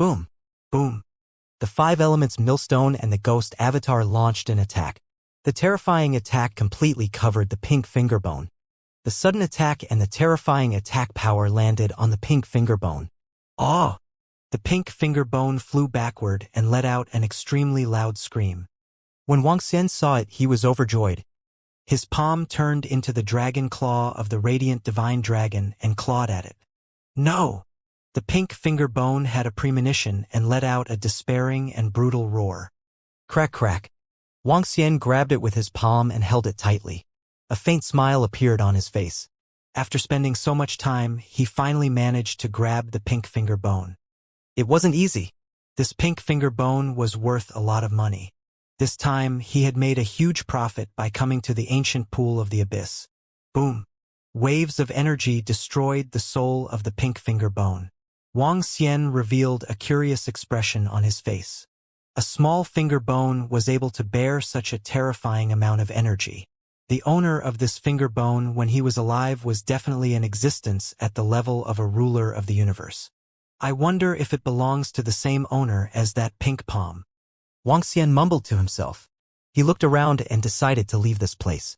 Boom! Boom! The 5 elements millstone and the ghost avatar launched an attack. The terrifying attack completely covered the pink finger bone. The sudden attack and the terrifying attack power landed on the pink finger bone. Ah! The pink finger bone flew backward and let out an extremely loud scream. When Wuxia saw it, he was overjoyed. His palm turned into the dragon claw of the radiant divine dragon and clawed at it. No! The pink finger bone had a premonition and let out a despairing and brutal roar. Crack crack. Wuxia grabbed it with his palm and held it tightly. A faint smile appeared on his face. After spending so much time, he finally managed to grab the pink finger bone. It wasn't easy. This pink finger bone was worth a lot of money. This time, he had made a huge profit by coming to the ancient pool of the abyss. Boom! Waves of energy destroyed the soul of the pink finger bone. Wuxia revealed a curious expression on his face. A small finger bone was able to bear such a terrifying amount of energy. The owner of this finger bone when he was alive was definitely in existence at the level of a ruler of the universe. I wonder if it belongs to the same owner as that pink palm. Wuxia mumbled to himself. He looked around and decided to leave this place.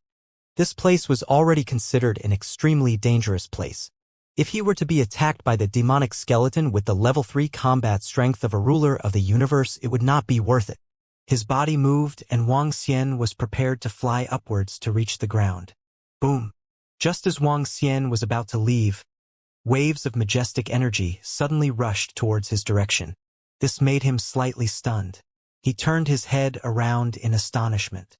This place was already considered an extremely dangerous place. If he were to be attacked by the demonic skeleton with the level 3 combat strength of a ruler of the universe, it would not be worth it. His body moved and Wuxia was prepared to fly upwards to reach the ground. Boom! Just as Wuxia was about to leave, waves of majestic energy suddenly rushed towards his direction. This made him slightly stunned. He turned his head around in astonishment.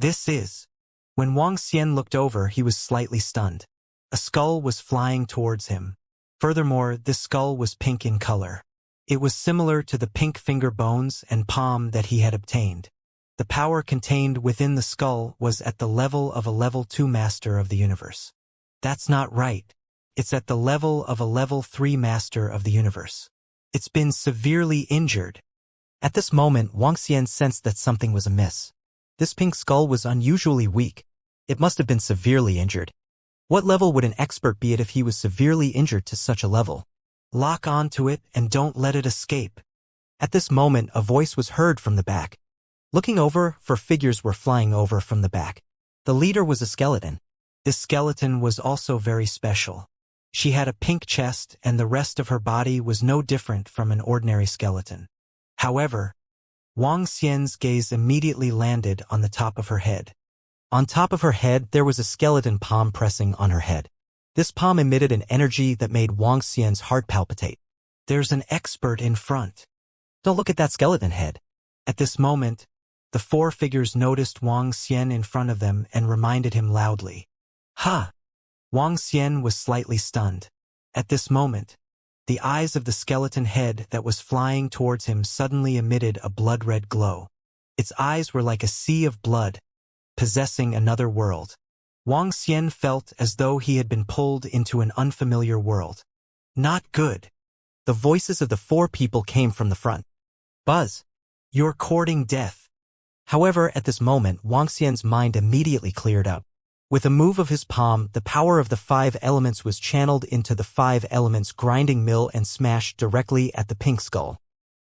When Wuxia looked over, he was slightly stunned. A skull was flying towards him. Furthermore, this skull was pink in color. It was similar to the pink finger bones and palm that he had obtained. The power contained within the skull was at the level of a level 2 master of the universe. That's not right. It's at the level of a level 3 master of the universe. It's been severely injured. At this moment, Wuxia sensed that something was amiss. This pink skull was unusually weak. It must have been severely injured. What level would an expert be at if he was severely injured to such a level? Lock on to it and don't let it escape. At this moment, a voice was heard from the back. Looking over, 4 figures were flying over from the back. The leader was a skeleton. This skeleton was also very special. She had a pink chest and the rest of her body was no different from an ordinary skeleton. However, Wuxia's gaze immediately landed on the top of her head. On top of her head, there was a skeleton palm pressing on her head. This palm emitted an energy that made Wuxia's heart palpitate. There's an expert in front. Don't look at that skeleton head. At this moment, the 4 figures noticed Wuxia in front of them and reminded him loudly. Ha! Wuxia was slightly stunned. At this moment, the eyes of the skeleton head that was flying towards him suddenly emitted a blood-red glow. Its eyes were like a sea of blood, possessing another world. Wuxia felt as though he had been pulled into an unfamiliar world. Not good. The voices of the 4 people came from the front. Buzz, you're courting death. However, at this moment, Wuxia's mind immediately cleared up. With a move of his palm, the power of the 5 elements was channeled into the 5 elements grinding mill and smashed directly at the pink skull.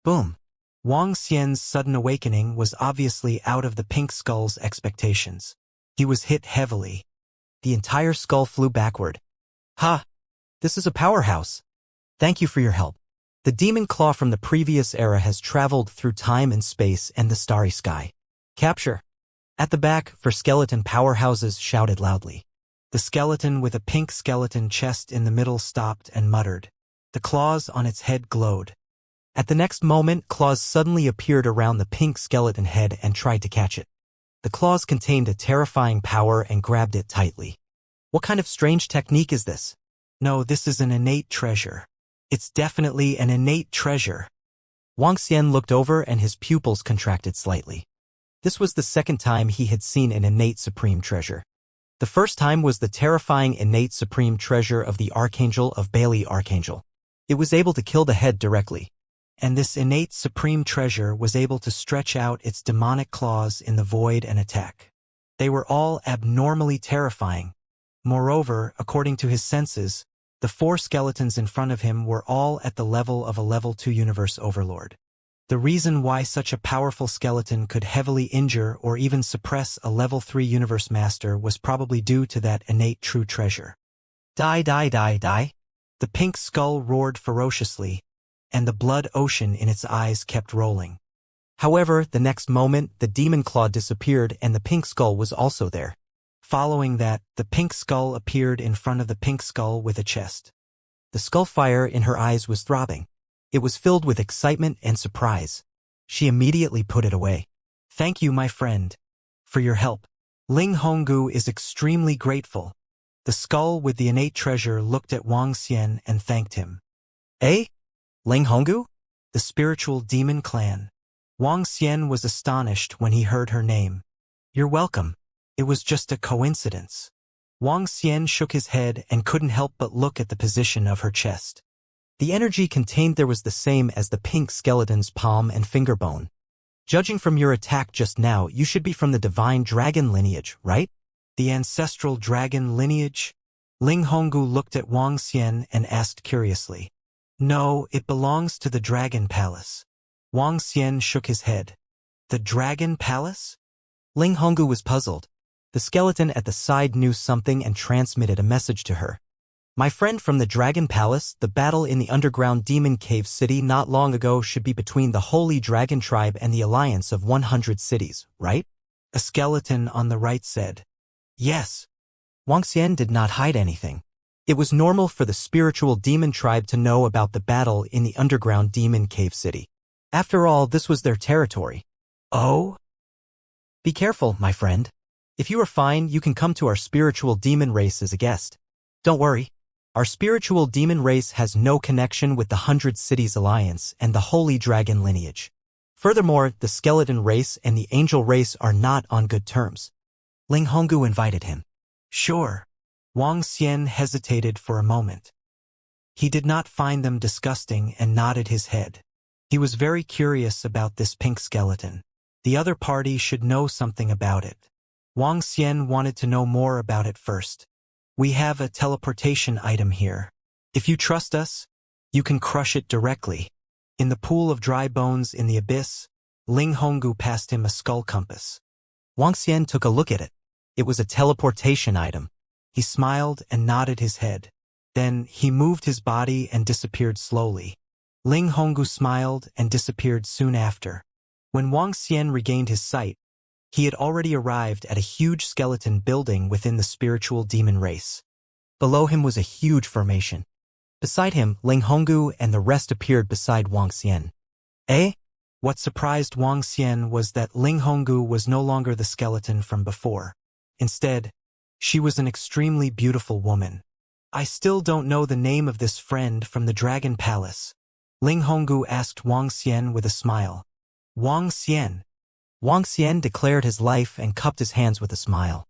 Boom! Wuxia's sudden awakening was obviously out of the pink skull's expectations. He was hit heavily. The entire skull flew backward. Ha! This is a powerhouse. Thank you for your help. The demon claw from the previous era has traveled through time and space and the starry sky. Capture. At the back, 4 skeleton powerhouses shouted loudly. The skeleton with a pink skeleton chest in the middle stopped and muttered. The claws on its head glowed. At the next moment, claws suddenly appeared around the pink skeleton head and tried to catch it. The claws contained a terrifying power and grabbed it tightly. What kind of strange technique is this? No, this is an innate treasure. It's definitely an innate treasure. Wuxia looked over and his pupils contracted slightly. This was the second time he had seen an innate supreme treasure. The first time was the terrifying innate supreme treasure of the Archangel of Bailey Archangel. It was able to kill the head directly. And this innate supreme treasure was able to stretch out its demonic claws in the void and attack. They were all abnormally terrifying. Moreover, according to his senses, The 4 skeletons in front of him were all at the level of a level 2 universe overlord. The reason why such a powerful skeleton could heavily injure or even suppress a level 3 universe master was probably due to that innate true treasure. Die, die, die, die. The pink skull roared ferociously, and the blood ocean in its eyes kept rolling. However, the next moment, the demon claw disappeared and the pink skull was also there. Following that, the pink skull appeared in front of the pink skull with a chest. The skull fire in her eyes was throbbing. It was filled with excitement and surprise. She immediately put it away. Thank you, my friend, for your help. Ling Honggu is extremely grateful. The skull with the innate treasure looked at Wang Xian and thanked him. Eh? Ling Honggu? The spiritual demon clan. Wang Xian was astonished when he heard her name. You're welcome. It was just a coincidence. Wang Xian shook his head and couldn't help but look at the position of her chest. The energy contained there was the same as the pink skeleton's palm and finger bone. Judging from your attack just now, you should be from the divine dragon lineage, right? The ancestral dragon lineage? Ling Honggu looked at Wang Xian and asked curiously. No, it belongs to the Dragon Palace. Wang Xian shook his head. The Dragon Palace? Ling Honggu was puzzled. The skeleton at the side knew something and transmitted a message to her. My friend from the Dragon Palace, the battle in the underground demon cave city not long ago should be between the Holy Dragon Tribe and the Alliance of 100 Cities, right? A skeleton on the right said. Yes. Wang Xian did not hide anything. It was normal for the spiritual demon tribe to know about the battle in the underground demon cave city. After all, this was their territory. Oh? Be careful, my friend. If you are fine, you can come to our spiritual demon race as a guest. Don't worry. Our spiritual demon race has no connection with the 100 Cities Alliance and the Holy Dragon lineage. Furthermore, the skeleton race and the angel race are not on good terms. Ling Honggu invited him. Sure. Wang Xian hesitated for a moment. He did not find them disgusting and nodded his head. He was very curious about this pink skeleton. The other party should know something about it. Wang Xian wanted to know more about it first. We have a teleportation item here. If you trust us, you can crush it directly. In the pool of dry bones in the abyss, Ling Honggu passed him a skull compass. Wang Xian took a look at it. It was a teleportation item. He smiled and nodded his head. Then he moved his body and disappeared slowly. Ling Honggu smiled and disappeared soon after. When Wang Xian regained his sight, he had already arrived at a huge skeleton building within the spiritual demon race. Below him was a huge formation. Beside him, Ling Honggu and the rest appeared beside Wang Xian. Eh? What surprised Wang Xian was that Ling Honggu was no longer the skeleton from before. Instead, she was an extremely beautiful woman. I still don't know the name of this friend from the Dragon Palace. Ling Honggu asked Wang Xian with a smile. Wang Xian. Wang Xian declared his life and cupped his hands with a smile.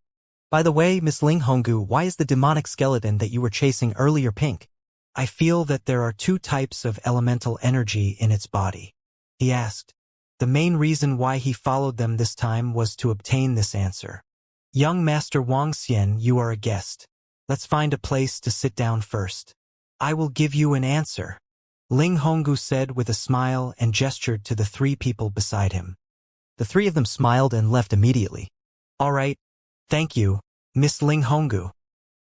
By the way, Miss Ling Honggu, why is the demonic skeleton that you were chasing earlier pink? I feel that there are 2 types of elemental energy in its body. He asked. The main reason why he followed them this time was to obtain this answer. Young Master Wang Xian, you are a guest. Let's find a place to sit down first. I will give you an answer. Ling Honggu said with a smile and gestured to the 3 people beside him. The 3 of them smiled and left immediately. All right. Thank you, Miss Ling Honggu.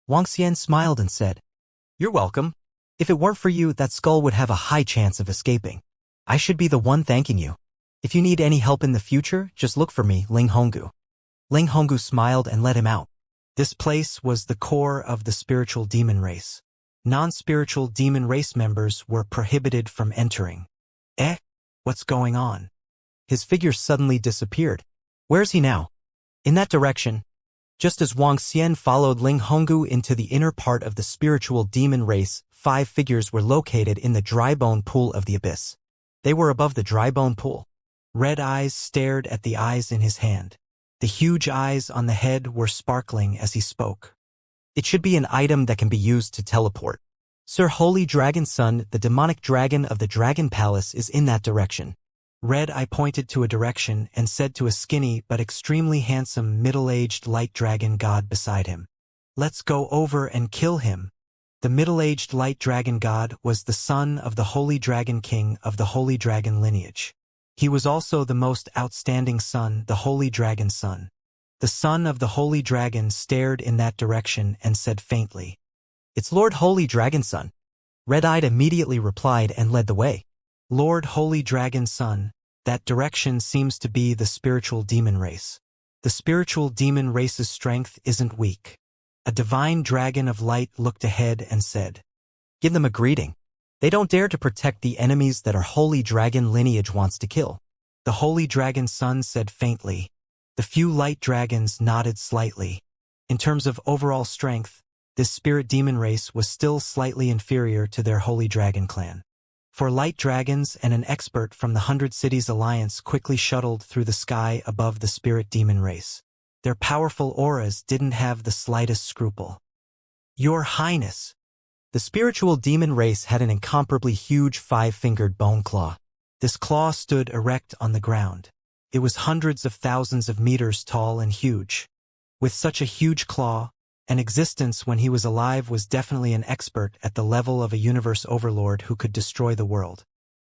Wang Xian smiled and said, You're welcome. If it weren't for you, that skull would have a high chance of escaping. I should be the one thanking you. If you need any help in the future, just look for me, Ling Honggu. Ling Honggu smiled and let him out. This place was the core of the spiritual demon race. Non-spiritual demon race members were prohibited from entering. Eh? What's going on? His figure suddenly disappeared. Where's he now? In that direction. Just as Wang Xian followed Ling Honggu into the inner part of the spiritual demon race, 5 figures were located in the dry bone pool of the abyss. They were above the dry bone pool. Red eyes stared at the eyes in his hand. The huge eyes on the head were sparkling as he spoke. It should be an item that can be used to teleport. Sir Holy Dragon's son, the demonic dragon of the Dragon Palace, is in that direction. Red Eye pointed to a direction and said to a skinny but extremely handsome middle-aged light dragon god beside him. Let's go over and kill him. The middle-aged light dragon god was the son of the holy dragon king of the holy dragon lineage. He was also the most outstanding son, the holy dragon son. The son of the holy dragon stared in that direction and said faintly, "It's Lord Holy Dragon Son." Red-Eyed immediately replied and led the way. "Lord Holy Dragon Son, that direction seems to be the spiritual demon race. The spiritual demon race's strength isn't weak." A divine dragon of light looked ahead and said, "Give them a greeting. They don't dare to protect the enemies that our holy dragon lineage wants to kill." The holy dragon son said faintly. The few light dragons nodded slightly. In terms of overall strength, this spirit demon race was still slightly inferior to their holy dragon clan. For light dragons and an expert from the 100 Cities Alliance quickly shuttled through the sky above the spirit demon race. Their powerful auras didn't have the slightest scruple. "Your Highness." The spiritual demon race had an incomparably huge 5-fingered bone claw. This claw stood erect on the ground. It was hundreds of thousands of meters tall and huge. With such a huge claw, an existence when he was alive was definitely an expert at the level of a universe overlord who could destroy the world.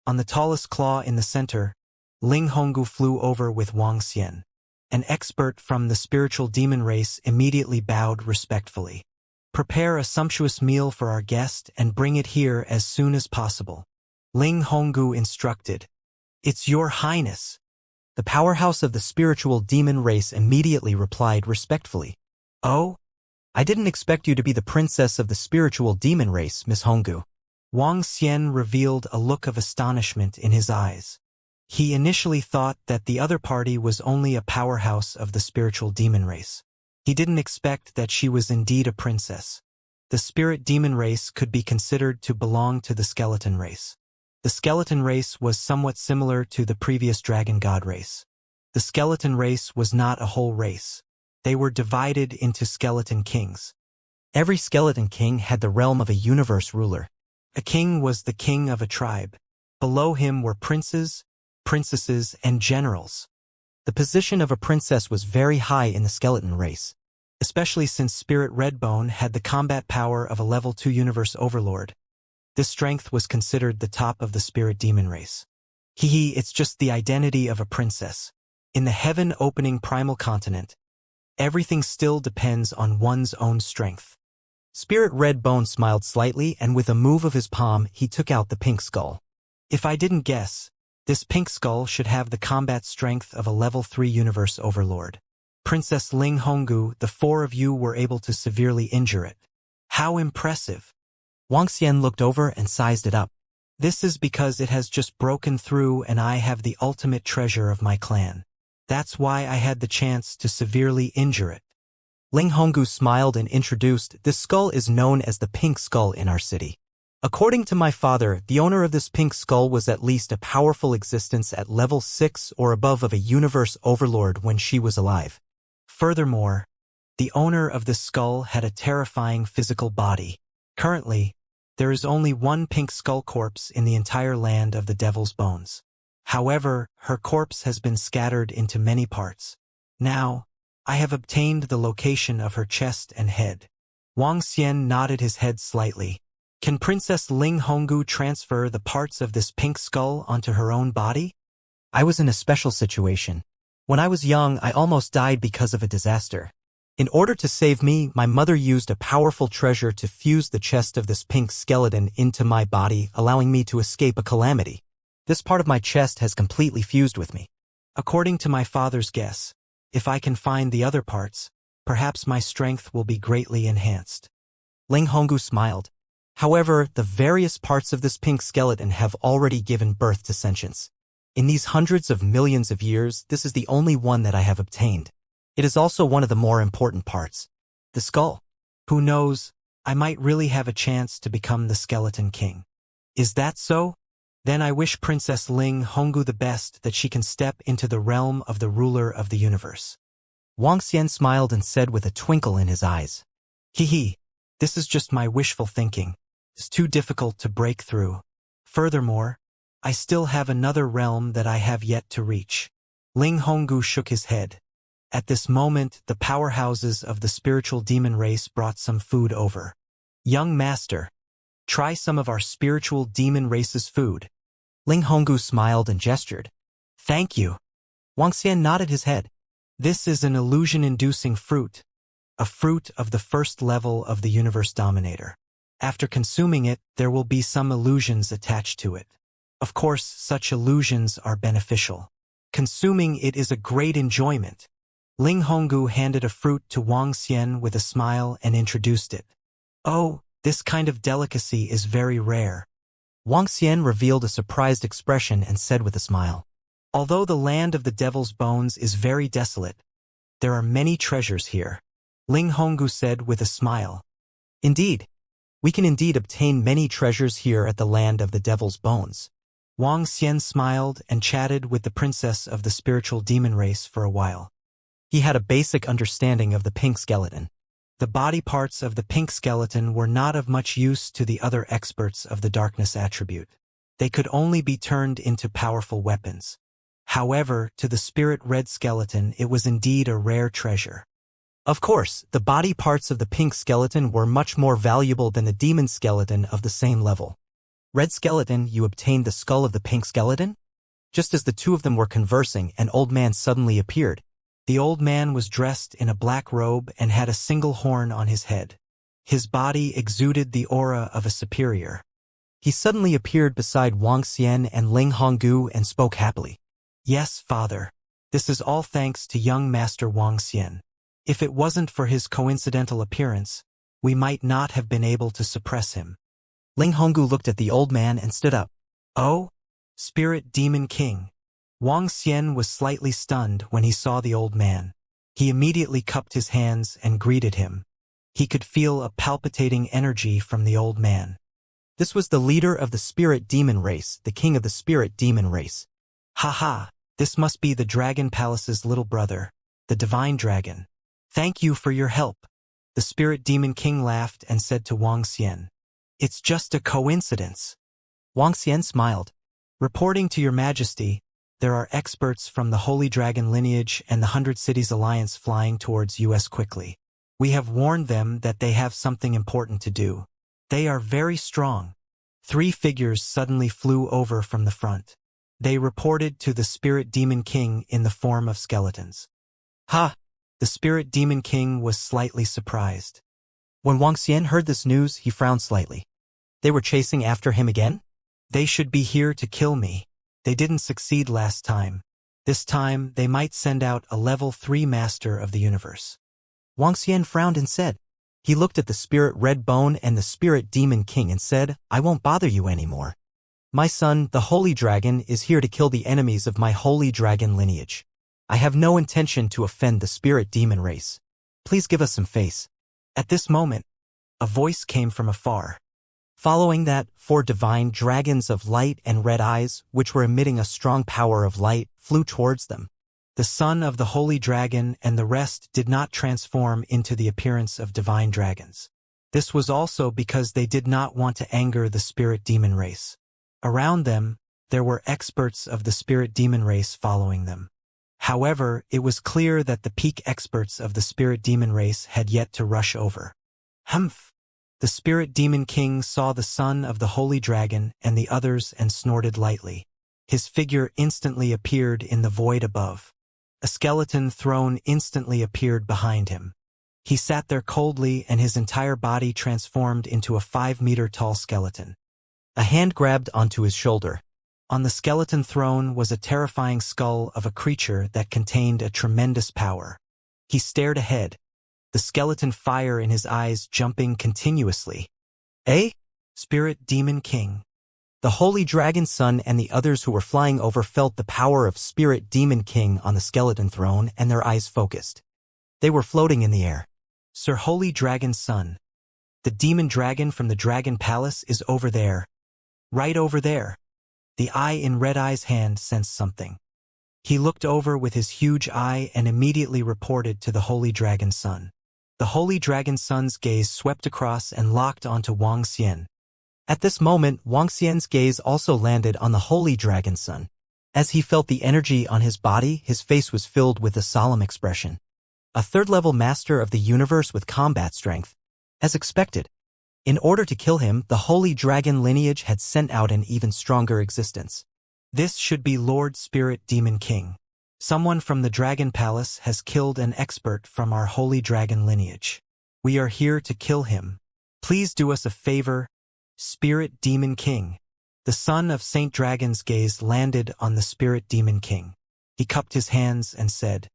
On the tallest claw in the center, Ling Honggu flew over with Wang Xian. An expert from the spiritual demon race immediately bowed respectfully. "Prepare a sumptuous meal for our guest and bring it here as soon as possible," Ling Honggu instructed. "It's Your Highness." The powerhouse of the spiritual demon race immediately replied respectfully. "Oh? I didn't expect you to be the princess of the spiritual demon race, Miss Honggu." Wang Xian revealed a look of astonishment in his eyes. He initially thought that the other party was only a powerhouse of the spiritual demon race. He didn't expect that she was indeed a princess. The spirit demon race could be considered to belong to the skeleton race. The skeleton race was somewhat similar to the previous dragon god race. The skeleton race was not a whole race. They were divided into skeleton kings. Every skeleton king had the realm of a universe ruler. A king was the king of a tribe. Below him were princes, princesses, and generals. The position of a princess was very high in the skeleton race, especially since Spirit Redbone had the combat power of a level 2 universe overlord. This strength was considered the top of the spirit demon race. It's just the identity of a princess. In the heaven-opening primal continent, everything still depends on one's own strength. Spirit Redbone smiled slightly, and with a move of his palm, he took out the pink skull. "If I didn't guess, this pink skull should have the combat strength of a level 3 universe overlord. Princess Ling Honggu, the 4 of you were able to severely injure it. How impressive." Wang Xian looked over and sized it up. "This is because it has just broken through and I have the ultimate treasure of my clan. That's why I had the chance to severely injure it." Ling Honggu smiled and introduced, "This skull is known as the pink skull in our city. According to my father, the owner of this pink skull was at least a powerful existence at level 6 or above of a universe overlord when she was alive. Furthermore, the owner of this skull had a terrifying physical body. Currently, there is only one pink skull corpse in the entire land of the Devil's Bones. However, her corpse has been scattered into many parts. Now, I have obtained the location of her chest and head." Wang Xian nodded his head slightly. "Can Princess Ling Honggu transfer the parts of this pink skull onto her own body?" "I was in a special situation. When I was young, I almost died because of a disaster. In order to save me, my mother used a powerful treasure to fuse the chest of this pink skeleton into my body, allowing me to escape a calamity. This part of my chest has completely fused with me. According to my father's guess, if I can find the other parts, perhaps my strength will be greatly enhanced." Ling Honggu smiled. "However, the various parts of this pink skeleton have already given birth to sentience. In these hundreds of millions of years, this is the only one that I have obtained. It is also one of the more important parts. The skull. Who knows, I might really have a chance to become the Skeleton King. Is that so? Then I wish Princess Ling Honggu the best, that she can step into the realm of the ruler of the universe." Wang Xian smiled and said with a twinkle in his eyes, This is just my wishful thinking. It's too difficult to break through. Furthermore, I still have another realm that I have yet to reach." Ling Honggu shook his head. At this moment, the powerhouses of the spiritual demon race brought some food over. Young master, try some of our spiritual demon race's food. Ling Honggu smiled and gestured. Thank you. Wuxia nodded his head. This is an illusion-inducing fruit, a fruit of the first level of the universe dominator. After consuming it, there will be some illusions attached to it. Of course, such illusions are beneficial. Consuming it is a great enjoyment. Ling Honggu handed a fruit to Wang Xian with a smile and introduced it. Oh, this kind of delicacy is very rare. Wang Xian revealed a surprised expression and said with a smile. Although the land of the devil's bones is very desolate, there are many treasures here. Ling Honggu said with a smile. Indeed, we can indeed obtain many treasures here at the land of the devil's bones. Wang Xian smiled and chatted with the princess of the spiritual demon race for a while. He had a basic understanding of the pink skeleton. The body parts of the pink skeleton were not of much use to the other experts of the darkness attribute. They could only be turned into powerful weapons. However, to the spirit red skeleton it was indeed a rare treasure. Of course, the body parts of the pink skeleton were much more valuable than the demon skeleton of the same level. Red skeleton, you obtained the skull of the pink skeleton? Just as the two of them were conversing, an old man suddenly appeared. The old man was dressed in a black robe and had a single horn on his head. His body exuded the aura of a superior. He suddenly appeared beside Wang Xian and Ling Honggu and spoke happily. Yes, father. This is all thanks to young master Wang Xian. If it wasn't for his coincidental appearance, we might not have been able to suppress him. Ling Honggu looked at the old man and stood up. Oh, Spirit Demon King. Wang Xian was slightly stunned when he saw the old man. He immediately cupped his hands and greeted him. He could feel a palpitating energy from the old man. This was the leader of the spirit demon race, the king of the spirit demon race. Ha! This must be the Dragon Palace's little brother, the Divine Dragon. Thank you for your help. The spirit demon king laughed and said to Wang Xian. It's just a coincidence. Wang Xian smiled. Reporting to your majesty, there are experts from the Holy Dragon lineage and the 100 Cities Alliance flying towards us quickly. We have warned them that they have something important to do. They are very strong. 3 figures suddenly flew over from the front. They reported to the Spirit Demon King in the form of skeletons. Ha! The Spirit Demon King was slightly surprised. When Wang Xian heard this news, he frowned slightly. They were chasing after him again? They should be here to kill me. They didn't succeed last time. This time, they might send out a level 3 master of the universe. Wang Xian frowned and said. He looked at the Spirit Red Bone and the Spirit Demon King and said, I won't bother you anymore. My son, the Holy Dragon, is here to kill the enemies of my Holy Dragon lineage. I have no intention to offend the Spirit Demon race. Please give us some face. At this moment, a voice came from afar. Following that, 4 divine dragons of light and red eyes, which were emitting a strong power of light, flew towards them. The son of the Holy Dragon and the rest did not transform into the appearance of divine dragons. This was also because they did not want to anger the Spirit Demon race. Around them, there were experts of the Spirit Demon race following them. However, it was clear that the peak experts of the Spirit Demon race had yet to rush over. Humph! The Spirit Demon King saw the son of the Holy Dragon and the others and snorted lightly. His figure instantly appeared in the void above. A skeleton throne instantly appeared behind him. He sat there coldly and his entire body transformed into a 5-meter-tall skeleton. A hand grabbed onto his shoulder. On the skeleton throne was a terrifying skull of a creature that contained a tremendous power. He stared ahead, the skeleton fire in his eyes jumping continuously. Eh? Spirit Demon King. The Holy Dragon Son and the others who were flying over felt the power of Spirit Demon King on the skeleton throne and their eyes focused. They were floating in the air. Sir Holy Dragon Son. The demon dragon from the Dragon Palace is over there. Right over there. The eye in Red Eye's hand sensed something. He looked over with his huge eye and immediately reported to the Holy Dragon Son. The Holy Dragon Son's gaze swept across and locked onto Wang Xian. At this moment, Wang Xian's gaze also landed on the Holy Dragon Son. As he felt the energy on his body, his face was filled with a solemn expression. A 3rd-level master of the universe with combat strength. As expected. In order to kill him, the Holy Dragon lineage had sent out an even stronger existence. This should be Lord Spirit Demon King. Someone from the Dragon Palace has killed an expert from our Holy Dragon lineage. We are here to kill him. Please do us a favor, Spirit Demon King. The son of Saint Dragon's gaze landed on the Spirit Demon King. He cupped his hands and said,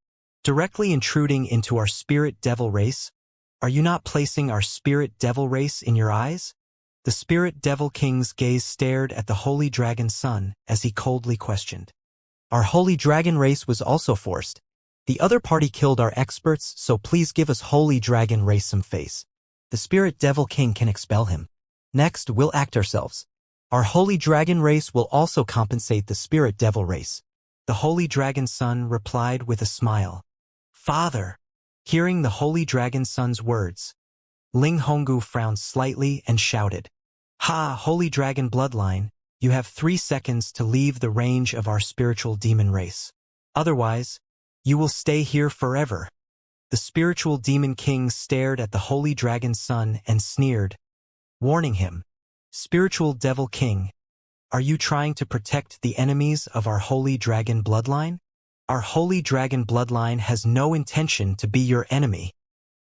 "Directly intruding into our Spirit Devil race, are you not placing our Spirit Devil race in your eyes?" The Spirit Devil King's gaze stared at the Holy Dragon's son as he coldly questioned. "Our Holy Dragon race was also forced. The other party killed our experts, so please give us Holy Dragon race some face. The Spirit Devil King can expel him. Next, we'll act ourselves. Our Holy Dragon race will also compensate the Spirit Devil race." The Holy Dragon's son replied with a smile. "Father." Hearing the Holy Dragon's son's words, Ling Honggu frowned slightly and shouted, "Ha, Holy Dragon bloodline, you have 3 seconds to leave the range of our spiritual demon race. Otherwise, you will stay here forever." The Spiritual Demon King stared at the Holy Dragon's son and sneered, warning him, "Spiritual Devil King, are you trying to protect the enemies of our Holy Dragon bloodline? Our Holy Dragon bloodline has no intention to be your enemy."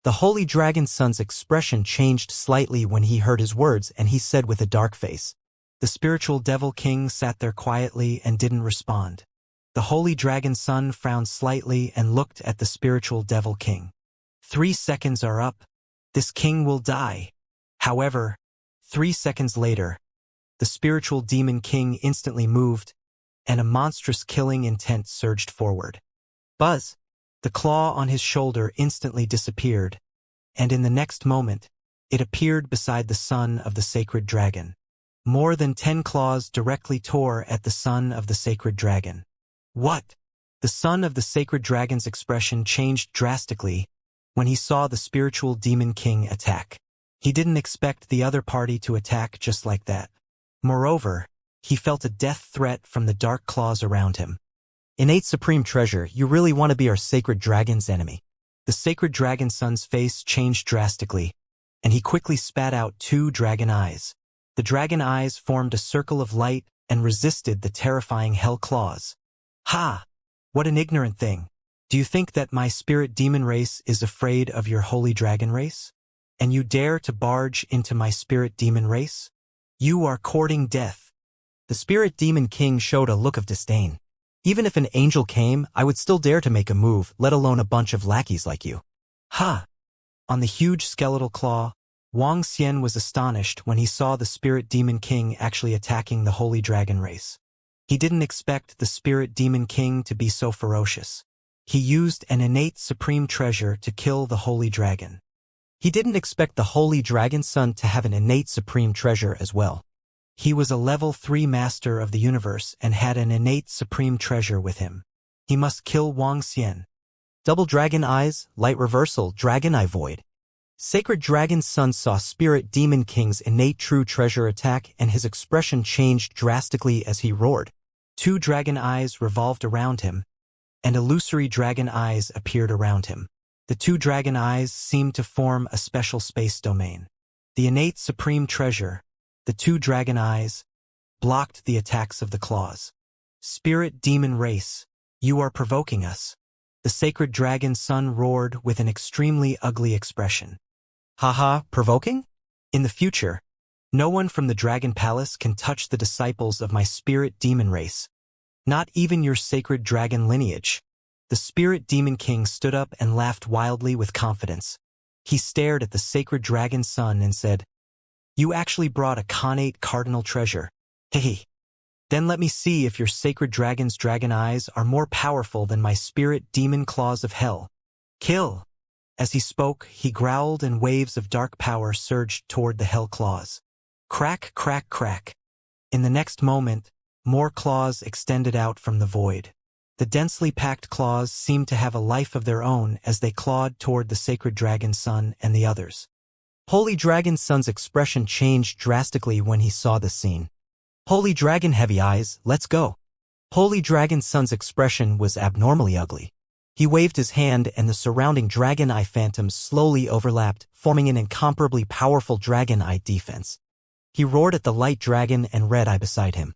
The Holy Dragon's son's expression changed slightly when he heard his words, and he said with a dark face. The Spiritual Devil King sat there quietly and didn't respond. The Holy Dragon's son frowned slightly and looked at the Spiritual Devil King. 3 seconds are up. This king will die. However, 3 seconds later, the Spiritual Demon King instantly moved, and a monstrous killing intent surged forward. Buzz! The claw on his shoulder instantly disappeared, and in the next moment, it appeared beside the son of the Sacred Dragon. More than 10 claws directly tore at the son of the Sacred Dragon. What? The son of the Sacred Dragon's expression changed drastically when he saw the Spiritual Demon King attack. He didn't expect the other party to attack just like that. Moreover, he felt a death threat from the dark claws around him. "Innate Supreme Treasure, you really want to be our Sacred Dragon's enemy?" The Sacred Dragon's son's face changed drastically, and he quickly spat out 2 dragon eyes. The dragon eyes formed a circle of light and resisted the terrifying hell claws. "Ha! What an ignorant thing. Do you think that my Spirit Demon race is afraid of your Holy Dragon race? And you dare to barge into my Spirit Demon race? You are courting death." The Spirit Demon King showed a look of disdain. "Even if an angel came, I would still dare to make a move, let alone a bunch of lackeys like you." "Ha!" On the huge skeletal claw, Wang Xian was astonished when he saw the Spirit Demon King actually attacking the Holy Dragon race. He didn't expect the Spirit Demon King to be so ferocious. He used an innate supreme treasure to kill the Holy Dragon. He didn't expect the Holy Dragon's son to have an innate supreme treasure as well. He was a level 3 master of the universe and had an innate supreme treasure with him. He must kill Wang Xian. Double Dragon Eyes, Light Reversal, Dragon Eye Void. Sacred Dragon's son saw Spirit Demon King's innate true treasure attack, and his expression changed drastically as he roared. 2 dragon eyes revolved around him, and illusory dragon eyes appeared around him. The 2 dragon eyes seemed to form a special space domain. The innate supreme treasure, the 2 dragon eyes, blocked the attacks of the claws. "Spirit Demon Race, you are provoking us." The Sacred Dragon's son roared with an extremely ugly expression. "Haha, provoking? In the future, no one from the Dragon Palace can touch the disciples of my Spirit Demon Race. Not even your Sacred Dragon lineage." The Spirit Demon King stood up and laughed wildly with confidence. He stared at the Sacred Dragon's son and said, "You actually brought a connate cardinal treasure. Hey. Then let me see if your Sacred Dragon's dragon eyes are more powerful than my Spirit Demon Claws of Hell. Kill!" As he spoke, he growled and waves of dark power surged toward the hell claws. Crack, crack, crack. In the next moment, more claws extended out from the void. The densely packed claws seemed to have a life of their own as they clawed toward the Sacred Dragon's son and the others. Holy Dragon's son's expression changed drastically when he saw the scene. "Holy Dragon Heavy Eyes, let's go." Holy Dragon's son's expression was abnormally ugly. He waved his hand and the surrounding dragon eye phantoms slowly overlapped, forming an incomparably powerful dragon eye defense. He roared at the light dragon and red eye beside him.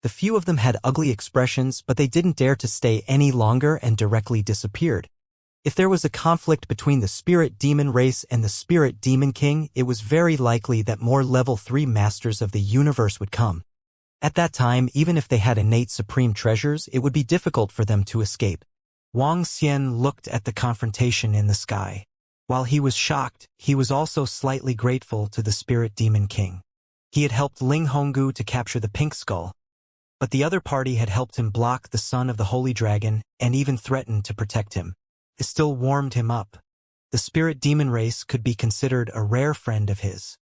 The few of them had ugly expressions, but they didn't dare to stay any longer and directly disappeared. If there was a conflict between the spirit demon race and the spirit demon king, it was very likely that more level 3 masters of the universe would come. At that time, even if they had innate supreme treasures, it would be difficult for them to escape. Wang Xian looked at the confrontation in the sky. While he was shocked, he was also slightly grateful to the spirit demon king. He had helped Ling Honggu to capture the pink skull, but the other party had helped him block the son of the holy dragon and even threatened to protect him. It still warmed him up. The spirit demon race could be considered a rare friend of his.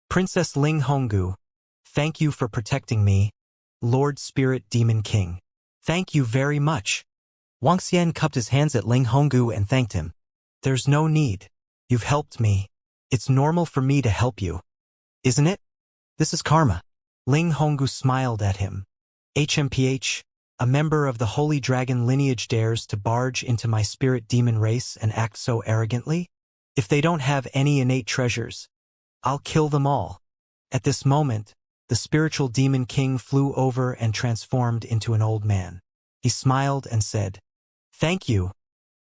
Princess Ling Honggu, thank you for protecting me, Lord Spirit Demon King. Thank you very much. Wang Xian cupped his hands at Ling Honggu and thanked him. There's no need. You've helped me. It's normal for me to help you. Isn't it? This is karma. Ling Honggu smiled at him. HMPH, a member of the Holy Dragon lineage dares to barge into my spirit demon race and act so arrogantly? If they don't have any innate treasures, I'll kill them all. At this moment, the spiritual demon king flew over and transformed into an old man. He smiled and said, Thank you,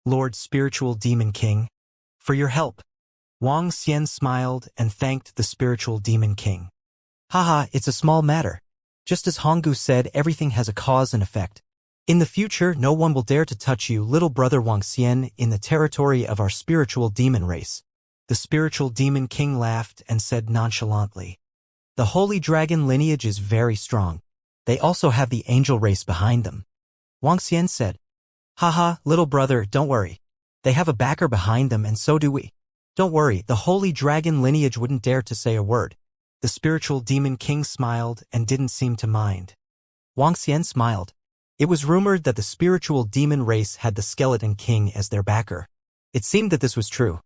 Lord Spiritual Demon King, for your help. Wang Xian smiled and thanked the Spiritual Demon King. Haha, it's a small matter. Just as Honggu said, everything has a cause and effect. In the future, no one will dare to touch you, little brother Wang Xian, in the territory of our spiritual demon race. The Spiritual Demon King laughed and said nonchalantly, The Holy Dragon lineage is very strong. They also have the angel race behind them. Wang Xian said, Haha, little brother, don't worry. They have a backer behind them and so do we. Don't worry, the Holy Dragon lineage wouldn't dare to say a word. The Spiritual Demon King smiled and didn't seem to mind. Wang Xian smiled. It was rumored that the spiritual demon race had the Skeleton King as their backer. It seemed that this was true.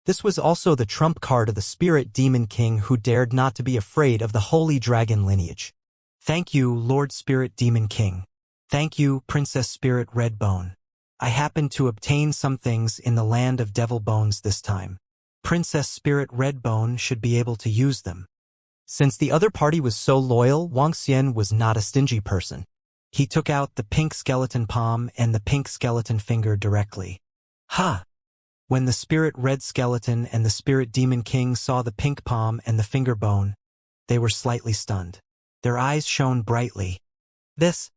This was also the trump card of the Spirit Demon King, who dared not to be afraid of the Holy Dragon lineage. Thank you, Lord Spirit Demon King. Thank you, Princess Spirit Redbone. I happened to obtain some things in the land of Devil Bones this time. Princess Spirit Redbone should be able to use them. Since the other party was so loyal, Wang Xian was not a stingy person. He took out the pink skeleton palm and the pink skeleton finger directly. Ha! When the Spirit Red Skeleton and the Spirit Demon King saw the pink palm and the finger bone, they were slightly stunned. Their eyes shone brightly. This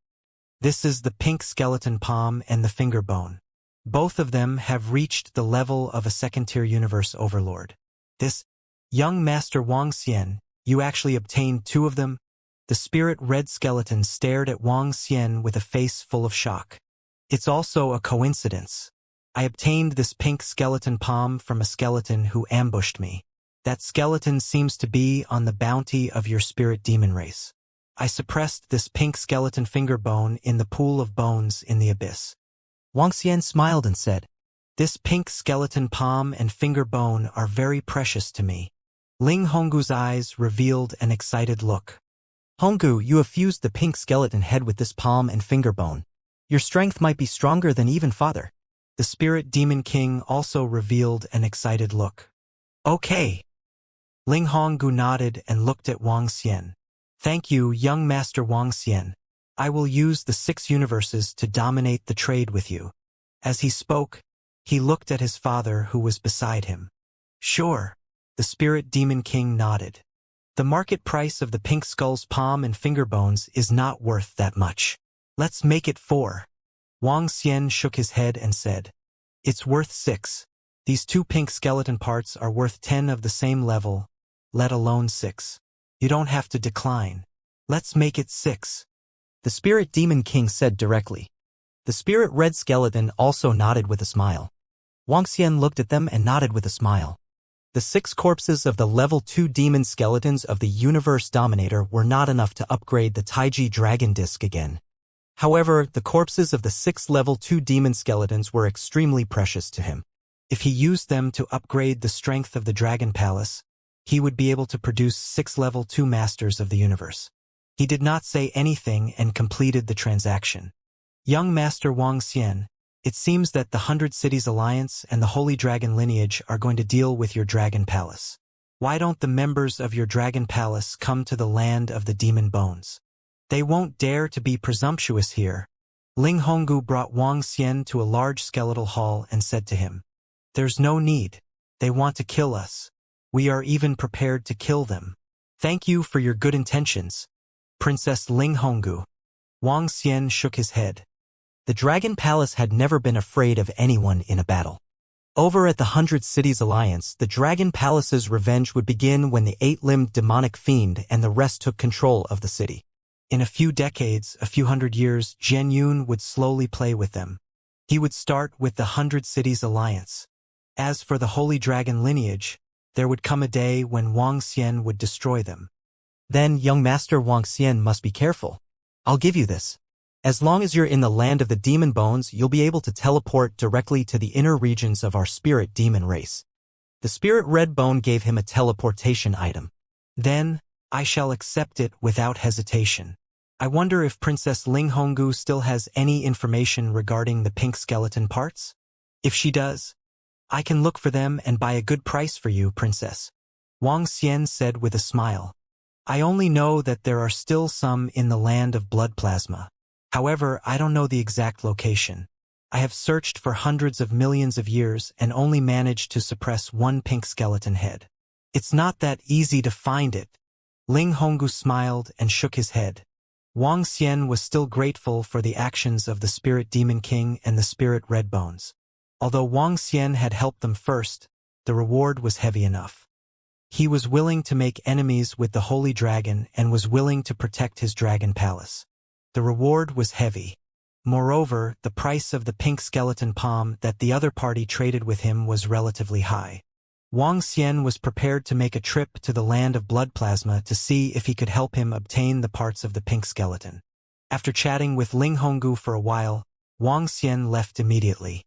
is the pink skeleton palm and the finger bone. Both of them have reached the level of a second-tier universe overlord. This, young Master Wang Xian, you actually obtained 2 of them? The Spirit Red Skeleton stared at Wang Xian with a face full of shock. It's also a coincidence. I obtained this pink skeleton palm from a skeleton who ambushed me. That skeleton seems to be on the bounty of your spirit demon race. I suppressed this pink skeleton finger bone in the pool of bones in the abyss. Wang Xian smiled and said, This pink skeleton palm and finger bone are very precious to me. Ling Honggu's eyes revealed an excited look. Honggu, you have fused the pink skeleton head with this palm and finger bone. Your strength might be stronger than even father. The Spirit Demon King also revealed an excited look. Okay. Ling Honggu nodded and looked at Wang Xian. Thank you, young Master Wang Xian. I will use the 6 universes to dominate the trade with you. As he spoke, he looked at his father who was beside him. Sure. The Spirit Demon King nodded. The market price of the pink skull's palm and finger bones is not worth that much. Let's make it 4. Wang Xian shook his head and said, It's worth 6. These 2 pink skeleton parts are worth 10 of the same level, let alone 6. You don't have to decline. Let's make it 6. The Spirit Demon King said directly. The Spirit Red Skeleton also nodded with a smile. Wang Xian looked at them and nodded with a smile. The 6 corpses of the level 2 demon skeletons of the Universe Dominator were not enough to upgrade the Taiji Dragon Disc again. However, the corpses of the 6 level 2 demon skeletons were extremely precious to him. If he used them to upgrade the strength of the Dragon Palace, he would be able to produce 6 level 2 masters of the universe. He did not say anything and completed the transaction. Young Master Wang Xian, It seems that the 100 Cities Alliance and the Holy Dragon lineage are going to deal with your Dragon Palace. Why don't the members of your Dragon Palace come to the land of the demon bones? They won't dare to be presumptuous here. Ling Honggu brought Wang Xian to a large skeletal hall and said to him, "There's no need. They want to kill us. We are even prepared to kill them. Thank you for your good intentions, Princess Ling Honggu." Wang Xian shook his head. The Dragon Palace had never been afraid of anyone in a battle. Over at the 100 Cities Alliance, the Dragon Palace's revenge would begin when the 8-limbed demonic fiend and the rest took control of the city. In a few decades, a few hundred years, Jian Yun would slowly play with them. He would start with the 100 Cities Alliance. As for the Holy Dragon lineage, there would come a day when Wang Xian would destroy them. Then young Master Wang Xian must be careful. I'll give you this. As long as you're in the land of the demon bones, you'll be able to teleport directly to the inner regions of our spirit demon race. The spirit red bone gave him a teleportation item. Then, I shall accept it without hesitation. I wonder if Princess Ling Honggu still has any information regarding the pink skeleton parts? If she does, I can look for them and buy a good price for you, Princess. Wang Xian said with a smile. I only know that there are still some in the land of blood plasma. However, I don't know the exact location. I have searched for hundreds of millions of years and only managed to suppress one pink skeleton head. It's not that easy to find it. Ling Honggu smiled and shook his head. Wang Xian was still grateful for the actions of the Spirit Demon King and the Spirit Red Bones. Although Wang Xian had helped them first, the reward was heavy enough. He was willing to make enemies with the Holy Dragon and was willing to protect his Dragon Palace. The reward was heavy. Moreover, the price of the pink skeleton palm that the other party traded with him was relatively high. Wang Xian was prepared to make a trip to the land of blood plasma to see if he could help him obtain the parts of the pink skeleton. After chatting with Ling Honggu for a while, Wang Xian left immediately.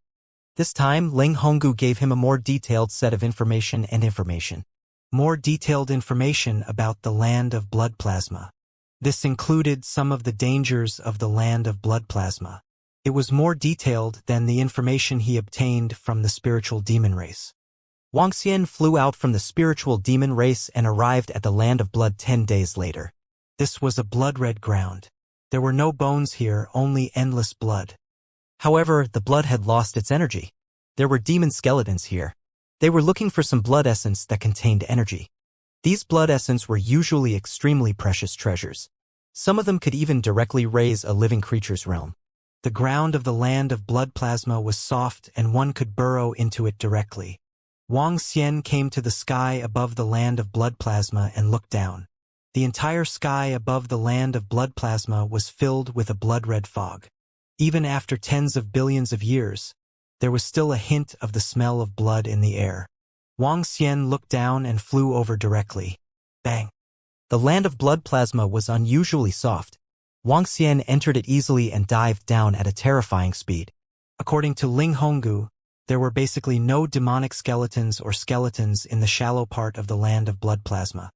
This time, Ling Honggu gave him a more detailed set of information. More detailed information about the land of blood plasma. This included some of the dangers of the land of blood plasma. It was more detailed than the information he obtained from the spiritual demon race. Wang Xian flew out from the spiritual demon race and arrived at the land of blood 10 days later. This was a blood-red ground. There were no bones here, only endless blood. However, the blood had lost its energy. There were demon skeletons here. They were looking for some blood essence that contained energy. These blood essence were usually extremely precious treasures. Some of them could even directly raise a living creature's realm. The ground of the land of blood plasma was soft and one could burrow into it directly. Wang Xian came to the sky above the land of blood plasma and looked down. The entire sky above the land of blood plasma was filled with a blood-red fog. Even after tens of billions of years, there was still a hint of the smell of blood in the air. Wang Xian looked down and flew over directly. Bang! The land of blood plasma was unusually soft. Wang Xian entered it easily and dived down at a terrifying speed. According to Ling Honggu, there were basically no demonic skeletons or skeletons in the shallow part of the land of blood plasma.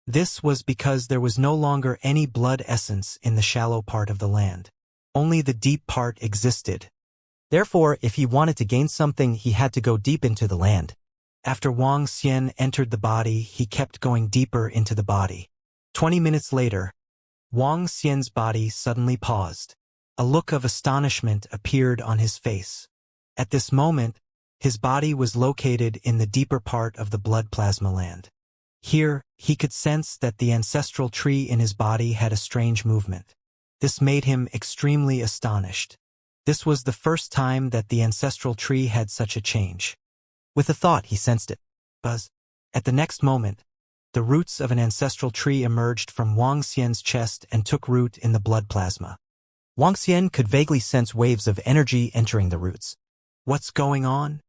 This was because there was no longer any blood essence in the shallow part of the land. Only the deep part existed. Therefore, if he wanted to gain something, he had to go deep into the land. After Wang Xian entered the body, he kept going deeper into the body. 20 minutes later, Wang Xian's body suddenly paused. A look of astonishment appeared on his face. At this moment, his body was located in the deeper part of the blood plasma land. Here, he could sense that the ancestral tree in his body had a strange movement. This made him extremely astonished. This was the first time that the ancestral tree had such a change. With a thought, he sensed it. Buzz. At the next moment, the roots of an ancestral tree emerged from Wang Xian's chest and took root in the blood plasma. Wang Xian could vaguely sense waves of energy entering the roots. What's going on?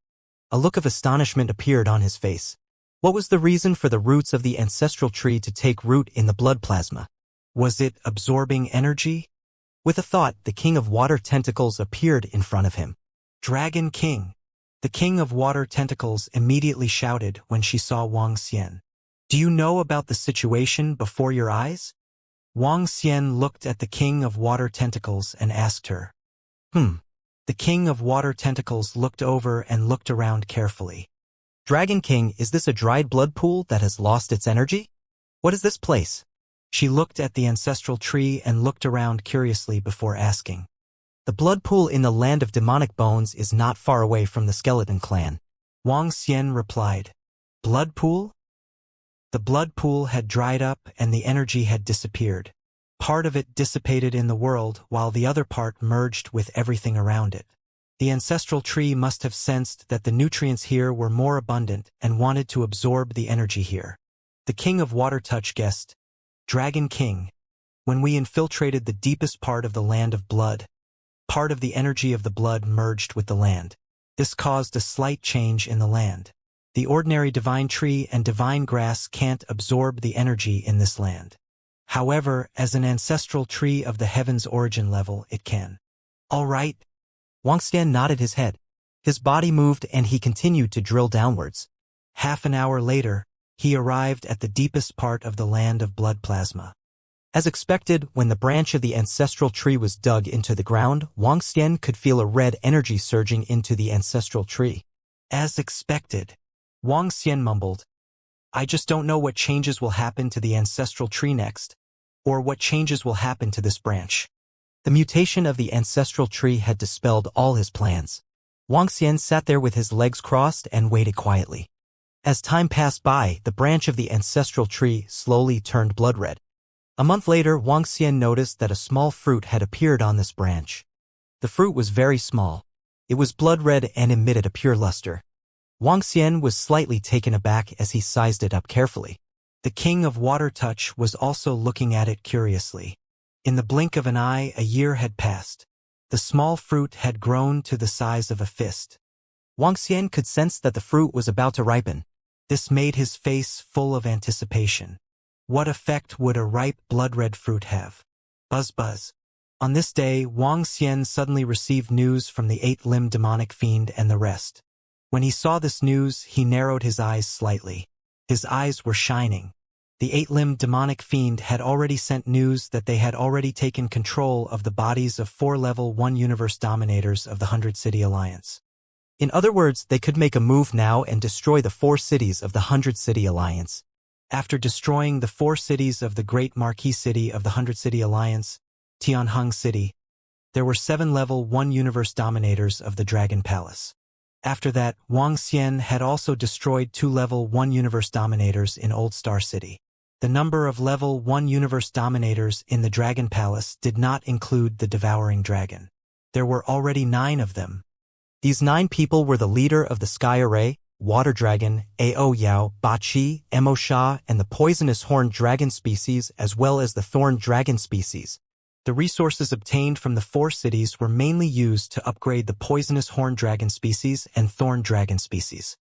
A look of astonishment appeared on his face. What was the reason for the roots of the ancestral tree to take root in the blood plasma? Was it absorbing energy? With a thought, the King of Water Tentacles appeared in front of him. Dragon King. The King of Water Tentacles immediately shouted when she saw Wang Xian. Do you know about the situation before your eyes? Wang Xian looked at the King of Water Tentacles and asked her. The king of water tentacles looked over and looked around carefully. Dragon King, is this a dried blood pool that has lost its energy? What is this place? She looked at the ancestral tree and looked around curiously before asking. The blood pool in the land of demonic bones is not far away from the skeleton clan. Wang Xian replied. Blood pool? The blood pool had dried up and the energy had disappeared. Part of it dissipated in the world while the other part merged with everything around it. The ancestral tree must have sensed that the nutrients here were more abundant and wanted to absorb the energy here. The king of water touch guessed, Dragon King, when we infiltrated the deepest part of the land of blood, part of the energy of the blood merged with the land. This caused a slight change in the land. The ordinary divine tree and divine grass can't absorb the energy in this land. However, as an ancestral tree of the heavens origin level, it can. All right. Wang Xian nodded his head. His body moved and he continued to drill downwards. Half an hour later, he arrived at the deepest part of the land of blood plasma. As expected, when the branch of the ancestral tree was dug into the ground, Wang Xian could feel a red energy surging into the ancestral tree. As expected, Wang Xian mumbled, I just don't know what changes will happen to the ancestral tree next, or what changes will happen to this branch. The mutation of the ancestral tree had dispelled all his plans. Wang Xian sat there with his legs crossed and waited quietly. As time passed by, the branch of the ancestral tree slowly turned blood red. A month later, Wang Xian noticed that a small fruit had appeared on this branch. The fruit was very small. It was blood red and emitted a pure luster. Wang Xian was slightly taken aback as he sized it up carefully. The king of water touch was also looking at it curiously. In the blink of an eye, a year had passed. The small fruit had grown to the size of a fist. Wang Xian could sense that the fruit was about to ripen. This made his face full of anticipation. What effect would a ripe blood-red fruit have? Buzz buzz. On this day, Wang Xian suddenly received news from the eight-limbed demonic fiend and the rest. When he saw this news, he narrowed his eyes slightly. His eyes were shining. The eight-limbed demonic fiend had already sent news that they had already taken control of the bodies of 4 level 1 universe dominators of the 100-City Alliance. In other words, they could make a move now and destroy the 4 cities of the 100-City Alliance. After destroying the 4 cities of the Great Marquee City of the 100-City Alliance, Tianheng City, there were 7 level 1 universe dominators of the Dragon Palace. After that, Wang Xian had also destroyed 2 level 1 universe dominators in Old Star City. The number of level 1 universe dominators in the Dragon Palace did not include the Devouring Dragon. There were already 9 of them. These 9 people were the leader of the Sky Array, Water Dragon, Ao Yao, Bachi, Emo Sha, and the poisonous horned dragon species as well as the thorn dragon species. The resources obtained from the 4 cities were mainly used to upgrade the poisonous horned dragon species and thorn dragon species.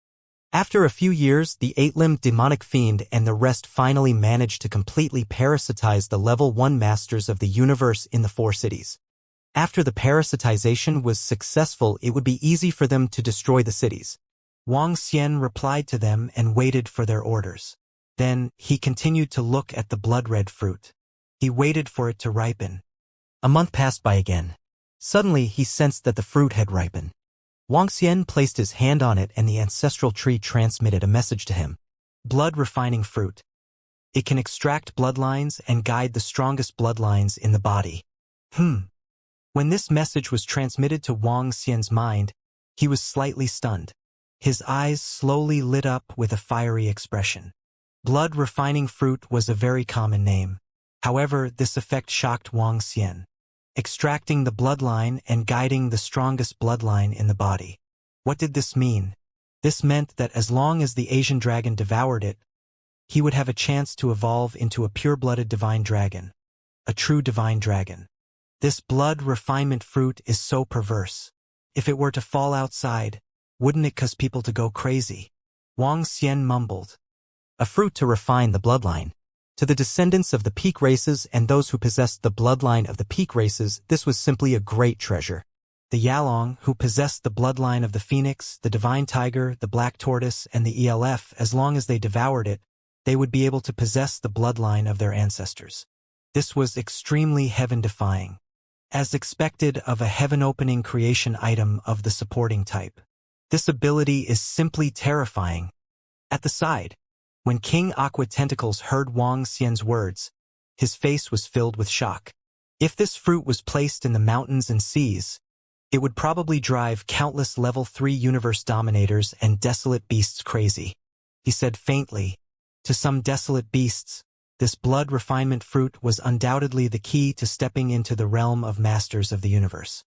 After a few years, the 8-limbed demonic fiend and the rest finally managed to completely parasitize the level 1 masters of the universe in the 4 cities. After the parasitization was successful, it would be easy for them to destroy the cities. Wang Xian replied to them and waited for their orders. Then, he continued to look at the blood-red fruit. He waited for it to ripen. A month passed by again. Suddenly, he sensed that the fruit had ripened. Wang Xian placed his hand on it and the ancestral tree transmitted a message to him. Blood-refining fruit. It can extract bloodlines and guide the strongest bloodlines in the body. When this message was transmitted to Wang Xian's mind, he was slightly stunned. His eyes slowly lit up with a fiery expression. Blood-refining fruit was a very common name. However, this effect shocked Wang Xian. Extracting the bloodline and guiding the strongest bloodline in the body. What did this mean? This meant that as long as the Asian dragon devoured it, he would have a chance to evolve into a pure-blooded divine dragon. A true divine dragon. This blood refinement fruit is so perverse. If it were to fall outside, wouldn't it cause people to go crazy? Wang Xian mumbled. A fruit to refine the bloodline. To the descendants of the peak races and those who possessed the bloodline of the peak races, this was simply a great treasure. The Yalong, who possessed the bloodline of the phoenix, the divine tiger, the black tortoise, and the ELF, as long as they devoured it, they would be able to possess the bloodline of their ancestors. This was extremely heaven-defying. as expected of a heaven-opening creation item of the supporting type. This ability is simply terrifying. At the side, when King Aqua Tentacles heard Wang Xian's words, his face was filled with shock. If this fruit was placed in the mountains and seas, it would probably drive countless level 3 universe dominators and desolate beasts crazy. He said faintly, to some desolate beasts, this blood refinement fruit was undoubtedly the key to stepping into the realm of masters of the universe.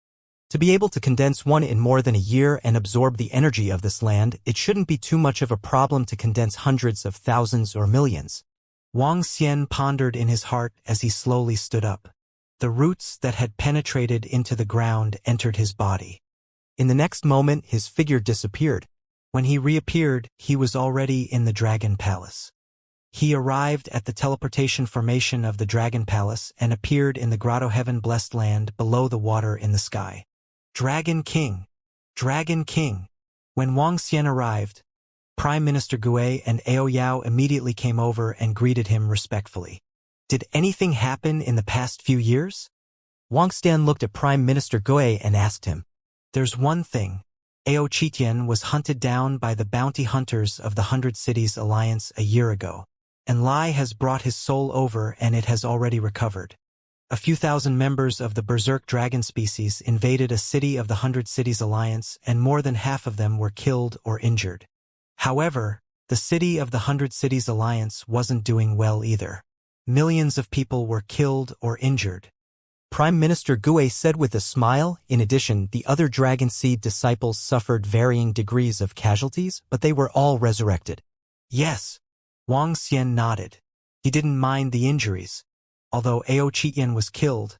To be able to condense one in more than a year and absorb the energy of this land, it shouldn't be too much of a problem to condense hundreds of thousands or millions. Wang Xian pondered in his heart as he slowly stood up. The roots that had penetrated into the ground entered his body. In the next moment, his figure disappeared. When he reappeared, he was already in the Dragon Palace. He arrived at the teleportation formation of the Dragon Palace and appeared in the Grotto Heaven Blessed Land below the water in the sky. Dragon King! Dragon King! When Wang Xian arrived, Prime Minister Gui and Ao Yao immediately came over and greeted him respectfully. Did anything happen in the past few years? Wang Xian looked at Prime Minister Gui and asked him. There's one thing. Ao Qitian was hunted down by the bounty hunters of the 100 Cities Alliance a year ago, and Lai has brought his soul over and it has already recovered. A few thousand members of the Berserk dragon species invaded a city of the 100 Cities Alliance and more than half of them were killed or injured. However, the city of the 100 Cities Alliance wasn't doing well either. Millions of people were killed or injured. Prime Minister Gui said with a smile. In addition, the other Dragon Seed disciples suffered varying degrees of casualties, but they were all resurrected. Yes. Wang Xian nodded. He didn't mind the injuries. Although Ao Qitian was killed,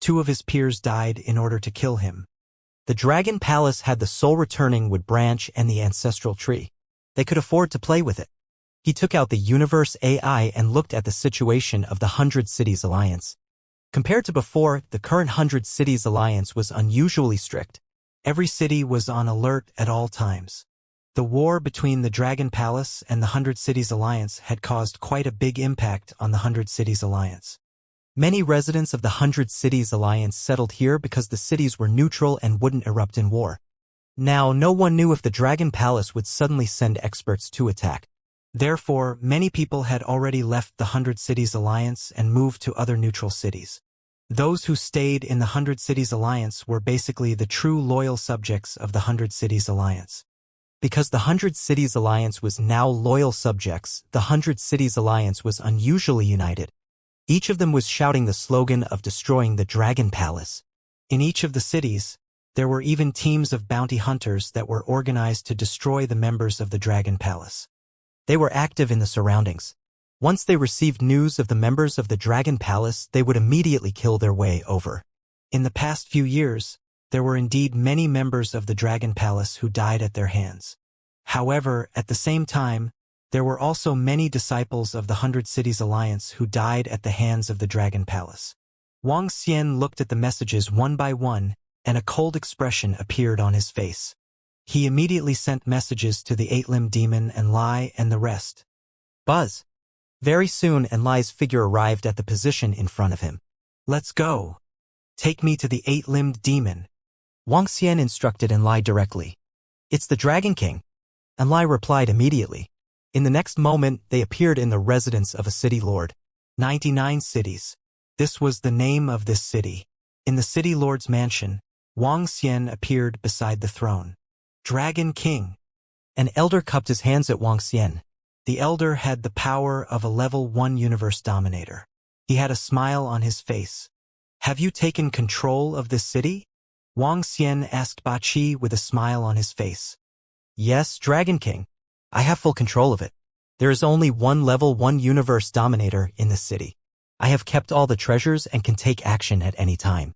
2 of his peers died in order to kill him. The Dragon Palace had the soul returning wood branch and the ancestral tree. They could afford to play with it. He took out the Universe AI and looked at the situation of the 100 Cities Alliance. Compared to before, the current 100 Cities Alliance was unusually strict. Every city was on alert at all times. The war between the Dragon Palace and the 100 Cities Alliance had caused quite a big impact on the 100 Cities Alliance. Many residents of the 100 Cities Alliance settled here because the cities were neutral and wouldn't erupt in war. Now, no one knew if the Dragon Palace would suddenly send experts to attack. Therefore, many people had already left the 100 Cities Alliance and moved to other neutral cities. Those who stayed in the 100 Cities Alliance were basically the true loyal subjects of the 100 Cities Alliance. Because the 100 Cities Alliance was now loyal subjects, the 100 Cities Alliance was unusually united. Each of them was shouting the slogan of destroying the Dragon Palace. In each of the cities, there were even teams of bounty hunters that were organized to destroy the members of the Dragon Palace. They were active in the surroundings. Once they received news of the members of the Dragon Palace, they would immediately kill their way over. In the past few years, there were indeed many members of the Dragon Palace who died at their hands. However, at the same time, there were also many disciples of the 100 Cities Alliance who died at the hands of the Dragon Palace. Wang Xian looked at the messages one by one, and a cold expression appeared on his face. He immediately sent messages to the 8-limbed demon and Lai and the rest. Buzz. Very soon, Enlai's figure arrived at the position in front of him. Let's go. Take me to the 8-limbed demon. Wang Xian instructed Enlai directly. It's the Dragon King. Enlai replied immediately. In the next moment, they appeared in the residence of a city lord. 99 cities. This was the name of this city. In the city lord's mansion, Wang Xian appeared beside the throne. Dragon King. An elder cupped his hands at Wang Xian. The elder had the power of a level 1 universe dominator. He had a smile on his face. Have you taken control of this city? Wang Xian asked Ba Qi with a smile on his face. Yes, Dragon King. I have full control of it. There is only one level 1 universe dominator in this city. I have kept all the treasures and can take action at any time.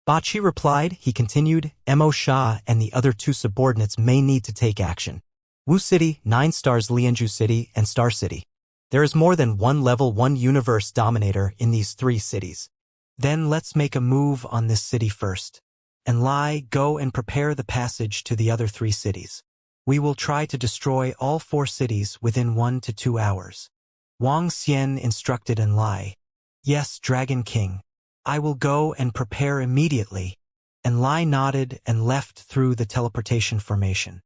Ba Qi replied. He continued, Mo Sha and the other 2 subordinates may need to take action. Wu City, 9 stars, Lianzhu City, and Star City. There is more than one level 1 universe dominator in these 3 cities. Then let's make a move on this city first. And Lai, go and prepare the passage to the other 3 cities. We will try to destroy all 4 cities within 1 to 2 hours. Wang Xian instructed Enlai. Yes, Dragon King. I will go and prepare immediately. And Lai nodded and left through the teleportation formation.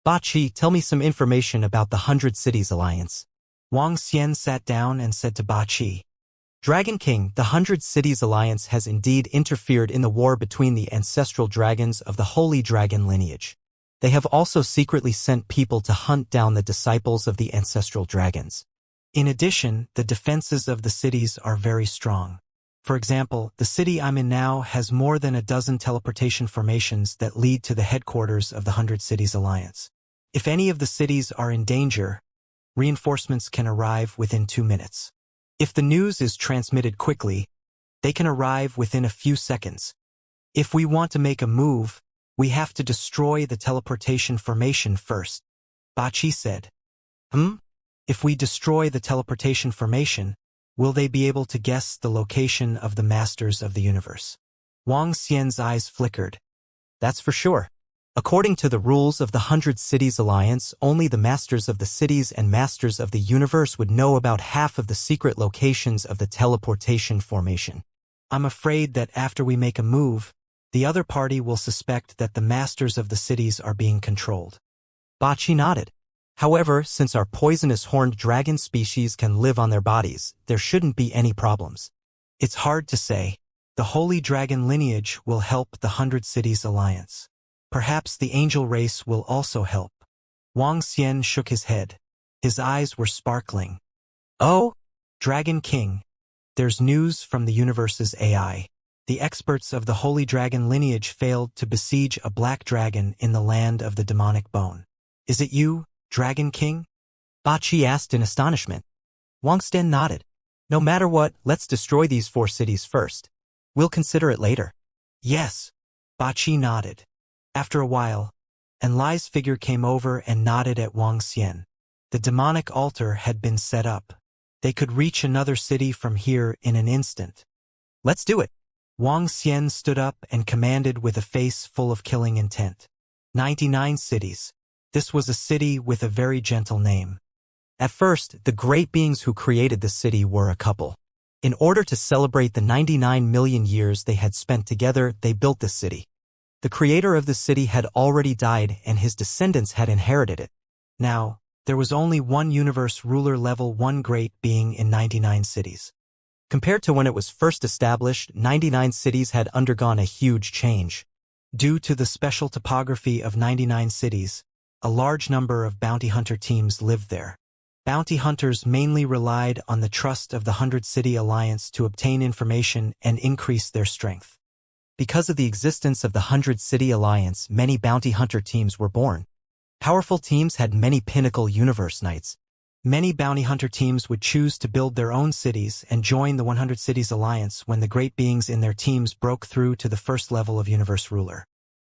Ba Qi, tell me some information about the 100 Cities Alliance. Wang Xian sat down and said to Ba Qi, Dragon King, the 100 Cities Alliance has indeed interfered in the war between the ancestral dragons of the Holy Dragon lineage. They have also secretly sent people to hunt down the disciples of the ancestral dragons. In addition, the defenses of the cities are very strong. For example, the city I'm in now has more than a dozen teleportation formations that lead to the headquarters of the 100 Cities Alliance. If any of the cities are in danger, reinforcements can arrive within 2 minutes. If the news is transmitted quickly, they can arrive within a few seconds. If we want to make a move, we have to destroy the teleportation formation first, Ba Qi said. If we destroy the teleportation formation, will they be able to guess the location of the Masters of the Universe? Wang Xian's eyes flickered. That's for sure. According to the rules of the 100 Cities Alliance, only the Masters of the Cities and Masters of the Universe would know about half of the secret locations of the teleportation formation. I'm afraid that after we make a move, the other party will suspect that the Masters of the Cities are being controlled. Ba Qi nodded. However, since our poisonous horned dragon species can live on their bodies, there shouldn't be any problems. It's hard to say. The Holy Dragon lineage will help the 100 Cities Alliance. Perhaps the angel race will also help. Wang Xian shook his head. His eyes were sparkling. Oh, Dragon King. There's news from the universe's AI. The experts of the Holy Dragon lineage failed to besiege a black dragon in the land of the demonic bone. Is it you, Dragon King? Ba Qi asked in astonishment. Wang Xian nodded. No matter what, let's destroy these 4 cities first. We'll consider it later. Yes. Ba Qi nodded. After a while, and Lai's figure came over and nodded at Wang Xian. The demonic altar had been set up. They could reach another city from here in an instant. Let's do it. Wang Xian stood up and commanded with a face full of killing intent. 99 cities. This was a city with a very gentle name. At first, the great beings who created the city were a couple. In order to celebrate the 99 million years they had spent together, they built this city. The creator of the city had already died and his descendants had inherited it. Now, there was only one universe ruler level 1 great being in 99 cities. Compared to when it was first established, 99 cities had undergone a huge change. Due to the special topography of 99 cities, a large number of bounty hunter teams lived there. Bounty hunters mainly relied on the trust of the 100 City Alliance to obtain information and increase their strength. Because of the existence of the 100 City Alliance, many bounty hunter teams were born. Powerful teams had many pinnacle universe knights. Many bounty hunter teams would choose to build their own cities and join the 100 Cities Alliance when the great beings in their teams broke through to the first level of universe ruler.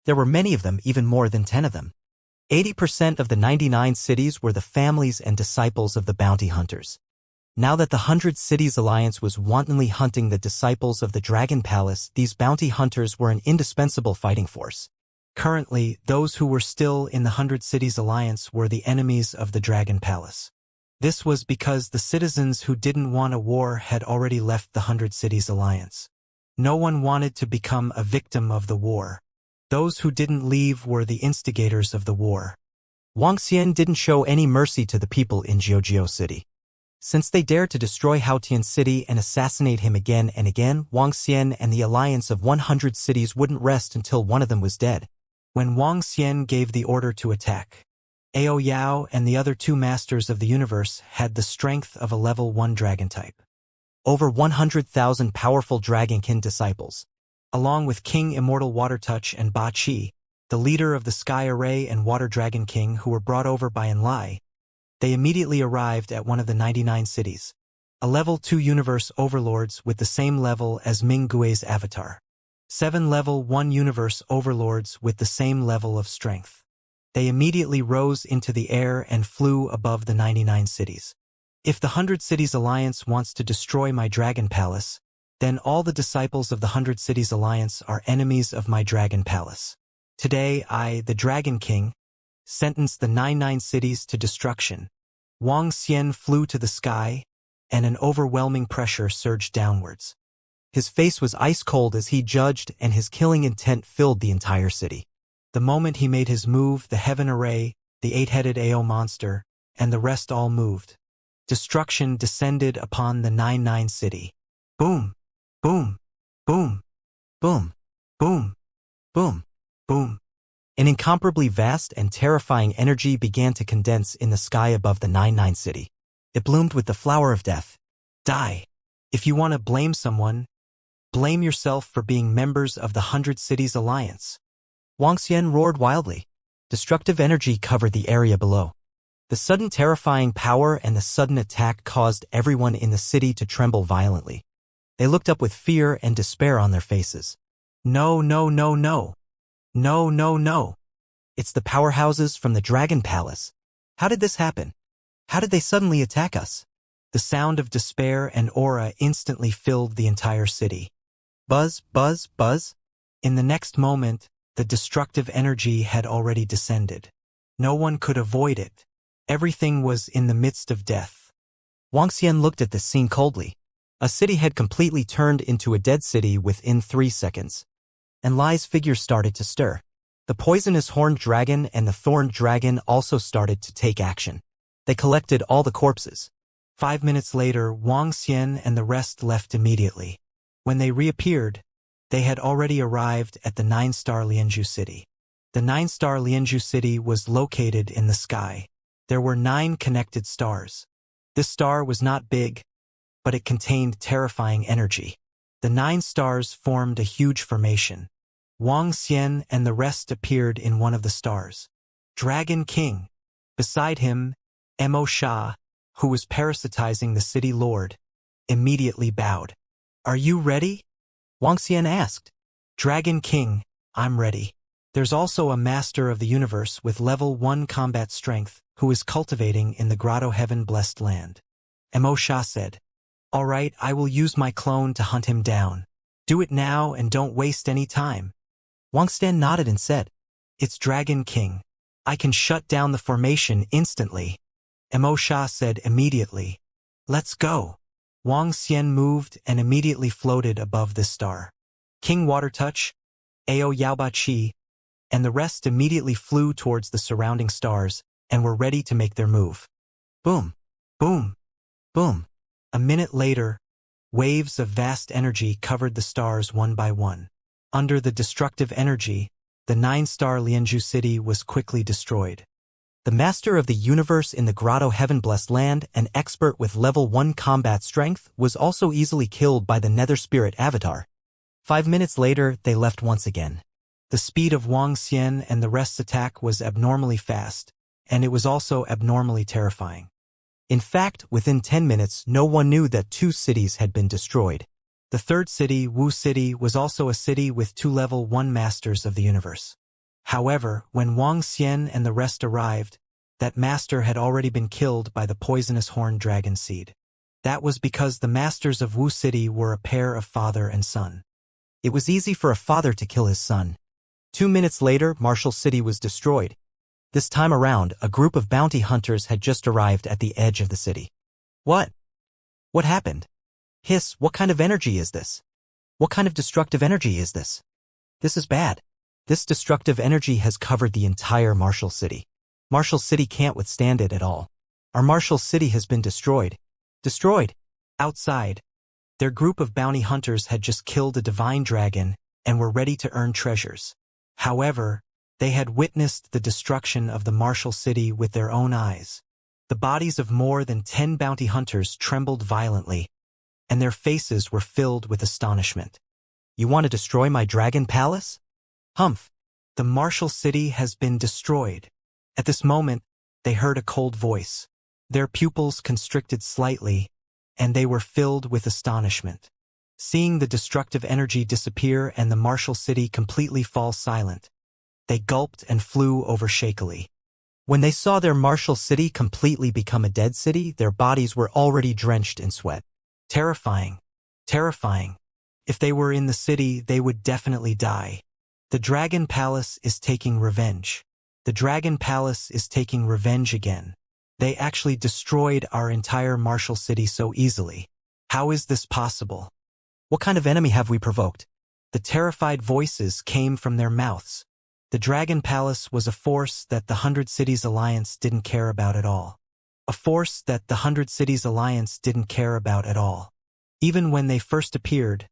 There were many of them, even more than 10 of them. 80% of the 99 cities were the families and disciples of the bounty hunters. Now that the 100 Cities Alliance was wantonly hunting the disciples of the Dragon Palace, these bounty hunters were an indispensable fighting force. Currently, those who were still in the 100 Cities Alliance were the enemies of the Dragon Palace. This was because the citizens who didn't want a war had already left the 100 Cities Alliance. No one wanted to become a victim of the war. Those who didn't leave were the instigators of the war. Wang Xian didn't show any mercy to the people in Jiuzhou City. Since they dared to destroy Haotian City and assassinate him again and again, Wang Xian and the alliance of 100 cities wouldn't rest until one of them was dead. When Wang Xian gave the order to attack, Ao Yao and the other 2 masters of the universe had the strength of a level 1 dragon type. Over 100,000 powerful dragonkin disciples, along with King Immortal Watertouch and Ba Qi, the leader of the Sky Array and Water Dragon King who were brought over by Enlai, they immediately arrived at one of the 99 cities, a level 2 universe overlords with the same level as Ming Gui's avatar. 7 level 1 universe overlords with the same level of strength. They immediately rose into the air and flew above the 99 cities. If the 100 Cities Alliance wants to destroy my Dragon Palace, then all the disciples of the 100 Cities Alliance are enemies of my Dragon Palace. Today I, the Dragon King, sentence the 99 cities to destruction. Wang Xian flew to the sky, and an overwhelming pressure surged downwards. His face was ice-cold as he judged, and his killing intent filled the entire city. The moment he made his move, the heaven array, the eight-headed AO monster, and the rest all moved. Destruction descended upon the 99 city. Boom, boom, boom, boom, boom, boom, boom. An incomparably vast and terrifying energy began to condense in the sky above the 99 city. It bloomed with the flower of death. Die. If you want to blame someone, blame yourself for being members of the 100 Cities Alliance. Wuxia roared wildly. Destructive energy covered the area below. The sudden terrifying power and the sudden attack caused everyone in the city to tremble violently. They looked up with fear and despair on their faces. No, no, no, no. No, no, no. It's the powerhouses from the Dragon Palace. How did this happen? How did they suddenly attack us? The sound of despair and aura instantly filled the entire city. Buzz, buzz, buzz. In the next moment, the destructive energy had already descended. No one could avoid it. Everything was in the midst of death. Wuxia looked at this scene coldly. A city had completely turned into a dead city within 3 seconds. And Lai's figure started to stir. The poisonous horned dragon and the thorned dragon also started to take action. They collected all the corpses. 5 minutes later, Wuxia and the rest left immediately. When they reappeared, they had already arrived at the 9-star Lianzhou city. The 9-star Lianzhou city was located in the sky. There were 9 connected stars. This star was not big, but it contained terrifying energy. The 9 stars formed a huge formation. Wuxia and the rest appeared in one of the stars. Dragon King. Beside him, Mo Sha, who was parasitizing the city lord, immediately bowed. Are you ready? Wuxia asked. Dragon King, I'm ready. There's also a master of the universe with level 1 combat strength who is cultivating in the Grotto Heaven Blessed Land. Mo Sha said. All right, I will use my clone to hunt him down. Do it now and don't waste any time. Wuxia nodded and said, It's Dragon King. I can shut down the formation instantly. Mo Sha said immediately. Let's go. Wuxia moved and immediately floated above this star. King Watertouch, Ao Yaobachi, and the rest immediately flew towards the surrounding stars and were ready to make their move. Boom, boom, boom. A minute later, waves of vast energy covered the stars one by one. Under the destructive energy, the 9-star Lianzhou city was quickly destroyed. The master of the universe in the Grotto Heaven Blessed Land, an expert with level 1 combat strength, was also easily killed by the Nether Spirit avatar. 5 minutes later, they left once again. The speed of Wuxia and the rest's attack was abnormally fast, and it was also abnormally terrifying. In fact, within 10 minutes, no one knew that 2 cities had been destroyed. The third city, Wu City, was also a city with 2 level 1 masters of the universe. However, when Wuxia and the rest arrived, that master had already been killed by the poisonous horned dragon seed. That was because the masters of Wu City were a pair of father and son. It was easy for a father to kill his son. 2 minutes later, Martial City was destroyed. This time around, a group of bounty hunters had just arrived at the edge of the city. What? What happened? Hiss, what kind of energy is this? What kind of destructive energy is this? This is bad. This destructive energy has covered the entire Martial City. Martial City can't withstand it at all. Our Martial City has been destroyed. Destroyed. Outside. Their group of bounty hunters had just killed a divine dragon and were ready to earn treasures. However, they had witnessed the destruction of the Martial City with their own eyes. The bodies of more than 10 bounty hunters trembled violently, and their faces were filled with astonishment. You want to destroy my dragon palace? Humph! The Martial City has been destroyed. At this moment, they heard a cold voice. Their pupils constricted slightly, and they were filled with astonishment. Seeing the destructive energy disappear and the Martial City completely fall silent, they gulped and flew over shakily. When they saw their Martial City completely become a dead city, their bodies were already drenched in sweat. Terrifying. Terrifying. If they were in the city, they would definitely die. The Dragon Palace is taking revenge. The Dragon Palace is taking revenge again. They actually destroyed our entire Martial City so easily. How is this possible? What kind of enemy have we provoked? The terrified voices came from their mouths. The Dragon Palace was a force that the 100 Cities Alliance didn't care about at all. A force that the 100 Cities Alliance didn't care about at all. Even when they first appeared,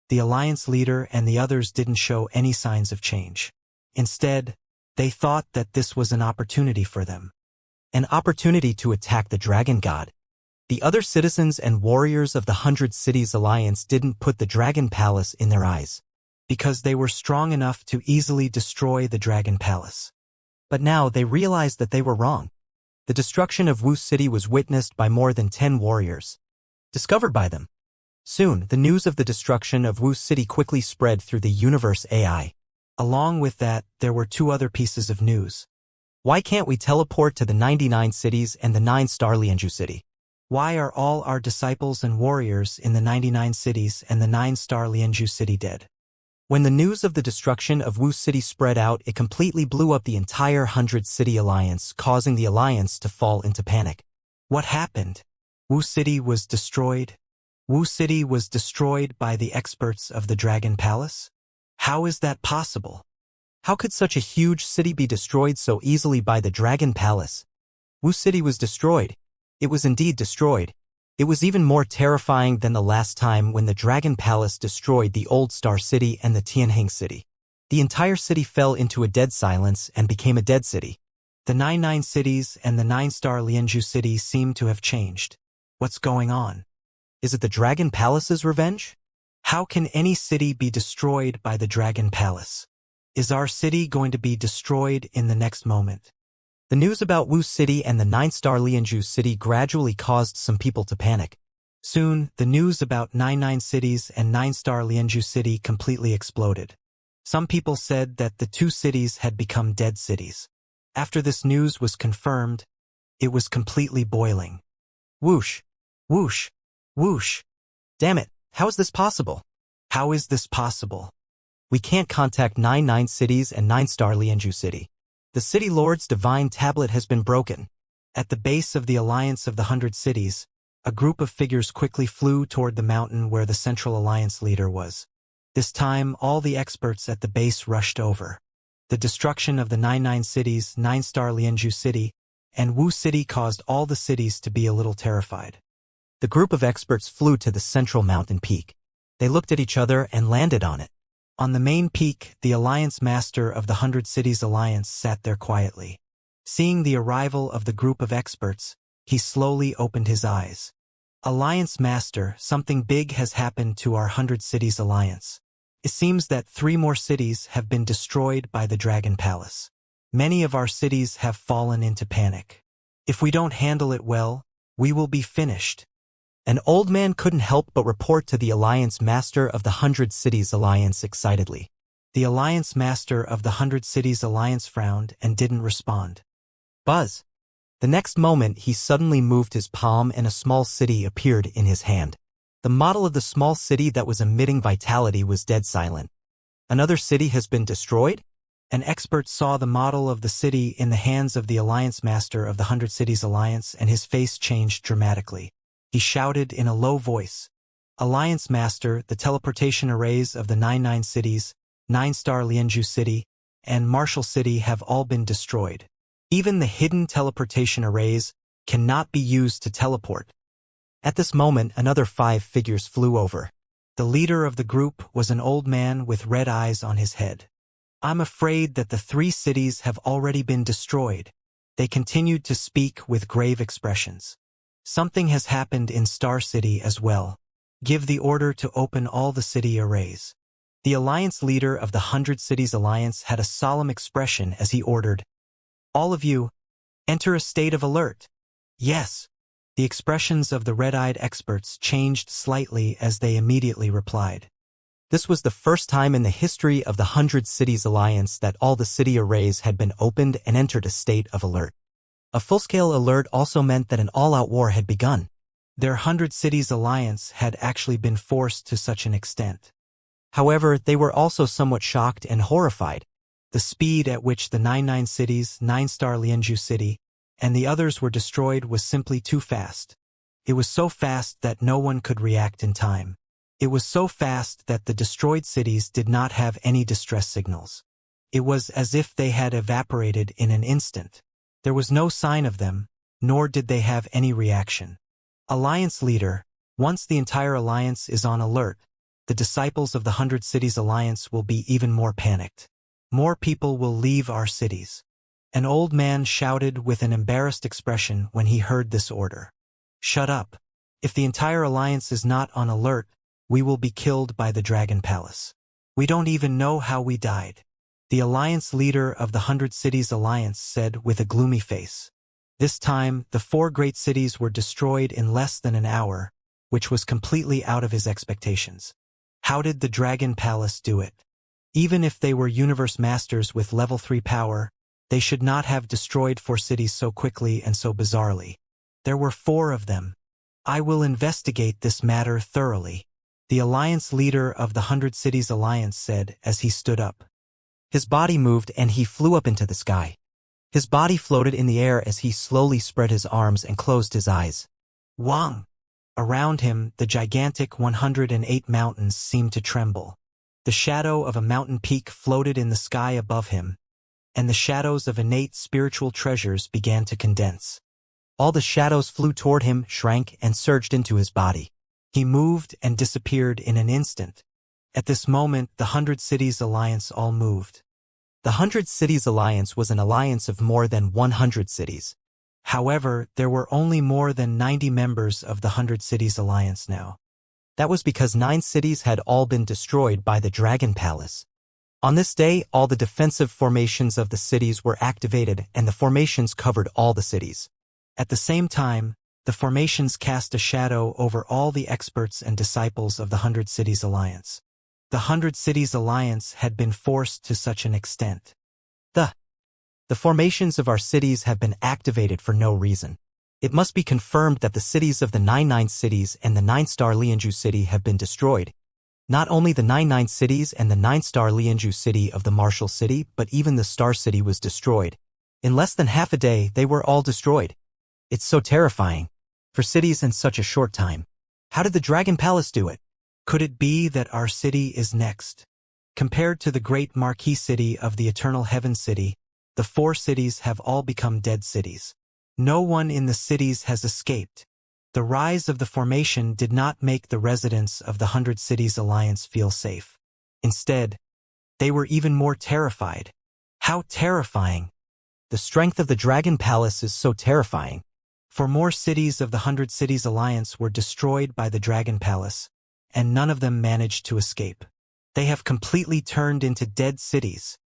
the Alliance leader and the others didn't show any signs of change. Instead, they thought that this was an opportunity for them. An opportunity to attack the Dragon God. The other citizens and warriors of the 100 Cities Alliance didn't put the Dragon Palace in their eyes, because they were strong enough to easily destroy the Dragon Palace. But now they realized that they were wrong. The destruction of Wu City was witnessed by more than 10 warriors, discovered by them. Soon, the news of the destruction of Wu City quickly spread through the universe AI. Along with that, there were 2 other pieces of news. Why can't we teleport to the 99 cities and the 9-star Lianzhou city? Why are all our disciples and warriors in the 99 cities and the 9-star Lianzhou city dead? When the news of the destruction of Wu City spread out, it completely blew up the entire 100 City Alliance, causing the Alliance to fall into panic. What happened? Wu City was destroyed? Wu City was destroyed by the experts of the Dragon Palace? How is that possible? How could such a huge city be destroyed so easily by the Dragon Palace? Wu City was destroyed. It was indeed destroyed. It was even more terrifying than the last time when the Dragon Palace destroyed the Old Star City and the Tianheng City. The entire city fell into a dead silence and became a dead city. The 99 cities and the 9-star Lianzhou city seem to have changed. What's going on? Is it the Dragon Palace's revenge? How can any city be destroyed by the Dragon Palace? Is our city going to be destroyed in the next moment? The news about Wu City and the 9-star Lianzhou city gradually caused some people to panic. Soon, the news about 99 cities and 9-star Lianzhou city completely exploded. Some people said that the 2 cities had become dead cities. After this news was confirmed, it was completely boiling. Whoosh, whoosh, whoosh. Damn it, how is this possible? How is this possible? We can't contact 99 cities and 9-star Lianzhou city. The City Lord's divine tablet has been broken. At the base of the Alliance of the 100 Cities, a group of figures quickly flew toward the mountain where the Central Alliance leader was. This time, all the experts at the base rushed over. The destruction of the 99 cities, 9-star Lianzhou city, and Wu City caused all the cities to be a little terrified. The group of experts flew to the central mountain peak. They looked at each other and landed on it. On the main peak, the Alliance Master of the 100 Cities Alliance sat there quietly. Seeing the arrival of the group of experts, he slowly opened his eyes. Alliance Master, something big has happened to our 100 Cities Alliance. It seems that 3 more cities have been destroyed by the Dragon Palace. Many of our cities have fallen into panic. If we don't handle it well, we will be finished. An old man couldn't help but report to the Alliance Master of the 100 Cities Alliance excitedly. The Alliance Master of the 100 Cities Alliance frowned and didn't respond. Buzz. The next moment he suddenly moved his palm and a small city appeared in his hand. The model of the small city that was emitting vitality was dead silent. Another city has been destroyed? An expert saw the model of the city in the hands of the Alliance Master of the 100 Cities Alliance and his face changed dramatically. He shouted in a low voice, Alliance Master, the teleportation arrays of the 99 cities, 9-star Lianzhou city, and Marshall City have all been destroyed. Even the hidden teleportation arrays cannot be used to teleport. At this moment, another 5 figures flew over. The leader of the group was an old man with red eyes on his head. I'm afraid that the 3 cities have already been destroyed. They continued to speak with grave expressions. Something has happened in Star City as well. Give the order to open all the city arrays. The Alliance leader of the 100 Cities Alliance had a solemn expression as he ordered, all of you, enter a state of alert. Yes. The expressions of the red-eyed experts changed slightly as they immediately replied. This was the first time in the history of the 100 Cities Alliance that all the city arrays had been opened and entered a state of alert. A full-scale alert also meant that an all-out war had begun. Their 100 Cities Alliance had actually been forced to such an extent. However, they were also somewhat shocked and horrified. The speed at which the 99 cities, 9-star Lianzhou city, and the others were destroyed was simply too fast. It was so fast that no one could react in time. It was so fast that the destroyed cities did not have any distress signals. It was as if they had evaporated in an instant. There was no sign of them, nor did they have any reaction. Alliance Leader, once the entire alliance is on alert, the disciples of the 100 Cities Alliance will be even more panicked. More people will leave our cities. An old man shouted with an embarrassed expression when he heard this order. Shut up. If the entire alliance is not on alert, we will be killed by the Dragon Palace. We don't even know how we died. The alliance leader of the 100 Cities Alliance said with a gloomy face. This time, the 4 great cities were destroyed in less than an hour, which was completely out of his expectations. How did the Dragon Palace do it? Even if they were universe masters with level 3 power, they should not have destroyed 4 cities so quickly and so bizarrely. There were 4 of them. I will investigate this matter thoroughly, the alliance leader of the 100 Cities Alliance said as he stood up. His body moved and he flew up into the sky. His body floated in the air as he slowly spread his arms and closed his eyes. Wang! Around him, the gigantic 108 mountains seemed to tremble. The shadow of a mountain peak floated in the sky above him, and the shadows of innate spiritual treasures began to condense. All the shadows flew toward him, shrank, and surged into his body. He moved and disappeared in an instant. At this moment, the 100 Cities Alliance all moved. The 100 Cities Alliance was an alliance of more than 100 cities. However, there were only more than 90 members of the 100 Cities Alliance now. That was because 9 cities had all been destroyed by the Dragon Palace. On this day, all the defensive formations of the cities were activated and the formations covered all the cities. At the same time, the formations cast a shadow over all the experts and disciples of the 100 Cities Alliance. The 100 Cities Alliance had been forced to such an extent. The formations of our cities have been activated for no reason. It must be confirmed that the cities of the 99 cities and the 9-star Lianzhou city have been destroyed. Not only the 99 cities and the 9-star Lianzhou city of the Martial City, but even the Star City was destroyed. In less than half a day, they were all destroyed. It's so terrifying. For cities in such a short time. How did the Dragon Palace do it? Could it be that our city is next? Compared to the great marquee city of the Eternal Heaven City, the 4 cities have all become dead cities. No one in the cities has escaped. The rise of the formation did not make the residents of the 100 Cities Alliance feel safe. Instead, they were even more terrified. How terrifying! The strength of the Dragon Palace is so terrifying. For more cities of the 100 Cities Alliance were destroyed by the Dragon Palace, and none of them managed to escape. They have completely turned into dead cities.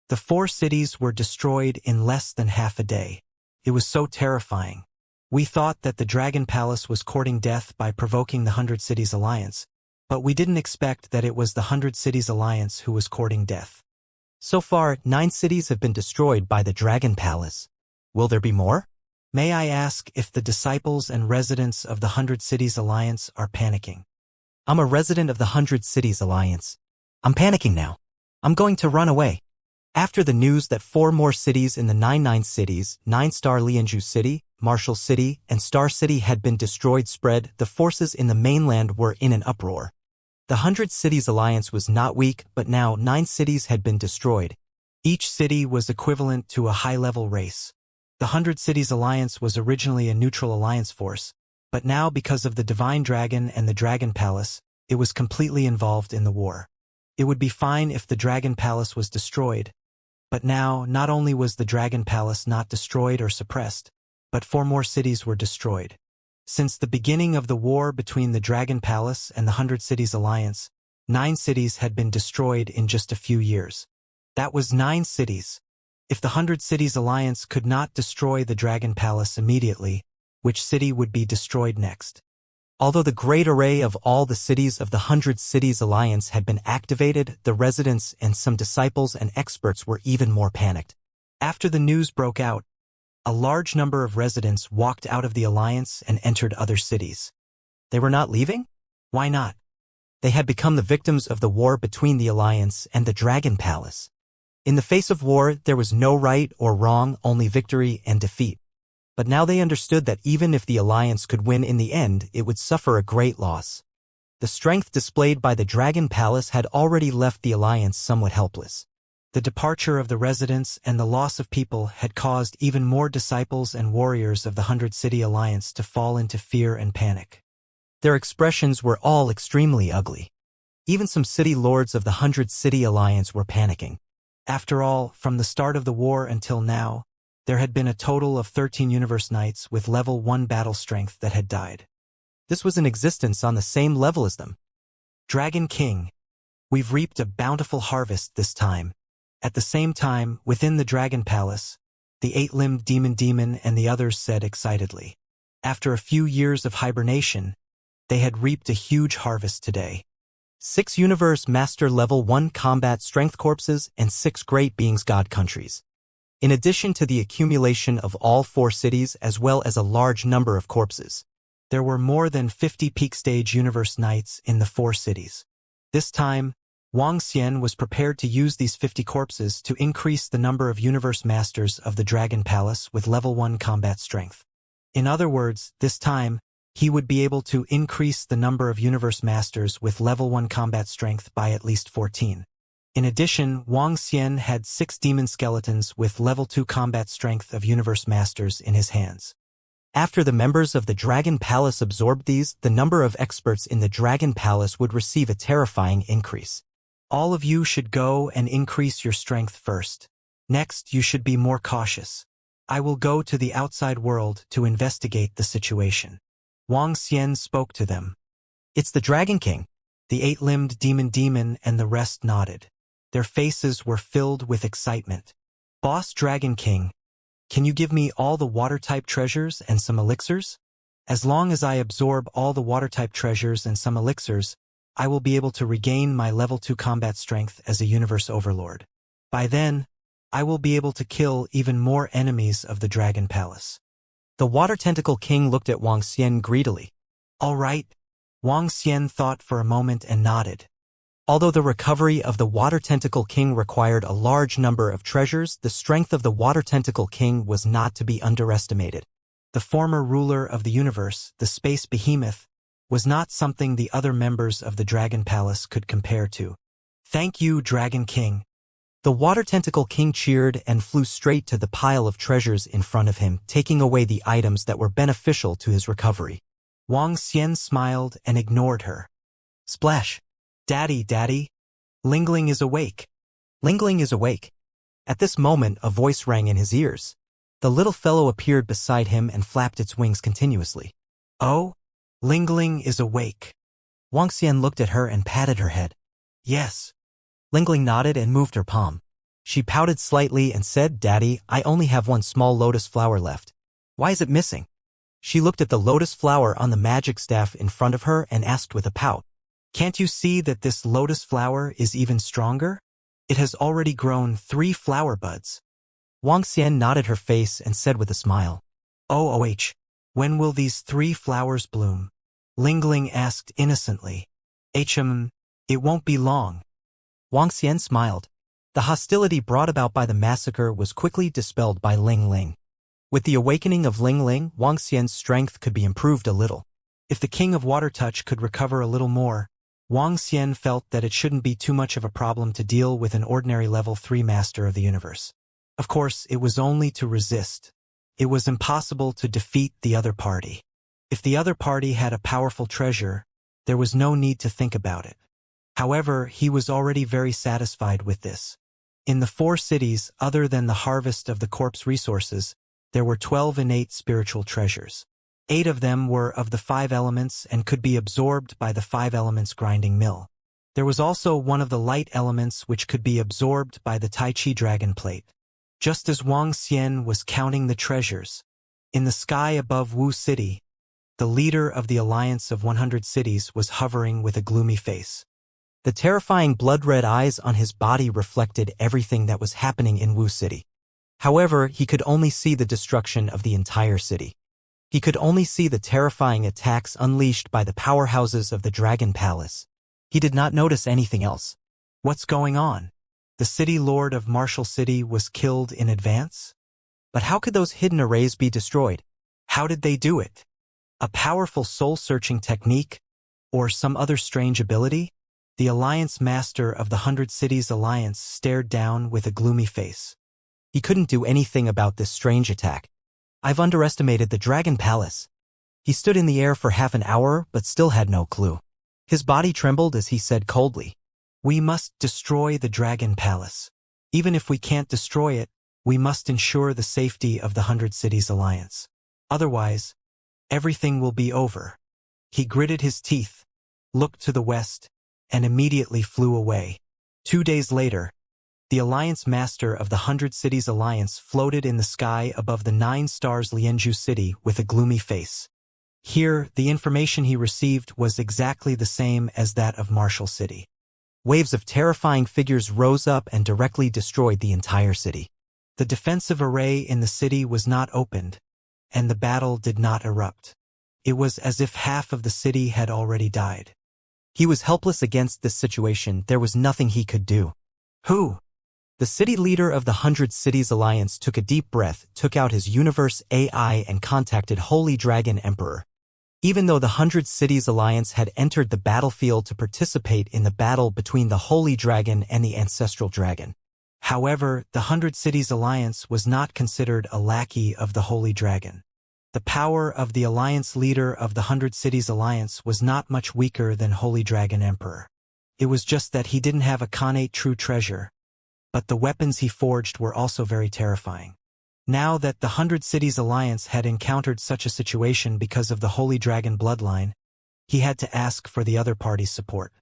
The 4 cities were destroyed in less than half a day. It was so terrifying. We thought that the Dragon Palace was courting death by provoking the 100 Cities Alliance, but we didn't expect that it was the 100 Cities Alliance who was courting death. So far, 9 cities have been destroyed by the Dragon Palace. Will there be more? May I ask if the disciples and residents of the 100 Cities Alliance are panicking? I'm a resident of the 100 Cities Alliance. I'm panicking now. I'm going to run away. After the news that 4 more cities in the 99 cities, 9-star Lianzhou City, Martial City, and Star City had been destroyed spread, the forces in the mainland were in an uproar. The 100 Cities Alliance was not weak, but now 9 cities had been destroyed. Each city was equivalent to a high-level race. The 100 Cities Alliance was originally a neutral alliance force, but now because of the Divine Dragon and the Dragon Palace, it was completely involved in the war. It would be fine if the Dragon Palace was destroyed, but now not only was the Dragon Palace not destroyed or suppressed, but 4 more cities were destroyed. Since the beginning of the war between the Dragon Palace and the 100 Cities Alliance, 9 cities had been destroyed in just a few years. That was 9 cities. If the 100 Cities Alliance could not destroy the Dragon Palace immediately, which city would be destroyed next? Although the great array of all the cities of the 100 Cities Alliance had been activated, the residents and some disciples and experts were even more panicked. After the news broke out, a large number of residents walked out of the alliance and entered other cities. They were not leaving? Why not? They had become the victims of the war between the alliance and the Dragon Palace. In the face of war, there was no right or wrong, only victory and defeat. But now they understood that even if the alliance could win in the end, it would suffer a great loss. The strength displayed by the Dragon Palace had already left the alliance somewhat helpless. The departure of the residents and the loss of people had caused even more disciples and warriors of the 100-City Alliance to fall into fear and panic. Their expressions were all extremely ugly. Even some city lords of the 100-City Alliance were panicking. After all, from the start of the war until now, there had been a total of 13 Universe Knights with level 1 battle strength that had died. This was in existence on the same level as them. Dragon King, we've reaped a bountiful harvest this time. At the same time, within the Dragon Palace, the 8-limbed demon and the others said excitedly. After a few years of hibernation, they had reaped a huge harvest today. 6 Universe Master Level 1 Combat Strength Corpses and 6 Great Beings God Countries. In addition to the accumulation of all 4 cities as well as a large number of corpses, there were more than 50 peak stage Universe Knights in the 4 cities. This time, Wang Xian was prepared to use these 50 corpses to increase the number of Universe Masters of the Dragon Palace with level 1 combat strength. In other words, this time, he would be able to increase the number of Universe Masters with level 1 combat strength by at least 14. In addition, Wang Xian had 6 demon skeletons with level 2 combat strength of Universe Masters in his hands. After the members of the Dragon Palace absorbed these, the number of experts in the Dragon Palace would receive a terrifying increase. All of you should go and increase your strength first. Next, you should be more cautious. I will go to the outside world to investigate the situation. Wang Xian spoke to them. It's the Dragon King. The 8-limbed demon and the rest nodded. Their faces were filled with excitement. Boss Dragon King, can you give me all the water-type treasures and some elixirs? As long as I absorb all the water-type treasures and some elixirs, I will be able to regain my level 2 combat strength as a universe overlord. By then, I will be able to kill even more enemies of the Dragon Palace. The Water Tentacle King looked at Wang Xian greedily. All right. Wang Xian thought for a moment and nodded. Although the recovery of the Water Tentacle King required a large number of treasures, the strength of the Water Tentacle King was not to be underestimated. The former ruler of the universe, the Space Behemoth, was not something the other members of the Dragon Palace could compare to. Thank you, Dragon King. The Water Tentacle King cheered and flew straight to the pile of treasures in front of him, taking away the items that were beneficial to his recovery. Wang Xian smiled and ignored her. Splash! Daddy, Lingling is awake. Lingling is awake. At this moment, a voice rang in his ears. The little fellow appeared beside him and flapped its wings continuously. Oh? Lingling is awake. Wang Xian looked at her and patted her head. Yes. Lingling nodded and moved her palm. She pouted slightly and said, Daddy, I only have one small lotus flower left. Why is it missing? She looked at the lotus flower on the magic staff in front of her and asked with a pout. Can't you see that this lotus flower is even stronger? It has already grown 3 flower buds. Wang Xian nodded her face and said with a smile. Oh, when will these 3 flowers bloom? Lingling asked innocently. It won't be long. Wang Xian smiled. The hostility brought about by the massacre was quickly dispelled by Ling. With the awakening of Ling, Wang Xian's strength could be improved a little. If the King of Water Touch could recover a little more, Wang Xian felt that it shouldn't be too much of a problem to deal with an ordinary level 3 Master of the Universe. Of course, it was only to resist. It was impossible to defeat the other party. If the other party had a powerful treasure, there was no need to think about it. However, he was already very satisfied with this. In the 4 cities, other than the harvest of the corpse resources, there were 12 innate spiritual treasures. 8 of them were of the 5 elements and could be absorbed by the 5 elements grinding mill. There was also one of the light elements which could be absorbed by the Tai Chi dragon plate. Just as Wang Xian was counting the treasures, in the sky above Wu City, the leader of the Alliance of 100 Cities was hovering with a gloomy face. The terrifying blood-red eyes on his body reflected everything that was happening in Wu City. However, he could only see the destruction of the entire city. He could only see the terrifying attacks unleashed by the powerhouses of the Dragon Palace. He did not notice anything else. What's going on? The city lord of Martial City was killed in advance? But how could those hidden arrays be destroyed? How did they do it? A powerful soul-searching technique? Or some other strange ability? The Alliance Master of the 100 Cities Alliance stared down with a gloomy face. He couldn't do anything about this strange attack. I've underestimated the Dragon Palace. He stood in the air for half an hour but still had no clue. His body trembled as he said coldly, "We must destroy the Dragon Palace. Even if we can't destroy it, we must ensure the safety of the 100 Cities Alliance. Otherwise, everything will be over." He gritted his teeth, looked to the west, and immediately flew away. 2 days later, the Alliance Master of the 100 Cities Alliance floated in the sky above the 9 stars Lianzhou City with a gloomy face. Here, the information he received was exactly the same as that of Marshall City. Waves of terrifying figures rose up and directly destroyed the entire city. The defensive array in the city was not opened, and the battle did not erupt. It was as if half of the city had already died. He was helpless against this situation. There was nothing he could do. Who? The city leader of the 100 Cities Alliance took a deep breath, took out his universe AI and contacted Holy Dragon Emperor. Even though the 100 Cities Alliance had entered the battlefield to participate in the battle between the Holy Dragon and the Ancestral Dragon. However, the 100 Cities Alliance was not considered a lackey of the Holy Dragon. The power of the alliance leader of the 100 Cities Alliance was not much weaker than Holy Dragon Emperor. It was just that he didn't have a connate true treasure, but the weapons he forged were also very terrifying. Now that the 100 Cities Alliance had encountered such a situation because of the Holy Dragon bloodline, he had to ask for the other party's support.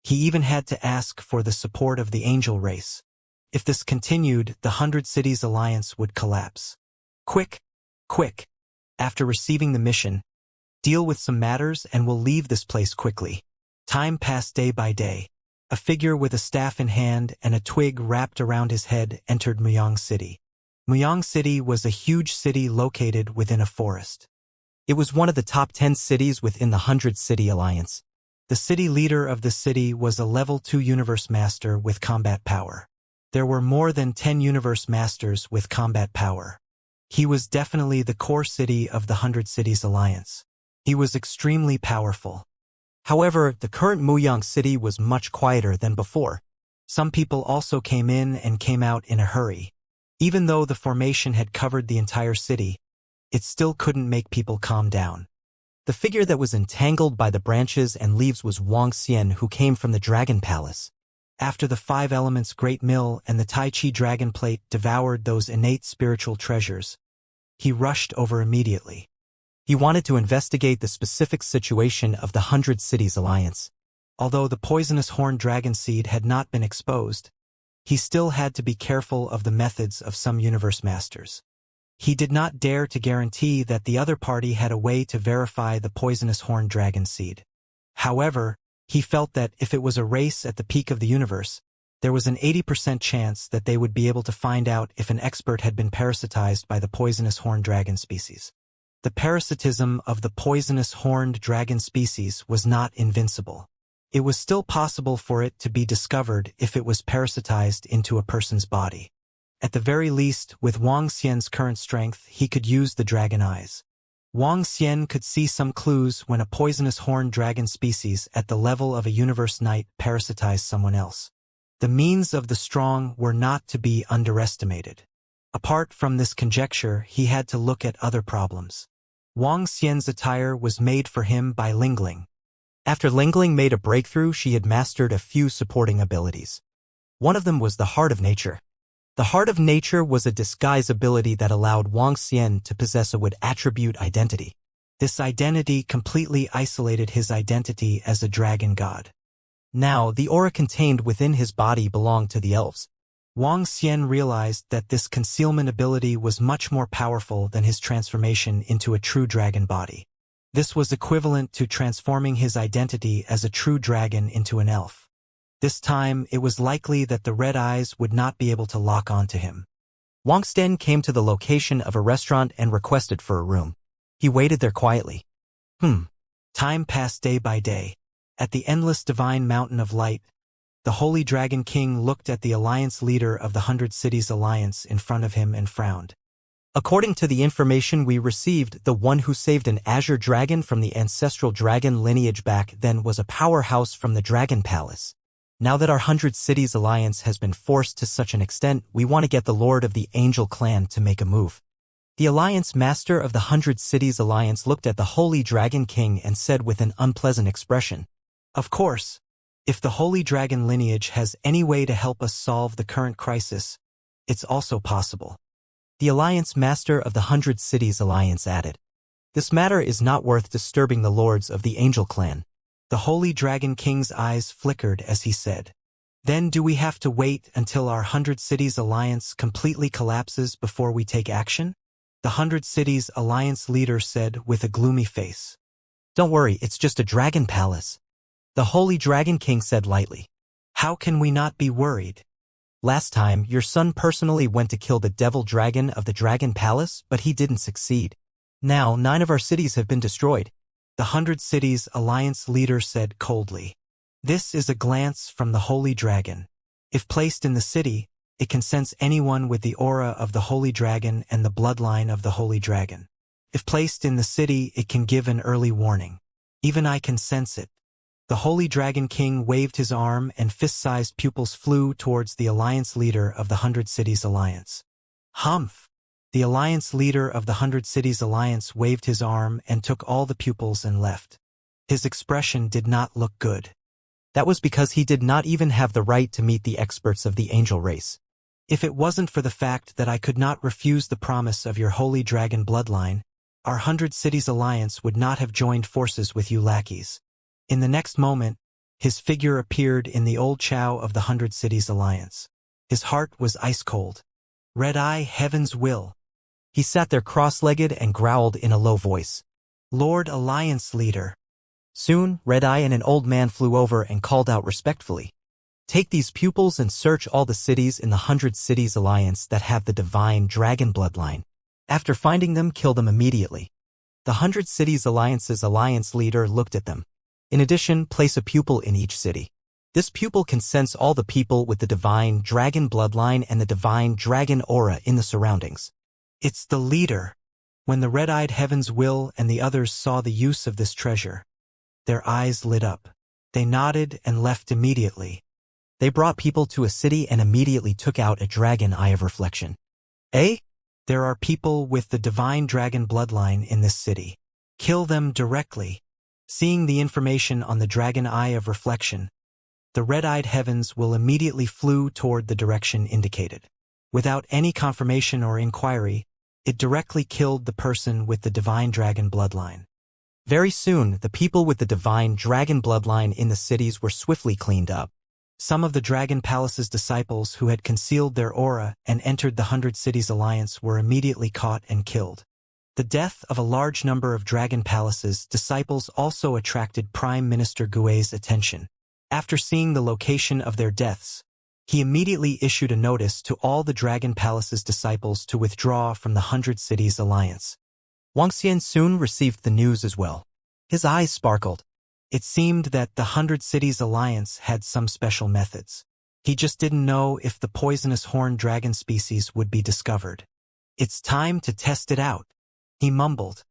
He even had to ask for the support of the angel race. If this continued, the 100 Cities Alliance would collapse. Quick! Quick! After receiving the mission, deal with some matters and we'll leave this place quickly. Time passed day by day. A figure with a staff in hand and a twig wrapped around his head entered Muyang City. Muyang City was a huge city located within a forest. It was one of the top 10 cities within the 100 City Alliance. The city leader of the city was a level 2 universe master with combat power. There were more than 10 universe masters with combat power. He was definitely the core city of the 100 Cities Alliance. He was extremely powerful. However, the current Muyang City was much quieter than before. Some people also came in and came out in a hurry. Even though the formation had covered the entire city, it still couldn't make people calm down. The figure that was entangled by the branches and leaves was Wuxia, who came from the Dragon Palace. After the 5 Elements Great Mill and the Tai Chi Dragon Plate devoured those innate spiritual treasures, he rushed over immediately. He wanted to investigate the specific situation of the 100 Cities Alliance. Although the poisonous horned dragon seed had not been exposed, he still had to be careful of the methods of some universe masters. He did not dare to guarantee that the other party had a way to verify the poisonous horned dragon seed. However, he felt that if it was a race at the peak of the universe, there was an 80% chance that they would be able to find out if an expert had been parasitized by the poisonous horned dragon species. The parasitism of the poisonous horned dragon species was not invincible. It was still possible for it to be discovered if it was parasitized into a person's body. At the very least, with Wuxia's current strength, he could use the dragon eyes. Wuxia could see some clues when a poisonous horned dragon species at the level of a universe knight parasitized someone else. The means of the strong were not to be underestimated. Apart from this conjecture, he had to look at other problems. Wuxia's attire was made for him by Lingling. After Lingling made a breakthrough, she had mastered a few supporting abilities. One of them was the Heart of Nature. The Heart of Nature was a disguise ability that allowed Wuxia to possess a wood attribute identity. This identity completely isolated his identity as a dragon god. Now, the aura contained within his body belonged to the elves. Wuxia realized that this concealment ability was much more powerful than his transformation into a true dragon body. This was equivalent to transforming his identity as a true dragon into an elf. This time, it was likely that the red eyes would not be able to lock onto him. Wuxia came to the location of a restaurant and requested for a room. He waited there quietly. Time passed day by day. At the endless divine mountain of light, the Holy Dragon King looked at the alliance leader of the 100 Cities Alliance in front of him and frowned. According to the information we received, the one who saved an azure dragon from the ancestral dragon lineage back then was a powerhouse from the Dragon Palace. Now that our 100 Cities alliance has been forced to such an extent, we want to get the Lord of the Angel clan to make a move. The alliance master of the 100 Cities alliance looked at the Holy Dragon King and said with an unpleasant expression, "Of course, if the Holy Dragon lineage has any way to help us solve the current crisis, it's also possible." The alliance master of the 100 Cities alliance added, "This matter is not worth disturbing the lords of the Angel clan." The Holy Dragon King's eyes flickered as he said, "Then do we have to wait until our 100 Cities alliance completely collapses before we take action?" The 100 Cities alliance leader said with a gloomy face. "Don't worry, it's just a dragon palace." The Holy Dragon King said lightly, "How can we not be worried? Last time, your son personally went to kill the devil dragon of the Dragon Palace, but he didn't succeed. Now, 9 of our cities have been destroyed." The 100 Cities alliance leader said coldly. "This is a glance from the Holy Dragon. If placed in the city, it can sense anyone with the aura of the Holy Dragon and the bloodline of the Holy Dragon. If placed in the city, it can give an early warning. Even I can sense it." The Holy Dragon King waved his arm and fist-sized pupils flew towards the alliance leader of the 100 Cities alliance. "Humph!" The alliance leader of the 100 Cities alliance waved his arm and took all the pupils and left. His expression did not look good. That was because he did not even have the right to meet the experts of the angel race. "If it wasn't for the fact that I could not refuse the promise of your Holy Dragon bloodline, our 100 Cities alliance would not have joined forces with you lackeys." In the next moment, his figure appeared in the old Chow of the 100 Cities alliance. His heart was ice cold. "Red-Eye, heaven's will." He sat there cross-legged and growled in a low voice, "Lord Alliance Leader." Soon, Red-Eye and an old man flew over and called out respectfully, "Take these pupils and search all the cities in the 100 Cities alliance that have the divine dragon bloodline. After finding them, kill them immediately." The 100 Cities alliance's alliance leader looked at them. In addition, place a pupil in each city. This pupil can sense all the people with the divine dragon bloodline and the divine dragon aura in the surroundings. "It's the leader." When the red-eyed heavens will and the others saw the use of this treasure, their eyes lit up. They nodded and left immediately. They brought people to a city and immediately took out a dragon eye of reflection. "Eh? There are people with the divine dragon bloodline in this city. Kill them directly." Seeing the information on the dragon eye of reflection, the red-eyed heavens will immediately flew toward the direction indicated. Without any confirmation or inquiry, it directly killed the person with the divine dragon bloodline. Very soon, the people with the divine dragon bloodline in the cities were swiftly cleaned up. Some of the Dragon Palace's disciples who had concealed their aura and entered the 100 Cities alliance were immediately caught and killed. The death of a large number of Dragon Palace's disciples also attracted Prime Minister Gui's attention. After seeing the location of their deaths, he immediately issued a notice to all the Dragon Palace's disciples to withdraw from the 100 Cities alliance. Wuxia soon received the news as well. His eyes sparkled. It seemed that the 100 Cities alliance had some special methods. He just didn't know if the poisonous horned dragon species would be discovered. "It's time to test it out," he mumbled.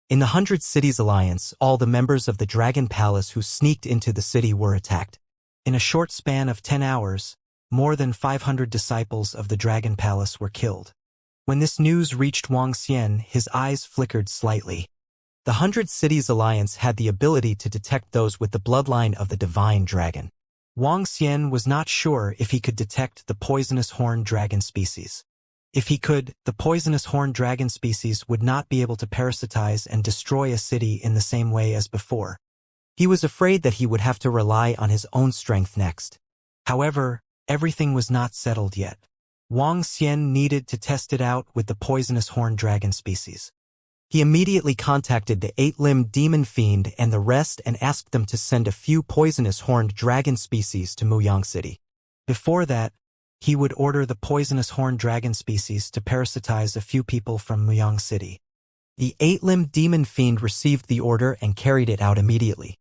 In the 100 Cities alliance, all the members of the Dragon Palace who sneaked into the city were attacked. In a short span of 10 hours, more than 500 disciples of the Dragon Palace were killed. When this news reached Wang Xian, his eyes flickered slightly. The 100 Cities alliance had the ability to detect those with the bloodline of the divine dragon. Wang Xian was not sure if he could detect the poisonous horned dragon species. If he could, the poisonous horned dragon species would not be able to parasitize and destroy a city in the same way as before. He was afraid that he would have to rely on his own strength next. However, everything was not settled yet. Wang Xian needed to test it out with the poisonous horned dragon species. He immediately contacted the 8-limbed demon fiend and the rest and asked them to send a few poisonous horned dragon species to Muyang City. Before that, he would order the poisonous horned dragon species to parasitize a few people from Muyang City. The 8-limbed demon fiend received the order and carried it out immediately.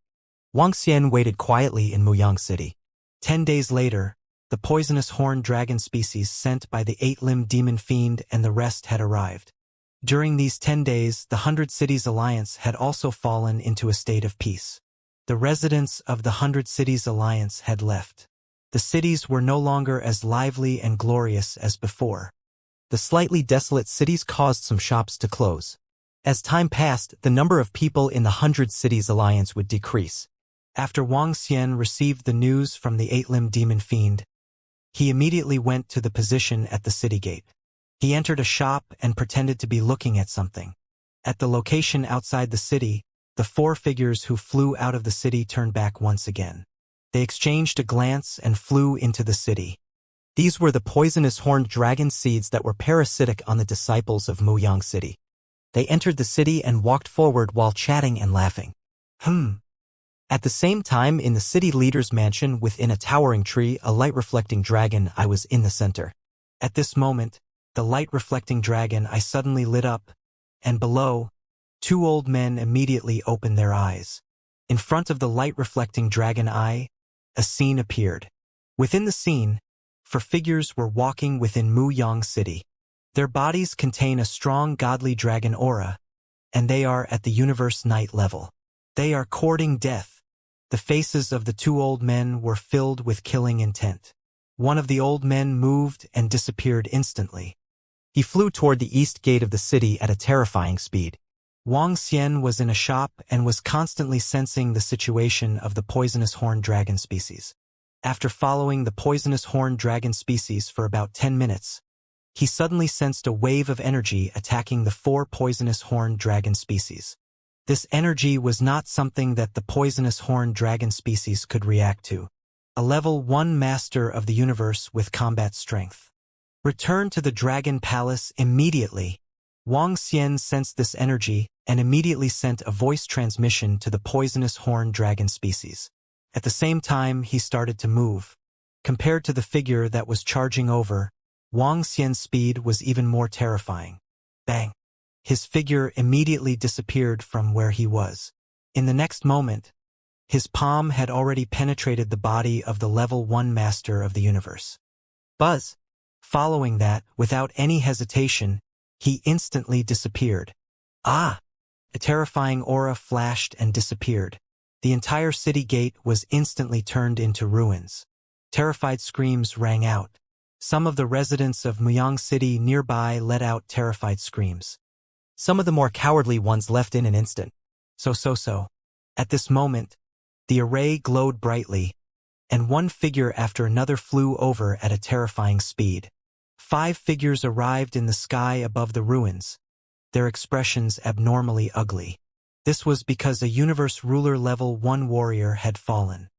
Wang Xian waited quietly in Muyang City. 10 days later, the poisonous horned dragon species sent by the 8-limbed demon fiend and the rest had arrived. During these 10 days, the 100 Cities Alliance had also fallen into a state of peace. The residents of the 100 Cities Alliance had left. The cities were no longer as lively and glorious as before. The slightly desolate cities caused some shops to close. As time passed, the number of people in the 100 Cities Alliance would decrease. After Wang Xian received the news from the eight-limbed demon fiend, he immediately went to the position at the city gate. He entered a shop and pretended to be looking at something. At the location outside the city, the four figures who flew out of the city turned back once again. They exchanged a glance and flew into the city. These were the poisonous horned dragon seeds that were parasitic on the disciples of Muyang City. They entered the city and walked forward while chatting and laughing. At the same time, in the city leader's mansion within a towering tree, a light-reflecting dragon eye was in the center. At this moment, the light-reflecting dragon eye suddenly lit up, and below, two old men immediately opened their eyes. In front of the light-reflecting dragon eye, a scene appeared. Within the scene, four figures were walking within Muyang City. Their bodies contain a strong godly dragon aura, and they are at the universe night level. They are courting death. The faces of the two old men were filled with killing intent. One of the old men moved and disappeared instantly. He flew toward the east gate of the city at a terrifying speed. Wang Xian was in a shop and was constantly sensing the situation of the poisonous horned dragon species. After following the poisonous horned dragon species for about 10 minutes, he suddenly sensed a wave of energy attacking the four poisonous horned dragon species. This energy was not something that the poisonous horned dragon species could react to. A level 1 master of the universe with combat strength. Return to the Dragon Palace immediately. Wang Xian sensed this energy and immediately sent a voice transmission to the poisonous horned dragon species. At the same time, he started to move. Compared to the figure that was charging over, Wang Xian's speed was even more terrifying. Bang! His figure immediately disappeared from where he was. In the next moment, his palm had already penetrated the body of the level 1 master of the universe. Buzz! Following that, without any hesitation, he instantly disappeared. Ah! A terrifying aura flashed and disappeared. The entire city gate was instantly turned into ruins. Terrified screams rang out. Some of the residents of Muyang City nearby let out terrified screams. Some of the more cowardly ones left in an instant. So. At this moment, the array glowed brightly, and one figure after another flew over at a terrifying speed. 5 figures arrived in the sky above the ruins, their expressions abnormally ugly. This was because a universe ruler level 1 warrior had fallen.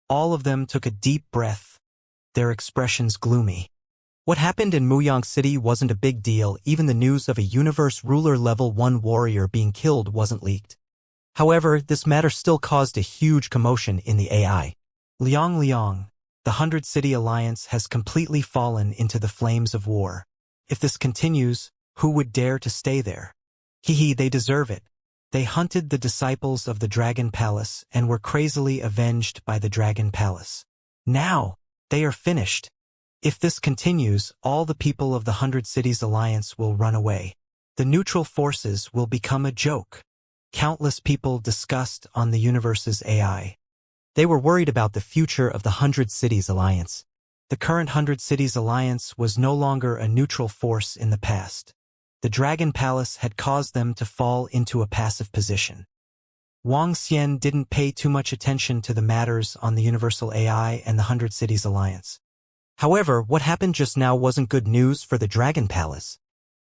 All of them took a deep breath, their expressions gloomy. What happened in Muyang City wasn't a big deal. Even the news of a universe ruler level 1 warrior being killed wasn't leaked. However, this matter still caused a huge commotion in the AI. Liang, the 100 City Alliance has completely fallen into the flames of war. If this continues, who would dare to stay there? They deserve it. They hunted the disciples of the Dragon Palace and were crazily avenged by the Dragon Palace. Now, they are finished. If this continues, all the people of the 100 Cities Alliance will run away. The neutral forces will become a joke. Countless people discussed on the universe's AI. They were worried about the future of the 100 Cities Alliance. The current 100 Cities Alliance was no longer a neutral force in the past. The Dragon Palace had caused them to fall into a passive position. Wang Xian didn't pay too much attention to the matters on the Universal AI and the 100 Cities Alliance. However, what happened just now wasn't good news for the Dragon Palace.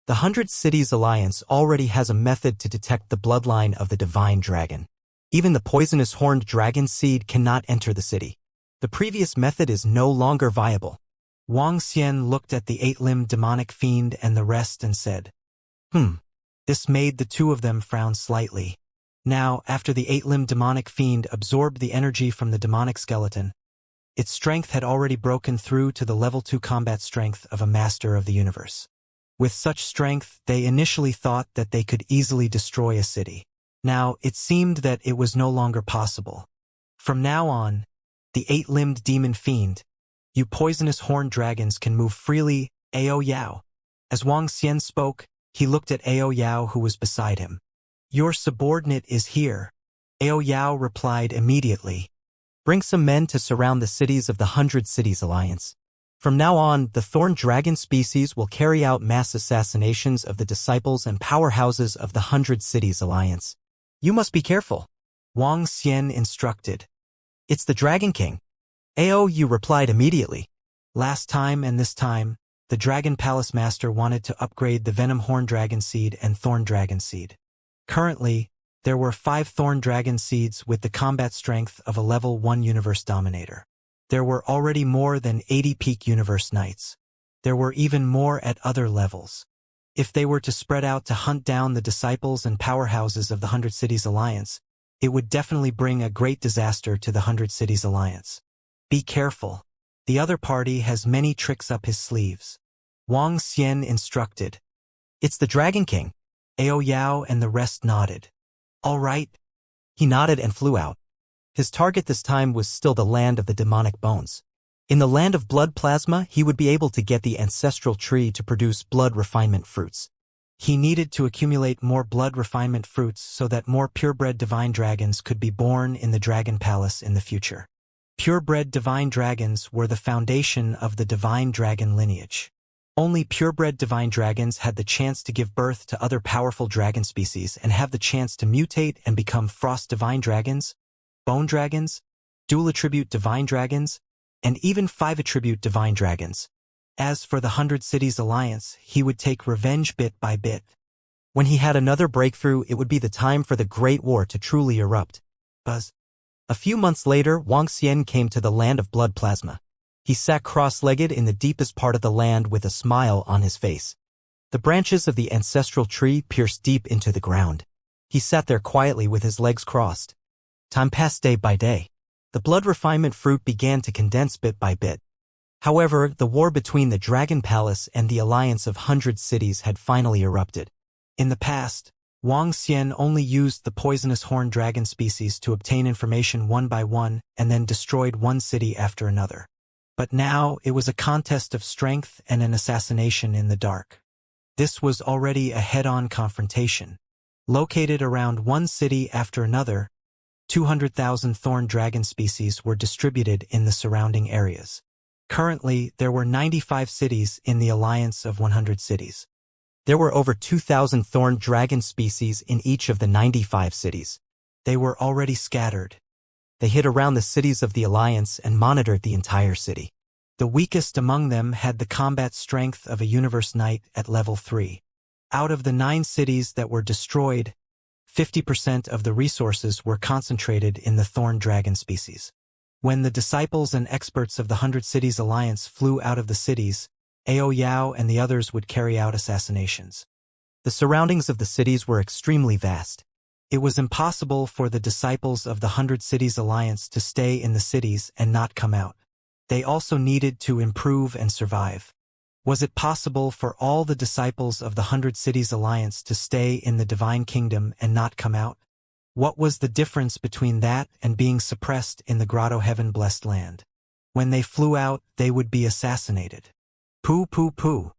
The 100 Cities Alliance already has a method to detect the bloodline of the divine dragon. Even the poisonous horned dragon seed cannot enter the city. The previous method is no longer viable. Wang Xian looked at the 8-limbed demonic fiend and the rest and said, This made the two of them frown slightly. Now, after the 8-limbed demonic fiend absorbed the energy from the demonic skeleton, its strength had already broken through to the level 2 combat strength of a master of the universe. With such strength, they initially thought that they could easily destroy a city. Now, it seemed that it was no longer possible. From now on, the 8-limbed demon fiend, you poisonous horned dragons can move freely, Ao Yao. As Wang Xian spoke, He looked at Ao Yao, who was beside him. "Your subordinate is here." Ao Yao replied immediately. "Bring some men to surround the cities of the 100 Cities Alliance. From now on, the thorn dragon species will carry out mass assassinations of the disciples and powerhouses of the 100 Cities Alliance. You must be careful," Wang Xian instructed. "It's the Dragon King." Ao Yu replied immediately. Last time and this time, the Dragon Palace Master wanted to upgrade the Venom Horn Dragon Seed and Thorn Dragon Seed. Currently, there were 5 Thorn Dragon Seeds with the combat strength of a level 1 Universe Dominator. There were already more than 80 peak Universe Knights. There were even more at other levels. If they were to spread out to hunt down the disciples and powerhouses of the 100 Cities Alliance, it would definitely bring a great disaster to the 100 Cities Alliance. Be careful. The other party has many tricks up his sleeves. Wang Xian instructed. "It's the Dragon King." Ao Yao and the rest nodded. "All right." He nodded and flew out. His target this time was still the land of the demonic bones. In the land of blood plasma, he would be able to get the ancestral tree to produce blood refinement fruits. He needed to accumulate more blood refinement fruits so that more purebred divine dragons could be born in the Dragon Palace in the future. Purebred divine dragons were the foundation of the divine dragon lineage. Only purebred divine dragons had the chance to give birth to other powerful dragon species and have the chance to mutate and become frost divine dragons, bone dragons, dual attribute divine dragons, and even 5 attribute divine dragons. As for the 100 Cities Alliance, he would take revenge bit by bit. When he had another breakthrough, it would be the time for the Great War to truly erupt. Buzz. A few months later, Wang Xian came to the land of blood plasma. He sat cross-legged in the deepest part of the land with a smile on his face. The branches of the ancestral tree pierced deep into the ground. He sat there quietly with his legs crossed. Time passed day by day. The blood refinement fruit began to condense bit by bit. However, the war between the Dragon Palace and the Alliance of 100 Cities had finally erupted. In the past, Wang Xian only used the poisonous horned dragon species to obtain information one by one and then destroyed one city after another. But now it was a contest of strength and an assassination in the dark. This was already a head-on confrontation. Located around one city after another, 200,000 thorn dragon species were distributed in the surrounding areas. Currently, there were 95 cities in the Alliance of 100 Cities. There were over 2,000 thorn dragon species in each of the 95 cities. They were already scattered. They hid around the cities of the Alliance and monitored the entire city. The weakest among them had the combat strength of a Universe Knight at level 3. Out of the 9 cities that were destroyed, 50% of the resources were concentrated in the thorn dragon species. When the disciples and experts of the 100 Cities Alliance flew out of the cities, Ao Yao and the others would carry out assassinations. The surroundings of the cities were extremely vast. It was impossible for the disciples of the 100 Cities Alliance to stay in the cities and not come out. They also needed to improve and survive. Was it possible for all the disciples of the 100 Cities Alliance to stay in the Divine Kingdom and not come out? What was the difference between that and being suppressed in the Grotto Heaven Blessed Land? When they flew out, they would be assassinated. Pooh, pooh, pooh.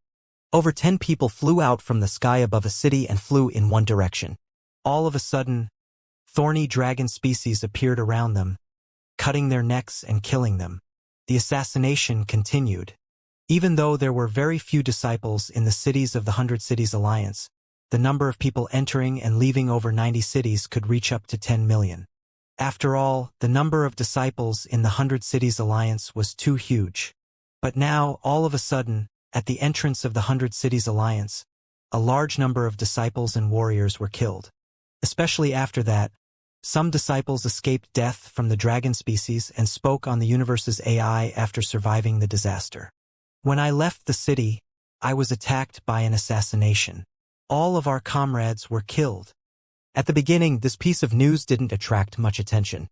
Over 10 people flew out from the sky above a city and flew in one direction. All of a sudden, thorny dragon species appeared around them, cutting their necks and killing them. The assassination continued. Even though there were very few disciples in the cities of the 100 Cities Alliance, the number of people entering and leaving over 90 cities could reach up to 10 million. After all, the number of disciples in the 100 Cities Alliance was too huge. But now, all of a sudden, at the entrance of the 100 Cities Alliance, a large number of disciples and warriors were killed. Especially after that, some disciples escaped death from the dragon species and spoke on the universe's AI after surviving the disaster. When I left the city, I was attacked by an assassination. All of our comrades were killed. At the beginning, this piece of news didn't attract much attention.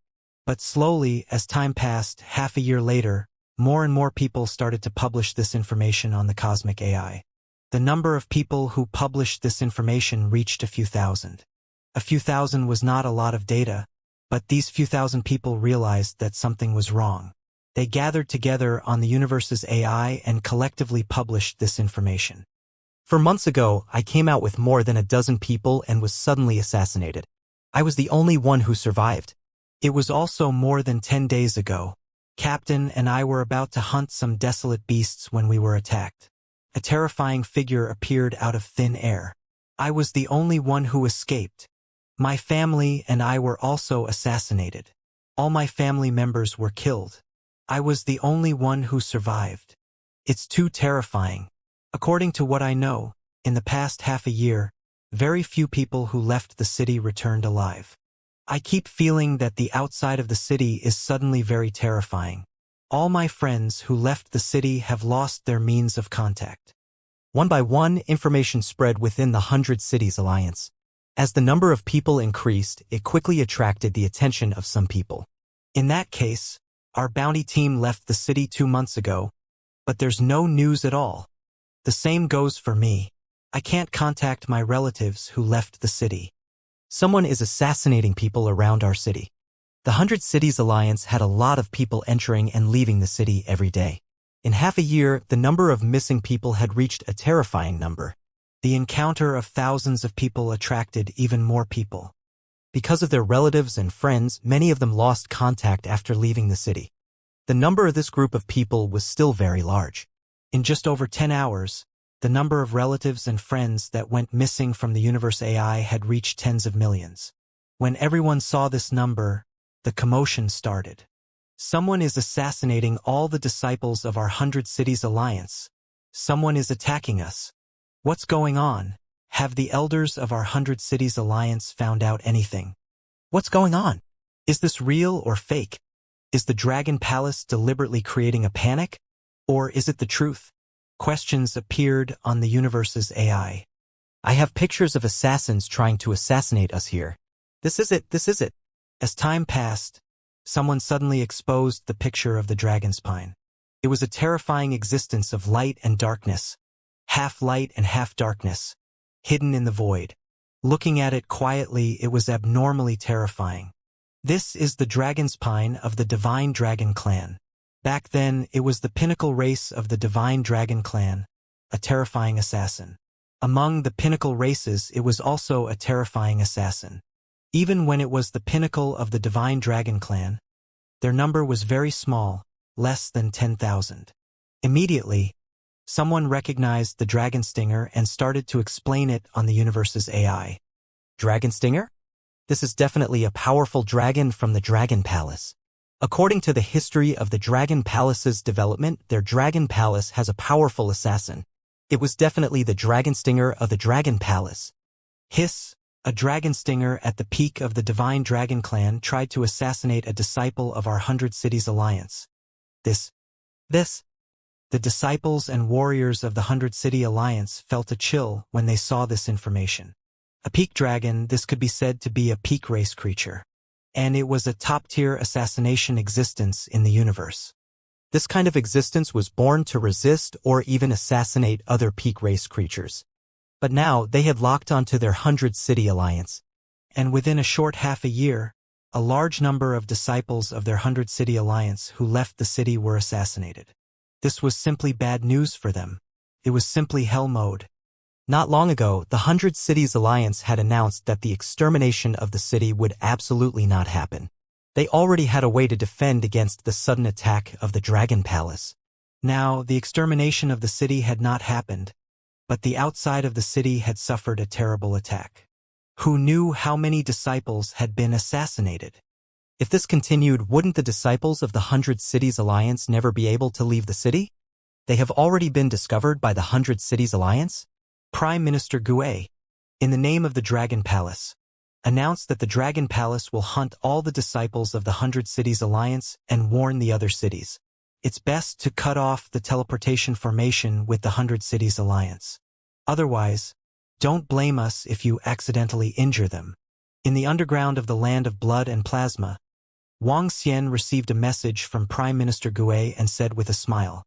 But slowly, as time passed, half a year later, more and more people started to publish this information on the cosmic AI. The number of people who published this information reached a few thousand. A few thousand was not a lot of data, but these few thousand people realized that something was wrong. They gathered together on the universe's AI and collectively published this information. For months ago, I came out with more than a dozen people and was suddenly assassinated. I was the only one who survived. It was also more than 10 days ago. Captain and I were about to hunt some desolate beasts when we were attacked. A terrifying figure appeared out of thin air. I was the only one who escaped. My family and I were also assassinated. All my family members were killed. I was the only one who survived. It's too terrifying. According to what I know, in the past half a year, very few people who left the city returned alive. I keep feeling that the outside of the city is suddenly very terrifying. All my friends who left the city have lost their means of contact. One by one, information spread within the 100 Cities Alliance. As the number of people increased, it quickly attracted the attention of some people. In that case, our bounty team left the city 2 months ago, but there's no news at all. The same goes for me. I can't contact my relatives who left the city. Someone is assassinating people around our city. The 100 Cities Alliance had a lot of people entering and leaving the city every day. In half a year, the number of missing people had reached a terrifying number. The encounter of thousands of people attracted even more people. Because of their relatives and friends, many of them lost contact after leaving the city. The number of this group of people was still very large. In just over 10 hours, the number of relatives and friends that went missing from the universe AI had reached tens of millions. When everyone saw this number, the commotion started. Someone is assassinating all the disciples of our 100 Cities Alliance. Someone is attacking us. What's going on? Have the elders of our 100 Cities Alliance found out anything? What's going on? Is this real or fake? Is the Dragon Palace deliberately creating a panic? Or is it the truth? Questions appeared on the universe's AI. I have pictures of assassins trying to assassinate us here. This is it. As time passed, someone suddenly exposed the picture of the dragon's spine. It was a terrifying existence of light and darkness, half light and half darkness, hidden in the void. Looking at it quietly, it was abnormally terrifying. This is the dragon spine of the Divine Dragon Clan. Back then, it was the pinnacle race of the Divine Dragon Clan, a terrifying assassin. Among the pinnacle races, it was also a terrifying assassin. Even when it was the pinnacle of the Divine Dragon Clan, their number was very small, less than 10,000. Immediately, someone recognized the dragon stinger and started to explain it on the universe's AI. Dragon stinger? This is definitely a powerful dragon from the Dragon Palace. According to the history of the Dragon Palace's development, their Dragon Palace has a powerful assassin. It was definitely the dragon stinger of the Dragon Palace. Hiss, a dragon stinger at the peak of the Divine Dragon Clan tried to assassinate a disciple of our 100 Cities Alliance. The disciples and warriors of the 100 City Alliance felt a chill when they saw this information. A peak dragon, this could be said to be a peak race creature. And it was a top-tier assassination existence in the universe. This kind of existence was born to resist or even assassinate other peak race creatures. But now they had locked onto their 100 City Alliance, and within a short half a year, a large number of disciples of their 100 City Alliance who left the city were assassinated. This was simply bad news for them. It was simply hell mode. Not long ago, the 100 Cities Alliance had announced that the extermination of the city would absolutely not happen. They already had a way to defend against the sudden attack of the Dragon Palace. Now, the extermination of the city had not happened, but the outside of the city had suffered a terrible attack. Who knew how many disciples had been assassinated? If this continued, wouldn't the disciples of the 100 Cities Alliance never be able to leave the city? They have already been discovered by the 100 Cities Alliance? Prime Minister Gue, in the name of the Dragon Palace, announced that the Dragon Palace will hunt all the disciples of the 100 Cities Alliance and warn the other cities. It's best to cut off the teleportation formation with the 100 Cities Alliance. Otherwise, don't blame us if you accidentally injure them. In the underground of the land of blood and plasma, Wang Xian received a message from Prime Minister Gue and said with a smile,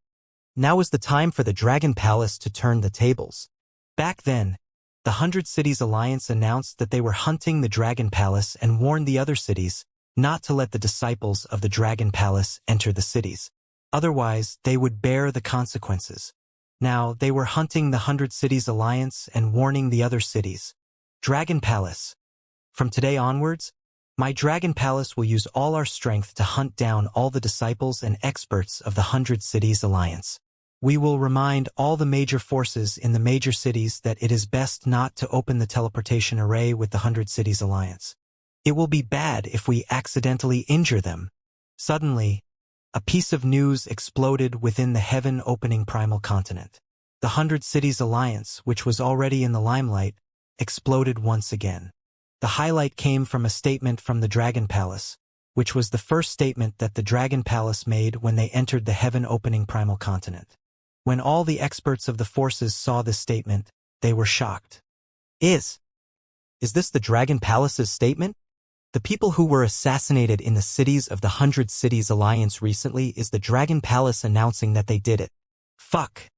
"Now is the time for the Dragon Palace to turn the tables." Back then, the 100 Cities Alliance announced that they were hunting the Dragon Palace and warned the other cities not to let the disciples of the Dragon Palace enter the cities. Otherwise, they would bear the consequences. Now, they were hunting the 100 Cities Alliance and warning the other cities. Dragon Palace. From today onwards, my Dragon Palace will use all our strength to hunt down all the disciples and experts of the 100 Cities Alliance. We will remind all the major forces in the major cities that it is best not to open the teleportation array with the 100 Cities Alliance. It will be bad if we accidentally injure them. Suddenly, a piece of news exploded within the heaven-opening primal continent. The 100 Cities Alliance, which was already in the limelight, exploded once again. The highlight came from a statement from the Dragon Palace, which was the first statement that the Dragon Palace made when they entered the heaven-opening primal continent. When all the experts of the forces saw this statement, they were shocked. Is this the Dragon Palace's statement? The people who were assassinated in the cities of the 100 Cities Alliance recently is the Dragon Palace announcing that they did it. Fuck.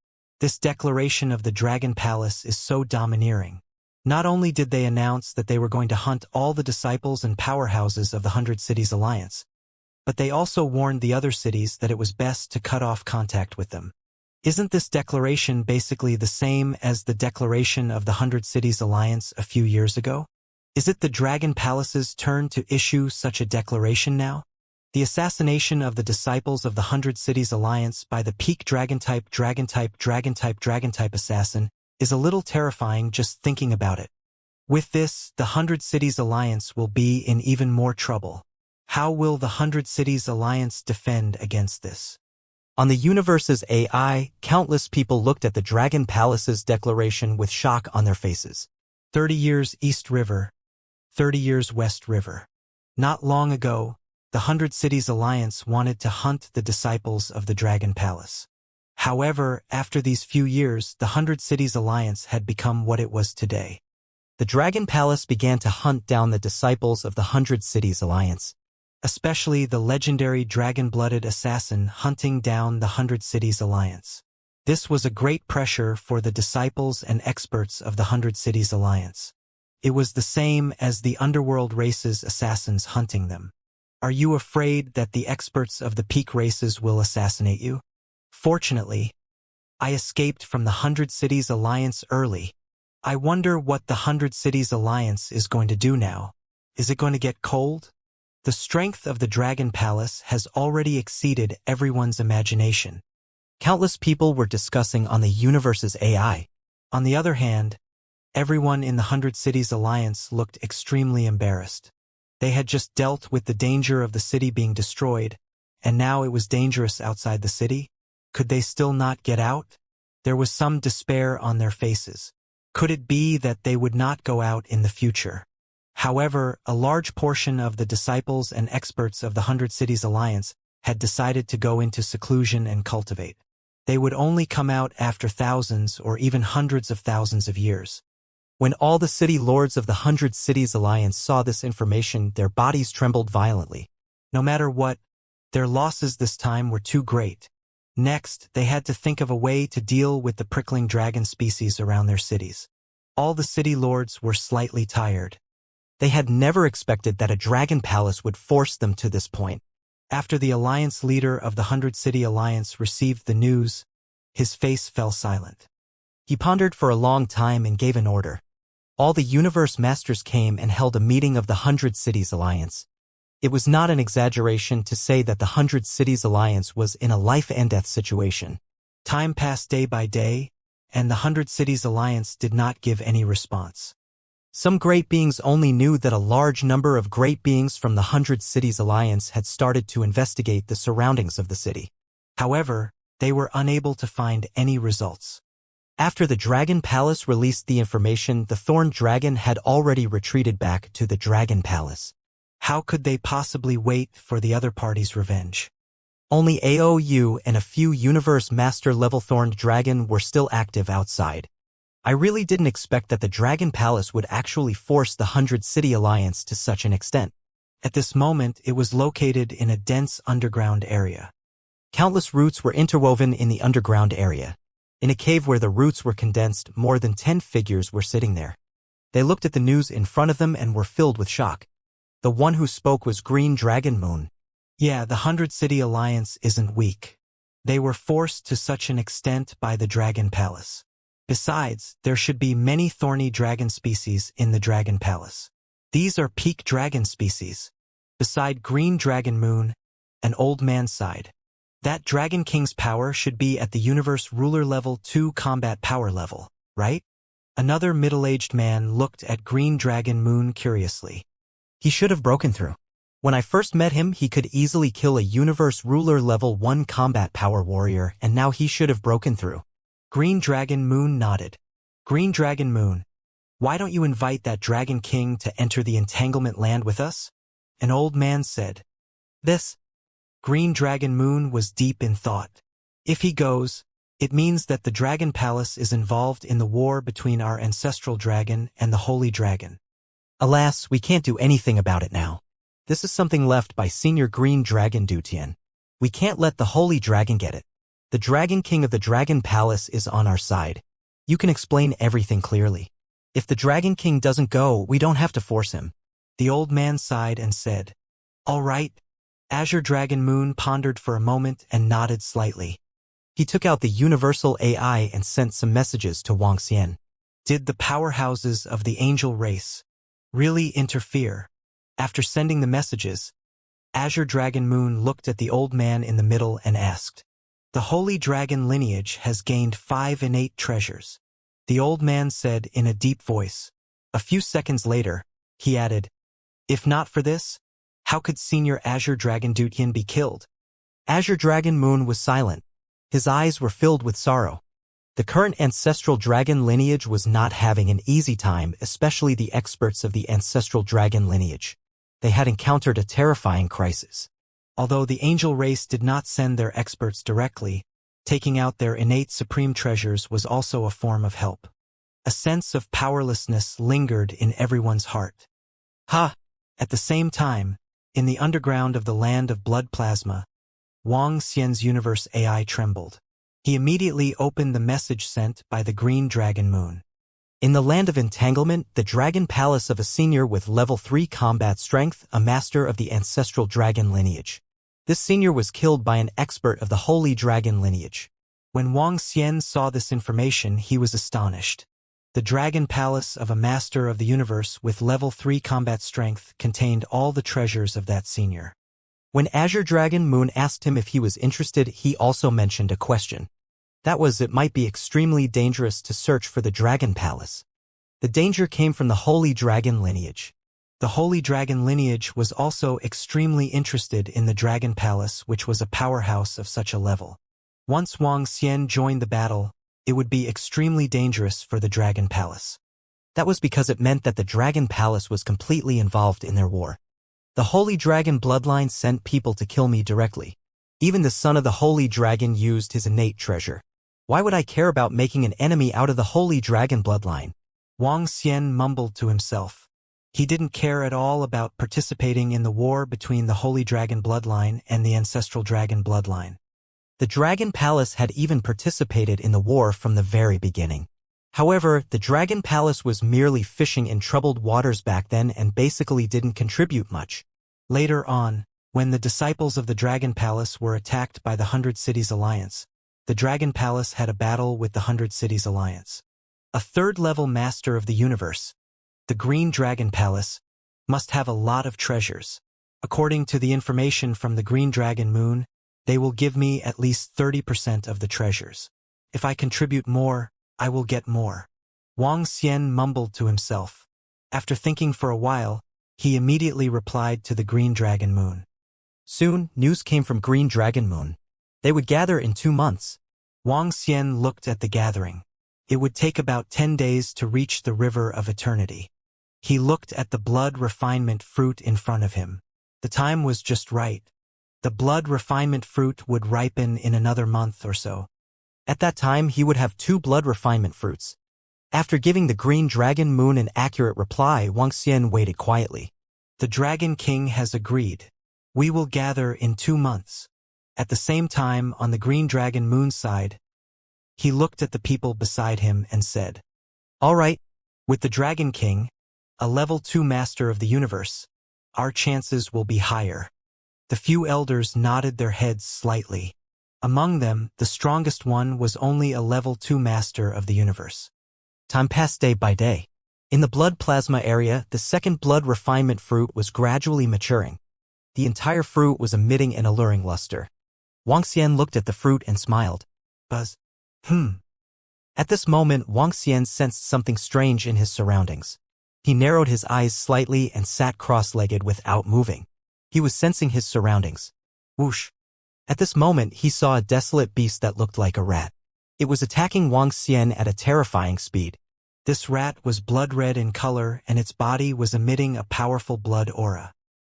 This declaration of the Dragon Palace is so domineering. Not only did they announce that they were going to hunt all the disciples and powerhouses of the 100 Cities Alliance, but they also warned the other cities that it was best to cut off contact with them. Isn't this declaration basically the same as the declaration of the 100 Cities Alliance a few years ago? Is it the Dragon Palace's turn to issue such a declaration now? The assassination of the disciples of the 100 Cities Alliance by the peak Dragon-type assassin is a little terrifying just thinking about it. With this, the 100 Cities Alliance will be in even more trouble. How will the 100 Cities Alliance defend against this? On the universe's AI, countless people looked at the Dragon Palace's declaration with shock on their faces. 30 years East River, 30 years West River. Not long ago, the 100 Cities Alliance wanted to hunt the disciples of the Dragon Palace. However, after these few years, the 100 Cities Alliance had become what it was today. The Dragon Palace began to hunt down the disciples of the 100 Cities Alliance, especially the legendary dragon-blooded assassin hunting down the 100 Cities Alliance. This was a great pressure for the disciples and experts of the 100 Cities Alliance. It was the same as the underworld races' assassins hunting them. Are you afraid that the experts of the peak races will assassinate you? Fortunately, I escaped from the 100 Cities Alliance early. I wonder what the 100 Cities Alliance is going to do now. Is it going to get cold? The strength of the Dragon Palace has already exceeded everyone's imagination. Countless people were discussing on the universe's AI. On the other hand, everyone in the 100 Cities Alliance looked extremely embarrassed. They had just dealt with the danger of the city being destroyed, and now it was dangerous outside the city. Could they still not get out? There was some despair on their faces. Could it be that they would not go out in the future? However, a large portion of the disciples and experts of the 100 Cities Alliance had decided to go into seclusion and cultivate. They would only come out after thousands or even hundreds of thousands of years. When all the city lords of the 100 Cities Alliance saw this information, their bodies trembled violently. No matter what, their losses this time were too great. Next, they had to think of a way to deal with the prickling dragon species around their cities. All the city lords were slightly tired. They had never expected that a dragon palace would force them to this point. After the alliance leader of the 100 City Alliance received the news, his face fell silent. He pondered for a long time and gave an order. All the universe masters came and held a meeting of the 100 Cities Alliance. It was not an exaggeration to say that the 100 Cities Alliance was in a life-and-death situation. Time passed day by day, and the 100 Cities Alliance did not give any response. Some great beings only knew that a large number of great beings from the 100 Cities Alliance had started to investigate the surroundings of the city. However, they were unable to find any results. After the Dragon Palace released the information, the Thorn Dragon had already retreated back to the Dragon Palace. How could they possibly wait for the other party's revenge? Only AOU and a few Universe Master-level Thorn Dragon were still active outside. I really didn't expect that the Dragon Palace would actually force the 100 City Alliance to such an extent. At this moment, it was located in a dense underground area. Countless roots were interwoven in the underground area. In a cave where the roots were condensed, more than 10 figures were sitting there. They looked at the news in front of them and were filled with shock. The one who spoke was Green Dragon Moon. Yeah, the 100 City Alliance isn't weak. They were forced to such an extent by the Dragon Palace. Besides, there should be many thorny dragon species in the Dragon Palace. These are peak dragon species. Beside Green Dragon Moon, an old man sighed. That Dragon King's power should be at the Universe Ruler Level 2 combat power level, right? Another middle-aged man looked at Green Dragon Moon curiously. He should have broken through. When I first met him, he could easily kill a Universe Ruler Level 1 combat power warrior, and now he should have broken through. Green Dragon Moon nodded. Green Dragon Moon, why don't you invite that Dragon King to enter the Entanglement Land with us? An old man said. This. Green Dragon Moon was deep in thought. If he goes, it means that the Dragon Palace is involved in the war between our ancestral dragon and the Holy Dragon. Alas, we can't do anything about it now. This is something left by Senior Green Dragon Dutian. We can't let the Holy Dragon get it. The Dragon King of the Dragon Palace is on our side. You can explain everything clearly. If the Dragon King doesn't go, we don't have to force him. The old man sighed and said, All right. Azure Dragon Moon pondered for a moment and nodded slightly. He took out the universal AI and sent some messages to Wuxia. Did the powerhouses of the angel race really interfere? After sending the messages, Azure Dragon Moon looked at the old man in the middle and asked, The Holy Dragon lineage has gained 5 innate treasures. The old man said in a deep voice. A few seconds later, he added, If not for this, how could Senior Azure Dragon Dutian be killed? Azure Dragon Moon was silent. His eyes were filled with sorrow. The current ancestral dragon lineage was not having an easy time, especially the experts of the ancestral dragon lineage. They had encountered a terrifying crisis. Although the angel race did not send their experts directly, taking out their innate supreme treasures was also a form of help. A sense of powerlessness lingered in everyone's heart. At the same time, in the underground of the land of blood plasma, Wuxia's universe AI trembled. He immediately opened the message sent by the Green Dragon Moon. In the land of entanglement, the Dragon Palace of a senior with level 3 combat strength, a master of the ancestral dragon lineage. This senior was killed by an expert of the Holy Dragon lineage. When Wuxia saw this information, he was astonished. The Dragon Palace of a Master of the Universe with level 3 combat strength contained all the treasures of that senior. When Azure Dragon Moon asked him if he was interested, he also mentioned a question. That was, it might be extremely dangerous to search for the Dragon Palace. The danger came from the Holy Dragon lineage. The Holy Dragon lineage was also extremely interested in the Dragon Palace, which was a powerhouse of such a level. Once Wuxia joined the battle, it would be extremely dangerous for the Dragon Palace. That was because it meant that the Dragon Palace was completely involved in their war. The Holy Dragon bloodline sent people to kill me directly. Even the son of the Holy Dragon used his innate treasure. Why would I care about making an enemy out of the Holy Dragon bloodline? Wuxia mumbled to himself. He didn't care at all about participating in the war between the Holy Dragon bloodline and the Ancestral Dragon bloodline. The Dragon Palace had even participated in the war from the very beginning. However, the Dragon Palace was merely fishing in troubled waters back then and basically didn't contribute much. Later on, when the disciples of the Dragon Palace were attacked by the 100 Cities Alliance, the Dragon Palace had a battle with the 100 Cities Alliance. A third-level master of the universe, the Green Dragon Palace, must have a lot of treasures. According to the information from the Green Dragon Moon, they will give me at least 30% of the treasures. If I contribute more, I will get more. Wuxia mumbled to himself. After thinking for a while, he immediately replied to the Green Dragon Moon. Soon, news came from Green Dragon Moon. They would gather in 2 months. Wuxia looked at the gathering. It would take about 10 days to reach the River of Eternity. He looked at the blood refinement fruit in front of him. The time was just right. The blood refinement fruit would ripen in another month or so. At that time, he would have 2 blood refinement fruits. After giving the Green Dragon Moon an accurate reply, Wuxia waited quietly. The Dragon King has agreed. We will gather in 2 months. At the same time, on the Green Dragon Moon side, he looked at the people beside him and said, All right, with the Dragon King, a level 2 master of the universe, our chances will be higher. The few elders nodded their heads slightly. Among them, the strongest one was only a level 2 master of the universe. Time passed day by day. In the blood plasma area, the second blood refinement fruit was gradually maturing. The entire fruit was emitting an alluring luster. Wang Xian looked at the fruit and smiled. Buzz. At this moment, Wang Xian sensed something strange in his surroundings. He narrowed his eyes slightly and sat cross-legged without moving. He was sensing his surroundings. Whoosh. At this moment, he saw a desolate beast that looked like a rat. It was attacking Wang Xian at a terrifying speed. This rat was blood-red in color, and its body was emitting a powerful blood aura.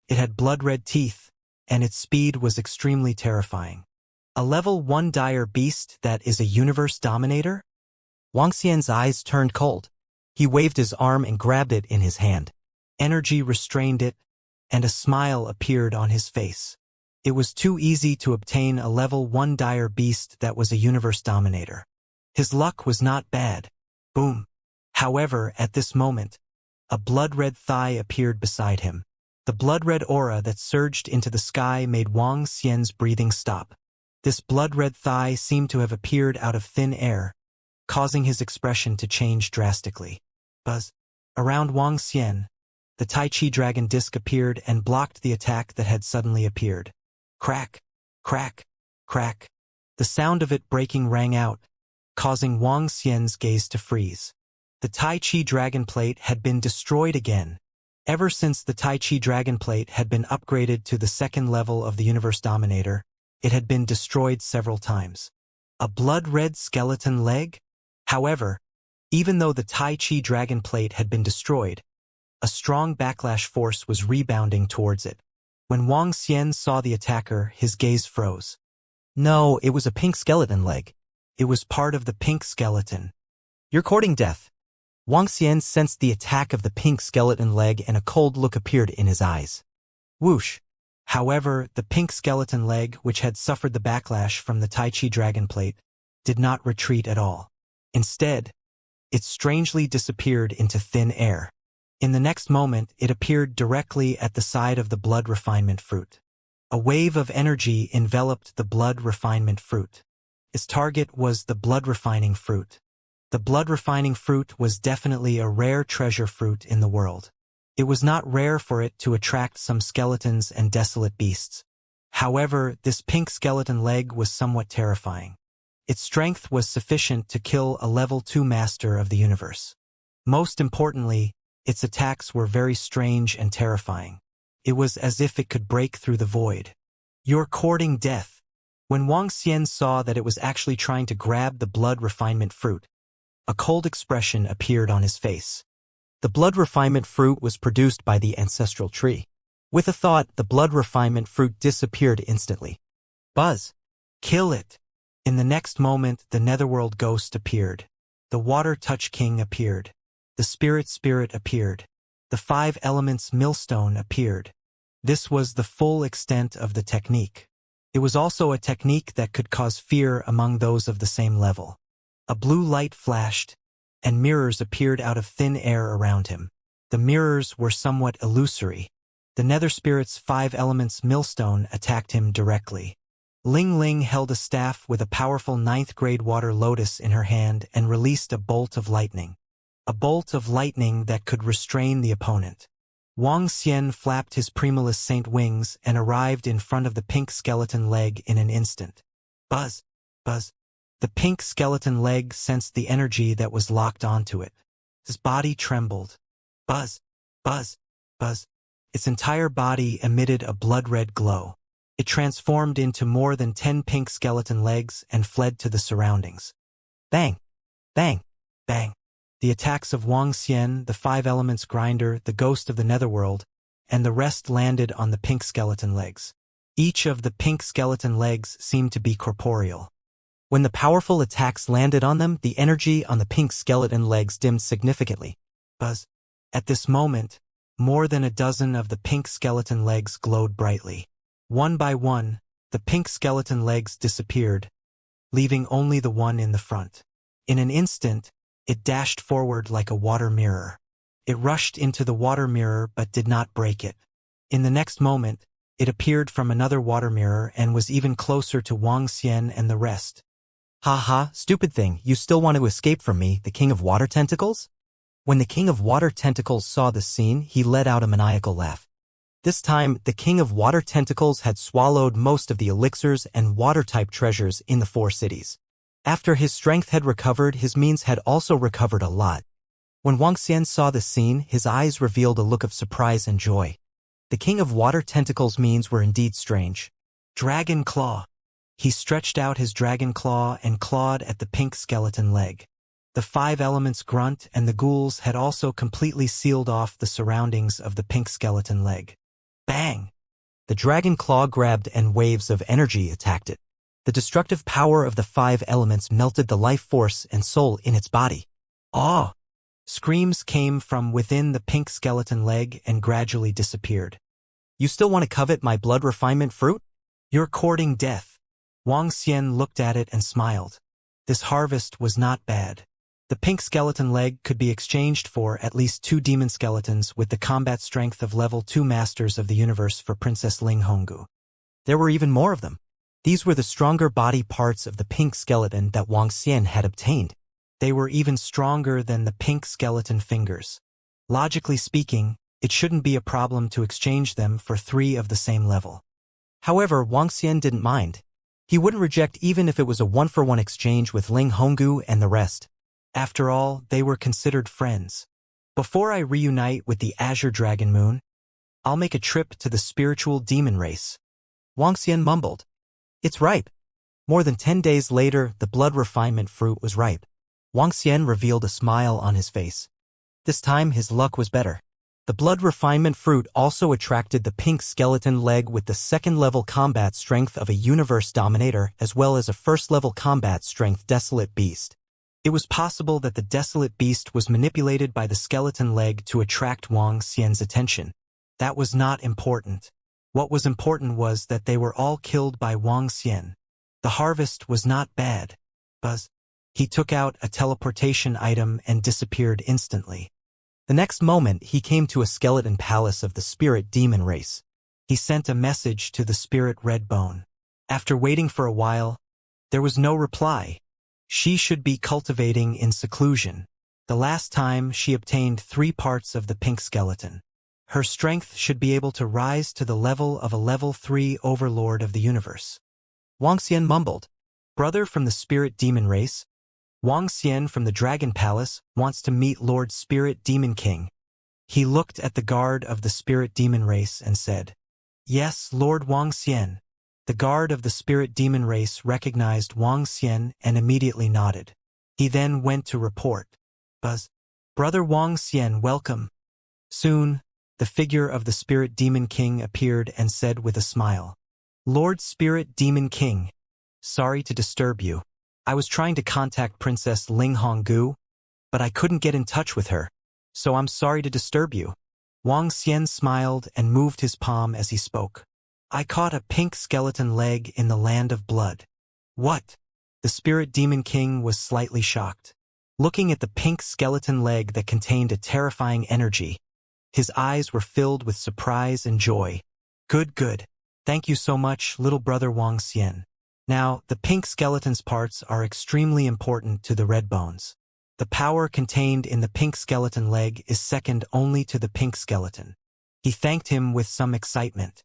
It had blood-red teeth, and its speed was extremely terrifying. A level 1 dire beast that is a universe dominator? Wang Xian's eyes turned cold. He waved his arm and grabbed it in his hand. Energy restrained it, and a smile appeared on his face. It was too easy to obtain a level 1 dire beast that was a universe dominator. His luck was not bad. Boom. However, at this moment, a blood-red thigh appeared beside him. The blood-red aura that surged into the sky made Wang Xian's breathing stop. This blood-red thigh seemed to have appeared out of thin air, causing his expression to change drastically. Buzz. Around Wang Xian, the Tai Chi dragon disc appeared and blocked the attack that had suddenly appeared. Crack, crack, crack. The sound of it breaking rang out, causing Wang Xian's gaze to freeze. The Tai Chi dragon plate had been destroyed again. Ever since the Tai Chi dragon plate had been upgraded to the second level of the universe dominator, it had been destroyed several times. A blood-red skeleton leg? However, even though the Tai Chi dragon plate had been destroyed, a strong backlash force was rebounding towards it. When Wang Xian saw the attacker, his gaze froze. No, it was a pink skeleton leg. It was part of the pink skeleton. You're courting death. Wang Xian sensed the attack of the pink skeleton leg and a cold look appeared in his eyes. Whoosh. However, the pink skeleton leg, which had suffered the backlash from the Tai Chi dragon plate, did not retreat at all. Instead, it strangely disappeared into thin air. In the next moment, it appeared directly at the side of the blood refinement fruit. A wave of energy enveloped the blood refinement fruit. Its target was the blood refining fruit. The blood refining fruit was definitely a rare treasure fruit in the world. It was not rare for it to attract some skeletons and desolate beasts. However, this pink skeleton leg was somewhat terrifying. Its strength was sufficient to kill a level 2 master of the universe. Most importantly, its attacks were very strange and terrifying. It was as if it could break through the void. You're courting death. When Wang Xian saw that it was actually trying to grab the blood refinement fruit, a cold expression appeared on his face. The blood refinement fruit was produced by the ancestral tree. With a thought, the blood refinement fruit disappeared instantly. Buzz. Kill it. In the next moment, the netherworld ghost appeared. The water touch king appeared. The spirit appeared. The 5 elements millstone appeared. This was the full extent of the technique. It was also a technique that could cause fear among those of the same level. A blue light flashed, and mirrors appeared out of thin air around him. The mirrors were somewhat illusory. The nether spirit's 5 elements millstone attacked him directly. Ling Ling held a staff with a powerful 9th grade water lotus in her hand and released a bolt of lightning. A bolt of lightning that could restrain the opponent. Wang Xian flapped his Primulus Saint wings and arrived in front of the pink skeleton leg in an instant. Buzz, buzz. The pink skeleton leg sensed the energy that was locked onto it. His body trembled. Buzz, buzz, buzz. Its entire body emitted a blood-red glow. It transformed into more than 10 pink skeleton legs and fled to the surroundings. Bang, bang, bang. The attacks of Wang Xian, the 5 elements grinder, the ghost of the netherworld, and the rest landed on the pink skeleton legs. Each of the pink skeleton legs seemed to be corporeal. When the powerful attacks landed on them, the energy on the pink skeleton legs dimmed significantly. Buzz. At this moment, more than a dozen of the pink skeleton legs glowed brightly. One by one, the pink skeleton legs disappeared, leaving only the one in the front. In an instant, it dashed forward like a water mirror. It rushed into the water mirror but did not break it. In the next moment, it appeared from another water mirror and was even closer to Wang Xian and the rest. Ha ha, stupid thing, you still want to escape from me, the King of Water Tentacles? When the King of Water Tentacles saw the scene, he let out a maniacal laugh. This time, the King of Water Tentacles had swallowed most of the elixirs and water-type treasures in the 4 cities. After his strength had recovered, his means had also recovered a lot. When Wang Xian saw the scene, his eyes revealed a look of surprise and joy. The King of Water Tentacles' means were indeed strange. Dragon Claw. He stretched out his dragon claw and clawed at the pink skeleton leg. The 5 elements grunt and the ghouls had also completely sealed off the surroundings of the pink skeleton leg. Bang! The dragon claw grabbed and waves of energy attacked it. The destructive power of the 5 elements melted the life force and soul in its body. Awe! Screams came from within the pink skeleton leg and gradually disappeared. You still want to covet my blood refinement fruit? You're courting death. Wang Xian looked at it and smiled. This harvest was not bad. The pink skeleton leg could be exchanged for at least 2 demon skeletons with the combat strength of level 2 masters of the universe for Princess Ling Honggu. There were even more of them. These were the stronger body parts of the pink skeleton that Wang Xian had obtained. They were even stronger than the pink skeleton fingers. Logically speaking, it shouldn't be a problem to exchange them for 3 of the same level. However, Wang Xian didn't mind. He wouldn't reject even if it was a 1-for-1 exchange with Ling Honggu and the rest. After all, they were considered friends. Before I reunite with the Azure Dragon Moon, I'll make a trip to the spiritual demon race. Wang Xian mumbled. It's ripe. More than 10 days later, the blood refinement fruit was ripe. Wang Xian revealed a smile on his face. This time, his luck was better. The blood refinement fruit also attracted the pink skeleton leg with the 2nd-level combat strength of a universe dominator as well as a 1st-level combat strength desolate beast. It was possible that the desolate beast was manipulated by the skeleton leg to attract Wang Xian's attention. That was not important. What was important was that they were all killed by Wang Xian. The harvest was not bad. Buzz. He took out a teleportation item and disappeared instantly. The next moment, he came to a skeleton palace of the spirit demon race. He sent a message to the spirit Red Bone. After waiting for a while, there was no reply. She should be cultivating in seclusion. The last time, she obtained 3 parts of the pink skeleton. Her strength should be able to rise to the level of a level 3 overlord of the universe. Wang Xian mumbled. Brother from the spirit demon race? Wang Xian from the Dragon Palace wants to meet Lord Spirit Demon King. He looked at the guard of the Spirit Demon race and said, Yes, Lord Wang Xian. The guard of the Spirit Demon race recognized Wang Xian and immediately nodded. He then went to report. Buzz. Brother Wang Xian, welcome. Soon, the figure of the Spirit Demon King appeared and said with a smile, Lord Spirit Demon King, sorry to disturb you. I was trying to contact Princess Ling Honggu, but I couldn't get in touch with her, so I'm sorry to disturb you. Wang Xian smiled and moved his palm as he spoke. I caught a pink skeleton leg in the land of blood. What? The Spirit Demon King was slightly shocked. Looking at the pink skeleton leg that contained a terrifying energy, his eyes were filled with surprise and joy. Good. Thank you so much, little brother Wang Xian. Now, the pink skeleton's parts are extremely important to the red bones. The power contained in the pink skeleton leg is second only to the pink skeleton. He thanked him with some excitement.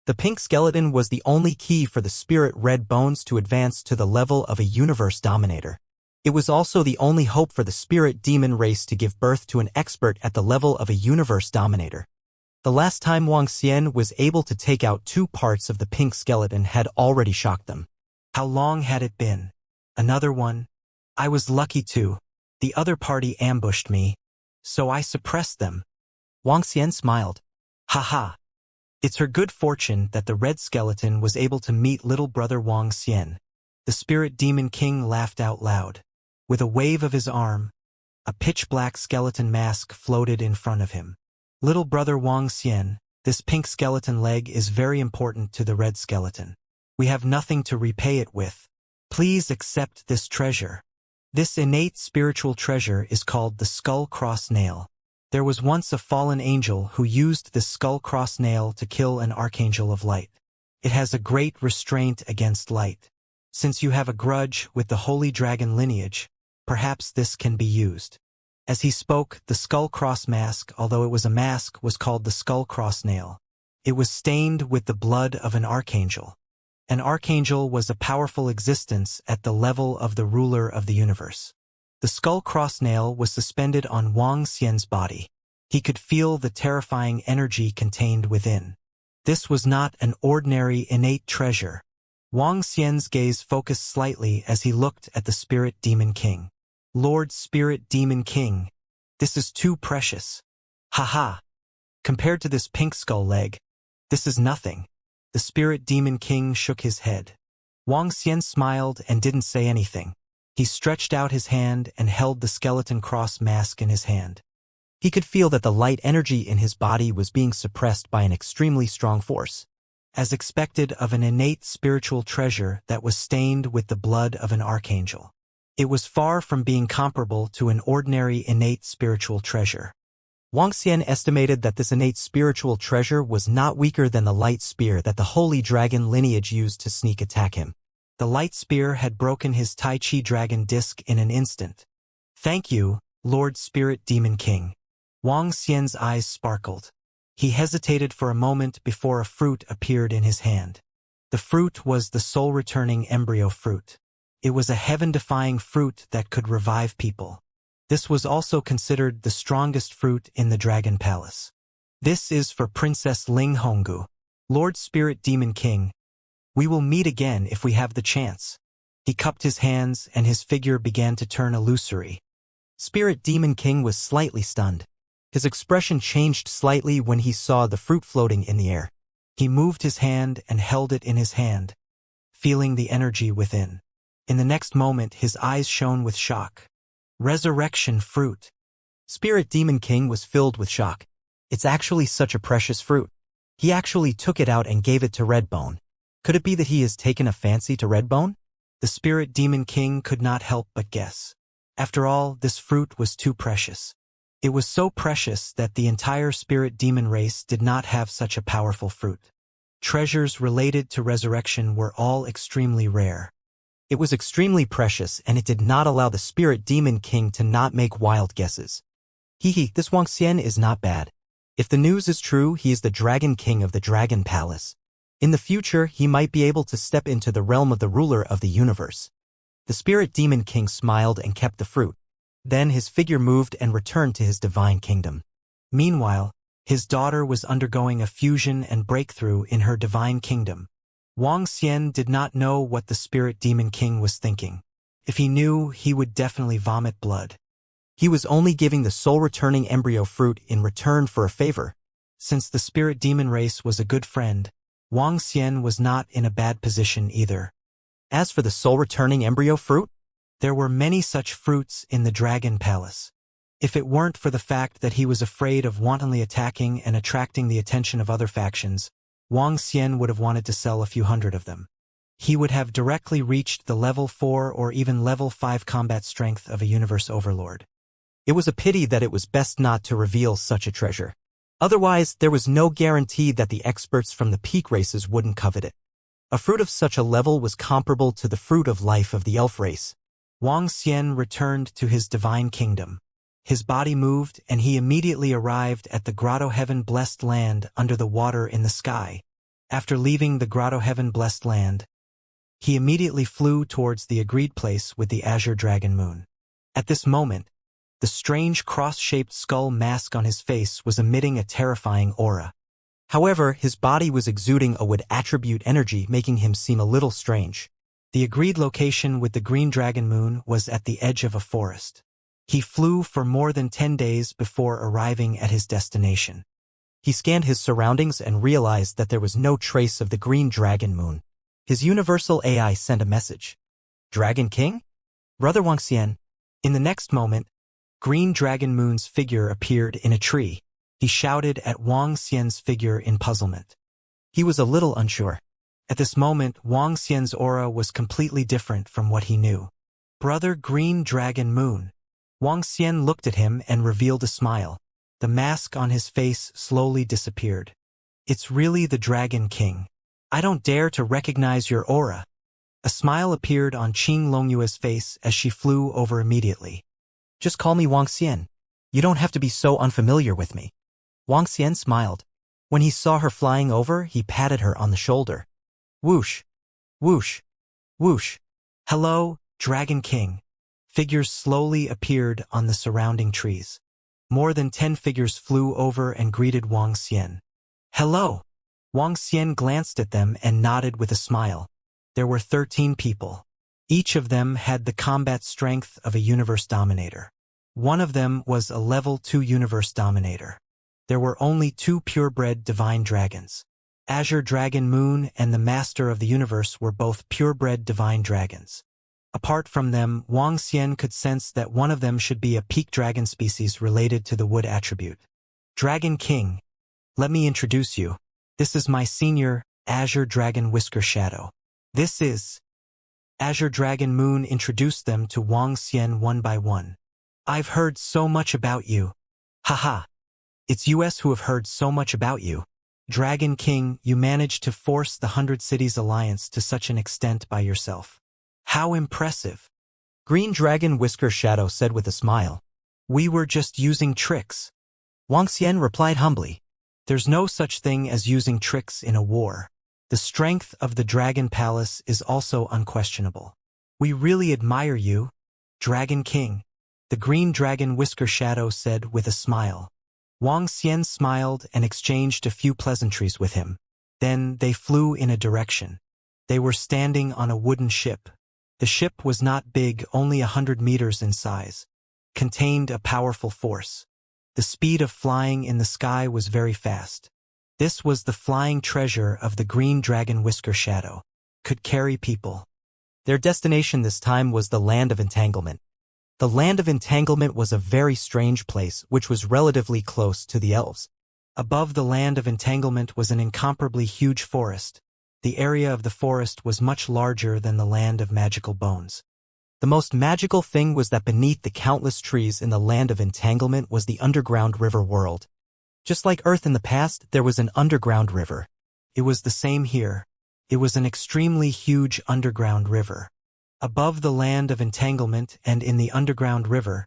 The pink skeleton was the only key for the spirit red bones to advance to the level of a universe dominator. It was also the only hope for the spirit demon race to give birth to an expert at the level of a universe dominator. The last time Wang Xian was able to take out 2 parts of the pink skeleton had already shocked them. How long had it been? Another one? I was lucky too. The other party ambushed me, so I suppressed them. Wang Xian smiled. Haha. It's her good fortune that the red skeleton was able to meet little brother Wang Xian. The Spirit Demon King laughed out loud. With a wave of his arm, a pitch-black skeleton mask floated in front of him. Little brother Wang Xian, this pink skeleton leg is very important to the red skeleton. We have nothing to repay it with. Please accept this treasure. This innate spiritual treasure is called the Skull Cross Nail. There was once a fallen angel who used this skull-cross nail to kill an archangel of light. It has a great restraint against light. Since you have a grudge with the holy dragon lineage, perhaps this can be used. As he spoke, the skull-cross mask, although it was a mask, was called the skull-cross nail. It was stained with the blood of an archangel. An archangel was a powerful existence at the level of the ruler of the universe. The skull-cross nail was suspended on Wang Xian's body. He could feel the terrifying energy contained within. This was not an ordinary innate treasure. Wang Xian's gaze focused slightly as he looked at the Spirit Demon King. Lord Spirit Demon King, this is too precious. Ha. Compared to this pink skull leg, this is nothing. The Spirit Demon King shook his head. Wang Xian smiled and didn't say anything. He stretched out his hand and held the skeleton cross mask in his hand. He could feel that the light energy in his body was being suppressed by an extremely strong force, as expected of an innate spiritual treasure that was stained with the blood of an archangel. It was far from being comparable to an ordinary innate spiritual treasure. Wang Xian estimated that this innate spiritual treasure was not weaker than the light spear that the holy dragon lineage used to sneak attack him. The light spear had broken his Tai Chi dragon disc in an instant. Thank you, Lord Spirit Demon King. Wang Xian's eyes sparkled. He hesitated for a moment before a fruit appeared in his hand. The fruit was the soul-returning embryo fruit. It was a heaven-defying fruit that could revive people. This was also considered the strongest fruit in the Dragon Palace. This is for Princess Ling Honggu. Lord Spirit Demon King, we will meet again if we have the chance. He cupped his hands and his figure began to turn illusory. Spirit Demon King was slightly stunned. His expression changed slightly when he saw the fruit floating in the air. He moved his hand and held it in his hand, feeling the energy within. In the next moment, his eyes shone with shock. Resurrection fruit. Spirit Demon King was filled with shock. It's actually such a precious fruit. He actually took it out and gave it to Redbone. Could it be that he has taken a fancy to Redbone? The Spirit Demon King could not help but guess. After all, this fruit was too precious. It was so precious that the entire Spirit Demon race did not have such a powerful fruit. Treasures related to resurrection were all extremely rare. It was extremely precious, and it did not allow the Spirit Demon King to not make wild guesses. This Wang Xian is not bad. If the news is true, he is the Dragon King of the Dragon Palace. In the future, he might be able to step into the realm of the ruler of the universe. The Spirit Demon King smiled and kept the fruit. Then his figure moved and returned to his divine kingdom. Meanwhile, his daughter was undergoing a fusion and breakthrough in her divine kingdom. Wang Xian did not know what the Spirit Demon King was thinking. If he knew, he would definitely vomit blood. He was only giving the soul-returning embryo fruit in return for a favor. Since the Spirit Demon race was a good friend, Wang Xian was not in a bad position either. As for the soul-returning embryo fruit, there were many such fruits in the Dragon Palace. If it weren't for the fact that he was afraid of wantonly attacking and attracting the attention of other factions, Wang Xian would have wanted to sell a few hundred of them. He would have directly reached the level 4 or even level 5 combat strength of a universe overlord. It was a pity that it was best not to reveal such a treasure. Otherwise, there was no guarantee that the experts from the peak races wouldn't covet it. A fruit of such a level was comparable to the fruit of life of the elf race. Wang Xian returned to his divine kingdom. His body moved, and he immediately arrived at the Grotto Heaven Blessed Land under the water in the sky. After leaving the Grotto Heaven Blessed Land, he immediately flew towards the agreed place with the Azure Dragon Moon. At this moment, the strange cross-shaped skull mask on his face was emitting a terrifying aura. However, his body was exuding a wood attribute energy, making him seem a little strange. The agreed location with the Green Dragon Moon was at the edge of a forest. He flew for more than 10 days before arriving at his destination. He scanned his surroundings and realized that there was no trace of the Green Dragon Moon. His universal AI sent a message. Dragon King? Brother Wang Xian. In the next moment, Green Dragon Moon's figure appeared in a tree. He shouted at Wang Xian's figure in puzzlement. He was a little unsure. At this moment, Wang Xian's aura was completely different from what he knew. Brother Green Dragon Moon. Wang Xian looked at him and revealed a smile. The mask on his face slowly disappeared. It's really the Dragon King. I don't dare to recognize your aura. A smile appeared on Qing Longyue's face as she flew over immediately. Just call me Wang Xian. You don't have to be so unfamiliar with me. Wang Xian smiled. When he saw her flying over, he patted her on the shoulder. Whoosh, whoosh, whoosh. Hello, Dragon King. Figures slowly appeared on the surrounding trees. More than 10 figures flew over and greeted Wang Xian. Hello. Wang Xian glanced at them and nodded with a smile. There were 13 people. Each of them had the combat strength of a universe dominator. One of them was a level 2 universe dominator. There were only 2 purebred divine dragons. Azure Dragon Moon and the Master of the Universe were both purebred divine dragons. Apart from them, Wang Xian could sense that one of them should be a peak dragon species related to the wood attribute. Dragon King, let me introduce you. This is my senior, Azure Dragon Whisker Shadow. This is... Azure Dragon Moon introduced them to Wang Xian one by one. I've heard so much about you. Haha. It's us who have heard so much about you. Dragon King, you managed to force the 100 Cities Alliance to such an extent by yourself. How impressive. Green Dragon Whisker Shadow said with a smile. We were just using tricks. Wang Xian replied humbly. There's no such thing as using tricks in a war. The strength of the Dragon Palace is also unquestionable. We really admire you, Dragon King, the Green Dragon Whisker Shadow said with a smile. Wang Xian smiled and exchanged a few pleasantries with him. Then they flew in a direction. They were standing on a wooden ship. The ship was not big, only 100 meters in size. Contained a powerful force. The speed of flying in the sky was very fast. This was the flying treasure of the Green Dragon Whisker Shadow. Could carry people. Their destination this time was the Land of Entanglement. The Land of Entanglement was a very strange place which was relatively close to the elves. Above the Land of Entanglement was an incomparably huge forest. The area of the forest was much larger than the Land of Magical Bones. The most magical thing was that beneath the countless trees in the Land of Entanglement was the underground river world. Just like Earth in the past, there was an underground river. It was the same here. It was an extremely huge underground river. Above the Land of Entanglement and in the underground river,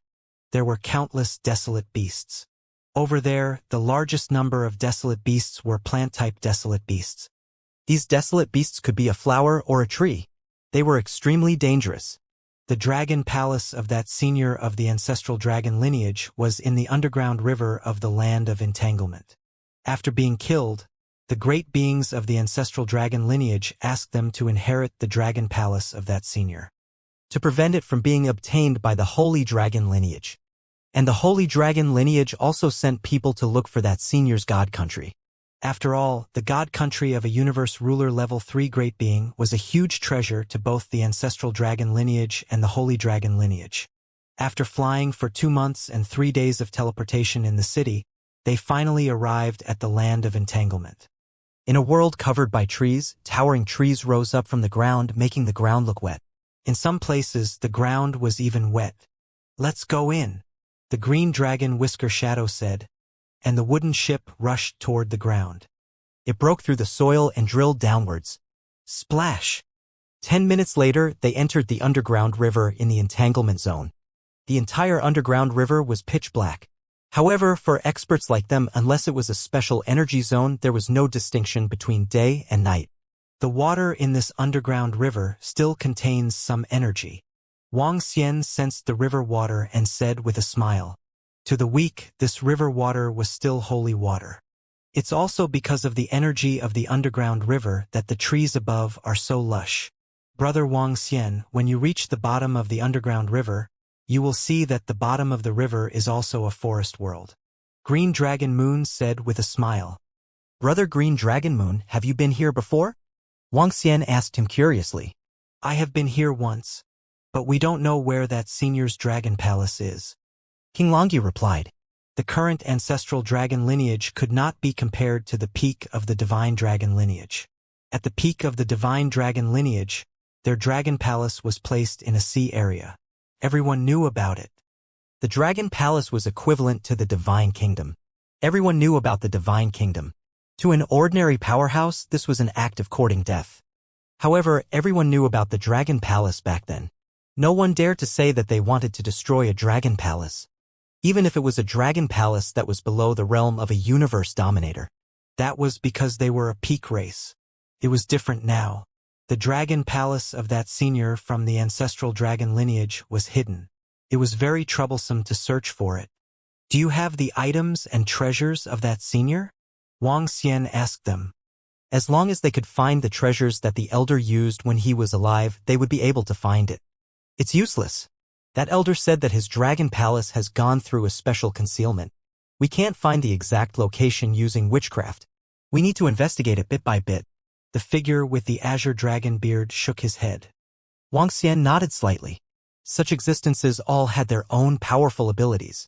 there were countless desolate beasts. Over there, the largest number of desolate beasts were plant-type desolate beasts. These desolate beasts could be a flower or a tree. They were extremely dangerous. The dragon palace of that senior of the ancestral dragon lineage was in the underground river of the Land of Entanglement. After being killed, the great beings of the ancestral dragon lineage asked them to inherit the dragon palace of that senior, to prevent it from being obtained by the holy dragon lineage. And the holy dragon lineage also sent people to look for that senior's god country. After all, the god country of a universe ruler level 3 great being was a huge treasure to both the ancestral dragon lineage and the holy dragon lineage. After flying for 2 months and 3 days of teleportation in the city, they finally arrived at the Land of Entanglement. In a world covered by trees, towering trees rose up from the ground, making the ground look wet. In some places, the ground was even wet. Let's go in, the Green Dragon Whisker Shadow said, and the wooden ship rushed toward the ground. It broke through the soil and drilled downwards. Splash! 10 minutes later, they entered the underground river in the entanglement zone. The entire underground river was pitch black. However, for experts like them, unless it was a special energy zone, there was no distinction between day and night. The water in this underground river still contains some energy. Wang Xian sensed the river water and said with a smile, to the weak, this river water was still holy water. It's also because of the energy of the underground river that the trees above are so lush. Brother Wang Xian, when you reach the bottom of the underground river, you will see that the bottom of the river is also a forest world. Green Dragon Moon said with a smile. Brother Green Dragon Moon, have you been here before? Wang Xian asked him curiously. I have been here once, but we don't know where that senior's dragon palace is. King Longyi replied. The current ancestral dragon lineage could not be compared to the peak of the divine dragon lineage. At the peak of the divine dragon lineage, their dragon palace was placed in a sea area. Everyone knew about it. The Dragon Palace was equivalent to the Divine Kingdom. Everyone knew about the Divine Kingdom. To an ordinary powerhouse, this was an act of courting death. However, everyone knew about the Dragon Palace back then. No one dared to say that they wanted to destroy a Dragon Palace, even if it was a Dragon Palace that was below the realm of a universe dominator. That was because they were a peak race. It was different now. The Dragon Palace of that senior from the ancestral dragon lineage was hidden. It was very troublesome to search for it. Do you have the items and treasures of that senior? Wang Xian asked them. As long as they could find the treasures that the elder used when he was alive, they would be able to find it. It's useless. That elder said that his Dragon Palace has gone through a special concealment. We can't find the exact location using witchcraft. We need to investigate it bit by bit. The figure with the azure dragon beard shook his head. Wang Xian nodded slightly. Such existences all had their own powerful abilities.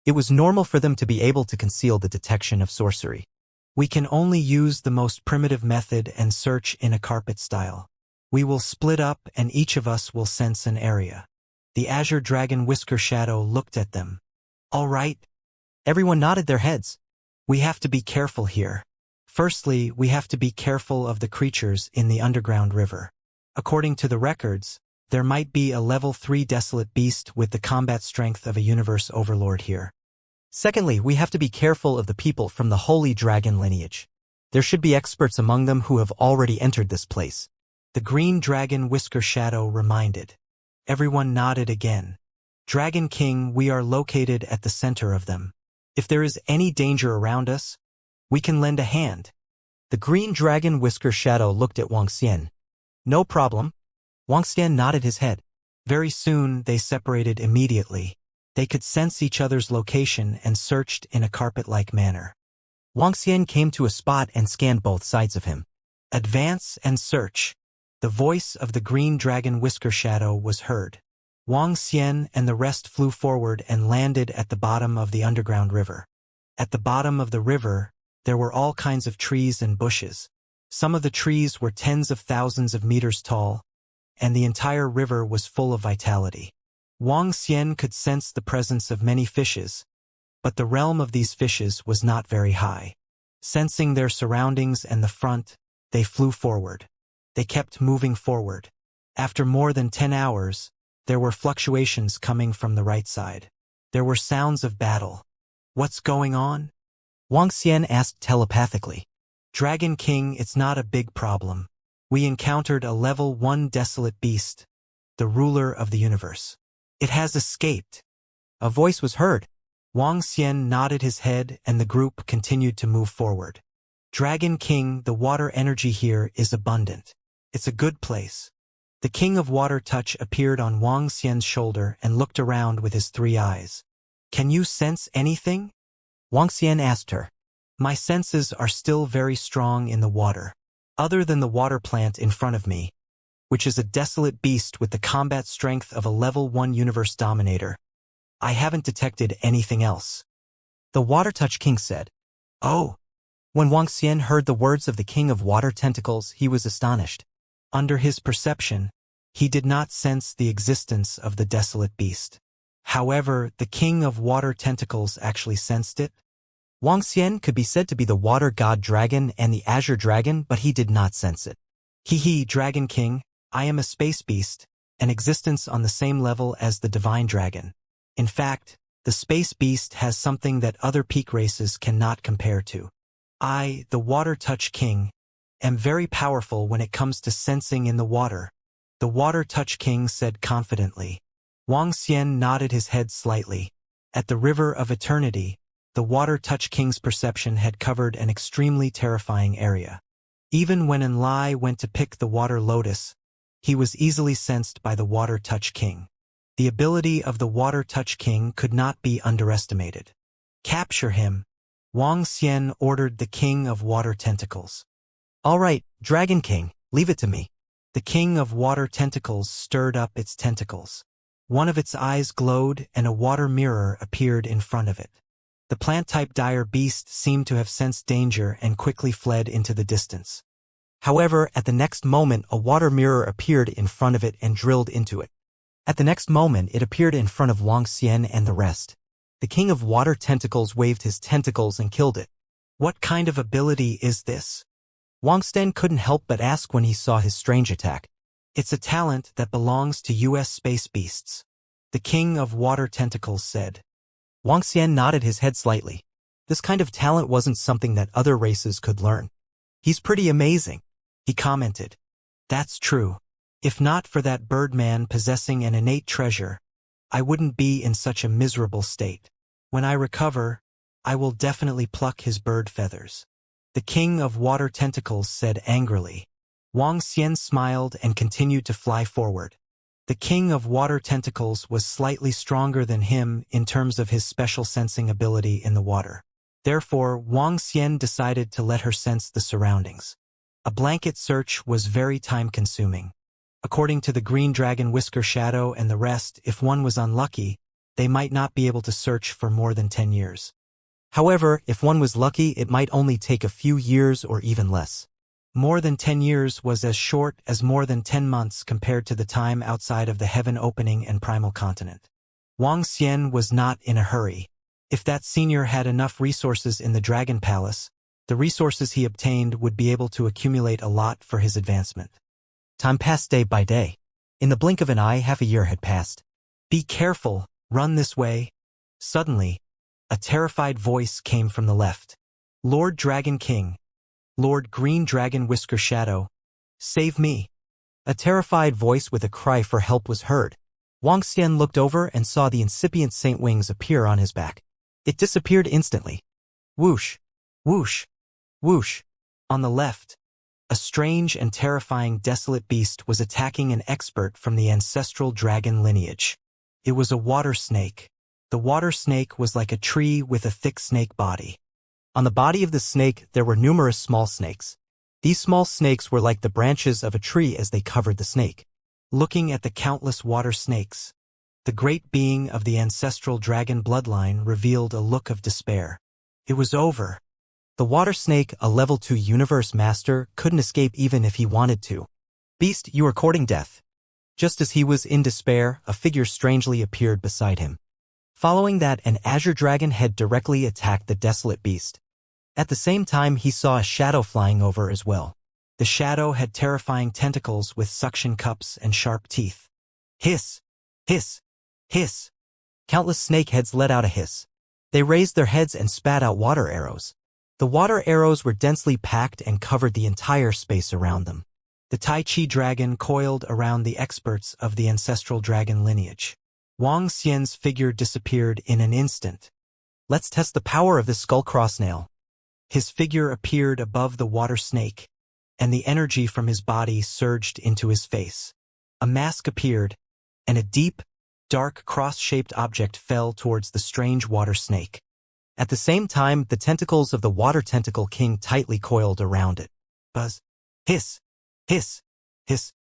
It was normal for them to be able to conceal the detection of sorcery. We can only use the most primitive method and search in a carpet style. We will split up and each of us will sense an area. The azure dragon whisker shadow looked at them. All right. Everyone nodded their heads. We have to be careful here. Firstly, we have to be careful of the creatures in the underground river. According to the records, there might be a level 3 desolate beast with the combat strength of a universe overlord here. Secondly, we have to be careful of the people from the holy dragon lineage. There should be experts among them who have already entered this place. The green dragon whisker shadow reminded. Everyone nodded again. Dragon King, we are located at the center of them. If there is any danger around us, we can lend a hand. The green dragon whisker shadow looked at Wang Xian. No problem. Wang Xian nodded his head. Very soon they separated immediately. They could sense each other's location and searched in a carpet-like manner. Wang Xian came to a spot and scanned both sides of him. Advance and search. The voice of the green dragon whisker shadow was heard. Wang Xian and the rest flew forward and landed at the bottom of the underground river. At the bottom of the river, there were all kinds of trees and bushes. Some of the trees were tens of thousands of meters tall, and the entire river was full of vitality. Wang Xian could sense the presence of many fishes, but the realm of these fishes was not very high. Sensing their surroundings and the front, they flew forward. They kept moving forward. After more than 10 hours, there were fluctuations coming from the right side. There were sounds of battle. What's going on? Wang Xian asked telepathically. Dragon King, it's not a big problem. We encountered a level 1 desolate beast, the ruler of the universe. It has escaped. A voice was heard. Wang Xian nodded his head and the group continued to move forward. Dragon King, the water energy here is abundant. It's a good place. The King of Water Touch appeared on Wang Xian's shoulder and looked around with his 3 eyes. Can you sense anything? Wang Xian asked her. My senses are still very strong in the water. Other than the water plant in front of me, which is a desolate beast with the combat strength of a level 1 universe dominator, I haven't detected anything else. The Water Touch King said. Oh. When Wang Xian heard the words of the King of Water Tentacles, he was astonished. Under his perception, he did not sense the existence of the desolate beast. However, the King of Water Tentacles actually sensed it. Wang Xian could be said to be the water god dragon and the azure dragon, but he did not sense it. Dragon King, I am a space beast, an existence on the same level as the divine dragon. In fact, the space beast has something that other peak races cannot compare to. I, the Water Touch King, am very powerful when it comes to sensing in the water, the Water Touch King said confidently. Wang Xian nodded his head slightly. At the River of Eternity, the Water Touch King's perception had covered an extremely terrifying area. Even when Enlai went to pick the water lotus, he was easily sensed by the Water Touch King. The ability of the Water Touch King could not be underestimated. Capture him, Wang Xian ordered the King of Water Tentacles. All right, Dragon King, leave it to me. The King of Water Tentacles stirred up its tentacles. One of its eyes glowed and a water mirror appeared in front of it. The plant-type dire beast seemed to have sensed danger and quickly fled into the distance. However, at the next moment a water mirror appeared in front of it and drilled into it. At the next moment, it appeared in front of Wang Xian and the rest. The king of water tentacles waved his tentacles and killed it. What kind of ability is this? Wang Xian couldn't help but ask when he saw his strange attack. It's a talent that belongs to US space beasts, the king of water tentacles said. Wang Xian nodded his head slightly. This kind of talent wasn't something that other races could learn. He's pretty amazing, he commented. That's true. If not for that birdman possessing an innate treasure, I wouldn't be in such a miserable state. When I recover, I will definitely pluck his bird feathers. The king of water tentacles said angrily. Wang Xian smiled and continued to fly forward. The king of water tentacles was slightly stronger than him in terms of his special sensing ability in the water. Therefore, Wang Xian decided to let her sense the surroundings. A blanket search was very time-consuming. According to the green dragon Whisker Shadow and the rest, if one was unlucky, they might not be able to search for more than 10 years. However, if one was lucky, it might only take a few years or even less. More than 10 years was as short as more than 10 months compared to the time outside of the heaven opening and primal continent. Wang Xian was not in a hurry. If that senior had enough resources in the Dragon Palace, the resources he obtained would be able to accumulate a lot for his advancement. Time passed day by day. In the blink of an eye, half a year had passed. Be careful, run this way. Suddenly, a terrified voice came from the left. Lord Dragon King, Lord Green Dragon Whisker Shadow, save me. A terrified voice with a cry for help was heard. Wang Xian looked over and saw the incipient saint wings appear on his back. It disappeared instantly. Whoosh, whoosh, whoosh. On the left, a strange and terrifying desolate beast was attacking an expert from the ancestral dragon lineage. It was a water snake. The water snake was like a tree with a thick snake body. On the body of the snake, there were numerous small snakes. These small snakes were like the branches of a tree as they covered the snake. Looking at the countless water snakes, the great being of the ancestral dragon bloodline revealed a look of despair. It was over. The water snake, a level 2 universe master, couldn't escape even if he wanted to. Beast, you are courting death. Just as he was in despair, a figure strangely appeared beside him. Following that, an azure dragon head directly attacked the desolate beast. At the same time, he saw a shadow flying over as well. The shadow had terrifying tentacles with suction cups and sharp teeth. Hiss! Hiss! Hiss! Countless snake heads let out a hiss. They raised their heads and spat out water arrows. The water arrows were densely packed and covered the entire space around them. The Tai Chi dragon coiled around the experts of the ancestral dragon lineage. Wang Xian's figure disappeared in an instant. Let's test the power of this skull crossnail. His figure appeared above the water snake, and the energy from his body surged into his face. A mask appeared, and a deep, dark cross-shaped object fell towards the strange water snake. At the same time, the tentacles of the water tentacle king tightly coiled around it. Buzz. Hiss. Hiss. Hiss.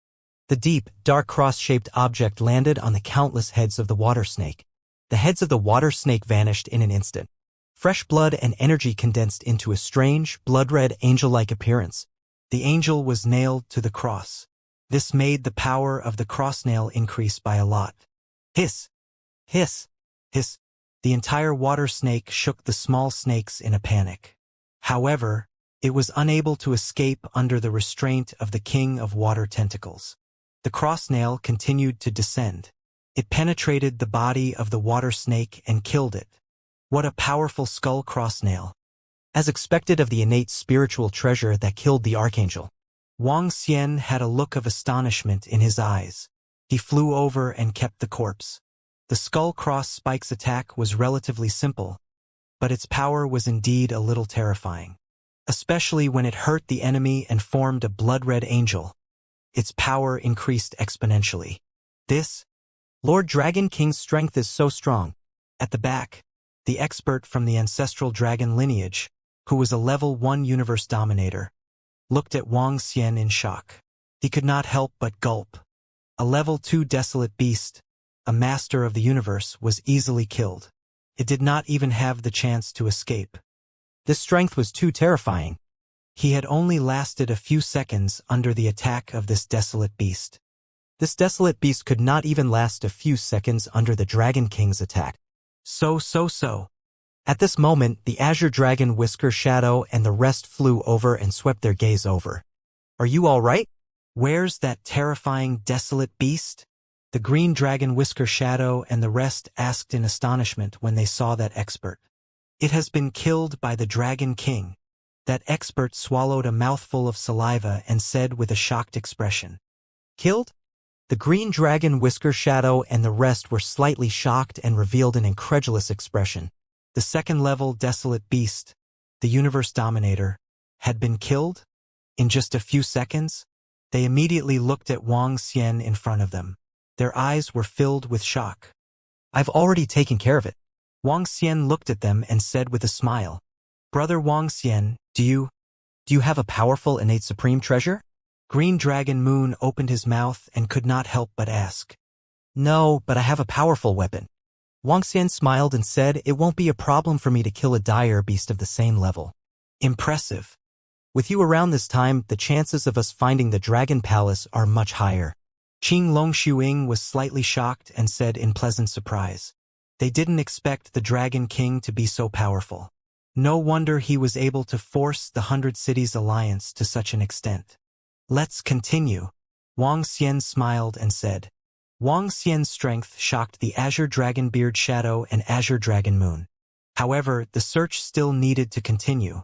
The deep, dark cross-shaped object landed on the countless heads of the water snake. The heads of the water snake vanished in an instant. Fresh blood and energy condensed into a strange, blood-red angel-like appearance. The angel was nailed to the cross. This made the power of the cross-nail increase by a lot. Hiss! Hiss! Hiss! The entire water snake shook the small snakes in a panic. However, it was unable to escape under the restraint of the king of water tentacles. The cross-nail continued to descend. It penetrated the body of the water snake and killed it. What a powerful skull cross-nail. As expected of the innate spiritual treasure that killed the archangel, Wang Xian had a look of astonishment in his eyes. He flew over and kept the corpse. The skull cross spike's attack was relatively simple, but its power was indeed a little terrifying. Especially when it hurt the enemy and formed a blood-red angel. Its power increased exponentially. This, Lord Dragon King's strength is so strong. At the back, the expert from the ancestral dragon lineage, who was a level 1 universe dominator, looked at Wang Xian in shock. He could not help but gulp. A level 2 desolate beast, a master of the universe, was easily killed. It did not even have the chance to escape. This strength was too terrifying. He had only lasted a few seconds under the attack of this desolate beast. This desolate beast could not even last a few seconds under the Dragon King's attack. So. At this moment, the Azure Dragon, Whisker, Shadow, and the rest flew over and swept their gaze over. Are you all right? Where's that terrifying, desolate beast? The Green Dragon, Whisker, Shadow, and the rest asked in astonishment when they saw that expert. It has been killed by the Dragon King. That expert swallowed a mouthful of saliva and said with a shocked expression. Killed? The Green Dragon, Whisker, Shadow, and the rest were slightly shocked and revealed an incredulous expression. The second-level desolate beast, the universe dominator, had been killed? In just a few seconds? They immediately looked at Wang Xian in front of them. Their eyes were filled with shock. I've already taken care of it. Wang Xian looked at them and said with a smile. Brother Wang Xian, do you have a powerful innate supreme treasure? Green Dragon Moon opened his mouth and could not help but ask. No, but I have a powerful weapon. Wang Xian smiled and said, it won't be a problem for me to kill a dire beast of the same level. Impressive. With you around this time, the chances of us finding the Dragon Palace are much higher. Qing Longshuing was slightly shocked and said in pleasant surprise. They didn't expect the Dragon King to be so powerful. No wonder he was able to force the 100 Cities Alliance to such an extent. Let's continue. Wang Xian smiled and said. Wang Xian's strength shocked the Azure Dragon Beard Shadow and Azure Dragon Moon. However, the search still needed to continue.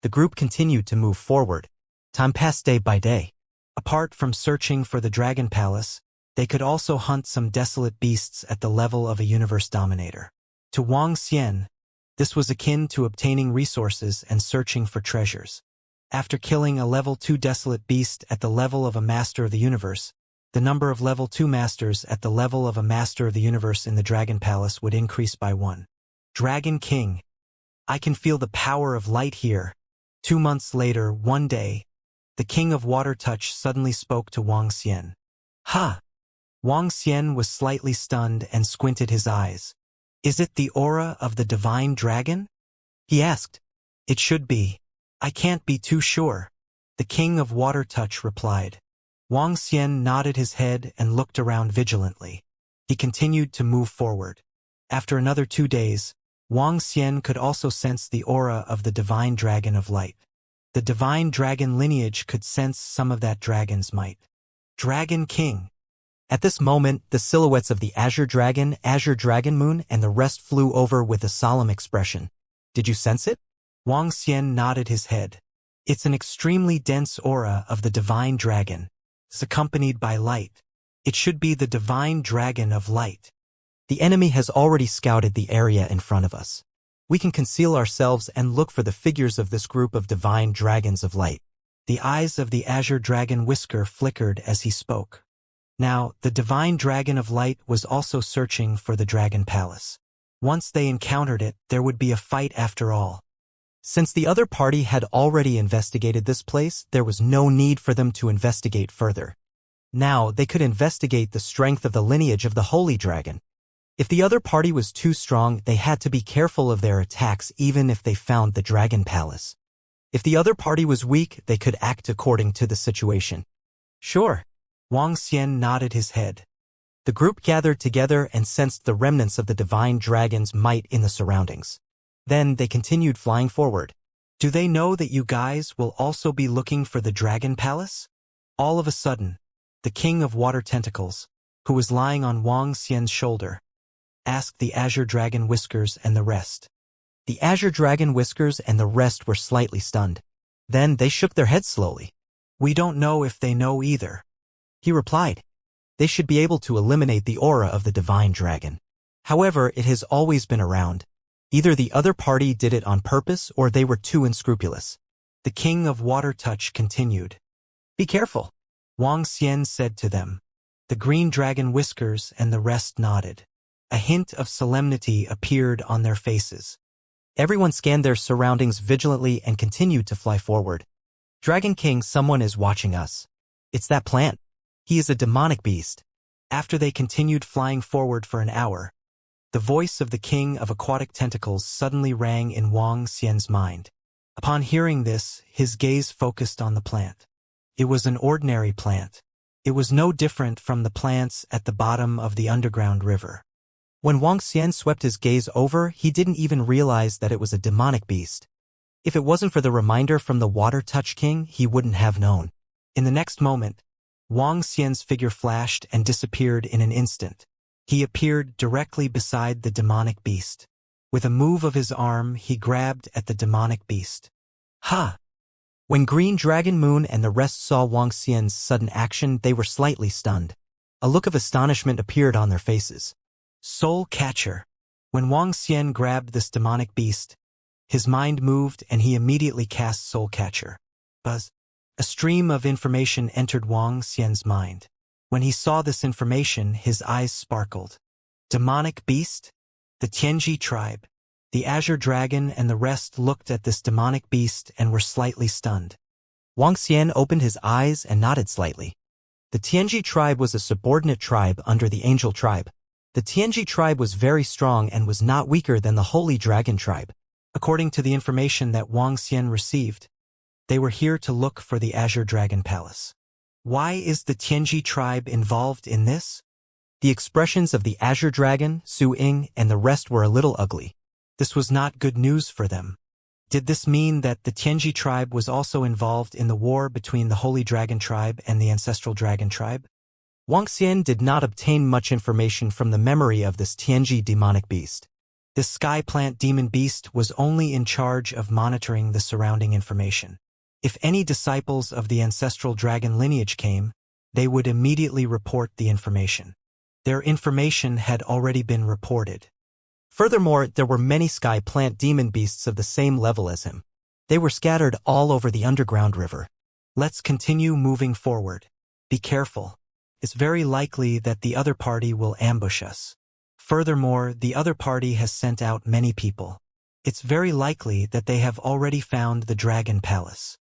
The group continued to move forward. Time passed day by day. Apart from searching for the Dragon Palace, they could also hunt some desolate beasts at the level of a universe dominator. To Wang Xian, this was akin to obtaining resources and searching for treasures. After killing a level 2 desolate beast at the level of a master of the universe, the number of level 2 masters at the level of a master of the universe in the Dragon Palace would increase by 1. Dragon King. I can feel the power of light here. 2 months later, one day, the King of Water Touch suddenly spoke to Wang Xian. Ha! Wang Xian was slightly stunned and squinted his eyes. Is it the aura of the divine dragon? He asked. It should be. I can't be too sure. The King of Water Touch replied. Wang Xian nodded his head and looked around vigilantly. He continued to move forward. After another 2 days, Wang Xian could also sense the aura of the divine dragon of light. The divine dragon lineage could sense some of that dragon's might. Dragon King. At this moment, the silhouettes of the Azure Dragon Moon, and the rest flew over with a solemn expression. Did you sense it? Wang Xian nodded his head. It's an extremely dense aura of the divine dragon. It's accompanied by light. It should be the divine dragon of light. The enemy has already scouted the area in front of us. We can conceal ourselves and look for the figures of this group of divine dragons of light. The eyes of the Azure Dragon Whisker flickered as he spoke. Now, the divine dragon of light was also searching for the Dragon Palace. Once they encountered it, there would be a fight after all. Since the other party had already investigated this place, there was no need for them to investigate further. Now, they could investigate the strength of the lineage of the Holy Dragon. If the other party was too strong, they had to be careful of their attacks even if they found the Dragon Palace. If the other party was weak, they could act according to the situation. Sure. Wang Xian nodded his head. The group gathered together and sensed the remnants of the divine dragon's might in the surroundings. Then they continued flying forward. Do they know that you guys will also be looking for the Dragon Palace? All of a sudden, the King of Water Tentacles, who was lying on Wang Xian's shoulder, asked the Azure Dragon Whiskers and the rest. The Azure Dragon Whiskers and the rest were slightly stunned. Then they shook their heads slowly. We don't know if they know either. He replied. They should be able to eliminate the aura of the divine dragon. However, it has always been around. Either the other party did it on purpose or they were too unscrupulous. The King of Water Touch continued. Be careful. Wang Xian said to them. The Green Dragon Whiskers and the rest nodded. A hint of solemnity appeared on their faces. Everyone scanned their surroundings vigilantly and continued to fly forward. Dragon King, someone is watching us. It's that plant. He is a demonic beast. After they continued flying forward for an hour, the voice of the King of Aquatic Tentacles suddenly rang in Wang Xian's mind. Upon hearing this, his gaze focused on the plant. It was an ordinary plant. It was no different from the plants at the bottom of the underground river. When Wang Xian swept his gaze over, he didn't even realize that it was a demonic beast. If it wasn't for the reminder from the Water Touch King, he wouldn't have known. In the next moment, Wang Xian's figure flashed and disappeared in an instant. He appeared directly beside the demonic beast. With a move of his arm, he grabbed at the demonic beast. Ha! When Green Dragon Moon and the rest saw Wang Xian's sudden action, they were slightly stunned. A look of astonishment appeared on their faces. Soul Catcher. When Wang Xian grabbed this demonic beast, his mind moved and he immediately cast Soul Catcher. Buzz. A stream of information entered Wang Xian's mind. When he saw this information, his eyes sparkled. Demonic beast? The Tianji tribe, the Azure Dragon and the rest looked at this demonic beast and were slightly stunned. Wang Xian opened his eyes and nodded slightly. The Tianji tribe was a subordinate tribe under the Angel tribe. The Tianji tribe was very strong and was not weaker than the Holy Dragon tribe. According to the information that Wang Xian received, they were here to look for the Azure Dragon Palace. Why is the Tianji tribe involved in this? The expressions of the Azure Dragon, Su Ying, and the rest were a little ugly. This was not good news for them. Did this mean that the Tianji tribe was also involved in the war between the Holy Dragon tribe and the Ancestral Dragon tribe? Wang Xian did not obtain much information from the memory of this Tianji demonic beast. This sky plant demon beast was only in charge of monitoring the surrounding information. If any disciples of the Ancestral Dragon lineage came, they would immediately report the information. Their information had already been reported. Furthermore, there were many sky plant demon beasts of the same level as him. They were scattered all over the underground river. Let's continue moving forward. Be careful. It's very likely that the other party will ambush us. Furthermore, the other party has sent out many people. It's very likely that they have already found the Dragon Palace.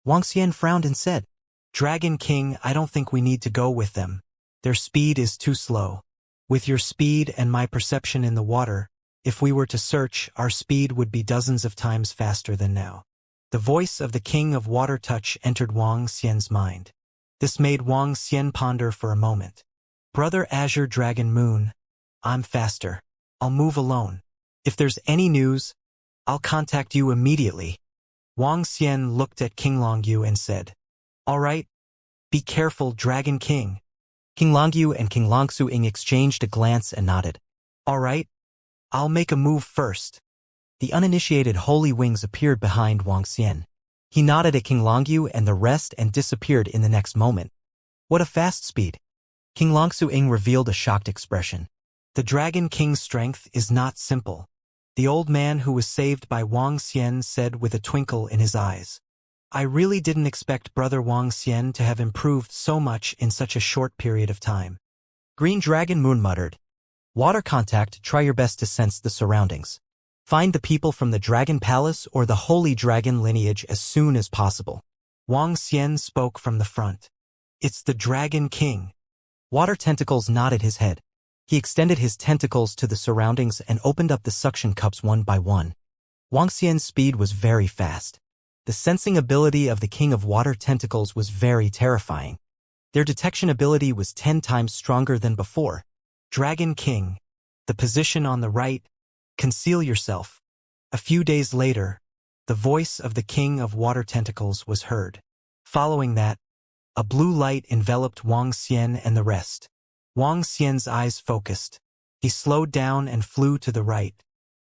Wang Xian frowned and said, Dragon King, I don't think we need to go with them. Their speed is too slow. With your speed and my perception in the water, if we were to search, our speed would be dozens of times faster than now. The voice of the King of Water Touch entered Wang Xian's mind. This made Wang Xian ponder for a moment. Brother Azure Dragon Moon, I'm faster. I'll move alone. If there's any news, I'll contact you immediately. Wang Xian looked at King Longyu and said, All right. Be careful, Dragon King. King Longyu and King Longsu Ying exchanged a glance and nodded. All right. I'll make a move first. The uninitiated holy wings appeared behind Wang Xian. He nodded at King Longyu and the rest and disappeared in the next moment. What a fast speed. King Longsu Ying revealed a shocked expression. The Dragon King's strength is not simple. The old man who was saved by Wang Xian said with a twinkle in his eyes. I really didn't expect Brother Wang Xian to have improved so much in such a short period of time. Green Dragon Moon muttered. Water contact, try your best to sense the surroundings. Find the people from the Dragon Palace or the Holy Dragon lineage as soon as possible. Wang Xian spoke from the front. It's the Dragon King. Water Tentacles nodded his head. He extended his tentacles to the surroundings and opened up the suction cups one by one. Wang Xian's speed was very fast. The sensing ability of the King of Water Tentacles was very terrifying. Their detection ability was 10 times stronger than before. Dragon King. The position on the right. Conceal yourself. A few days later, the voice of the King of Water Tentacles was heard. Following that, a blue light enveloped Wang Xian and the rest. Wang Xian's eyes focused. He slowed down and flew to the right.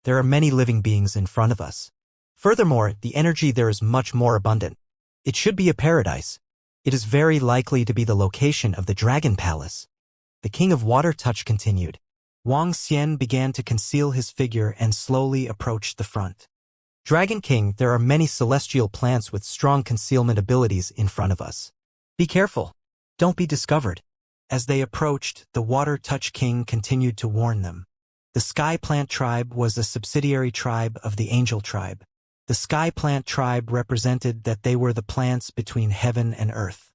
There are many living beings in front of us. Furthermore, the energy there is much more abundant. It should be a paradise. It is very likely to be the location of the Dragon Palace. The King of Water Touch continued. Wang Xian began to conceal his figure and slowly approached the front. Dragon King, there are many celestial plants with strong concealment abilities in front of us. Be careful. Don't be discovered. As they approached, the Water Touch King continued to warn them. The Sky Plant tribe was a subsidiary tribe of the Angel tribe. The Sky Plant tribe represented that they were the plants between heaven and earth.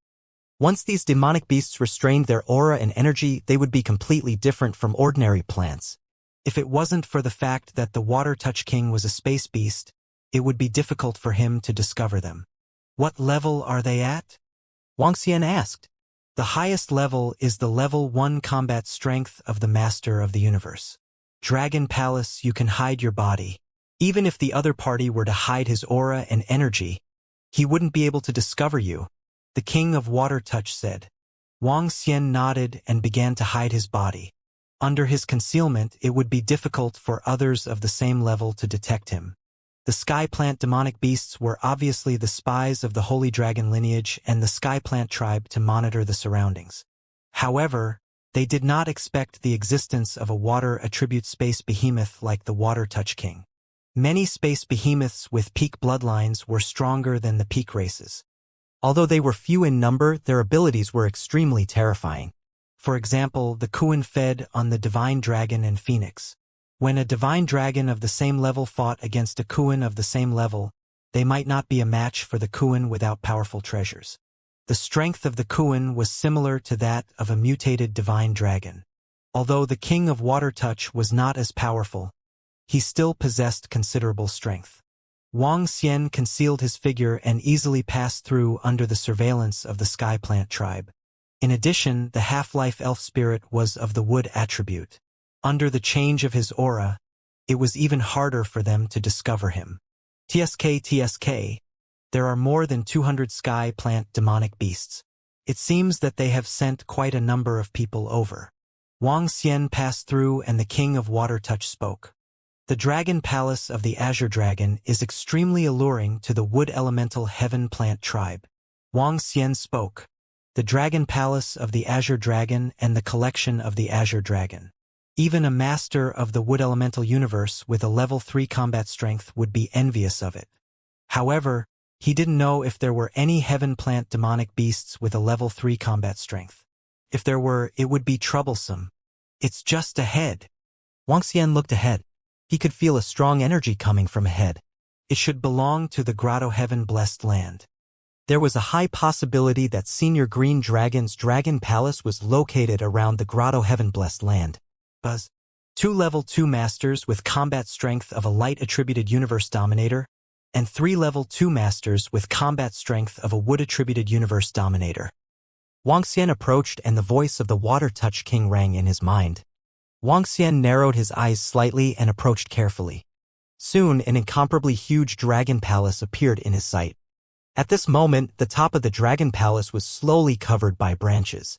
Once these demonic beasts restrained their aura and energy, they would be completely different from ordinary plants. If it wasn't for the fact that the Water Touch King was a space beast, it would be difficult for him to discover them. What level are they at? Wang Xian asked. The highest level is the level 1 combat strength of the Master of the Universe. Dragon Palace, you can hide your body. Even if the other party were to hide his aura and energy, he wouldn't be able to discover you, the King of Water Touch said. Wang Xian nodded and began to hide his body. Under his concealment, it would be difficult for others of the same level to detect him. The Sky Plant demonic beasts were obviously the spies of the Holy Dragon lineage and the Sky Plant tribe to monitor the surroundings. However, they did not expect the existence of a water attribute space behemoth like the Water Touch King. Many space behemoths with peak bloodlines were stronger than the peak races. Although they were few in number, their abilities were extremely terrifying. For example, the Kuan fed on the Divine Dragon and Phoenix. When a Divine Dragon of the same level fought against a Kuan of the same level, they might not be a match for the Kuan without powerful treasures. The strength of the Kuan was similar to that of a mutated Divine Dragon. Although the King of Water Touch was not as powerful, he still possessed considerable strength. Wang Xian concealed his figure and easily passed through under the surveillance of the Sky Plant tribe. In addition, the half-life elf spirit was of the wood attribute. Under the change of his aura, it was even harder for them to discover him. TSK, there are more than 200 Sky Plant demonic beasts. It seems that they have sent quite a number of people over. Wang Xian passed through and the King of Water Touch spoke. The Dragon Palace of the Azure Dragon is extremely alluring to the Wood Elemental Heaven Plant tribe. Wang Xian spoke. The Dragon Palace of the Azure Dragon and the Collection of the Azure Dragon. Even a master of the Wood Elemental universe with a level 3 combat strength would be envious of it. However, he didn't know if there were any Heaven Plant demonic beasts with a level 3 combat strength. If there were, it would be troublesome. It's just ahead. Wang Xian looked ahead. He could feel a strong energy coming from ahead. It should belong to the Grotto Heaven Blessed Land. There was a high possibility that Senior Green Dragon's Dragon Palace was located around the Grotto Heaven Blessed Land. Buzz. 2 level 2 masters with combat strength of a light attributed universe dominator, and 3 level 2 masters with combat strength of a wood attributed universe dominator. Wang Xian approached and the voice of the Water Touch King rang in his mind. Wang Xian narrowed his eyes slightly and approached carefully. Soon, an incomparably huge dragon palace appeared in his sight. At this moment, the top of the dragon palace was slowly covered by branches.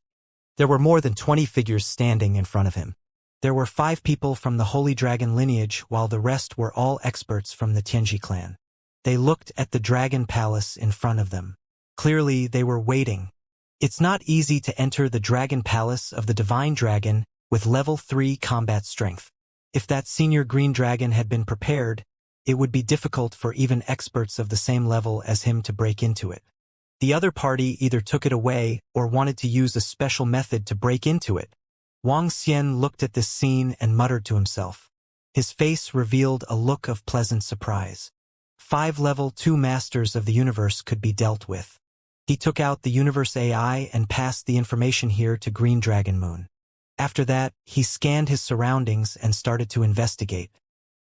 There were more than 20 figures standing in front of him. There were 5 people from the Holy Dragon lineage, while the rest were all experts from the Tianji clan. They looked at the dragon palace in front of them. Clearly, they were waiting. It's not easy to enter the dragon palace of the Divine Dragon with level 3 combat strength. If that Senior Green Dragon had been prepared, it would be difficult for even experts of the same level as him to break into it. The other party either took it away or wanted to use a special method to break into it. Wang Xian looked at this scene and muttered to himself. His face revealed a look of pleasant surprise. 5 level 2 masters of the universe could be dealt with. He took out the universe AI and passed the information here to Green Dragon Moon. After that, he scanned his surroundings and started to investigate.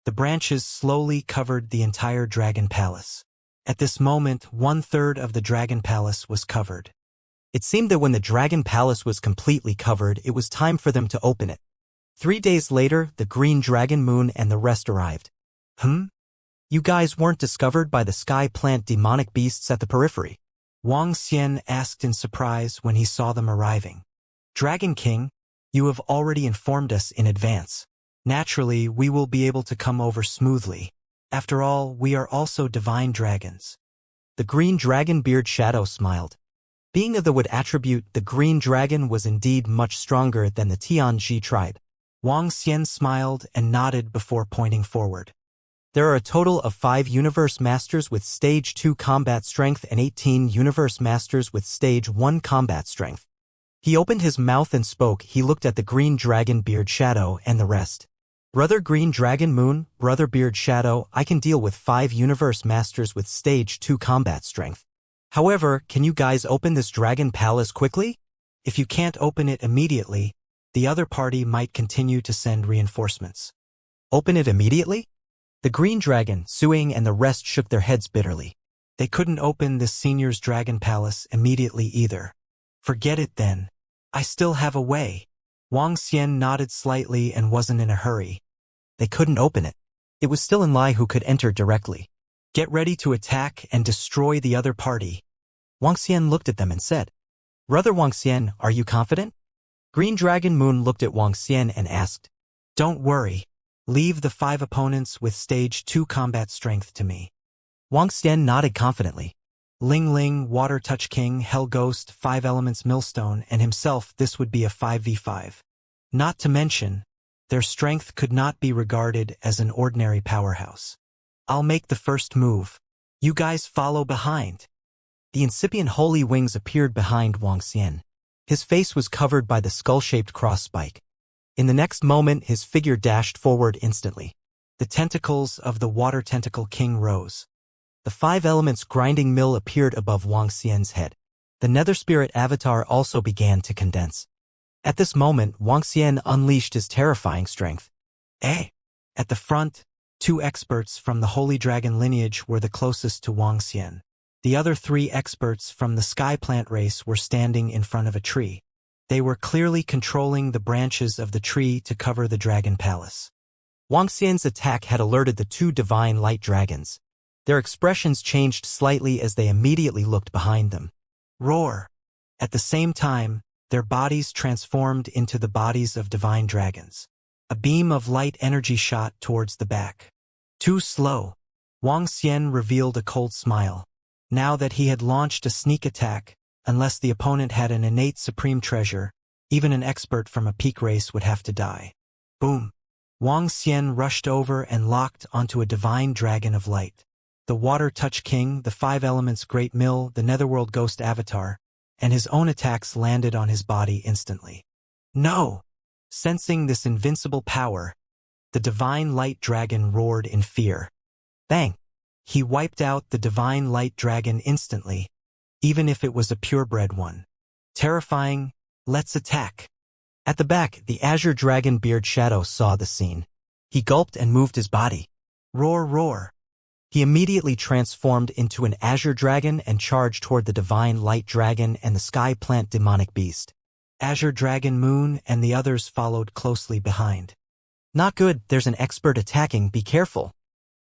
The branches slowly covered the entire Dragon Palace. At this moment, 1/3 of the Dragon Palace was covered. It seemed that when the Dragon Palace was completely covered, it was time for them to open it. 3 days later, the Green Dragon Moon and the rest arrived. You guys weren't discovered by the Sky Plant demonic beasts at the periphery? Wang Xian asked in surprise when he saw them arriving. Dragon King, you have already informed us in advance. Naturally, we will be able to come over smoothly. After all, we are also divine dragons. The Green Dragon Beard Shadow smiled. Being of the wood attribute, the Green Dragon was indeed much stronger than the Tianji tribe. Wang Xian smiled and nodded before pointing forward. There are a total of 5 Universe Masters with Stage 2 combat strength and 18 Universe Masters with Stage 1 combat strength. He opened his mouth and spoke. He looked at the Green Dragon Beard Shadow and the rest. Brother Green Dragon Moon, Brother Beard Shadow, I can deal with 5 Universe Masters with Stage 2 combat strength. However, can you guys open this Dragon Palace quickly? If you can't open it immediately, the other party might continue to send reinforcements. Open it immediately? The Green Dragon, Suing and the rest shook their heads bitterly. They couldn't open this senior's Dragon Palace immediately either. Forget it then. I still have a way. Wang Xian nodded slightly and wasn't in a hurry. They couldn't open it. It was still in Lai who could enter directly. Get ready to attack and destroy the other party. Wang Xian looked at them and said, Brother Wang Xian, are you confident? Green Dragon Moon looked at Wang Xian and asked, Don't worry. Leave the 5 opponents with stage 2 combat strength to me. Wang Xian nodded confidently. Ling Ling, Water Touch King, Hell Ghost, 5 Elements Millstone, and himself, this would be a 5v5. Not to mention, their strength could not be regarded as an ordinary powerhouse. I'll make the first move. You guys follow behind. The incipient holy wings appeared behind Wang Xian. His face was covered by the skull-shaped cross spike. In the next moment, his figure dashed forward instantly. The tentacles of the Water Tentacle King rose. The 5 elements grinding mill appeared above Wang Xian's head. The Nether Spirit avatar also began to condense. At this moment, Wang Xian unleashed his terrifying strength. At the front, 2 experts from the Holy Dragon lineage were the closest to Wang Xian. The other 3 experts from the Sky Plant race were standing in front of a tree. They were clearly controlling the branches of the tree to cover the Dragon Palace. Wang Xian's attack had alerted the 2 divine light dragons. Their expressions changed slightly as they immediately looked behind them. Roar! At the same time, their bodies transformed into the bodies of divine dragons. A beam of light energy shot towards the back. Too slow. Wang Xian revealed a cold smile. Now that he had launched a sneak attack, unless the opponent had an innate supreme treasure, even an expert from a peak race would have to die. Boom! Wang Xian rushed over and locked onto a divine dragon of light. The Water Touch King, the 5 Elements Great Mill, the Netherworld Ghost Avatar, and his own attacks landed on his body instantly. No! Sensing this invincible power, the divine light dragon roared in fear. Bang! He wiped out the divine light dragon instantly, even if it was a purebred one. Terrifying, let's attack. At the back, the Azure Dragon Beard Shadow saw the scene. He gulped and moved his body. Roar, roar. He immediately transformed into an Azure Dragon and charged toward the Divine Light Dragon and the Sky Plant Demonic Beast. Azure Dragon Moon and the others followed closely behind. Not good, there's an expert attacking, be careful.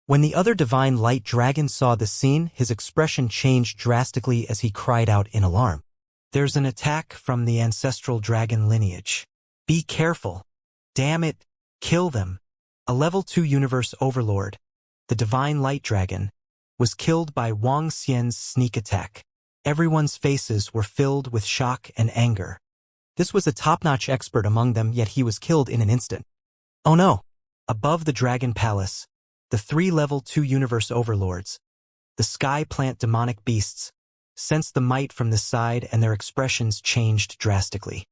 When the other Divine Light Dragon saw the scene, his expression changed drastically as he cried out in alarm. There's an attack from the Ancestral Dragon lineage. Be careful. Damn it, kill them. A level 2 Universe Overlord, the Divine Light Dragon, was killed by Wang Xian's sneak attack. Everyone's faces were filled with shock and anger. This was a top-notch expert among them, yet he was killed in an instant. Oh no! Above the Dragon Palace, the 3 level 2 Universe Overlords, the Sky Plant Demonic Beasts, sensed the might from this side and their expressions changed drastically.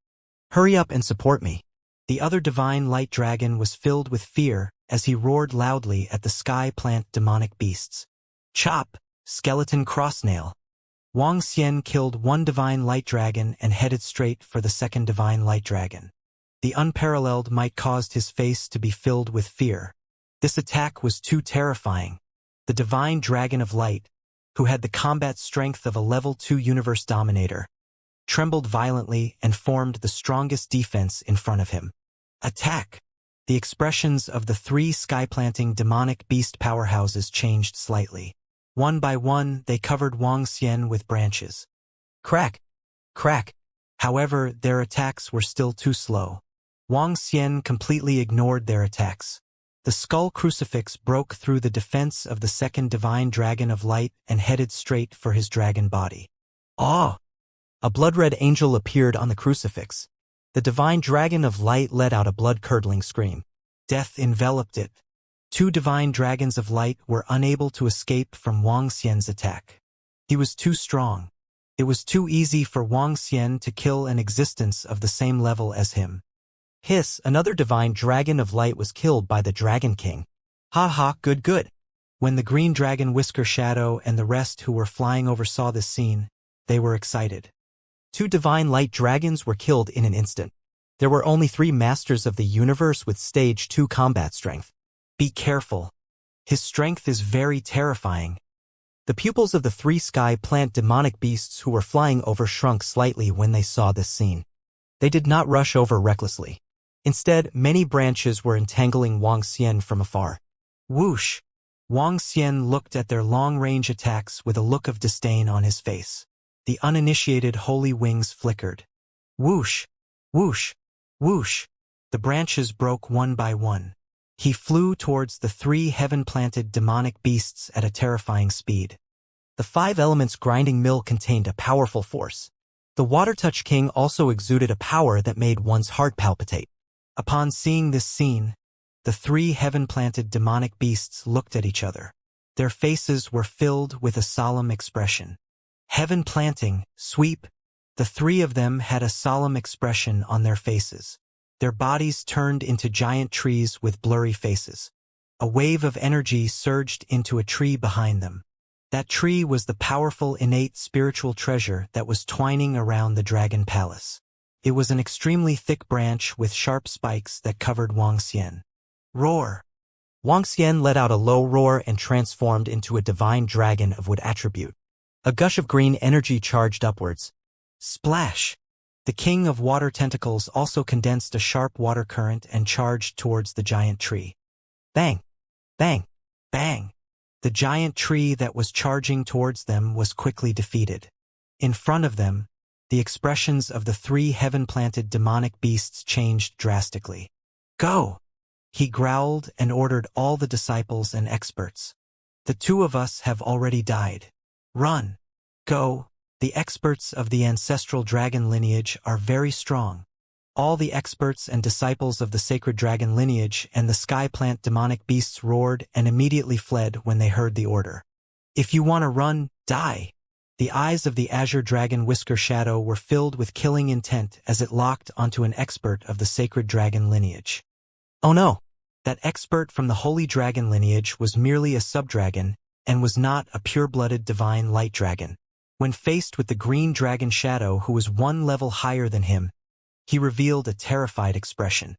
Hurry up and support me. The other Divine Light Dragon was filled with fear as he roared loudly at the Sky Plant Demonic Beasts. Chop! Skeleton Crossnail. Wang Xian killed 1 Divine Light Dragon and headed straight for the 2nd Divine Light Dragon. The unparalleled might caused his face to be filled with fear. This attack was too terrifying. The Divine Dragon of Light, who had the combat strength of a level 2 Universe Dominator, trembled violently and formed the strongest defense in front of him. Attack! The expressions of the 3 sky-planting demonic beast powerhouses changed slightly. One by one, they covered Wang Xian with branches. Crack! Crack! However, their attacks were still too slow. Wang Xian completely ignored their attacks. The skull crucifix broke through the defense of the 2nd Divine Dragon of Light and headed straight for his dragon body. Ah! A blood-red angel appeared on the crucifix. The Divine Dragon of Light let out a blood-curdling scream. Death enveloped it. 2 Divine Dragons of Light were unable to escape from Wang Xian's attack. He was too strong. It was too easy for Wang Xian to kill an existence of the same level as him. Hiss, another Divine Dragon of Light was killed by the Dragon King. Ha ha, good good. When the Green Dragon Whisker Shadow and the rest who were flying over saw this scene, they were excited. 2 Divine Light Dragons were killed in an instant. There were only 3 Masters of the Universe with Stage 2 combat strength. Be careful. His strength is very terrifying. The pupils of the three sky plant demonic beasts who were flying over shrunk slightly when they saw this scene. They did not rush over recklessly. Instead, many branches were entangling Wang Xian from afar. Whoosh! Wang Xian looked at their long-range attacks with a look of disdain on his face. The uninitiated holy wings flickered. Whoosh! Whoosh! Whoosh! The branches broke one by one. He flew towards the three heaven-planted demonic beasts at a terrifying speed. The five elements grinding mill contained a powerful force. The Water-Touch King also exuded a power that made one's heart palpitate. Upon seeing this scene, the three heaven-planted demonic beasts looked at each other. Their faces were filled with a solemn expression. Heaven-planting, sweep. The three of them had a solemn expression on their faces. Their bodies turned into giant trees with blurry faces. A wave of energy surged into a tree behind them. That tree was the powerful innate spiritual treasure that was twining around the Dragon Palace. It was an extremely thick branch with sharp spikes that covered Wang Xian. Roar! Wang Xian let out a low roar and transformed into a divine dragon of wood attribute. A gush of green energy charged upwards. Splash! The king of water tentacles also condensed a sharp water current and charged towards the giant tree. Bang! Bang! Bang! The giant tree that was charging towards them was quickly defeated. In front of them, the expressions of the three heaven-planted demonic beasts changed drastically. Go! He growled and ordered all the disciples and experts. The two of us have already died. Run! Go! The experts of the ancestral dragon lineage are very strong. All the experts and disciples of the sacred dragon lineage and the sky plant demonic beasts roared and immediately fled when they heard the order. If you want to run, die! The eyes of the azure dragon Whisker Shadow were filled with killing intent as it locked onto an expert of the sacred dragon lineage. Oh no! That expert from the holy dragon lineage was merely a subdragon and was not a pure-blooded divine light dragon. When faced with the green dragon Shadow who was one level higher than him, he revealed a terrified expression.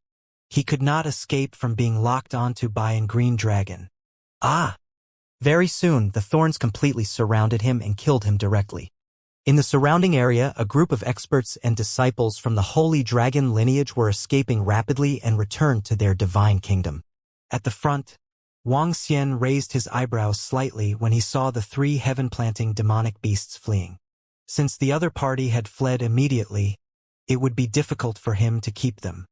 He could not escape from being locked onto by a green dragon. Ah! Very soon, the thorns completely surrounded him and killed him directly. In the surrounding area, a group of experts and disciples from the holy dragon lineage were escaping rapidly and returned to their divine kingdom. At the front, Wang Xian raised his eyebrows slightly when he saw the three heaven-planting demonic beasts fleeing. Since the other party had fled immediately, it would be difficult for him to keep them.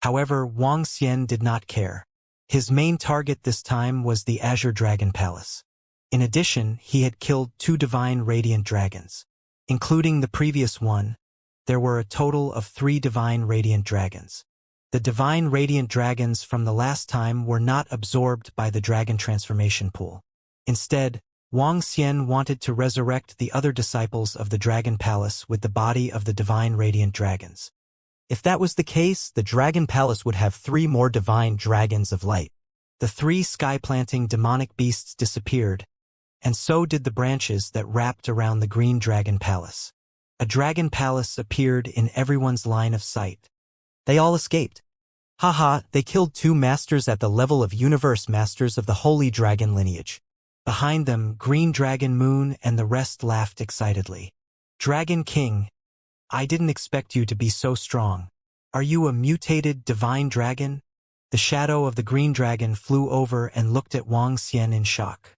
However, Wang Xian did not care. His main target this time was the Azure Dragon Palace. In addition, he had killed two divine radiant dragons. Including the previous one, there were a total of 3 divine radiant dragons. The divine radiant dragons from the last time were not absorbed by the dragon transformation pool. Instead, Wang Xian wanted to resurrect the other disciples of the Dragon Palace with the body of the divine radiant dragons. If that was the case, the Dragon Palace would have 3 more divine dragons of light. The 3 sky-planting demonic beasts disappeared, and so did the branches that wrapped around the green Dragon Palace. A Dragon Palace appeared in everyone's line of sight. They all escaped. Haha, they killed 2 masters at the level of universe masters of the holy dragon lineage. Behind them, Green Dragon Moon and the rest laughed excitedly. Dragon King, I didn't expect you to be so strong. Are you a mutated divine dragon? The shadow of the green dragon flew over and looked at Wang Xian in shock.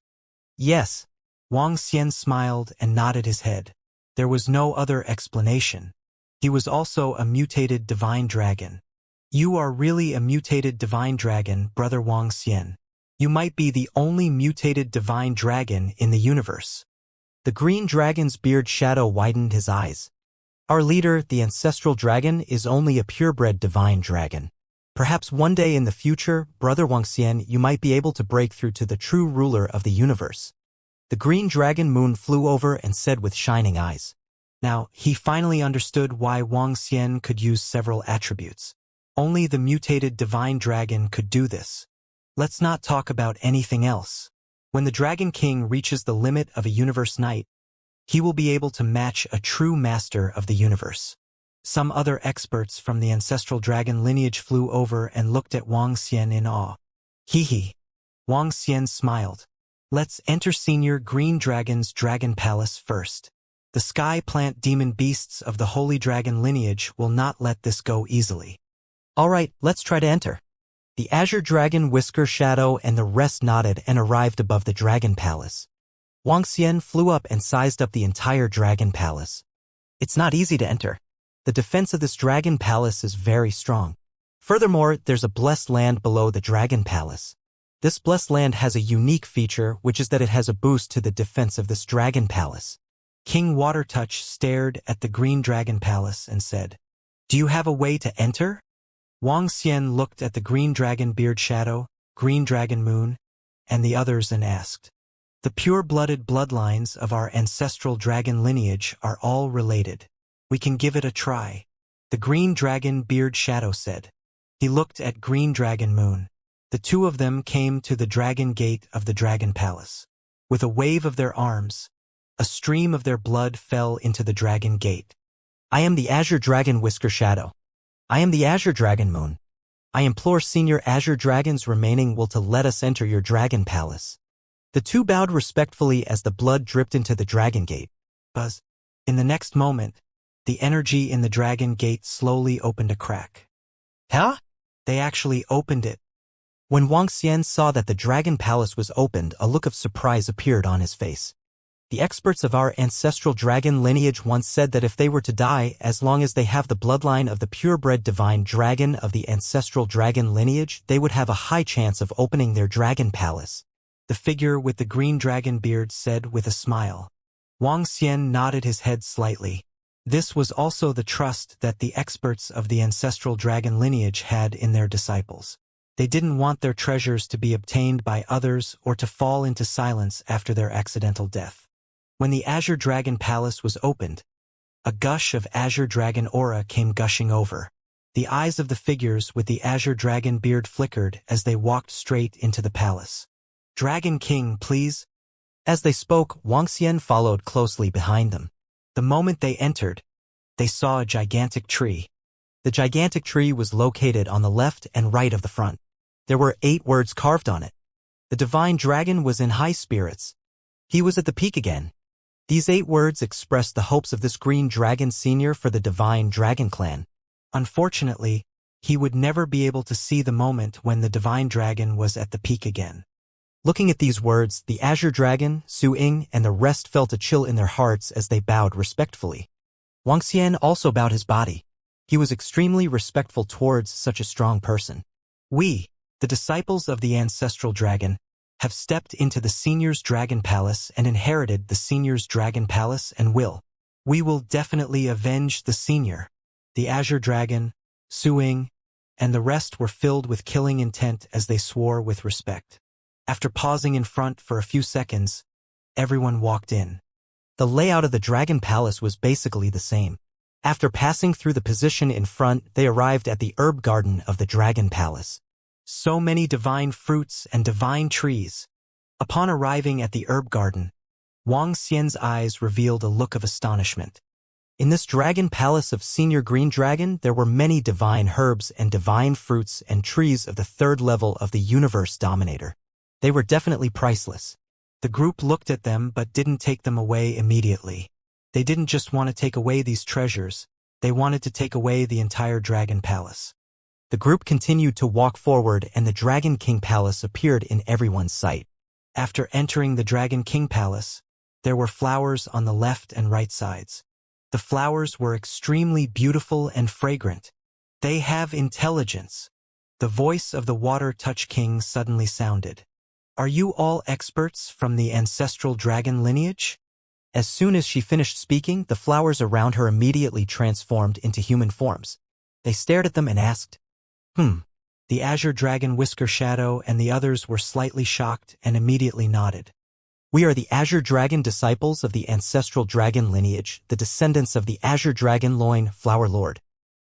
Yes. Wang Xian smiled and nodded his head. There was no other explanation. He was also a mutated divine dragon. You are really a mutated divine dragon, brother Wang Xian. You might be the only mutated divine dragon in the universe. The green dragon's beard shadow widened his eyes. Our leader, the ancestral dragon, is only a purebred divine dragon. Perhaps one day in the future, brother Wang Xian, you might be able to break through to the true ruler of the universe. The green dragon Moon flew over and said with shining eyes. Now, he finally understood why Wang Xian could use several attributes. Only the mutated divine dragon could do this. Let's not talk about anything else. When the Dragon King reaches the limit of a universe night, he will be able to match a true master of the universe. Some other experts from the ancestral dragon lineage flew over and looked at Wang Xian in awe. Hee hee. Wang Xian smiled. Let's enter Senior Green Dragon's Dragon Palace first. The sky plant demon beasts of the Holy Dragon lineage will not let this go easily. Alright, let's try to enter. The Azure Dragon, Whisker Shadow, and the rest nodded and arrived above the Dragon Palace. Wuxia flew up and sized up the entire Dragon Palace. It's not easy to enter. The defense of this Dragon Palace is very strong. Furthermore, there's a blessed land below the Dragon Palace. This blessed land has a unique feature, which is that it has a boost to the defense of this Dragon Palace. King Watertouch stared at the Green Dragon Palace and said, "Do you have a way to enter?" Wuxia looked at the Green Dragon Beard Shadow, Green Dragon Moon, and the others and asked, "The pure-blooded bloodlines of our ancestral dragon lineage are all related. We can give it a try," the Green Dragon Beard Shadow said. He looked at Green Dragon Moon. The two of them came to the Dragon Gate of the Dragon Palace. With a wave of their arms, a stream of their blood fell into the Dragon Gate. "I am the Azure Dragon Whisker Shadow. I am the Azure Dragon Moon. I implore Senior Azure Dragons remaining will to let us enter your Dragon Palace." The two bowed respectfully as the blood dripped into the Dragon Gate. Buzz. In the next moment, the energy in the Dragon Gate slowly opened a crack. Huh? They actually opened it. When Wuxia saw that the Dragon Palace was opened, a look of surprise appeared on his face. The experts of our ancestral dragon lineage once said that if they were to die, as long as they have the bloodline of the purebred divine dragon of the ancestral dragon lineage, they would have a high chance of opening their Dragon Palace. The figure with the green dragon beard said with a smile. Wuxia nodded his head slightly. This was also the trust that the experts of the ancestral dragon lineage had in their disciples. They didn't want their treasures to be obtained by others or to fall into silence after their accidental death. When the Azure Dragon Palace was opened, a gush of Azure Dragon aura came gushing over. The eyes of the figures with the Azure Dragon beard flickered as they walked straight into the palace. "Dragon King, please." As they spoke, Wuxia followed closely behind them. The moment they entered, they saw a gigantic tree. The gigantic tree was located on the left and right of the front. There were 8 words carved on it. The divine dragon was in high spirits. He was at the peak again. These 8 words expressed the hopes of this green dragon senior for the divine dragon clan. Unfortunately, he would never be able to see the moment when the divine dragon was at the peak again. Looking at these words, the Azure Dragon, Su Ying, and the rest felt a chill in their hearts as they bowed respectfully. Wuxia also bowed his body. He was extremely respectful towards such a strong person. "We, the disciples of the ancestral dragon, have stepped into the Senior's Dragon Palace and inherited the Senior's Dragon Palace and we will definitely avenge the Senior." The Azure Dragon, Su Ying, and the rest were filled with killing intent as they swore with respect. After pausing in front for a few seconds, everyone walked in. The layout of the Dragon Palace was basically the same. After passing through the position in front, they arrived at the herb garden of the Dragon Palace. So many divine fruits and divine trees. Upon arriving at the herb garden, Wuxia's eyes revealed a look of astonishment. In this Dragon Palace of Senior Green Dragon, there were many divine herbs and divine fruits and trees of the 3rd level of the Universe Dominator. They were definitely priceless. The group looked at them but didn't take them away immediately. They didn't just want to take away these treasures, they wanted to take away the entire Dragon Palace. The group continued to walk forward and the Dragon King Palace appeared in everyone's sight. After entering the Dragon King Palace, there were flowers on the left and right sides. The flowers were extremely beautiful and fragrant. "They have intelligence." The voice of the Water Touch King suddenly sounded. "Are you all experts from the ancestral dragon lineage?" As soon as she finished speaking, the flowers around her immediately transformed into human forms. They stared at them and asked, The Azure Dragon Whisker Shadow and the others were slightly shocked and immediately nodded. "We are the Azure Dragon disciples of the ancestral dragon lineage, the descendants of the Azure Dragon Loin Flower Lord."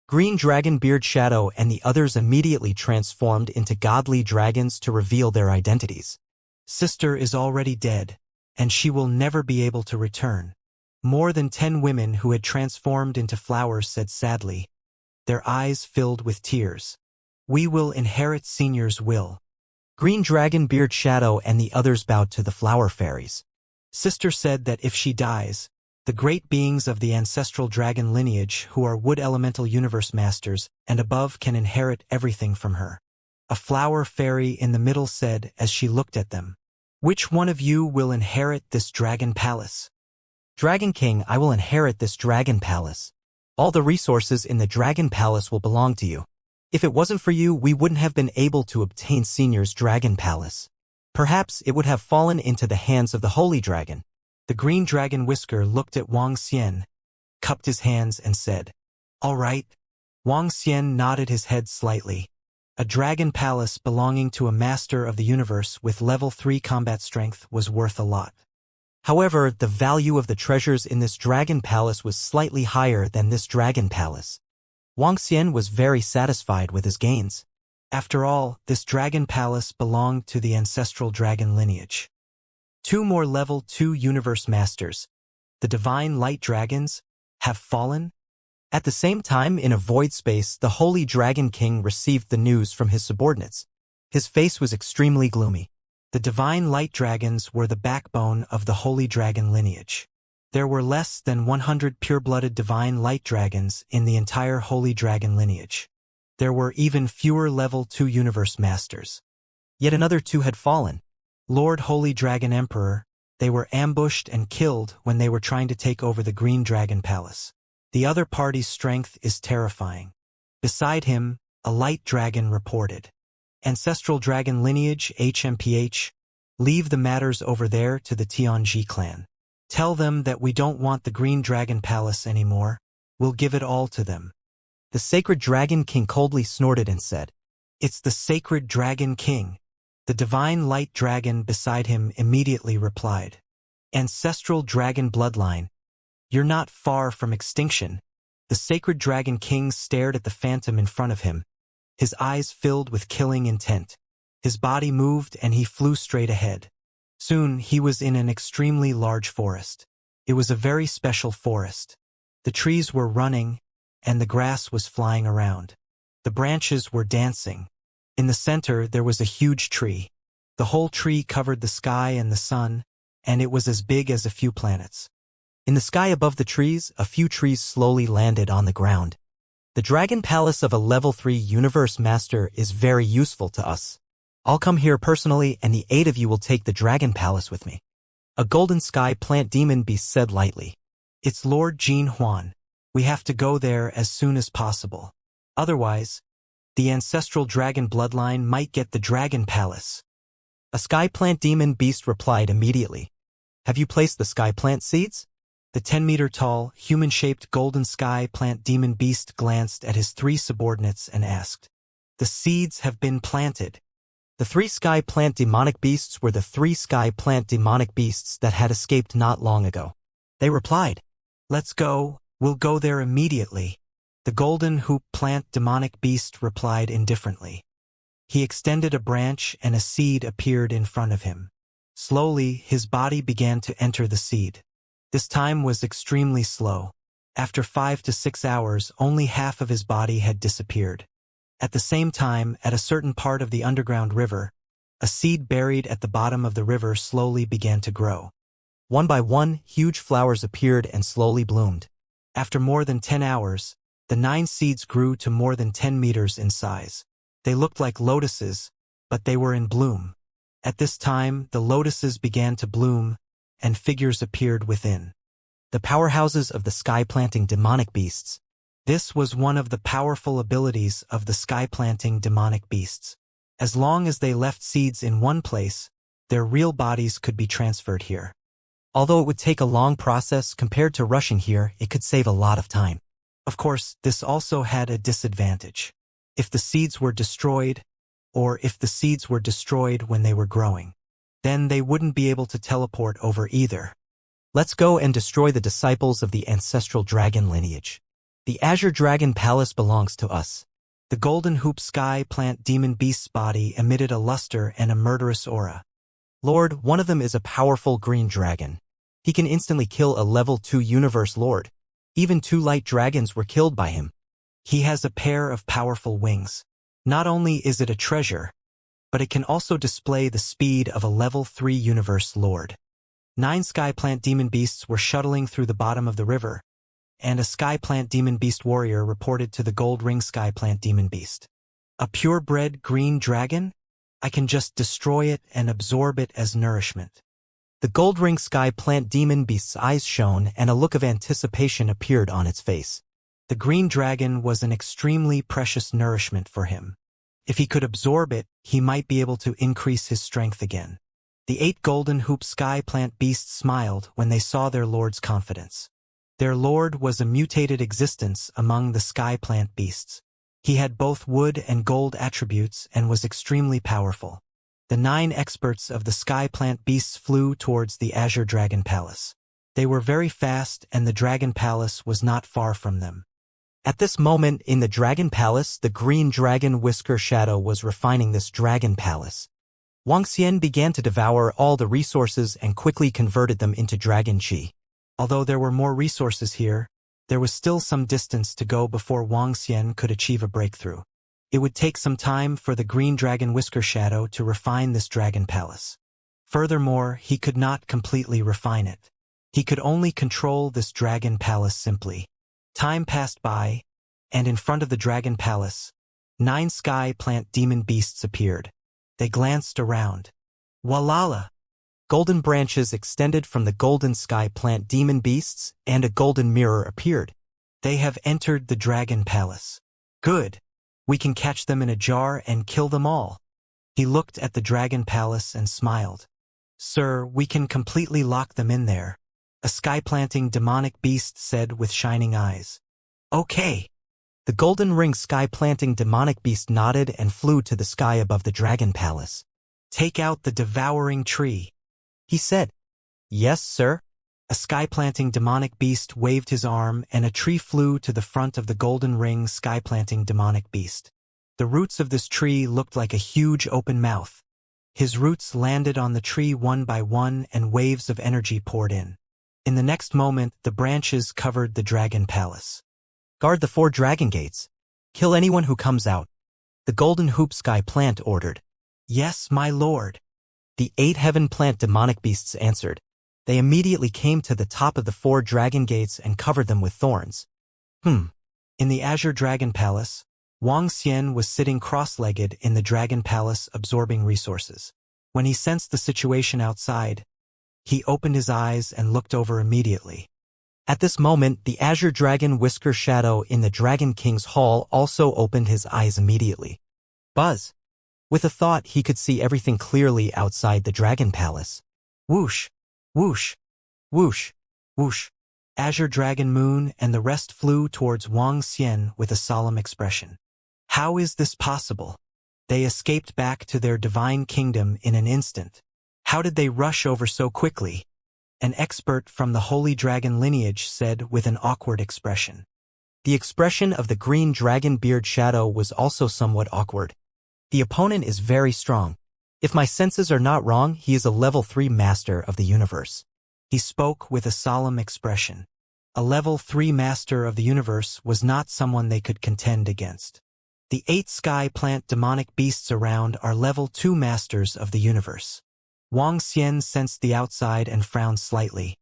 Green Dragon Beard Shadow and the others immediately transformed into godly dragons to reveal their identities. "Sister is already dead, and she will never be able to return." More than 10 women who had transformed into flowers said sadly, their eyes filled with tears. "We will inherit Senior's will." Green Dragon, Beard Shadow, and the others bowed to the flower fairies. Sister said that if she dies, the great beings of the ancestral dragon lineage who are wood elemental universe masters and above can inherit everything from her. A flower fairy in the middle said as she looked at them, "Which one of you will inherit this dragon palace?" "Dragon King, I will inherit this dragon palace. All the resources in the dragon palace will belong to you. If it wasn't for you, we wouldn't have been able to obtain Senior's dragon palace. Perhaps it would have fallen into the hands of the holy dragon." The green dragon Whisker looked at Wang Xian, cupped his hands and said, "All right." Wang Xian nodded his head slightly. A dragon palace belonging to a master of the universe with level 3 combat strength was worth a lot. However, the value of the treasures in this dragon palace was slightly higher than this dragon palace. Wang Xian was very satisfied with his gains. After all, this dragon palace belonged to the ancestral dragon lineage. 2 more level 2 universe masters, the divine light dragons, have fallen? At the same time, in a void space, the holy dragon king received the news from his subordinates. His face was extremely gloomy. The divine light dragons were the backbone of the holy dragon lineage. There were less than 100 pure-blooded divine light dragons in the entire holy dragon lineage. There were even fewer level 2 universe masters. Yet another 2 had fallen. Lord Holy Dragon Emperor, they were ambushed and killed when they were trying to take over the Green Dragon Palace. The other party's strength is terrifying. Beside him, a light dragon reported, "Ancestral Dragon Lineage, HMPH, leave the matters over there to the Tianji clan. Tell them that we don't want the Green Dragon Palace anymore. We'll give it all to them." The Sacred Dragon King coldly snorted and said, "It's the Sacred Dragon King." The divine light dragon beside him immediately replied, "Ancestral Dragon Bloodline, you're not far from extinction." The Sacred Dragon King stared at the phantom in front of him, his eyes filled with killing intent. His body moved and he flew straight ahead. Soon he was in an extremely large forest. It was a very special forest. The trees were running, and the grass was flying around. The branches were dancing. In the center there was a huge tree. The whole tree covered the sky and the sun, and it was as big as a few planets. In the sky above the trees, a few trees slowly landed on the ground. "The Dragon Palace of a level 3 Universe Master is very useful to us. I'll come here personally, and the 8 of you will take the Dragon Palace with me." A golden sky plant demon beast said lightly, "It's Lord Jin Huan. We have to go there as soon as possible. Otherwise, the ancestral dragon bloodline might get the Dragon Palace." A sky plant demon beast replied immediately, "Have you placed the sky plant seeds?" The 10-meter-tall, human-shaped golden sky plant demon beast glanced at his 3 subordinates and asked, "The seeds have been planted." The 3 sky plant demonic beasts were the 3 sky plant demonic beasts that had escaped not long ago. They replied, "Let's go, we'll go there immediately." The golden hoop plant demonic beast replied indifferently. He extended a branch and a seed appeared in front of him. Slowly, his body began to enter the seed. This time was extremely slow. After 5 to 6 hours, only half of his body had disappeared. At the same time, at a certain part of the underground river, a seed buried at the bottom of the river slowly began to grow. One by one, huge flowers appeared and slowly bloomed. After more than 10 hours, the 9 seeds grew to more than 10 meters in size. They looked like lotuses, but they were in bloom. At this time, the lotuses began to bloom, and figures appeared within. The powerhouses of the sky-planting demonic beasts. This was one of the powerful abilities of the sky-planting demonic beasts. As long as they left seeds in one place, their real bodies could be transferred here. Although it would take a long process compared to rushing here, it could save a lot of time. Of course, this also had a disadvantage. If the seeds were destroyed, or if the seeds were destroyed when they were growing, then they wouldn't be able to teleport over either. Let's go and destroy the disciples of the ancestral dragon lineage. The Azure Dragon Palace belongs to us. The golden hoop sky plant demon beast's body emitted a luster and a murderous aura. Lord, one of them is a powerful green dragon. He can instantly kill a level 2 universe lord. Even 2 light dragons were killed by him. He has a pair of powerful wings. Not only is it a treasure, but it can also display the speed of a level 3 universe lord. 9 sky plant demon beasts were shuttling through the bottom of the river, and a sky plant demon beast warrior reported to the gold ring sky plant demon beast. A purebred green dragon? I can just destroy it and absorb it as nourishment. The gold ring sky plant demon beast's eyes shone and a look of anticipation appeared on its face. The green dragon was an extremely precious nourishment for him. If he could absorb it, he might be able to increase his strength again. The 8 golden hoop sky plant beasts smiled when they saw their lord's confidence. Their lord was a mutated existence among the sky plant beasts. He had both wood and gold attributes and was extremely powerful. The 9 experts of the sky plant beasts flew towards the Azure Dragon Palace. They were very fast and the Dragon Palace was not far from them. At this moment in the Dragon Palace, the green dragon Whisker Shadow was refining this Dragon Palace. Wuxia began to devour all the resources and quickly converted them into Dragon Chi. Although there were more resources here, there was still some distance to go before Wuxia could achieve a breakthrough. It would take some time for the green dragon Whisker Shadow to refine this Dragon Palace. Furthermore, he could not completely refine it. He could only control this Dragon Palace simply. Time passed by, and in front of the Dragon Palace, 9 sky plant demon beasts appeared. They glanced around. Walala! Golden branches extended from the golden sky plant demon beasts, and a golden mirror appeared. They have entered the Dragon Palace. Good. We can catch them in a jar and kill them all. He looked at the Dragon Palace and smiled. Sir, we can completely lock them in there. A sky-planting demonic beast said with shining eyes. Okay. The golden ring sky-planting demonic beast nodded and flew to the sky above the Dragon Palace. Take out the devouring tree, he said. Yes, sir. A sky-planting demonic beast waved his arm and a tree flew to the front of the golden ring sky-planting demonic beast. The roots of this tree looked like a huge open mouth. His roots landed on the tree one by one and waves of energy poured in. In the next moment, the branches covered the Dragon Palace. Guard the 4 dragon gates. Kill anyone who comes out. The golden hoop sky plant ordered. Yes, my lord. The 8 heaven plant demonic beasts answered. They immediately came to the top of the 4 dragon gates and covered them with thorns. In the Azure Dragon Palace, Wuxia was sitting cross-legged in the Dragon Palace absorbing resources. When he sensed the situation outside, he opened his eyes and looked over immediately. At this moment, the Azure Dragon Whisker Shadow in the Dragon King's Hall also opened his eyes immediately. Buzz! With a thought, he could see everything clearly outside the Dragon Palace. Whoosh! Whoosh! Whoosh! Whoosh! Azure Dragon Moon and the rest flew towards Wuxia with a solemn expression. How is this possible? They escaped back to their divine kingdom in an instant. How did they rush over so quickly? An expert from the Holy Dragon lineage said with an awkward expression. The expression of the green dragon beard shadow was also somewhat awkward. The opponent is very strong. If my senses are not wrong, he is a level 3 master of the universe. He spoke with a solemn expression. A level 3 master of the universe was not someone they could contend against. The 8 sky plant demonic beasts around are level 2 masters of the universe. Wuxia sensed the outside and frowned slightly.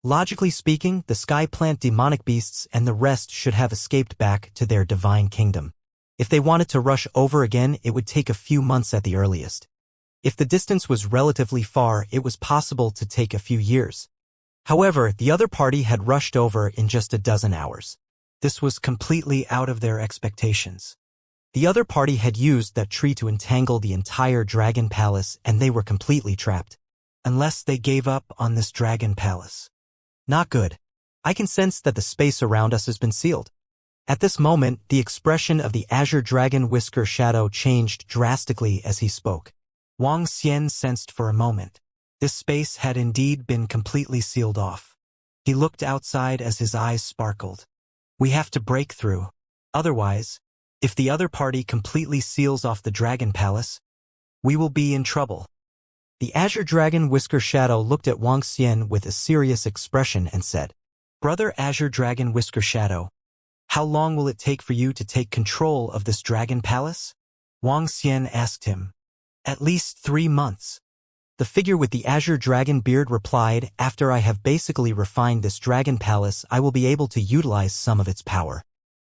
Logically speaking, the sky plant demonic beasts and the rest should have escaped back to their divine kingdom. If they wanted to rush over again, it would take a few months at the earliest. If the distance was relatively far, it was possible to take a few years. However, the other party had rushed over in just a dozen hours. This was completely out of their expectations. The other party had used that tree to entangle the entire Dragon Palace and they were completely trapped. Unless they gave up on this Dragon Palace. Not good. I can sense that the space around us has been sealed. At this moment, the expression of the Azure Dragon Whisker Shadow changed drastically as he spoke. Wuxia sensed for a moment. This space had indeed been completely sealed off. He looked outside as his eyes sparkled. We have to break through. Otherwise, if the other party completely seals off the Dragon Palace, we will be in trouble. The Azure Dragon Whisker Shadow looked at Wuxia with a serious expression and said, Brother Azure Dragon Whisker Shadow, how long will it take for you to take control of this Dragon Palace? Wuxia asked him. At least 3 months. The figure with the azure dragon beard replied, after I have basically refined this dragon palace, I will be able to utilize some of its power.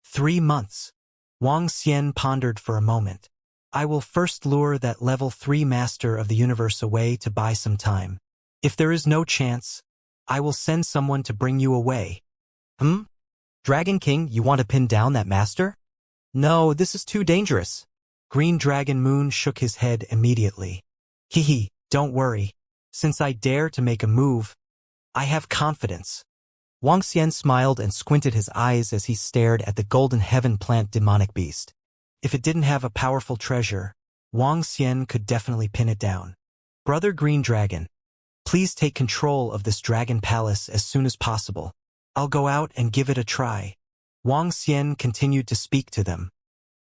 3 months. Wang Xian pondered for a moment. I will first lure that level 3 master of the universe away to buy some time. If there is no chance, I will send someone to bring you away. Dragon King, you want to pin down that master? No, this is too dangerous. Green Dragon Moon shook his head immediately. Hehe, don't worry. Since I dare to make a move, I have confidence. Wang Xian smiled and squinted his eyes as he stared at the golden heaven plant demonic beast. If it didn't have a powerful treasure, Wang Xian could definitely pin it down. Brother Green Dragon, please take control of this dragon palace as soon as possible. I'll go out and give it a try. Wang Xian continued to speak to them.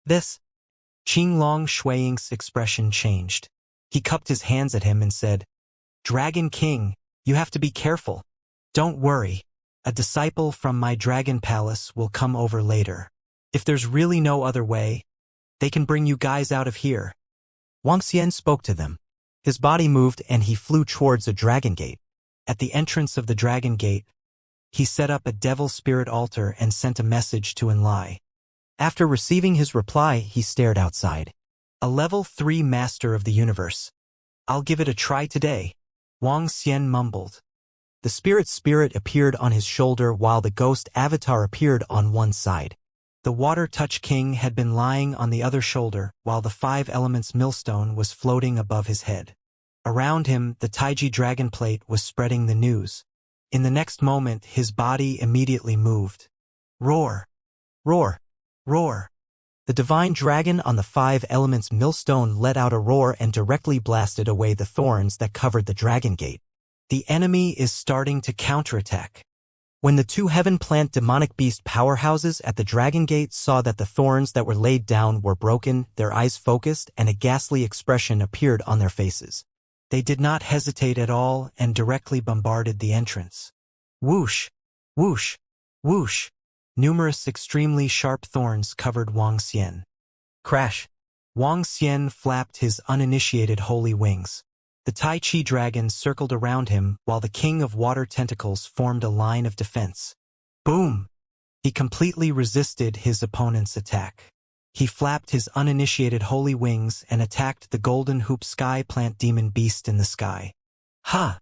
This. Qinglong Shuiying's expression changed. He cupped his hands at him and said, Dragon King, you have to be careful. Don't worry. A disciple from my dragon palace will come over later. If there's really no other way, they can bring you guys out of here. Wang Xian spoke to them. His body moved and he flew towards a dragon gate. At the entrance of the dragon gate, he set up a devil spirit altar and sent a message to Enlai. After receiving his reply, he stared outside. A level 3 master of the universe. I'll give it a try today. Wang Xian mumbled. The spirit appeared on his shoulder while the ghost avatar appeared on one side. The water touch king had been lying on the other shoulder while the 5 elements millstone was floating above his head. Around him, the Taiji dragon plate was spreading the news. In the next moment, his body immediately moved. Roar! Roar! Roar! The divine dragon on the 5 elements millstone let out a roar and directly blasted away the thorns that covered the dragon gate. The enemy is starting to counterattack. When the 2 heaven plant demonic beast powerhouses at the dragon gate saw that the thorns that were laid down were broken, their eyes focused and a ghastly expression appeared on their faces. They did not hesitate at all and directly bombarded the entrance. Whoosh! Whoosh! Whoosh! Numerous extremely sharp thorns covered Wang Xian. Crash! Wang Xian flapped his uninitiated holy wings. The Tai Chi dragon circled around him while the king of water tentacles formed a line of defense. Boom! He completely resisted his opponent's attack. He flapped his uninitiated holy wings and attacked the golden hoop sky plant demon beast in the sky. Ha!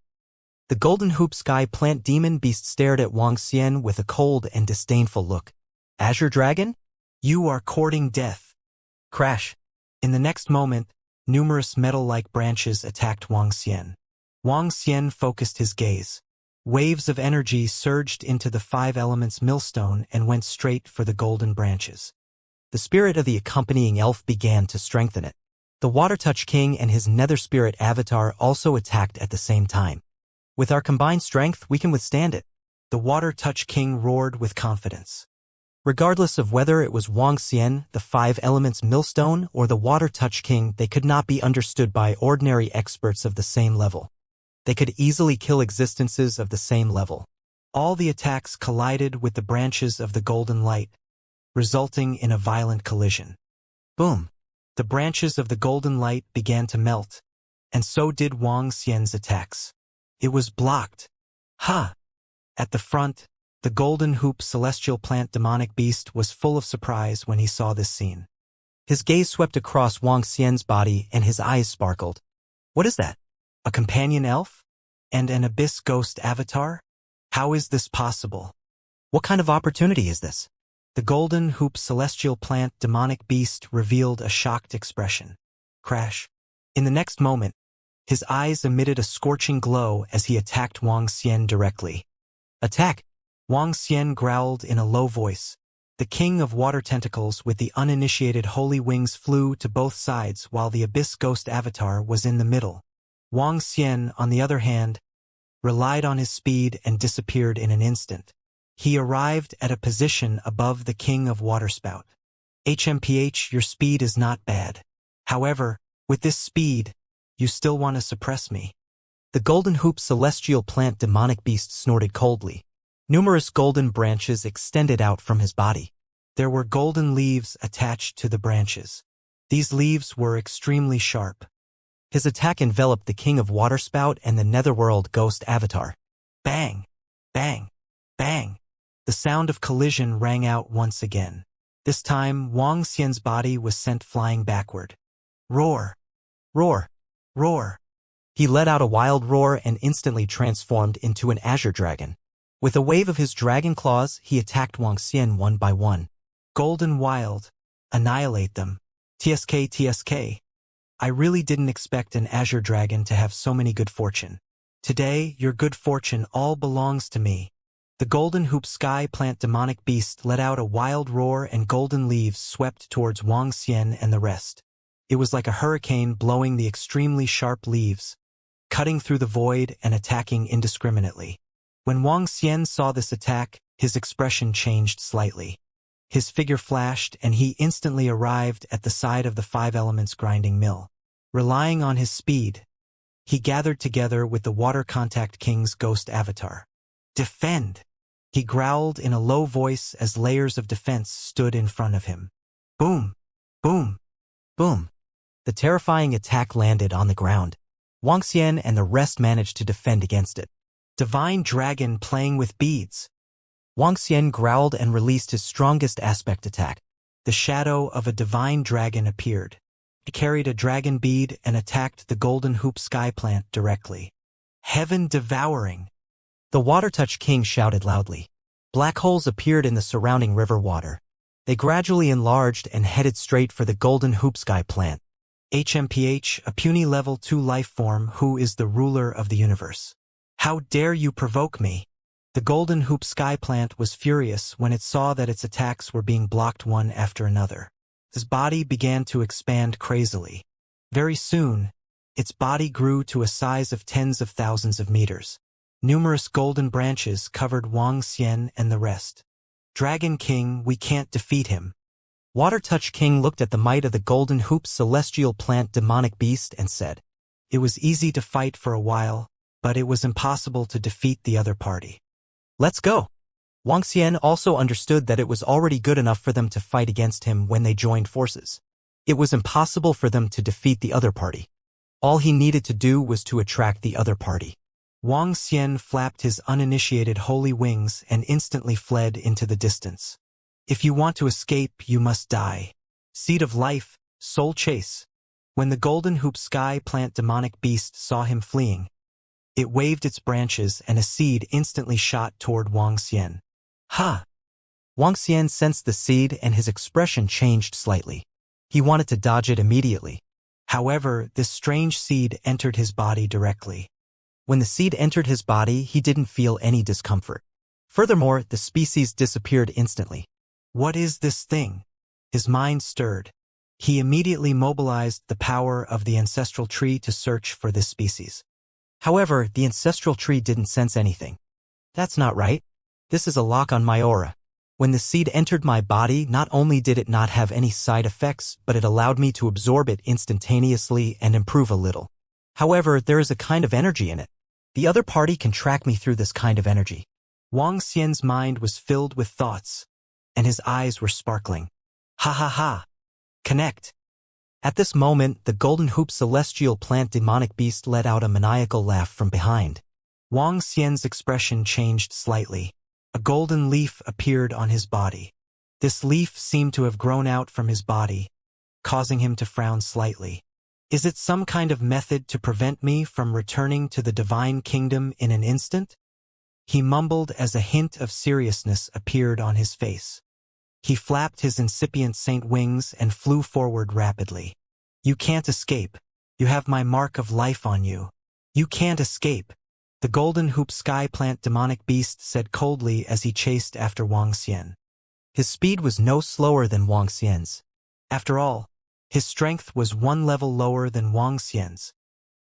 The golden hoop sky plant demon beast stared at Wang Xian with a cold and disdainful look. Azure Dragon? You are courting death. Crash! In the next moment, numerous metal-like branches attacked Wang Xian. Wang Xian focused his gaze. Waves of energy surged into the 5 elements millstone and went straight for the golden branches. The spirit of the accompanying elf began to strengthen it. The Water Touch King and his Nether Spirit avatar also attacked at the same time. With our combined strength, we can withstand it. The Water Touch King roared with confidence. Regardless of whether it was Wang Xian, the 5 elements millstone, or the Water Touch King, they could not be understood by ordinary experts of the same level. They could easily kill existences of the same level. All the attacks collided with the branches of the golden light, resulting in a violent collision. Boom! The branches of the golden light began to melt, and so did Wang Xian's attacks. It was blocked. Ha! At the front, the golden hoop celestial plant demonic beast was full of surprise when he saw this scene. His gaze swept across Wang Xian's body and his eyes sparkled. What is that? A companion elf? And an abyss ghost avatar? How is this possible? What kind of opportunity is this? The golden hoop celestial plant demonic beast revealed a shocked expression. Crash. In the next moment, his eyes emitted a scorching glow as he attacked Wang Xian directly. Attack! Wang Xian growled in a low voice. The king of water tentacles with the uninitiated holy wings flew to both sides while the abyss ghost avatar was in the middle. Wang Xian, on the other hand, relied on his speed and disappeared in an instant. He arrived at a position above the king of waterspout. HMPH, your speed is not bad. However, with this speed, you still want to suppress me. The golden hoop celestial plant demonic beast snorted coldly. Numerous golden branches extended out from his body. There were golden leaves attached to the branches. These leaves were extremely sharp. His attack enveloped the King of Waterspout and the Netherworld Ghost Avatar. Bang! Bang! Bang! The sound of collision rang out once again. This time, Wang Xian's body was sent flying backward. Roar! Roar! Roar! He let out a wild roar and instantly transformed into an azure dragon. With a wave of his dragon claws, he attacked Wang Xian one by one. Golden Wild. Annihilate them. TSK TSK. I really didn't expect an azure dragon to have so many good fortune. Today, your good fortune all belongs to me. The golden hoop sky plant demonic beast let out a wild roar and golden leaves swept towards Wang Xian and the rest. It was like a hurricane blowing the extremely sharp leaves, cutting through the void and attacking indiscriminately. When Wang Xian saw this attack, his expression changed slightly. His figure flashed and he instantly arrived at the side of the five elements grinding mill. Relying on his speed, he gathered together with the Water Contact King's ghost avatar. Defend! He growled in a low voice as layers of defense stood in front of him. Boom! Boom! Boom! The terrifying attack landed on the ground. Wang Xian and the rest managed to defend against it. Divine Dragon playing with beads. Wang Xian growled and released his strongest aspect attack. The shadow of a divine dragon appeared. It carried a dragon bead and attacked the golden hoop sky plant directly. Heaven devouring! The Water Touch King shouted loudly. Black holes appeared in the surrounding river water. They gradually enlarged and headed straight for the golden hoop sky plant. HMPH, a puny level 2 life form who is the ruler of the universe. How dare you provoke me? The golden hoop sky plant was furious when it saw that its attacks were being blocked one after another. His body began to expand crazily. Very soon, its body grew to a size of tens of thousands of meters. Numerous golden branches covered Wang Xian and the rest. Dragon King, we can't defeat him. Water Touch King looked at the might of the golden hoop celestial plant demonic beast and said, it was easy to fight for a while, but it was impossible to defeat the other party. Let's go. Wang Xian also understood that it was already good enough for them to fight against him when they joined forces. It was impossible for them to defeat the other party. All he needed to do was to attract the other party. Wang Xian flapped his uninitiated holy wings and instantly fled into the distance. If you want to escape, you must die. Seed of Life, Soul Chase. When the golden hoop sky plant demonic beast saw him fleeing, it waved its branches and a seed instantly shot toward Wang Xian. Ha! Wang Xian sensed the seed and his expression changed slightly. He wanted to dodge it immediately. However, this strange seed entered his body directly. When the seed entered his body, he didn't feel any discomfort. Furthermore, the species disappeared instantly. What is this thing? His mind stirred. He immediately mobilized the power of the ancestral tree to search for this species. However, the ancestral tree didn't sense anything. That's not right. This is a lock on my aura. When the seed entered my body, not only did it not have any side effects, but it allowed me to absorb it instantaneously and improve a little. However, there is a kind of energy in it. The other party can track me through this kind of energy. Wang Xian's mind was filled with thoughts, and his eyes were sparkling. Ha ha ha! Connect! At this moment, the golden hoop celestial plant demonic beast let out a maniacal laugh from behind. Wang Xian's expression changed slightly. A golden leaf appeared on his body. This leaf seemed to have grown out from his body, causing him to frown slightly. Is it some kind of method to prevent me from returning to the divine kingdom in an instant? He mumbled as a hint of seriousness appeared on his face. He flapped his incipient saint wings and flew forward rapidly. You can't escape. You have my mark of life on you. You can't escape. The golden hoop sky plant demonic beast said coldly as he chased after Wang Xian. His speed was no slower than Wang Xian's. After all, his strength was one level lower than Wang Xian's.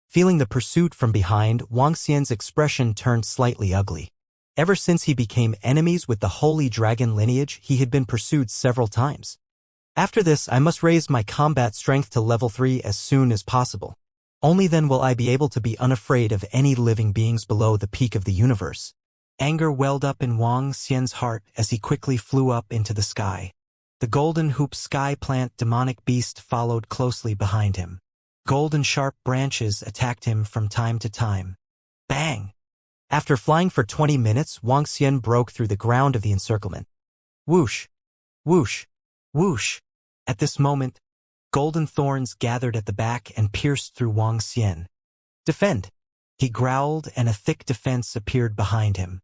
Feeling the pursuit from behind, Wang Xian's expression turned slightly ugly. Ever since he became enemies with the holy dragon lineage, he had been pursued several times. After this, I must raise my combat strength to level 3 as soon as possible. Only then will I be able to be unafraid of any living beings below the peak of the universe. Anger welled up in Wang Xian's heart as he quickly flew up into the sky. The golden hoop sky plant demonic beast followed closely behind him. Golden sharp branches attacked him from time to time. Bang! After flying for 20 minutes, Wuxia broke through the ground of the encirclement. Whoosh! Whoosh! Whoosh! At this moment, golden thorns gathered at the back and pierced through Wuxia. Defend! He growled, and a thick defense appeared behind him.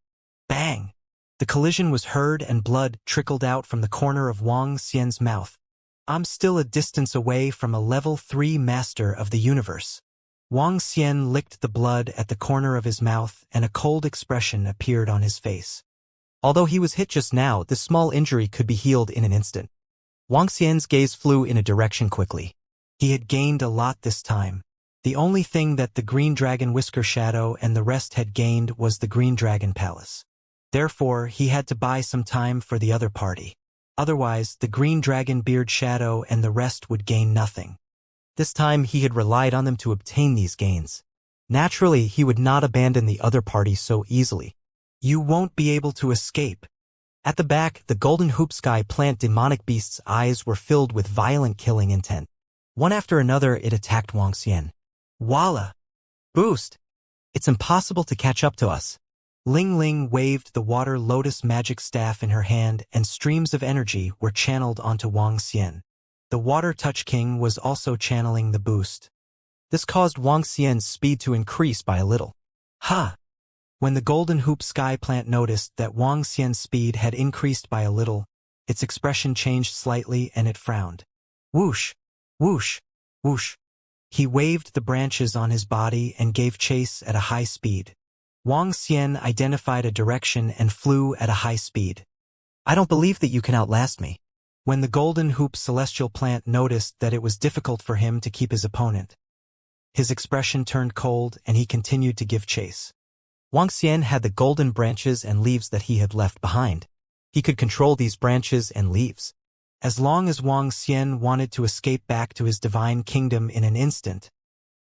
Bang! The collision was heard and blood trickled out from the corner of Wuxia's mouth. I'm still a distance away from a level 3 master of the universe. Wuxia licked the blood at the corner of his mouth, and a cold expression appeared on his face. Although he was hit just now, this small injury could be healed in an instant. Wuxia's gaze flew in a direction quickly. He had gained a lot this time. The only thing that the Green Dragon Whisker Shadow and the rest had gained was the Green Dragon Palace. Therefore, he had to buy some time for the other party. Otherwise, the Green Dragon Beard Shadow and the rest would gain nothing. This time, he had relied on them to obtain these gains. Naturally, he would not abandon the other party so easily. You won't be able to escape. At the back, the Golden Hoop Sky Plant Demonic Beast's eyes were filled with violent killing intent. One after another, it attacked Wuxia. Walla! Boost! It's impossible to catch up to us. Ling Ling waved the water lotus magic staff in her hand, and streams of energy were channeled onto Wuxia. The Water Touch King was also channeling the boost. This caused Wuxia's speed to increase by a little. Ha! When the Golden Hoop Sky Plant noticed that Wuxia's speed had increased by a little, its expression changed slightly and it frowned. Whoosh! Whoosh! Whoosh! He waved the branches on his body and gave chase at a high speed. Wuxia identified a direction and flew at a high speed. I don't believe that you can outlast me. When the Golden Hoop Celestial Plant noticed that it was difficult for him to keep his opponent, his expression turned cold and he continued to give chase. Wuxia had the golden branches and leaves that he had left behind. He could control these branches and leaves. As long as Wuxia wanted to escape back to his divine kingdom in an instant,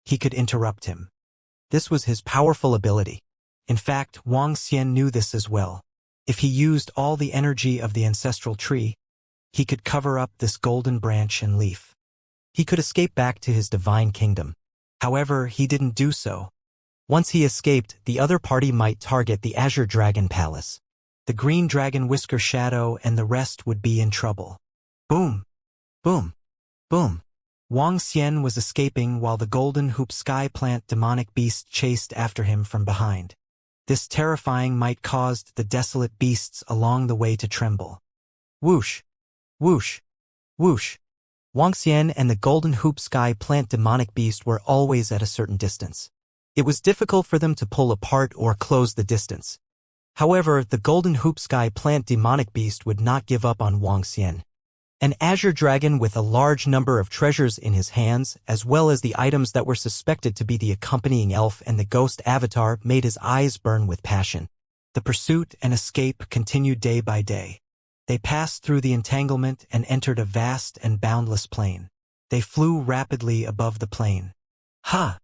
he could interrupt him. This was his powerful ability. In fact, Wuxia knew this as well. If he used all the energy of the ancestral tree, he could cover up this golden branch and leaf. He could escape back to his divine kingdom. However, he didn't do so. Once he escaped, the other party might target the Azure Dragon Palace. The Green Dragon Whisker Shadow and the rest would be in trouble. Boom! Boom! Boom! Wuxia was escaping while the Golden Hoop Sky Plant Demonic Beast chased after him from behind. This terrifying might caused the desolate beasts along the way to tremble. Whoosh! Whoosh! Whoosh! Wuxia and the Golden Hoop Sky Plant Demonic Beast were always at a certain distance. It was difficult for them to pull apart or close the distance. However, the Golden Hoop Sky Plant Demonic Beast would not give up on Wuxia. An azure dragon with a large number of treasures in his hands, as well as the items that were suspected to be the accompanying elf and the ghost avatar, made his eyes burn with passion. The pursuit and escape continued day by day. They passed through the entanglement and entered a vast and boundless plain. They flew rapidly above the plain. Ha!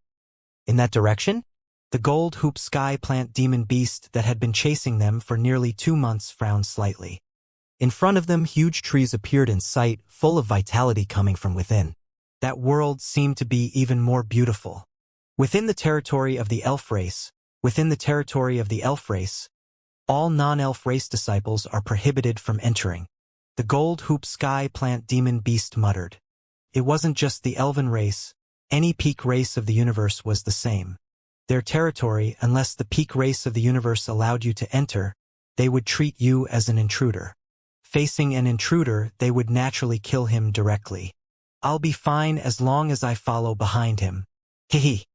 In that direction? The Gold Hoop Sky Plant Demon Beast that had been chasing them for nearly 2 months frowned slightly. In front of them, huge trees appeared in sight, full of vitality coming from within. That world seemed to be even more beautiful. Within the territory of the elf race, all non-elf race disciples are prohibited from entering. The Gold Hoop Sky Plant Demon Beast muttered. It wasn't just the elven race. Any peak race of the universe was the same. Their territory, unless the peak race of the universe allowed you to enter, they would treat you as an intruder. Facing an intruder, they would naturally kill him directly. I'll be fine as long as I follow behind him. Hehe.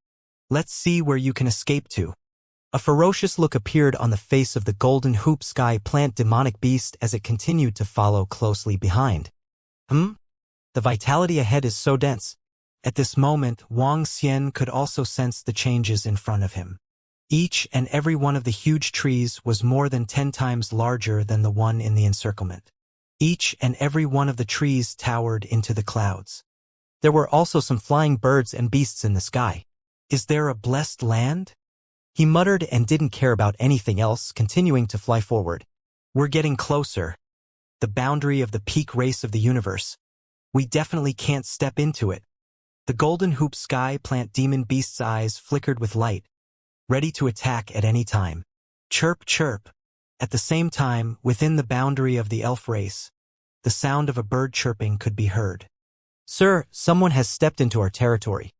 Let's see where you can escape to. A ferocious look appeared on the face of the Golden Hoop Sky Plant Demonic Beast as it continued to follow closely behind. The vitality ahead is so dense. At this moment, Wuxia could also sense the changes in front of him. Each and every one of the huge trees was more than 10 times larger than the one in the encirclement. Each and every one of the trees towered into the clouds. There were also some flying birds and beasts in the sky. Is there a blessed land? He muttered and didn't care about anything else, continuing to fly forward. We're getting closer. The boundary of the peak race of the universe. We definitely can't step into it. The golden hoop sky plant demon beast's eyes flickered with light, ready to attack at any time. Chirp, chirp. At the same time, within the boundary of the elf race, the sound of a bird chirping could be heard. Sir, someone has stepped into our territory.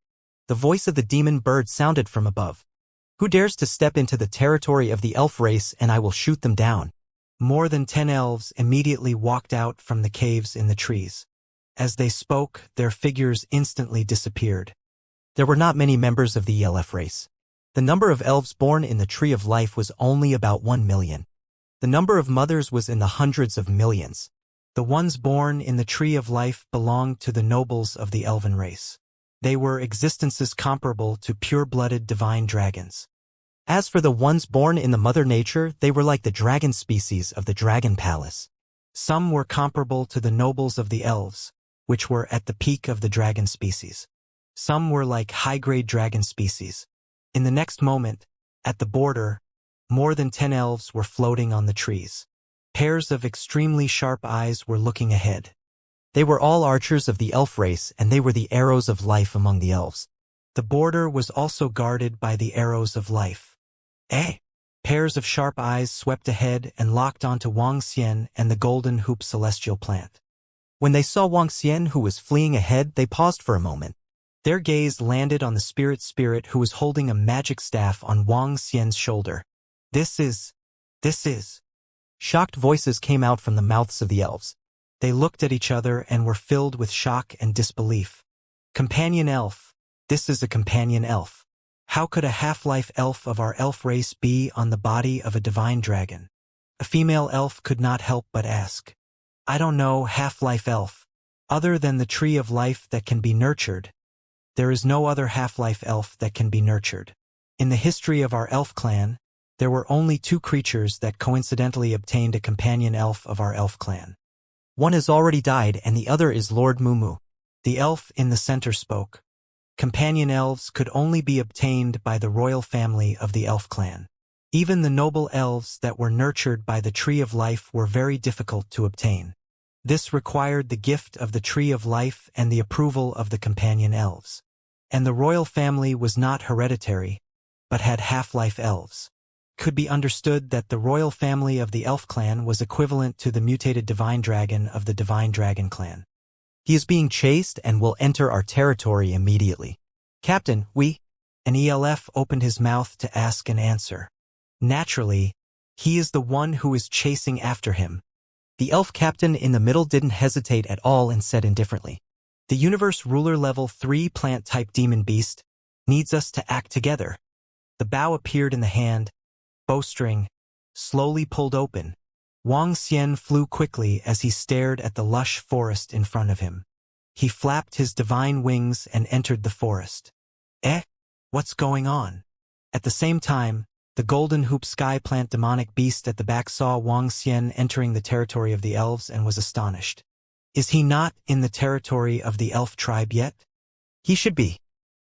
The voice of the demon bird sounded from above. Who dares to step into the territory of the elf race, and I will shoot them down. More than 10 elves immediately walked out from the caves in the trees. As they spoke, their figures instantly disappeared. There were not many members of the elf race. The number of elves born in the Tree of Life was only about 1 million. The number of mothers was in the hundreds of millions. The ones born in the Tree of Life belonged to the nobles of the elven race. They were existences comparable to pure-blooded divine dragons. As for the ones born in the Mother Nature, they were like the dragon species of the Dragon Palace. Some were comparable to the nobles of the elves, which were at the peak of the dragon species. Some were like high-grade dragon species. In the next moment, at the border, more than 10 elves were floating on the trees. Pairs of extremely sharp eyes were looking ahead. They were all archers of the elf race, and they were the arrows of life among the elves. The border was also guarded by the arrows of life. Pairs of sharp eyes swept ahead and locked onto Wang Xian and the golden hoop celestial plant. When they saw Wang Xian, who was fleeing ahead, they paused for a moment. Their gaze landed on the spirit who was holding a magic staff on Wang Xian's shoulder. This is. Shocked voices came out from the mouths of the elves. They looked at each other and were filled with shock and disbelief. Companion elf. This is a companion elf. How could a half-life elf of our elf race be on the body of a divine dragon? A female elf could not help but ask. I don't know, half-life elf. Other than the Tree of Life that can be nurtured, there is no other half-life elf that can be nurtured. In the history of our elf clan, there were only 2 creatures that coincidentally obtained a companion elf of our elf clan. One has already died and the other is Lord Mumu. The elf in the center spoke. Companion elves could only be obtained by the royal family of the elf clan. Even the noble elves that were nurtured by the Tree of Life were very difficult to obtain. This required the gift of the Tree of Life and the approval of the companion elves. And the royal family was not hereditary, but had half-life elves. Could be understood that the royal family of the elf clan was equivalent to the mutated divine dragon of the divine dragon clan. He is being chased and will enter our territory immediately. Captain, an ELF opened his mouth to ask an answer. Naturally, he is the one who is chasing after him. The elf captain in the middle didn't hesitate at all and said indifferently, the universe ruler level 3 plant-type demon beast needs us to act together. The bow appeared in the hand, bowstring, slowly pulled open. Wang Xian flew quickly as he stared at the lush forest in front of him. He flapped his divine wings and entered the forest. What's going on? At the same time, the golden hoop sky plant demonic beast at the back saw Wang Xian entering the territory of the elves and was astonished. Is he not in the territory of the elf tribe yet? He should be.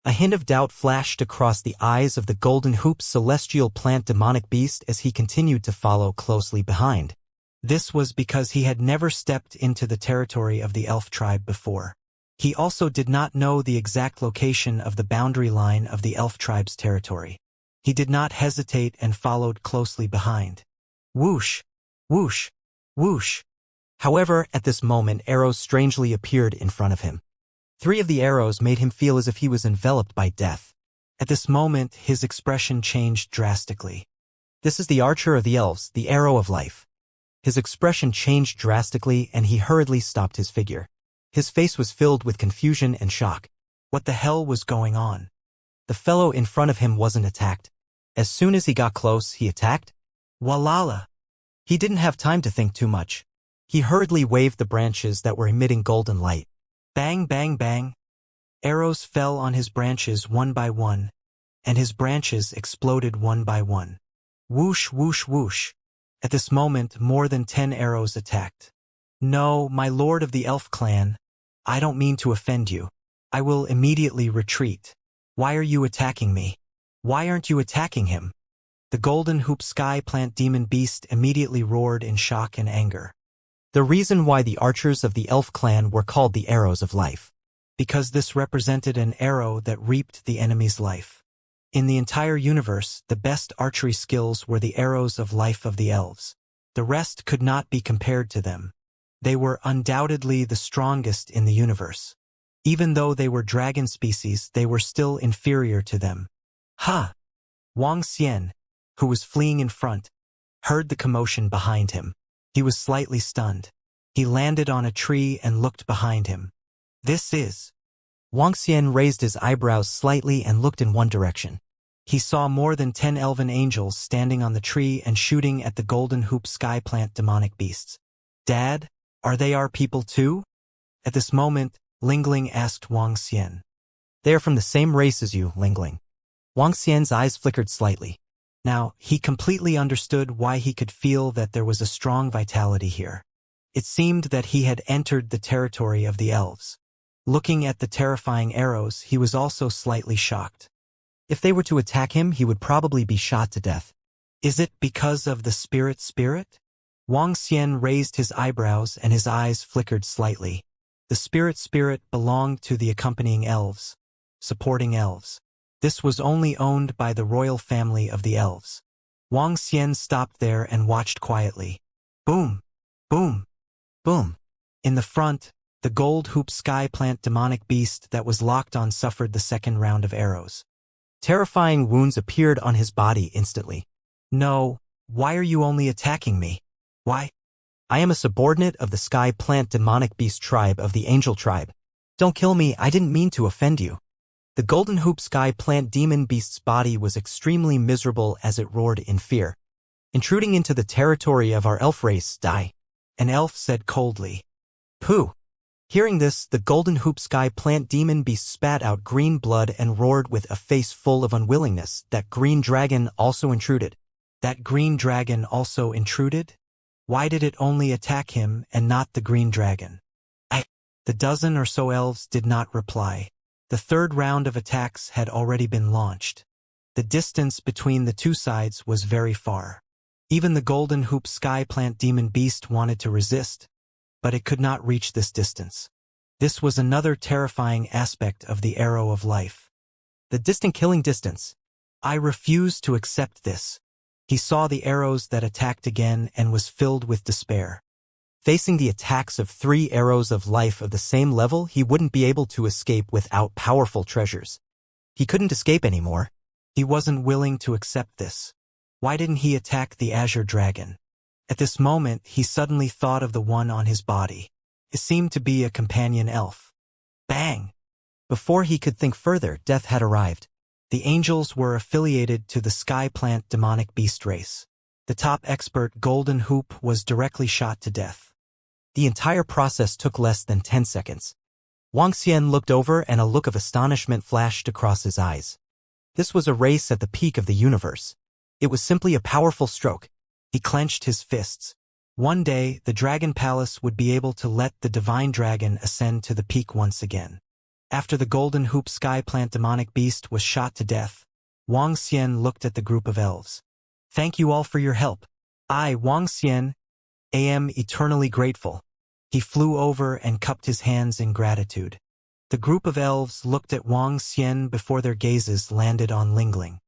A hint of doubt flashed across the eyes of the golden hoop celestial plant demonic beast as he continued to follow closely behind. This was because he had never stepped into the territory of the elf tribe before. He also did not know the exact location of the boundary line of the elf tribe's territory. He did not hesitate and followed closely behind. Whoosh! Whoosh! Whoosh! However, at this moment arrows strangely appeared in front of him. 3 of the arrows made him feel as if he was enveloped by death. At this moment his expression changed drastically. This is the archer of the elves, the arrow of life. His expression changed drastically and he hurriedly stopped his figure. His face was filled with confusion and shock. What the hell was going on? The fellow in front of him wasn't attacked. As soon as he got close, he attacked? Walala! He didn't have time to think too much. He hurriedly waved the branches that were emitting golden light. Bang, bang, bang. Arrows fell on his branches one by one, and his branches exploded one by one. Whoosh, whoosh, whoosh. At this moment, more than 10 arrows attacked. No, my lord of the elf clan, I don't mean to offend you. I will immediately retreat. Why are you attacking me? Why aren't you attacking him? The golden hoop sky plant demon beast immediately roared in shock and anger. The reason why the archers of the elf clan were called the arrows of life. because this represented an arrow that reaped the enemy's life. In the entire universe, the best archery skills were the arrows of life of the elves. The rest could not be compared to them. They were undoubtedly the strongest in the universe. Even though they were dragon species, they were still inferior to them. Ha! Wang Xian, who was fleeing in front, heard the commotion behind him. He was slightly stunned. He landed on a tree and looked behind him. This is... Wang Xian raised his eyebrows slightly and looked in one direction. He saw more than 10 elven angels standing on the tree and shooting at the golden hoop sky plant demonic beasts. Dad, are they our people too? At this moment, Lingling asked Wang Xian. They are from the same race as you, Lingling. Wang Xian's eyes flickered slightly. Now, he completely understood why he could feel that there was a strong vitality here. It seemed that he had entered the territory of the elves. Looking at the terrifying arrows, he was also slightly shocked. If they were to attack him, he would probably be shot to death. Is it because of the spirit? Wang Xian raised his eyebrows and his eyes flickered slightly. The spirit belonged to the accompanying elves, supporting elves. This was only owned by the royal family of the elves. Wang Xian stopped there and watched quietly. Boom! Boom! Boom! In the front, the gold hoop sky plant demonic beast that was locked on suffered the second round of arrows. Terrifying wounds appeared on his body instantly. No, why are you only attacking me? Why? I am a subordinate of the sky plant demonic beast tribe of the angel tribe. Don't kill me, I didn't mean to offend you. The golden hoop sky plant demon beast's body was extremely miserable as it roared in fear. Intruding into the territory of our elf race, die. An elf said coldly. Pooh! Hearing this, the golden hoop sky plant demon beast spat out green blood and roared with a face full of unwillingness. That green dragon also intruded. That green dragon also intruded? Why did it only attack him and not the green dragon? The dozen or so elves did not reply. The third round of attacks had already been launched. The distance between the two sides was very far. Even the golden hoop sky plant demon beast wanted to resist, but it could not reach this distance. This was another terrifying aspect of the arrow of life. The distant killing distance. I refuse to accept this. He saw the arrows that attacked again and was filled with despair. Facing the attacks of 3 arrows of life of the same level, he wouldn't be able to escape without powerful treasures. He couldn't escape anymore. He wasn't willing to accept this. Why didn't he attack the azure dragon? At this moment, he suddenly thought of the one on his body. It seemed to be a companion elf. Bang! Before he could think further, death had arrived. The angels were affiliated to the sky plant demonic beast race. The top expert, Golden Hoop, was directly shot to death. The entire process took less than 10 seconds. Wang Xian looked over and a look of astonishment flashed across his eyes. This was a race at the peak of the universe. It was simply a powerful stroke. He clenched his fists. One day, the Dragon Palace would be able to let the divine dragon ascend to the peak once again. After the golden hoop sky plant demonic beast was shot to death, Wang Xian looked at the group of elves. Thank you all for your help. I, Wang Xian, am eternally grateful. He flew over and cupped his hands in gratitude. The group of elves looked at Wang Xian before their gazes landed on Lingling.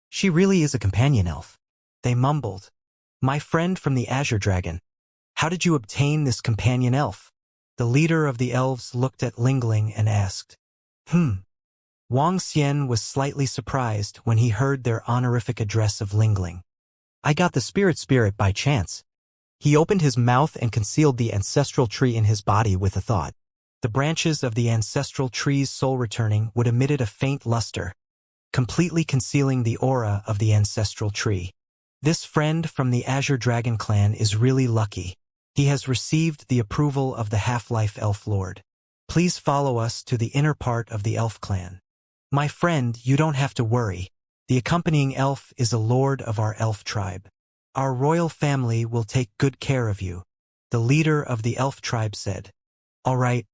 She really is a companion elf. They mumbled. My friend from the Azure Dragon. How did you obtain this companion elf? The leader of the elves looked at Lingling and asked. Wang Xian was slightly surprised when he heard their honorific address of Lingling. I got the spirit by chance. He opened his mouth and concealed the ancestral tree in his body with a thought. The branches of the ancestral tree's soul returning would emitted a faint luster, completely concealing the aura of the ancestral tree. This friend from the Azure Dragon clan is really lucky. He has received the approval of the Half-Life Elf Lord. Please follow us to the inner part of the elf clan. My friend, you don't have to worry. The accompanying elf is a lord of our elf tribe. Our royal family will take good care of you, the leader of the elf tribe said. All right.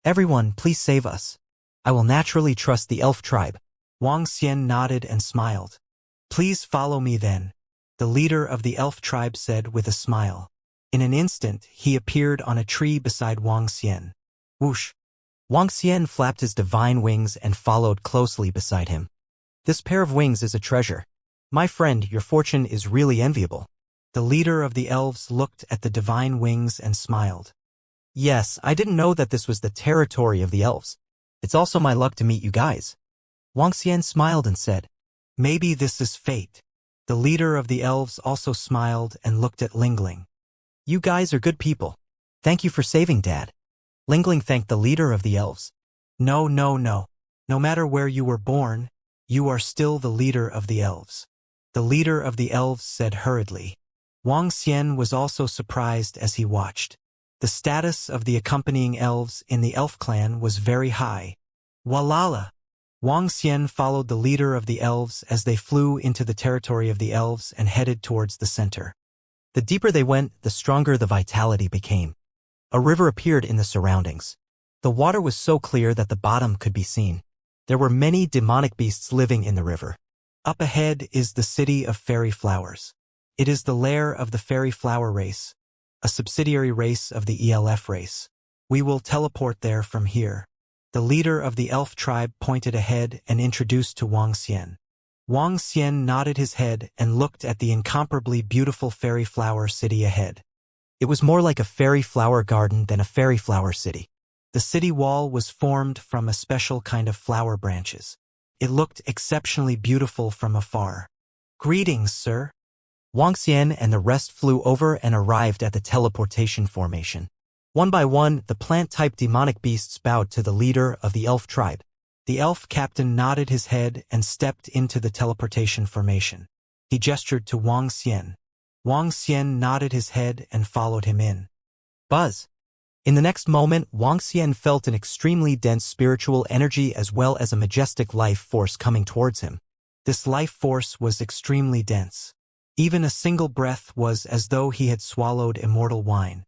Everyone, please save us. I will naturally trust the elf tribe. Wang Xian nodded and smiled. Please follow me then, the leader of the elf tribe said with a smile. In an instant, he appeared on a tree beside Wang Xian. Whoosh! Wang Xian flapped his divine wings and followed closely beside him. This pair of wings is a treasure. My friend, your fortune is really enviable. The leader of the elves looked at the divine wings and smiled. Yes, I didn't know that this was the territory of the elves. It's also my luck to meet you guys. Wang Xian smiled and said, maybe this is fate. The leader of the elves also smiled and looked at Lingling. You guys are good people. Thank you for saving Dad. Lingling thanked the leader of the elves. No. No matter where you were born, you are still the leader of the elves. The leader of the elves said hurriedly. Wang Xian was also surprised as he watched. The status of the accompanying elves in the elf clan was very high. Walala! Wang Xian followed the leader of the elves as they flew into the territory of the elves and headed towards the center. The deeper they went, the stronger the vitality became. A river appeared in the surroundings. The water was so clear that the bottom could be seen. There were many demonic beasts living in the river. Up ahead is the city of fairy flowers. It is the lair of the fairy flower race, a subsidiary race of the ELF race. We will teleport there from here. The leader of the elf tribe pointed ahead and introduced to Wang Xian. Wang Xian nodded his head and looked at the incomparably beautiful fairy flower city ahead. It was more like a fairy flower garden than a fairy flower city. The city wall was formed from a special kind of flower branches. It looked exceptionally beautiful from afar. Greetings, sir. Wang Xian and the rest flew over and arrived at the teleportation formation. One by one, the plant-type demonic beasts bowed to the leader of the elf tribe. The elf captain nodded his head and stepped into the teleportation formation. He gestured to Wang Xian. Wang Xian nodded his head and followed him in. Buzz! In the next moment, Wang Xian felt an extremely dense spiritual energy as well as a majestic life force coming towards him. This life force was extremely dense. Even a single breath was as though he had swallowed immortal wine.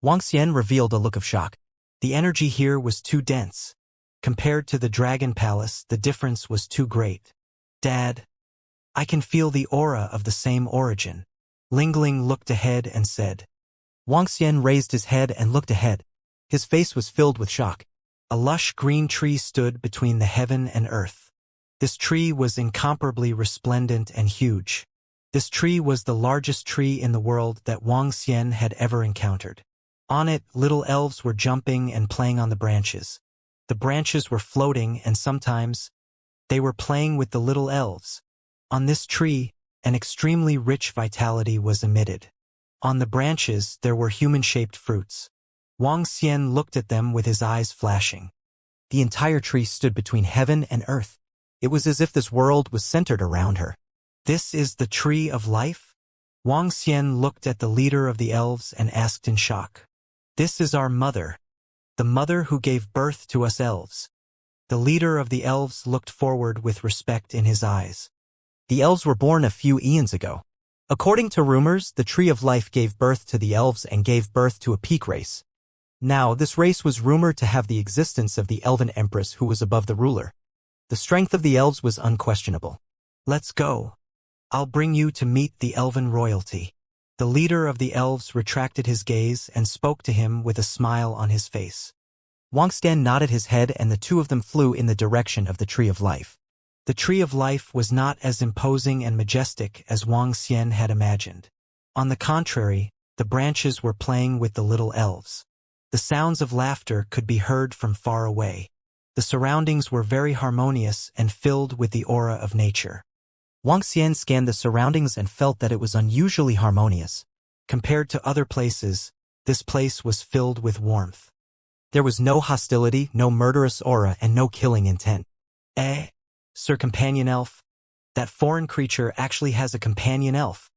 Wang Xian revealed a look of shock. The energy here was too dense. Compared to the Dragon Palace, the difference was too great. Dad, I can feel the aura of the same origin. Lingling looked ahead and said. Wang Xian raised his head and looked ahead. His face was filled with shock. A lush green tree stood between the heaven and earth. This tree was incomparably resplendent and huge. This tree was the largest tree in the world that Wang Xian had ever encountered. On it, little elves were jumping and playing on the branches. The branches were floating and sometimes they were playing with the little elves. On this tree, an extremely rich vitality was emitted. On the branches, there were human-shaped fruits. Wang Xian looked at them with his eyes flashing. The entire tree stood between heaven and earth. It was as if this world was centered around her. This is the tree of life? Wang Xian looked at the leader of the elves and asked in shock. This is our mother. The mother who gave birth to us elves. The leader of the elves looked forward with respect in his eyes. The elves were born a few eons ago. According to rumors, the Tree of Life gave birth to the elves and gave birth to a peak race. Now, this race was rumored to have the existence of the Elven Empress who was above the ruler. The strength of the elves was unquestionable. Let's go. I'll bring you to meet the Elven royalty. The leader of the elves retracted his gaze and spoke to him with a smile on his face. Wang Xian nodded his head and the two of them flew in the direction of the Tree of Life. The Tree of Life was not as imposing and majestic as Wang Xian had imagined. On the contrary, the branches were playing with the little elves. The sounds of laughter could be heard from far away. The surroundings were very harmonious and filled with the aura of nature. Wang Xian scanned the surroundings and felt that it was unusually harmonious. Compared to other places, this place was filled with warmth. There was no hostility, no murderous aura, and no killing intent. Sir Companion Elf? That foreign creature actually has a companion elf.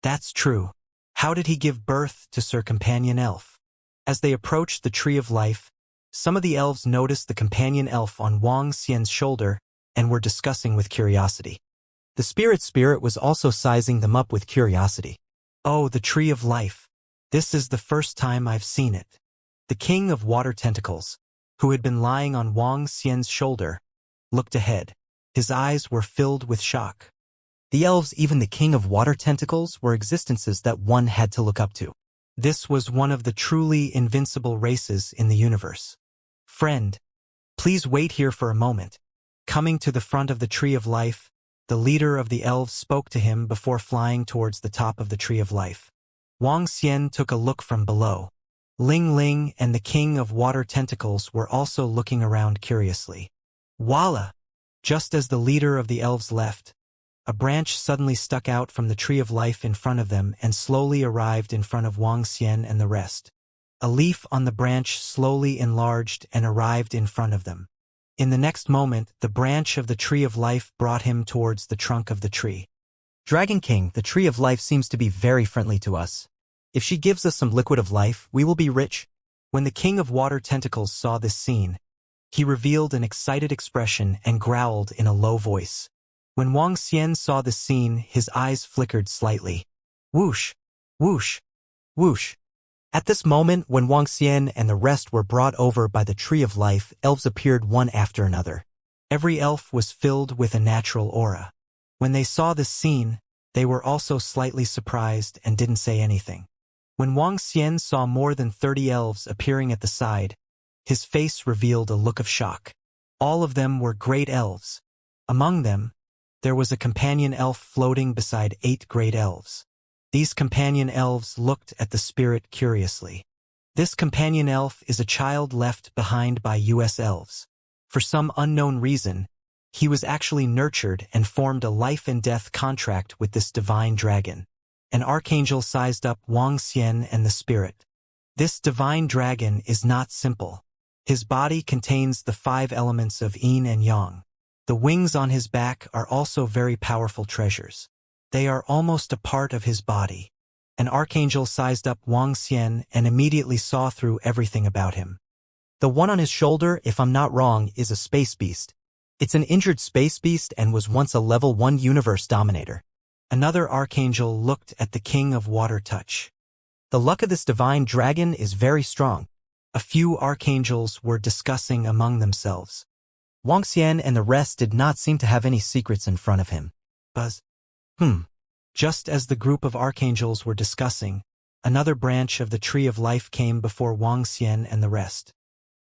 That's true. How did he give birth to Sir Companion Elf? As they approached the Tree of Life, some of the elves noticed the companion elf on Wang Xian's shoulder and were discussing with curiosity. The spirit was also sizing them up with curiosity. Oh, the Tree of Life. This is the first time I've seen it. The King of Water Tentacles, who had been lying on Wang Xian's shoulder, looked ahead. His eyes were filled with shock. The elves, even the King of Water Tentacles, were existences that one had to look up to. This was one of the truly invincible races in the universe. Friend, Please wait here for a moment. Coming to the front of the Tree of Life, the leader of the elves spoke to him before flying towards the top of the Tree of Life. Wang Xian took a look from below. Ling Ling and the King of Water Tentacles were also looking around curiously. Voila! Just as the leader of the elves left, a branch suddenly stuck out from the Tree of Life in front of them and slowly arrived in front of Wang Xian and the rest. A leaf on the branch slowly enlarged and arrived in front of them. In the next moment, the branch of the Tree of Life brought him towards the trunk of the tree. Dragon King, the Tree of Life seems to be very friendly to us. If she gives us some liquid of life, we will be rich. When the King of Water Tentacles saw this scene, he revealed an excited expression and growled in a low voice. When Wang Xian saw the scene, his eyes flickered slightly. Whoosh! Whoosh! Whoosh! At this moment, when Wang Xian and the rest were brought over by the Tree of Life, elves appeared one after another. Every elf was filled with a natural aura. When they saw this scene, they were also slightly surprised and didn't say anything. When Wang Xian saw more than 30 elves appearing at the side, his face revealed a look of shock. All of them were great elves. Among them, there was a companion elf floating beside 8 great elves. These companion elves looked at the spirit curiously. This companion elf is a child left behind by US elves. For some unknown reason, he was actually nurtured and formed a life and death contract with this divine dragon. An archangel sized up Wang Xian and the spirit. This divine dragon is not simple. His body contains the 5 elements of yin and yang. The wings on his back are also very powerful treasures. They are almost a part of his body. An archangel sized up Wang Xian and immediately saw through everything about him. The one on his shoulder, if I'm not wrong, is a space beast. It's an injured space beast and was once a level 1 universe dominator. Another archangel looked at the King of Water Touch. The luck of this divine dragon is very strong. A few archangels were discussing among themselves. Wang Xian and the rest did not seem to have any secrets in front of him. Just as the group of archangels were discussing, another branch of the Tree of Life came before Wang Xian and the rest.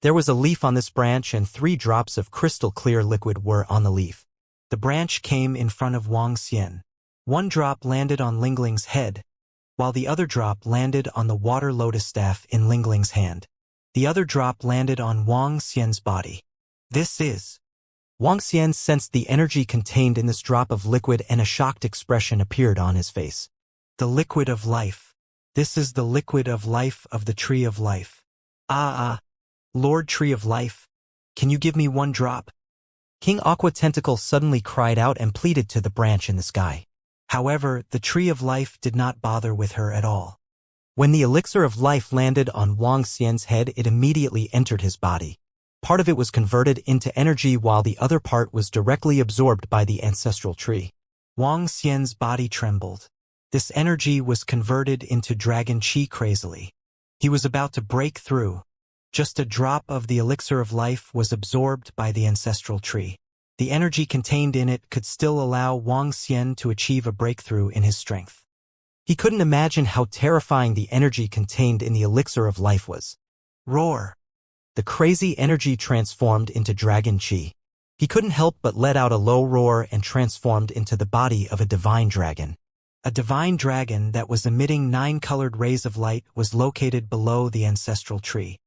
There was a leaf on this branch and 3 drops of crystal clear liquid were on the leaf. The branch came in front of Wang Xian. 1 drop landed on Lingling's head, while the other drop landed on the water lotus staff in Lingling's hand. The other drop landed on Wang Xian's body. This is... Wang Xian sensed the energy contained in this drop of liquid and a shocked expression appeared on his face. The liquid of life. This is the liquid of life of the Tree of Life. Lord Tree of Life, can you give me 1 drop? King Aqua Tentacle suddenly cried out and pleaded to the branch in the sky. However, the Tree of Life did not bother with her at all. When the elixir of life landed on Wang Xian's head, it immediately entered his body. Part of it was converted into energy while the other part was directly absorbed by the ancestral tree. Wang Xian's body trembled. This energy was converted into dragon chi crazily. He was about to break through. Just a drop of the elixir of life was absorbed by the ancestral tree. The energy contained in it could still allow Wang Xian to achieve a breakthrough in his strength. He couldn't imagine how terrifying the energy contained in the elixir of life was. Roar! The crazy energy transformed into dragon chi. He couldn't help but let out a low roar and transformed into the body of a divine dragon. A divine dragon that was emitting 9 colored rays of light was located below the ancestral tree.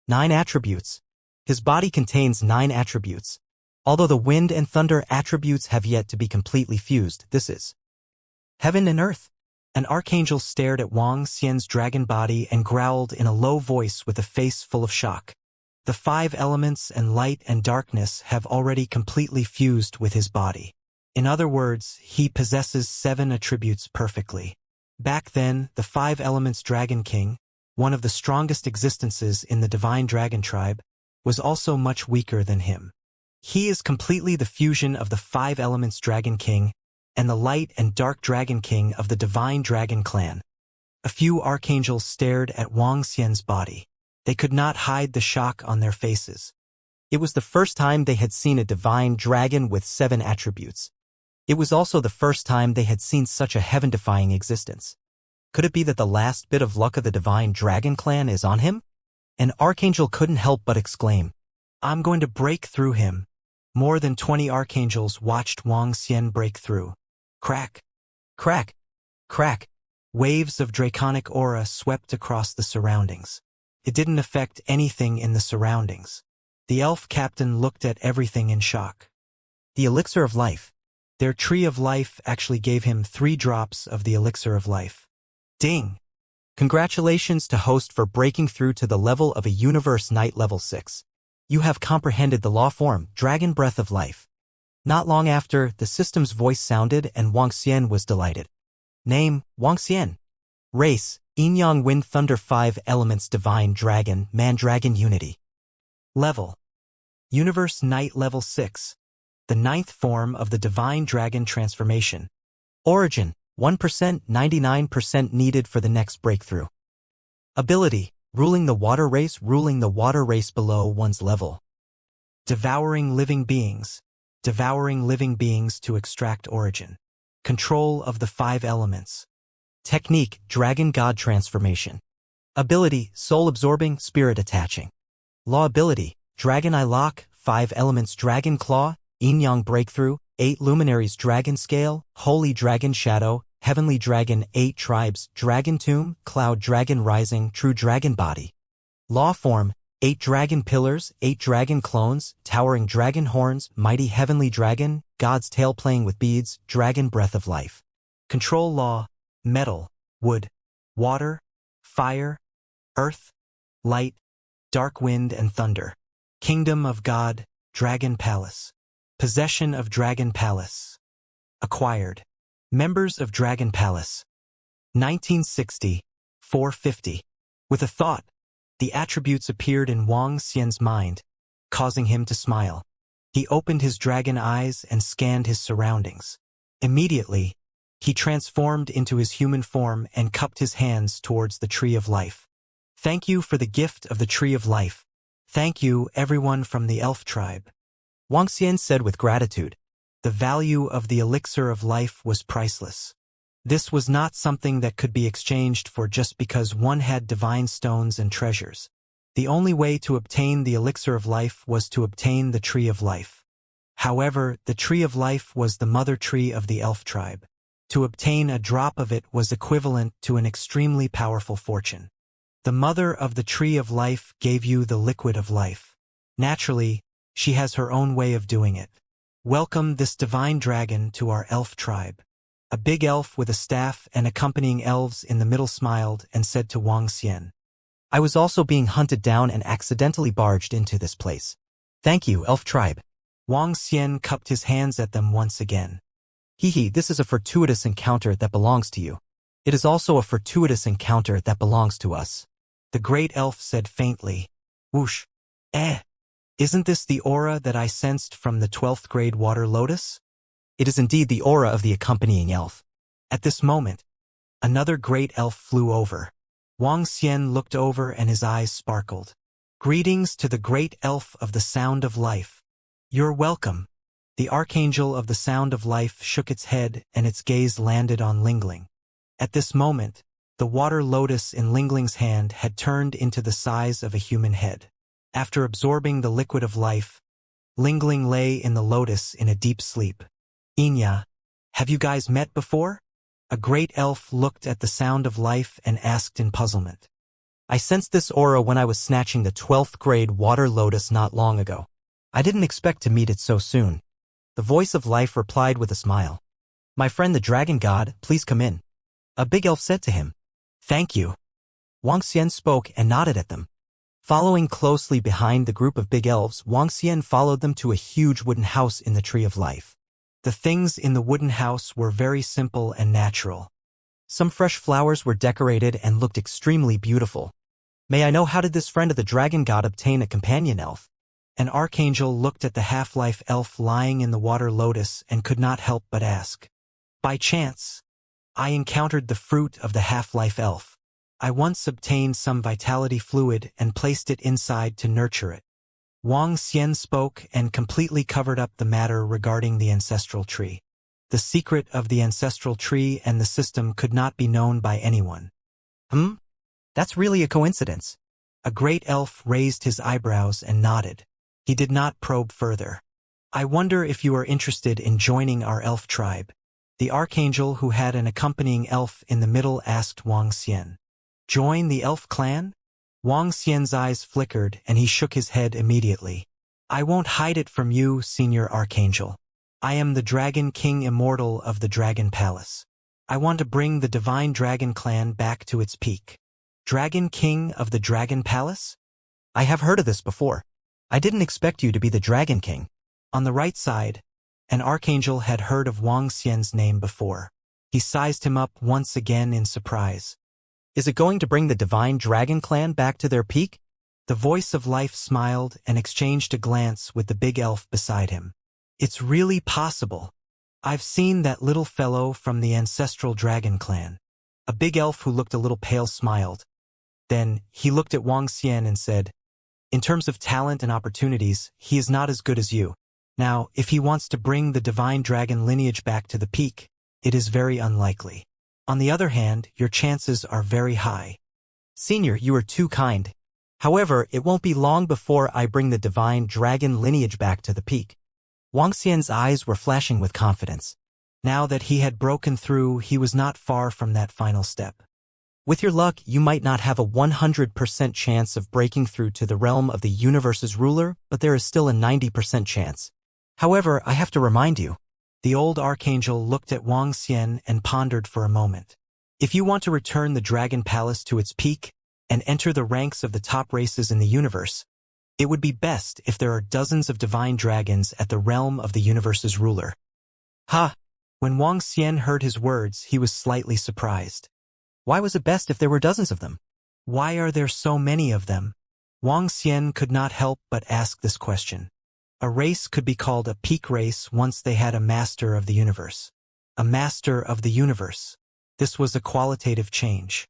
9 attributes. His body contains 9 attributes. Although the wind and thunder attributes have yet to be completely fused, this is heaven and earth. An archangel stared at Wang Xian's dragon body and growled in a low voice with a face full of shock. The 5 elements and light and darkness have already completely fused with his body. In other words, he possesses 7 attributes perfectly. Back then, the 5 elements Dragon King, one of the strongest existences in the divine dragon tribe, was also much weaker than him. He is completely the fusion of the 5 elements Dragon King and the light and dark Dragon King of the divine dragon clan. A few archangels stared at Wang Xian's body. They could not hide the shock on their faces. It was the first time they had seen a divine dragon with 7 attributes. It was also the first time they had seen such a heaven-defying existence. Could it be that the last bit of luck of the divine dragon clan is on him? An archangel couldn't help but exclaim. I'm going to break through him. More than 20 archangels watched Wang Xian break through. Crack, crack, crack. Waves of draconic aura swept across the surroundings. It didn't affect anything in the surroundings. The elf captain looked at everything in shock. The elixir of life. Their tree of life actually gave him 3 drops of the elixir of life. Ding! Congratulations to host for breaking through to the level of a universe knight level 6. You have comprehended the law form, dragon breath of life. Not long after, the system's voice sounded and Wang Xian was delighted. Name, Wang Xian. Race, Yin-Yang Wind Thunder 5 Elements Divine Dragon Man-Dragon Unity. Level. Universe Knight Level 6. The 9th form of the Divine Dragon Transformation. Origin, 1%, 99% needed for the next breakthrough. Ability, ruling the water race below one's level. Devouring living beings to extract origin. Control of the 5 elements. Technique, Dragon God Transformation. Ability, Soul Absorbing, Spirit Attaching. Law ability, Dragon Eye Lock, 5 elements Dragon Claw, Yin-Yang Breakthrough, 8 Luminaries Dragon Scale, Holy Dragon Shadow, Heavenly Dragon 8 Tribes, Dragon Tomb, Cloud Dragon Rising, True Dragon Body. Law form, 8 Dragon Pillars, 8 Dragon Clones, Towering Dragon Horns, Mighty Heavenly Dragon, God's Tail Playing with Beads, Dragon Breath of Life. Control law, metal, wood, water, fire, earth, light, dark wind and thunder. Kingdom of God, Dragon Palace. Possession of Dragon Palace. Acquired. Members of Dragon Palace. 1960, 450. With a thought, the attributes appeared in Wang Xian's mind, causing him to smile. He opened his dragon eyes and scanned his surroundings. Immediately, he transformed into his human form and cupped his hands towards the Tree of Life. Thank you for the gift of the Tree of Life. Thank you, everyone from the elf tribe. Wang Xian said with gratitude. The value of the elixir of life was priceless. This was not something that could be exchanged for just because one had divine stones and treasures. The only way to obtain the elixir of life was to obtain the Tree of Life. However, the Tree of Life was the mother tree of the elf tribe. To obtain a drop of it was equivalent to an extremely powerful fortune. The mother of the Tree of Life gave you the liquid of life. Naturally, she has her own way of doing it. Welcome this divine dragon to our elf tribe. A big elf with a staff and accompanying elves in the middle smiled and said to Wang Xian. I was also being hunted down and accidentally barged into this place. Thank you, elf tribe. Wang Xian cupped his hands at them once again. This is a fortuitous encounter that belongs to you. It is also a fortuitous encounter that belongs to us. The great elf said faintly. Whoosh. Isn't this the aura that I sensed from the 12th grade water lotus? It is indeed the aura of the accompanying elf. At this moment, another great elf flew over. Wang Xian looked over and his eyes sparkled. Greetings to the great elf of the Sound of Life. You're welcome. The archangel of the Sound of Life shook its head and its gaze landed on Lingling. At this moment, the water lotus in Lingling's hand had turned into the size of a human head. After absorbing the liquid of life, Lingling lay in the lotus in a deep sleep. Inya, have you guys met before? A great elf looked at the Sound of Life and asked in puzzlement. I sensed this aura when I was snatching the 12th grade water lotus not long ago. I didn't expect to meet it so soon. The voice of life replied with a smile. My friend the dragon god, please come in. A big elf said to him. Thank you. Wang Xian spoke and nodded at them. Following closely behind the group of big elves, Wang Xian followed them to a huge wooden house in the Tree of Life. The things in the wooden house were very simple and natural. Some fresh flowers were decorated and looked extremely beautiful. May I know how did this friend of the dragon god obtain a companion elf? An archangel looked at the half-life elf lying in the water lotus and could not help but ask. By chance, I encountered the fruit of the half-life elf. I once obtained some vitality fluid and placed it inside to nurture it. Wang Xian spoke and completely covered up the matter regarding the ancestral tree. The secret of the ancestral tree and the system could not be known by anyone. That's really a coincidence. A great elf raised his eyebrows and nodded. He did not probe further. I wonder if you are interested in joining our elf tribe. The archangel who had an accompanying elf in the middle asked Wang Xian. Join the elf clan? Wang Xian's eyes flickered and he shook his head immediately. I won't hide it from you, Senior Archangel. I am the Dragon King Immortal of the Dragon Palace. I want to bring the Divine Dragon clan back to its peak. Dragon King of the Dragon Palace? I have heard of this before. I didn't expect you to be the Dragon King. On the right side, an archangel had heard of Wang Xian's name before. He sized him up once again in surprise. Is it going to bring the Divine Dragon clan back to their peak? The voice of life smiled and exchanged a glance with the big elf beside him. It's really possible. I've seen that little fellow from the ancestral dragon clan. A big elf who looked a little pale smiled. Then he looked at Wang Xian and said, in terms of talent and opportunities, he is not as good as you. Now, if he wants to bring the divine dragon lineage back to the peak, it is very unlikely. On the other hand, your chances are very high. Senior, you are too kind. However, it won't be long before I bring the divine dragon lineage back to the peak. Wang Xian's eyes were flashing with confidence. Now that he had broken through, he was not far from that final step. With your luck, you might not have a 100% chance of breaking through to the realm of the universe's ruler, but there is still a 90% chance. However, I have to remind you. The old archangel looked at Wang Xian and pondered for a moment. If you want to return the Dragon Palace to its peak and enter the ranks of the top races in the universe, it would be best if there are dozens of divine dragons at the realm of the universe's ruler. Ha! When Wang Xian heard his words, he was slightly surprised. Why was it best if there were dozens of them? Why are there so many of them? Wang Xian could not help but ask this question. A race could be called a peak race once they had a master of the universe. A master of the universe. This was a qualitative change.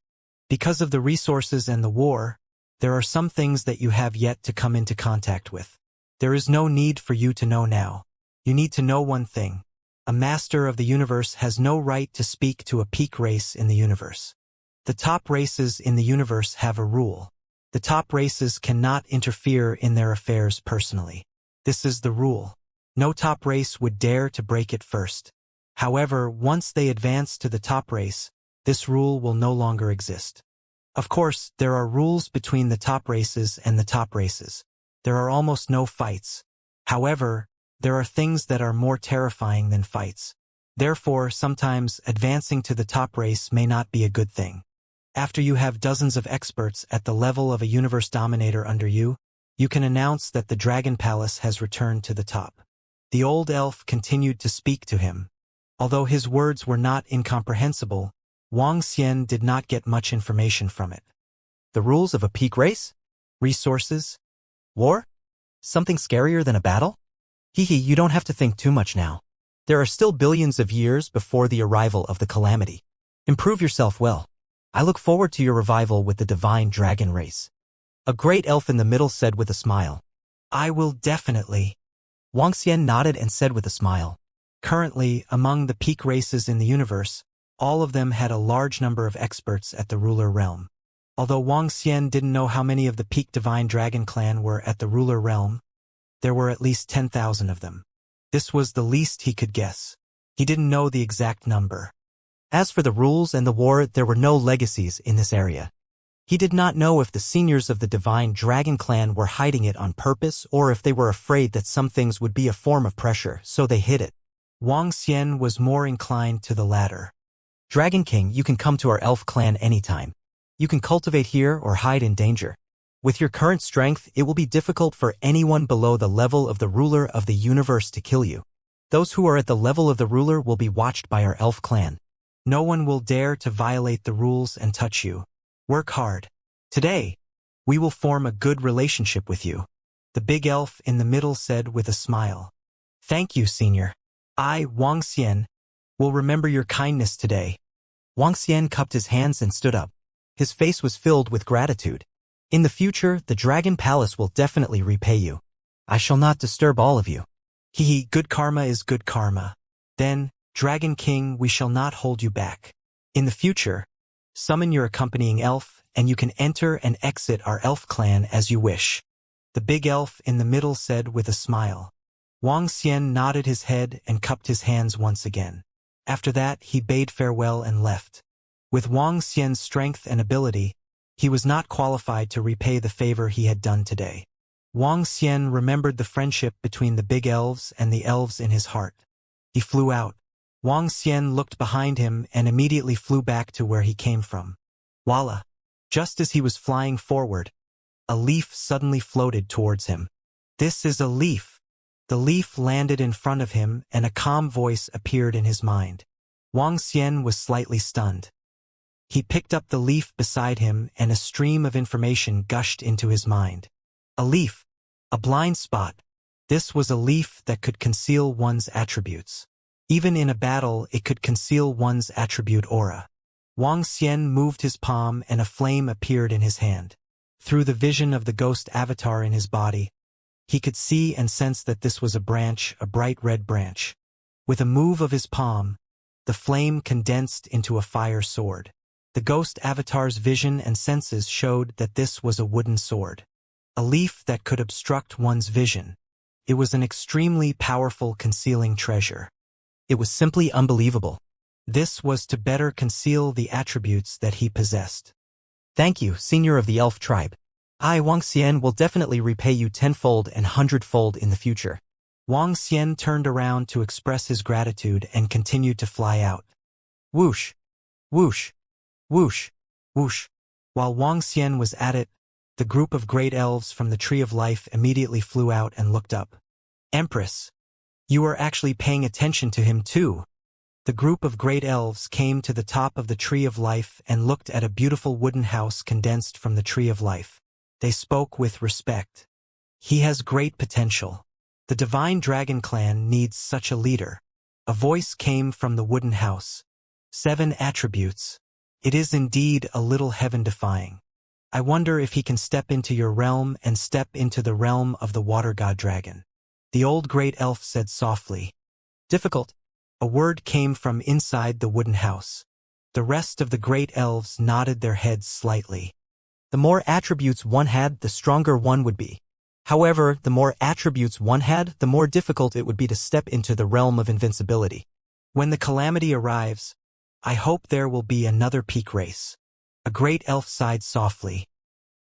Because of the resources and the war, there are some things that you have yet to come into contact with. There is no need for you to know now. You need to know one thing. A master of the universe has no right to speak to a peak race in the universe. The top races in the universe have a rule. The top races cannot interfere in their affairs personally. This is the rule. No top race would dare to break it first. However, once they advance to the top race, this rule will no longer exist. Of course, there are rules between the top races and the top races. There are almost no fights. However, there are things that are more terrifying than fights. Therefore, sometimes advancing to the top race may not be a good thing. After you have dozens of experts at the level of a universe dominator under you, you can announce that the Dragon Palace has returned to the top. The old elf continued to speak to him. Although his words were not incomprehensible, Wang Xian did not get much information from it. The rules of a peak race? Resources? War? Something scarier than a battle? Hehe, you don't have to think too much now. There are still billions of years before the arrival of the calamity. Improve yourself well. I look forward to your revival with the divine dragon race. A great elf in the middle said with a smile. I will definitely. Wang Xian nodded and said with a smile. Currently, among the peak races in the universe, all of them had a large number of experts at the ruler realm. Although Wang Xian didn't know how many of the peak divine dragon clan were at the ruler realm, there were at least 10,000 of them. This was the least he could guess. He didn't know the exact number. As for the rules and the war, there were no legacies in this area. He did not know if the seniors of the Divine Dragon Clan were hiding it on purpose or if they were afraid that some things would be a form of pressure, so they hid it. Wang Xian was more inclined to the latter. Dragon King, you can come to our elf clan anytime. You can cultivate here or hide in danger. With your current strength, it will be difficult for anyone below the level of the ruler of the universe to kill you. Those who are at the level of the ruler will be watched by our elf clan. No one will dare to violate the rules and touch you. Work hard. Today, we will form a good relationship with you. The big elf in the middle said with a smile. Thank you, Senior. I, Wang Xian, will remember your kindness today. Wang Xian cupped his hands and stood up. His face was filled with gratitude. In the future, the Dragon Palace will definitely repay you. I shall not disturb all of you. Hehe, good karma is good karma. Then, Dragon King, we shall not hold you back. In the future, summon your accompanying elf, and you can enter and exit our elf clan as you wish. The big elf in the middle said with a smile. Wang Xian nodded his head and cupped his hands once again. After that, he bade farewell and left. With Wang Xian's strength and ability, he was not qualified to repay the favor he had done today. Wang Xian remembered the friendship between the big elves and the elves in his heart. He flew out. Wang Xian looked behind him and immediately flew back to where he came from. Voila! Just as he was flying forward, a leaf suddenly floated towards him. This is a leaf! The leaf landed in front of him and a calm voice appeared in his mind. Wang Xian was slightly stunned. He picked up the leaf beside him and a stream of information gushed into his mind. A leaf. A blind spot. This was a leaf that could conceal one's attributes. Even in a battle, it could conceal one's attribute aura. Wang Xian moved his palm and a flame appeared in his hand. Through the vision of the ghost avatar in his body, he could see and sense that this was a branch, a bright red branch. With a move of his palm, the flame condensed into a fire sword. The ghost avatar's vision and senses showed that this was a wooden sword. A leaf that could obstruct one's vision. It was an extremely powerful concealing treasure. It was simply unbelievable. This was to better conceal the attributes that he possessed. Thank you, Senior of the Elf Tribe. I, Wang Xian, will definitely repay you tenfold and hundredfold in the future. Wang Xian turned around to express his gratitude and continued to fly out. Whoosh! Whoosh! Whoosh! Whoosh! While Wang Xian was at it, the group of great elves from the Tree of Life immediately flew out and looked up. Empress! You are actually paying attention to him too. The group of great elves came to the top of the Tree of Life and looked at a beautiful wooden house condensed from the Tree of Life. They spoke with respect. He has great potential. The Divine Dragon Clan needs such a leader. A voice came from the wooden house. 7 attributes. It is indeed a little heaven-defying. I wonder if he can step into your realm and step into the realm of the water god dragon. The old great elf said softly. Difficult. A word came from inside the wooden house. The rest of the great elves nodded their heads slightly. The more attributes one had, the stronger one would be. However, the more attributes one had, the more difficult it would be to step into the realm of invincibility. When the calamity arrives, I hope there will be another peak race. A great elf sighed softly.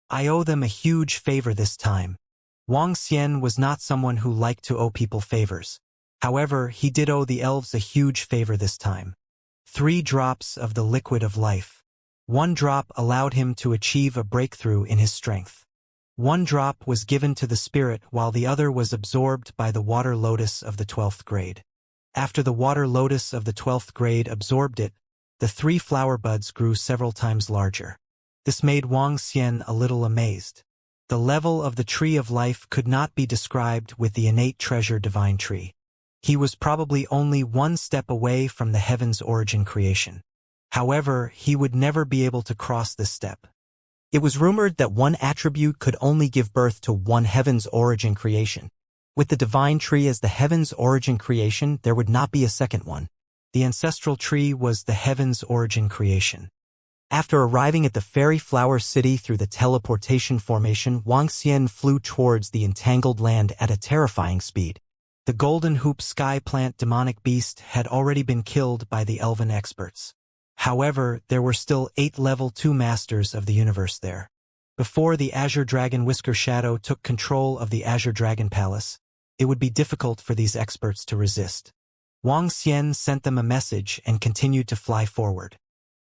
I owe them a huge favor this time. Wang Xian was not someone who liked to owe people favors. However, he did owe the elves a huge favor this time. 3 drops of the liquid of life. 1 drop allowed him to achieve a breakthrough in his strength. 1 drop was given to the spirit while the other was absorbed by the water lotus of the 12th grade. After the water lotus of the 12th grade absorbed it, the 3 flower buds grew several times larger. This made Wang Xian a little amazed. The level of the Tree of Life could not be described with the innate treasure divine tree. He was probably only 1 step away from the heaven's origin creation. However, he would never be able to cross this step. It was rumored that 1 attribute could only give birth to 1 heaven's origin creation. With the divine tree as the heaven's origin creation, there would not be a second one. The ancestral tree was the heaven's origin creation. After arriving at the fairy flower city through the teleportation formation, Wang Xian flew towards the entangled land at a terrifying speed. The golden hoop sky plant demonic beast had already been killed by the elven experts. However, there were still 8 level 2 masters of the universe there. Before the Azure Dragon Whisker Shadow took control of the Azure Dragon Palace, it would be difficult for these experts to resist. Wang Xian sent them a message and continued to fly forward.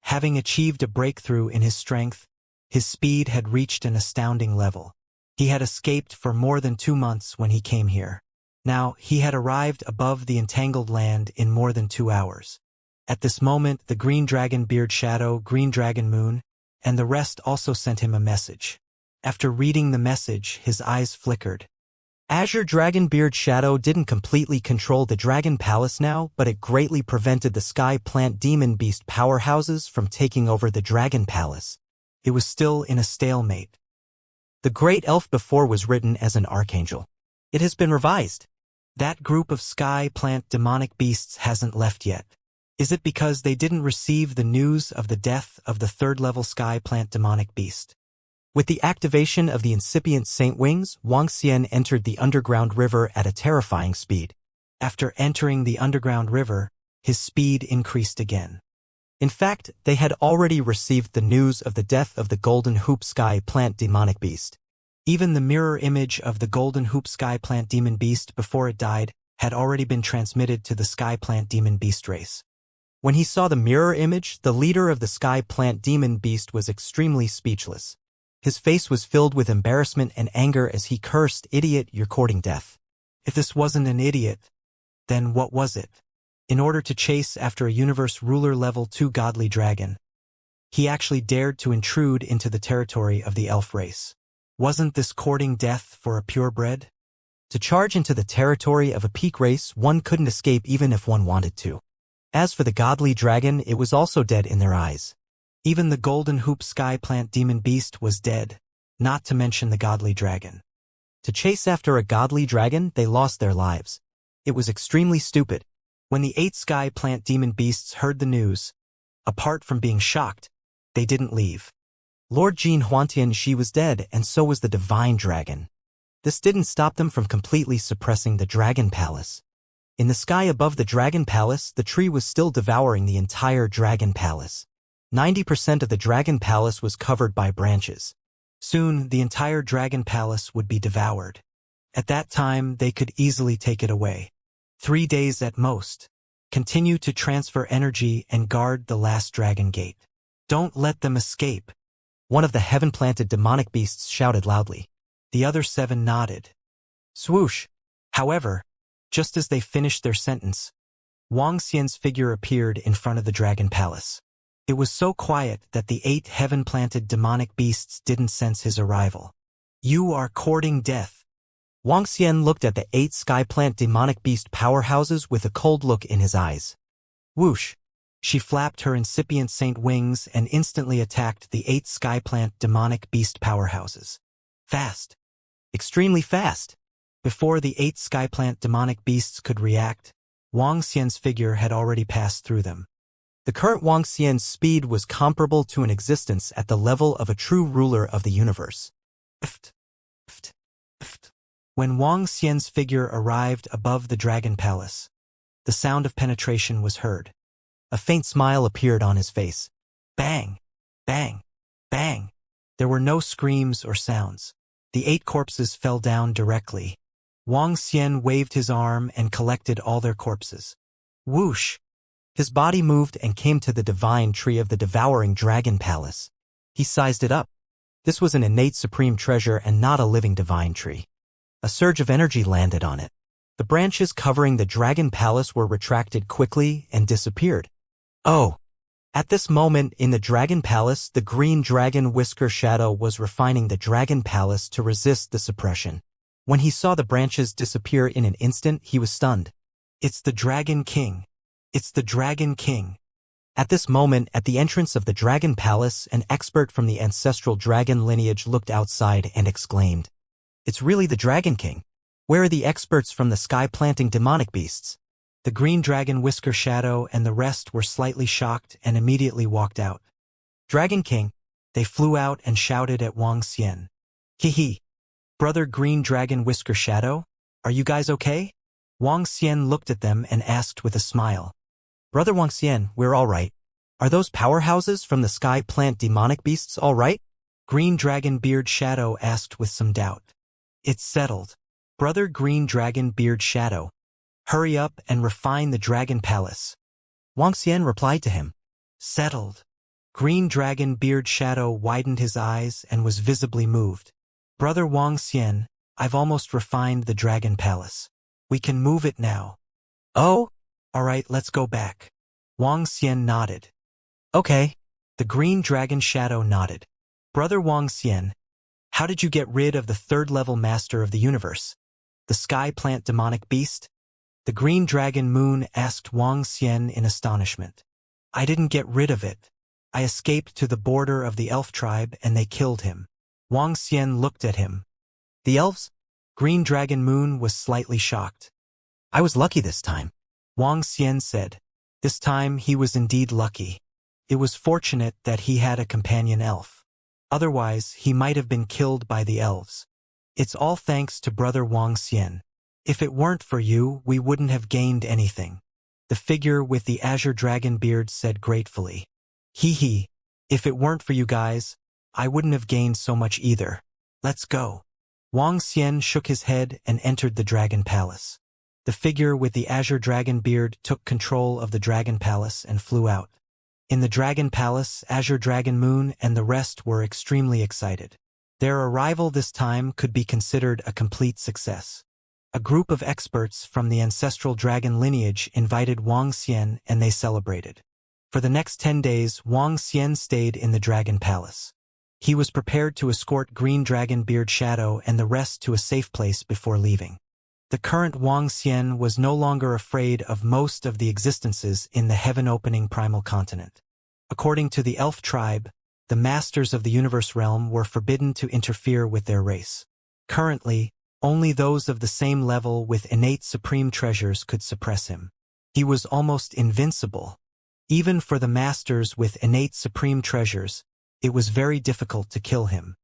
Having achieved a breakthrough in his strength, his speed had reached an astounding level. He had escaped for more than 2 months when he came here. Now, he had arrived above the entangled land in more than 2 hours. At this moment, the Green Dragon Beard Shadow, Green Dragon Moon, and the rest also sent him a message. After reading the message, his eyes flickered. Azure Dragon Beard Shadow didn't completely control the Dragon Palace now, but it greatly prevented the Sky Plant Demon Beast powerhouses from taking over the Dragon Palace. It was still in a stalemate. The Great Elf before was written as an archangel. It has been revised. That group of Sky Plant demonic beasts hasn't left yet. Is it because they didn't receive the news of the death of the 3rd level Sky Plant demonic beast? With the activation of the incipient Saint Wings, Wuxia entered the underground river at a terrifying speed. After entering the underground river, his speed increased again. In fact, they had already received the news of the death of the Golden Hoop Sky Plant Demonic Beast. Even the mirror image of the Golden Hoop Sky Plant Demon Beast before it died had already been transmitted to the Sky Plant Demon Beast race. When he saw the mirror image, the leader of the Sky Plant Demon Beast was extremely speechless. His face was filled with embarrassment and anger as he cursed, "Idiot, you're courting death." If this wasn't an idiot, then what was it? In order to chase after a universe ruler level 2 godly dragon, he actually dared to intrude into the territory of the elf race. Wasn't this courting death for a purebred? To charge into the territory of a peak race, one couldn't escape even if one wanted to. As for the godly dragon, it was also dead in their eyes. Even the Golden Hoop Sky Plant Demon Beast was dead, not to mention the godly dragon. To chase after a godly dragon, they lost their lives. It was extremely stupid. When the 8 Sky Plant Demon Beasts heard the news, apart from being shocked, they didn't leave. Lord Jin Huantian, she was dead, and so was the divine dragon. This didn't stop them from completely suppressing the Dragon Palace. In the sky above the Dragon Palace, the tree was still devouring the entire Dragon Palace. 90% of the Dragon Palace was covered by branches. Soon, the entire Dragon Palace would be devoured. At that time, they could easily take it away. 3 days at most. Continue to transfer energy and guard the last Dragon Gate. Don't let them escape. One of the heaven-planted demonic beasts shouted loudly. The other 7 nodded. Swoosh! However, just as they finished their sentence, Wuxia's figure appeared in front of the Dragon Palace. It was so quiet that the 8 heaven-planted demonic beasts didn't sense his arrival. You are courting death. Wuxia looked at the 8 sky plant demonic beast powerhouses with a cold look in his eyes. Whoosh! She flapped her incipient saint wings and instantly attacked the 8 sky plant demonic beast powerhouses. Fast. Extremely fast. Before the 8 sky plant demonic beasts could react, Wuxia's figure had already passed through them. The current Wuxia's speed was comparable to an existence at the level of a true ruler of the universe. When Wuxia's figure arrived above the Dragon Palace, the sound of penetration was heard. A faint smile appeared on his face. Bang! Bang! Bang! There were no screams or sounds. The 8 corpses fell down directly. Wuxia waved his arm and collected all their corpses. Whoosh! His body moved and came to the divine tree of the devouring Dragon Palace. He sized it up. This was an innate supreme treasure and not a living divine tree. A surge of energy landed on it. The branches covering the Dragon Palace were retracted quickly and disappeared. Oh! At this moment in the Dragon Palace, the green dragon Whisker Shadow was refining the Dragon Palace to resist the suppression. When he saw the branches disappear in an instant, he was stunned. It's the Dragon King. It's the Dragon King. At this moment, at the entrance of the Dragon Palace, an expert from the ancestral dragon lineage looked outside and exclaimed, "It's really the Dragon King. Where are the experts from the sky-planting demonic beasts?" The green dragon Whisker Shadow and the rest were slightly shocked and immediately walked out. Dragon King, they flew out and shouted at Wuxia. Hee. Brother Green Dragon Whisker Shadow, are you guys okay? Wuxia looked at them and asked with a smile. Brother Wuxia, we're all right. Are those powerhouses from the sky plant demonic beasts all right? Green Dragon Beard Shadow asked with some doubt. It's settled. Brother Green Dragon Beard Shadow, hurry up and refine the Dragon Palace. Wuxia replied to him. Settled. Green Dragon Beard Shadow widened his eyes and was visibly moved. Brother Wuxia, I've almost refined the Dragon Palace. We can move it now. Oh? All right, let's go back. Wuxia nodded. Okay. The Green Dragon Shadow nodded. Brother Wuxia, how did you get rid of the 3rd-level master of the universe? The sky plant demonic beast? The Green Dragon Moon asked Wuxia in astonishment. I didn't get rid of it. I escaped to the border of the elf tribe and they killed him. Wuxia looked at him. The elves? Green Dragon Moon was slightly shocked. I was lucky this time. Wuxia said. This time he was indeed lucky. It was fortunate that he had a companion elf. Otherwise, he might have been killed by the elves. It's all thanks to Brother Wang Xian. If it weren't for you, we wouldn't have gained anything. The figure with the azure dragon beard said gratefully. Hee hee. If it weren't for you guys, I wouldn't have gained so much either. Let's go. Wang Xian shook his head and entered the dragon palace. The figure with the azure dragon beard took control of the dragon palace and flew out. In the dragon palace, Azure Dragon Moon and the rest were extremely excited. Their arrival this time could be considered a complete success. A group of experts from the ancestral dragon lineage invited Wang Xian and they celebrated. For the next 10 days, Wang Xian stayed in the dragon palace. He was prepared to escort Green Dragon Beard Shadow and the rest to a safe place before leaving. The current Wang Xian was no longer afraid of most of the existences in the heaven-opening primal continent. According to the elf tribe, the masters of the universe realm were forbidden to interfere with their race. Currently, only those of the same level with innate supreme treasures could suppress him. He was almost invincible. Even for the masters with innate supreme treasures, it was very difficult to kill him.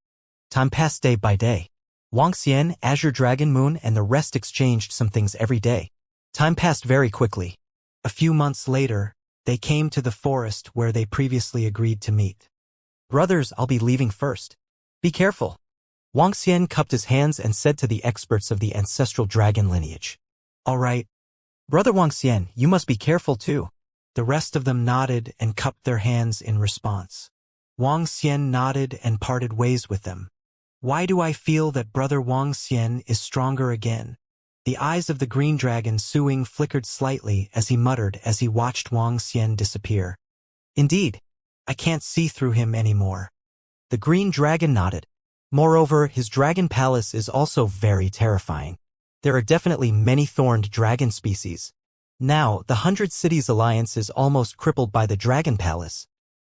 Time passed day by day. Wang Xian, Azure Dragon Moon, and the rest exchanged some things every day. Time passed very quickly. A few months later, they came to the forest where they previously agreed to meet. Brothers, I'll be leaving first. Be careful. Wang Xian cupped his hands and said to the experts of the ancestral dragon lineage. All right. Brother Wang Xian, you must be careful too. The rest of them nodded and cupped their hands in response. Wang Xian nodded and parted ways with them. Why do I feel that Brother Wang Xian is stronger again? The eyes of the green dragon Suing flickered slightly as he muttered as he watched Wang Xian disappear. Indeed, I can't see through him anymore. The green dragon nodded. Moreover, his dragon palace is also very terrifying. There are definitely many thorned dragon species. Now, the 100 Cities Alliance is almost crippled by the dragon palace.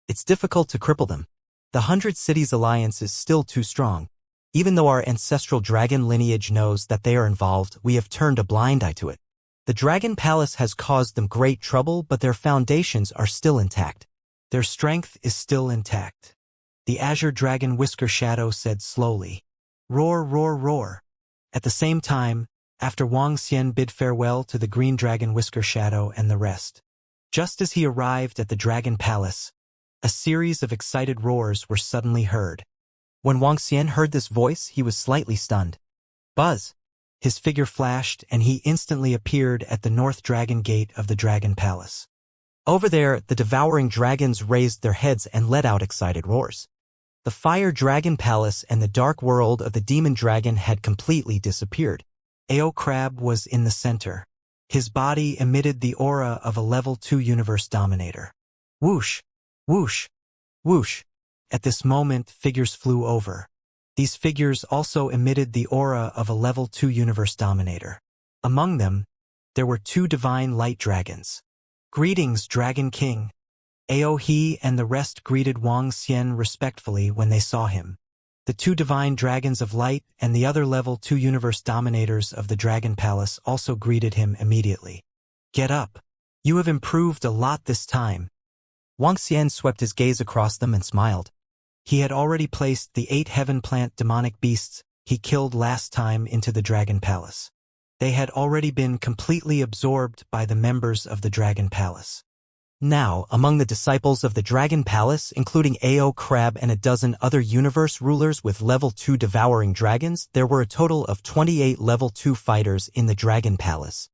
It's difficult to cripple them. The 100 Cities Alliance is still too strong. Even though our ancestral dragon lineage knows that they are involved, we have turned a blind eye to it. The dragon palace has caused them great trouble, but their foundations are still intact. Their strength is still intact. The azure dragon Whisker Shadow said slowly. Roar, roar, roar. At the same time, after Wang Xian bid farewell to the green dragon Whisker Shadow and the rest. Just as he arrived at the dragon palace, a series of excited roars were suddenly heard. When Wang Xian heard this voice, he was slightly stunned. Buzz! His figure flashed and he instantly appeared at the north dragon gate of the dragon palace. Over there, the devouring dragons raised their heads and let out excited roars. The fire dragon palace and the dark world of the demon dragon had completely disappeared. Ao Crab was in the center. His body emitted the aura of a level 2 universe dominator. Whoosh! Whoosh! Whoosh! At this moment, figures flew over. These figures also emitted the aura of a level 2 universe dominator. Among them, there were 2 divine light dragons. Greetings, Dragon King. Ao He and the rest greeted Wang Xian respectfully when they saw him. The 2 divine dragons of light and the other level 2 universe dominators of the dragon palace also greeted him immediately. Get up. You have improved a lot this time. Wang Xian swept his gaze across them and smiled. He had already placed the 8 heaven plant demonic beasts he killed last time into the dragon palace. They had already been completely absorbed by the members of the dragon palace. Now, among the disciples of the dragon palace, including Ao Crab and a dozen other universe rulers with level 2 devouring dragons, there were a total of 28 level 2 fighters in the dragon palace.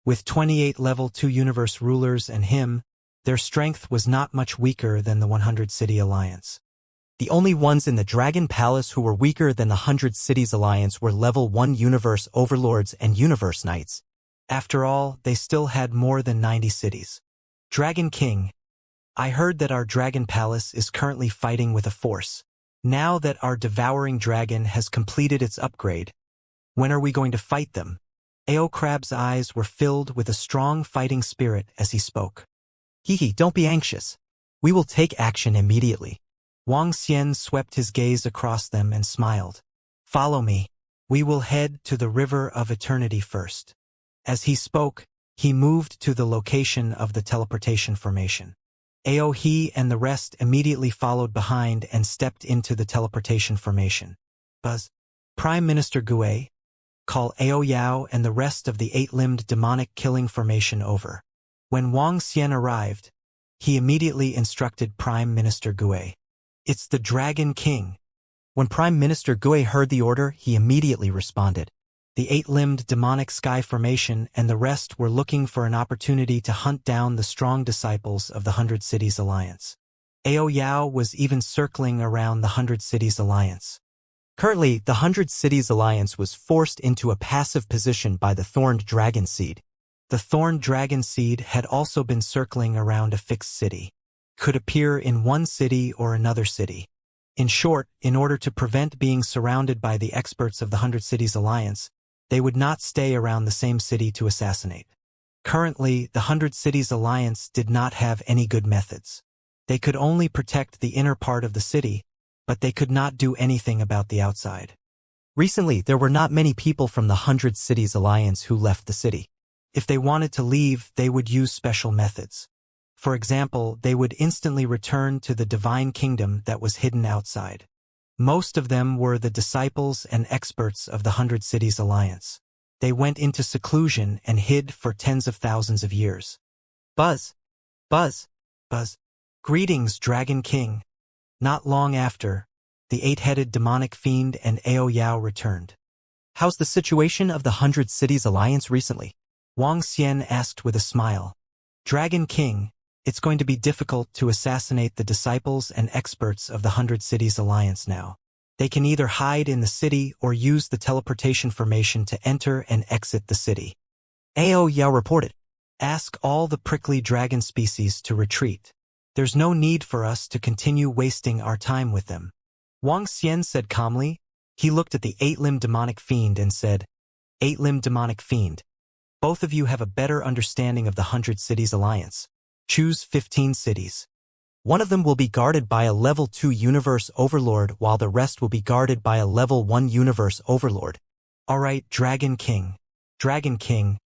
With 28 level 2 universe rulers and him, their strength was not much weaker than the 100 City Alliance. The only ones in the Dragon Palace who were weaker than the 100 Cities Alliance were level 1 Universe Overlords and Universe Knights. After all, they still had more than 90 cities. Dragon King, I heard that our Dragon Palace is currently fighting with a force. Now that our devouring dragon has completed its upgrade, when are we going to fight them? Ao Crab's eyes were filled with a strong fighting spirit as he spoke. Hee, don't be anxious. We will take action immediately. Wang Xian swept his gaze across them and smiled. Follow me. We will head to the River of Eternity first. As he spoke, he moved to the location of the teleportation formation. He and the rest immediately followed behind and stepped into the teleportation formation. Buzz. Prime Minister Gue, call Yao and the rest of the 8-limbed demonic killing formation over. When Wang Xian arrived, he immediately instructed Prime Minister Gue. It's the Dragon King. When Prime Minister Gue heard the order, he immediately responded. The 8-limbed demonic sky formation and the rest were looking for an opportunity to hunt down the strong disciples of the 100 Cities Alliance. Yao was even circling around the 100 Cities Alliance. Currently, the 100 Cities Alliance was forced into a passive position by the Thorned Dragon Seed. The Thorned Dragon Seed had also been circling around a fixed city. Could appear in one city or another city. In short, in order to prevent being surrounded by the experts of the 100 Cities Alliance, they would not stay around the same city to assassinate. Currently, the 100 Cities Alliance did not have any good methods. They could only protect the inner part of the city, but they could not do anything about the outside. Recently, there were not many people from the 100 Cities Alliance who left the city. If they wanted to leave, they would use special methods. For example, they would instantly return to the divine kingdom that was hidden outside. Most of them were the disciples and experts of the 100 Cities Alliance. They went into seclusion and hid for tens of thousands of years. Buzz. Buzz. Buzz. Greetings, Dragon King. Not long after, the 8-headed demonic fiend and Yao returned. How's the situation of the 100 Cities Alliance recently? Wang Xian asked with a smile. Dragon King, it's going to be difficult to assassinate the disciples and experts of the 100 Cities Alliance now. They can either hide in the city or use the teleportation formation to enter and exit the city. Yao reported. Ask all the prickly dragon species to retreat. There's no need for us to continue wasting our time with them. Wang Xian said calmly. He looked at the 8-limbed demonic fiend and said, 8-limbed demonic fiend, both of you have a better understanding of the 100 Cities Alliance. Choose 15 cities. One of them will be guarded by a level 2 universe overlord while the rest will be guarded by a level 1 universe overlord. Alright, Dragon King. Dragon King,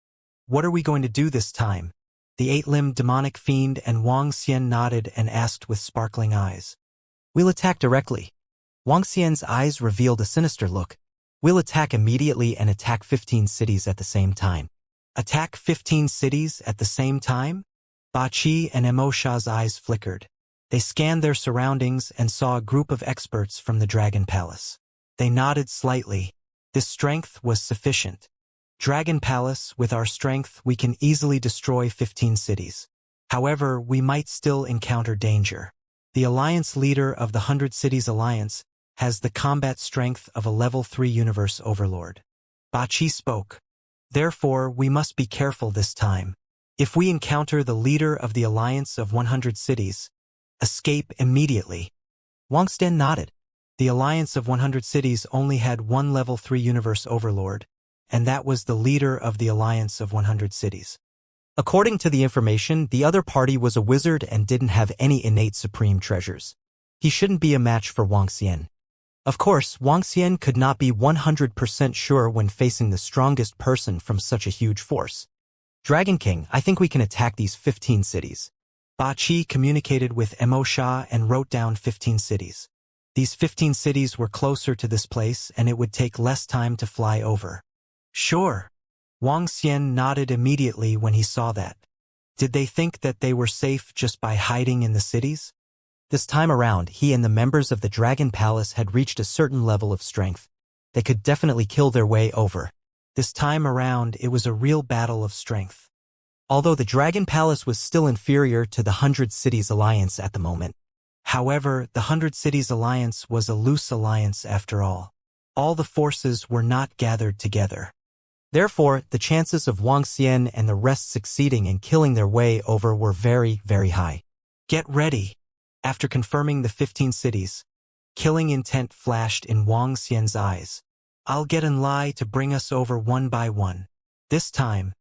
what are we going to do this time? The 8-limbed demonic fiend and Wang Xian nodded and asked with sparkling eyes. We'll attack directly. Wang Xian's eyes revealed a sinister look. We'll attack immediately and attack 15 cities at the same time. Attack 15 cities at the same time? Ba Qi and Mo Sha's eyes flickered. They scanned their surroundings and saw a group of experts from the Dragon Palace. They nodded slightly. This strength was sufficient. Dragon Palace, with our strength, we can easily destroy 15 cities. However, we might still encounter danger. The Alliance leader of the 100 Cities Alliance has the combat strength of a level 3 universe overlord. Ba Qi spoke. Therefore, we must be careful this time. If we encounter the leader of the Alliance of 100 Cities, escape immediately. Wang Xian nodded. The Alliance of 100 Cities only had one level 3 universe overlord, and that was the leader of the Alliance of 100 Cities. According to the information, the other party was a wizard and didn't have any innate supreme treasures. He shouldn't be a match for Wang Xian. Of course, Wang Xian could not be 100% sure when facing the strongest person from such a huge force. Dragon King, I think we can attack these 15 cities. Ba Qi communicated with Mo Sha and wrote down 15 cities. These 15 cities were closer to this place and it would take less time to fly over. Sure. Wang Xian nodded immediately when he saw that. Did they think that they were safe just by hiding in the cities? This time around, he and the members of the Dragon Palace had reached a certain level of strength. They could definitely kill their way over. This time around, it was a real battle of strength. Although the Dragon Palace was still inferior to the 100 Cities Alliance at the moment. However, the 100 Cities Alliance was a loose alliance after all. All the forces were not gathered together. Therefore, the chances of Wang Xian and the rest succeeding in killing their way over were very, very high. Get ready. After confirming the 15 cities, killing intent flashed in Wang Xian's eyes. I'll get in line to bring us over one by one. This time,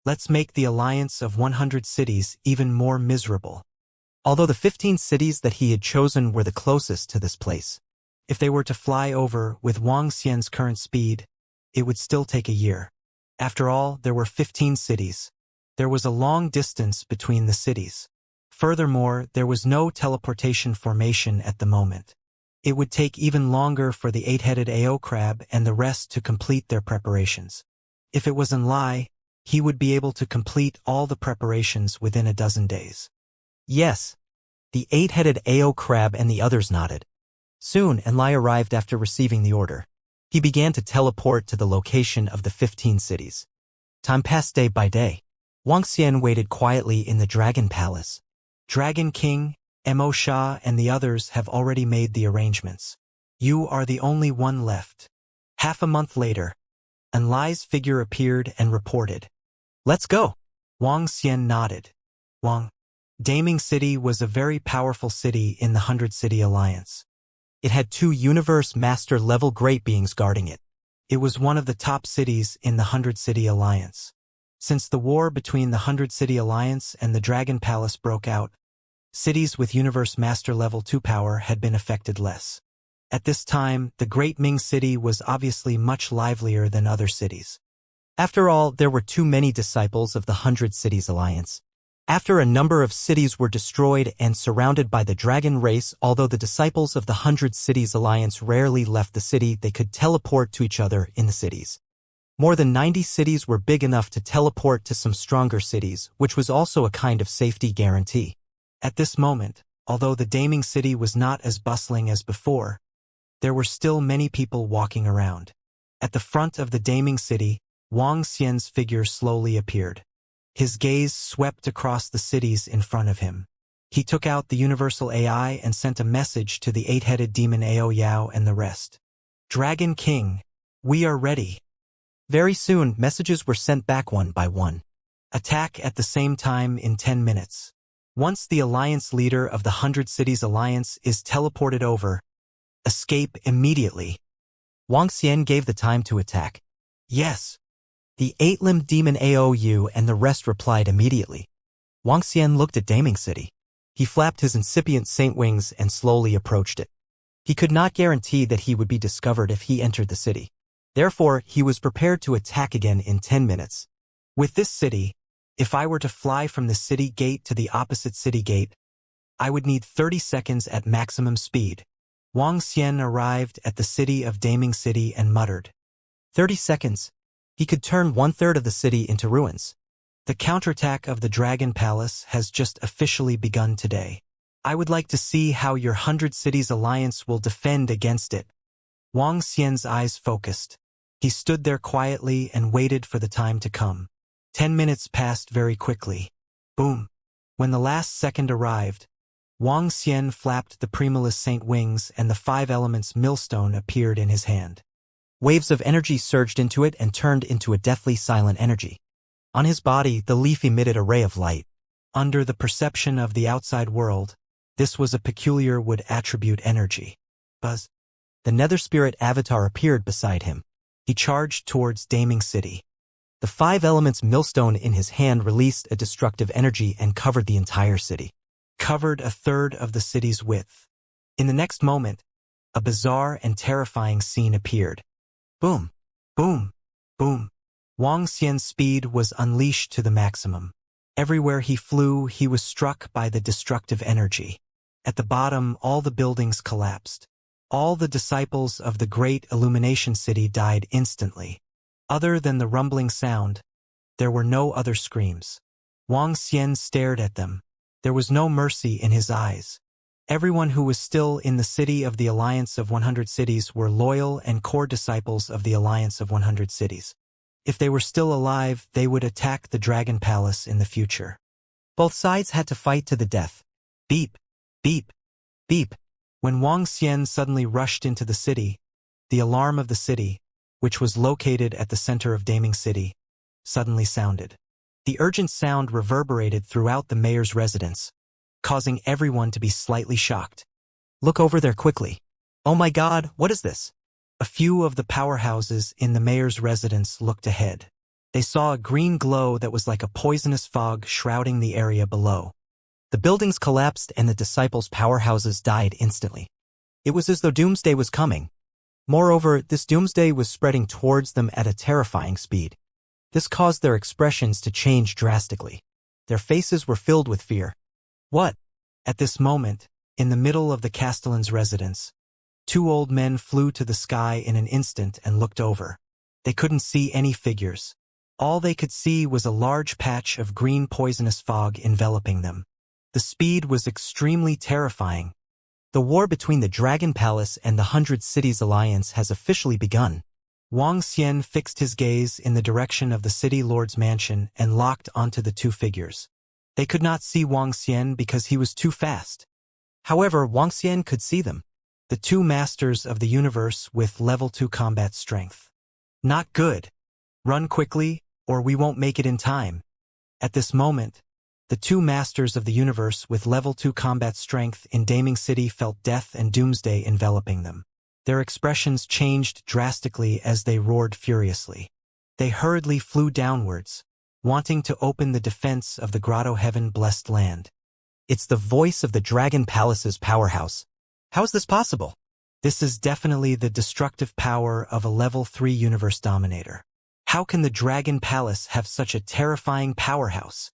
let's make the alliance of 100 cities even more miserable. Although the 15 cities that he had chosen were the closest to this place, if they were to fly over with Wang Xian's current speed, it would still take a year. After all, there were 15 cities. There was a long distance between the cities. Furthermore, there was no teleportation formation at the moment. It would take even longer for the 8-headed AO crab and the rest to complete their preparations. If it was Enlai, he would be able to complete all the preparations within a dozen days. Yes. The 8-headed AO crab and the others nodded. Soon, Enlai arrived after receiving the order. He began to teleport to the location of the 15 cities. Time passed day by day. Wuxia waited quietly in the Dragon Palace. Dragon King, Mo Sha, and the others have already made the arrangements. You are the only one left. Half a month later, Enlai's figure appeared and reported. Let's go. Wuxia nodded. Daming City was a very powerful city in the 100-City Alliance. It had 2 Universe Master-level great beings guarding it. It was one of the top cities in the 100-City Alliance. Since the war between the 100-City Alliance and the Dragon Palace broke out, cities with Universe Master Level 2 power had been affected less. At this time, the Great Ming City was obviously much livelier than other cities. After all, there were too many disciples of the 100 Cities Alliance. After a number of cities were destroyed and surrounded by the dragon race, although the disciples of the 100 Cities Alliance rarely left the city, they could teleport to each other in the cities. More than 90 cities were big enough to teleport to some stronger cities, which was also a kind of safety guarantee. At this moment, although the Daming City was not as bustling as before, there were still many people walking around. At the front of the Daming City, Wuxia's figure slowly appeared. His gaze swept across the cities in front of him. He took out the Universal AI and sent a message to the 8-headed demon Ao Yao and the rest. Dragon King, we are ready. Very soon, messages were sent back one by one. Attack at the same time in 10 minutes. Once the Alliance leader of the 100 Cities Alliance is teleported over, escape immediately. Wuxia gave the time to attack. Yes. The 8-limbed demon AOU and the rest replied immediately. Wuxia looked at Daming City. He flapped his incipient saint wings and slowly approached it. He could not guarantee that he would be discovered if he entered the city. Therefore, he was prepared to attack again in 10 minutes. With this city, if I were to fly from the city gate to the opposite city gate, I would need 30 seconds at maximum speed. Wuxia arrived at the city of Daming City and muttered. 30 seconds. He could turn 1/3 of the city into ruins. The counterattack of the Dragon Palace has just officially begun today. I would like to see how your 100 Cities Alliance will defend against it. Wuxia's eyes focused. He stood there quietly and waited for the time to come. 10 minutes passed very quickly. Boom. When the last second arrived, Wuxia flapped the Primulus Saint wings and the 5 elements millstone appeared in his hand. Waves of energy surged into it and turned into a deathly silent energy. On his body, the leaf emitted a ray of light. Under the perception of the outside world, this was a peculiar wood attribute energy. Buzz. The Nether Spirit avatar appeared beside him. He charged towards Daming City. The 5 elements millstone in his hand released a destructive energy and covered the entire city. Covered 1/3 of the city's width. In the next moment, a bizarre and terrifying scene appeared. Boom, boom, boom. Wuxia's speed was unleashed to the maximum. Everywhere he flew, he was struck by the destructive energy. At the bottom, all the buildings collapsed. All the disciples of the great illumination city died instantly. Other than the rumbling sound, there were no other screams. Wuxia stared at them. There was no mercy in his eyes. Everyone who was still in the city of the Alliance of 100 Cities were loyal and core disciples of the Alliance of 100 Cities. If they were still alive, they would attack the Dragon Palace in the future. Both sides had to fight to the death. Beep, beep, beep. When Wuxia suddenly rushed into the city, the alarm of the city, which was located at the center of Daming City, suddenly sounded. The urgent sound reverberated throughout the mayor's residence, causing everyone to be slightly shocked. Look over there quickly. Oh my God, what is this? A few of the powerhouses in the mayor's residence looked ahead. They saw a green glow that was like a poisonous fog shrouding the area below. The buildings collapsed and the disciples' powerhouses died instantly. It was as though doomsday was coming. Moreover, this doomsday was spreading towards them at a terrifying speed. This caused their expressions to change drastically. Their faces were filled with fear. What? At this moment, in the middle of the castellan's residence, two old men flew to the sky in an instant and looked over. They couldn't see any figures. All they could see was a large patch of green poisonous fog enveloping them. The speed was extremely terrifying. The war between the Dragon Palace and the 100 Cities Alliance has officially begun. Wang Xian fixed his gaze in the direction of the city lord's mansion and locked onto the two figures. They could not see Wang Xian because he was too fast. However, Wang Xian could see them. The two masters of the universe with level 2 combat strength. Not good. Run quickly, or we won't make it in time. At this moment, the two masters of the universe with level 2 combat strength in Daming City felt death and doomsday enveloping them. Their expressions changed drastically as they roared furiously. They hurriedly flew downwards, wanting to open the defense of the Grotto Heaven-blessed land. It's the voice of the Dragon Palace's powerhouse. How is this possible? This is definitely the destructive power of a level 3 universe dominator. How can the Dragon Palace have such a terrifying powerhouse?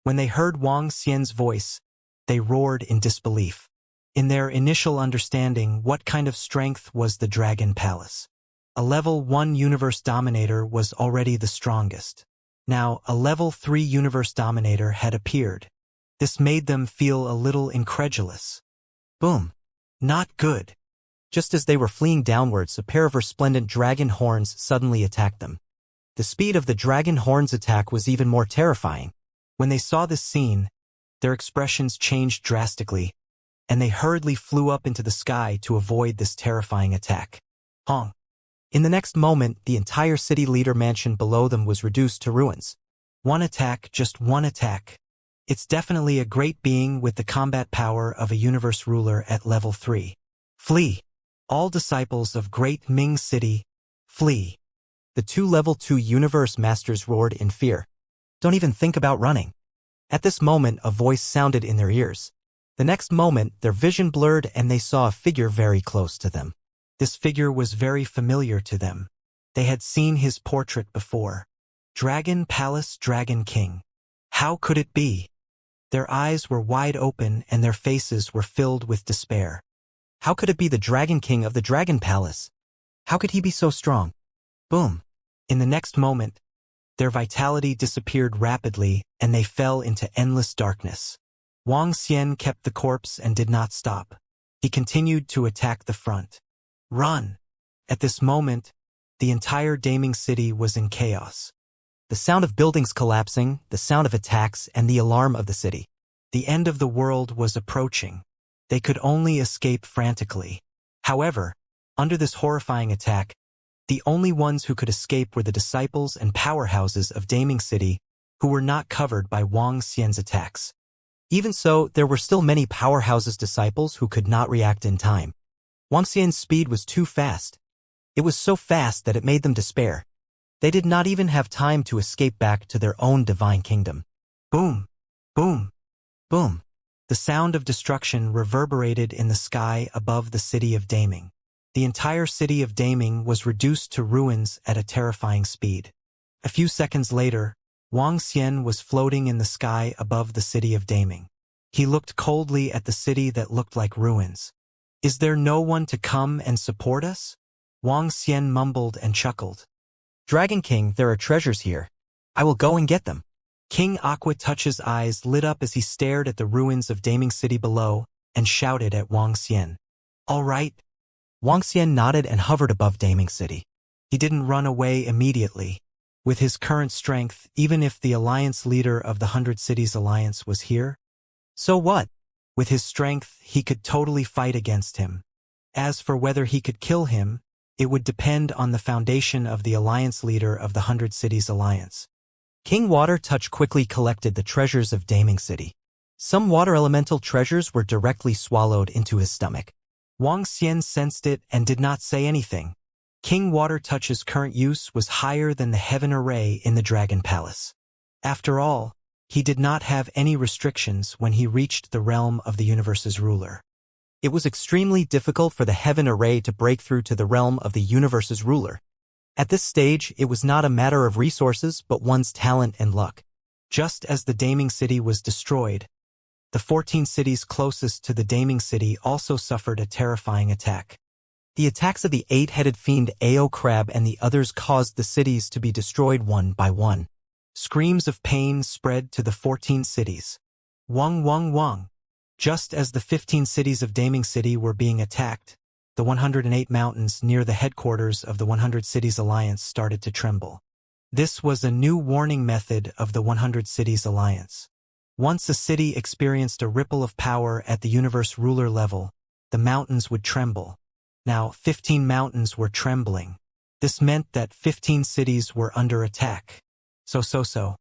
When they heard Wang Xian's voice, they roared in disbelief. In their initial understanding, what kind of strength was the Dragon Palace? A level 1 universe dominator was already the strongest. Now, a level 3 universe dominator had appeared. This made them feel a little incredulous. Boom. Not good. Just as they were fleeing downwards, a pair of resplendent dragon horns suddenly attacked them. The speed of the dragon horn's attack was even more terrifying. When they saw this scene, their expressions changed drastically, and they hurriedly flew up into the sky to avoid this terrifying attack. Hong. In the next moment, the entire city leader mansion below them was reduced to ruins. One attack, just one attack. It's definitely a great being with the combat power of a universe ruler at level 3. Flee. All disciples of Great Ming City, flee. The two level 2 universe masters roared in fear. Don't even think about running. At this moment, a voice sounded in their ears. The next moment, their vision blurred and they saw a figure very close to them. This figure was very familiar to them. They had seen his portrait before. Dragon Palace Dragon King. How could it be? Their eyes were wide open and their faces were filled with despair. How could it be the Dragon King of the Dragon Palace? How could he be so strong? Boom. In the next moment, their vitality disappeared rapidly and they fell into endless darkness. Wang Xian kept the corpse and did not stop. He continued to attack the front. Run! At this moment, the entire Daming City was in chaos. The sound of buildings collapsing, the sound of attacks, and the alarm of the city. The end of the world was approaching. They could only escape frantically. However, under this horrifying attack, the only ones who could escape were the disciples and powerhouses of Daming City, who were not covered by Wang Xian's attacks. Even so, there were still many powerhouses' disciples who could not react in time. Wang Xian's speed was too fast. It was so fast that it made them despair. They did not even have time to escape back to their own divine kingdom. Boom! Boom! Boom! The sound of destruction reverberated in the sky above the city of Daming. The entire city of Daming was reduced to ruins at a terrifying speed. A few seconds later, Wang Xian was floating in the sky above the city of Daming. He looked coldly at the city that looked like ruins. Is there no one to come and support us? Wang Xian mumbled and chuckled. Dragon King, there are treasures here. I will go and get them. King Aqua Touch's eyes lit up as he stared at the ruins of Daming City below and shouted at Wang Xian. All right. Wang Xian nodded and hovered above Daming City. He didn't run away immediately. With his current strength, even if the alliance leader of the 100 Cities Alliance was here, so what? With his strength, he could totally fight against him. As for whether he could kill him, it would depend on the foundation of the alliance leader of the 100 Cities Alliance. King Water Touch quickly collected the treasures of Daming City. Some water elemental treasures were directly swallowed into his stomach. Wang Xian sensed it and did not say anything. King Water Touch's current use was higher than the heaven array in the Dragon Palace. After all, he did not have any restrictions when he reached the realm of the universe's ruler. It was extremely difficult for the heaven array to break through to the realm of the universe's ruler. At this stage, it was not a matter of resources but one's talent and luck. Just as the Daming City was destroyed, The 14 cities closest to the Daming City also suffered a terrifying attack. The attacks of the 8-headed fiend Ao Crab and the others caused the cities to be destroyed one by one. Screams of pain spread to the 14 cities. Wong wong wong. Just as the 15 cities of Daming City were being attacked, the 108 mountains near the headquarters of the 100 Cities Alliance started to tremble. This was a new warning method of the 100 Cities Alliance. Once a city experienced a ripple of power at the universe ruler level, the mountains would tremble. Now, 15 mountains were trembling. This meant that 15 cities were under attack. So.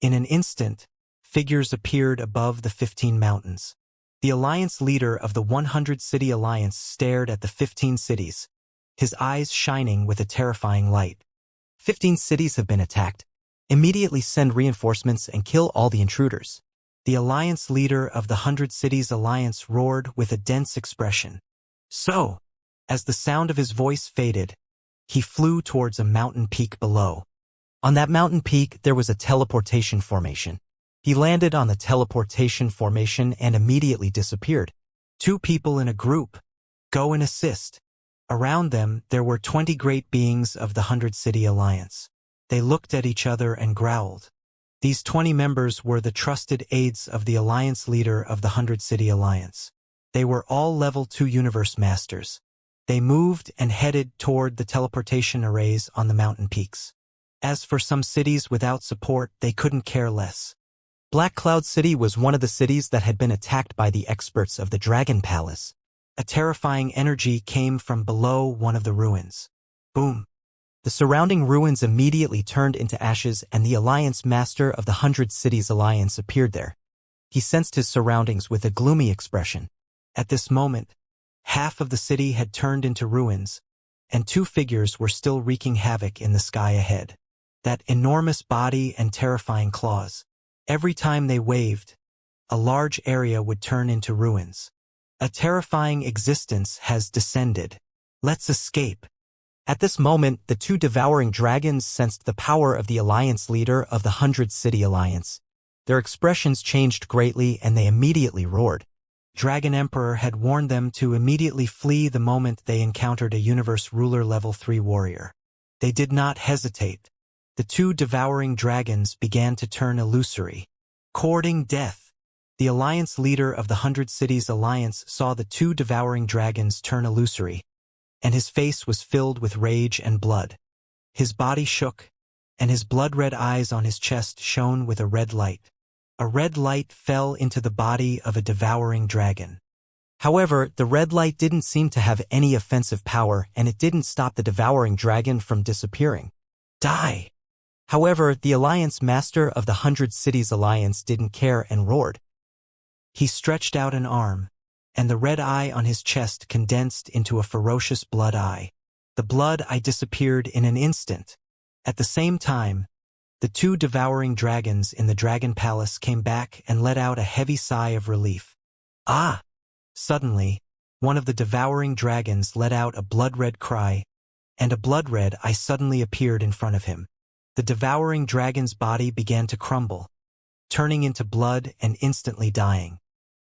In an instant, figures appeared above the 15 mountains. The alliance leader of the 100 City Alliance stared at the 15 cities, his eyes shining with a terrifying light. 15 cities have been attacked. Immediately send reinforcements and kill all the intruders. The alliance leader of the 100 Cities Alliance roared with a dense expression. So, as the sound of his voice faded, he flew towards a mountain peak below. On that mountain peak, there was a teleportation formation. He landed on the teleportation formation and immediately disappeared. 2 people in a group. Go and assist. Around them, there were 20 great beings of the 100 City Alliance. They looked at each other and growled. These 20 members were the trusted aides of the alliance leader of the 100 City Alliance. They were all level 2 universe masters. They moved and headed toward the teleportation arrays on the mountain peaks. As for some cities without support, they couldn't care less. Black Cloud City was one of the cities that had been attacked by the experts of the Dragon Palace. A terrifying energy came from below one of the ruins. Boom! The surrounding ruins immediately turned into ashes and the Alliance Master of the 100 Cities Alliance appeared there. He sensed his surroundings with a gloomy expression. At this moment, half of the city had turned into ruins, and 2 figures were still wreaking havoc in the sky ahead. That enormous body and terrifying claws. Every time they waved, a large area would turn into ruins. A terrifying existence has descended. Let's escape. At this moment, the 2 devouring dragons sensed the power of the alliance leader of the 100 City Alliance. Their expressions changed greatly and they immediately roared. Dragon Emperor had warned them to immediately flee the moment they encountered a universe ruler level 3 warrior. They did not hesitate. The 2 devouring dragons began to turn illusory. Courting death. The alliance leader of the 100 Cities Alliance saw the 2 devouring dragons turn illusory, and his face was filled with rage and blood. His body shook, and his blood-red eyes on his chest shone with a red light. A red light fell into the body of a devouring dragon. However, the red light didn't seem to have any offensive power, and it didn't stop the devouring dragon from disappearing. Die! However, the Alliance Master of the 100 Cities Alliance didn't care and roared. He stretched out an arm, and the red eye on his chest condensed into a ferocious blood eye. The blood eye disappeared in an instant. At the same time, the 2 devouring dragons in the Dragon Palace came back and let out a heavy sigh of relief. Ah! Suddenly, one of the devouring dragons let out a blood-red cry, and a blood-red eye suddenly appeared in front of him. The devouring dragon's body began to crumble, turning into blood and instantly dying.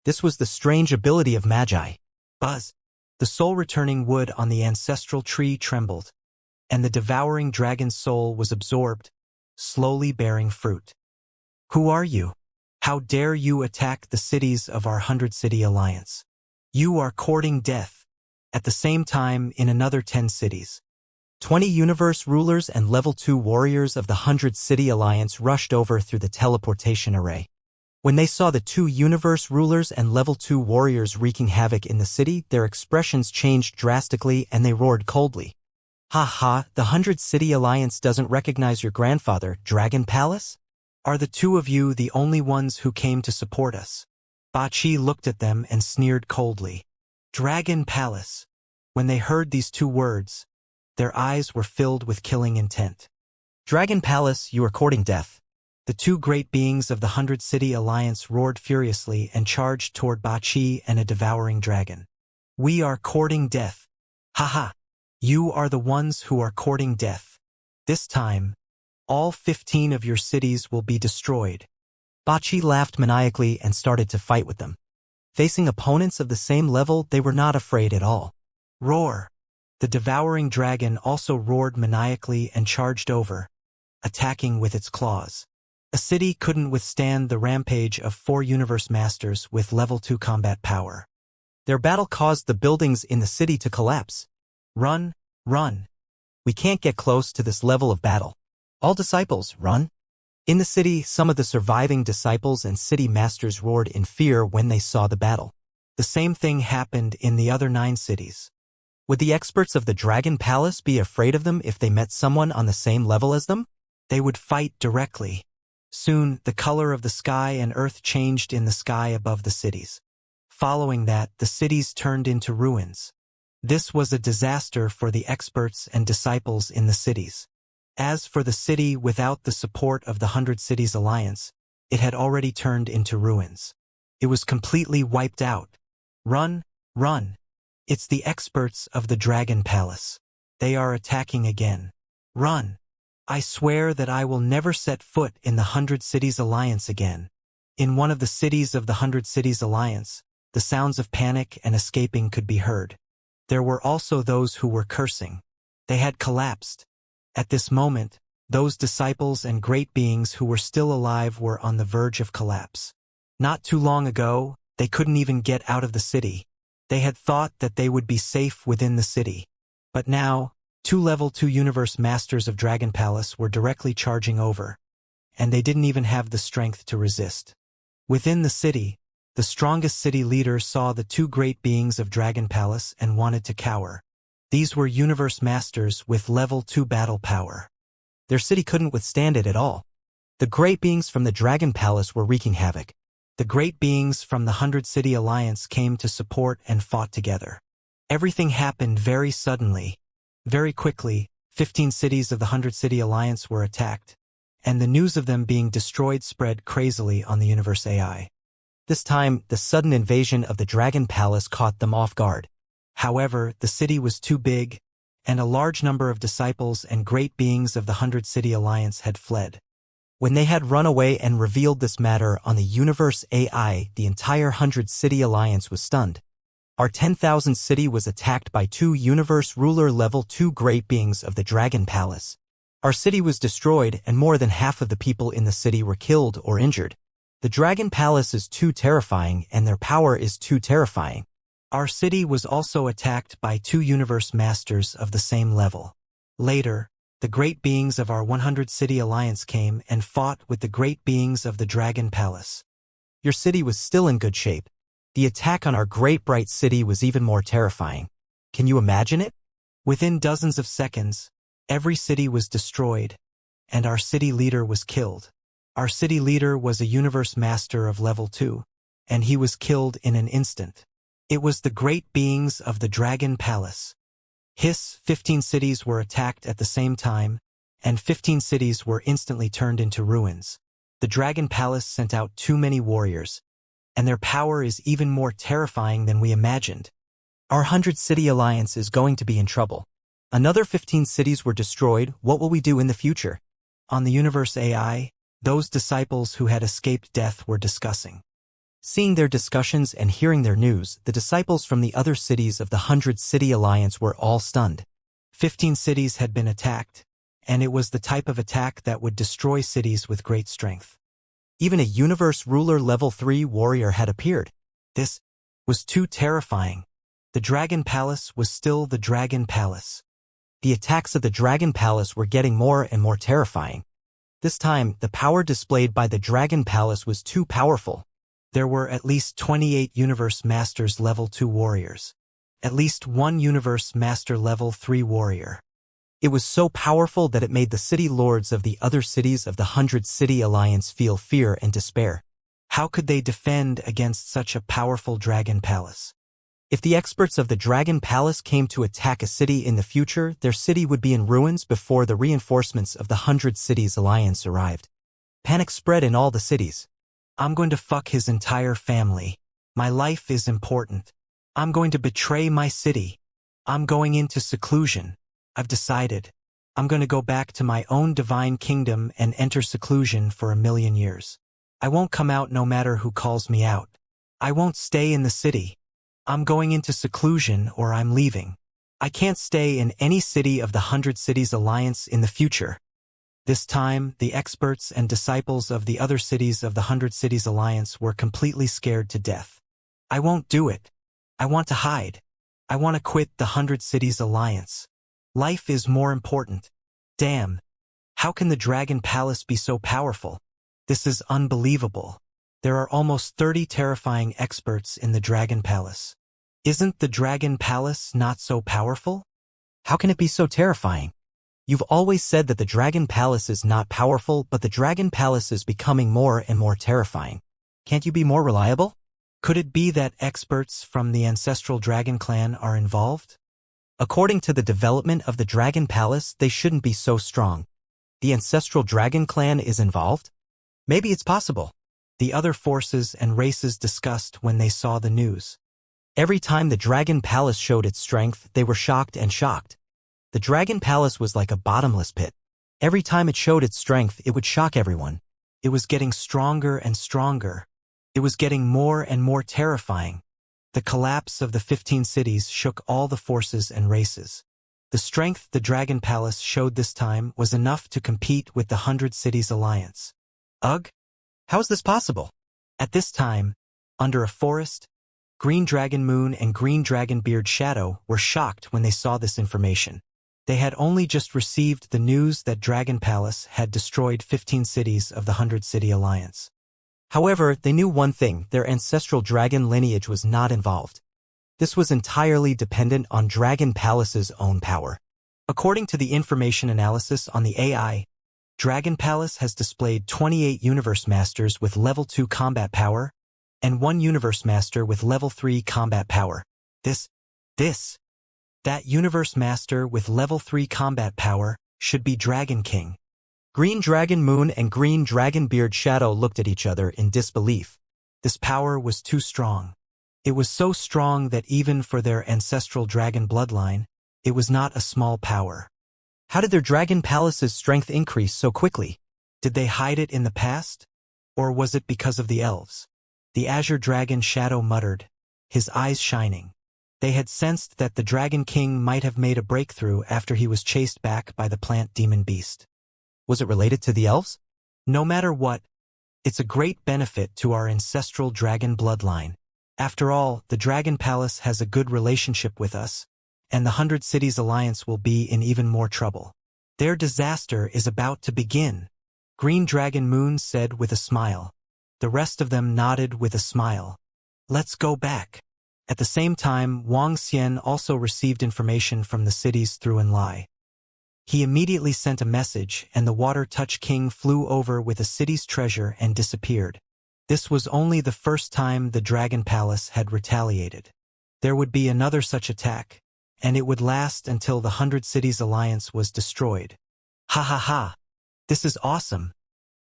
This was the strange ability of Magi. Buzz! The soul-returning wood on the ancestral tree trembled, and the devouring dragon's soul was absorbed, slowly bearing fruit. Who are you? How dare you attack the cities of our 100 City Alliance? You are courting death. At the same time, in another 10 cities, 20 universe rulers and level 2 warriors of the 100 City Alliance rushed over through the teleportation array. When they saw the 2 universe rulers and level 2 warriors wreaking havoc in the city, their expressions changed drastically and they roared coldly. Ha ha, the 100 City Alliance doesn't recognize your grandfather, Dragon Palace? Are the 2 of you the only ones who came to support us? Bachi looked at them and sneered coldly. Dragon Palace. When they heard these 2 words, their eyes were filled with killing intent. Dragon Palace, you are courting death. The 2 great beings of the 100 City Alliance roared furiously and charged toward Bachi and a devouring dragon. We are courting death. Ha ha. You are the ones who are courting death. This time, all 15 of your cities will be destroyed. Bachi laughed maniacally and started to fight with them. Facing opponents of the same level, they were not afraid at all. Roar! The devouring dragon also roared maniacally and charged over, attacking with its claws. A city couldn't withstand the rampage of 4 universe masters with level 2 combat power. Their battle caused the buildings in the city to collapse. Run, run. We can't get close to this level of battle. All disciples, run. In the city, some of the surviving disciples and city masters roared in fear when they saw the battle. The same thing happened in the other 9 cities. Would the experts of the Dragon Palace be afraid of them if they met someone on the same level as them? They would fight directly. Soon, the color of the sky and earth changed in the sky above the cities. Following that, the cities turned into ruins. This was a disaster for the experts and disciples in the cities. As for the city without the support of the 100 Cities Alliance, it had already turned into ruins. It was completely wiped out. Run, run. It's the experts of the Dragon Palace. They are attacking again. Run. I swear that I will never set foot in the 100 Cities Alliance again. In one of the cities of the 100 Cities Alliance, the sounds of panic and escaping could be heard. There were also those who were cursing. They had collapsed. At this moment, those disciples and great beings who were still alive were on the verge of collapse. Not too long ago, they couldn't even get out of the city. They had thought that they would be safe within the city. But now, 2 level 2 universe masters of Dragon Palace were directly charging over, and they didn't even have the strength to resist. Within the city, the strongest city leader saw the 2 great beings of Dragon Palace and wanted to cower. These were universe masters with level 2 battle power. Their city couldn't withstand it at all. The great beings from the Dragon Palace were wreaking havoc. The great beings from the 100 City Alliance came to support and fought together. Everything happened very suddenly. Very quickly, 15 cities of the 100 City Alliance were attacked, and the news of them being destroyed spread crazily on the universe AI. This time, the sudden invasion of the Dragon Palace caught them off guard. However, the city was too big, and a large number of disciples and great beings of the 100 City Alliance had fled. When they had run away and revealed this matter on the universe AI, the entire 100 City Alliance was stunned. Our 10,000 city was attacked by 2 universe ruler level 2 great beings of the Dragon Palace. Our city was destroyed and more than half of the people in the city were killed or injured. The Dragon Palace is too terrifying and their power is too terrifying. Our city was also attacked by 2 universe masters of the same level. Later, the great beings of our 100 City Alliance came and fought with the great beings of the Dragon Palace. Your city was still in good shape. The attack on our great bright city was even more terrifying. Can you imagine it? Within dozens of seconds, every city was destroyed, and our city leader was killed. Our city leader was a universe master of level 2, and he was killed in an instant. It was the great beings of the Dragon Palace. 15 cities were attacked at the same time, and 15 cities were instantly turned into ruins. The Dragon Palace sent out too many warriors, and their power is even more terrifying than we imagined. Our 100 City Alliance is going to be in trouble. Another 15 cities were destroyed. What will we do in the future? On the universe AI, those disciples who had escaped death were discussing. Seeing their discussions and hearing their news, the disciples from the other cities of the 100 City Alliance were all stunned. 15 cities had been attacked, and it was the type of attack that would destroy cities with great strength. Even a universe ruler level 3 warrior had appeared. This was too terrifying. The Dragon Palace was still the Dragon Palace. The attacks of the Dragon Palace were getting more and more terrifying. This time, the power displayed by the Dragon Palace was too powerful. There were at least 28 Universe Masters level 2 warriors. At least 1 Universe Master level 3 warrior. It was so powerful that it made the city lords of the other cities of the 100 City Alliance feel fear and despair. How could they defend against such a powerful Dragon Palace? If the experts of the Dragon Palace came to attack a city in the future, their city would be in ruins before the reinforcements of the 100 Cities Alliance arrived. Panic spread in all the cities. I'm going to fuck his entire family. My life is important. I'm going to betray my city. I'm going into seclusion. I've decided. I'm going to go back to my own divine kingdom and enter seclusion for 1,000,000 years. I won't come out no matter who calls me out. I won't stay in the city. I'm going into seclusion or I'm leaving. I can't stay in any city of the 100 Cities Alliance in the future. This time, the experts and disciples of the other cities of the 100 Cities Alliance were completely scared to death. I won't do it. I want to hide. I want to quit the 100 Cities Alliance. Life is more important. Damn. How can the Dragon Palace be so powerful? This is unbelievable. There are almost 30 terrifying experts in the Dragon Palace. Isn't the Dragon Palace not so powerful? How can it be so terrifying? You've always said that the Dragon Palace is not powerful, but the Dragon Palace is becoming more and more terrifying. Can't you be more reliable? Could it be that experts from the ancestral Dragon Clan are involved? According to the development of the Dragon Palace, they shouldn't be so strong. The ancestral Dragon Clan is involved? Maybe it's possible. The other forces and races discussed when they saw the news. Every time the Dragon Palace showed its strength, they were shocked and shocked. The Dragon Palace was like a bottomless pit. Every time it showed its strength, it would shock everyone. It was getting stronger and stronger. It was getting more and more terrifying. The collapse of the 15 cities shook all the forces and races. The strength the Dragon Palace showed this time was enough to compete with the 100 Cities Alliance. Ugh? How is this possible? At this time, under a forest, Green Dragon Moon and Green Dragon Beard Shadow were shocked when they saw this information. They had only just received the news that Dragon Palace had destroyed 15 cities of the 100 City Alliance. However, they knew one thing: their ancestral dragon lineage was not involved. This was entirely dependent on Dragon Palace's own power. According to the information analysis on the AI, Dragon Palace has displayed 28 Universe Masters with level 2 combat power, and 1 Universe Master with level 3 combat power. That Universe Master with level 3 combat power should be Dragon King. Green Dragon Moon and Green Dragon Beard Shadow looked at each other in disbelief. This power was too strong. It was so strong that even for their ancestral dragon bloodline, it was not a small power. How did their Dragon Palace's strength increase so quickly? Did they hide it in the past? Or was it because of the elves? The Azure Dragon Shadow muttered, his eyes shining. They had sensed that the Dragon King might have made a breakthrough after he was chased back by the plant demon beast. Was it related to the elves? No matter what, it's a great benefit to our ancestral dragon bloodline. After all, the Dragon Palace has a good relationship with us, and the 100 Cities Alliance will be in even more trouble. Their disaster is about to begin, Green Dragon Moon said with a smile. The rest of them nodded with a smile. Let's go back. At the same time, Wang Xian also received information from the cities through Enlai. He immediately sent a message, and the Water Touch King flew over with a city's treasure and disappeared. This was only the first time the Dragon Palace had retaliated. There would be another such attack, and it would last until the 100 Cities Alliance was destroyed. Ha ha ha! This is awesome!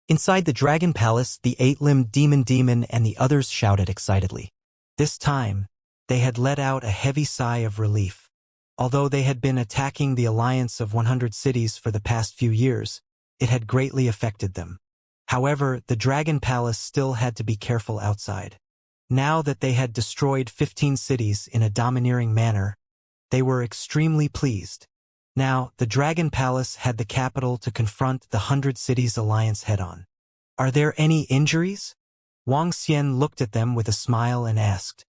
Inside the Dragon Palace, the 8-limbed demon and the others shouted excitedly. This time, they had let out a heavy sigh of relief. Although they had been attacking the alliance of 100 cities for the past few years, it had greatly affected them. However, the Dragon Palace still had to be careful outside. Now that they had destroyed 15 cities in a domineering manner, they were extremely pleased. Now, the Dragon Palace had the capital to confront the 100 Cities Alliance head-on. Are there any injuries? Wang Xian looked at them with a smile and asked.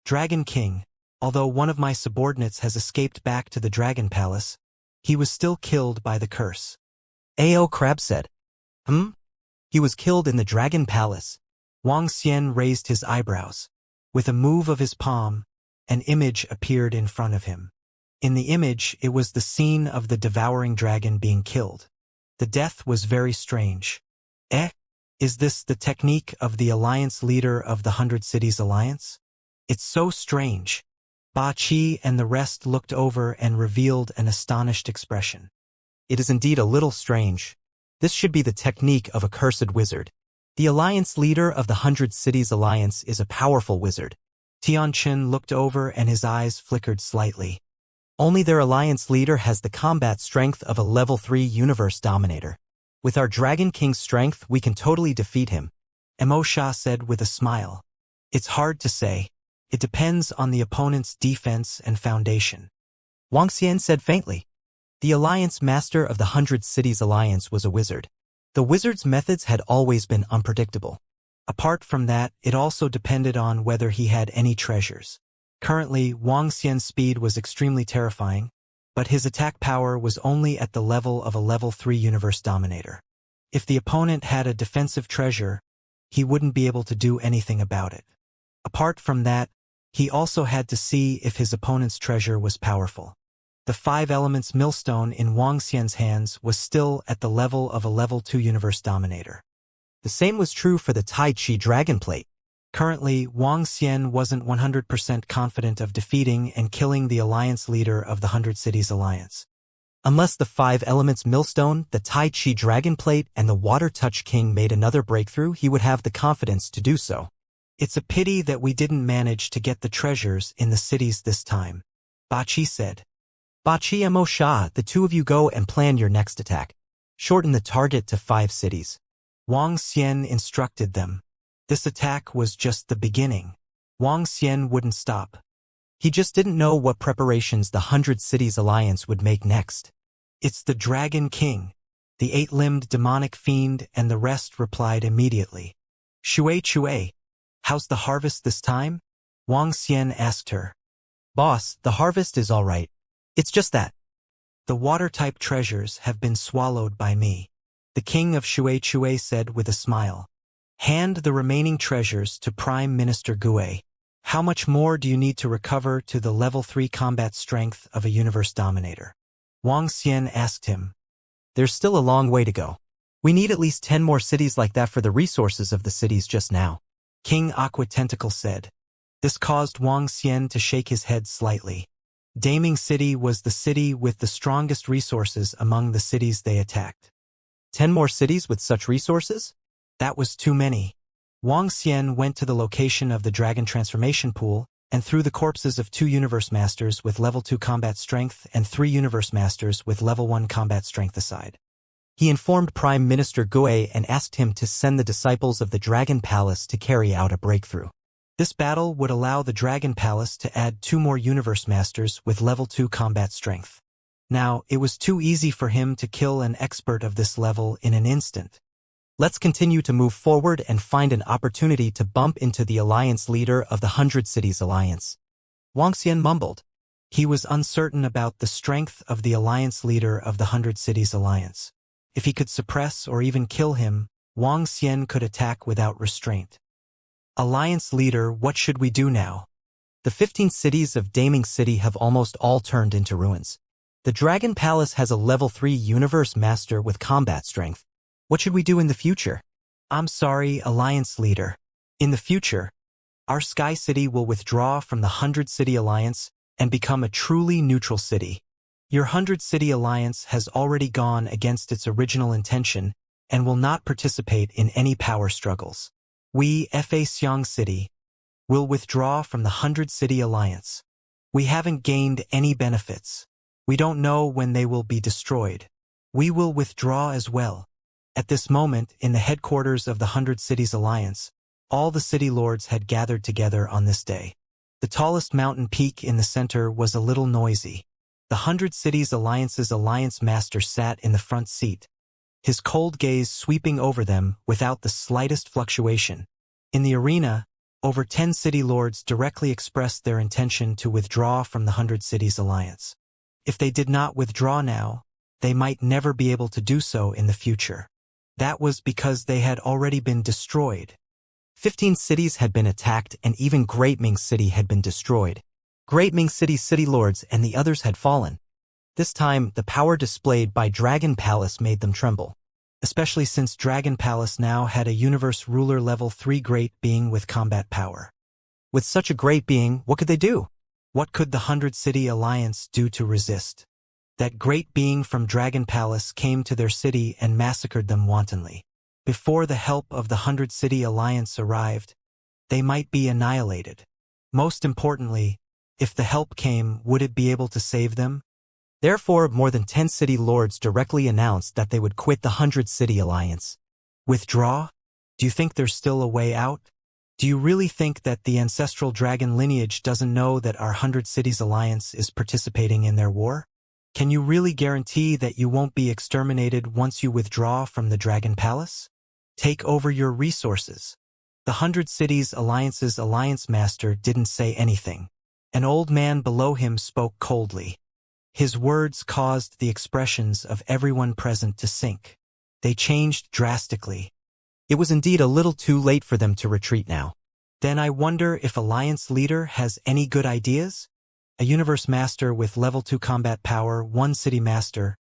Dragon King, although one of my subordinates has escaped back to the Dragon Palace, he was still killed by the curse. A.O. Crab said. He was killed in the Dragon Palace. Wang Xian raised his eyebrows. With a move of his palm, an image appeared in front of him. In the image, it was the scene of the devouring dragon being killed. The death was very strange. Is this the technique of the alliance leader of the 100 Cities Alliance? It's so strange. Ba Qi and the rest looked over and revealed an astonished expression. It is indeed a little strange. This should be the technique of a cursed wizard. The alliance leader of the 100 Cities Alliance is a powerful wizard. Tianqin looked over and his eyes flickered slightly. Only their alliance leader has the combat strength of a level 3 universe dominator. With our Dragon King's strength, we can totally defeat him. Mo Sha said with a smile. It's hard to say. It depends on the opponent's defense and foundation. Wang Xian said faintly. The Alliance Master of the 100 Cities Alliance was a wizard. The wizard's methods had always been unpredictable. Apart from that, it also depended on whether he had any treasures. Currently, Wang Xian's speed was extremely terrifying, but his attack power was only at the level of a level 3 universe dominator. If the opponent had a defensive treasure, he wouldn't be able to do anything about it. Apart from that, he also had to see if his opponent's treasure was powerful. The 5 elements millstone in Wang Xian's hands was still at the level of a level 2 universe dominator. The same was true for the Tai Chi dragon plate. Currently, Wang Xian wasn't 100% confident of defeating and killing the alliance leader of the 100 Cities Alliance. Unless the 5 elements millstone, the Tai Chi dragon plate, and the water touch king made another breakthrough, he would have the confidence to do so. It's a pity that we didn't manage to get the treasures in the cities this time, Ba Qi said. Ba Qi and Mo Sha, the two of you go and plan your next attack. Shorten the target to 5 cities. Wang Xian instructed them. This attack was just the beginning. Wang Xian wouldn't stop. He just didn't know what preparations the 100 Cities Alliance would make next. It's the Dragon King. The 8-limbed demonic fiend and the rest replied immediately. Shui, how's the harvest this time? Wang Xian asked her. Boss, the harvest is all right. It's just that the water-type treasures have been swallowed by me. The king of Shui said with a smile. Hand the remaining treasures to Prime Minister Gue. How much more do you need to recover to the level 3 combat strength of a universe dominator? Wang Xian asked him. There's still a long way to go. We need at least 10 more cities like that for the resources of the cities just now. King Aqua Tentacle said. This caused Wang Xian to shake his head slightly. Daming City was the city with the strongest resources among the cities they attacked. 10 more cities with such resources? That was too many. Wang Xian went to the location of the Dragon Transformation Pool and threw the corpses of 2 Universe Masters with level 2 combat strength and 3 Universe Masters with level 1 combat strength aside. He informed Prime Minister Gue and asked him to send the disciples of the Dragon Palace to carry out a breakthrough. This battle would allow the Dragon Palace to add 2 more Universe Masters with level 2 combat strength. Now, it was too easy for him to kill an expert of this level in an instant. Let's continue to move forward and find an opportunity to bump into the alliance leader of the 100 Cities Alliance. Wang Xian mumbled. He was uncertain about the strength of the alliance leader of the 100 Cities Alliance. If he could suppress or even kill him, Wang Xian could attack without restraint. Alliance leader, what should we do now? The 15 cities of Daming City have almost all turned into ruins. The Dragon Palace has a level 3 Universe Master with combat strength. What should we do in the future? I'm sorry, Alliance Leader. In the future, our Sky City will withdraw from the 100 City Alliance and become a truly neutral city. Your 100 City Alliance has already gone against its original intention and will not participate in any power struggles. We, Fa Xiang City, will withdraw from the 100 City Alliance. We haven't gained any benefits. We don't know when they will be destroyed. We will withdraw as well. At this moment, in the headquarters of the 100 Cities Alliance, all the city lords had gathered together on this day. The tallest mountain peak in the center was a little noisy. The 100 Cities Alliance's Alliance Master sat in the front seat, his cold gaze sweeping over them without the slightest fluctuation. In the arena, over 10 city lords directly expressed their intention to withdraw from the 100 Cities Alliance. If they did not withdraw now, they might never be able to do so in the future. That was because they had already been destroyed. 15 cities had been attacked and even Great Ming City had been destroyed. Great Ming City's city lords and the others had fallen. This time, the power displayed by Dragon Palace made them tremble, especially since Dragon Palace now had a Universe Ruler level 3 great being with combat power. With such a great being, what could they do? What could the 100 City Alliance do to resist? That great being from Dragon Palace came to their city and massacred them wantonly. Before the help of the 100 City Alliance arrived, they might be annihilated. Most importantly, if the help came, would it be able to save them? Therefore, more than 10 city lords directly announced that they would quit the 100 City Alliance. Withdraw? Do you think there's still a way out? Do you really think that the ancestral dragon lineage doesn't know that our 100 Cities Alliance is participating in their war? Can you really guarantee that you won't be exterminated once you withdraw from the Dragon Palace? Take over your resources. The 100 Cities Alliance's Alliance Master didn't say anything. An old man below him spoke coldly. His words caused the expressions of everyone present to sink. They changed drastically. It was indeed a little too late for them to retreat now. Then I wonder if Alliance Leader has any good ideas? A Universe Master with Level 2 combat power, 1 City Master,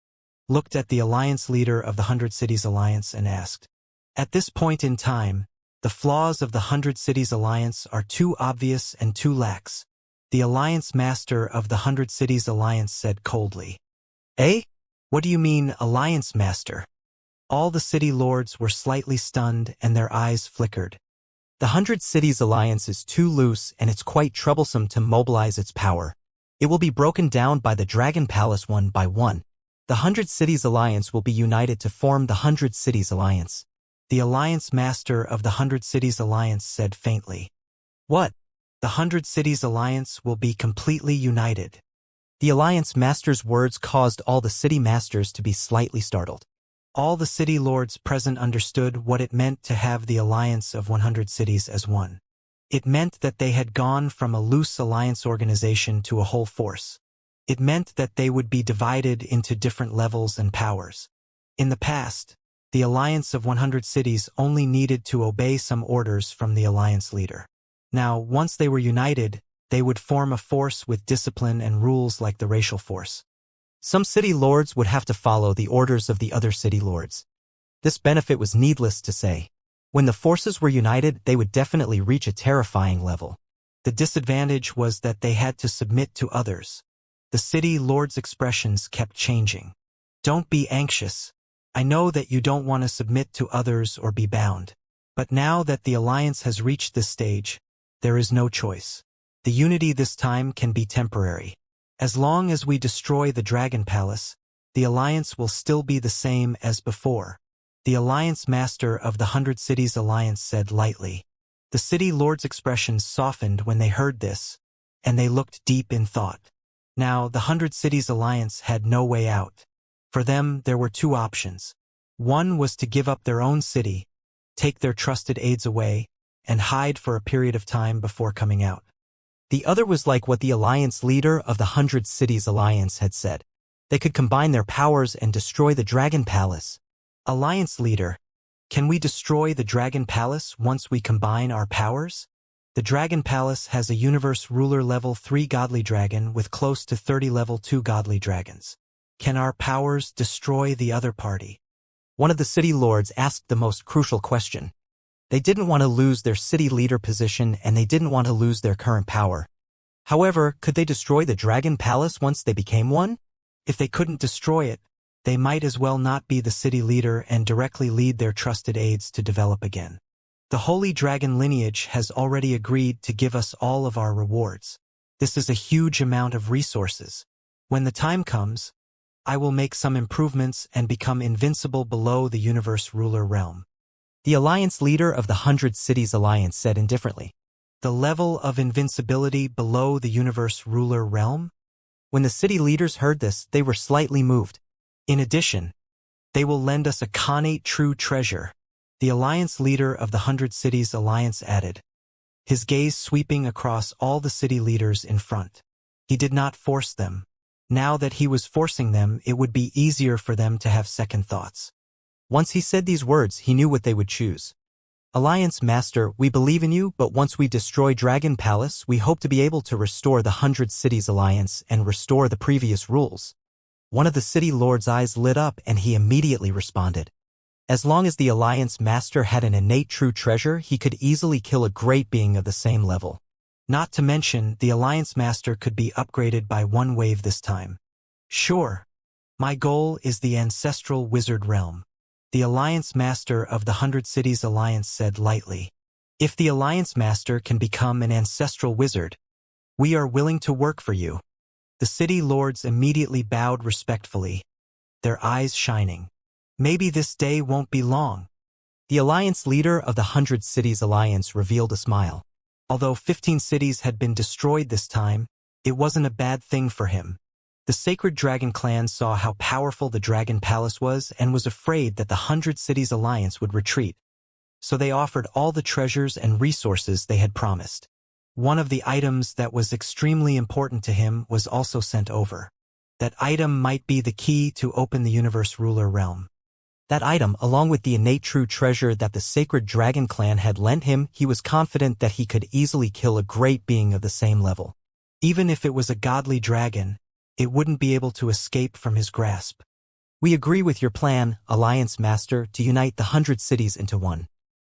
looked at the Alliance Leader of the 100 Cities Alliance and asked. At this point in time, the flaws of the 100 Cities Alliance are too obvious and too lax. The Alliance Master of the 100 Cities Alliance said coldly. Eh? What do you mean, Alliance Master? All the city lords were slightly stunned and their eyes flickered. The 100 Cities Alliance is too loose and it's quite troublesome to mobilize its power. It will be broken down by the Dragon Palace one by one. The 100 Cities Alliance will be united to form the 100 Cities Alliance. The Alliance Master of the 100 Cities Alliance said faintly. What? The 100 Cities Alliance will be completely united. The Alliance Master's words caused all the city masters to be slightly startled. All the city lords present understood what it meant to have the alliance of 100 cities as one. It meant that they had gone from a loose alliance organization to a whole force. It meant that they would be divided into different levels and powers. In the past, the alliance of 100 cities only needed to obey some orders from the alliance leader. Now, once they were united, they would form a force with discipline and rules like the racial force. Some city lords would have to follow the orders of the other city lords. This benefit was needless to say. When the forces were united, they would definitely reach a terrifying level. The disadvantage was that they had to submit to others. The city lords' expressions kept changing. Don't be anxious. I know that you don't want to submit to others or be bound. But now that the alliance has reached this stage, there is no choice. The unity this time can be temporary. As long as we destroy the Dragon Palace, the alliance will still be the same as before. The Alliance Master of the 100 Cities Alliance said lightly. The city lords' expressions softened when they heard this, and they looked deep in thought. Now, the 100 Cities Alliance had no way out. For them, there were two options. One was to give up their own city, take their trusted aides away, and hide for a period of time before coming out. The other was like what the alliance leader of the 100 Cities Alliance had said. They could combine their powers and destroy the Dragon Palace. Alliance leader, can we destroy the Dragon Palace once we combine our powers? The Dragon Palace has a universe ruler level 3 godly dragon with close to 30 level 2 godly dragons. Can our powers destroy the other party? One of the city lords asked the most crucial question. They didn't want to lose their city leader position and they didn't want to lose their current power. However, could they destroy the Dragon Palace once they became one? If they couldn't destroy it, they might as well not be the city leader and directly lead their trusted aides to develop again. The Holy Dragon lineage has already agreed to give us all of our rewards. This is a huge amount of resources. When the time comes, I will make some improvements and become invincible below the universe ruler realm. The alliance leader of the 100 Cities Alliance said indifferently. The level of invincibility below the universe ruler realm? When the city leaders heard this, they were slightly moved. In addition, they will lend us a connate true treasure, the alliance leader of the 100 Cities Alliance added, his gaze sweeping across all the city leaders in front. He did not force them. Now that he was forcing them, it would be easier for them to have second thoughts. Once he said these words, he knew what they would choose. Alliance Master, we believe in you, but once we destroy Dragon Palace, we hope to be able to restore the 100 Cities Alliance and restore the previous rules. One of the city lords' eyes lit up and he immediately responded. As long as the Alliance Master had an innate true treasure, he could easily kill a great being of the same level. Not to mention, the Alliance Master could be upgraded by one wave this time. Sure. My goal is the Ancestral Wizard Realm. The Alliance Master of the 100 Cities Alliance said lightly. If the Alliance Master can become an ancestral wizard, we are willing to work for you. The city lords immediately bowed respectfully, their eyes shining. Maybe this day won't be long. The alliance leader of the 100 Cities Alliance revealed a smile. Although 15 cities had been destroyed this time, it wasn't a bad thing for him. The Sacred Dragon clan saw how powerful the Dragon Palace was and was afraid that the 100 Cities Alliance would retreat. So they offered all the treasures and resources they had promised. One of the items that was extremely important to him was also sent over. That item might be the key to open the Universe Ruler realm. That item, along with the innate true treasure that the Sacred Dragon clan had lent him, he was confident that he could easily kill a great being of the same level. Even if it was a godly dragon, it wouldn't be able to escape from his grasp. We agree with your plan, Alliance Master, to unite the 100 cities into one.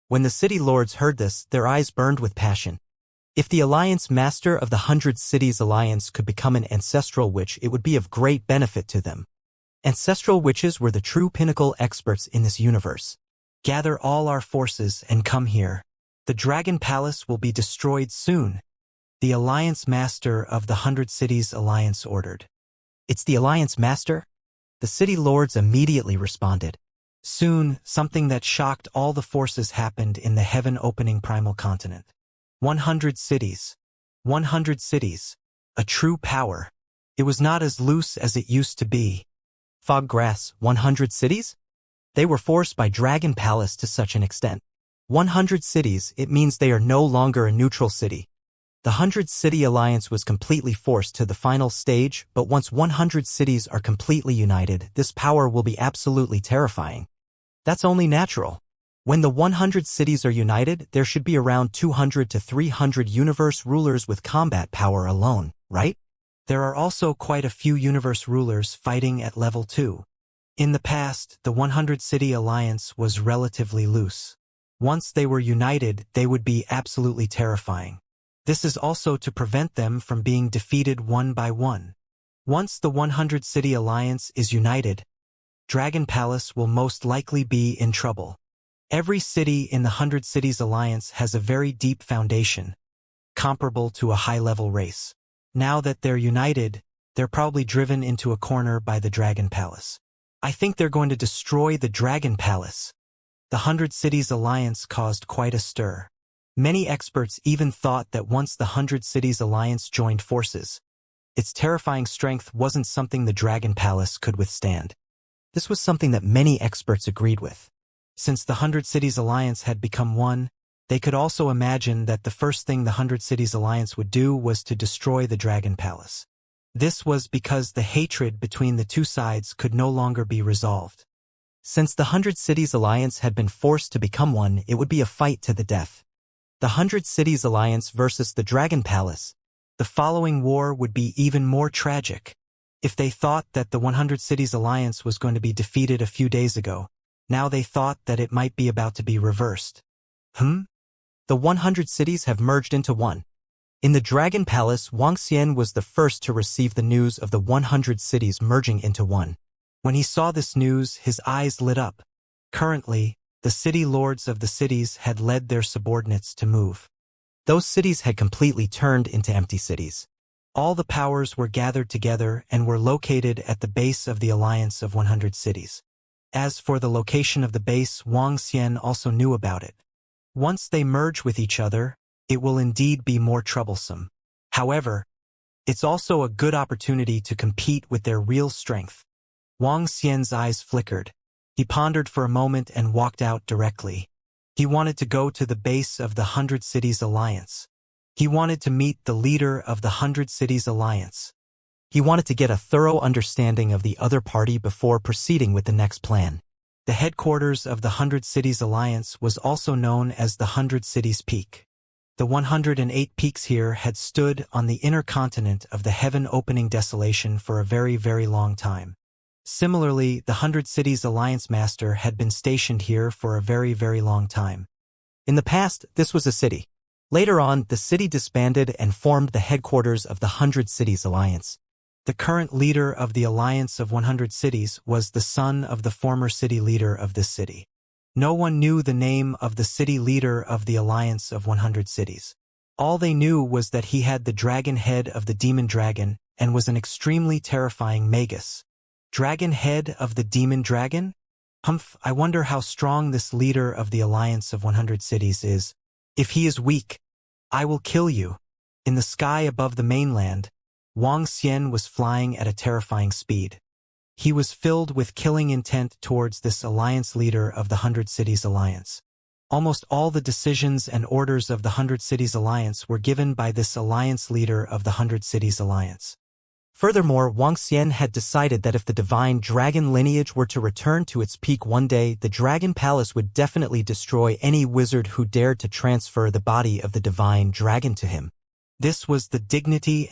When the city lords heard this, their eyes burned with passion. If the Alliance Master of the 100 Cities Alliance could become an ancestral witch, it would be of great benefit to them. Ancestral witches were the true pinnacle experts in this universe. Gather all our forces and come here. The Dragon Palace will be destroyed soon. The Alliance Master of the 100 Cities Alliance ordered. It's the Alliance Master? The city lords immediately responded. Soon, something that shocked all the forces happened in the heaven-opening primal continent. 100 cities. 100 cities. A true power. It was not as loose as it used to be. Foggrass, 100 cities? They were forced by Dragon Palace to such an extent. 100 cities, it means they are no longer a neutral city. The 100 City Alliance was completely forced to the final stage, but once 100 cities are completely united, this power will be absolutely terrifying. That's only natural. When the 100 cities are united, there should be around 200 to 300 universe rulers with combat power alone, right? There are also quite a few universe rulers fighting at level 2. In the past, the 100 City Alliance was relatively loose. Once they were united, they would be absolutely terrifying. This is also to prevent them from being defeated one by one. Once the 100 City Alliance is united, Dragon Palace will most likely be in trouble. Every city in the 100 Cities Alliance has a very deep foundation, comparable to a high-level race. Now that they're united, they're probably driven into a corner by the Dragon Palace. I think they're going to destroy the Dragon Palace. The 100 Cities Alliance caused quite a stir. Many experts even thought that once the 100 Cities Alliance joined forces, its terrifying strength wasn't something the Dragon Palace could withstand. This was something that many experts agreed with. Since the 100 Cities Alliance had become one, they could also imagine that the first thing the 100 Cities Alliance would do was to destroy the Dragon Palace. This was because the hatred between the two sides could no longer be resolved. Since the 100 Cities Alliance had been forced to become one, it would be a fight to the death. The 100 Cities Alliance versus the Dragon Palace. The following war would be even more tragic. If they thought that the 100 Cities Alliance was going to be defeated a few days ago, now they thought that it might be about to be reversed. The 100 cities have merged into one. In the Dragon Palace, Wuxia was the first to receive the news of the 100 cities merging into one. When he saw this news, his eyes lit up. Currently, the city lords of the cities had led their subordinates to move. Those cities had completely turned into empty cities. All the powers were gathered together and were located at the base of the Alliance of 100 Cities. As for the location of the base, Wuxia also knew about it. Once they merge with each other, it will indeed be more troublesome. However, it's also a good opportunity to compete with their real strength. Wuxia's eyes flickered. He pondered for a moment and walked out directly. He wanted to go to the base of the 100 Cities Alliance. He wanted to meet the leader of the 100 Cities Alliance. He wanted to get a thorough understanding of the other party before proceeding with the next plan. The headquarters of the 100 Cities Alliance was also known as the 100 Cities Peak. The 108 peaks here had stood on the inner continent of the heaven-opening desolation for a very, very long time. Similarly, the 100 Cities Alliance Master had been stationed here for a very, very long time. In the past, this was a city. Later on, the city disbanded and formed the headquarters of the 100 Cities Alliance. The current leader of the Alliance of 100 Cities was the son of the former city leader of this city. No one knew the name of the city leader of the Alliance of 100 Cities. All they knew was that he had the dragon head of the demon dragon and was an extremely terrifying magus. Dragon head of the demon dragon? Humph, I wonder how strong this leader of the Alliance of 100 Cities is. If he is weak, I will kill you. In the sky above the mainland, Wang Xian was flying at a terrifying speed. He was filled with killing intent towards this alliance leader of the 100 Cities Alliance. Almost all the decisions and orders of the 100 Cities Alliance were given by this alliance leader of the 100 Cities Alliance. Furthermore, Wang Xian had decided that if the divine dragon lineage were to return to its peak one day, the Dragon Palace would definitely destroy any wizard who dared to transfer the body of the divine dragon to him. This was the dignity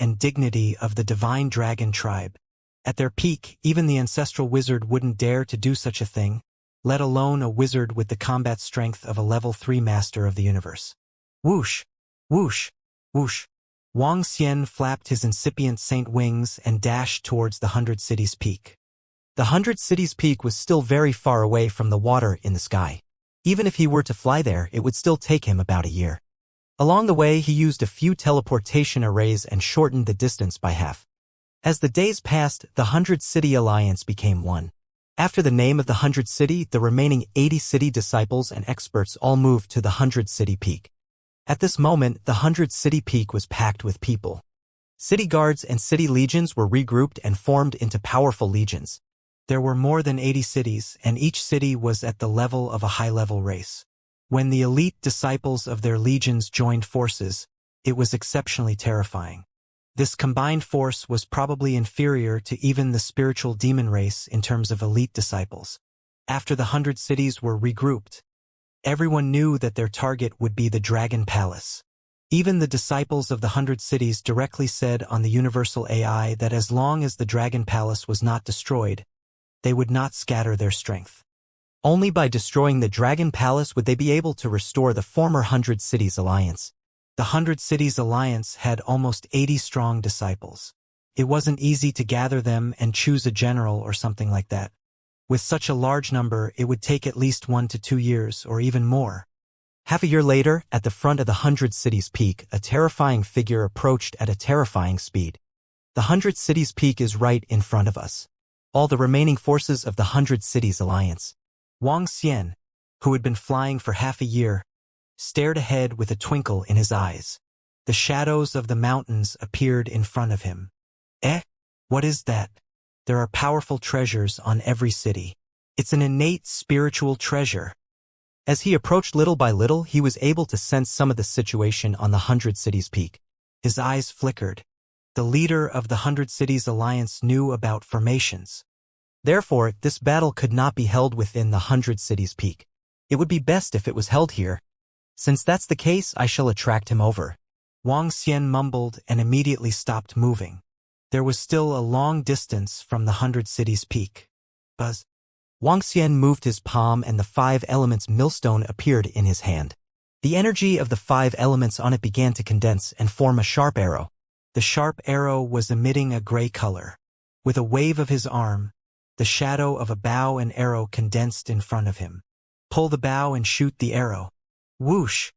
of the divine dragon tribe. At their peak, even the ancestral wizard wouldn't dare to do such a thing, let alone a wizard with the combat strength of a level 3 master of the universe. Whoosh! Whoosh! Whoosh! Wang Xian flapped his incipient saint wings and dashed towards the 100 Cities peak. The 100 Cities peak was still very far away from the water in the sky. Even if he were to fly there, it would still take him about a year. Along the way, he used a few teleportation arrays and shortened the distance by half. As the days passed, the 100 City Alliance became one. After the name of the 100 City, the remaining 80 city disciples and experts all moved to the 100 City peak. At this moment, the 100 City peak was packed with people. City guards and city legions were regrouped and formed into powerful legions. There were more than 80 cities, and each city was at the level of a high-level race. When the elite disciples of their legions joined forces, it was exceptionally terrifying. This combined force was probably inferior to even the spiritual demon race in terms of elite disciples. After the 100 cities were regrouped, everyone knew that their target would be the Dragon Palace. Even the disciples of the 100 cities directly said on the universal AI that as long as the Dragon Palace was not destroyed, they would not scatter their strength. Only by destroying the Dragon Palace would they be able to restore the former 100 Cities Alliance. The 100 Cities Alliance had almost 80 strong disciples. It wasn't easy to gather them and choose a general or something like that. With such a large number, it would take at least 1 to 2 years, or even more. Half a year later, at the front of the 100 Cities peak, a terrifying figure approached at a terrifying speed. The 100 Cities peak is right in front of us. All the remaining forces of the 100 Cities Alliance. Wang Xian, who had been flying for half a year, stared ahead with a twinkle in his eyes. The shadows of the mountains appeared in front of him. What is that? There are powerful treasures on every city. It's an innate spiritual treasure. As he approached little by little, he was able to sense some of the situation on the 100 Cities peak. His eyes flickered. The leader of the 100 Cities Alliance knew about formations. Therefore, this battle could not be held within the 100 Cities peak. It would be best if it was held here. Since that's the case, I shall attract him over. Wang Xian mumbled and immediately stopped moving. There was still a long distance from the 100 Cities peak. Buzz. Wang Xian moved his palm and the 5 elements millstone appeared in his hand. The energy of the 5 elements on it began to condense and form a sharp arrow. The sharp arrow was emitting a gray color. With a wave of his arm, the shadow of a bow and arrow condensed in front of him. Pull the bow and shoot the arrow. Whoosh!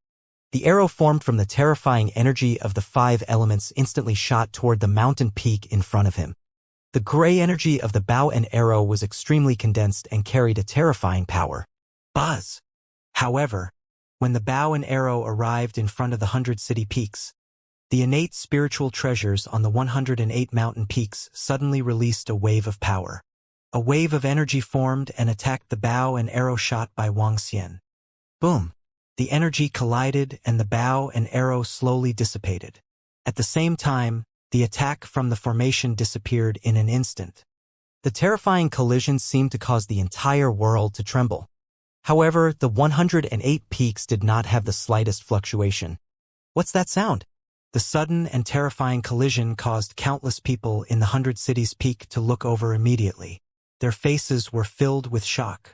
The arrow formed from the terrifying energy of the 5 elements instantly shot toward the mountain peak in front of him. The gray energy of the bow and arrow was extremely condensed and carried a terrifying power. Buzz! However, when the bow and arrow arrived in front of the 100 city peaks, the innate spiritual treasures on the 108 mountain peaks suddenly released a wave of power. A wave of energy formed and attacked the bow and arrow shot by Wang Xian. Boom! The energy collided and the bow and arrow slowly dissipated. At the same time, the attack from the formation disappeared in an instant. The terrifying collision seemed to cause the entire world to tremble. However, the 108 peaks did not have the slightest fluctuation. What's that sound? The sudden and terrifying collision caused countless people in the 100 cities peak to look over immediately. Their faces were filled with shock.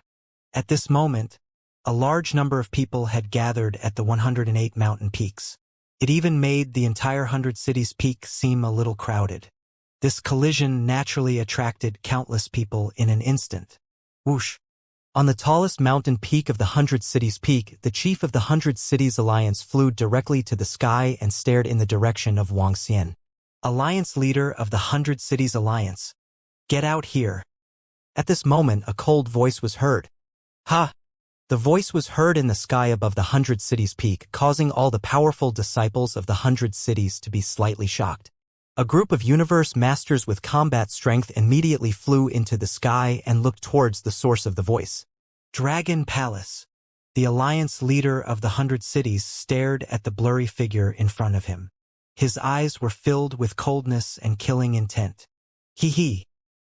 At this moment, a large number of people had gathered at the 108 mountain peaks. It even made the entire 100 cities peak seem a little crowded. This collision naturally attracted countless people in an instant. Whoosh! On the tallest mountain peak of the 100 cities peak, the chief of the 100 cities alliance flew directly to the sky and stared in the direction of Wang Xian. Alliance leader of the 100 cities alliance. Get out here. At this moment, a cold voice was heard. Ha! The voice was heard in the sky above the 100 Cities peak, causing all the powerful disciples of the 100 Cities to be slightly shocked. A group of universe masters with combat strength immediately flew into the sky and looked towards the source of the voice. Dragon Palace. The alliance leader of the 100 Cities stared at the blurry figure in front of him. His eyes were filled with coldness and killing intent. Hee.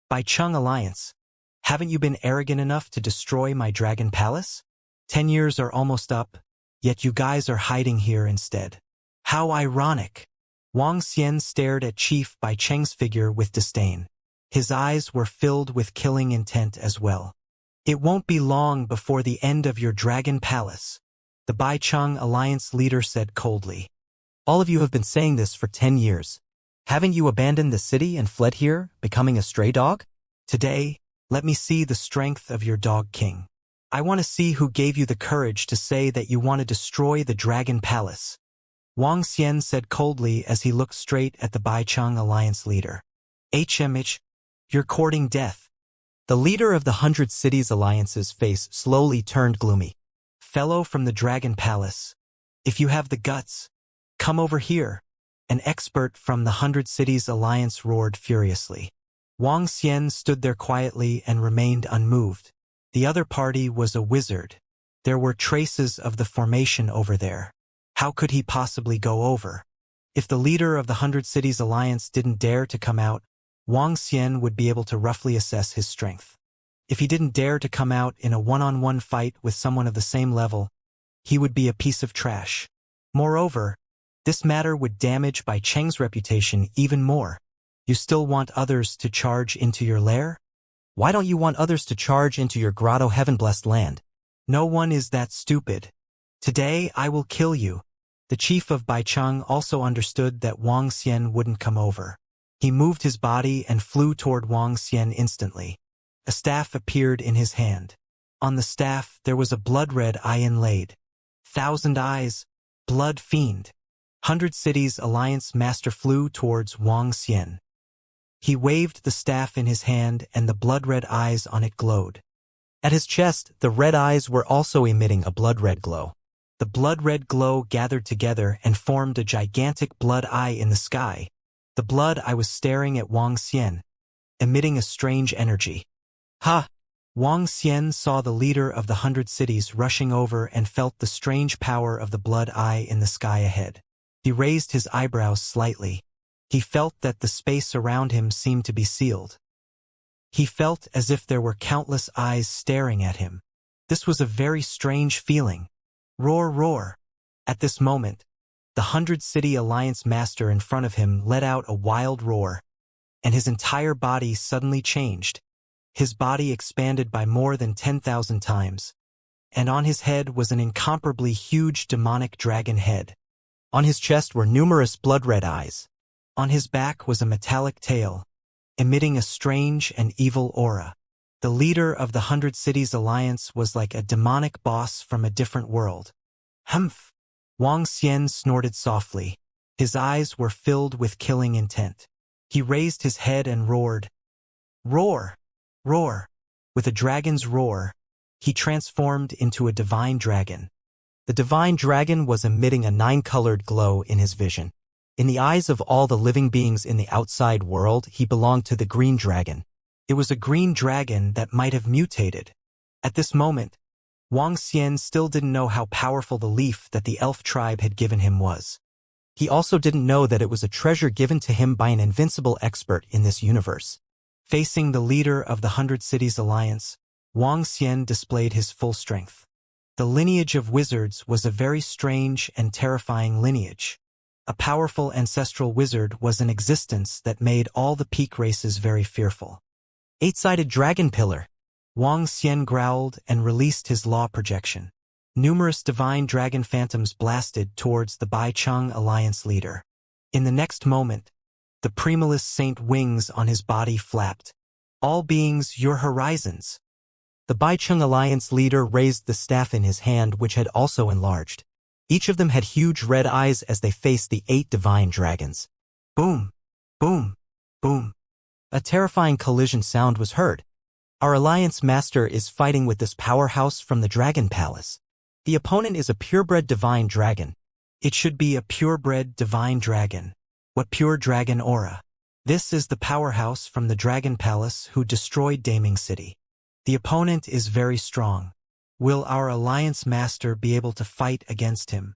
By Chung Alliance. Haven't you been arrogant enough to destroy my Dragon Palace? 10 years are almost up, yet you guys are hiding here instead. How ironic. Wang Xian stared at Chief Bai Cheng's figure with disdain. His eyes were filled with killing intent as well. It won't be long before the end of your Dragon Palace, the Bai Cheng Alliance leader said coldly. All of you have been saying this for 10 years. Haven't you abandoned the city and fled here, becoming a stray dog? Today, let me see the strength of your dog king. I want to see who gave you the courage to say that you want to destroy the Dragon Palace. Wang Xian said coldly as he looked straight at the Bai Cheng Alliance leader. HMH, you're courting death. The leader of the 100 Cities Alliance's face slowly turned gloomy. Fellow from the Dragon Palace, if you have the guts, come over here. An expert from the 100 Cities Alliance roared furiously. Wang Xian stood there quietly and remained unmoved. The other party was a wizard. There were traces of the formation over there. How could he possibly go over? If the leader of the 100 Cities Alliance didn't dare to come out, Wang Xian would be able to roughly assess his strength. If he didn't dare to come out in a one-on-one fight with someone of the same level, he would be a piece of trash. Moreover, this matter would damage Bai Cheng's reputation even more. You still want others to charge into your lair? Why don't you want others to charge into your grotto heaven-blessed land? No one is that stupid. Today I will kill you. The chief of Bai Cheng also understood that Wang Xian wouldn't come over. He moved his body and flew toward Wang Xian instantly. A staff appeared in his hand. On the staff there was a blood-red eye inlaid. 1,000 eyes, blood fiend. 100 Cities Alliance master flew towards Wang Xian. He waved the staff in his hand and the blood-red eyes on it glowed. At his chest, the red eyes were also emitting a blood-red glow. The blood-red glow gathered together and formed a gigantic blood eye in the sky. The blood eye was staring at Wang Xian, emitting a strange energy. Ha! Wang Xian saw the leader of the 100 Cities rushing over and felt the strange power of the blood eye in the sky ahead. He raised his eyebrows slightly. He felt that the space around him seemed to be sealed. He felt as if there were countless eyes staring at him. This was a very strange feeling. Roar, roar. At this moment, the 100 City Alliance master in front of him let out a wild roar, and his entire body suddenly changed. His body expanded by more than 10,000 times, and on his head was an incomparably huge demonic dragon head. On his chest were numerous blood-red eyes. On his back was a metallic tail, emitting a strange and evil aura. The leader of the 100 Cities Alliance was like a demonic boss from a different world. Humph! Wang Xian snorted softly. His eyes were filled with killing intent. He raised his head and roared. Roar! Roar! With a dragon's roar, he transformed into a divine dragon. The divine dragon was emitting a 9-colored glow in his vision. In the eyes of all the living beings in the outside world, he belonged to the green dragon. It was a green dragon that might have mutated. At this moment, Wang Xian still didn't know how powerful the leaf that the elf tribe had given him was. He also didn't know that it was a treasure given to him by an invincible expert in this universe. Facing the leader of the 100 Cities Alliance, Wang Xian displayed his full strength. The lineage of wizards was a very strange and terrifying lineage. A powerful ancestral wizard was in existence that made all the peak races very fearful. 8-sided dragon pillar. Wang Xian growled and released his law projection. Numerous divine dragon phantoms blasted towards the Bai Cheng Alliance leader. In the next moment, the Primalist Saint wings on his body flapped. All beings, your horizons. The Bai Cheng Alliance leader raised the staff in his hand, which had also enlarged. Each of them had huge red eyes as they faced the 8 divine dragons. Boom! Boom! Boom! A terrifying collision sound was heard. Our Alliance Master is fighting with this powerhouse from the Dragon Palace. The opponent is a purebred divine dragon. It should be a purebred divine dragon. What pure dragon aura? This is the powerhouse from the Dragon Palace who destroyed Daming City. The opponent is very strong. Will our Alliance Master be able to fight against him?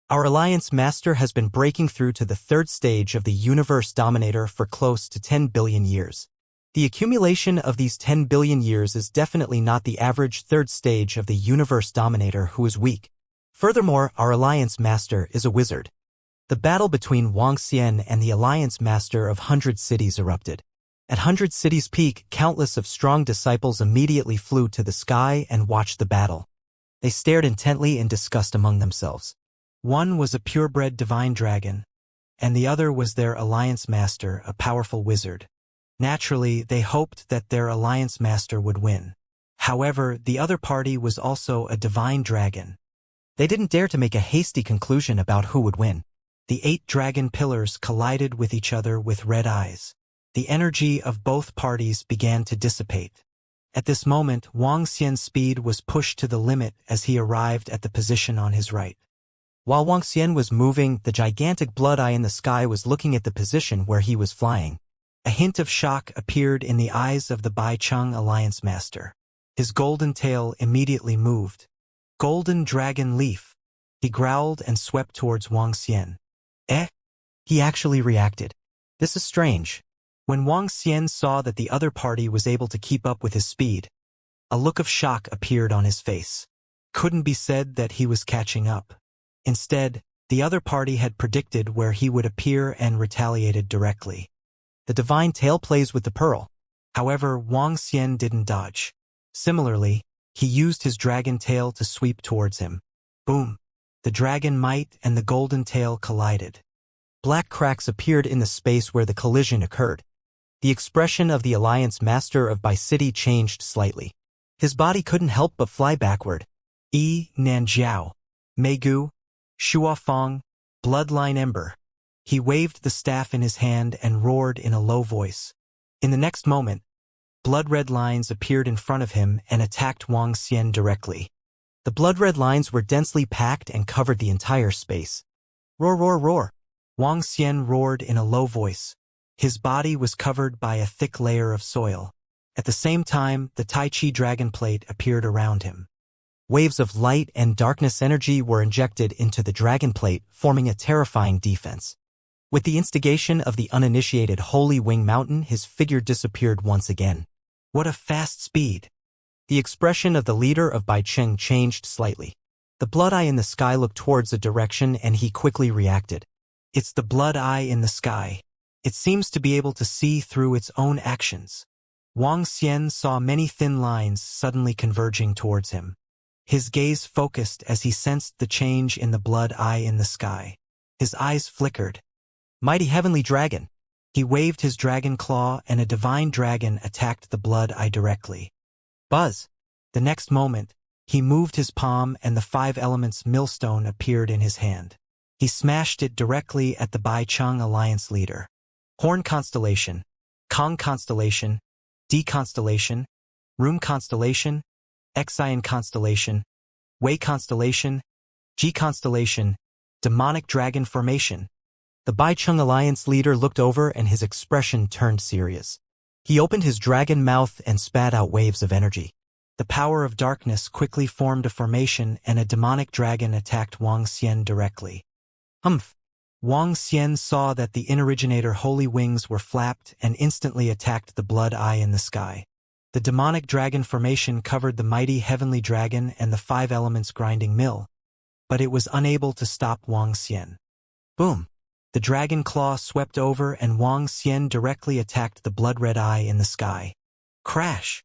Our Alliance Master has been breaking through to the third stage of the Universe Dominator for close to 10 billion years. The accumulation of these 10 billion years is definitely not the average third stage of the Universe Dominator who is weak. Furthermore, our Alliance Master is a wizard. The battle between Wuxia and the Alliance Master of 100 Cities erupted. At 100 Cities' peak, countless of strong disciples immediately flew to the sky and watched the battle. They stared intently in disgust among themselves. One was a purebred divine dragon, and the other was their Alliance Master, a powerful wizard. Naturally, they hoped that their Alliance Master would win. However, the other party was also a divine dragon. They didn't dare to make a hasty conclusion about who would win. The 8 dragon pillars collided with each other with red eyes. The energy of both parties began to dissipate. At this moment, Wuxia's speed was pushed to the limit as he arrived at the position on his right. While Wuxia was moving, the gigantic blood eye in the sky was looking at the position where he was flying. A hint of shock appeared in the eyes of the Baicheng Alliance Master. His golden tail immediately moved. Golden dragon leaf. He growled and swept towards Wuxia. He actually reacted. This is strange. When Wuxia saw that the other party was able to keep up with his speed, a look of shock appeared on his face. Couldn't be said that he was catching up. Instead, the other party had predicted where he would appear and retaliated directly. The divine tail plays with the pearl. However, Wuxia didn't dodge. Similarly, he used his dragon tail to sweep towards him. Boom! The dragon might and the golden tail collided. Black cracks appeared in the space where the collision occurred. The expression of the Alliance Master of Bai City changed slightly. His body couldn't help but fly backward. Nanjiao, Meigu, Shuafeng, Bloodline Ember. He waved the staff in his hand and roared in a low voice. In the next moment, blood-red lines appeared in front of him and attacked Wuxia directly. The blood-red lines were densely packed and covered the entire space. Roar, roar, roar! Wuxia roared in a low voice. His body was covered by a thick layer of soil. At the same time, the Tai Chi dragon plate appeared around him. Waves of light and darkness energy were injected into the dragon plate, forming a terrifying defense. With the instigation of the uninitiated Holy Wing Mountain, his figure disappeared once again. What a fast speed! The expression of the leader of Baicheng changed slightly. The blood eye in the sky looked towards a direction and he quickly reacted. It's the blood eye in the sky. It seems to be able to see through its own actions. Wuxia saw many thin lines suddenly converging towards him. His gaze focused as he sensed the change in the blood eye in the sky. His eyes flickered. Mighty heavenly dragon! He waved his dragon claw and a divine dragon attacked the blood eye directly. Buzz! The next moment, he moved his palm and the 5 elements millstone appeared in his hand. He smashed it directly at the Baicheng Alliance leader. Horn Constellation, Kong Constellation, D Constellation, Room Constellation, Xian Constellation, Wei Constellation, G Constellation, Demonic Dragon Formation. The Baicheng Alliance leader looked over and his expression turned serious. He opened his dragon mouth and spat out waves of energy. The power of darkness quickly formed a formation and a demonic dragon attacked Wuxia directly. Humph! Wuxia saw that the inoriginator holy wings were flapped and instantly attacked the blood eye in the sky. The demonic dragon formation covered the mighty heavenly dragon and the 5 elements grinding mill, but it was unable to stop Wuxia. Boom! The dragon claw swept over and Wuxia directly attacked the blood-red eye in the sky. Crash!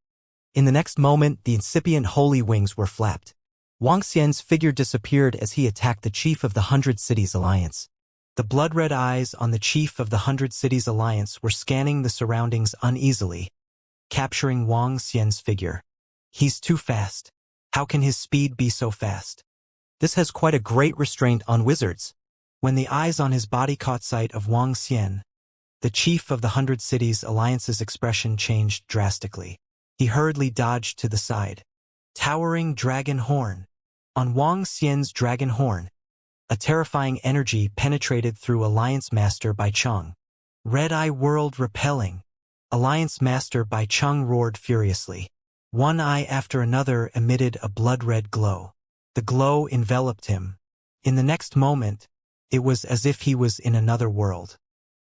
In the next moment, the incipient holy wings were flapped. Wuxia's figure disappeared as he attacked the chief of the 100 Cities Alliance. The blood-red eyes on the chief of the 100 Cities Alliance were scanning the surroundings uneasily, capturing Wuxia's figure. He's too fast. How can his speed be so fast? This has quite a great restraint on wizards. When the eyes on his body caught sight of Wuxia, the chief of the 100 Cities Alliance's expression changed drastically. He hurriedly dodged to the side. Towering Dragon Horn. On Wang Xian's Dragon Horn, a terrifying energy penetrated through Alliance Master Bai Cheng. Red Eye World repelling. Alliance Master Bai Cheng roared furiously. One eye after another emitted a blood-red glow. The glow enveloped him. In the next moment, it was as if he was in another world.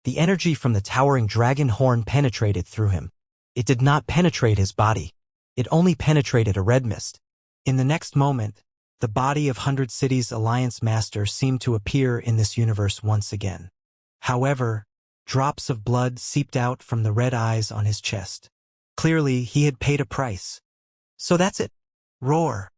The energy from the towering dragon horn penetrated through him. It did not penetrate his body. It only penetrated a red mist. In the next moment, the body of 100 Cities Alliance Master seemed to appear in this universe once again. However, drops of blood seeped out from the red eyes on his chest. Clearly, he had paid a price. So that's it. Roar.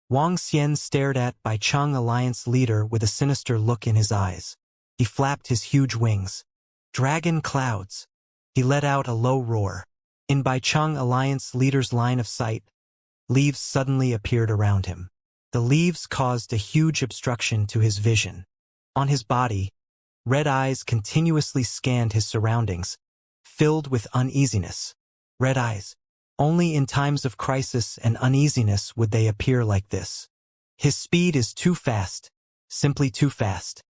Wang Xian stared at Bai Cheng Alliance leader with a sinister look in his eyes. He flapped his huge wings. Dragon clouds. He let out a low roar. In Bai Cheng Alliance leader's line of sight, leaves suddenly appeared around him. The leaves caused a huge obstruction to his vision. On his body, red eyes continuously scanned his surroundings, filled with uneasiness. Red eyes. Only in times of crisis and uneasiness would they appear like this. His speed is too fast, simply too fast.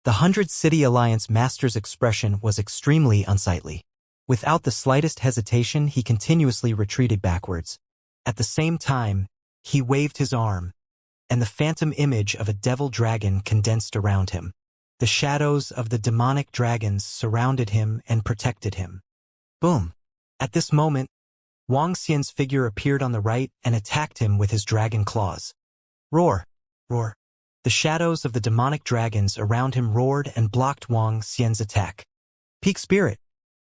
The 100 City Alliance Master's expression was extremely unsightly. Without the slightest hesitation, he continuously retreated backwards. At the same time, he waved his arm, and the phantom image of a devil dragon condensed around him. The shadows of the demonic dragons surrounded him and protected him. Boom! At this moment, Wang Xian's figure appeared on the right and attacked him with his dragon claws. Roar! Roar! The shadows of the demonic dragons around him roared and blocked Wang Xian's attack. Peak Spirit!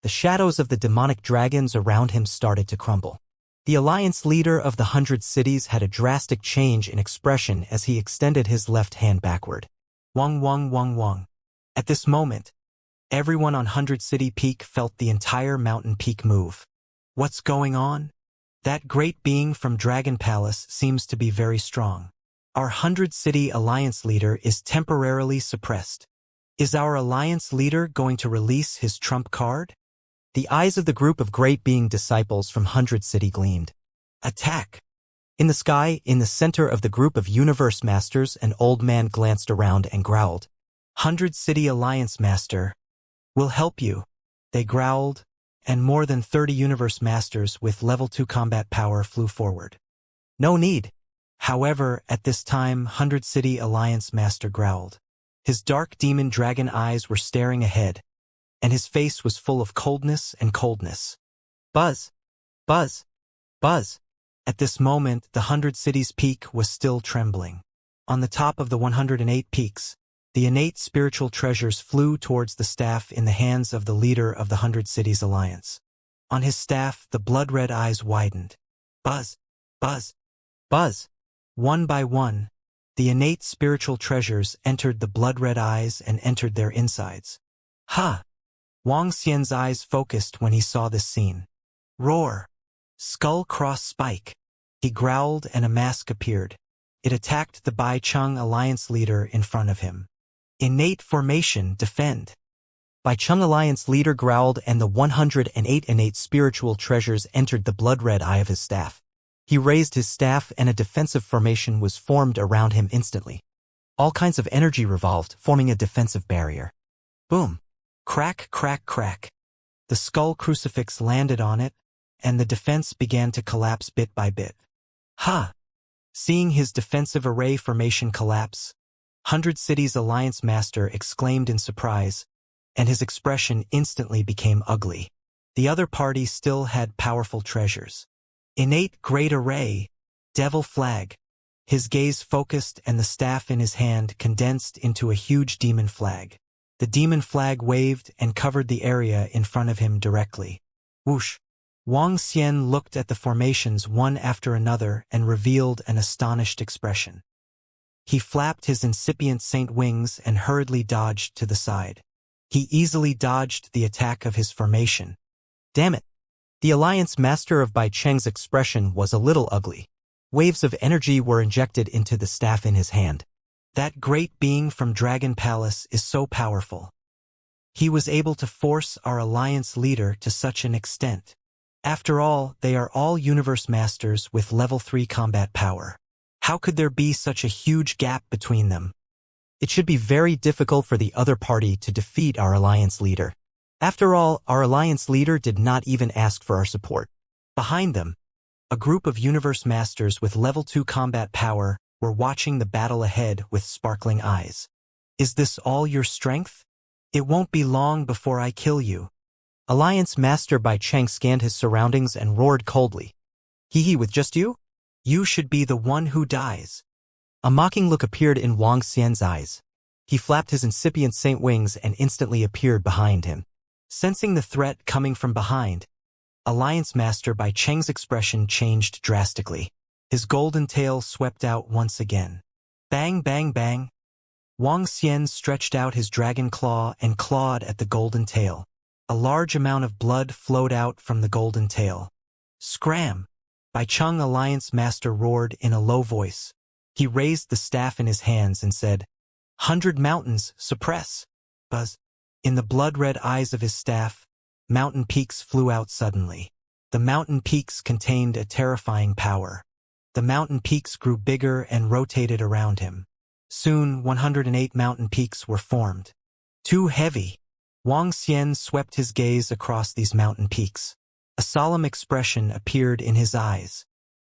The shadows of the demonic dragons around him started to crumble. The alliance leader of the 100 Cities had a drastic change in expression as he extended his left hand backward. Wang Wang Wang Wang. At this moment, everyone on 100 City Peak felt the entire mountain peak move. What's going on? That great being from Dragon Palace seems to be very strong. Our 100 City Alliance leader is temporarily suppressed. Is our alliance leader going to release his trump card? The eyes of the group of great being disciples from 100 City gleamed. Attack! In the sky, in the center of the group of universe masters, an old man glanced around and growled. 100 City Alliance Master, we'll help you. They growled, and more than 30 universe masters with level 2 combat power flew forward. No need. However, at this time, 100 City Alliance Master growled. His dark demon dragon eyes were staring ahead, and his face was full of coldness and coldness. Buzz! Buzz! Buzz! At this moment, the 100 Cities Peak was still trembling. On the top of the 108 peaks, the innate spiritual treasures flew towards the staff in the hands of the leader of the 100 Cities Alliance. On his staff, the blood-red eyes widened. Buzz! Buzz! Buzz! One by one, the innate spiritual treasures entered the blood-red eyes and entered their insides. Ha! Wang Xian's eyes focused when he saw this scene. Roar! Skull cross spike. He growled and a mask appeared. It attacked the Bai Cheng Alliance leader in front of him. Innate formation, defend. Bai Cheng Alliance leader growled and the 108 innate spiritual treasures entered the blood-red eye of his staff. He raised his staff and a defensive formation was formed around him instantly. All kinds of energy revolved, forming a defensive barrier. Boom! Crack, crack, crack. The skull crucifix landed on it, and the defense began to collapse bit by bit. Ha! Seeing his defensive array formation collapse, 100 Cities Alliance Master exclaimed in surprise, and his expression instantly became ugly. The other party still had powerful treasures. Innate Great Array, Devil Flag. His gaze focused and the staff in his hand condensed into a huge demon flag. The demon flag waved and covered the area in front of him directly. Whoosh! Wang Xian looked at the formations one after another and revealed an astonished expression. He flapped his incipient saint wings and hurriedly dodged to the side. He easily dodged the attack of his formation. Damn it! The Alliance Master of Bai Cheng's expression was a little ugly. Waves of energy were injected into the staff in his hand. That great being from Dragon Palace is so powerful. He was able to force our Alliance leader to such an extent. After all, they are all universe masters with level 3 combat power. How could there be such a huge gap between them? It should be very difficult for the other party to defeat our alliance leader. After all, our alliance leader did not even ask for our support. Behind them, a group of universe masters with level 2 combat power were watching the battle ahead with sparkling eyes. Is this all your strength? It won't be long before I kill you. Alliance Master Bai Cheng scanned his surroundings and roared coldly. Hee with just you? You should be the one who dies. A mocking look appeared in Wang Xian's eyes. He flapped his incipient saint wings and instantly appeared behind him. Sensing the threat coming from behind, Alliance Master Bai Cheng's expression changed drastically. His golden tail swept out once again. Bang, bang, bang. Wang Xian stretched out his dragon claw and clawed at the golden tail. A large amount of blood flowed out from the golden tail. Scram! Bai Cheng Alliance Master roared in a low voice. He raised the staff in his hands and said, 100 mountains, suppress! Buzz! In the blood-red eyes of his staff, mountain peaks flew out suddenly. The mountain peaks contained a terrifying power. The mountain peaks grew bigger and rotated around him. Soon, 108 mountain peaks were formed. Too heavy. Wang Xian swept his gaze across these mountain peaks. A solemn expression appeared in his eyes.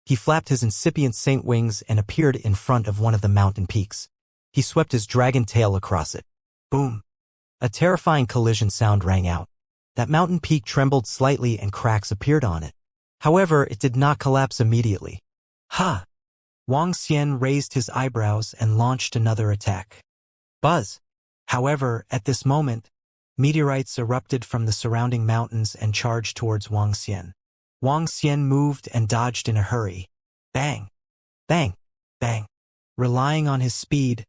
He flapped his incipient saint wings and appeared in front of one of the mountain peaks. He swept his dragon tail across it. Boom! A terrifying collision sound rang out. That mountain peak trembled slightly and cracks appeared on it. However, it did not collapse immediately. Ha! Wang Xian raised his eyebrows and launched another attack. Buzz! However, at this moment, meteorites erupted from the surrounding mountains and charged towards Wang Xian. Wang Xian moved and dodged in a hurry. Bang! Bang! Bang! Relying on his speed,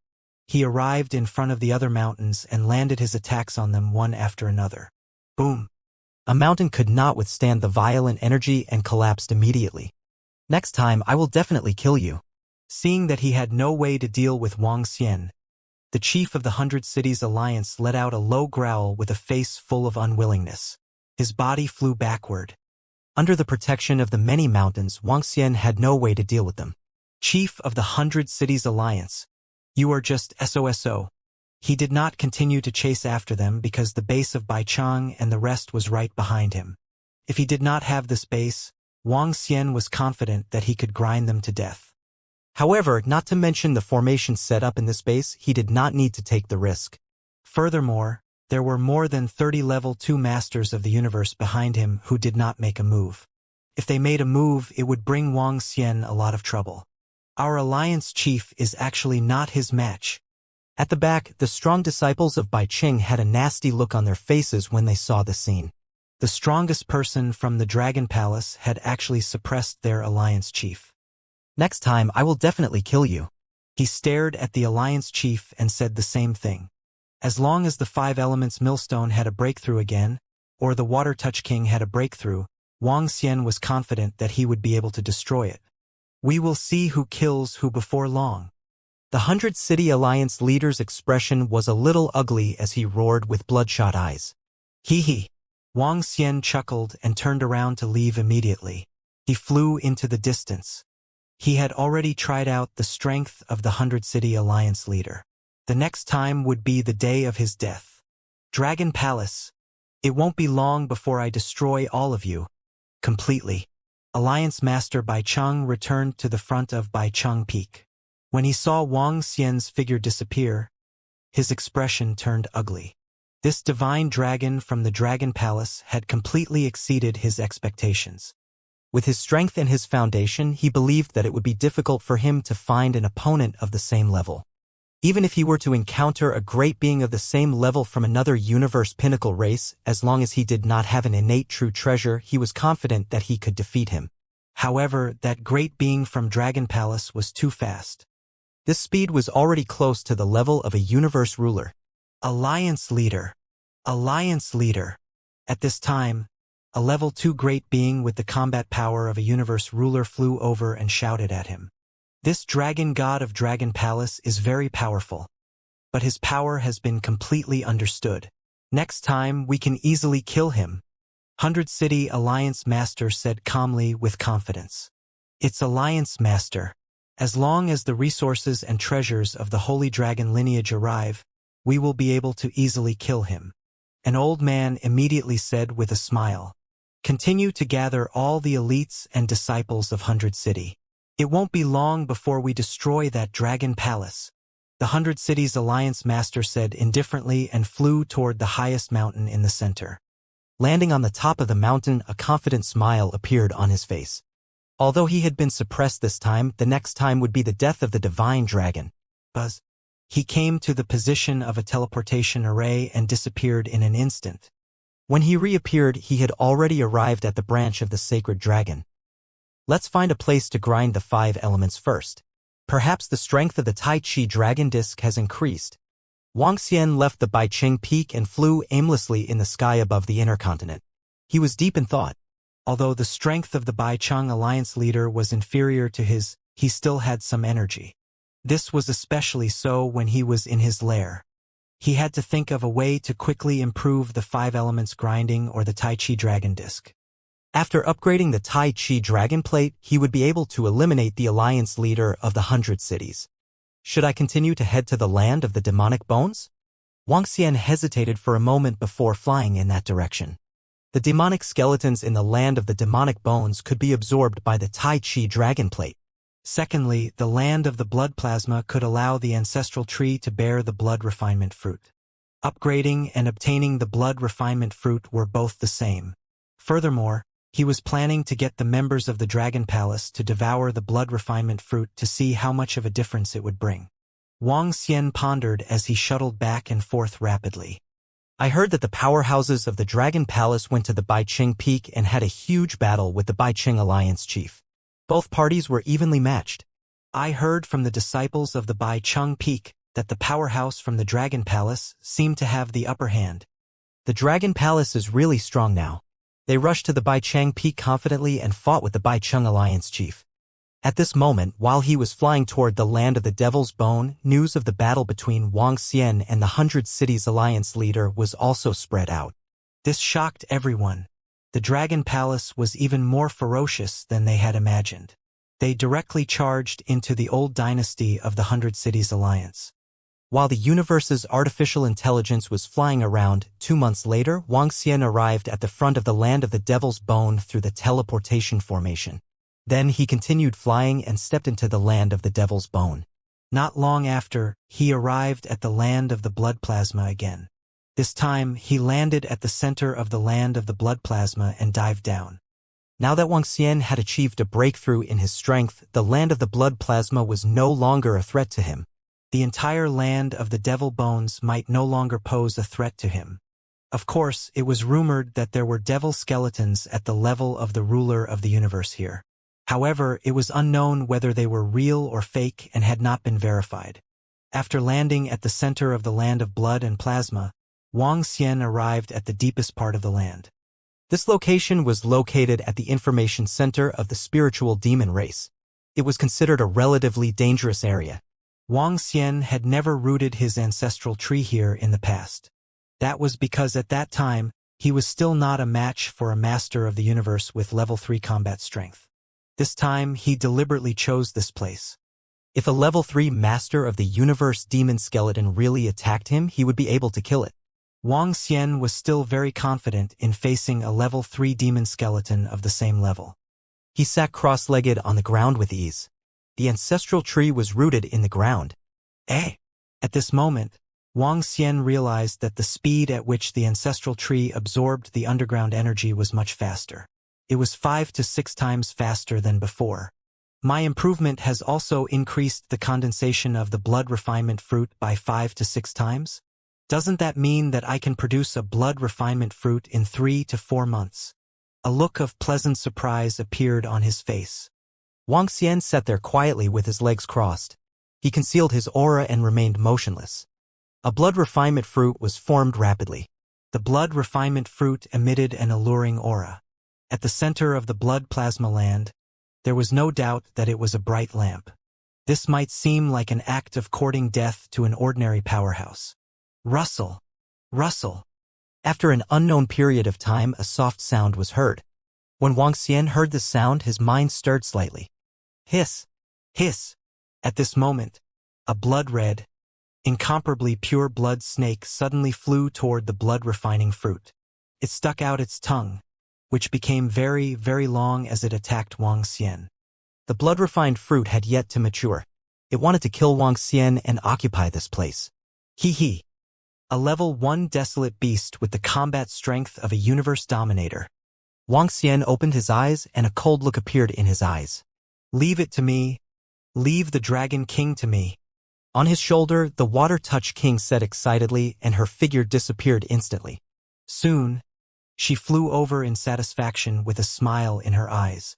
he arrived in front of the other mountains and landed his attacks on them one after another. Boom! A mountain could not withstand the violent energy and collapsed immediately. Next time I will definitely kill you. Seeing that he had no way to deal with Wang Xian, the chief of the 100 Cities Alliance let out a low growl with a face full of unwillingness. His body flew backward. Under the protection of the many mountains, Wang Xian had no way to deal with them. Chief of the 100 Cities Alliance, you are just SOSO. He did not continue to chase after them because the base of Bai Cheng and the rest was right behind him. If he did not have this base, Wang Xian was confident that he could grind them to death. However, not to mention the formation set up in this base, he did not need to take the risk. Furthermore, there were more than 30 level 2 masters of the universe behind him who did not make a move. If they made a move, it would bring Wang Xian a lot of trouble. Our alliance chief is actually not his match. At the back, the strong disciples of Bai Cheng had a nasty look on their faces when they saw the scene. The strongest person from the Dragon Palace had actually suppressed their alliance chief. Next time, I will definitely kill you. He stared at the alliance chief and said the same thing. As long as the 5 elements millstone had a breakthrough again, or the water touch king had a breakthrough, Wang Xian was confident that he would be able to destroy it. We will see who kills who before long. The 100 City Alliance leader's expression was a little ugly as he roared with bloodshot eyes. Hee. Wang Xian chuckled and turned around to leave immediately. He flew into the distance. He had already tried out the strength of the 100 City Alliance leader. The next time would be the day of his death. Dragon Palace. It won't be long before I destroy all of you. Completely. Alliance Master Bai Cheng returned to the front of Bai Cheng Peak. When he saw Wang Xian's figure disappear, his expression turned ugly. This divine dragon from the Dragon Palace had completely exceeded his expectations. With his strength and his foundation, he believed that it would be difficult for him to find an opponent of the same level. Even if he were to encounter a great being of the same level from another universe pinnacle race, as long as he did not have an innate true treasure, he was confident that he could defeat him. However, that great being from Dragon Palace was too fast. This speed was already close to the level of a universe ruler. Alliance leader. Alliance leader. At this time, a level 2 great being with the combat power of a universe ruler flew over and shouted at him. This dragon god of Dragon Palace is very powerful, but his power has been completely understood. Next time, we can easily kill him. 100 City Alliance Master said calmly with confidence. It's Alliance Master. As long as the resources and treasures of the Holy Dragon lineage arrive, we will be able to easily kill him. An old man immediately said with a smile. Continue to gather all the elites and disciples of 100 City. It won't be long before we destroy that dragon palace. The 100 Cities Alliance Master said indifferently and flew toward the highest mountain in the center. Landing on the top of the mountain, a confident smile appeared on his face. Although he had been suppressed this time, the next time would be the death of the divine dragon. Buzz. He came to the position of a teleportation array and disappeared in an instant. When he reappeared, he had already arrived at the branch of the sacred dragon. Let's find a place to grind the 5 elements first. Perhaps the strength of the Tai Chi dragon disc has increased. Wang Xian left the Baiqing peak and flew aimlessly in the sky above the inner continent. He was deep in thought. Although the strength of the Baicheng alliance leader was inferior to his, he still had some energy. This was especially so when he was in his lair. He had to think of a way to quickly improve the 5 elements grinding or the Tai Chi dragon disc. After upgrading the Tai Chi dragon plate, he would be able to eliminate the alliance leader of the 100 cities. Should I continue to head to the land of the demonic bones? Wang Xian hesitated for a moment before flying in that direction. The demonic skeletons in the land of the demonic bones could be absorbed by the Tai Chi dragon plate. Secondly, the land of the blood plasma could allow the ancestral tree to bear the blood refinement fruit. Upgrading and obtaining the blood refinement fruit were both the same. Furthermore, he was planning to get the members of the Dragon Palace to devour the blood refinement fruit to see how much of a difference it would bring. Wang Xian pondered as he shuttled back and forth rapidly. I heard that the powerhouses of the Dragon Palace went to the Baiqing Peak and had a huge battle with the Baiqing Alliance chief. Both parties were evenly matched. I heard from the disciples of the Baicheng Peak that the powerhouse from the Dragon Palace seemed to have the upper hand. The Dragon Palace is really strong now. They rushed to the Baicheng Peak confidently and fought with the Baicheng Alliance chief. At this moment, while he was flying toward the land of the Devil's Bone, news of the battle between Wang Xian and the 100 Cities Alliance leader was also spread out. This shocked everyone. The Dragon Palace was even more ferocious than they had imagined. They directly charged into the old dynasty of the 100 Cities Alliance. While the universe's artificial intelligence was flying around, 2 months later, Wang Xian arrived at the front of the land of the Devil's Bone through the teleportation formation. Then he continued flying and stepped into the land of the Devil's Bone. Not long after, he arrived at the land of the blood plasma again. This time, he landed at the center of the land of the blood plasma and dived down. Now that Wang Xian had achieved a breakthrough in his strength, the land of the blood plasma was no longer a threat to him. The entire land of the Devil Bones might no longer pose a threat to him. Of course, it was rumored that there were devil skeletons at the level of the ruler of the universe here. However, it was unknown whether they were real or fake and had not been verified. After landing at the center of the land of blood and plasma, Wang Xian arrived at the deepest part of the land. This location was located at the information center of the spiritual demon race. It was considered a relatively dangerous area. Wang Xian had never rooted his ancestral tree here in the past. That was because at that time, he was still not a match for a master of the universe with level 3 combat strength. This time, he deliberately chose this place. If a level 3 master of the universe demon skeleton really attacked him, he would be able to kill it. Wang Xian was still very confident in facing a level 3 demon skeleton of the same level. He sat cross-legged on the ground with ease. The ancestral tree was rooted in the ground. At this moment, Wang Xian realized that the speed at which the ancestral tree absorbed the underground energy was much faster. It was 5 to 6 times faster than before. My improvement has also increased the condensation of the blood refinement fruit by 5 to 6 times. Doesn't that mean that I can produce a blood refinement fruit in 3 to 4 months? A look of pleasant surprise appeared on his face. Wang Xian sat there quietly with his legs crossed. He concealed his aura and remained motionless. A blood refinement fruit was formed rapidly. The blood refinement fruit emitted an alluring aura. At the center of the blood plasma land, there was no doubt that it was a bright lamp. This might seem like an act of courting death to an ordinary powerhouse. Rustle! Rustle! After an unknown period of time, a soft sound was heard. When Wang Xian heard the sound, his mind stirred slightly. Hiss! Hiss! At this moment, a blood-red, incomparably pure blood snake suddenly flew toward the blood-refining fruit. It stuck out its tongue, which became very, very long as it attacked Wang Xian. The blood-refined fruit had yet to mature. It wanted to kill Wang Xian and occupy this place. Hee. A level 1 desolate beast with the combat strength of a universe dominator. Wang Xian opened his eyes and a cold look appeared in his eyes. Leave it to me. Leave the Dragon King to me. On his shoulder, the Water Touch King said excitedly, and her figure disappeared instantly. Soon, she flew over in satisfaction with a smile in her eyes.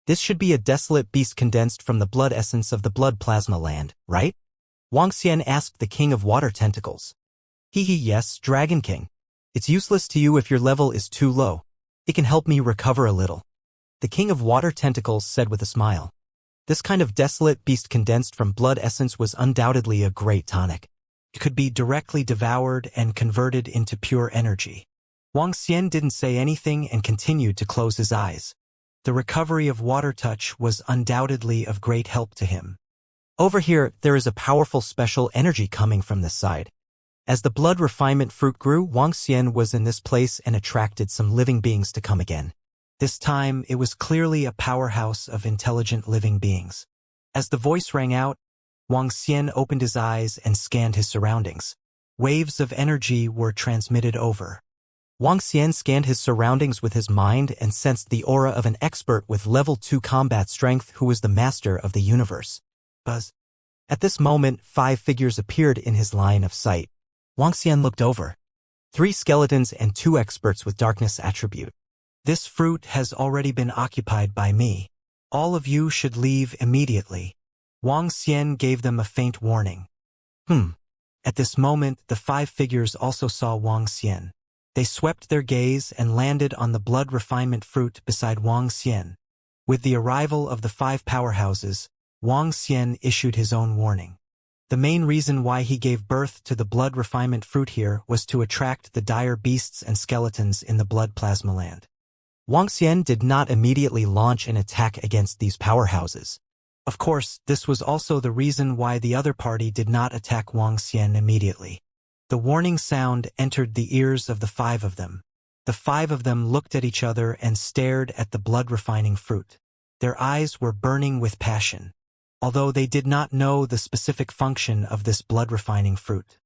This should be a desolate beast condensed from the blood essence of the blood plasma land, right? Wang Xian asked the King of Water Tentacles. Yes, Dragon King. It's useless to you if your level is too low. It can help me recover a little. The King of Water Tentacles said with a smile. This kind of desolate beast condensed from blood essence was undoubtedly a great tonic. It could be directly devoured and converted into pure energy. Wang Xian didn't say anything and continued to close his eyes. The recovery of Water Touch was undoubtedly of great help to him. Over here, there is a powerful special energy coming from this side. As the blood refinement fruit grew, Wang Xian was in this place and attracted some living beings to come again. This time, it was clearly a powerhouse of intelligent living beings. As the voice rang out, Wang Xian opened his eyes and scanned his surroundings. Waves of energy were transmitted over. Wang Xian scanned his surroundings with his mind and sensed the aura of an expert with level 2 combat strength who was the master of the universe. Buzz. At this moment, 5 figures appeared in his line of sight. Wang Xian looked over. 3 skeletons and 2 experts with darkness attribute. This fruit has already been occupied by me. All of you should leave immediately. Wang Xian gave them a faint warning. At this moment, the 5 figures also saw Wang Xian. They swept their gaze and landed on the blood refinement fruit beside Wang Xian. With the arrival of the 5 powerhouses, Wang Xian issued his own warning. The main reason why he gave birth to the blood refinement fruit here was to attract the dire beasts and skeletons in the blood plasma land. Wang Xian did not immediately launch an attack against these powerhouses. Of course, this was also the reason why the other party did not attack Wang Xian immediately. The warning sound entered the ears of the 5 of them. The 5 of them looked at each other and stared at the blood-refining fruit. Their eyes were burning with passion, although they did not know the specific function of this blood-refining fruit.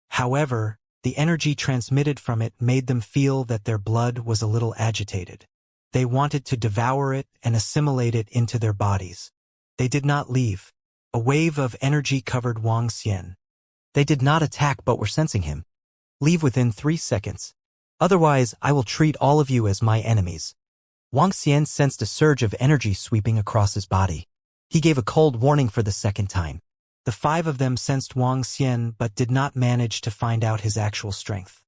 However, the energy transmitted from it made them feel that their blood was a little agitated. They wanted to devour it and assimilate it into their bodies. They did not leave. A wave of energy covered Wang Xian. They did not attack but were sensing him. Leave within 3 seconds. Otherwise, I will treat all of you as my enemies. Wang Xian sensed a surge of energy sweeping across his body. He gave a cold warning for the second time. The 5 of them sensed Wang Xian but did not manage to find out his actual strength.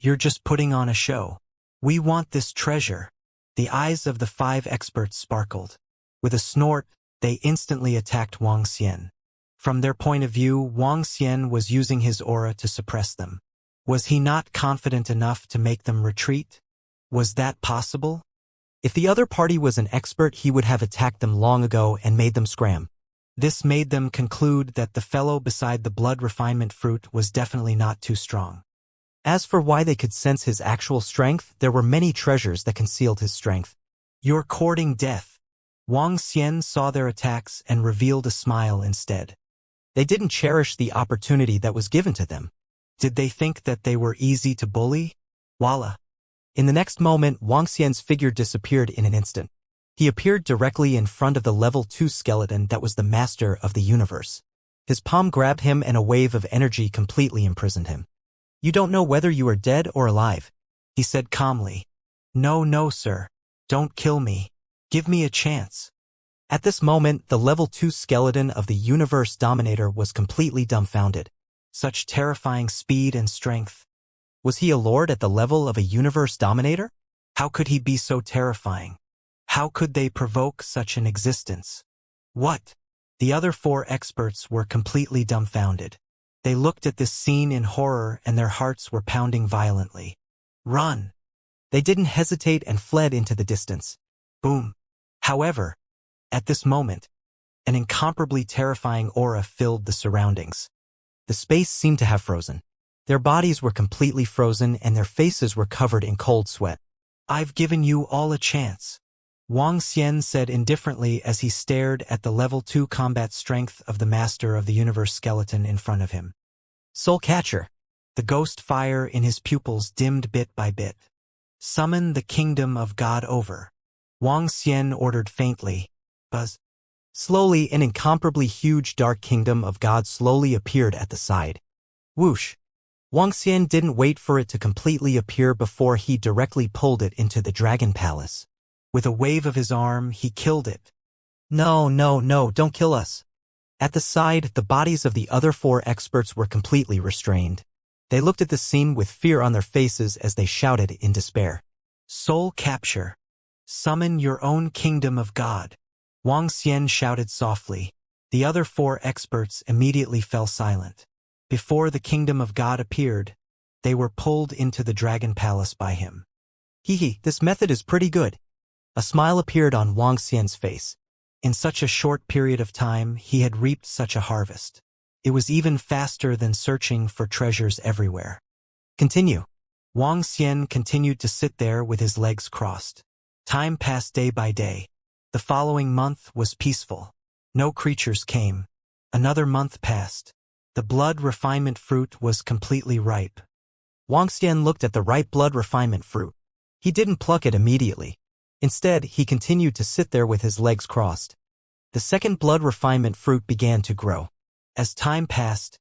You're just putting on a show. We want this treasure. The eyes of the 5 experts sparkled. With a snort, they instantly attacked Wang Xian. From their point of view, Wang Xian was using his aura to suppress them. Was he not confident enough to make them retreat? Was that possible? If the other party was an expert, he would have attacked them long ago and made them scram. This made them conclude that the fellow beside the blood refinement fruit was definitely not too strong. As for why they could sense his actual strength, there were many treasures that concealed his strength. You're courting death. Wang Xian saw their attacks and revealed a smile instead. They didn't cherish the opportunity that was given to them. Did they think that they were easy to bully? Voila. In the next moment, Wang Xian's figure disappeared in an instant. He appeared directly in front of the level 2 skeleton that was the master of the universe. His palm grabbed him and a wave of energy completely imprisoned him. You don't know whether you are dead or alive, he said calmly. No, sir. Don't kill me. Give me a chance. At this moment, the level 2 skeleton of the universe dominator was completely dumbfounded. Such terrifying speed and strength. Was he a lord at the level of a universe dominator? How could he be so terrifying? How could they provoke such an existence? What? The other 4 experts were completely dumbfounded. They looked at this scene in horror and their hearts were pounding violently. Run! They didn't hesitate and fled into the distance. Boom! However, at this moment, an incomparably terrifying aura filled the surroundings. The space seemed to have frozen. Their bodies were completely frozen and their faces were covered in cold sweat. "I've given you all a chance," Wang Xian said indifferently as he stared at the level 2 combat strength of the Master of the Universe skeleton in front of him. "Soul Catcher." The ghost fire in his pupils dimmed bit by bit. "Summon the kingdom of God over," Wang Xian ordered faintly. Buzz. Slowly, an incomparably huge dark kingdom of God slowly appeared at the side. Whoosh! Wang Xian didn't wait for it to completely appear before he directly pulled it into the Dragon Palace. With a wave of his arm, he killed it. "No, no, no, don't kill us." At the side, the bodies of the other 4 experts were completely restrained. They looked at the scene with fear on their faces as they shouted in despair. "Soul Capture. Summon your own kingdom of God," Wang Xian shouted softly. The other 4 experts immediately fell silent. Before the kingdom of God appeared, they were pulled into the Dragon Palace by him. "Hee, this method is pretty good." A smile appeared on Wang Xian's face. In such a short period of time, he had reaped such a harvest. It was even faster than searching for treasures everywhere. "Continue." Wang Xian continued to sit there with his legs crossed. Time passed day by day. The following month was peaceful. No creatures came. Another month passed. The blood refinement fruit was completely ripe. Wang Xian looked at the ripe blood refinement fruit. He didn't pluck it immediately. Instead, he continued to sit there with his legs crossed. The second blood refinement fruit began to grow. As time passed,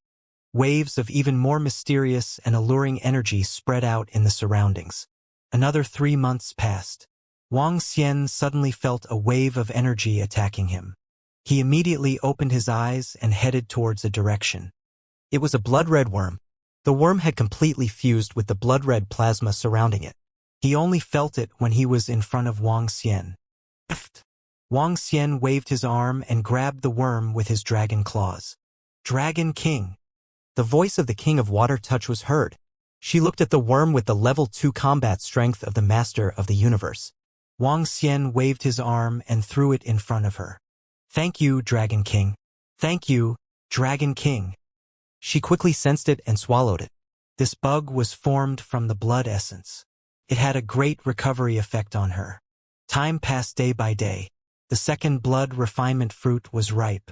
waves of even more mysterious and alluring energy spread out in the surroundings. Another 3 months passed. Wang Xian suddenly felt a wave of energy attacking him. He immediately opened his eyes and headed towards a direction. It was a blood-red worm. The worm had completely fused with the blood-red plasma surrounding it. He only felt it when he was in front of Wang Xian. Wang Xian waved his arm and grabbed the worm with his dragon claws. "Dragon King." The voice of the King of Water Touch was heard. She looked at the worm with the level 2 combat strength of the Master of the Universe. Wang Xian waved his arm and threw it in front of her. "Thank you, Dragon King." "Thank you, Dragon King." She quickly sensed it and swallowed it. This bug was formed from the blood essence. It had a great recovery effect on her. Time passed day by day. The second blood refinement fruit was ripe.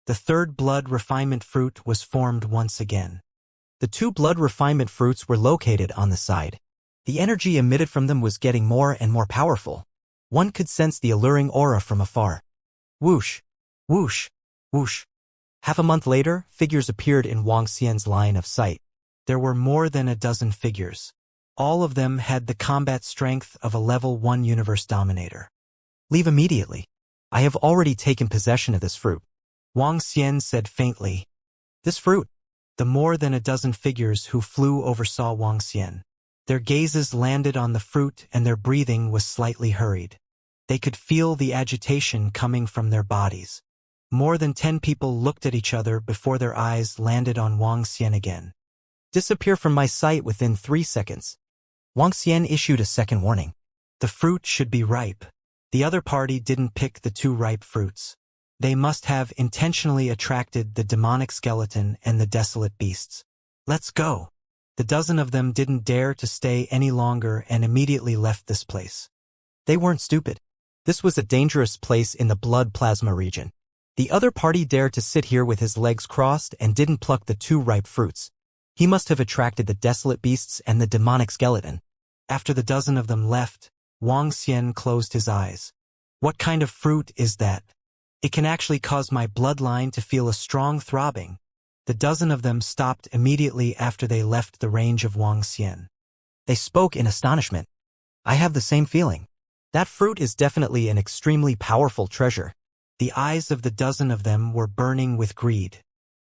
The third blood refinement fruit was formed once again. The 2 blood refinement fruits were located on the side. The energy emitted from them was getting more and more powerful. One could sense the alluring aura from afar. Whoosh, whoosh, whoosh. Half a month later, figures appeared in Wang Xian's line of sight. There were more than a dozen figures. All of them had the combat strength of a level 1 universe dominator. "Leave immediately. I have already taken possession of this fruit," Wang Xian said faintly. "This fruit." The more than a dozen figures who flew oversaw Wang Xian. Their gazes landed on the fruit and their breathing was slightly hurried. They could feel the agitation coming from their bodies. More than 10 people looked at each other before their eyes landed on Wang Xian again. "Disappear from my sight within 3 seconds." Wang Xian issued a second warning. The fruit should be ripe. The other party didn't pick the 2 ripe fruits. They must have intentionally attracted the demonic skeleton and the desolate beasts. "Let's go." The dozen of them didn't dare to stay any longer and immediately left this place. They weren't stupid. This was a dangerous place in the blood plasma region. The other party dared to sit here with his legs crossed and didn't pluck the 2 ripe fruits. He must have attracted the desolate beasts and the demonic skeleton. After the dozen of them left, Wang Xian closed his eyes. "What kind of fruit is that? It can actually cause my bloodline to feel a strong throbbing." The dozen of them stopped immediately after they left the range of Wang Xian. They spoke in astonishment. "I have the same feeling. That fruit is definitely an extremely powerful treasure." The eyes of the dozen of them were burning with greed.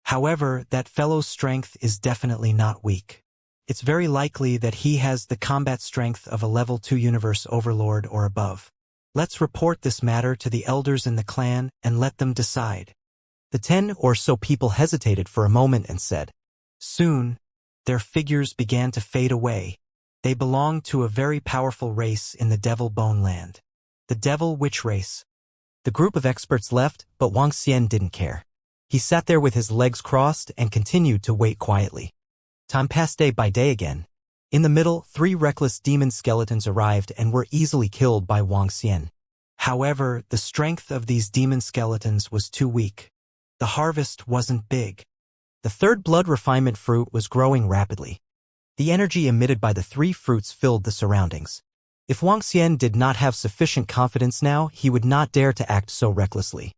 "However, that fellow's strength is definitely not weak. It's very likely that he has the combat strength of a level 2 universe overlord or above. Let's report this matter to the elders in the clan and let them decide." The 10 or so people hesitated for a moment and said. Soon, their figures began to fade away. They belonged to a very powerful race in the Devil Bone Land. The Devil Witch race. The group of experts left, but Wang Xian didn't care. He sat there with his legs crossed and continued to wait quietly. Time passed day by day again. In the middle, 3 reckless demon skeletons arrived and were easily killed by Wang Xian. However, the strength of these demon skeletons was too weak. The harvest wasn't big. The 3rd blood refinement fruit was growing rapidly. The energy emitted by the 3 fruits filled the surroundings. If Wang Xian did not have sufficient confidence now, he would not dare to act so recklessly.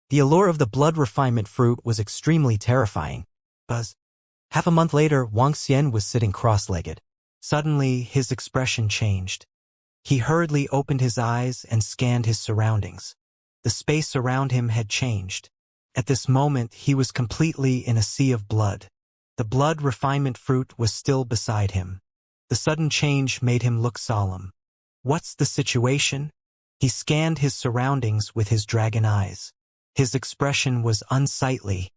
The allure of the blood refinement fruit was extremely terrifying. Buzz. Half a month later, Wang Xian was sitting cross-legged. Suddenly, his expression changed. He hurriedly opened his eyes and scanned his surroundings. The space around him had changed. At this moment, he was completely in a sea of blood. The blood refinement fruit was still beside him. The sudden change made him look solemn. What's the situation? He scanned his surroundings with his dragon eyes. His expression was unsightly.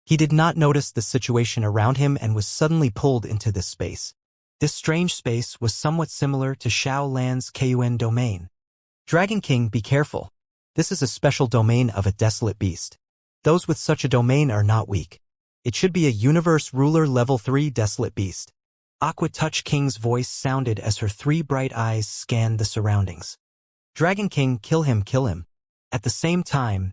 He did not notice the situation around him and was suddenly pulled into this space. This strange space was somewhat similar to Shao Lan's Kun domain. Dragon King, be careful. This is a special domain of a desolate beast. Those with such a domain are not weak. It should be a universe ruler level 3 desolate beast. Aqua Touch King's voice sounded as her 3 bright eyes scanned the surroundings. Dragon King, kill him, kill him. At the same time,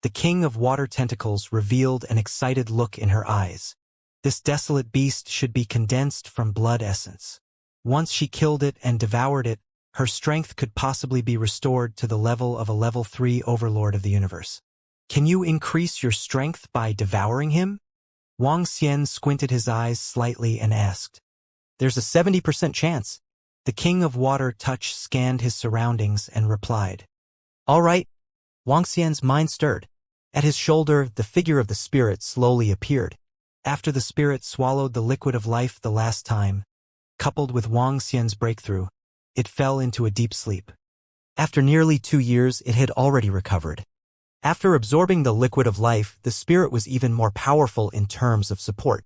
the King of Water Tentacles revealed an excited look in her eyes. This desolate beast should be condensed from blood essence. Once she killed it and devoured it, her strength could possibly be restored to the level of a level 3 overlord of the universe. Can you increase your strength by devouring him? Wang Xian squinted his eyes slightly and asked. There's a 70% chance. The King of Water Touch scanned his surroundings and replied. All right. Wang Xian's mind stirred. At his shoulder, the figure of the spirit slowly appeared. After the spirit swallowed the liquid of life the last time, coupled with Wang Xian's breakthrough, it fell into a deep sleep. After nearly 2 years, it had already recovered. After absorbing the liquid of life, the spirit was even more powerful in terms of support,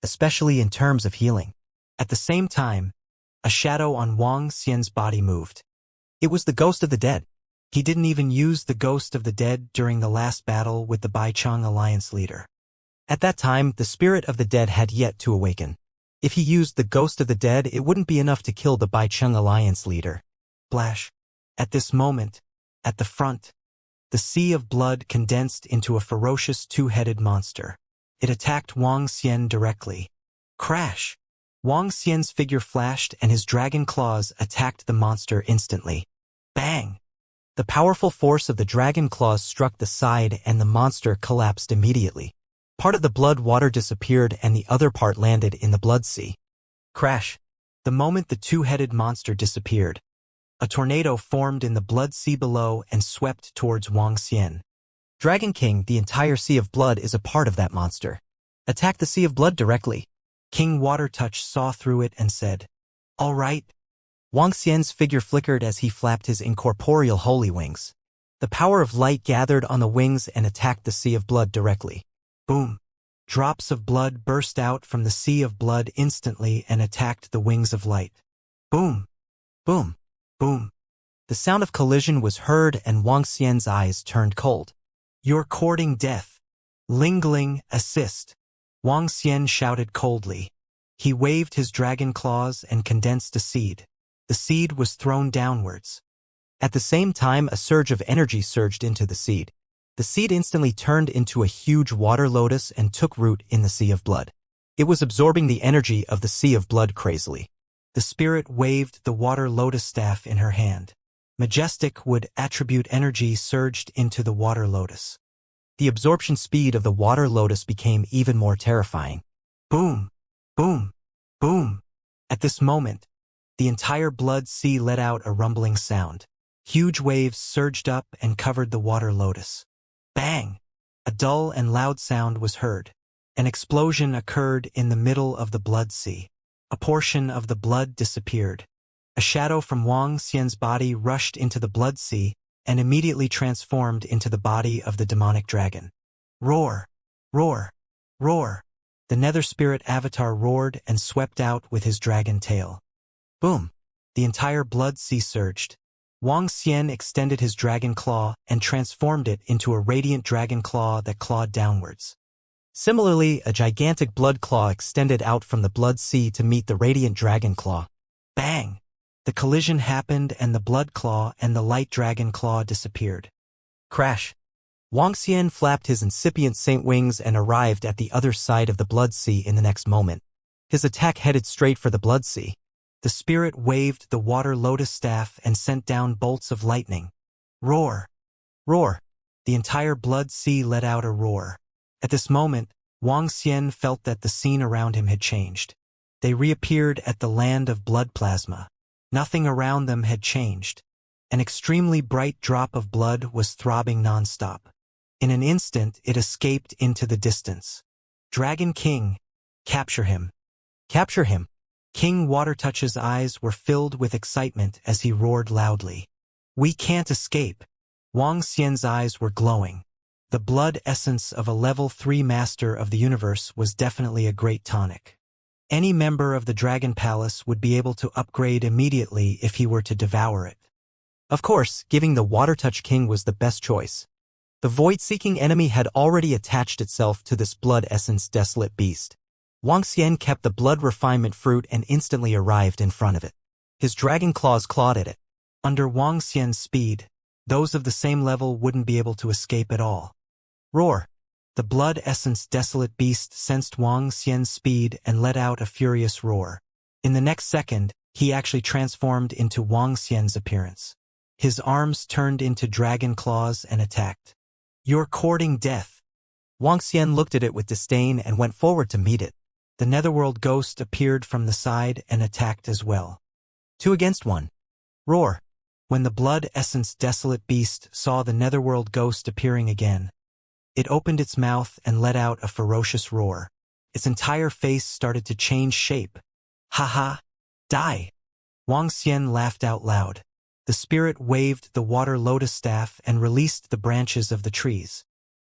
especially in terms of healing. At the same time, a shadow on Wang Xian's body moved. It was the ghost of the dead. He didn't even use the ghost of the dead during the last battle with the Baicheng Alliance leader. At that time, the spirit of the dead had yet to awaken. If he used the ghost of the dead, it wouldn't be enough to kill the Baicheng Alliance leader. Flash. At this moment, at the front, the sea of blood condensed into a ferocious 2-headed monster. It attacked Wang Xian directly. Crash! Wang Xian's figure flashed and his dragon claws attacked the monster instantly. Bang! The powerful force of the dragon claws struck the side and the monster collapsed immediately. Part of the blood water disappeared and the other part landed in the blood sea. Crash! The moment the 2-headed monster disappeared, a tornado formed in the blood sea below and swept towards Wang Xian. Dragon King, the entire sea of blood is a part of that monster. Attack the sea of blood directly. King Water Touch saw through it and said, All right. Wang Xian's figure flickered as he flapped his incorporeal holy wings. The power of light gathered on the wings and attacked the sea of blood directly. Boom! Drops of blood burst out from the sea of blood instantly and attacked the wings of light. Boom! Boom! Boom! The sound of collision was heard and Wang Xian's eyes turned cold. You're courting death. Lingling, assist. Wang Xian shouted coldly. He waved his dragon claws and condensed a seed. The seed was thrown downwards. At the same time, a surge of energy surged into the seed. The seed instantly turned into a huge water lotus and took root in the sea of blood. It was absorbing the energy of the sea of blood crazily. The spirit waved the water lotus staff in her hand. Majestic wood attribute energy surged into the water lotus. The absorption speed of the water lotus became even more terrifying. Boom! Boom! Boom! At this moment, the entire blood sea let out a rumbling sound. Huge waves surged up and covered the water lotus. Bang! A dull and loud sound was heard. An explosion occurred in the middle of the blood sea. A portion of the blood disappeared. A shadow from Wang Xian's body rushed into the blood sea and immediately transformed into the body of the demonic dragon. Roar! Roar! Roar! The nether spirit avatar roared and swept out with his dragon tail. Boom! The entire blood sea surged. Wang Xian extended his dragon claw and transformed it into a radiant dragon claw that clawed downwards. Similarly, a gigantic blood claw extended out from the blood sea to meet the radiant dragon claw. Bang! The collision happened and the blood claw and the light dragon claw disappeared. Crash! Wang Xian flapped his incipient saint wings and arrived at the other side of the blood sea in the next moment. His attack headed straight for the blood sea. The spirit waved the water lotus staff and sent down bolts of lightning. Roar! Roar! The entire blood sea let out a roar. At this moment, Wang Xian felt that the scene around him had changed. They reappeared at the land of blood plasma. Nothing around them had changed. An extremely bright drop of blood was throbbing non-stop. In an instant, it escaped into the distance. Dragon King! Capture him! Capture him! King Watertouch's eyes were filled with excitement as he roared loudly. We can't escape! Wang Xian's eyes were glowing. The blood essence of a level 3 master of the universe was definitely a great tonic. Any member of the Dragon Palace would be able to upgrade immediately if he were to devour it. Of course, giving the Watertouch King was the best choice. The void-seeking enemy had already attached itself to this blood essence desolate beast. Wang Xian kept the blood refinement fruit and instantly arrived in front of it. His dragon claws clawed at it. Under Wang Xian's speed, those of the same level wouldn't be able to escape at all. Roar! The blood essence desolate beast sensed Wang Xian's speed and let out a furious roar. In the next second, he actually transformed into Wang Xian's appearance. His arms turned into dragon claws and attacked. You're courting death. Wang Xian looked at it with disdain and went forward to meet it. The netherworld ghost appeared from the side and attacked as well. 2 against 1. Roar! When the blood essence desolate beast saw the netherworld ghost appearing again, it opened its mouth and let out a ferocious roar. Its entire face started to change shape. Ha ha! Die! Wang Xian laughed out loud. The spirit waved the water lotus staff and released the branches of the trees.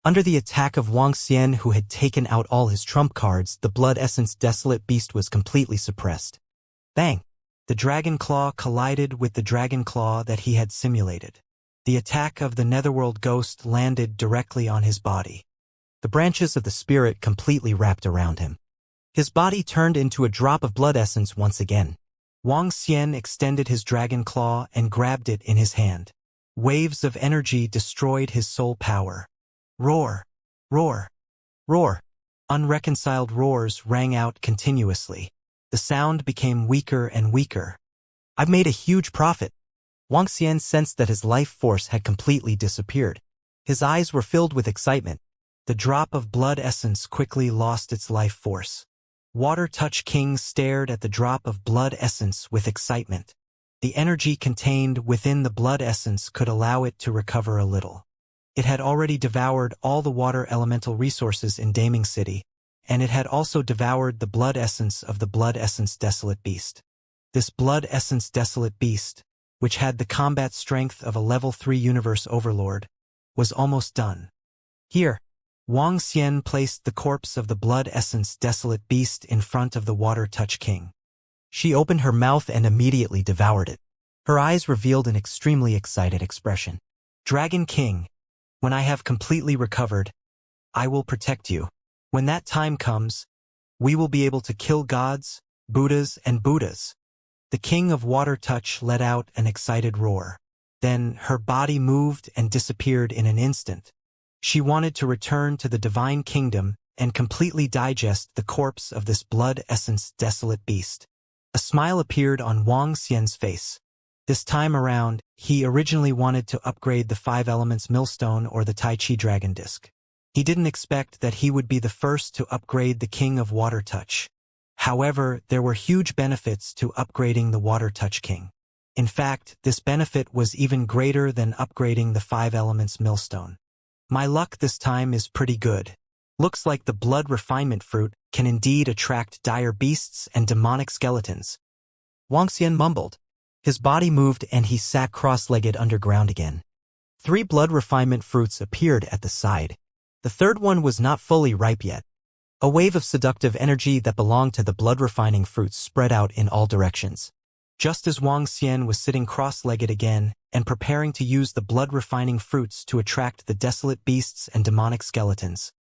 Under the attack of Wang Xian, who had taken out all his trump cards, the blood essence desolate beast was completely suppressed. Bang! The dragon claw collided with the dragon claw that he had simulated. The attack of the netherworld ghost landed directly on his body. The branches of the spirit completely wrapped around him. His body turned into a drop of blood essence once again. Wang Xian extended his dragon claw and grabbed it in his hand. Waves of energy destroyed his soul power. Roar! Roar! Roar! Unreconciled roars rang out continuously. The sound became weaker and weaker. I've made a huge profit. Wang Xian sensed that his life force had completely disappeared. His eyes were filled with excitement. The drop of blood essence quickly lost its life force. Watertouch King stared at the drop of blood essence with excitement. The energy contained within the blood essence could allow it to recover a little. It had already devoured all the water elemental resources in Daming City, and it had also devoured the blood essence of the blood essence desolate beast. This blood essence desolate beast, which had the combat strength of a level 3 universe overlord, was almost done. Here, Wang Xian placed the corpse of the blood essence desolate beast in front of the Watertouch King. She opened her mouth and immediately devoured it. Her eyes revealed an extremely excited expression. Dragon King, when I have completely recovered, I will protect you. When that time comes, we will be able to kill gods, Buddhas, and Buddhas. The King of Watertouch let out an excited roar. Then her body moved and disappeared in an instant. She wanted to return to the divine kingdom and completely digest the corpse of this blood essence desolate beast. A smile appeared on Wang Xian's face. This time around, he originally wanted to upgrade the 5 elements millstone or the Tai Chi dragon disc. He didn't expect that he would be the first to upgrade the King of Watertouch. However, there were huge benefits to upgrading the Watertouch King. In fact, this benefit was even greater than upgrading the 5 elements millstone. My luck this time is pretty good. Looks like the blood refinement fruit can indeed attract dire beasts and demonic skeletons. Wang Xian mumbled. His body moved and he sat cross-legged underground again. 3 blood refinement fruits appeared at the side. The third one was not fully ripe yet. A wave of seductive energy that belonged to the blood refining fruits spread out in all directions. just as Wang Xian was sitting cross-legged again and preparing to use the blood-refining fruits to attract the desolate beasts and demonic skeletons.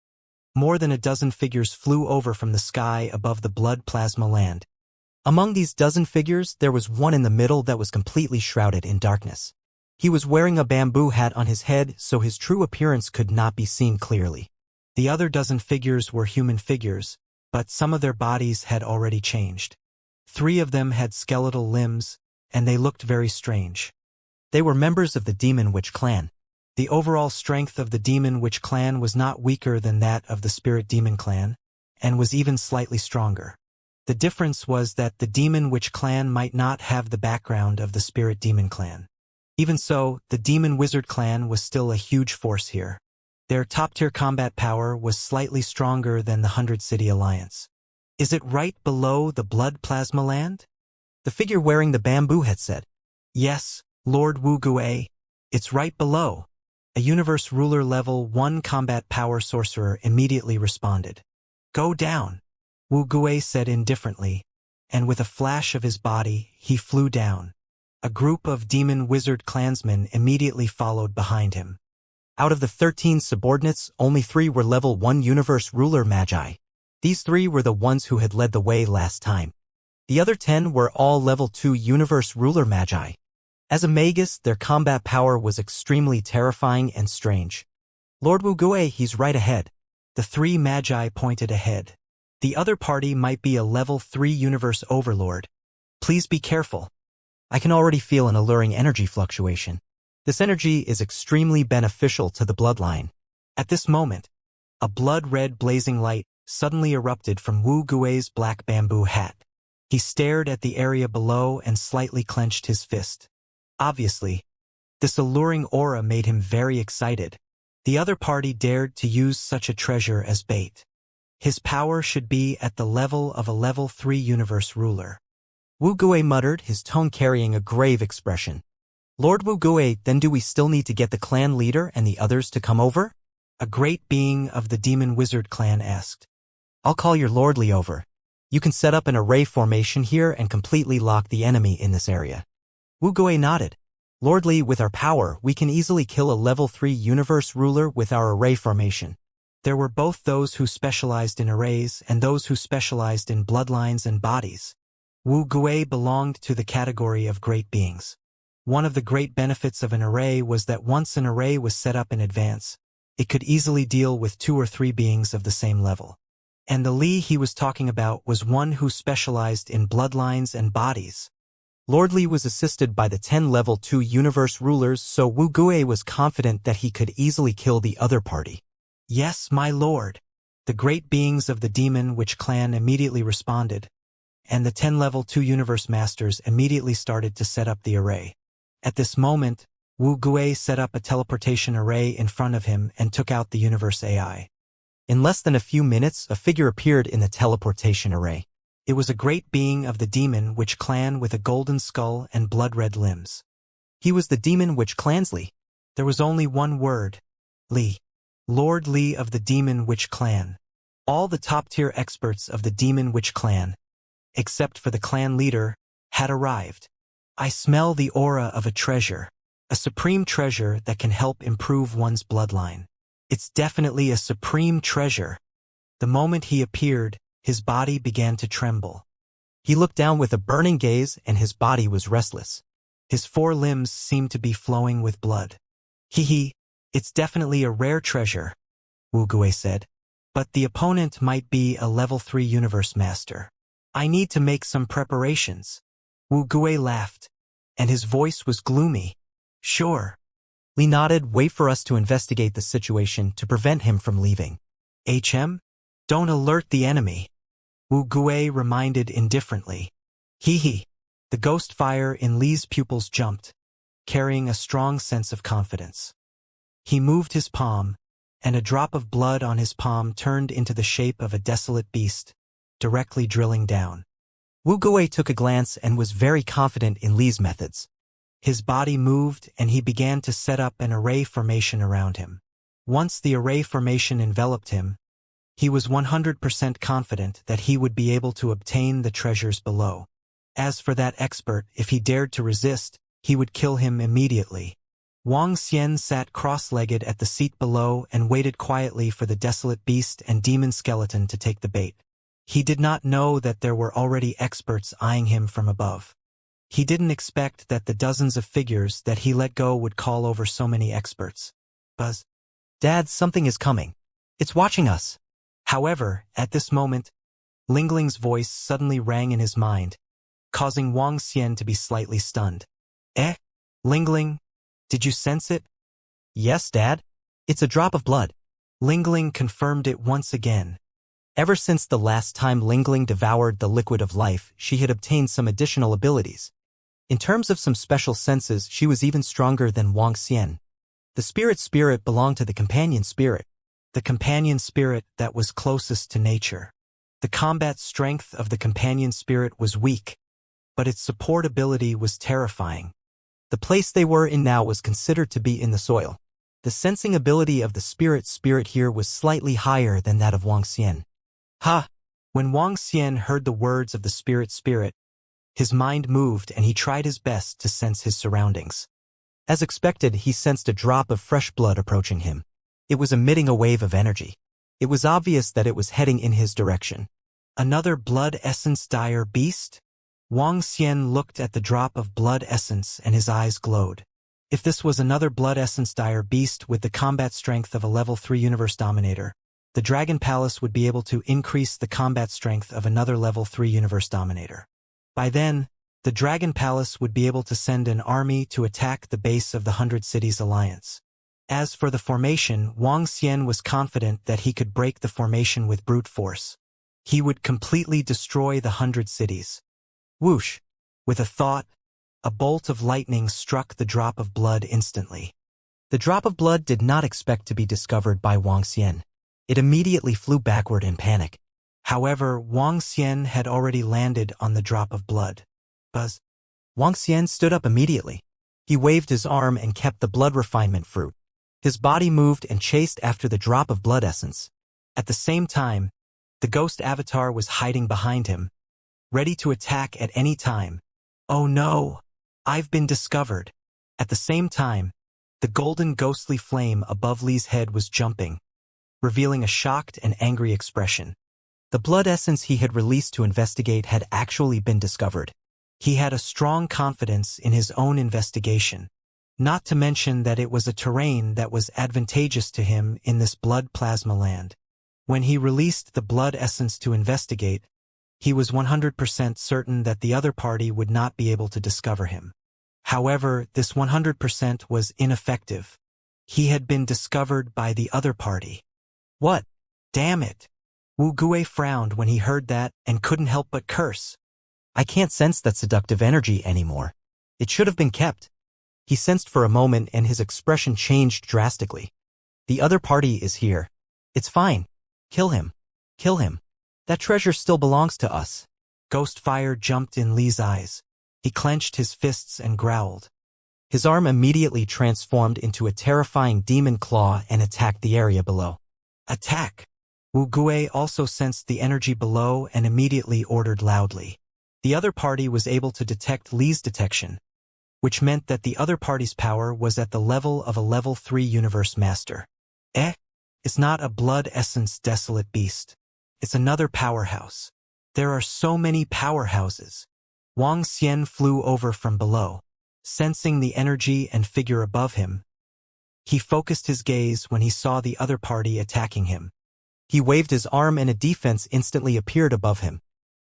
More than a dozen figures flew over from the sky above the blood plasma land. Among these dozen figures, there was one in the middle that was completely shrouded in darkness. He was wearing a bamboo hat on his head, so his true appearance could not be seen clearly. The other dozen figures were human figures, but some of their bodies had already changed. 3 of them had skeletal limbs, and they looked very strange. They were members of the Demon Witch clan. The overall strength of the Demon Witch clan was not weaker than that of the Spirit Demon clan, and was even slightly stronger. The difference was that the Demon Witch clan might not have the background of the Spirit Demon clan. Even so, the Demon Wizard clan was still a huge force here. Their top-tier combat power was slightly stronger than the 100 City Alliance. Is it right below the blood plasma land? The figure wearing the bamboo hat said. Yes, Lord Wu Gui, it's right below. A Universe Ruler Level 1 combat power sorcerer immediately responded. Go down, Wu Gui said indifferently, and with a flash of his body, he flew down. A group of demon wizard clansmen immediately followed behind him. Out of the 13 subordinates, only 3 were level 1 Universe Ruler Magi. These 3 were the ones who had led the way last time. The other 10 were all level 2 Universe Ruler Magi. As a magus, their combat power was extremely terrifying and strange. Lord Wu Gui, he's right ahead. The 3 Magi pointed ahead. The other party might be a level 3 Universe Overlord. Please be careful. I can already feel an alluring energy fluctuation. This energy is extremely beneficial to the bloodline. At this moment, a blood-red blazing light suddenly erupted from Wu Gui's black bamboo hat. He stared at the area below and slightly clenched his fist. Obviously, this alluring aura made him very excited. The other party dared to use such a treasure as bait. His power should be at the level of a level 3 Universe Ruler. Wu Gui muttered, his tone carrying a grave expression. Lord Wu Gui, then do we still need to get the clan leader and the others to come over? A great being of the Demon Wizard clan asked. I'll call your lordly over. You can set up an array formation here and completely lock the enemy in this area. Wu Gui nodded. Lordly, with our power, we can easily kill a level 3 Universe Ruler with our array formation. There were both those who specialized in arrays and those who specialized in bloodlines and bodies. Wu Gui belonged to the category of great beings. One of the great benefits of an array was that once an array was set up in advance, it could easily deal with 2 or 3 beings of the same level. And the Li he was talking about was one who specialized in bloodlines and bodies. Lord Li was assisted by the 10 level 2 Universe Rulers, so Wu Gui was confident that he could easily kill the other party. Yes, my lord. The great beings of the Demon Witch clan immediately responded, and the 10 level 2 Universe Masters immediately started to set up the array. At this moment, Wu Gui set up a teleportation array in front of him and took out the Universe AI. In less than a few minutes, a figure appeared in the teleportation array. It was a great being of the Demon Witch clan with a golden skull and blood-red limbs. He was the Demon Witch clan's Li. There was only one word, Li. Lord Li of the Demon Witch clan. All the top-tier experts of the Demon Witch clan, except for the clan leader, had arrived. I smell the aura of a treasure, a supreme treasure that can help improve one's bloodline. It's definitely a supreme treasure. The moment he appeared, his body began to tremble. He looked down with a burning gaze and his body was restless. His 4 limbs seemed to be flowing with blood. It's definitely a rare treasure, Wu Gui said. But the opponent might be a level 3 Universe Master. I need to make some preparations. Wu Gui laughed, and his voice was gloomy. Sure. Li nodded. Wait for us to investigate the situation to prevent him from leaving. Don't alert the enemy. Wu Gui reminded indifferently. The ghost fire in Li's pupils jumped, carrying a strong sense of confidence. He moved his palm, and a drop of blood on his palm turned into the shape of a desolate beast, directly drilling down. Wu Gui took a glance and was very confident in Li's methods. His body moved and he began to set up an array formation around him. Once the array formation enveloped him, he was 100% confident that he would be able to obtain the treasures below. As for that expert, if he dared to resist, he would kill him immediately. Wang Xian sat cross-legged at the seat below and waited quietly for the desolate beast and demon skeleton to take the bait. He did not know that there were already experts eyeing him from above. He didn't expect that the dozens of figures that he let go would call over so many experts. Buzz. Dad, something is coming. It's watching us. However, at this moment, Lingling's voice suddenly rang in his mind, causing Wang Xian to be slightly stunned. Lingling, did you sense it? Yes, Dad. It's a drop of blood. Lingling confirmed it once again. Ever since the last time Lingling devoured the liquid of life, she had obtained some additional abilities. In terms of some special senses, she was even stronger than Wang Xian. The spirit belonged to the companion spirit. The companion spirit that was closest to nature. The combat strength of the companion spirit was weak, but its support ability was terrifying. The place they were in now was considered to be in the soil. The sensing ability of the spirit here was slightly higher than that of Wang Xian. Ha! When Wang Xian heard the words of the spirit, his mind moved and he tried his best to sense his surroundings. As expected, he sensed a drop of fresh blood approaching him. It was emitting a wave of energy. It was obvious that it was heading in his direction. Another blood essence dire beast? Wang Xian looked at the drop of blood essence and his eyes glowed. If this was another blood essence dire beast with the combat strength of a level 3 universe dominator, the Dragon Palace would be able to increase the combat strength of another level 3 universe dominator. By then, the Dragon Palace would be able to send an army to attack the base of the 100 Cities Alliance. As for the formation, Wang Xian was confident that he could break the formation with brute force. He would completely destroy the 100 cities. Whoosh! With a thought, a bolt of lightning struck the drop of blood instantly. The drop of blood did not expect to be discovered by Wang Xian. It immediately flew backward in panic. However, Wang Xian had already landed on the drop of blood. Buzz. Wang Xian stood up immediately. He waved his arm and kept the blood refinement fruit. His body moved and chased after the drop of blood essence. At the same time, the ghost avatar was hiding behind him, ready to attack at any time. Oh no! I've been discovered. At the same time, the golden ghostly flame above Li's head was jumping, revealing a shocked and angry expression. The blood essence he had released to investigate had actually been discovered. He had a strong confidence in his own investigation, not to mention that it was a terrain that was advantageous to him in this blood plasma land. When he released the blood essence to investigate, he was 100% certain that the other party would not be able to discover him. However, this 100% was ineffective. He had been discovered by the other party. What? Damn it! Wu Gui frowned when he heard that and couldn't help but curse. I can't sense that seductive energy anymore. It should have been kept. He sensed for a moment and his expression changed drastically. The other party is here. It's fine. Kill him. Kill him. That treasure still belongs to us. Ghost fire jumped in Li's eyes. He clenched his fists and growled. His arm immediately transformed into a terrifying demon claw and attacked the area below. Attack! Wu Gui also sensed the energy below and immediately ordered loudly. The other party was able to detect Li's detection, which meant that the other party's power was at the level of a level 3 universe master. It's not a blood essence desolate beast. It's another powerhouse. There are so many powerhouses. Wang Xian flew over from below, sensing the energy and figure above him. He focused his gaze when he saw the other party attacking him. He waved his arm and a defense instantly appeared above him.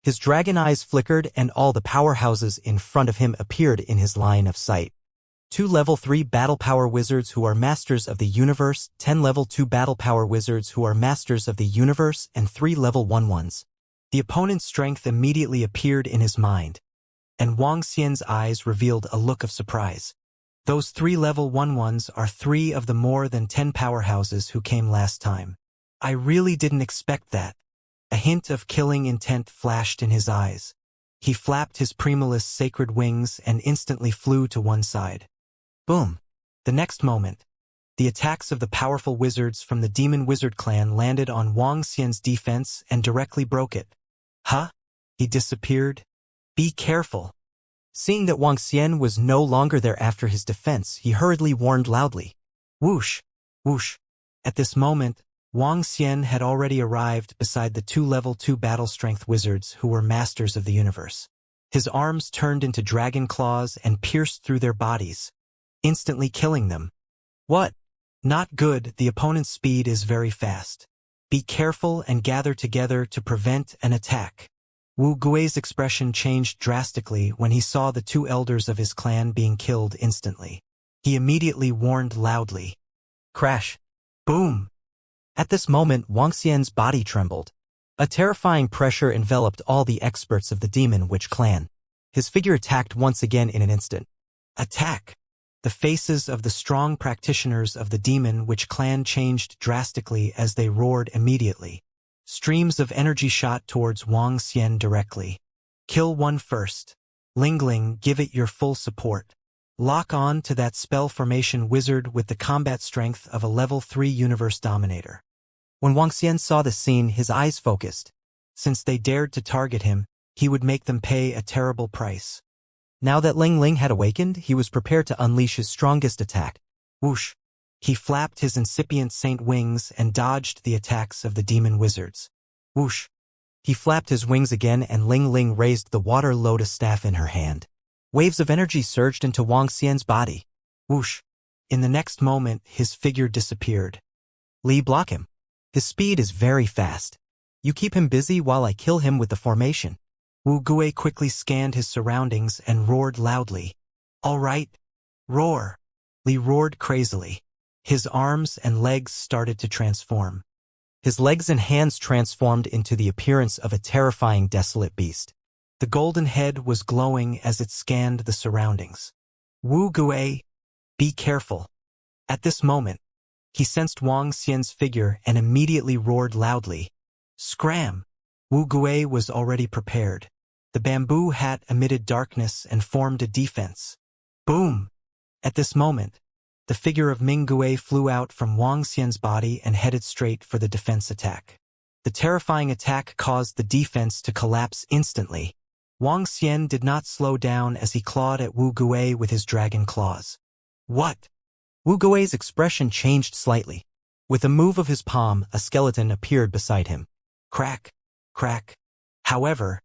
His dragon eyes flickered and all the powerhouses in front of him appeared in his line of sight. 2 level 3 battle power wizards who are masters of the universe, 10 level 2 battle power wizards who are masters of the universe, and 3 level 1 ones. The opponent's strength immediately appeared in his mind, and Wang Xian's eyes revealed a look of surprise. Those 3 level 1 ones are 3 of the more than 10 powerhouses who came last time. I really didn't expect that. A hint of killing intent flashed in his eyes. He flapped his Primalist sacred wings and instantly flew to one side. Boom! The next moment, the attacks of the powerful wizards from the Demon Wizard clan landed on Wang Xian's defense and directly broke it. Huh? He disappeared? Be careful. Seeing that Wang Xian was no longer there after his defense, he hurriedly warned loudly. Whoosh! Whoosh! At this moment, Wang Xian had already arrived beside the 2 level 2 battle strength wizards who were masters of the universe. His arms turned into dragon claws and pierced through their bodies, instantly killing them. What? Not good. The opponent's speed is very fast. Be careful and gather together to prevent an attack. Wu Gui's expression changed drastically when he saw the 2 elders of his clan being killed instantly. He immediately warned loudly. Crash! Boom! At this moment, Wang Xian's body trembled. A terrifying pressure enveloped all the experts of the Demon Witch clan. His figure attacked once again in an instant. Attack! The faces of the strong practitioners of the Demon Witch clan changed drastically as they roared immediately. Streams of energy shot towards Wang Xian directly. Kill one first. Lingling, give it your full support. Lock on to that spell formation wizard with the combat strength of a level 3 universe dominator. When Wang Xian saw the scene, his eyes focused. Since they dared to target him, he would make them pay a terrible price. Now that Ling Ling had awakened, he was prepared to unleash his strongest attack. Whoosh! He flapped his incipient saint wings and dodged the attacks of the demon wizards. Whoosh! He flapped his wings again and Ling Ling raised the water lotus staff in her hand. Waves of energy surged into Wang Xian's body. Whoosh! In the next moment, his figure disappeared. Li, block him. His speed is very fast. You keep him busy while I kill him with the formation. Wu Gui quickly scanned his surroundings and roared loudly. All right. Roar. Li roared crazily. His arms and legs started to transform. His legs and hands transformed into the appearance of a terrifying desolate beast. The golden head was glowing as it scanned the surroundings. Wu Gui, be careful. At this moment, he sensed Wang Xian's figure and immediately roared loudly. Scram! Wu Gui was already prepared. The bamboo hat emitted darkness and formed a defense. Boom! At this moment, the figure of Ming Gui flew out from Wang Xian's body and headed straight for the defense attack. The terrifying attack caused the defense to collapse instantly. Wang Xian did not slow down as he clawed at Wu Gui with his dragon claws. What? Wu Gui's expression changed slightly. With a move of his palm, a skeleton appeared beside him. Crack, crack. However,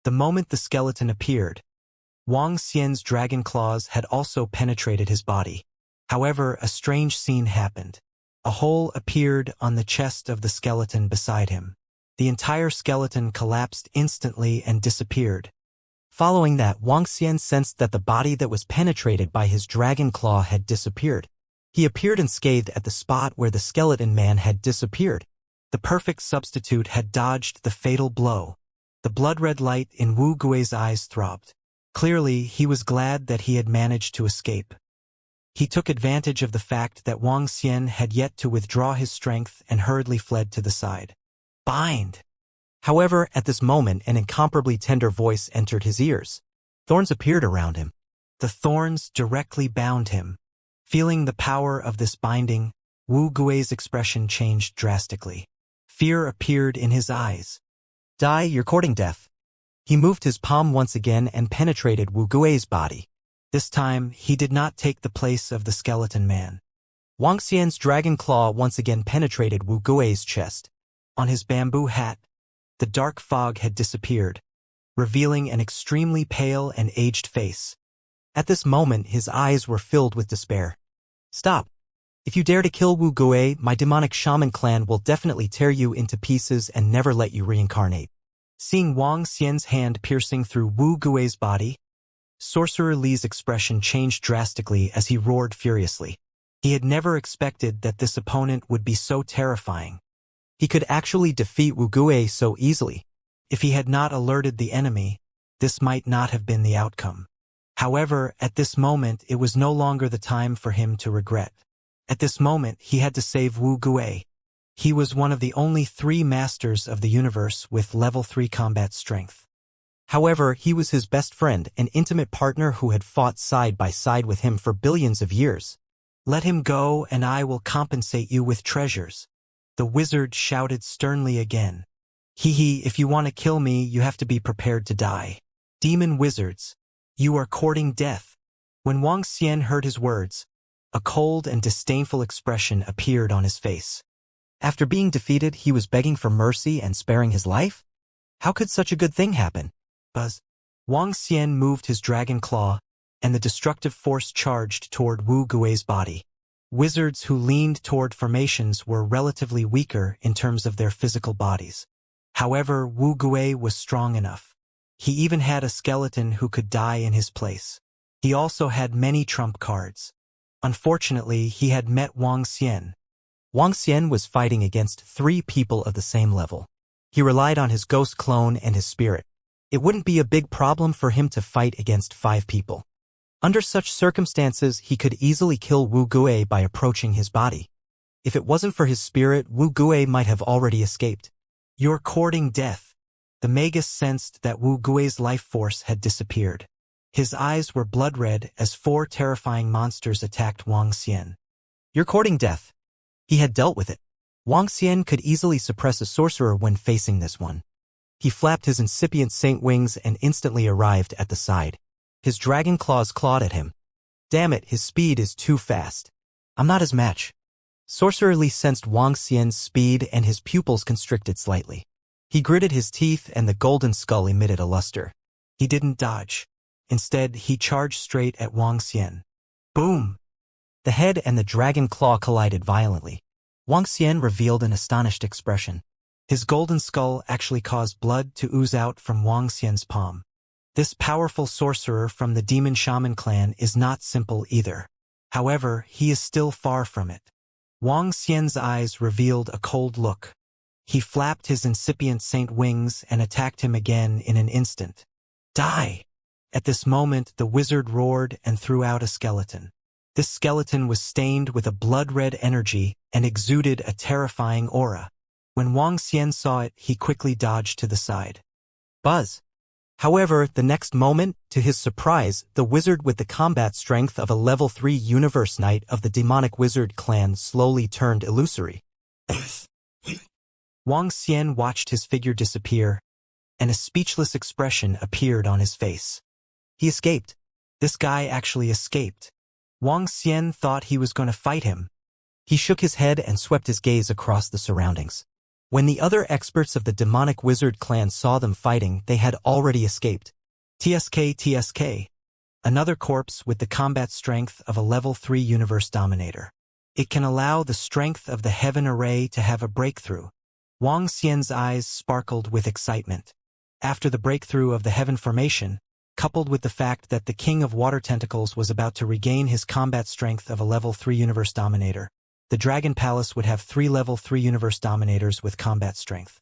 the moment the skeleton appeared, Wang Xian's dragon claws had also penetrated his body. However, a strange scene happened. A hole appeared on the chest of the skeleton beside him. The entire skeleton collapsed instantly and disappeared. Following that, Wang Xian sensed that the body that was penetrated by his dragon claw had disappeared. He appeared unscathed at the spot where the skeleton man had disappeared. The perfect substitute had dodged the fatal blow. The blood-red light in Wu Gui's eyes throbbed. Clearly, he was glad that he had managed to escape. He took advantage of the fact that Wang Xian had yet to withdraw his strength and hurriedly fled to the side. Bind! However, at this moment, an incomparably tender voice entered his ears. Thorns appeared around him. The thorns directly bound him. Feeling the power of this binding, Wu Gui's expression changed drastically. Fear appeared in his eyes. Die, you're courting death. He moved his palm once again and penetrated Wu Gui's body. This time, he did not take the place of the skeleton man. Wang Xian's dragon claw once again penetrated Wu Gui's chest. On his bamboo hat, the dark fog had disappeared, revealing an extremely pale and aged face. At this moment, his eyes were filled with despair. Stop! If you dare to kill Wu Gui, my demonic shaman clan will definitely tear you into pieces and never let you reincarnate. Seeing Wang Xian's hand piercing through Wu Gui's body, Sorcerer Li's expression changed drastically as he roared furiously. He had never expected that this opponent would be so terrifying. He could actually defeat Wu Gui so easily. If he had not alerted the enemy, this might not have been the outcome. However, at this moment, it was no longer the time for him to regret. At this moment, he had to save Wu Gui. He was one of the only 3 masters of the universe with level 3 combat strength. However, he was his best friend, an intimate partner who had fought side by side with him for billions of years. Let him go and I will compensate you with treasures. The wizard shouted sternly again. Hee hee, if you want to kill me, you have to be prepared to die. demon wizards, you are courting death." When Wang Xian heard his words, a cold and disdainful expression appeared on his face. After being defeated, he was begging for mercy and sparing his life? How could such a good thing happen? Buzz. Wang Xian moved his dragon claw, and the destructive force charged toward Wu Gui's body. Wizards who leaned toward formations were relatively weaker in terms of their physical bodies. However, Wu Gui was strong enough. He even had a skeleton who could die in his place. He also had many trump cards. Unfortunately, he had met Wang Xian. Wang Xian was fighting against 3 people of the same level. He relied on his ghost clone and his spirit. It wouldn't be a big problem for him to fight against 5 people. Under such circumstances, he could easily kill Wu Gui by approaching his body. If it wasn't for his spirit, Wu Gui might have already escaped. You're courting death. The magus sensed that Wu Gui's life force had disappeared. His eyes were blood red as 4 terrifying monsters attacked Wang Xian. You're courting death. He had dealt with it. Wang Xian could easily suppress a sorcerer when facing this one. He flapped his incipient saint wings and instantly arrived at the side. His dragon claws clawed at him. Damn it, his speed is too fast. I'm not his match. Sorcerer Li sensed Wang Xian's speed and his pupils constricted slightly. He gritted his teeth and the golden skull emitted a luster. He didn't dodge. Instead, he charged straight at Wang Xian. Boom! The head and the dragon claw collided violently. Wang Xian revealed an astonished expression. His golden skull actually caused blood to ooze out from Wang Xian's palm. This powerful sorcerer from the demon shaman clan is not simple either. However, he is still far from it. Wang Xian's eyes revealed a cold look. He flapped his incipient saint wings and attacked him again in an instant. Die! At this moment, the wizard roared and threw out a skeleton. This skeleton was stained with a blood-red energy and exuded a terrifying aura. When Wang Xian saw it, he quickly dodged to the side. Buzz! However, the next moment, to his surprise, the wizard with the combat strength of a level 3 universe knight of the demonic wizard clan slowly turned illusory. Wang Xian watched his figure disappear, and a speechless expression appeared on his face. He escaped. This guy actually escaped. Wang Xian thought he was going to fight him. He shook his head and swept his gaze across the surroundings. When the other experts of the demonic wizard clan saw them fighting, they had already escaped. TSK. Another corpse with the combat strength of a level 3 universe dominator. It can allow the strength of the heaven array to have a breakthrough. Wang Xian's eyes sparkled with excitement. After the breakthrough of the heaven formation, coupled with the fact that the King of Water Tentacles was about to regain his combat strength of a level 3 universe dominator, the Dragon Palace would have 3 level 3 universe dominators with combat strength.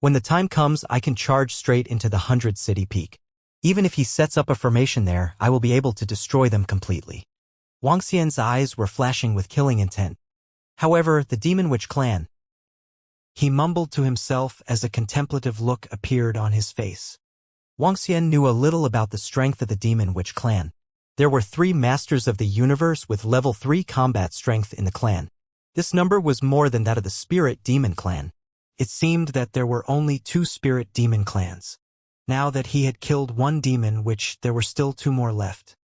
When the time comes, I can charge straight into the 100 City Peak. Even if he sets up a formation there, I will be able to destroy them completely. Wang Xian's eyes were flashing with killing intent. However, the Demon Witch clan. He mumbled to himself as a contemplative look appeared on his face. Wang Xian knew a little about the strength of the Demon Witch clan. There were 3 masters of the universe with level 3 combat strength in the clan. This number was more than that of the Spirit Demon clan. It seemed that there were only 2 Spirit Demon clans. Now that he had killed 1 demon witch, there were still 2 more left.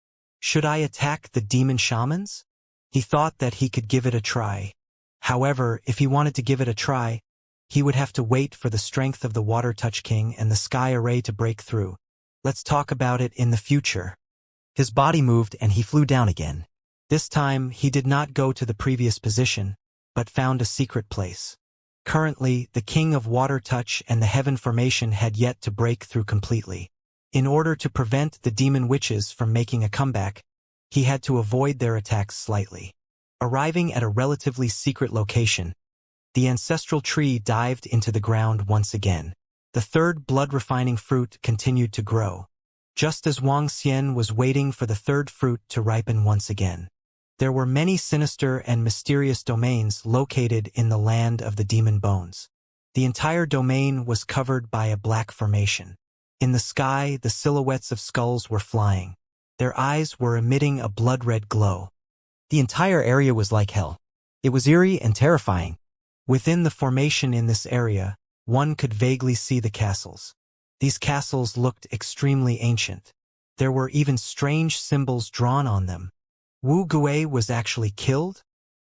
Should I attack the demon shamans? He thought that he could give it a try. However, if he wanted to give it a try, he would have to wait for the strength of the Water Touch King and the Sky Array to break through. Let's talk about it in the future. His body moved and he flew down again. This time, he did not go to the previous position, but found a secret place. Currently, the King of Water Touch and the Heaven Formation had yet to break through completely. In order to prevent the demon witches from making a comeback, he had to avoid their attacks slightly. Arriving at a relatively secret location, the ancestral tree dived into the ground once again. The 3rd blood-refining fruit continued to grow. Just as Wang Xian was waiting for the 3rd fruit to ripen once again. There were many sinister and mysterious domains located in the land of the demon bones. The entire domain was covered by a black formation. In the sky, the silhouettes of skulls were flying. Their eyes were emitting a blood-red glow. The entire area was like hell. It was eerie and terrifying. Within the formation in this area, one could vaguely see the castles. These castles looked extremely ancient. There were even strange symbols drawn on them. Wu Gui was actually killed?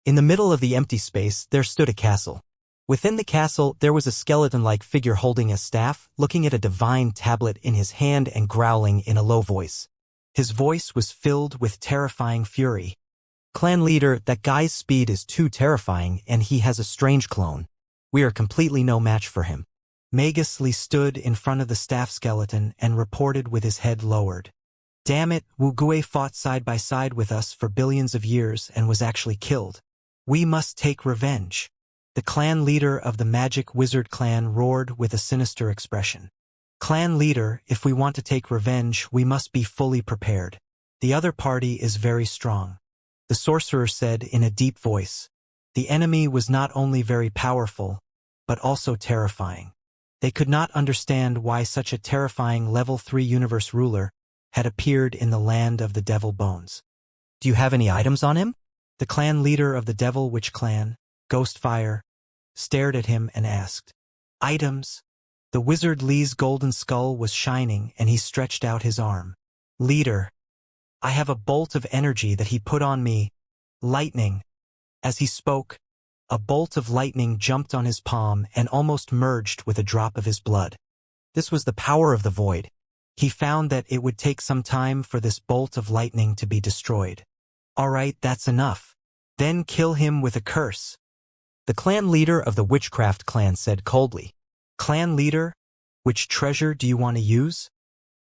In the middle of the empty space, there stood a castle. Within the castle, there was a skeleton-like figure holding a staff, looking at a divine tablet in his hand and growling in a low voice. His voice was filled with terrifying fury. Clan leader, that guy's speed is too terrifying, and he has a strange clone. We are completely no match for him. Meticulously stood in front of the staff skeleton and reported with his head lowered. Damn it, Wu Gui fought side by side with us for billions of years and was actually killed. We must take revenge. The clan leader of the magic wizard clan roared with a sinister expression. Clan leader, if we want to take revenge, we must be fully prepared. The other party is very strong. The sorcerer said in a deep voice. The enemy was not only very powerful, but also terrifying. They could not understand why such a terrifying level 3 universe ruler had appeared in the land of the devil bones. Do you have any items on him? The clan leader of the Devil Witch clan, Ghostfire, stared at him and asked. Items? The wizard Lee's golden skull was shining and he stretched out his arm. Leader, I have a bolt of energy that he put on me. Lightning. As he spoke, a bolt of lightning jumped on his palm and almost merged with a drop of his blood. This was the power of the void. He found that it would take some time for this bolt of lightning to be destroyed. All right, that's enough. Then kill him with a curse. The clan leader of the witchcraft clan said coldly. Clan leader, which treasure do you want to use?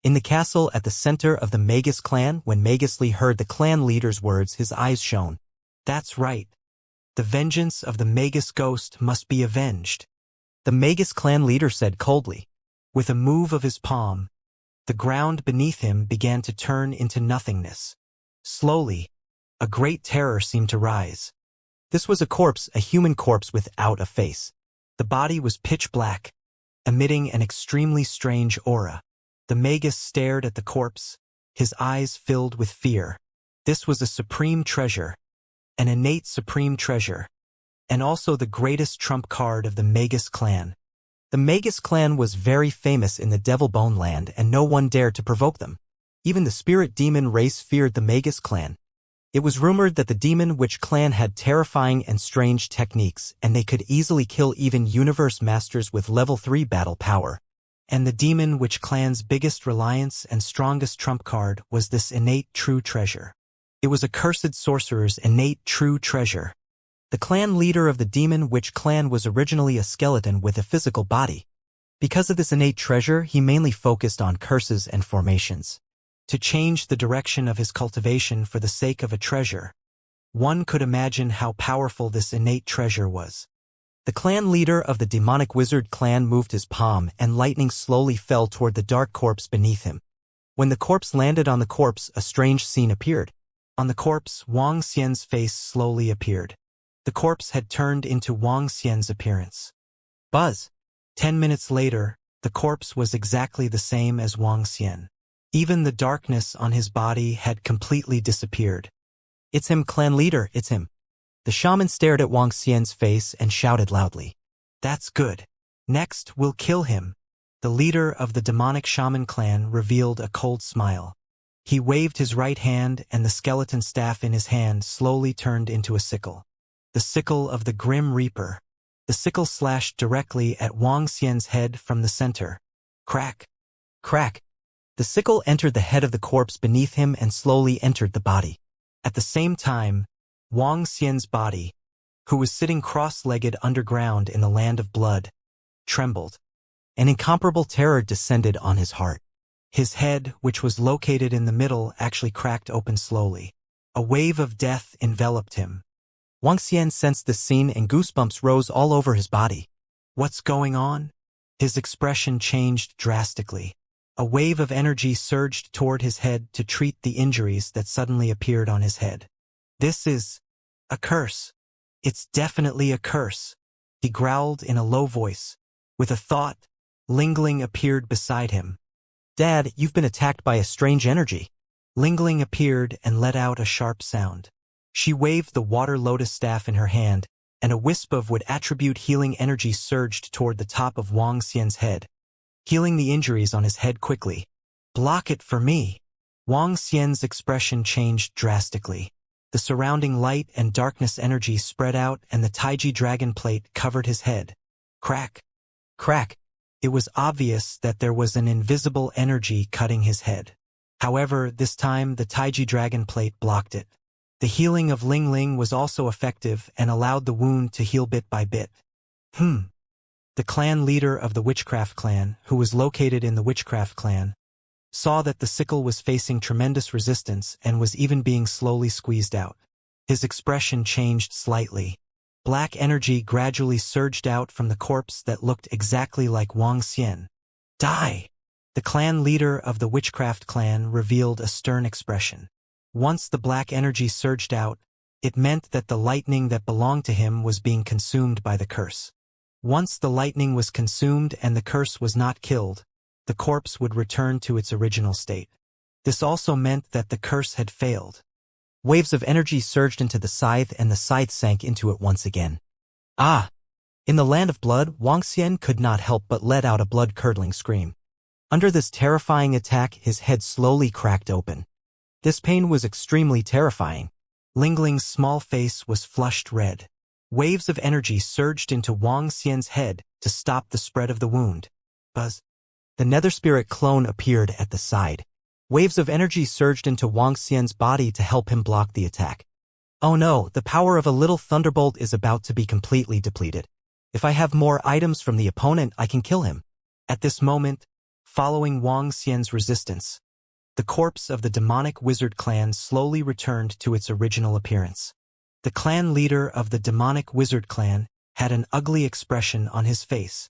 In the castle at the center of the Magus clan, when Meticulously heard the clan leader's words, his eyes shone. That's right. The vengeance of the Magus ghost must be avenged. The Magus clan leader said coldly. With a move of his palm, the ground beneath him began to turn into nothingness. Slowly, a great terror seemed to rise. This was a corpse, a human corpse without a face. The body was pitch black, emitting an extremely strange aura. The Magus stared at the corpse, his eyes filled with fear. This was a supreme treasure, an innate supreme treasure, and also the greatest trump card of the Magus clan. The Magus clan was very famous in the Devil Bone land and no one dared to provoke them. Even the spirit demon race feared the Magus clan. It was rumored that the Demon Witch clan had terrifying and strange techniques and they could easily kill even universe masters with level 3 battle power. And the Demon Witch clan's biggest reliance and strongest trump card was this innate true treasure. It was a cursed sorcerer's innate true treasure. The clan leader of the Demon Witch clan was originally a skeleton with a physical body. Because of this innate treasure, he mainly focused on curses and formations. To change the direction of his cultivation for the sake of a treasure. One could imagine how powerful this innate treasure was. The clan leader of the demonic wizard clan moved his palm and lightning slowly fell toward the dark corpse beneath him. When the corpse landed on the corpse, a strange scene appeared. On the corpse, Wang Xian's face slowly appeared. The corpse had turned into Wang Xian's appearance. Buzz. 10 minutes later, the corpse was exactly the same as Wang Xian. Even the darkness on his body had completely disappeared. It's him, clan leader, it's him. The shaman stared at Wang Xian's face and shouted loudly. That's good. Next, we'll kill him. The leader of the demonic shaman clan revealed a cold smile. He waved his right hand and the skeleton staff in his hand slowly turned into a sickle. The sickle of the Grim Reaper. The sickle slashed directly at Wang Xian's head from the center. Crack. Crack. The sickle entered the head of the corpse beneath him and slowly entered the body. At the same time, Wang Xian's body, who was sitting cross-legged underground in the land of blood, trembled. An incomparable terror descended on his heart. His head, which was located in the middle, actually cracked open slowly. A wave of death enveloped him. Wang Xian sensed this scene and goosebumps rose all over his body. What's going on? His expression changed drastically. A wave of energy surged toward his head to treat the injuries that suddenly appeared on his head. This is a curse. It's definitely a curse. He growled in a low voice. With a thought, Lingling appeared beside him. Dad, you've been attacked by a strange energy. Lingling appeared and let out a sharp sound. She waved the water lotus staff in her hand, and a wisp of would attribute healing energy surged toward the top of Wang Xian's head. healing the injuries on his head quickly. Block it for me. Wang Xian's expression changed drastically. The surrounding light and darkness energy spread out and the Taiji dragon plate covered his head. Crack. Crack. It was obvious that there was an invisible energy cutting his head. However, this time the Taiji dragon plate blocked it. The healing of Ling Ling was also effective and allowed the wound to heal bit by bit. The clan leader of the Witchcraft clan, who was located in the Witchcraft clan, saw that the sickle was facing tremendous resistance and was even being slowly squeezed out. His expression changed slightly. Black energy gradually surged out from the corpse that looked exactly like Wang Xian. Die! The clan leader of the Witchcraft clan revealed a stern expression. Once the black energy surged out, it meant that the lightning that belonged to him was being consumed by the curse. Once the lightning was consumed and the curse was not killed, the corpse would return to its original state. This also meant that the curse had failed. Waves of energy surged into the scythe and the scythe sank into it once again. Ah! In the land of blood, Wang Xian could not help but let out a blood-curdling scream. Under this terrifying attack, his head slowly cracked open. This pain was extremely terrifying. Ling Ling's small face was flushed red. Waves of energy surged into Wang Xian's head to stop the spread of the wound. Buzz. The Nether Spirit clone appeared at the side. Waves of energy surged into Wang Xian's body to help him block the attack. Oh no, the power of a little thunderbolt is about to be completely depleted. If I have more items from the opponent, I can kill him. At this moment, following Wang Xian's resistance, the corpse of the demonic wizard clan slowly returned to its original appearance. The clan leader of the demonic wizard clan had an ugly expression on his face.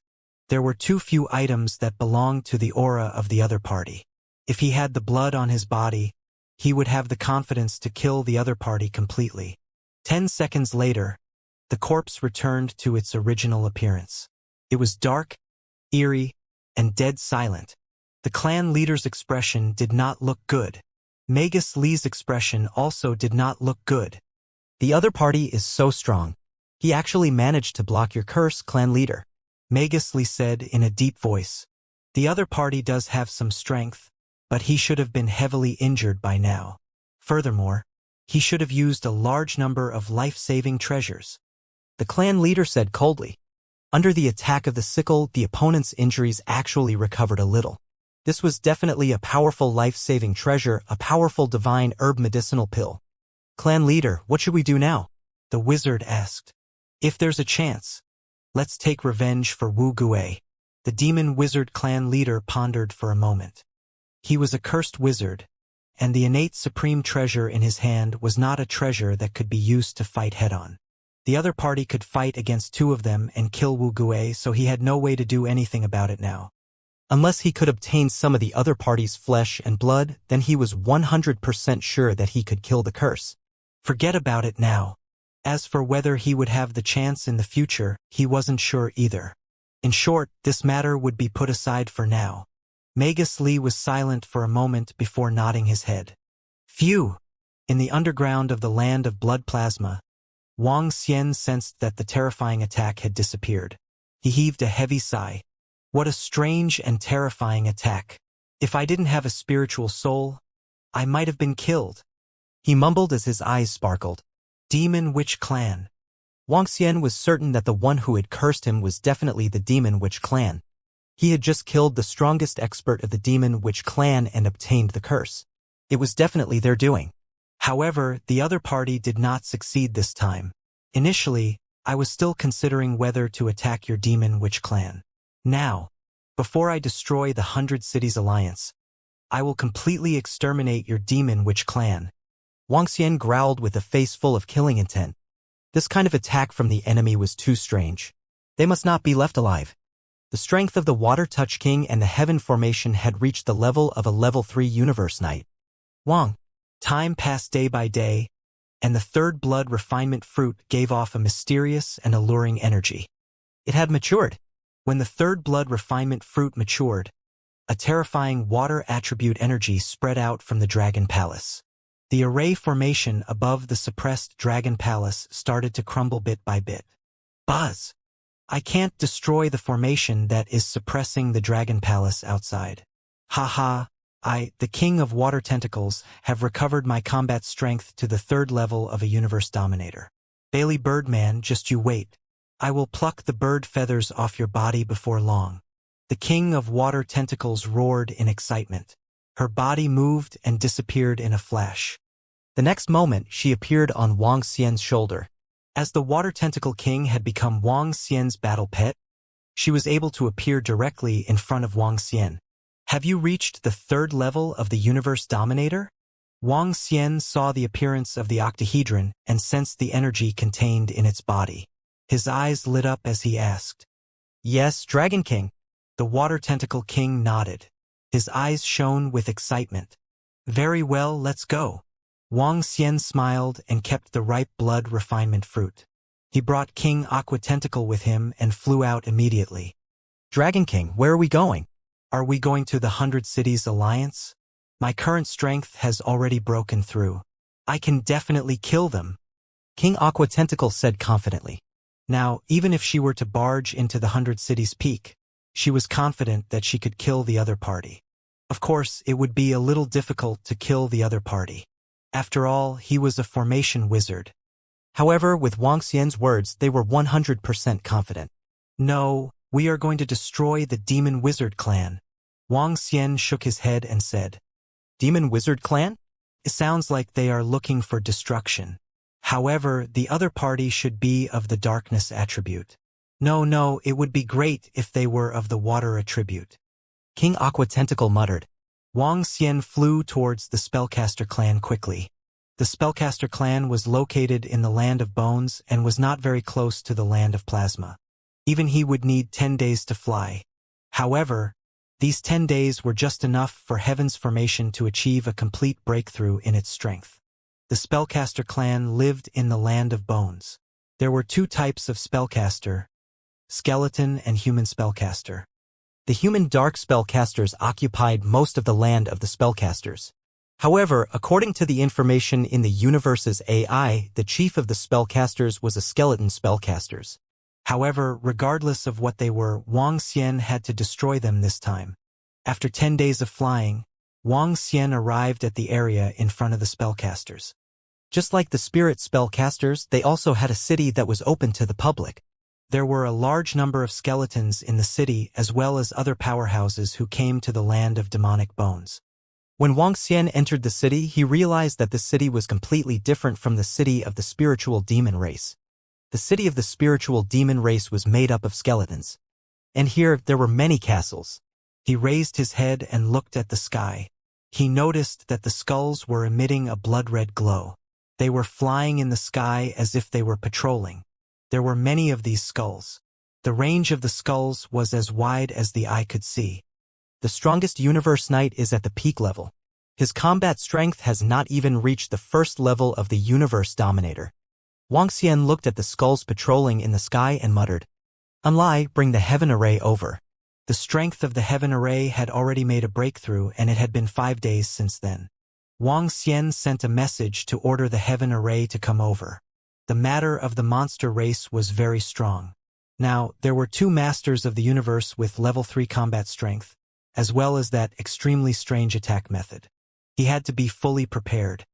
There were too few items that belonged to the aura of the other party. If he had the blood on his body, he would have the confidence to kill the other party completely. 10 seconds later, the corpse returned to its original appearance. It was dark, eerie, and dead silent. The clan leader's expression did not look good. Magus Li's expression also did not look good. The other party is so strong. He actually managed to block your curse, clan leader. Magus Li said in a deep voice. The other party does have some strength, but he should have been heavily injured by now. Furthermore, he should have used a large number of life-saving treasures. The clan leader said coldly. Under the attack of the sickle, the opponent's injuries actually recovered a little. This was definitely a powerful life-saving treasure, a powerful divine herb medicinal pill. Clan leader, what should we do now? The wizard asked. If there's a chance, let's take revenge for Wu Gue. The demon wizard clan leader pondered for a moment. He was a cursed wizard, and the innate supreme treasure in his hand was not a treasure that could be used to fight head-on. The other party could fight against two of them and kill Wu Gue, so he had no way to do anything about it now. Unless he could obtain some of the other party's flesh and blood, then he was 100% sure that he could kill the curse. Forget about it now. As for whether he would have the chance in the future, he wasn't sure either. In short, this matter would be put aside for now. Magus Li was silent for a moment before nodding his head. Phew! In the underground of the land of blood plasma, Wang Xian sensed that the terrifying attack had disappeared. He heaved a heavy sigh. What a strange and terrifying attack. If I didn't have a spiritual soul, I might have been killed. He mumbled as his eyes sparkled. Demon Witch Clan. Wang Xian was certain that the one who had cursed him was definitely the Demon Witch Clan. He had just killed the strongest expert of the Demon Witch Clan and obtained the curse. It was definitely their doing. However, the other party did not succeed this time. Initially, I was still considering whether to attack your Demon Witch Clan. Now, before I destroy the 100 Cities Alliance, I will completely exterminate your Demon Witch Clan. Wang Xian growled with a face full of killing intent. This kind of attack from the enemy was too strange. They must not be left alive. The strength of the Water Touch King and the Heaven Formation had reached the level of a level 3 Universe Knight. Wang. Time passed day by day, and the third blood refinement fruit gave off a mysterious and alluring energy. It had matured. When the third blood refinement fruit matured, a terrifying water attribute energy spread out from the Dragon Palace. The array formation above the suppressed Dragon Palace started to crumble bit by bit. Buzz! I can't destroy the formation that is suppressing the dragon palace outside. Haha, the king of water tentacles, have recovered my combat strength to the 3rd level of a universe dominator. Bailey Birdman, just you wait. I will pluck the bird feathers off your body before long. The king of water tentacles roared in excitement. Her body moved and disappeared in a flash. The next moment, she appeared on Wang Xian's shoulder. As the water tentacle king had become Wang Xian's battle pet, she was able to appear directly in front of Wang Xian. Have you reached the 3rd level of the universe dominator? Wang Xian saw the appearance of the octahedron and sensed the energy contained in its body. His eyes lit up as he asked, "Yes, Dragon King." The water tentacle king nodded. His eyes shone with excitement. "Very well, let's go." Wang Xian smiled and kept the ripe blood refinement fruit. He brought King Aqua Tentacle with him and flew out immediately. "Dragon King, where are we going? Are we going to the 100 Cities Alliance? My current strength has already broken through. I can definitely kill them," King Aqua Tentacle said confidently. Now, even if she were to barge into the 100 Cities Peak, she was confident that she could kill the other party. Of course, it would be a little difficult to kill the other party. After all, he was a formation wizard. However, with Wang Xian's words, they were 100% confident. "No, we are going to destroy the Demon Wizard clan." Wang Xian shook his head and said, "Demon Wizard clan? It sounds like they are looking for destruction. However, the other party should be of the darkness attribute. No, it would be great if they were of the water attribute." King Aqua Tentacle muttered. Wang Xian flew towards the Spellcaster clan quickly. The Spellcaster clan was located in the Land of Bones and was not very close to the Land of Plasma. Even he would need 10 days to fly. However, these 10 days were just enough for Heaven's formation to achieve a complete breakthrough in its strength. The Spellcaster clan lived in the Land of Bones. There were 2 types of Spellcaster, skeleton and human spellcaster. The human dark spellcasters occupied most of the land of the spellcasters. However, according to the information in the universe's AI, the chief of the spellcasters was a skeleton spellcasters. However, regardless of what they were, Wang Xian had to destroy them this time. After 10 days of flying, Wang Xian arrived at the area in front of the spellcasters. Just like the spirit spellcasters, they also had a city that was open to the public. There were a large number of skeletons in the city as well as other powerhouses who came to the Land of Demonic Bones. When Wang Xian entered the city, he realized that the city was completely different from the city of the spiritual demon race. The city of the spiritual demon race was made up of skeletons. And here, there were many castles. He raised his head and looked at the sky. He noticed that the skulls were emitting a blood-red glow. They were flying in the sky as if they were patrolling. There were many of these skulls. The range of the skulls was as wide as the eye could see. The strongest universe knight is at the peak level. His combat strength has not even reached the 1st level of the universe dominator. Wang Xian looked at the skulls patrolling in the sky and muttered, "Unlai, bring the heaven array over." The strength of the heaven array had already made a breakthrough, and it had been 5 days since then. Wang Xian sent a message to order the heaven array to come over. The matter of the monster race was very strong. Now, there were 2 masters of the universe with level 3 combat strength, as well as that extremely strange attack method. He had to be fully prepared.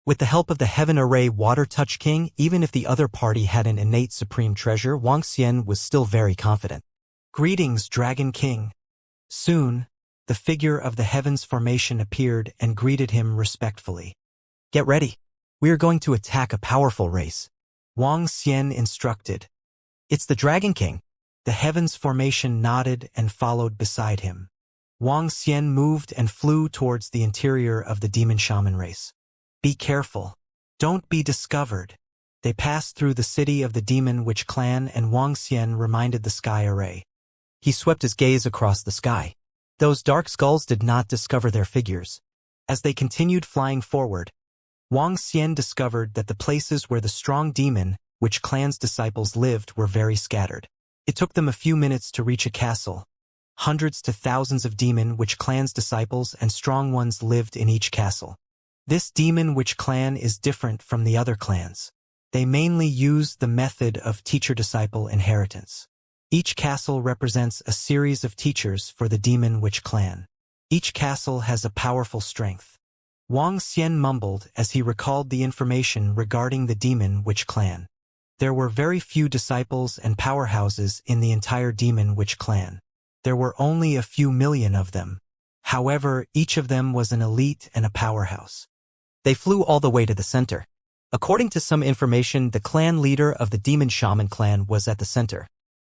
With the help of the Heaven Array Water Touch King, even if the other party had an innate supreme treasure, Wang Xian was still very confident. "Greetings, Dragon King." Soon, the figure of the Heaven's formation appeared and greeted him respectfully. "Get ready. We are going to attack a powerful race," Wang Xian instructed. "It's the Dragon King." The Heaven's formation nodded and followed beside him. Wang Xian moved and flew towards the interior of the demon shaman race. "Be careful. Don't be discovered." They passed through the city of the Demon Witch clan, and Wang Xian reminded the sky array. He swept his gaze across the sky. Those dark skulls did not discover their figures. As they continued flying forward, Wang Xian discovered that the places where the strong Demon Witch clan's disciples lived were very scattered. It took them a few minutes to reach a castle. Hundreds to thousands of Demon Witch clan's disciples and strong ones lived in each castle. This Demon Witch clan is different from the other clans. They mainly use the method of teacher-disciple inheritance. Each castle represents a series of teachers for the Demon Witch clan. Each castle has a powerful strength. Wang Xian mumbled as he recalled the information regarding the Demon Witch clan. There were very few disciples and powerhouses in the entire Demon Witch clan. There were only a few million of them. However, each of them was an elite and a powerhouse. They flew all the way to the center. According to some information, the clan leader of the Demon Shaman clan was at the center.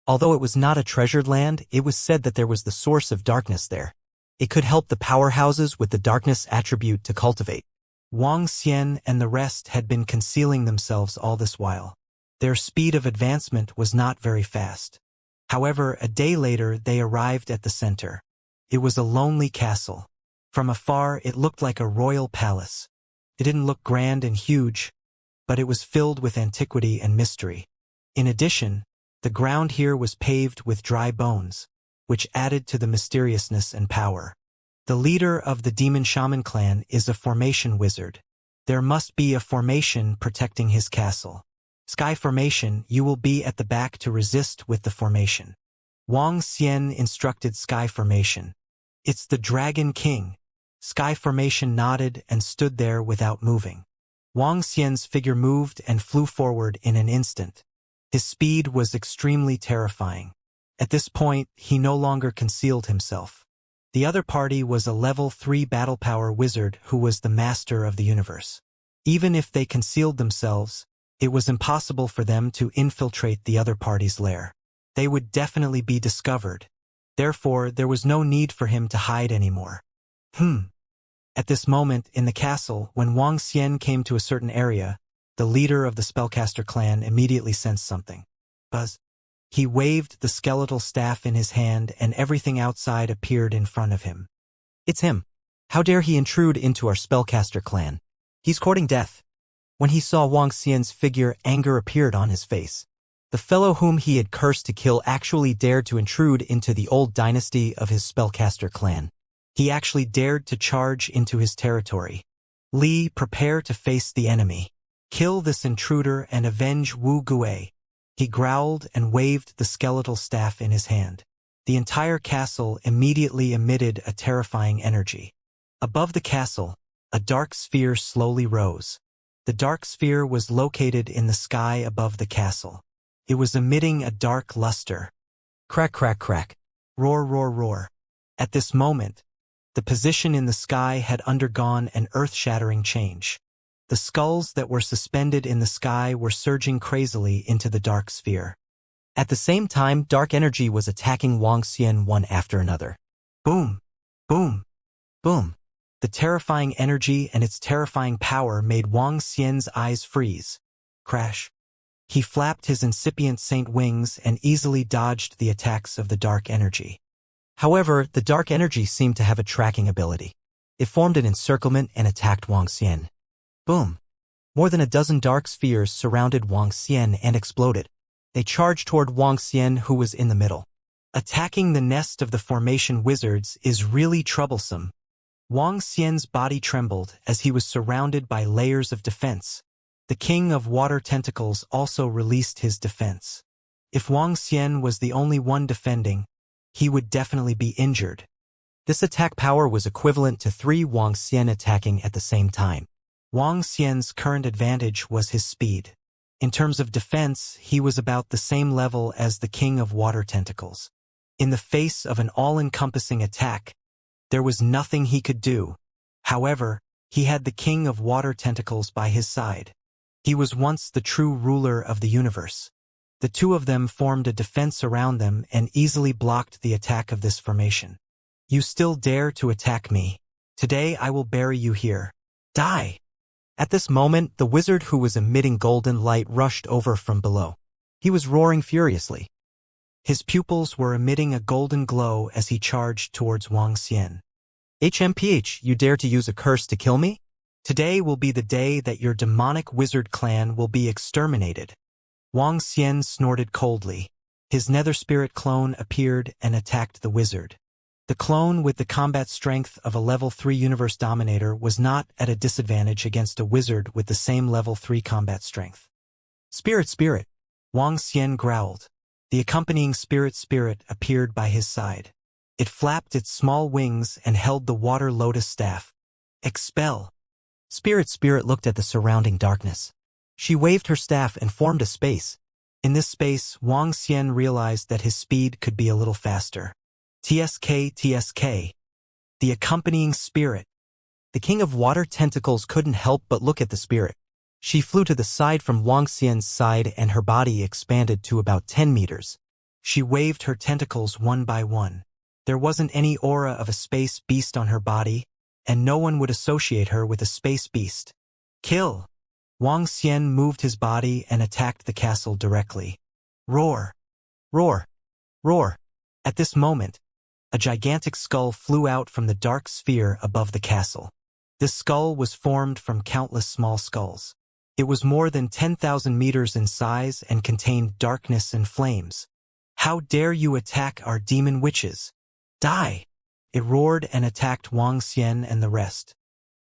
Although it was not a treasured land, it was said that there was the source of darkness there. It could help the powerhouses with the darkness attribute to cultivate. Wang Xian and the rest had been concealing themselves all this while. Their speed of advancement was not very fast. However, a day later they arrived at the center. It was a lonely castle. From afar it looked like a royal palace. It didn't look grand and huge, but it was filled with antiquity and mystery. In addition, the ground here was paved with dry bones, which added to the mysteriousness and power. The leader of the Demon Shaman clan is a formation wizard. There must be a formation protecting his castle. Sky Formation, you will be at the back to resist with the formation. Wang Xian instructed Sky Formation. It's the Dragon King. Sky Formation nodded and stood there without moving. Wang Xian's figure moved and flew forward in an instant. His speed was extremely terrifying. At this point, he no longer concealed himself. The other party was a level 3 battle power wizard who was the master of the universe. Even if they concealed themselves, it was impossible for them to infiltrate the other party's lair. They would definitely be discovered. Therefore, there was no need for him to hide anymore. At this moment, in the castle, when Wang Xian came to a certain area, the leader of the spellcaster clan immediately sensed something. Buzz. He waved the skeletal staff in his hand and everything outside appeared in front of him. It's him. How dare he intrude into our spellcaster clan? He's courting death. When he saw Wang Xian's figure, anger appeared on his face. The fellow whom he had cursed to kill actually dared to intrude into the old dynasty of his spellcaster clan. He actually dared to charge into his territory. Li, prepare to face the enemy. Kill this intruder and avenge Wu Gui. He growled and waved the skeletal staff in his hand. The entire castle immediately emitted a terrifying energy. Above the castle, a dark sphere slowly rose. The dark sphere was located in the sky above the castle. It was emitting a dark luster. Crack, crack, crack. Roar, roar, roar. At this moment, the position in the sky had undergone an earth-shattering change. The skulls that were suspended in the sky were surging crazily into the dark sphere. At the same time, dark energy was attacking Wang Xian one after another. Boom! Boom! Boom! The terrifying energy and its terrifying power made Wang Xian's eyes freeze. Crash! He flapped his incipient saint wings and easily dodged the attacks of the dark energy. However, the dark energy seemed to have a tracking ability. It formed an encirclement and attacked Wang Xian. Boom! More than a dozen dark spheres surrounded Wang Xian and exploded. They charged toward Wang Xian, who was in the middle. Attacking the nest of the formation wizards is really troublesome. Wang Xian's body trembled as he was surrounded by layers of defense. The king of water tentacles also released his defense. If Wang Xian was the only one defending, he would definitely be injured. This attack power was equivalent to 3 Wang Xian attacking at the same time. Wang Xian's current advantage was his speed. In terms of defense, he was about the same level as the king of water tentacles. In the face of an all-encompassing attack, there was nothing he could do. However, he had the king of water tentacles by his side. He was once the true ruler of the universe. The two of them formed a defense around them and easily blocked the attack of this formation. You still dare to attack me? Today I will bury you here. Die! At this moment, the wizard who was emitting golden light rushed over from below. He was roaring furiously. His pupils were emitting a golden glow as he charged towards Wang Xian. HMPH, you dare to use a curse to kill me? Today will be the day that your demonic wizard clan will be exterminated. Wang Xian snorted coldly. His nether spirit clone appeared and attacked the wizard. The clone with the combat strength of a level 3 universe dominator was not at a disadvantage against a wizard with the same level 3 combat strength. Spirit, spirit! Wang Xian growled. The accompanying spirit appeared by his side. It flapped its small wings and held the water lotus staff. Expel. Spirit looked at the surrounding darkness. She waved her staff and formed a space. In this space, Wang Xian realized that his speed could be a little faster. TSK. The accompanying spirit. The king of water tentacles couldn't help but look at the spirit. She flew to the side from Wang Xian's side and her body expanded to about 10 meters. She waved her tentacles one by one. There wasn't any aura of a space beast on her body, and no one would associate her with a space beast. Kill! Wang Xian moved his body and attacked the castle directly. Roar! Roar! Roar! At this moment, a gigantic skull flew out from the dark sphere above the castle. This skull was formed from countless small skulls. It was more than 10,000 meters in size and contained darkness and flames. How dare you attack our demon witches? Die! It roared and attacked Wang Xian and the rest.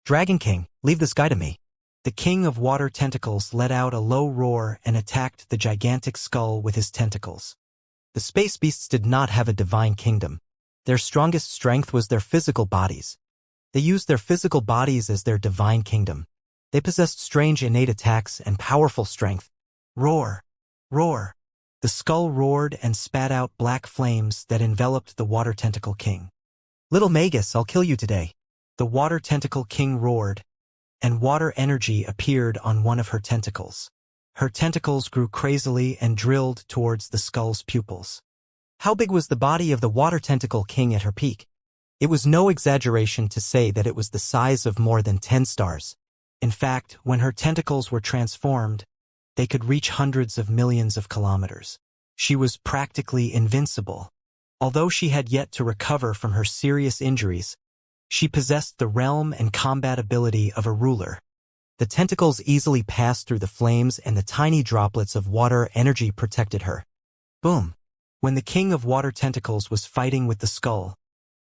Dragon King, leave this guy to me. The king of water tentacles let out a low roar and attacked the gigantic skull with his tentacles. The space beasts did not have a divine kingdom. Their strongest strength was their physical bodies. They used their physical bodies as their divine kingdom. They possessed strange innate attacks and powerful strength. Roar! Roar! The skull roared and spat out black flames that enveloped the water tentacle king. Little Magus, I'll kill you today. The water tentacle king roared, and water energy appeared on one of her tentacles. Her tentacles grew crazily and drilled towards the skull's pupils. How big was the body of the water tentacle king at her peak? It was no exaggeration to say that it was the size of more than 10 stars. In fact, when her tentacles were transformed, they could reach hundreds of millions of kilometers. She was practically invincible. Although she had yet to recover from her serious injuries, she possessed the realm and combat ability of a ruler. The tentacles easily passed through the flames and the tiny droplets of water energy protected her. Boom! When the king of water tentacles was fighting with the skull,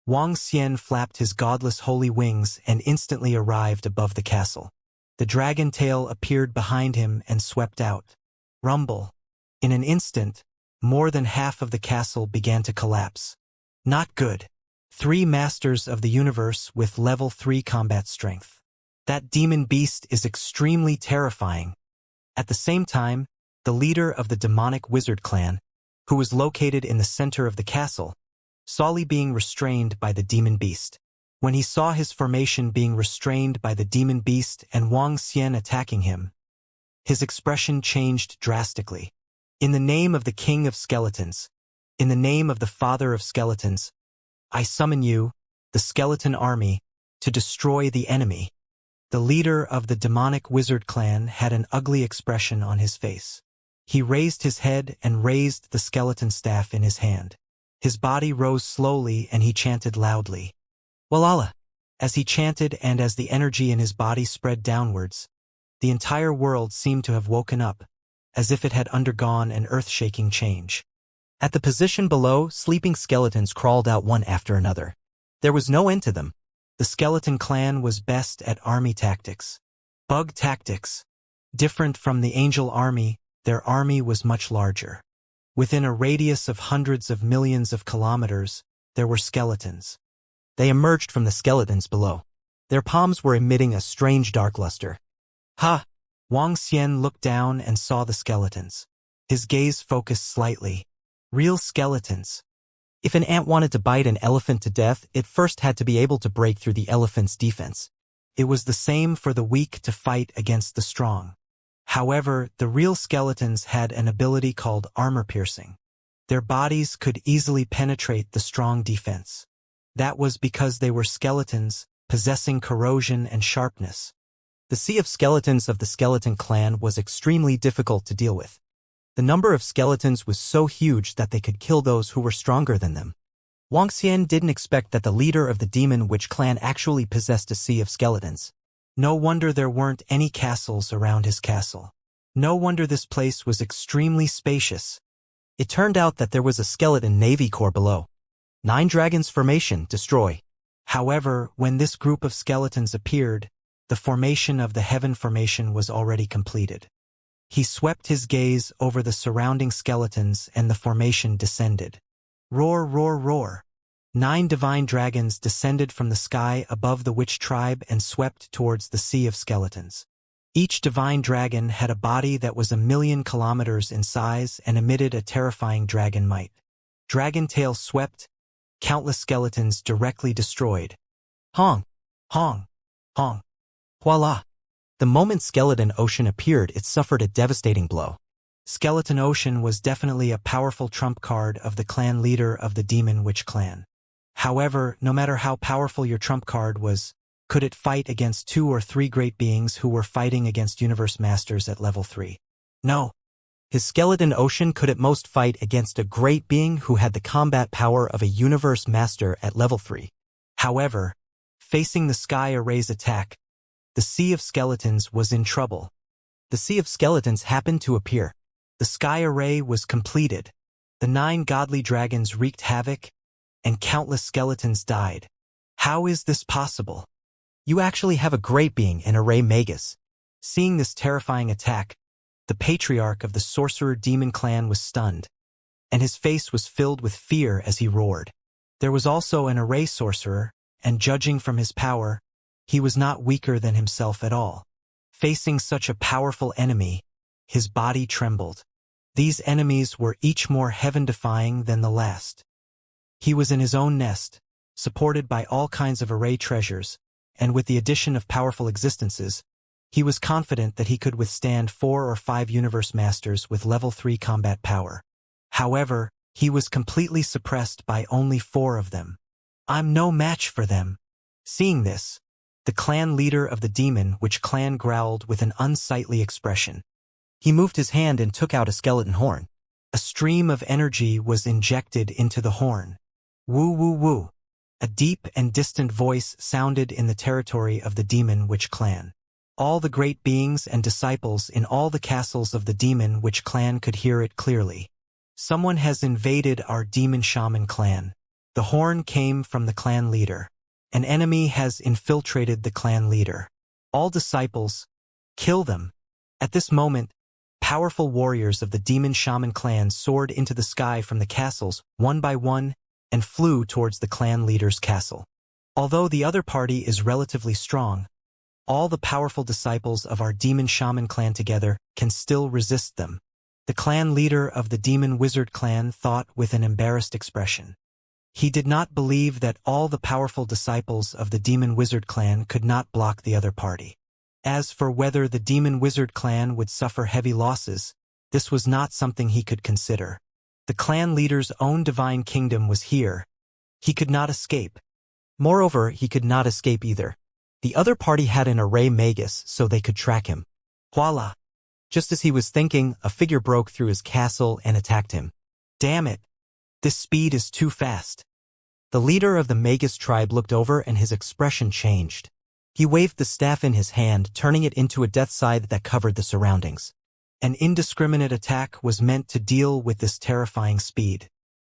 Wang Xian flapped his godless holy wings and instantly arrived above the castle. The dragon tail appeared behind him and swept out. Rumble. In an instant, more than half of the castle began to collapse. Not good. 3 masters of the universe with level 3 combat strength. That demon beast is extremely terrifying. At the same time, the leader of the demonic wizard clan, who was located in the center of the castle, saw Li being restrained by the demon beast. When he saw his formation being restrained by the demon beast and Wang Xian attacking him, his expression changed drastically. In the name of the king of skeletons, in the name of the father of skeletons, I summon you, the skeleton army, to destroy the enemy. The leader of the demonic wizard clan had an ugly expression on his face. He raised his head and raised the skeleton staff in his hand. His body rose slowly and he chanted loudly. Walala! As he chanted and as the energy in his body spread downwards, the entire world seemed to have woken up, as if it had undergone an earth-shaking change. At the position below, sleeping skeletons crawled out one after another. There was no end to them. The skeleton clan was best at army tactics. Bug tactics. Different from the angel army, their army was much larger. Within a radius of hundreds of millions of kilometers, there were skeletons. They emerged from the skeletons below. Their palms were emitting a strange dark luster. Ha! Wang Xian looked down and saw the skeletons. His gaze focused slightly. Real skeletons. If an ant wanted to bite an elephant to death, it first had to be able to break through the elephant's defense. It was the same for the weak to fight against the strong. However, the real skeletons had an ability called armor piercing. Their bodies could easily penetrate the strong defense. That was because they were skeletons, possessing corrosion and sharpness. The sea of skeletons of the skeleton clan was extremely difficult to deal with. The number of skeletons was so huge that they could kill those who were stronger than them. Wang Xian didn't expect that the leader of the demon witch clan actually possessed a sea of skeletons. No wonder there weren't any castles around his castle. No wonder this place was extremely spacious. It turned out that there was a skeleton navy corps below. 9 dragons formation, destroy. However, when this group of skeletons appeared, the formation of the heaven formation was already completed. He swept his gaze over the surrounding skeletons and the formation descended. Roar, roar, roar. 9 divine dragons descended from the sky above the witch tribe and swept towards the sea of skeletons. Each divine dragon had a body that was 1,000,000 kilometers in size and emitted a terrifying dragon might. Dragon tail swept, countless skeletons directly destroyed. Hong! Hong! Hong! Voila! The moment Skeleton Ocean appeared, it suffered a devastating blow. Skeleton Ocean was definitely a powerful trump card of the clan leader of the Demon Witch clan. However, no matter how powerful your trump card was, could it fight against 2 or 3 great beings who were fighting against Universe Masters at level 3? No. His Skeleton Ocean could at most fight against a great being who had the combat power of a Universe Master at level 3. However, facing the Sky Array's attack, the Sea of Skeletons was in trouble. The Sea of Skeletons happened to appear. The Sky Array was completed. The 9 godly dragons wreaked havoc, and countless skeletons died. How is this possible? You actually have a great being in Array Magus. Seeing this terrifying attack, the patriarch of the Sorcerer Demon clan was stunned, and his face was filled with fear as he roared. There was also an Array sorcerer, and judging from his power, he was not weaker than himself at all. Facing such a powerful enemy, his body trembled. These enemies were each more heaven-defying than the last. He was in his own nest, supported by all kinds of Array treasures, and with the addition of powerful existences, he was confident that he could withstand 4 or 5 Universe Masters with level 3 combat power. However, he was completely suppressed by only 4 of them. I'm no match for them. Seeing this, the clan leader of the Demon Witch clan growled with an unsightly expression. He moved his hand and took out a skeleton horn. A stream of energy was injected into the horn. Woo woo woo. A deep and distant voice sounded in the territory of the Demon Witch clan. All the great beings and disciples in all the castles of the Demon Witch clan could hear it clearly. Someone has invaded our Demon Shaman clan. The horn came from the clan leader. An enemy has infiltrated the clan leader. All disciples, kill them. At this moment, powerful warriors of the Demon Shaman clan soared into the sky from the castles, one by one, and flew towards the clan leader's castle. Although the other party is relatively strong, all the powerful disciples of our Demon Shaman clan together can still resist them. The clan leader of the Demon Wizard clan thought with an embarrassed expression. He did not believe that all the powerful disciples of the Demon Wizard clan could not block the other party. As for whether the Demon Wizard clan would suffer heavy losses, this was not something he could consider. The clan leader's own divine kingdom was here. He could not escape. Moreover, he could not escape either. The other party had an Array Magus so they could track him. Voila! Just as he was thinking, a figure broke through his castle and attacked him. Damn it! This speed is too fast. The leader of the Magus tribe looked over and his expression changed. He waved the staff in his hand, turning it into a death scythe that covered the surroundings. An indiscriminate attack was meant to deal with this terrifying speed.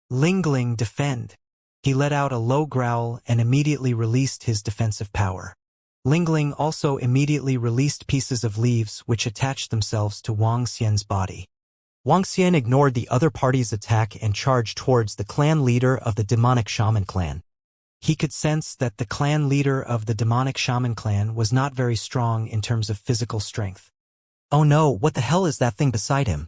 Lingling, defend. He let out a low growl and immediately released his defensive power. Lingling also immediately released pieces of leaves which attached themselves to Wang Xian's body. Wang Xian ignored the other party's attack and charged towards the clan leader of the Demonic Shaman clan. He could sense that the clan leader of the Demonic Shaman clan was not very strong in terms of physical strength. Oh no, what the hell is that thing beside him?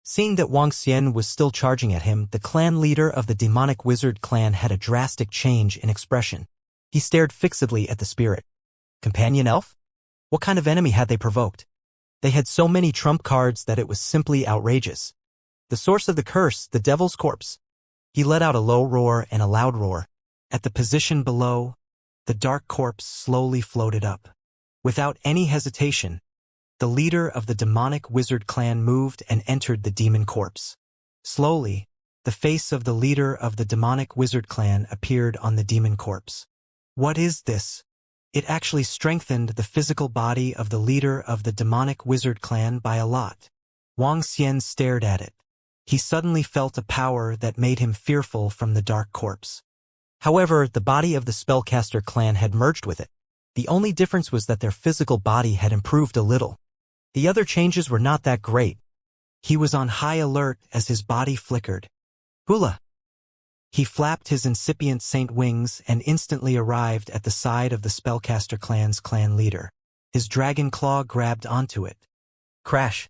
Seeing that Wang Xian was still charging at him, the clan leader of the Demonic Wizard clan had a drastic change in expression. He stared fixedly at the spirit. Companion elf? What kind of enemy had they provoked? They had so many trump cards that it was simply outrageous. The source of the curse, the devil's corpse. He let out a low roar and a loud roar. At the position below, the dark corpse slowly floated up. Without any hesitation, the leader of the Demonic Wizard clan moved and entered the demon corpse. Slowly, the face of the leader of the Demonic Wizard clan appeared on the demon corpse. What is this? It actually strengthened the physical body of the leader of the Demonic Wizard clan by a lot. Wang Xian stared at it. He suddenly felt a power that made him fearful from the dark corpse. However, the body of the Spellcaster clan had merged with it. The only difference was that their physical body had improved a little. The other changes were not that great. He was on high alert as his body flickered. Hula! He flapped his incipient saint wings and instantly arrived at the side of the Spellcaster clan's clan leader. His dragon claw grabbed onto it. Crash!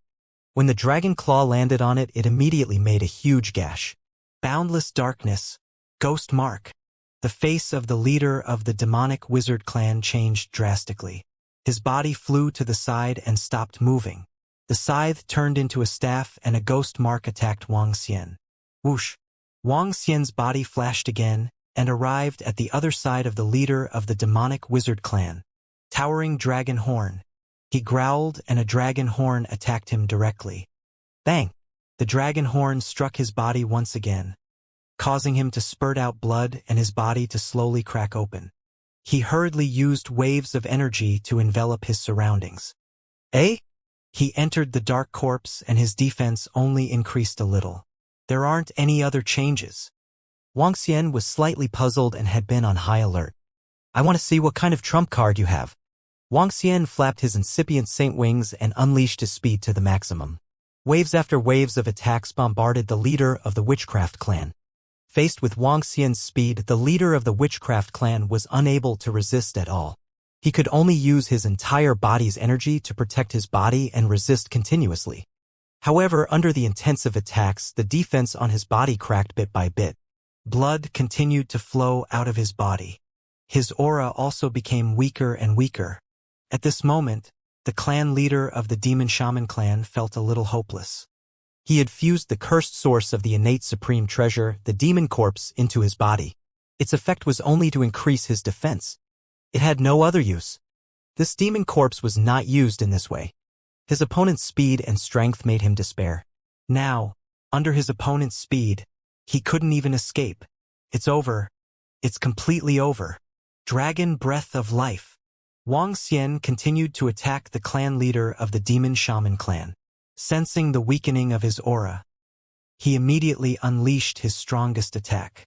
When the dragon claw landed on it, it immediately made a huge gash. Boundless darkness. Ghost mark. The face of the leader of the demonic wizard clan changed drastically. His body flew to the side and stopped moving. The scythe turned into a staff and a ghost mark attacked Wang Xian. Whoosh! Wang Xian's body flashed again and arrived at the other side of the leader of the demonic wizard clan. Towering dragon horn. He growled and a dragon horn attacked him directly. Bang! The dragon horn struck his body once again, causing him to spurt out blood and his body to slowly crack open. He hurriedly used waves of energy to envelop his surroundings. Eh? He entered the dark corpse and his defense only increased a little. There aren't any other changes. Wang Xian was slightly puzzled and had been on high alert. I want to see what kind of trump card you have. Wang Xian flapped his incipient saint wings and unleashed his speed to the maximum. Waves after waves of attacks bombarded the leader of the witchcraft clan. Faced with Wang Xian's speed, the leader of the witchcraft clan was unable to resist at all. He could only use his entire body's energy to protect his body and resist continuously. However, under the intensive attacks, the defense on his body cracked bit by bit. Blood continued to flow out of his body. His aura also became weaker and weaker. At this moment, the clan leader of the demon shaman clan felt a little hopeless. He had fused the cursed source of the innate supreme treasure, the demon corpse, into his body. Its effect was only to increase his defense. It had no other use. This demon corpse was not used in this way. His opponent's speed and strength made him despair. Now, under his opponent's speed, he couldn't even escape. It's over. It's completely over. Dragon breath of life. Wang Xian continued to attack the clan leader of the demon shaman clan. Sensing the weakening of his aura, he immediately unleashed his strongest attack.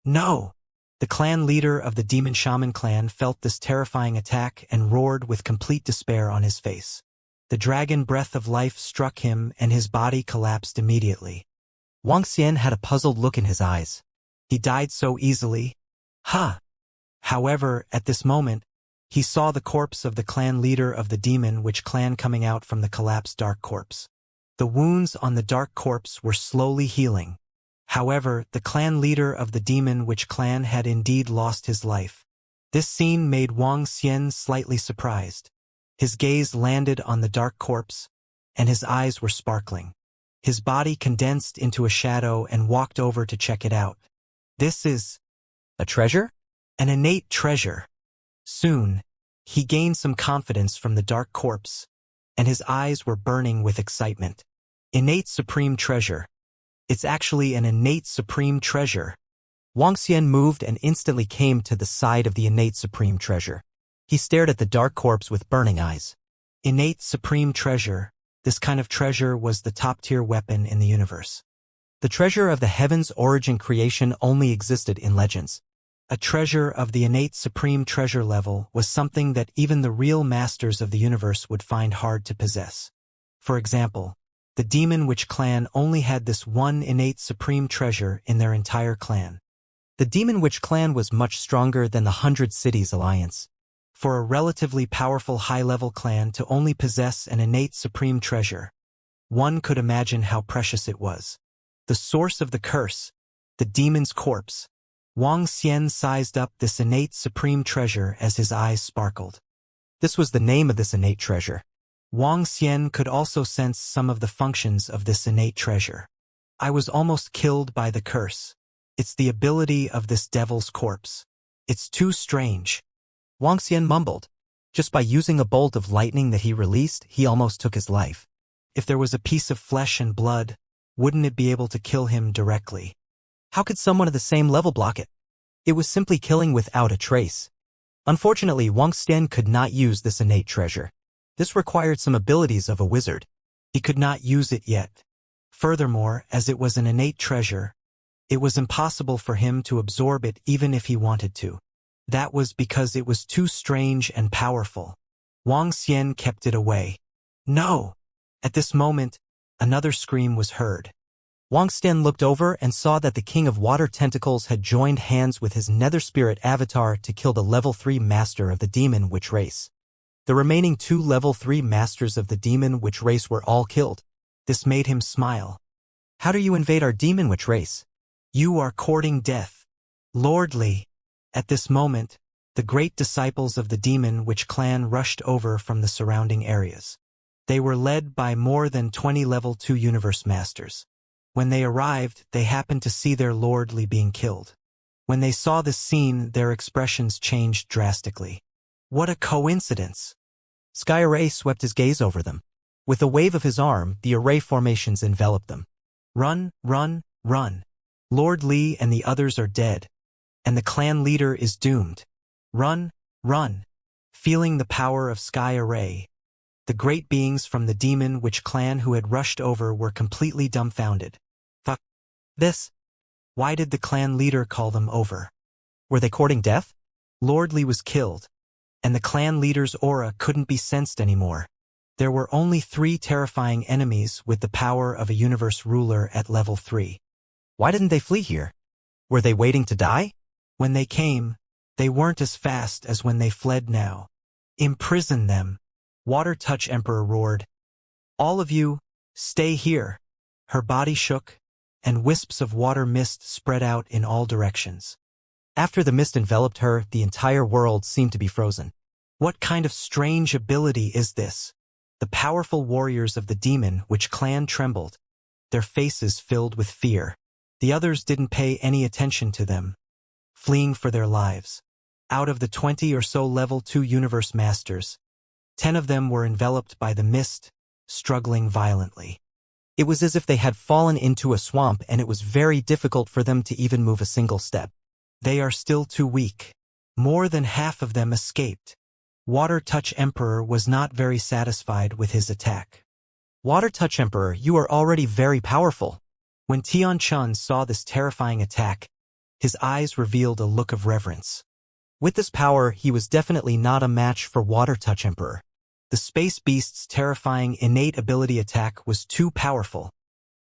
No! The clan leader of the demon shaman clan felt this terrifying attack and roared with complete despair on his face. The dragon breath of life struck him and his body collapsed immediately. Wang Xian had a puzzled look in his eyes. He died so easily. Ha! However, at this moment, he saw the corpse of the clan leader of the demon witch clan coming out from the collapsed dark corpse. The wounds on the dark corpse were slowly healing. However, the clan leader of the demon witch clan had indeed lost his life. This scene made Wang Xian slightly surprised. His gaze landed on the dark corpse, and his eyes were sparkling. His body condensed into a shadow and walked over to check it out. This is a treasure? An innate treasure. Soon, he gained some confidence from the dark corpse, and his eyes were burning with excitement. Innate supreme treasure. It's actually an innate supreme treasure. Wang Xian moved and instantly came to the side of the innate supreme treasure. He stared at the dark corpse with burning eyes. Innate supreme treasure. This kind of treasure was the top-tier weapon in the universe. The treasure of the heavens' origin creation only existed in legends. A treasure of the innate supreme treasure level was something that even the real masters of the universe would find hard to possess. For example, the demon witch clan only had this one innate supreme treasure in their entire clan. The demon witch clan was much stronger than the 100 Cities Alliance. For a relatively powerful high-level clan to only possess an innate supreme treasure, one could imagine how precious it was. The source of the curse, the demon's corpse. Wang Xian sized up this innate supreme treasure as his eyes sparkled. This was the name of this innate treasure. Wang Xian could also sense some of the functions of this innate treasure. I was almost killed by the curse. It's the ability of this devil's corpse. It's too strange. Wang Xian mumbled. Just by using a bolt of lightning that he released, he almost took his life. If there was a piece of flesh and blood, wouldn't it be able to kill him directly? How could someone of the same level block it? It was simply killing without a trace. Unfortunately, Wang Xian could not use this innate treasure. This required some abilities of a wizard. He could not use it yet. Furthermore, as it was an innate treasure, it was impossible for him to absorb it even if he wanted to. That was because it was too strange and powerful. Wang Xian kept it away. No! At this moment, another scream was heard. Wang Xian looked over and saw that the King of Water Tentacles had joined hands with his Nether Spirit avatar to kill the level 3 master of the Demon Witch race. The remaining 2 level 3 masters of the Demon Witch race were all killed. This made him smile. How do you invade our Demon Witch race? You are courting death. Lord Li. At this moment, the great disciples of the Demon Witch clan rushed over from the surrounding areas. They were led by more than 20 level 2 universe masters. When they arrived, they happened to see their Lord Li being killed. When they saw this scene, their expressions changed drastically. What a coincidence! Sky Array swept his gaze over them. With a wave of his arm, the array formations enveloped them. Run, run, run. Lord Li and the others are dead. And the clan leader is doomed. Run, run. Feeling the power of Sky Array, the great beings from the Demon Witch clan who had rushed over were completely dumbfounded. Fuck this. Why did the clan leader call them over? Were they courting death? Lord Li was killed, and the clan leader's aura couldn't be sensed anymore. There were only 3 terrifying enemies with the power of a universe ruler at level 3. Why didn't they flee here? Were they waiting to die? When they came, they weren't as fast as when they fled now. Imprison them. Water Touch Emperor roared. All of you, stay here. Her body shook, and wisps of water mist spread out in all directions. After the mist enveloped her, the entire world seemed to be frozen. What kind of strange ability is this? The powerful warriors of the Demon Witch clan trembled, their faces filled with fear. The others didn't pay any attention to them, fleeing for their lives. Out of the 20 or so level 2 universe masters, 10 of them were enveloped by the mist, struggling violently. It was as if they had fallen into a swamp and it was very difficult for them to even move a single step. They are still too weak. More than half of them escaped. Water Touch Emperor was not very satisfied with his attack. Water Touch Emperor, you are already very powerful. When Tian Chun saw this terrifying attack, his eyes revealed a look of reverence. With this power, he was definitely not a match for Water Touch Emperor. The Space Beast's terrifying innate ability attack was too powerful.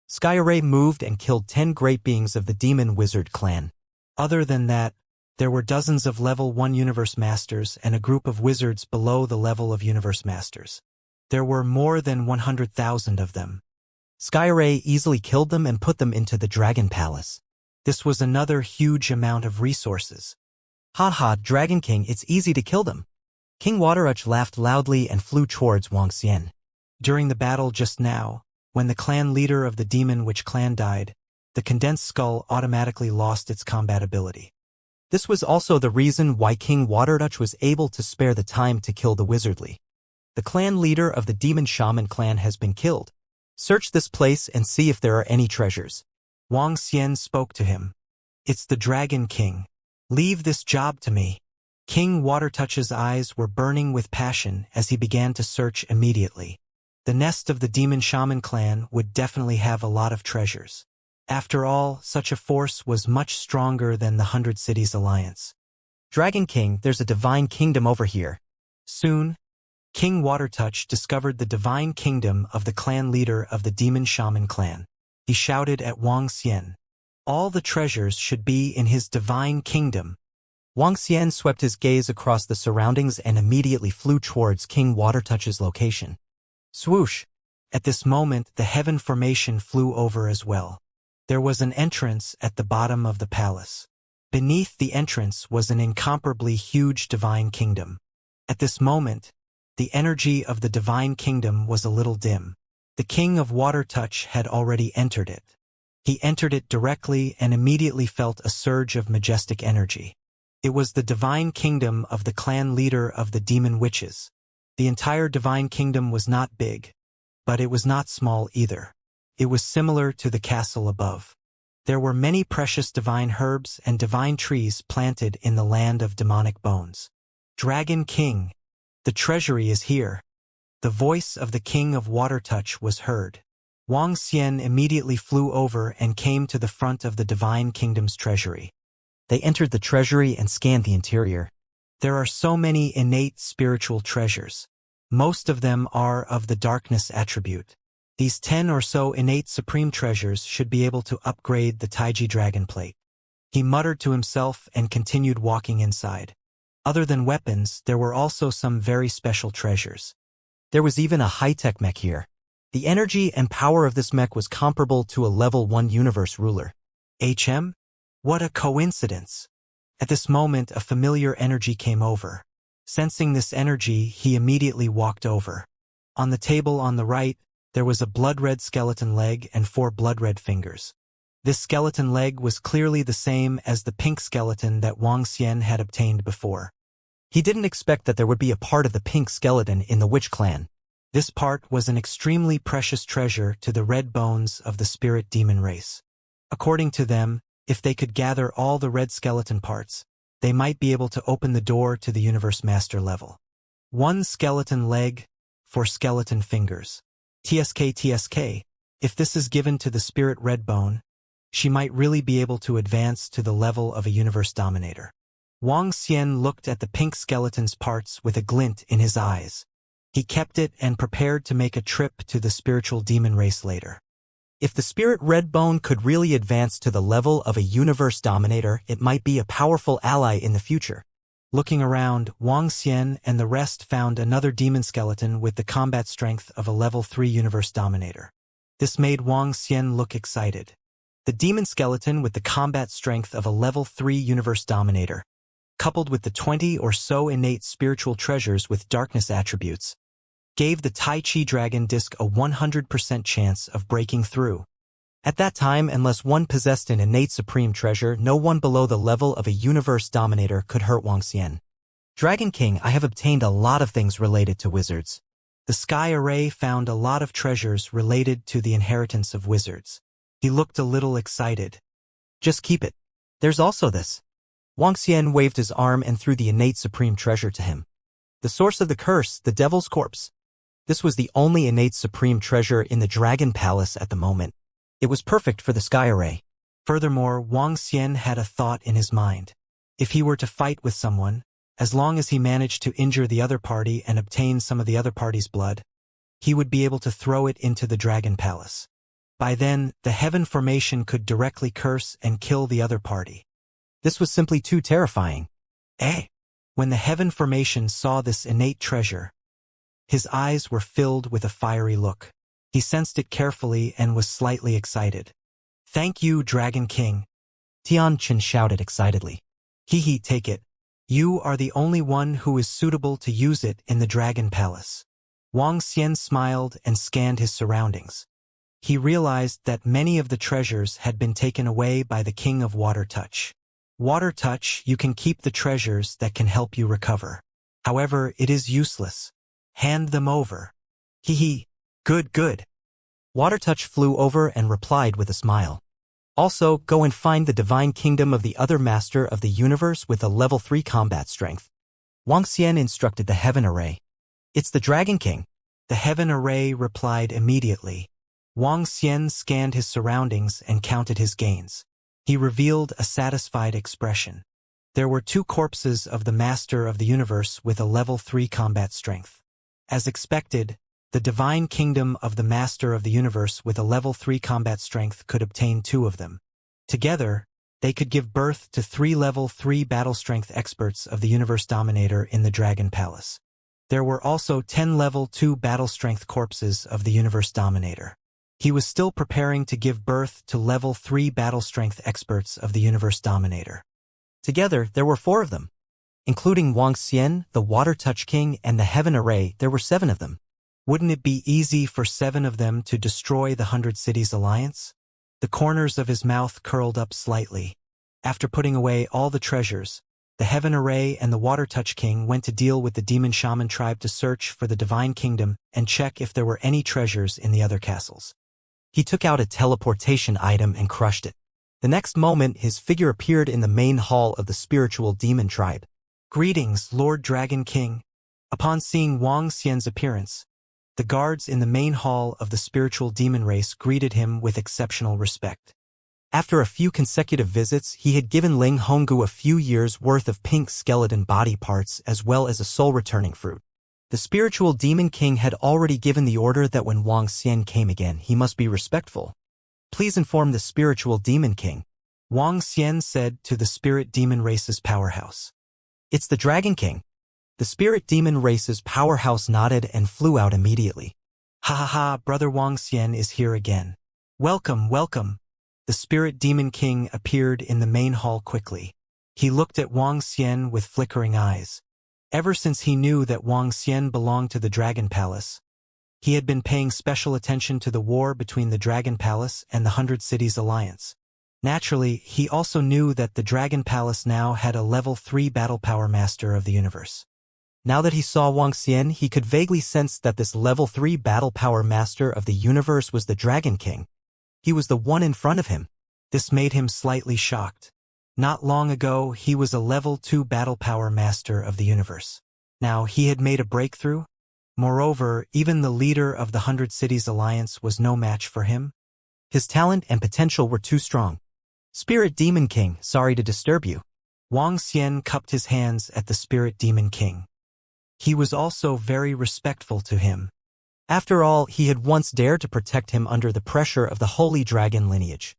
Sky Array moved and killed 10 great beings of the Demon Wizard clan. Other than that, there were dozens of level 1 universe masters and a group of wizards below the level of universe masters. There were more than 100,000 of them. Sky Array easily killed them and put them into the Dragon Palace. This was another huge amount of resources. Haha, Dragon King, it's easy to kill them. King Wateruch laughed loudly and flew towards Wang Xian. During the battle just now, when the clan leader of the Demon Witch clan died, the condensed skull automatically lost its combat ability. This was also the reason why King Wateruch was able to spare the time to kill the Wizardly. The clan leader of the Demon Shaman clan has been killed. Search this place and see if there are any treasures. Wang Xian spoke to him. It's the Dragon King. Leave this job to me. King Watertouch's eyes were burning with passion as he began to search immediately. The nest of the Demon Shaman clan would definitely have a lot of treasures. After all, such a force was much stronger than the 100 Cities Alliance. Dragon King, there's a divine kingdom over here. Soon, King Watertouch discovered the divine kingdom of the clan leader of the Demon Shaman clan. He shouted at Wang Xian. All the treasures should be in his divine kingdom. Wang Xian swept his gaze across the surroundings and immediately flew towards King Watertouch's location. Swoosh! At this moment, the heaven formation flew over as well. There was an entrance at the bottom of the palace. Beneath the entrance was an incomparably huge divine kingdom. At this moment, the energy of the divine kingdom was a little dim. The King of Watertouch had already entered it. He entered it directly and immediately felt a surge of majestic energy. It was the divine kingdom of the clan leader of the Demon Witches. The entire divine kingdom was not big, but it was not small either. It was similar to the castle above. There were many precious divine herbs and divine trees planted in the land of demonic bones. Dragon King, the treasury is here. The voice of the King of Watertouch was heard. Wang Xian immediately flew over and came to the front of the divine kingdom's treasury. They entered the treasury and scanned the interior. There are so many innate spiritual treasures. Most of them are of the darkness attribute. These 10 or so innate supreme treasures should be able to upgrade the Taiji dragon plate. He muttered to himself and continued walking inside. Other than weapons, there were also some very special treasures. There was even a high-tech mech here. The energy and power of this mech was comparable to a level 1 universe ruler. HM? What a coincidence! At this moment, a familiar energy came over. Sensing this energy, he immediately walked over. On the table on the right, there was a blood-red skeleton leg and 4 blood-red fingers. This skeleton leg was clearly the same as the pink skeleton that Wang Xian had obtained before. He didn't expect that there would be a part of the pink skeleton in the witch clan. This part was an extremely precious treasure to the red bones of the spirit demon race. According to them, if they could gather all the red skeleton parts, they might be able to open the door to the universe master level. 1 skeleton leg, 4 skeleton fingers. TSK. If this is given to the spirit red bone, she might really be able to advance to the level of a universe dominator. Wang Xian looked at the pink skeleton's parts with a glint in his eyes. He kept it and prepared to make a trip to the spiritual demon race later. If the spirit red bone could really advance to the level of a universe dominator, it might be a powerful ally in the future. Looking around, Wang Xian and the rest found another demon skeleton with the combat strength of a level 3 universe dominator. This made Wang Xian look excited. The demon skeleton with the combat strength of a level 3 universe dominator, coupled with the 20 or so innate spiritual treasures with darkness attributes, gave the Tai Chi dragon disc a 100% chance of breaking through. At that time, unless one possessed an innate supreme treasure, no one below the level of a universe dominator could hurt Wang Xian. Dragon King, I have obtained a lot of things related to wizards. The Sky Array found a lot of treasures related to the inheritance of wizards. He looked a little excited. Just keep it. There's also this. Wang Xian waved his arm and threw the innate supreme treasure to him. The source of the curse, the devil's corpse. This was the only innate supreme treasure in the Dragon Palace at the moment. It was perfect for the Sky Array. Furthermore, Wang Xian had a thought in his mind. If he were to fight with someone, as long as he managed to injure the other party and obtain some of the other party's blood, he would be able to throw it into the Dragon Palace. By then, the Heaven Formation could directly curse and kill the other party. This was simply too terrifying. When the Heaven Formation saw this innate treasure, his eyes were filled with a fiery look. He sensed it carefully and was slightly excited. Thank you, Dragon King. Tian Chen shouted excitedly. Take it. You are the only one who is suitable to use it in the Dragon Palace. Wang Xian smiled and scanned his surroundings. He realized that many of the treasures had been taken away by the King of Water Touch. Water Touch, you can keep the treasures that can help you recover. However, it is useless. Hand them over. Good. Water Touch flew over and replied with a smile. Also, go and find the divine kingdom of the other master of the universe with a level 3 combat strength. Wang Xian instructed the Heaven Array. It's the Dragon King. The Heaven Array replied immediately. Wang Xian scanned his surroundings and counted his gains. He revealed a satisfied expression. There were 2 corpses of the master of the universe with a level 3 combat strength. As expected, the divine kingdom of the master of the universe with a level 3 combat strength could obtain 2 of them. Together, they could give birth to 3 level 3 battle strength experts of the universe dominator in the Dragon Palace. There were also 10 level 2 battle strength corpses of the universe dominator. He was still preparing to give birth to level 3 battle strength experts of the universe dominator. Together, there were 4 of them. Including Wang Xian, the Water Touch King, and the Heaven Array, there were 7 of them. Wouldn't it be easy for 7 of them to destroy the 100 Cities Alliance? The corners of his mouth curled up slightly. After putting away all the treasures, the Heaven Array and the Water Touch King went to deal with the Demon Shaman tribe to search for the Divine Kingdom and check if there were any treasures in the other castles. He took out a teleportation item and crushed it. The next moment, his figure appeared in the main hall of the spiritual demon tribe. Greetings, Lord Dragon King. Upon seeing Wang Xian's appearance, the guards in the main hall of the spiritual demon race greeted him with exceptional respect. After a few consecutive visits, he had given Ling Honggu a few years' worth of pink skeleton body parts as well as a soul-returning fruit. The spiritual demon king had already given the order that when Wang Xian came again, he must be respectful. Please inform the spiritual demon king, Wang Xian said to the spirit demon race's powerhouse. It's the Dragon King. The spirit demon race's powerhouse nodded and flew out immediately. Ha ha ha, brother Wang Xian is here again. Welcome, welcome. The spirit demon king appeared in the main hall quickly. He looked at Wang Xian with flickering eyes. Ever since he knew that Wang Xian belonged to the Dragon Palace, he had been paying special attention to the war between the Dragon Palace and the 100 Cities Alliance. Naturally, he also knew that the Dragon Palace now had a level 3 battle power master of the universe. Now that he saw Wang Xian, he could vaguely sense that this level 3 battle power master of the universe was the Dragon King. He was the one in front of him. This made him slightly shocked. Not long ago, he was a level 2 battle power master of the universe. Now he had made a breakthrough. Moreover, even the leader of the 100 Cities Alliance was no match for him. His talent and potential were too strong. Spirit Demon King, sorry to disturb you. Wang Xian cupped his hands at the Spirit Demon King. He was also very respectful to him. After all, he had once dared to protect him under the pressure of the Holy Dragon lineage.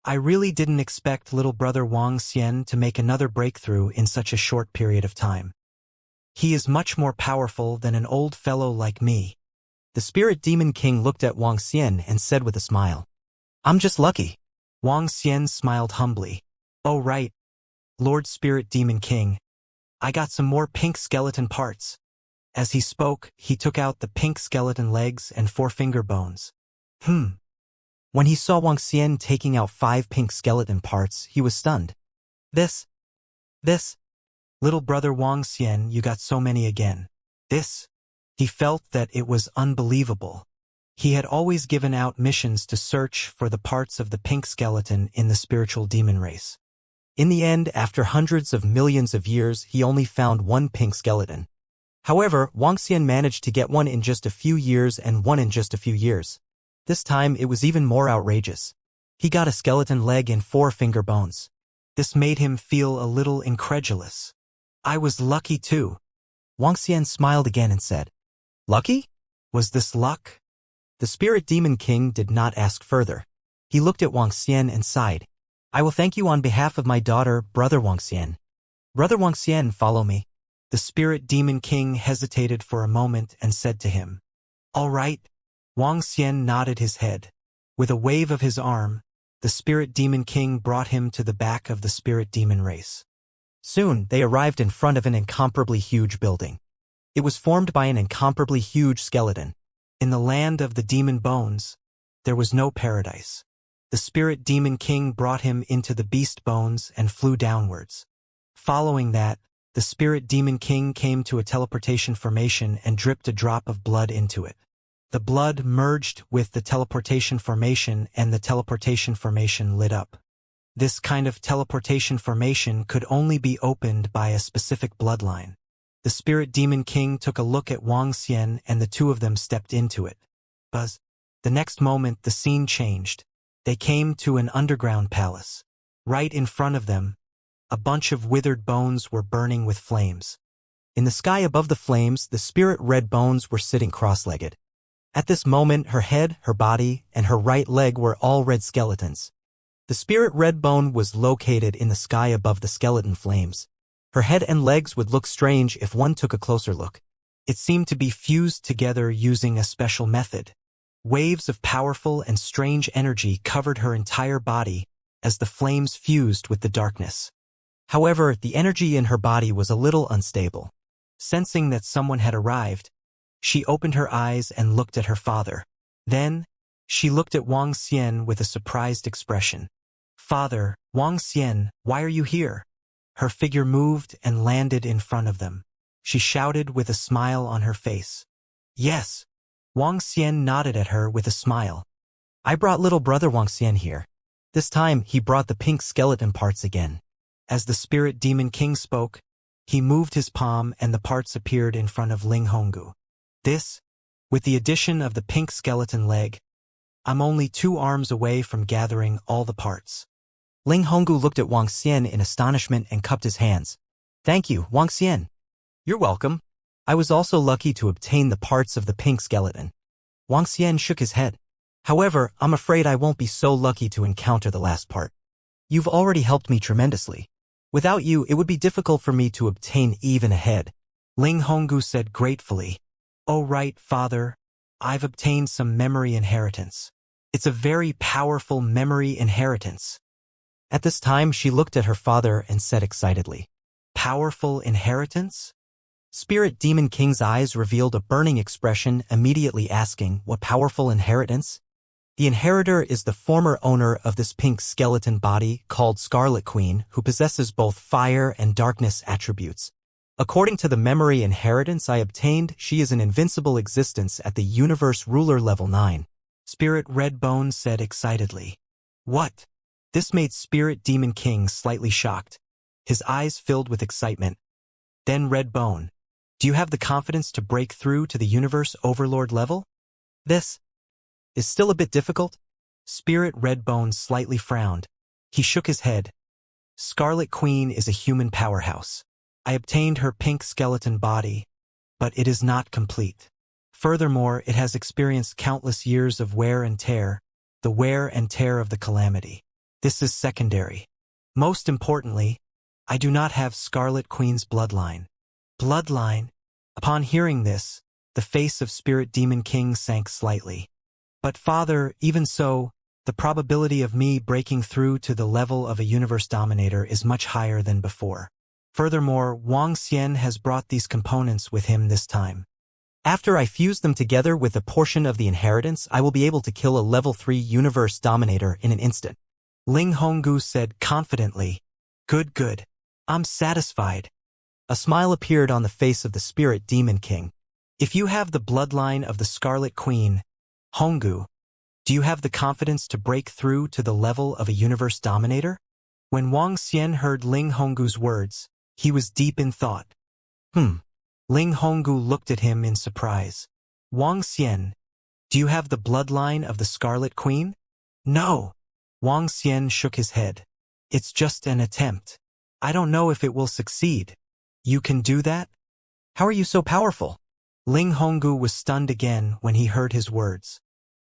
I really didn't expect little brother Wang Xian to make another breakthrough in such a short period of time. He is much more powerful than an old fellow like me. The Spirit Demon King looked at Wang Xian and said with a smile, I'm just lucky. Wang Xian smiled humbly. Oh right, Lord Spirit Demon King. I got some more pink skeleton parts. As he spoke, he took out the pink skeleton legs and 4 finger bones. When he saw Wang Xian taking out 5 pink skeleton parts, he was stunned. This. Little brother Wang Xian, you got so many again. This. He felt that it was unbelievable. He had always given out missions to search for the parts of the pink skeleton in the spiritual demon race. In the end, after hundreds of millions of years, he only found 1 pink skeleton. However, Wang Xian managed to get 1 in just a few years and 1 in just a few years. This time, it was even more outrageous. He got a skeleton leg and 4 finger bones. This made him feel a little incredulous. I was lucky too. Wang Xian smiled again and said, Lucky? Was this luck? The Spirit Demon King did not ask further. He looked at Wang Xian and sighed. I will thank you on behalf of my daughter, Brother Wang Xian. Brother Wang Xian, follow me. The Spirit Demon King hesitated for a moment and said to him, All right. Wang Xian nodded his head. With a wave of his arm, the Spirit Demon King brought him to the back of the Spirit Demon race. Soon, they arrived in front of an incomparably huge building. It was formed by an incomparably huge skeleton. In the land of the demon bones, there was no paradise. The Spirit Demon King brought him into the beast bones and flew downwards. Following that, the Spirit Demon King came to a teleportation formation and dripped a drop of blood into it. The blood merged with the teleportation formation and the teleportation formation lit up. This kind of teleportation formation could only be opened by a specific bloodline. The Spirit Demon King took a look at Wang Xian and the two of them stepped into it. Buzz. The next moment the scene changed. They came to an underground palace. Right in front of them, a bunch of withered bones were burning with flames. In the sky above the flames, the spirit red bones were sitting cross-legged. At this moment, her head, her body, and her right leg were all red skeletons. The spirit red bone was located in the sky above the skeleton flames. Her head and legs would look strange if one took a closer look. It seemed to be fused together using a special method. Waves of powerful and strange energy covered her entire body as the flames fused with the darkness. However, the energy in her body was a little unstable. Sensing that someone had arrived, she opened her eyes and looked at her father. Then, she looked at Wang Xian with a surprised expression. Father, Wang Xian, why are you here? Her figure moved and landed in front of them. She shouted with a smile on her face. Yes. Wang Xian nodded at her with a smile. I brought little brother Wang Xian here. This time, he brought the pink skeleton parts again. As the Spirit Demon King spoke, he moved his palm and the parts appeared in front of Ling Honggu. This, with the addition of the pink skeleton leg, I'm only 2 arms away from gathering all the parts. Ling Honggu looked at Wang Xian in astonishment and cupped his hands. Thank you, Wang Xian. You're welcome. I was also lucky to obtain the parts of the pink skeleton. Wang Xian shook his head. However, I'm afraid I won't be so lucky to encounter the last part. You've already helped me tremendously. Without you, it would be difficult for me to obtain even a head. Ling Honggu said gratefully. Oh right, father. I've obtained some memory inheritance. It's a very powerful memory inheritance. At this time, she looked at her father and said excitedly, Powerful inheritance? Spirit Demon King's eyes revealed a burning expression, immediately asking, What powerful inheritance? The inheritor is the former owner of this pink skeleton body called Scarlet Queen, who possesses both fire and darkness attributes. According to the memory inheritance I obtained, she is an invincible existence at the Universe Ruler level 9. Spirit Redbone said excitedly. What? This made Spirit Demon King slightly shocked. His eyes filled with excitement. Then Redbone, do you have the confidence to break through to the Universe Overlord level? This is still a bit difficult? Spirit Redbone slightly frowned. He shook his head. Scarlet Queen is a human powerhouse. I obtained her pink skeleton body, but it is not complete. Furthermore, it has experienced countless years of wear and tear, the wear and tear of the calamity. This is secondary. Most importantly, I do not have Scarlet Queen's bloodline. Bloodline? Upon hearing this, the face of Spirit Demon King sank slightly. But father, even so, the probability of me breaking through to the level of a universe dominator is much higher than before. Furthermore, Wang Xian has brought these components with him this time. After I fuse them together with a portion of the inheritance, I will be able to kill a level 3 universe dominator in an instant. Ling Honggu said confidently. Good, good. I'm satisfied. A smile appeared on the face of the Spirit Demon King. If you have the bloodline of the Scarlet Queen, Honggu, do you have the confidence to break through to the level of a universe dominator? When Wang Xian heard Ling Honggu's words, he was deep in thought. Ling Honggu looked at him in surprise. Wang Xian, do you have the bloodline of the Scarlet Queen? No. Wang Xian shook his head. It's just an attempt. I don't know if it will succeed. You can do that? How are you so powerful? Ling Honggu was stunned again when he heard his words.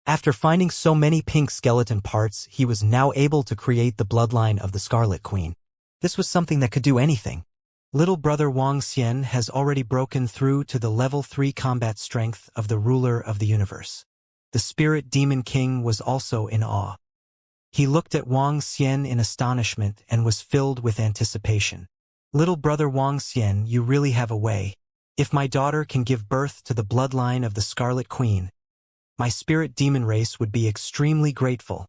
After finding so many pink skeleton parts, he was now able to create the bloodline of the Scarlet Queen. This was something that could do anything. Little brother Wang Xian has already broken through to the level 3 combat strength of the ruler of the universe. The Spirit Demon King was also in awe. He looked at Wang Xian in astonishment and was filled with anticipation. Little brother Wang Xian, you really have a way. If my daughter can give birth to the bloodline of the Scarlet Queen, my spirit demon race would be extremely grateful.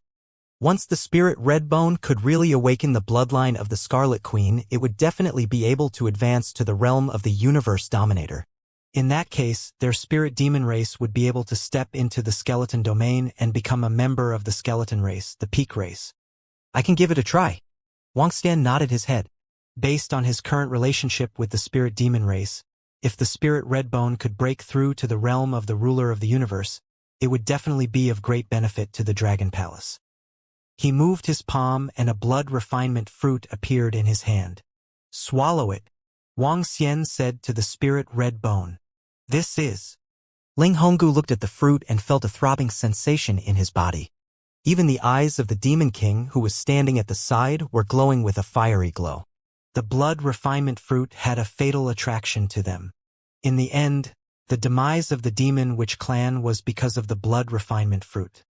Once the Spirit Redbone could really awaken the bloodline of the Scarlet Queen, it would definitely be able to advance to the realm of the Universe Dominator. In that case, their spirit demon race would be able to step into the skeleton domain and become a member of the skeleton race, the Peak race. I can give it a try. Wang Xian nodded his head. Based on his current relationship with the spirit demon race, if the Spirit Redbone could break through to the realm of the ruler of the universe, it would definitely be of great benefit to the Dragon Palace. He moved his palm and a blood refinement fruit appeared in his hand. Swallow it, Wang Xian said to the Spirit Redbone. This is. Ling Honggu looked at the fruit and felt a throbbing sensation in his body. Even the eyes of the Demon King, who was standing at the side, were glowing with a fiery glow. The blood refinement fruit had a fatal attraction to them. In the end, the demise of the Demon Witch clan was because of the blood refinement fruit.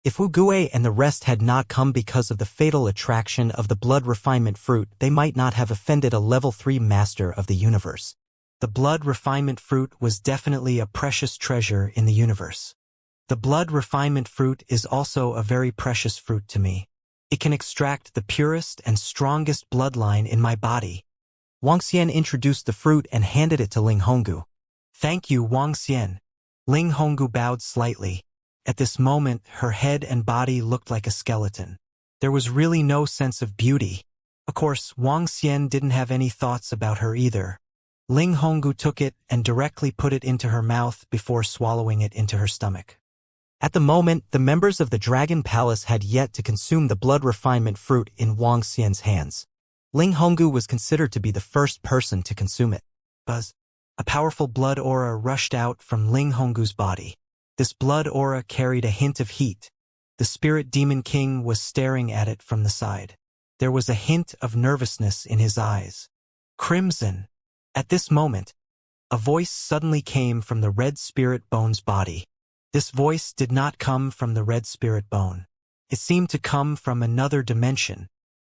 If Wu Gui and the rest had not come because of the fatal attraction of the blood refinement fruit, they might not have offended a level 3 master of the universe. The blood refinement fruit was definitely a precious treasure in the universe. The blood refinement fruit is also a very precious fruit to me. It can extract the purest and strongest bloodline in my body. Wang Xian introduced the fruit and handed it to Ling Honggu. Thank you, Wang Xian. Ling Honggu bowed slightly. At this moment, her head and body looked like a skeleton. There was really no sense of beauty. Of course, Wang Xian didn't have any thoughts about her either. Ling Honggu took it and directly put it into her mouth before swallowing it into her stomach. At the moment, the members of the Dragon Palace had yet to consume the blood refinement fruit in Wang Xian's hands. Ling Honggu was considered to be the first person to consume it. Buzz. A powerful blood aura rushed out from Ling Honggu's body. This blood aura carried a hint of heat. The spirit demon king was staring at it from the side. There was a hint of nervousness in his eyes. Crimson. At this moment, a voice suddenly came from the red spirit bone's body. This voice did not come from the red spirit bone. It seemed to come from another dimension.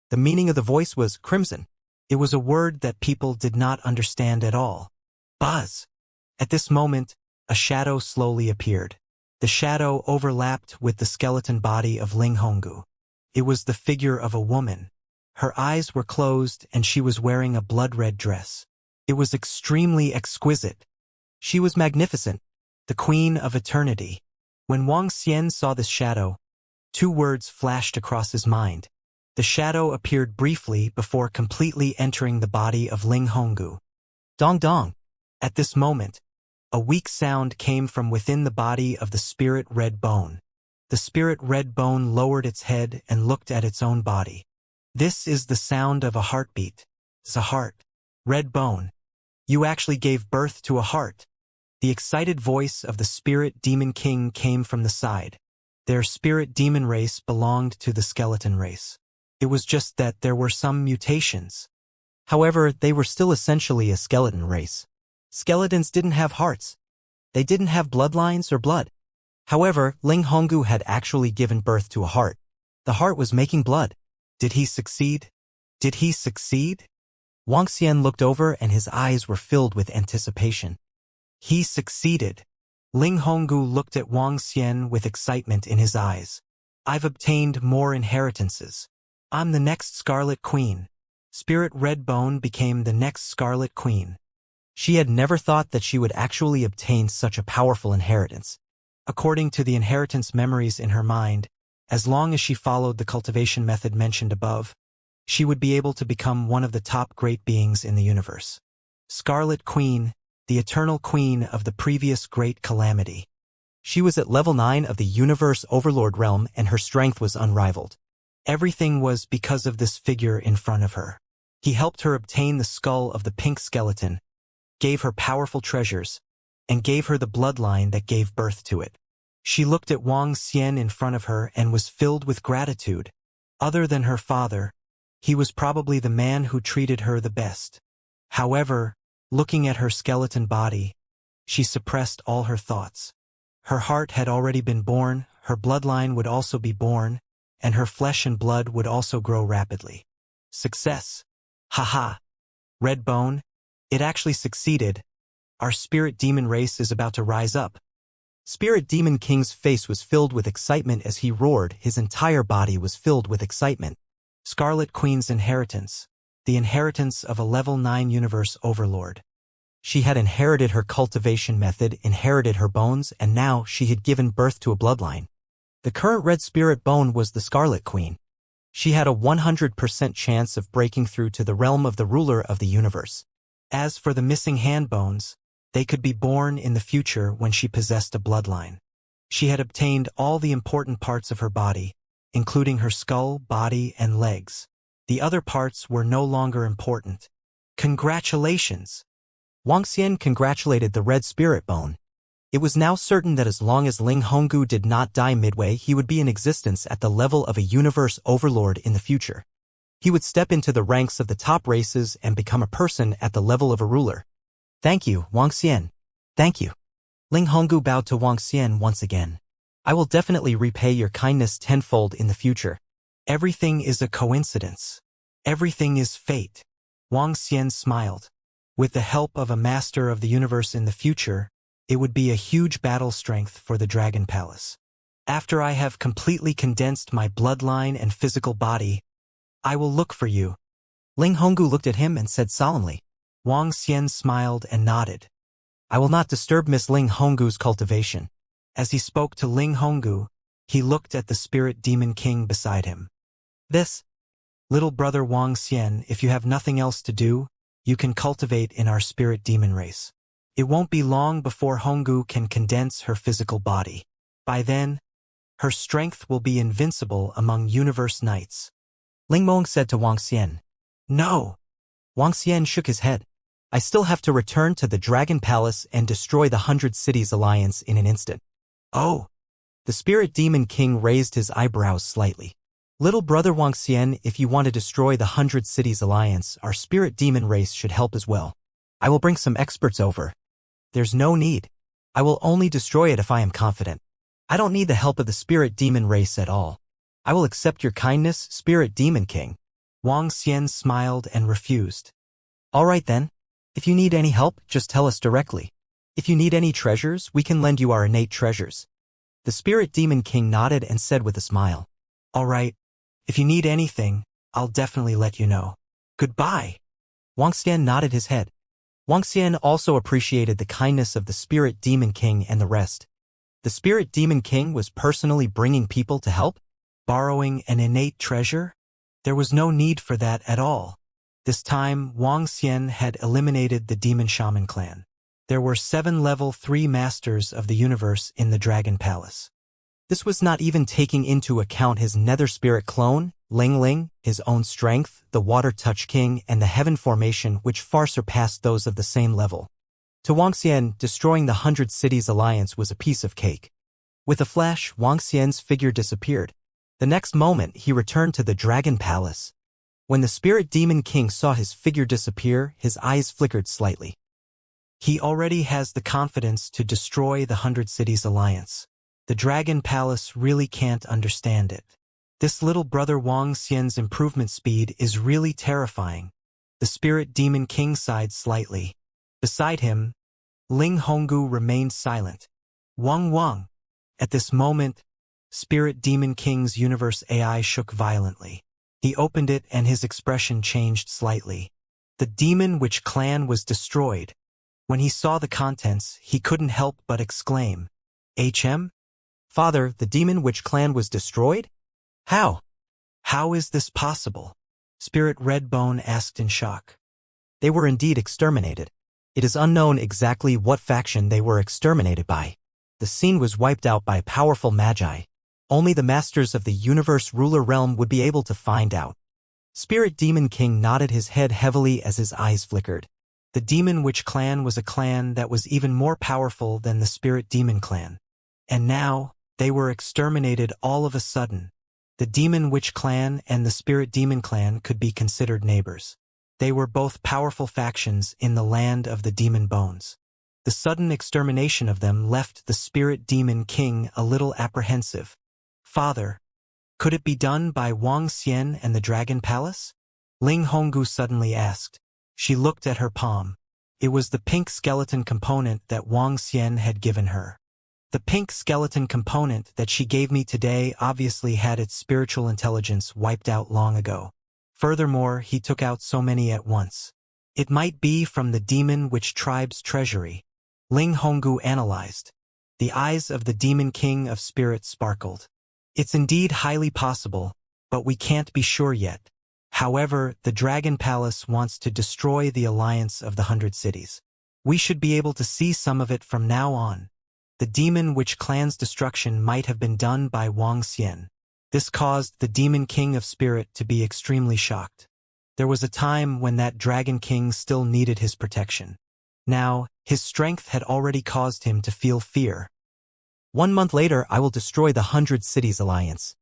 The meaning of the voice was crimson. It was a word that people did not understand at all. Buzz. At this moment, a shadow slowly appeared. The shadow overlapped with the skeleton body of Ling Honggu. It was the figure of a woman. Her eyes were closed and she was wearing a blood-red dress. It was extremely exquisite. She was magnificent, the queen of eternity. When Wang Xian saw this shadow, two words flashed across his mind. The shadow appeared briefly before completely entering the body of Ling Honggu. Dong dong. At this moment, a weak sound came from within the body of the spirit red bone. The spirit red bone lowered its head and looked at its own body. This is the sound of a heartbeat. It's a heart. Red bone. You actually gave birth to a heart. The excited voice of the spirit demon king came from the side. Their spirit demon race belonged to the skeleton race. It was just that there were some mutations. However, they were still essentially a skeleton race. Skeletons didn't have hearts. They didn't have bloodlines or blood. However, Ling Honggu had actually given birth to a heart. The heart was making blood. Did he succeed? Did he succeed? Wang Xian looked over and his eyes were filled with anticipation. He succeeded. Ling Honggu looked at Wang Xian with excitement in his eyes. I've obtained more inheritances. I'm the next Scarlet Queen. Spirit Redbone became the next Scarlet Queen. She had never thought that she would actually obtain such a powerful inheritance. According to the inheritance memories in her mind, as long as she followed the cultivation method mentioned above, she would be able to become one of the top great beings in the universe. Scarlet Queen, the eternal queen of the previous great calamity. She was at level 9 of the universe overlord realm and her strength was unrivaled. Everything was because of this figure in front of her. He helped her obtain the skull of the pink skeleton, gave her powerful treasures, and gave her the bloodline that gave birth to it. She looked at Wang Xian in front of her and was filled with gratitude. Other than her father, he was probably the man who treated her the best. However, looking at her skeleton body, she suppressed all her thoughts. Her heart had already been born, her bloodline would also be born, and her flesh and blood would also grow rapidly. Success. Haha. Redbone, it actually succeeded. Our spirit demon race is about to rise up. Spirit Demon King's face was filled with excitement as he roared. His entire body was filled with excitement. Scarlet Queen's inheritance. The inheritance of a level 9 universe overlord. She had inherited her cultivation method, inherited her bones, and now she had given birth to a bloodline. The current red spirit bone was the Scarlet Queen. She had a 100% chance of breaking through to the realm of the ruler of the universe. As for the missing hand bones, they could be born in the future when she possessed a bloodline. She had obtained all the important parts of her body, including her skull, body, and legs. The other parts were no longer important. Congratulations! Wang Xian congratulated the red spirit bone. It was now certain that as long as Ling Honggu did not die midway, he would be in existence at the level of a universe overlord in the future. He would step into the ranks of the top races and become a person at the level of a ruler. Thank you, Wang Xian. Thank you. Ling Honggu bowed to Wang Xian once again. I will definitely repay your kindness tenfold in the future. Everything is a coincidence. Everything is fate. Wang Xian smiled. With the help of a master of the universe in the future, it would be a huge battle strength for the Dragon Palace. After I have completely condensed my bloodline and physical body, I will look for you. Ling Honggu looked at him and said solemnly. Wang Xian smiled and nodded. I will not disturb Miss Ling Honggu's cultivation. As he spoke to Ling Honggu, he looked at the spirit demon king beside him. This, little brother Wang Xian, if you have nothing else to do, you can cultivate in our spirit demon race. It won't be long before Honggu can condense her physical body. By then, her strength will be invincible among universe knights. Ling Mong said to Wang Xian. No. Wang Xian shook his head. I still have to return to the Dragon Palace and destroy the 100 Cities Alliance in an instant. Oh! The Spirit Demon King raised his eyebrows slightly. Little brother Wuxia, if you want to destroy the 100 Cities Alliance, our Spirit Demon race should help as well. I will bring some experts over. There's no need. I will only destroy it if I am confident. I don't need the help of the Spirit Demon race at all. I will accept your kindness, Spirit Demon King. Wuxia smiled and refused. All right then. If you need any help, just tell us directly. If you need any treasures, we can lend you our innate treasures. The Spirit Demon King nodded and said with a smile. All right. If you need anything, I'll definitely let you know. Goodbye. Wuxia nodded his head. Wuxia also appreciated the kindness of the Spirit Demon King and the rest. The Spirit Demon King was personally bringing people to help? Borrowing an innate treasure? There was no need for that at all. This time, Wuxia had eliminated the Demon Shaman clan. There were 7 level 3 masters of the universe in the Dragon Palace. This was not even taking into account his Nether Spirit clone, Ling Ling, his own strength, the Water Touch King, and the Heaven Formation, which far surpassed those of the same level. To Wuxia, destroying the 100 Cities Alliance was a piece of cake. With a flash, Wuxia's figure disappeared. The next moment, he returned to the Dragon Palace. When the Spirit Demon King saw his figure disappear, his eyes flickered slightly. He already has the confidence to destroy the 100 Cities Alliance. The Dragon Palace really can't understand it. This little brother Wuxia's improvement speed is really terrifying. The Spirit Demon King sighed slightly. Beside him, Ling Honggu remained silent. Wang. At this moment, Spirit Demon King's universe AI shook violently. He opened it and his expression changed slightly. The Demon Witch clan was destroyed. When he saw the contents, he couldn't help but exclaim, "HM? Father, the Demon Witch clan was destroyed? How? How is this possible?" Spirit Redbone asked in shock. They were indeed exterminated. It is unknown exactly what faction they were exterminated by. The scene was wiped out by powerful magi. Only the masters of the universe ruler realm would be able to find out. Spirit Demon King nodded his head heavily as his eyes flickered. The Demon Witch clan was a clan that was even more powerful than the Spirit Demon clan. And now, they were exterminated all of a sudden. The Demon Witch clan and the Spirit Demon clan could be considered neighbors. They were both powerful factions in the land of the Demon Bones. The sudden extermination of them left the Spirit Demon King a little apprehensive. Father, could it be done by Wuxia and the Dragon Palace? Ling Honggu suddenly asked. She looked at her palm. It was the pink skeleton component that Wuxia had given her. The pink skeleton component that she gave me today obviously had its spiritual intelligence wiped out long ago. Furthermore, he took out so many at once. It might be from the Demon Witch tribe's treasury. Ling Honggu analyzed. The eyes of the Demon King of Spirit sparkled. It's indeed highly possible, but we can't be sure yet. However, the Dragon Palace wants to destroy the alliance of the 100 cities. We should be able to see some of it from now on. The Demon Witch clan's destruction might have been done by Wuxia. This caused the Demon King of Spirit to be extremely shocked. There was a time when that Dragon King still needed his protection. Now, his strength had already caused him to feel fear. 1 month later, I will destroy the 100 Cities Alliance.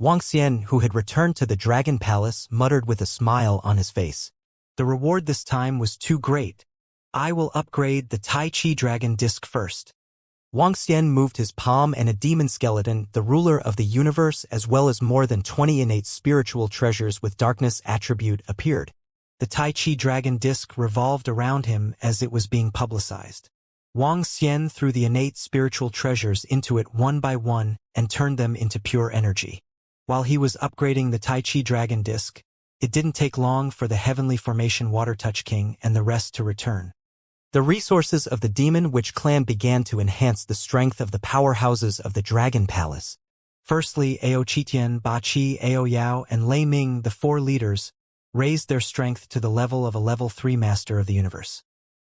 Wuxia, who had returned to the Dragon Palace, muttered with a smile on his face. The reward this time was too great. I will upgrade the Tai Chi Dragon Disc first. Wuxia moved his palm and a demon skeleton, the ruler of the universe, as well as more than 20 innate spiritual treasures with darkness attribute appeared. The Tai Chi Dragon Disc revolved around him as it was being publicized. Wuxia threw the innate spiritual treasures into it one by one and turned them into pure energy. While he was upgrading the Tai Chi Dragon Disc, it didn't take long for the Heavenly Formation Water Touch King and the rest to return. The resources of the Demon Witch clan began to enhance the strength of the powerhouses of the Dragon Palace. Firstly, Ao Qitian, Ba Qi, Ao Yao, and Lei Ming, the 4 leaders, raised their strength to the level of a level 3 master of the universe.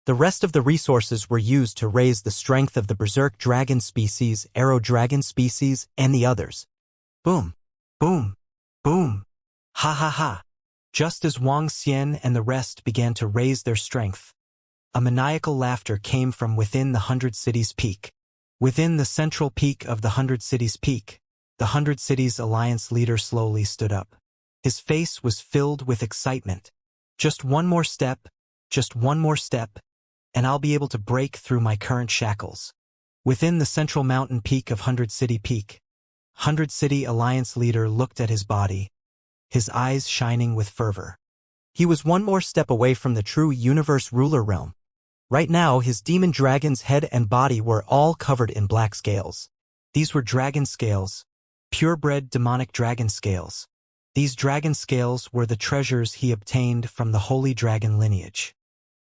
The rest of the resources were used to raise the strength of the Berserk Dragon species, Arrow Dragon species, and the others. Boom, boom, boom, ha ha ha. Just as Wuxia and the rest began to raise their strength, A maniacal laughter came from within the 100 Cities peak. Within the central peak of the 100 Cities peak, the 100 Cities Alliance leader slowly stood up. His face was filled with excitement. Just one more step, and I'll be able to break through my current shackles. Within the central mountain peak of 100 City Peak, 100 City Alliance leader looked at his body, his eyes shining with fervor. He was one more step away from the true universe ruler realm. Right now, his demon dragon's head and body were all covered in black scales. These were dragon scales, purebred demonic dragon scales. These dragon scales were the treasures he obtained from the holy dragon lineage.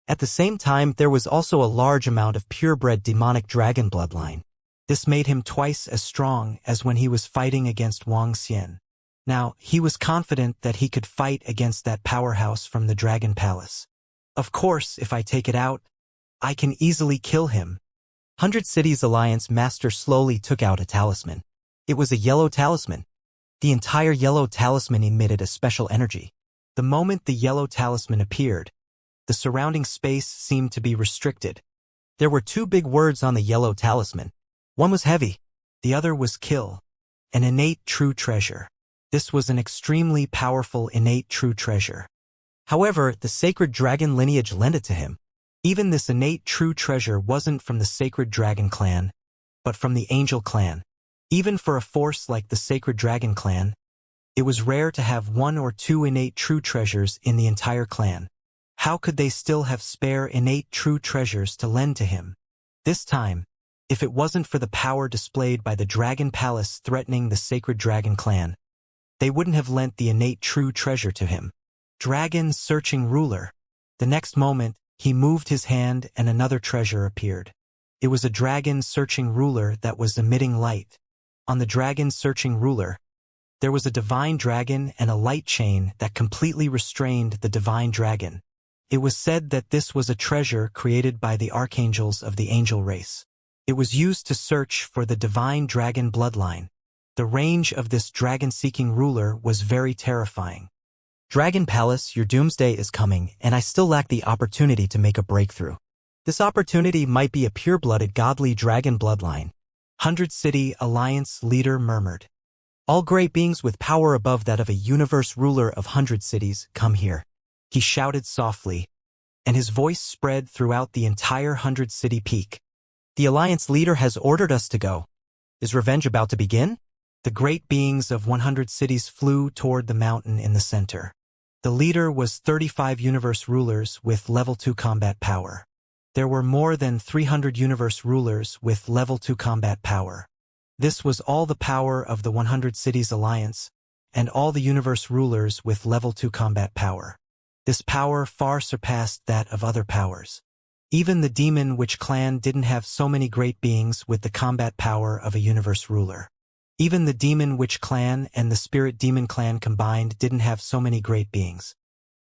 At the same time, there was also a large amount of purebred demonic dragon bloodline. This made him twice as strong as when he was fighting against Wang Xian. Now, he was confident that he could fight against that powerhouse from the Dragon Palace. Of course, if I take it out, I can easily kill him. 100 Cities Alliance Master slowly took out a talisman. It was a yellow talisman. The entire yellow talisman emitted a special energy. The moment the yellow talisman appeared, the surrounding space seemed to be restricted. There were two big words on the yellow talisman. One was heavy, the other was kill. An innate true treasure. This was an extremely powerful innate true treasure. However, the sacred dragon lineage lent it to him. Even this innate true treasure wasn't from the sacred dragon clan, but from the angel clan. Even for a force like the sacred dragon clan, it was rare to have one or two innate true treasures in the entire clan. How could they still have spare innate true treasures to lend to him? This time, if it wasn't for the power displayed by the Dragon Palace threatening the sacred dragon clan, they wouldn't have lent the innate true treasure to him. Dragon searching ruler. The next moment, he moved his hand and another treasure appeared. It was a dragon searching ruler that was emitting light. On the dragon searching ruler, there was a divine dragon and a light chain that completely restrained the divine dragon. It was said that this was a treasure created by the archangels of the angel race. It was used to search for the divine dragon bloodline. The range of this dragon-seeking ruler was very terrifying. Dragon Palace, your doomsday is coming, and I still lack the opportunity to make a breakthrough. This opportunity might be a pure-blooded godly dragon bloodline. 100 City Alliance leader murmured. All great beings with power above that of a universe ruler of 100 cities, come here. He shouted softly, and his voice spread throughout the entire 100 City Peak. The Alliance leader has ordered us to go. Is revenge about to begin? The great beings of 100 cities flew toward the mountain in the center. The leader was 35 universe rulers with level 2 combat power. There were more than 300 universe rulers with level 2 combat power. This was all the power of the 100 Cities Alliance, and all the universe rulers with level 2 combat power. This power far surpassed that of other powers. Even the Demon Witch clan didn't have so many great beings with the combat power of a universe ruler. Even the Demon Witch clan and the Spirit Demon clan combined didn't have so many great beings.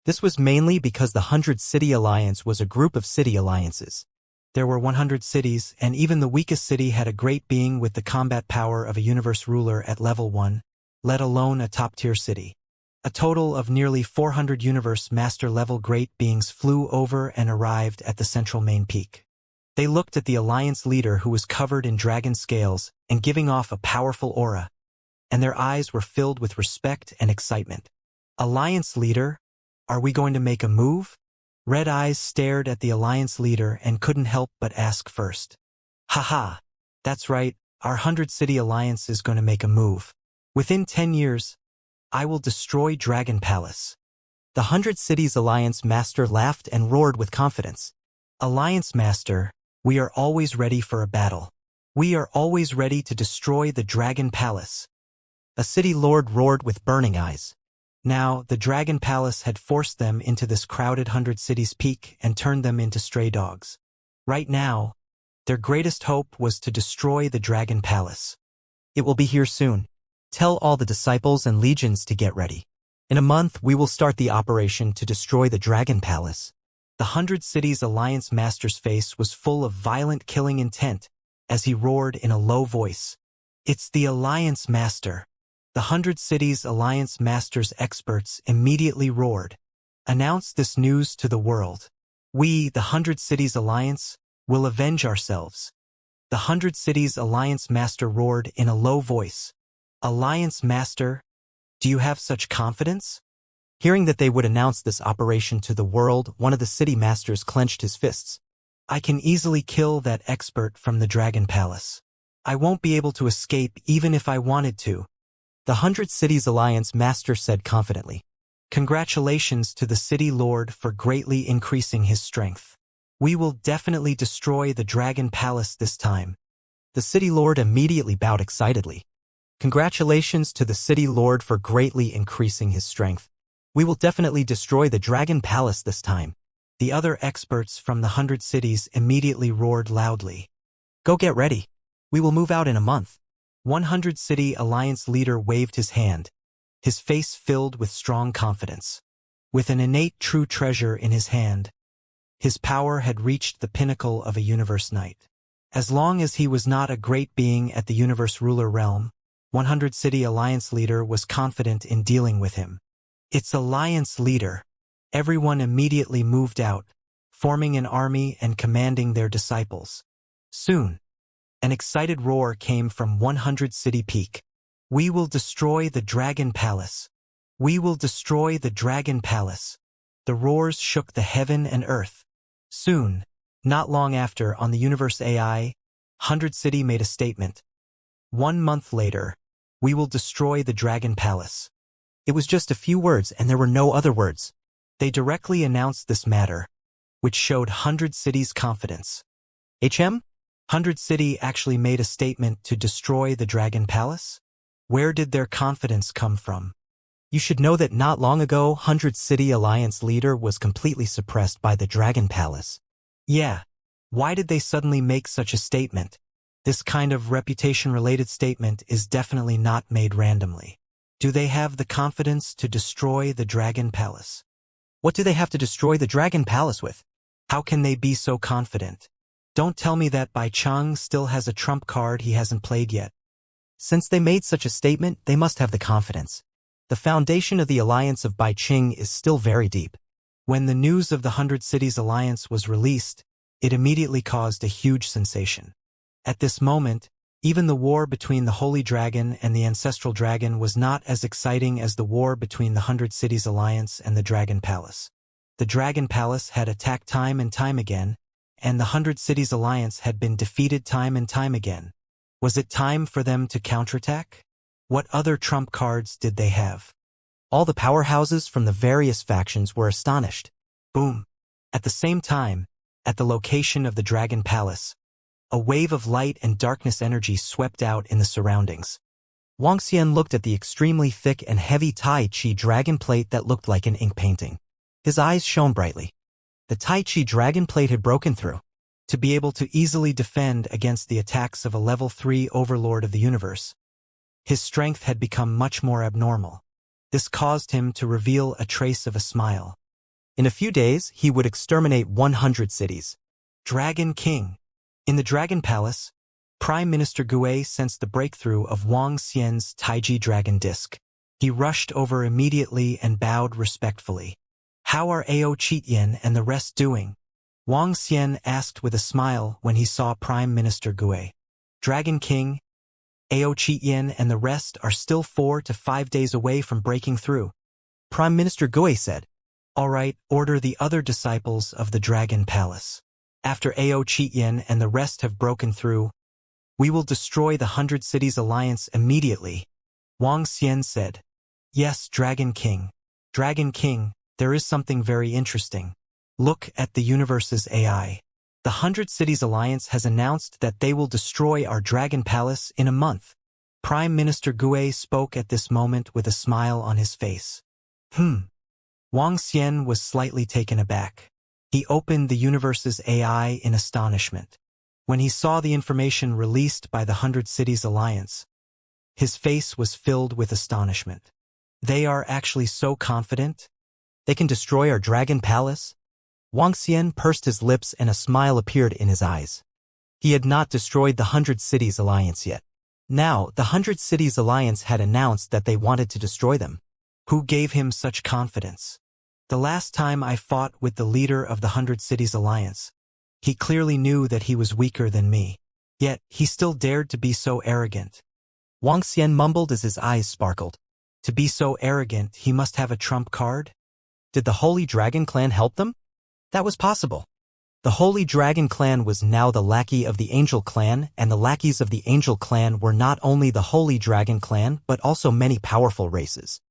This was mainly because the 100 City Alliance was a group of city alliances. There were 100 cities, and even the weakest city had a great being with the combat power of a universe ruler at level 1, let alone a top-tier city. A total of nearly 400 universe master-level great beings flew over and arrived at the central main peak. They looked at the Alliance leader who was covered in dragon scales and giving off a powerful aura, and their eyes were filled with respect and excitement. Alliance leader, are we going to make a move? Red Eyes stared at the Alliance leader and couldn't help but ask first. Haha, that's right, our 100 City Alliance is going to make a move. Within 10 years, I will destroy Dragon Palace. The 100 Cities Alliance Master laughed and roared with confidence. Alliance Master, we are always ready for a battle. We are always ready to destroy the Dragon Palace. A city lord roared with burning eyes. Now, the Dragon Palace had forced them into this crowded 100 Cities Peak and turned them into stray dogs. Right now, their greatest hope was to destroy the Dragon Palace. It will be here soon. Tell all the disciples and legions to get ready. In a month, we will start the operation to destroy the Dragon Palace. The 100 Cities Alliance Master's face was full of violent killing intent as he roared in a low voice. It's the Alliance Master. The 100 Cities Alliance Master's experts immediately roared. Announce this news to the world. We, the 100 Cities Alliance, will avenge ourselves. The 100 Cities Alliance Master roared in a low voice. Alliance Master, do you have such confidence? Hearing that they would announce this operation to the world, one of the city masters clenched his fists. I can easily kill that expert from the Dragon Palace. I won't be able to escape even if I wanted to. The 100 Cities Alliance Master said confidently. Congratulations to the City Lord for greatly increasing his strength. We will definitely destroy the Dragon Palace this time. The City Lord immediately bowed excitedly. Congratulations to the City Lord for greatly increasing his strength. We will definitely destroy the Dragon Palace this time. The other experts from the 100 cities immediately roared loudly. Go get ready. We will move out in a month. 100 City Alliance leader waved his hand, his face filled with strong confidence. With an innate true treasure in his hand, his power had reached the pinnacle of a universe knight. As long as he was not a great being at the universe ruler realm, 100 City Alliance leader was confident in dealing with him. It's Alliance leader. Everyone immediately moved out, forming an army and commanding their disciples. Soon, an excited roar came from 100 City Peak. We will destroy the Dragon Palace. We will destroy the Dragon Palace. The roars shook the heaven and earth. Soon, not long after, on the Universe AI, 100 City made a statement. 1 month later, we will destroy the Dragon Palace. It was just a few words and there were no other words. They directly announced this matter, which showed 100 City's confidence. 100 City actually made a statement to destroy the Dragon Palace? Where did their confidence come from? You should know that not long ago, 100 City Alliance leader was completely suppressed by the Dragon Palace. Yeah, why did they suddenly make such a statement? This kind of reputation-related statement is definitely not made randomly. Do they have the confidence to destroy the Dragon Palace? What do they have to destroy the Dragon Palace with? How can they be so confident? Don't tell me that Bai Cheng still has a trump card he hasn't played yet. Since they made such a statement, they must have the confidence. The foundation of the alliance of Bai Cheng is still very deep. When the news of the 100 Cities Alliance was released, it immediately caused a huge sensation. At this moment, even the war between the Holy Dragon and the Ancestral Dragon was not as exciting as the war between the 100 Cities Alliance and the Dragon Palace. The Dragon Palace had attacked time and time again, and the 100 Cities Alliance had been defeated time and time again. Was it time for them to counterattack? What other trump cards did they have? All the powerhouses from the various factions were astonished. Boom! At the same time, at the location of the Dragon Palace, a wave of light and darkness energy swept out in the surroundings. Wuxia looked at the extremely thick and heavy Tai Chi dragon plate that looked like an ink painting. His eyes shone brightly. The Tai Chi dragon plate had broken through. To be able to easily defend against the attacks of a level 3 overlord of the universe, his strength had become much more abnormal. This caused him to reveal a trace of a smile. In a few days, he would exterminate 100 cities. Dragon King. In the Dragon Palace, Prime Minister Gue sensed the breakthrough of Wang Xian's Taiji Dragon Disc. He rushed over immediately and bowed respectfully. How are Ao Chityan and the rest doing? Wang Xian asked with a smile when he saw Prime Minister Gue. Dragon King, Ao Chityan and the rest are still 4 to 5 days away from breaking through. Prime Minister Gue said, All right, order the other disciples of the Dragon Palace. After Ao Chityan and the rest have broken through, we will destroy the 100 Cities Alliance immediately. Wang Xian said, Yes, Dragon King. Dragon King, there is something very interesting. Look at the universe's AI. The 100 Cities Alliance has announced that they will destroy our Dragon Palace in a month. Prime Minister Gue spoke at this moment with a smile on his face. Wang Xian was slightly taken aback. He opened the universe's AI in astonishment. When he saw the information released by the 100 Cities Alliance, his face was filled with astonishment. They are actually so confident? They can destroy our Dragon Palace? Wang Xian pursed his lips and a smile appeared in his eyes. He had not destroyed the 100 Cities Alliance yet. Now, the 100 Cities Alliance had announced that they wanted to destroy them. Who gave him such confidence? The last time I fought with the leader of the 100 Cities Alliance, he clearly knew that he was weaker than me. Yet, he still dared to be so arrogant. Wang Xian mumbled as his eyes sparkled. To be so arrogant, he must have a trump card? Did the Holy Dragon Clan help them? That was possible. The Holy Dragon Clan was now the lackey of the Angel Clan, and the lackeys of the Angel Clan were not only the Holy Dragon Clan but also many powerful races.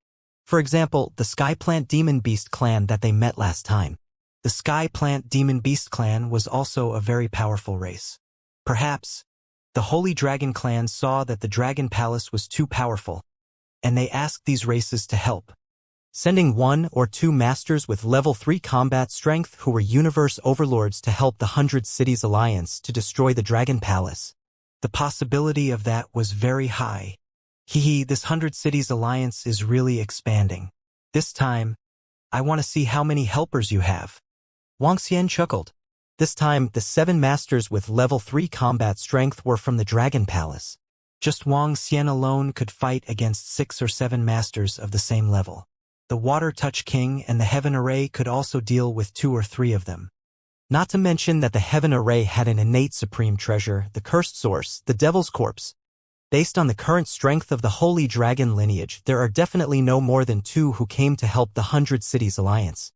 For example, the Sky Plant Demon Beast Clan that they met last time. The Sky Plant Demon Beast Clan was also a very powerful race. Perhaps, the Holy Dragon Clan saw that the Dragon Palace was too powerful, and they asked these races to help, sending 1 or 2 masters with level 3 combat strength who were universe overlords to help the 100 Cities Alliance to destroy the Dragon Palace. The possibility of that was very high. This 100 Cities Alliance is really expanding. This time, I want to see how many helpers you have. Wang Xian chuckled. This time, the 7 masters with level 3 combat strength were from the Dragon Palace. Just Wang Xian alone could fight against 6 or 7 masters of the same level. The Water Touch King and the Heaven Array could also deal with 2 or 3 of them. Not to mention that the Heaven Array had an innate supreme treasure, the Cursed Source, the Devil's Corpse. Based on the current strength of the Holy Dragon lineage, there are definitely no more than 2 who came to help the 100 Cities Alliance.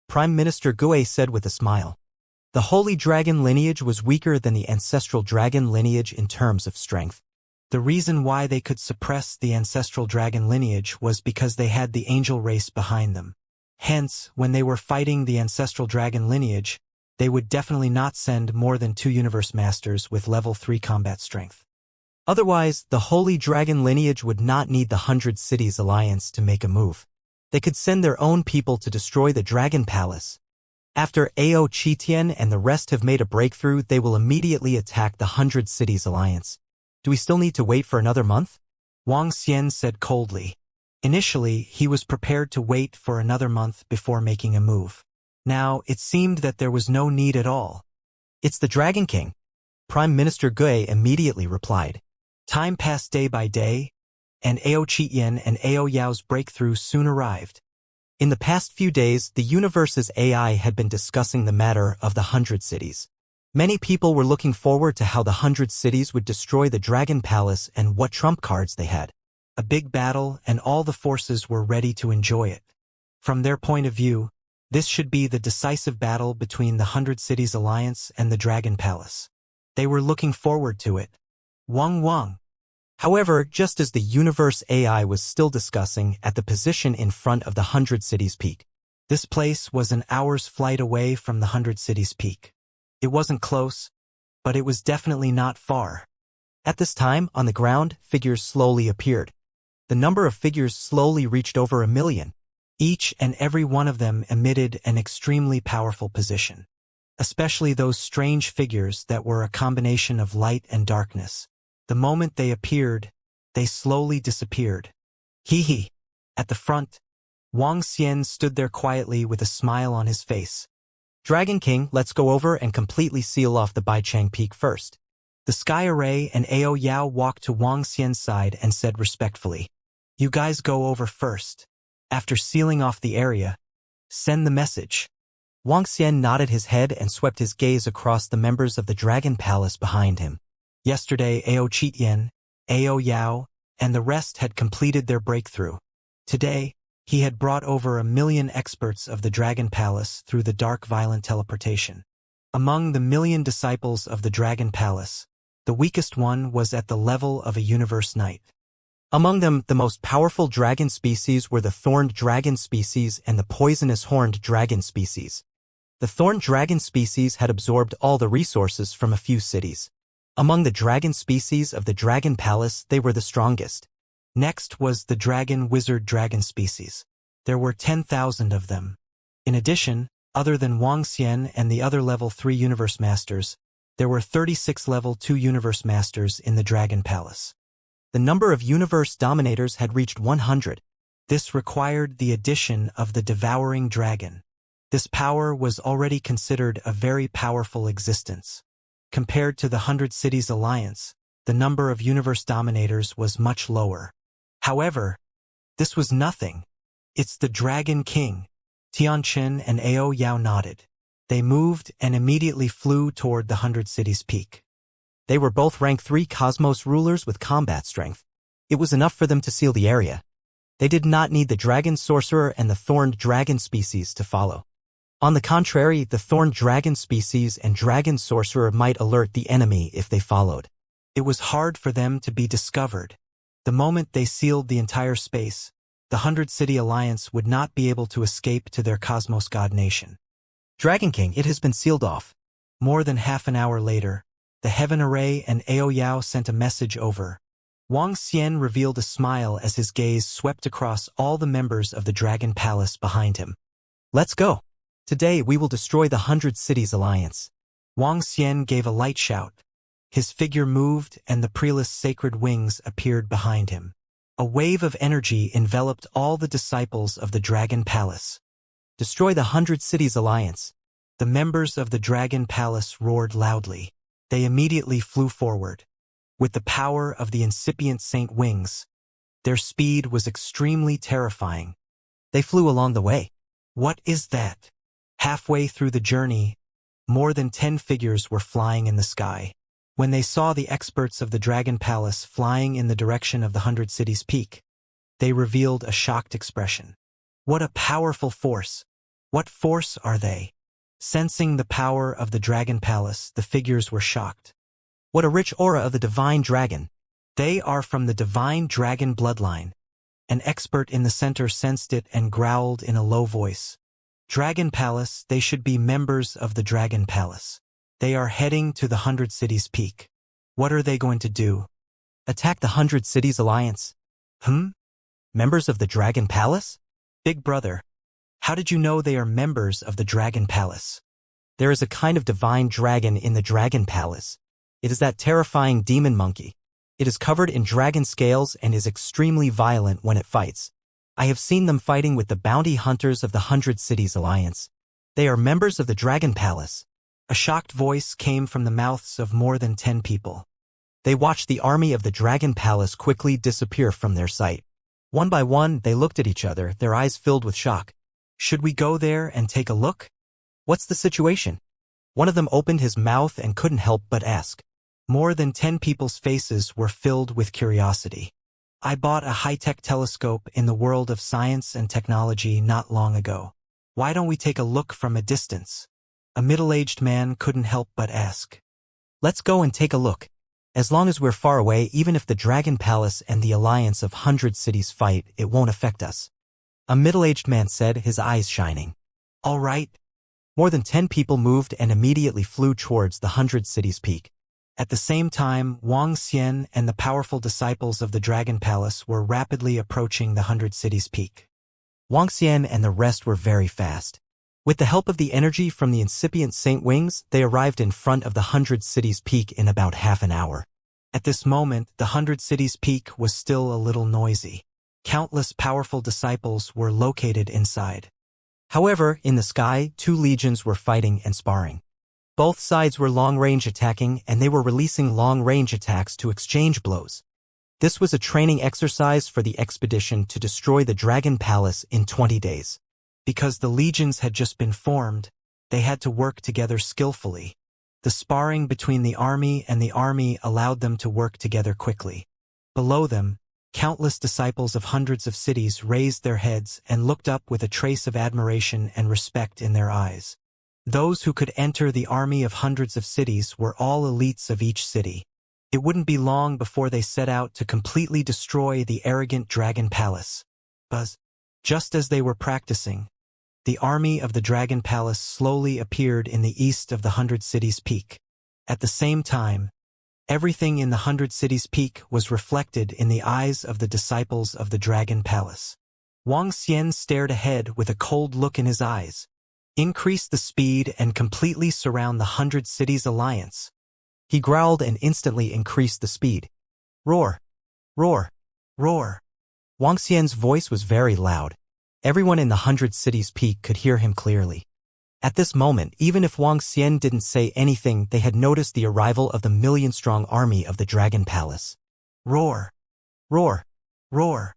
Prime Minister Gui said with a smile. The Holy Dragon lineage was weaker than the Ancestral Dragon lineage in terms of strength. The reason why they could suppress the Ancestral Dragon lineage was because they had the Angel race behind them. Hence, when they were fighting the Ancestral Dragon lineage, they would definitely not send more than 2 Universe Masters with level 3 combat strength. Otherwise, the Holy Dragon lineage would not need the 100 Cities Alliance to make a move. They could send their own people to destroy the Dragon Palace. After Ao Qitian and the rest have made a breakthrough, they will immediately attack the 100 Cities Alliance. Do we still need to wait for another month? Wang Xian said coldly. Initially, he was prepared to wait for another month before making a move. Now, it seemed that there was no need at all. It's the Dragon King. Prime Minister Gui immediately replied. Time passed day by day, and Ao Qitian and Ao Yao's breakthrough soon arrived. In the past few days, the universe's AI had been discussing the matter of the 100 cities. Many people were looking forward to how the 100 cities would destroy the Dragon Palace and what trump cards they had. A big battle, and all the forces were ready to enjoy it. From their point of view, this should be the decisive battle between the 100 Cities Alliance and the Dragon Palace. They were looking forward to it. Wang. However, just as the universe AI was still discussing at the position in front of the 100 Cities Peak, this place was an hour's flight away from the 100 Cities Peak. It wasn't close, but it was definitely not far. At this time, on the ground, figures slowly appeared. The number of figures slowly reached over 1 million. Each and every one of them emitted an extremely powerful position. Especially those strange figures that were a combination of light and darkness. The moment they appeared, they slowly disappeared. At the front, Wang Xian stood there quietly with a smile on his face. Dragon King, let's go over and completely seal off the Baichang Peak first. The Sky Array and Ao Yao walked to Wang Xian's side and said respectfully, You guys go over first. After sealing off the area, send the message. Wang Xian nodded his head and swept his gaze across the members of the Dragon Palace behind him. Yesterday, Ao Qitian, Ao Yao, and the rest had completed their breakthrough. Today, he had brought over 1 million experts of the Dragon Palace through the dark violent teleportation. Among the 1 million disciples of the Dragon Palace, the weakest one was at the level of a universe knight. Among them, the most powerful dragon species were the thorned dragon species and the poisonous horned dragon species. The thorned dragon species had absorbed all the resources from a few cities. Among the dragon species of the Dragon Palace, they were the strongest. Next was the dragon wizard dragon species. There were 10,000 of them. In addition, other than Wang Xian and the other level 3 universe masters, there were 36 level 2 universe masters in the Dragon Palace. The number of universe dominators had reached 100. This required the addition of the devouring dragon. This power was already considered a very powerful existence. Compared to the 100 Cities Alliance, the number of universe dominators was much lower. However, this was nothing. It's the Dragon King. Tianqin and Ao Yao nodded. They moved and immediately flew toward the 100 Cities peak. They were both rank 3 Cosmos rulers with combat strength. It was enough for them to seal the area. They did not need the Dragon Sorcerer and the Thorned Dragon species to follow. On the contrary, the Thorned Dragon species and Dragon Sorcerer might alert the enemy if they followed. It was hard for them to be discovered. The moment they sealed the entire space, the 100 City Alliance would not be able to escape to their Cosmos God nation. Dragon King, it has been sealed off. More than half an hour later, the Heaven Array and Ao Yao sent a message over. Wang Xian revealed a smile as his gaze swept across all the members of the Dragon Palace behind him. Let's go. Today we will destroy the 100 Cities Alliance. Wang Xian gave a light shout. His figure moved and the prelist sacred wings appeared behind him. A wave of energy enveloped all the disciples of the Dragon Palace. Destroy the 100 Cities Alliance. The members of the Dragon Palace roared loudly. They immediately flew forward. With the power of the incipient Saint Wings, their speed was extremely terrifying. They flew along the way. What is that? Halfway through the journey, more than 10 figures were flying in the sky. When they saw the experts of the Dragon Palace flying in the direction of the 100 Cities peak, they revealed a shocked expression. What a powerful force! What force are they? Sensing the power of the Dragon Palace, the figures were shocked. What a rich aura of the Divine Dragon! They are from the Divine Dragon bloodline. An expert in the center sensed it and growled in a low voice. Dragon Palace, they should be members of the Dragon Palace. They are heading to the 100 Cities peak. What are they going to do? Attack the 100 Cities Alliance? Members of the Dragon Palace? Big brother, how did you know they are members of the Dragon Palace? There is a kind of divine dragon in the Dragon Palace. It is that terrifying demon monkey. It is covered in dragon scales and is extremely violent when it fights. I have seen them fighting with the bounty hunters of the 100 Cities Alliance. They are members of the Dragon Palace. A shocked voice came from the mouths of more than 10 people. They watched the army of the Dragon Palace quickly disappear from their sight. One by one, they looked at each other, their eyes filled with shock. Should we go there and take a look? What's the situation? One of them opened his mouth and couldn't help but ask. More than 10 people's faces were filled with curiosity. I bought a high-tech telescope in the world of science and technology not long ago. Why don't we take a look from a distance? A middle-aged man couldn't help but ask. Let's go and take a look. As long as we're far away, even if the Dragon Palace and the Alliance of 100 Cities fight, it won't affect us. A middle-aged man said, his eyes shining. All right. More than 10 people moved and immediately flew towards the 100 Cities peak. At the same time, Wang Xian and the powerful disciples of the Dragon Palace were rapidly approaching the 100 Cities peak. Wang Xian and the rest were very fast. With the help of the energy from the incipient Saint Wings, they arrived in front of the 100 Cities peak in about half an hour. At this moment, the 100 Cities peak was still a little noisy. Countless powerful disciples were located inside. However, in the sky, 2 legions were fighting and sparring. Both sides were long-range attacking, and they were releasing long-range attacks to exchange blows. This was a training exercise for the expedition to destroy the Dragon Palace in 20 days. Because the legions had just been formed, they had to work together skillfully. The sparring between the army and the army allowed them to work together quickly. Below them, countless disciples of hundreds of cities raised their heads and looked up with a trace of admiration and respect in their eyes. Those who could enter the army of hundreds of cities were all elites of each city. It wouldn't be long before they set out to completely destroy the arrogant Dragon Palace. But just as they were practicing, the army of the Dragon Palace slowly appeared in the east of the 100 Cities peak. At the same time, everything in the 100 Cities peak was reflected in the eyes of the disciples of the Dragon Palace. Wang Xian stared ahead with a cold look in his eyes. Increase the speed and completely surround the 100 Cities Alliance. He growled and instantly increased the speed. Roar! Roar! Roar! Wang Xian's voice was very loud. Everyone in the 100 Cities peak could hear him clearly. At this moment, even if Wang Xian didn't say anything, they had noticed the arrival of the million-strong army of the Dragon Palace. Roar! Roar! Roar!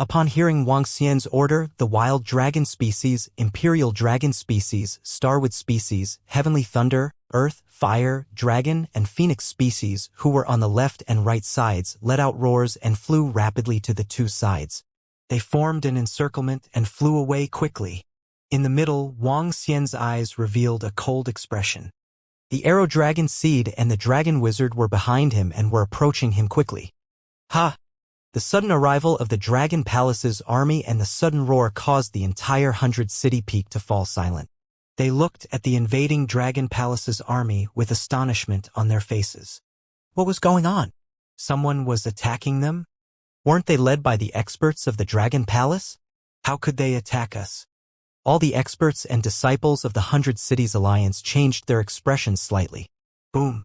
Upon hearing Wang Xian's order, the wild dragon species, imperial dragon species, starwood species, heavenly thunder, earth, fire, dragon, and phoenix species, who were on the left and right sides, let out roars and flew rapidly to the two sides. They formed an encirclement and flew away quickly. In the middle, Wang Xian's eyes revealed a cold expression. The arrow dragon seed and the dragon wizard were behind him and were approaching him quickly. Ha! The sudden arrival of the Dragon Palace's army and the sudden roar caused the entire 100-city peak to fall silent. They looked at the invading Dragon Palace's army with astonishment on their faces. What was going on? Someone was attacking them? Weren't they led by the experts of the Dragon Palace? How could they attack us? All the experts and disciples of the 100 Cities Alliance changed their expressions slightly. Boom.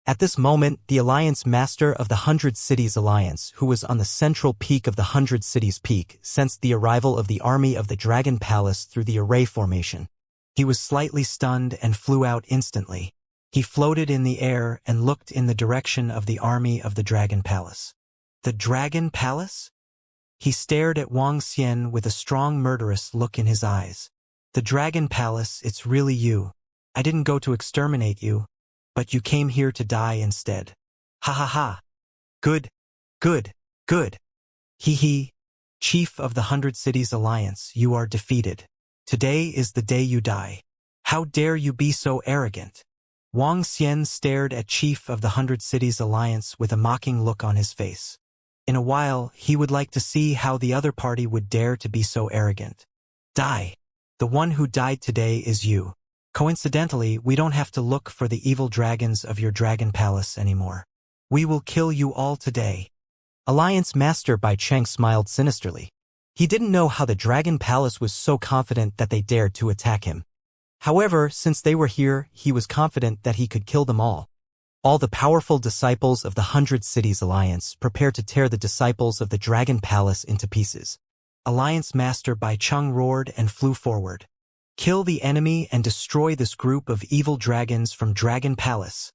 At this moment, the Alliance Master of the 100 Cities Alliance, who was on the central peak of the 100 Cities Peak, sensed the arrival of the army of the Dragon Palace through the array formation. He was slightly stunned and flew out instantly. He floated in the air and looked in the direction of the army of the Dragon Palace. The Dragon Palace? He stared at Wang Xian with a strong murderous look in his eyes. The Dragon Palace, it's really you. I didn't go to exterminate you. But you came here to die instead. Ha ha ha. Good, good, good. Hee hee. Chief of the 100 Cities Alliance, you are defeated. Today is the day you die. How dare you be so arrogant? Wang Xian stared at Chief of the 100 Cities Alliance with a mocking look on his face. In a while, he would like to see how the other party would dare to be so arrogant. Die. The one who died today is you. Coincidentally, we don't have to look for the evil dragons of your Dragon Palace anymore. We will kill you all today. Alliance Master Bai Cheng smiled sinisterly. He didn't know how the Dragon Palace was so confident that they dared to attack him. However, since they were here, he was confident that he could kill them all. All the powerful disciples of the 100 Cities Alliance prepared to tear the disciples of the Dragon Palace into pieces. Alliance Master Bai Cheng roared and flew forward. Kill the enemy and destroy this group of evil dragons from Dragon Palace.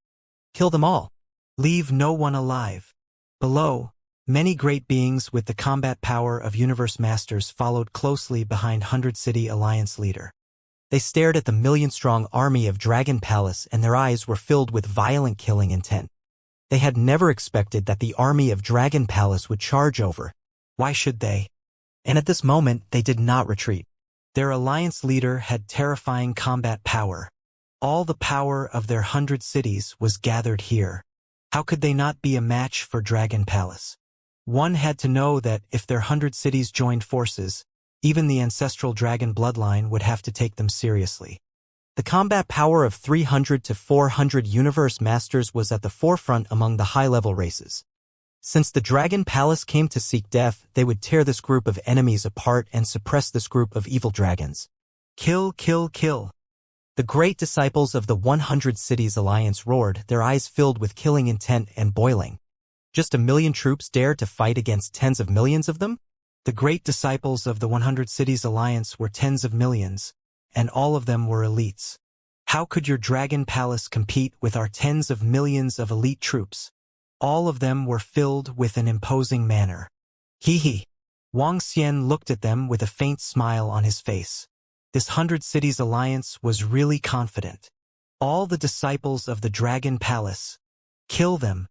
Kill them all. Leave no one alive. Below, many great beings with the combat power of Universe Masters followed closely behind 100 City Alliance leader. They stared at the million-strong army of Dragon Palace and their eyes were filled with violent killing intent. They had never expected that the army of Dragon Palace would charge over. Why should they? And at this moment, they did not retreat. Their alliance leader had terrifying combat power. All the power of their 100 cities was gathered here. How could they not be a match for Dragon Palace? One had to know that if their 100 cities joined forces, even the ancestral dragon bloodline would have to take them seriously. The combat power of 300 to 400 universe masters was at the forefront among the high-level races. Since the Dragon Palace came to seek death, they would tear this group of enemies apart and suppress this group of evil dragons. Kill, kill, kill. The great disciples of the 100 Cities Alliance roared, their eyes filled with killing intent and boiling. Just 1 million troops dared to fight against tens of millions of them? The great disciples of the 100 Cities Alliance were tens of millions, and all of them were elites. How could your Dragon Palace compete with our tens of millions of elite troops? All of them were filled with an imposing manner. Hee hee. Wang Xian looked at them with a faint smile on his face. This 100 Cities Alliance was really confident. All the disciples of the Dragon Palace. Kill them.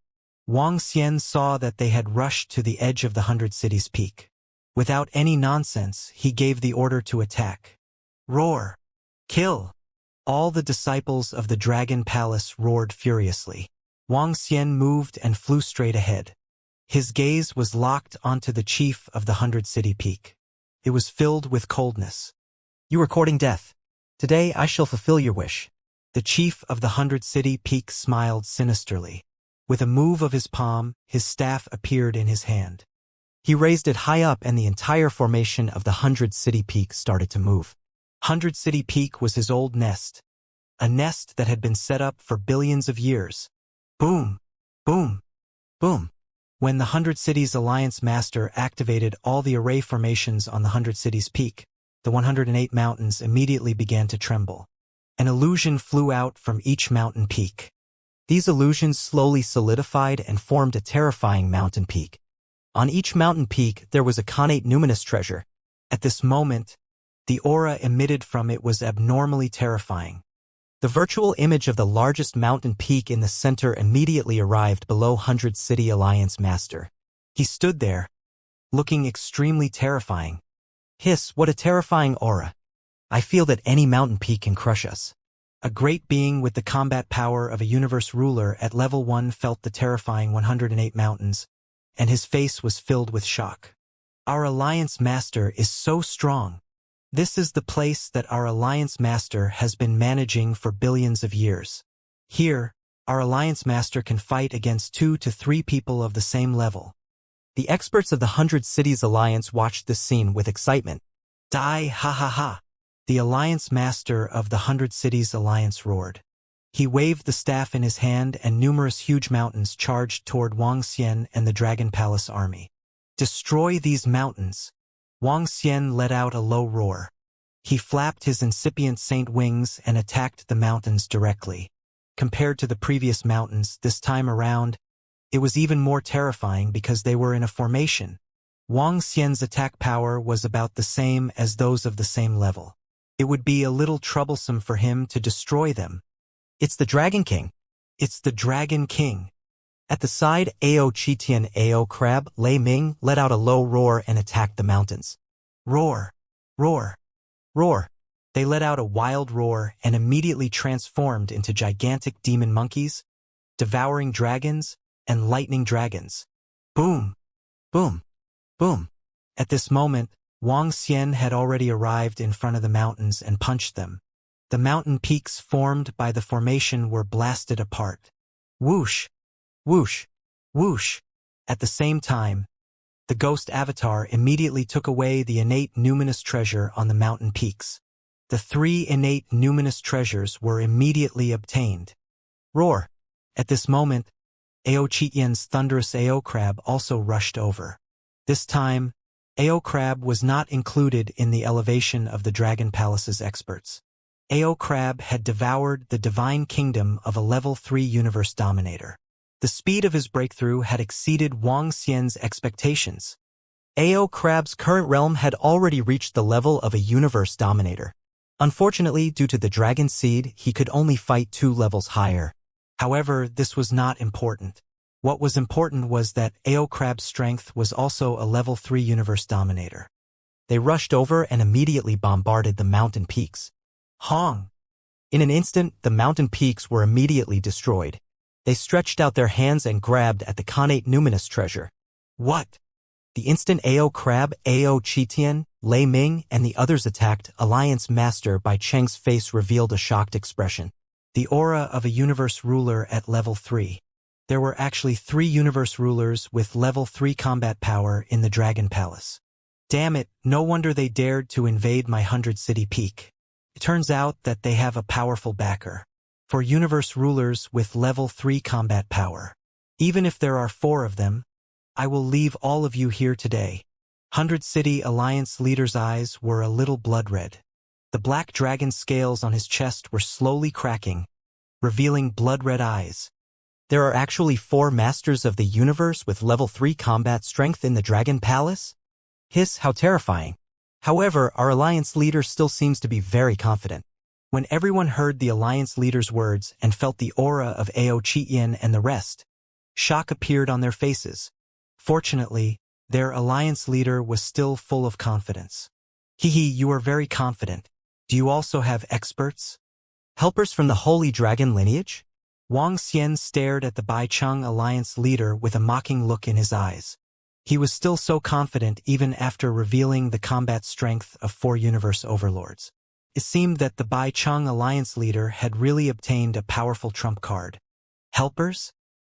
Wang Xian saw that they had rushed to the edge of the 100 Cities peak. Without any nonsense, he gave the order to attack. Roar. Kill. All the disciples of the Dragon Palace roared furiously. Wang Xian moved and flew straight ahead. His gaze was locked onto the chief of the 100 City Peak. It was filled with coldness. You are courting death. Today I shall fulfill your wish. The chief of the 100 City Peak smiled sinisterly. With a move of his palm, his staff appeared in his hand. He raised it high up and the entire formation of the 100 City Peak started to move. 100 City Peak was his old nest. A nest that had been set up for billions of years. Boom, boom, boom. When the 100 Cities Alliance Master activated all the array formations on the 100 Cities Peak, the 108 mountains immediately began to tremble. An illusion flew out from each mountain peak. These illusions slowly solidified and formed a terrifying mountain peak. On each mountain peak, there was a connate numinous treasure. At this moment, the aura emitted from it was abnormally terrifying. The virtual image of the largest mountain peak in the center immediately arrived below 100 City Alliance Master. He stood there, looking extremely terrifying. Hiss, what a terrifying aura. I feel that any mountain peak can crush us. A great being with the combat power of a universe ruler at level 1 felt the terrifying 108 mountains, and his face was filled with shock. Our Alliance Master is so strong. This is the place that our Alliance Master has been managing for billions of years. Here, our Alliance Master can fight against 2 to 3 people of the same level. The experts of the 100 Cities Alliance watched this scene with excitement. Die, ha ha ha! The Alliance Master of the 100 Cities Alliance roared. He waved the staff in his hand and numerous huge mountains charged toward Wang Xian and the Dragon Palace army. Destroy these mountains! Wang Xian let out a low roar. He flapped his incipient saint wings and attacked the mountains directly. Compared to the previous mountains, this time around, it was even more terrifying because they were in a formation. Wang Xian's attack power was about the same as those of the same level. It would be a little troublesome for him to destroy them. It's the Dragon King. It's the Dragon King. At the side, Ao Chitian Ao Crab, Lei Ming, let out a low roar and attacked the mountains. Roar! Roar! Roar! They let out a wild roar and immediately transformed into gigantic demon monkeys, devouring dragons, and lightning dragons. Boom! Boom! Boom! At this moment, Wang Xian had already arrived in front of the mountains and punched them. The mountain peaks formed by the formation were blasted apart. Whoosh! Whoosh! Whoosh! At the same time, the ghost avatar immediately took away the innate numinous treasure on the mountain peaks. The 3 innate numinous treasures were immediately obtained. Roar! At this moment, Ao Chitian's thunderous Ao Crab also rushed over. This time, Ao Crab was not included in the elevation of the Dragon Palace's experts. Ao Crab had devoured the divine kingdom of a level 3 universe dominator. The speed of his breakthrough had exceeded Wang Xian's expectations. Ao Crab's current realm had already reached the level of a universe dominator. Unfortunately, due to the dragon seed, he could only fight 2 levels higher. However, this was not important. What was important was that Ao Crab's strength was also a level 3 universe dominator. They rushed over and immediately bombarded the mountain peaks. Hong! In an instant, the mountain peaks were immediately destroyed. They stretched out their hands and grabbed at the connate numinous treasure. What? The instant Ao Crab, Ao Chitian, Lei Ming, and the others attacked, Alliance Master Bai Cheng's face revealed a shocked expression. The aura of a universe ruler at level 3. There were actually 3 universe rulers with level 3 combat power in the Dragon Palace. Damn it, no wonder they dared to invade my 100-city peak. It turns out that they have a powerful backer. For universe rulers with level 3 combat power. Even if there are 4 of them, I will leave all of you here today. 100-city Alliance leader's eyes were a little blood red. The black dragon scales on his chest were slowly cracking, revealing blood-red eyes. There are actually 4 masters of the universe with level 3 combat strength in the Dragon Palace? Hiss, how terrifying. However, our Alliance leader still seems to be very confident. When everyone heard the Alliance leader's words and felt the aura of Ao Chitian and the rest, shock appeared on their faces. Fortunately, their Alliance leader was still full of confidence. Hehe, you are very confident. Do you also have experts? Helpers from the Holy Dragon lineage? Wang Xian stared at the Bai Cheng Alliance leader with a mocking look in his eyes. He was still so confident even after revealing the combat strength of 4 universe overlords. It seemed that the Bai Cheng Alliance leader had really obtained a powerful trump card. Helpers?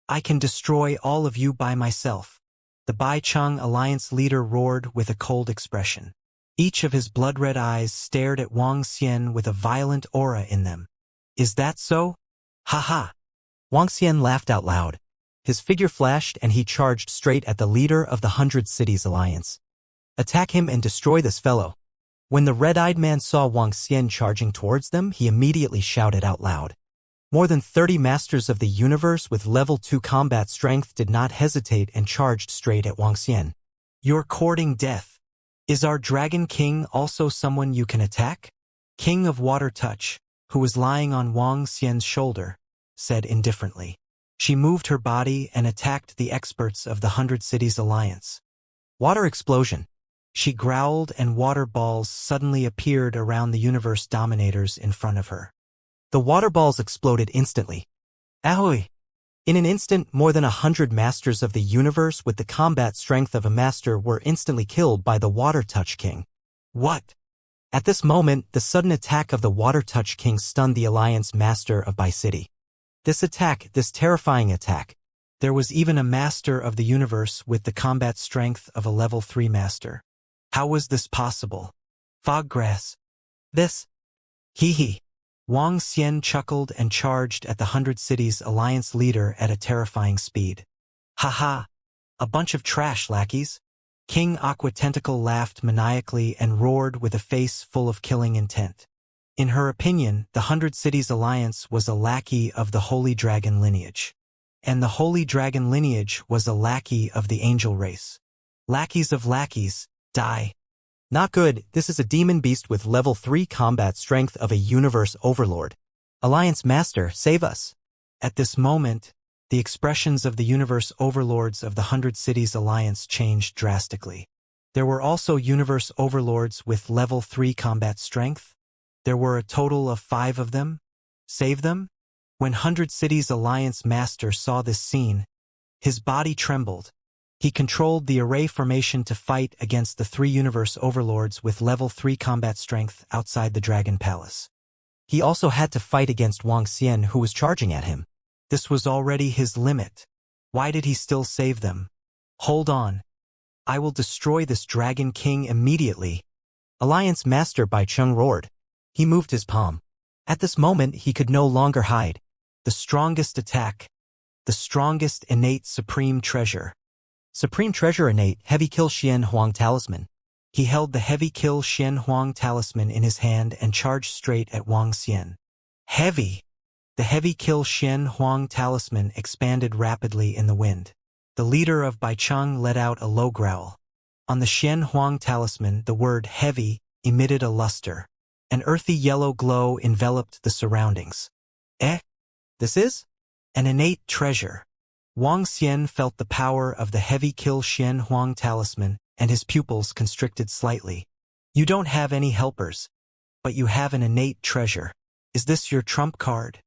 I can destroy all of you by myself. The Bai Cheng Alliance leader roared with a cold expression. Each of his blood-red eyes stared at Wang Xian with a violent aura in them. Is that so? Ha ha! Wang Xian laughed out loud. His figure flashed and he charged straight at the leader of the 100 Cities Alliance. Attack him and destroy this fellow. When the red-eyed man saw Wang Xian charging towards them, he immediately shouted out loud. More than 30 masters of the universe with level 2 combat strength did not hesitate and charged straight at Wang Xian. You're courting death. Is our Dragon King also someone you can attack? King of Water Touch, who was lying on Wang Xian's shoulder, said indifferently. She moved her body and attacked the experts of the 100 Cities Alliance. Water explosion. She growled and water balls suddenly appeared around the universe dominators in front of her. The water balls exploded instantly. Ahoy! In an instant, more than 100 masters of the universe with the combat strength of a master were instantly killed by the Water Touch King. What? At this moment, the sudden attack of the Water Touch King stunned the Alliance Master of Bai City. This terrifying attack. There was even a master of the universe with the combat strength of a level 3 master. How was this possible? Foggrass. This? Hee. Wang Xian chuckled and charged at the 100 Cities Alliance leader at a terrifying speed. Ha! A bunch of trash lackeys? King Aqua Tentacle laughed maniacally and roared with a face full of killing intent. In her opinion, the 100 Cities Alliance was a lackey of the Holy Dragon lineage. And the Holy Dragon lineage was a lackey of the angel race. Lackeys of lackeys, die. Not good, this is a demon beast with level 3 combat strength of a universe overlord. Alliance Master, save us. At this moment, the expressions of the universe overlords of the 100 Cities Alliance changed drastically. There were also universe overlords with level 3 combat strength. There were a total of 5 of them. Save them? When 100 Cities Alliance Master saw this scene, his body trembled. He controlled the array formation to fight against the 3 universe overlords with level 3 combat strength outside the Dragon Palace. He also had to fight against Wang Xian, who was charging at him. This was already his limit. Why did he still save them? Hold on. I will destroy this Dragon King immediately. Alliance Master Bai Cheng roared. He moved his palm. At this moment he could no longer hide. The strongest attack. The strongest innate supreme treasure. Supreme Treasure Innate Heavy Kill Xian Huang Talisman. He held the Heavy Kill Xian Huang Talisman in his hand and charged straight at Wang Xian. Heavy! The Heavy Kill Xian Huang Talisman expanded rapidly in the wind. The leader of Baicheng let out a low growl. On the Xian Huang Talisman, the word heavy emitted a luster. An earthy yellow glow enveloped the surroundings. This is? An innate treasure. Wang Xian felt the power of the Heavy Kill Xian Huang Talisman, and his pupils constricted slightly. You don't have any helpers, but you have an innate treasure. Is this your trump card?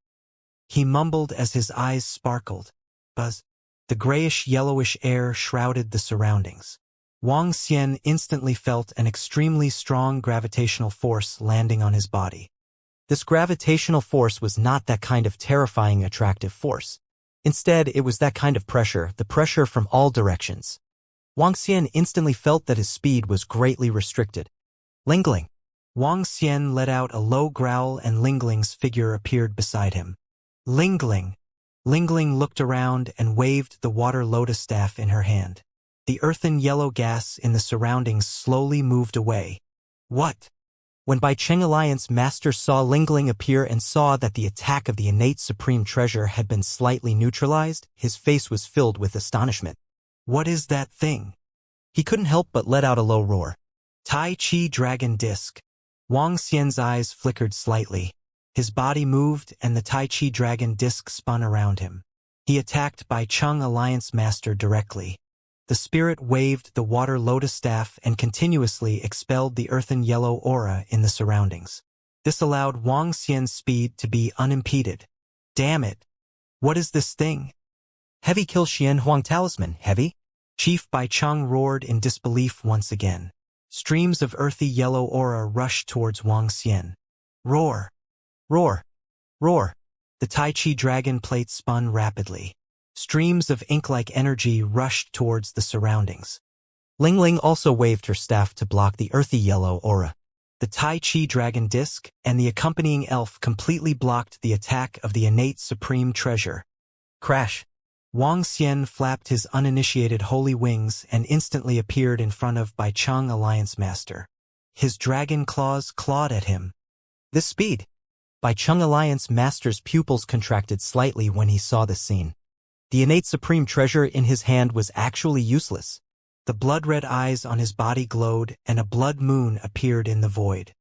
He mumbled as his eyes sparkled. Buzz. The grayish-yellowish air shrouded the surroundings. Wang Xian instantly felt an extremely strong gravitational force landing on his body. This gravitational force was not that kind of terrifying attractive force. Instead, it was that kind of pressure, the pressure from all directions. Wang Xian instantly felt that his speed was greatly restricted. Lingling. Wang Xian let out a low growl and Lingling's figure appeared beside him. Lingling. Lingling looked around and waved the water lotus staff in her hand. The earthen yellow gas in the surroundings slowly moved away. What? When Baicheng Alliance Master saw Lingling appear and saw that the attack of the innate supreme treasure had been slightly neutralized, his face was filled with astonishment. What is that thing? He couldn't help but let out a low roar. Tai Chi Dragon Disc. Wang Xian's eyes flickered slightly. His body moved and the Tai Chi Dragon Disc spun around him. He attacked Baicheng Alliance Master directly. The spirit waved the water lotus staff and continuously expelled the earthen yellow aura in the surroundings. This allowed Wang Xian's speed to be unimpeded. Damn it! What is this thing? Heavy Kill Xian Huang Talisman, heavy? Chief Baicheng roared in disbelief once again. Streams of earthy yellow aura rushed towards Wang Xian. Roar! Roar! Roar! The Tai Chi dragon plate spun rapidly. Streams of ink-like energy rushed towards the surroundings. Lingling also waved her staff to block the earthy yellow aura. The Tai Chi dragon disc and the accompanying elf completely blocked the attack of the innate supreme treasure. Crash! Wang Xian flapped his uninitiated holy wings and instantly appeared in front of Baicheng Alliance Master. His dragon claws clawed at him. This speed! Baicheng Alliance Master's pupils contracted slightly when he saw the scene. The innate supreme treasure in his hand was actually useless. The blood-red eyes on his body glowed, and a blood moon appeared in the void.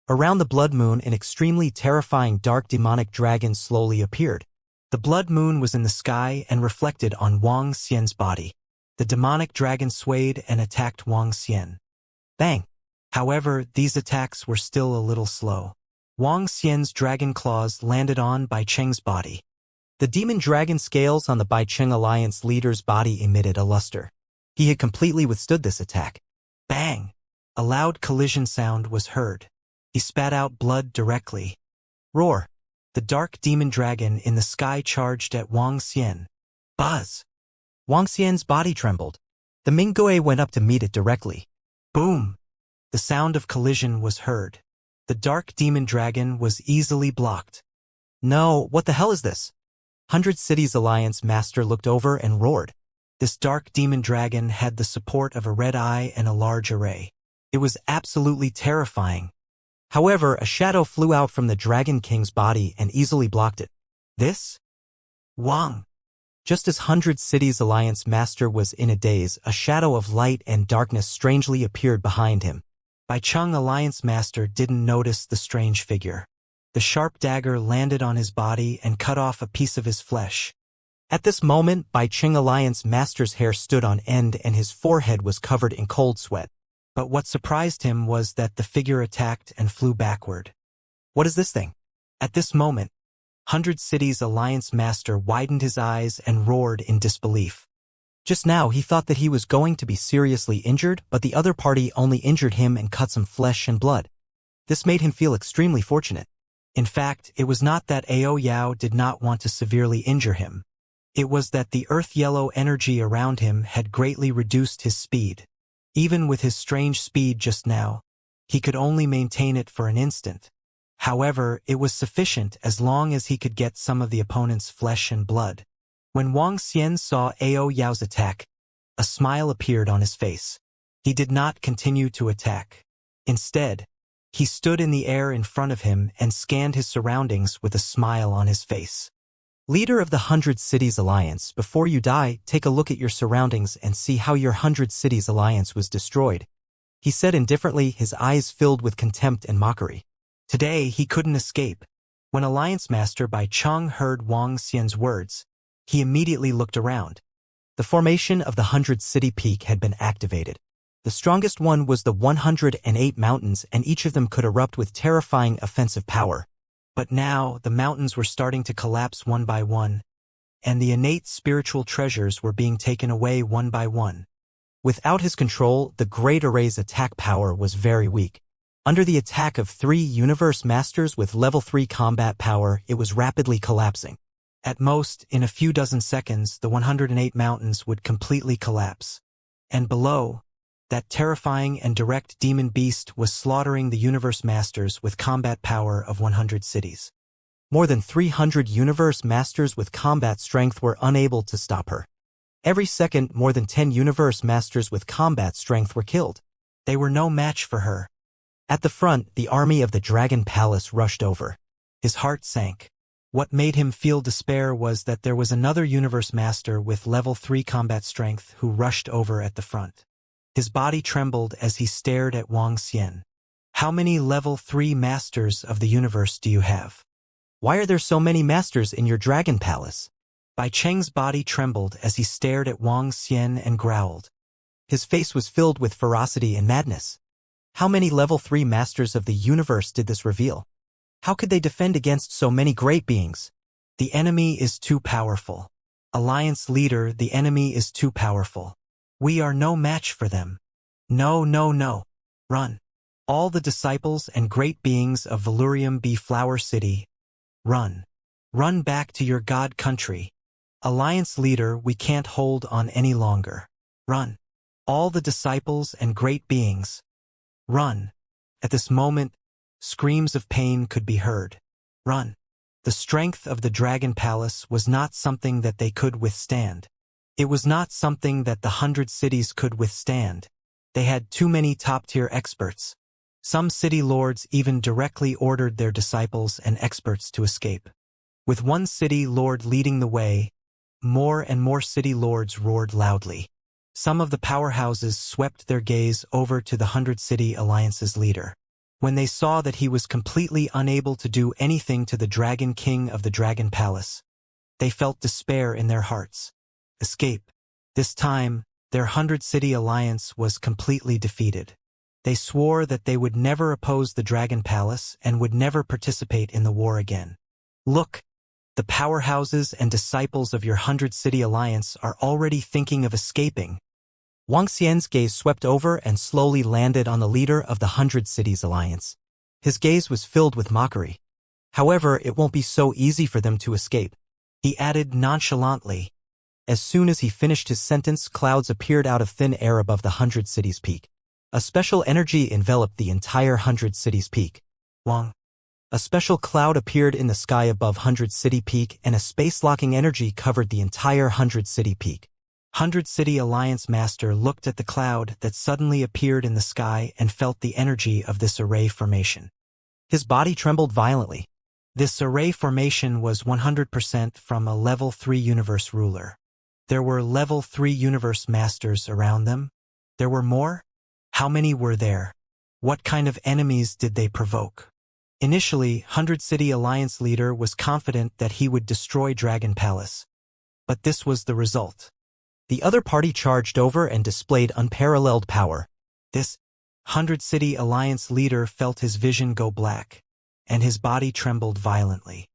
Around the blood moon, an extremely terrifying dark demonic dragon slowly appeared. The blood moon was in the sky and reflected on Wang Xian's body. The demonic dragon swayed and attacked Wang Xian. Bang! However, these attacks were still a little slow. Wang Xian's dragon claws landed on Baicheng's body. The demon dragon scales on the Baicheng Alliance leader's body emitted a luster. He had completely withstood this attack. Bang! A loud collision sound was heard. He spat out blood directly. Roar! The dark demon dragon in the sky charged at Wang Xian. Buzz! Wang Xian's body trembled. The Mingguo went up to meet it directly. Boom! The sound of collision was heard. The dark demon dragon was easily blocked. No, what the hell is this? 100 Cities Alliance Master looked over and roared. This dark demon dragon had the support of a red eye and a large array. It was absolutely terrifying. However, a shadow flew out from the Dragon King's body and easily blocked it. This? Wang! Just as 100 Cities Alliance Master was in a daze, a shadow of light and darkness strangely appeared behind him. Baicheng Alliance Master didn't notice the strange figure. The sharp dagger landed on his body and cut off a piece of his flesh. At this moment, Baicheng Alliance Master's hair stood on end and his forehead was covered in cold sweat. But what surprised him was that the figure attacked and flew backward. What is this thing? At this moment, 100 Cities Alliance Master widened his eyes and roared in disbelief. Just now he thought that he was going to be seriously injured, but the other party only injured him and cut some flesh and blood. This made him feel extremely fortunate. In fact, it was not that Ao Yao did not want to severely injure him. It was that the earth-yellow energy around him had greatly reduced his speed. Even with his strange speed just now, he could only maintain it for an instant. However, it was sufficient as long as he could get some of the opponent's flesh and blood. When Wang Xian saw Ao Yao's attack, a smile appeared on his face. He did not continue to attack. Instead, he stood in the air in front of him and scanned his surroundings with a smile on his face. Leader of the 100 Cities Alliance, before you die, take a look at your surroundings and see how your 100 Cities Alliance was destroyed. He said indifferently, his eyes filled with contempt and mockery. Today, he couldn't escape. When Alliance Master Baicheng heard Wang Xian's words, he immediately looked around. The formation of the 100 City Peak had been activated. The strongest one was the 108 mountains, and each of them could erupt with terrifying offensive power. But now, the mountains were starting to collapse one by one, and the innate spiritual treasures were being taken away one by one. Without his control, the Great Array's attack power was very weak. Under the attack of 3 Universe Masters with level 3 combat power, it was rapidly collapsing. At most, in a few dozen seconds, the 108 mountains would completely collapse. And below, that terrifying and direct demon beast was slaughtering the Universe Masters with combat power of 100 cities. More than 300 Universe Masters with combat strength were unable to stop her. Every second, more than 10 Universe Masters with combat strength were killed. They were no match for her. At the front, the army of the Dragon Palace rushed over. His heart sank. What made him feel despair was that there was another Universe Master with level 3 combat strength who rushed over at the front. His body trembled as he stared at Wang Xian. How many level 3 Masters of the universe do you have? Why are there so many Masters in your Dragon Palace? Baicheng's body trembled as he stared at Wang Xian and growled. His face was filled with ferocity and madness. How many level 3 Masters of the universe did this reveal? How could they defend against so many great beings? The enemy is too powerful. Alliance leader, the enemy is too powerful. We are no match for them. No, no, no. Run. All the disciples and great beings of Valurium B Flower City. Run. Run back to your god country. Alliance leader, we can't hold on any longer. Run. All the disciples and great beings. Run. At this moment, screams of pain could be heard. Run. The strength of the Dragon Palace was not something that they could withstand. It was not something that the 100 cities could withstand. They had too many top-tier experts. Some city lords even directly ordered their disciples and experts to escape. With one city lord leading the way, more and more city lords roared loudly. Some of the powerhouses swept their gaze over to the 100-City Alliance's leader. When they saw that he was completely unable to do anything to the Dragon King of the Dragon Palace, they felt despair in their hearts. Escape. This time, their 100-City Alliance was completely defeated. They swore that they would never oppose the Dragon Palace and would never participate in the war again. Look, the powerhouses and disciples of your 100-City Alliance are already thinking of escaping. Wang Xian's gaze swept over and slowly landed on the leader of the 100 Cities Alliance. His gaze was filled with mockery. However, it won't be so easy for them to escape, he added nonchalantly. As soon as he finished his sentence, clouds appeared out of thin air above the 100 Cities peak. A special energy enveloped the entire 100 Cities peak. Wang. A special cloud appeared in the sky above 100 City Peak, and a space-locking energy covered the entire 100 City Peak. 100 City Alliance Master looked at the cloud that suddenly appeared in the sky and felt the energy of this array formation. His body trembled violently. This array formation was 100% from a Level 3 Universe Ruler. There were Level 3 Universe Masters around them. There were more? How many were there? What kind of enemies did they provoke? Initially, 100 City Alliance leader was confident that he would destroy Dragon Palace. But this was the result. The other party charged over and displayed unparalleled power. This 100 City Alliance leader felt his vision go black, and his body trembled violently.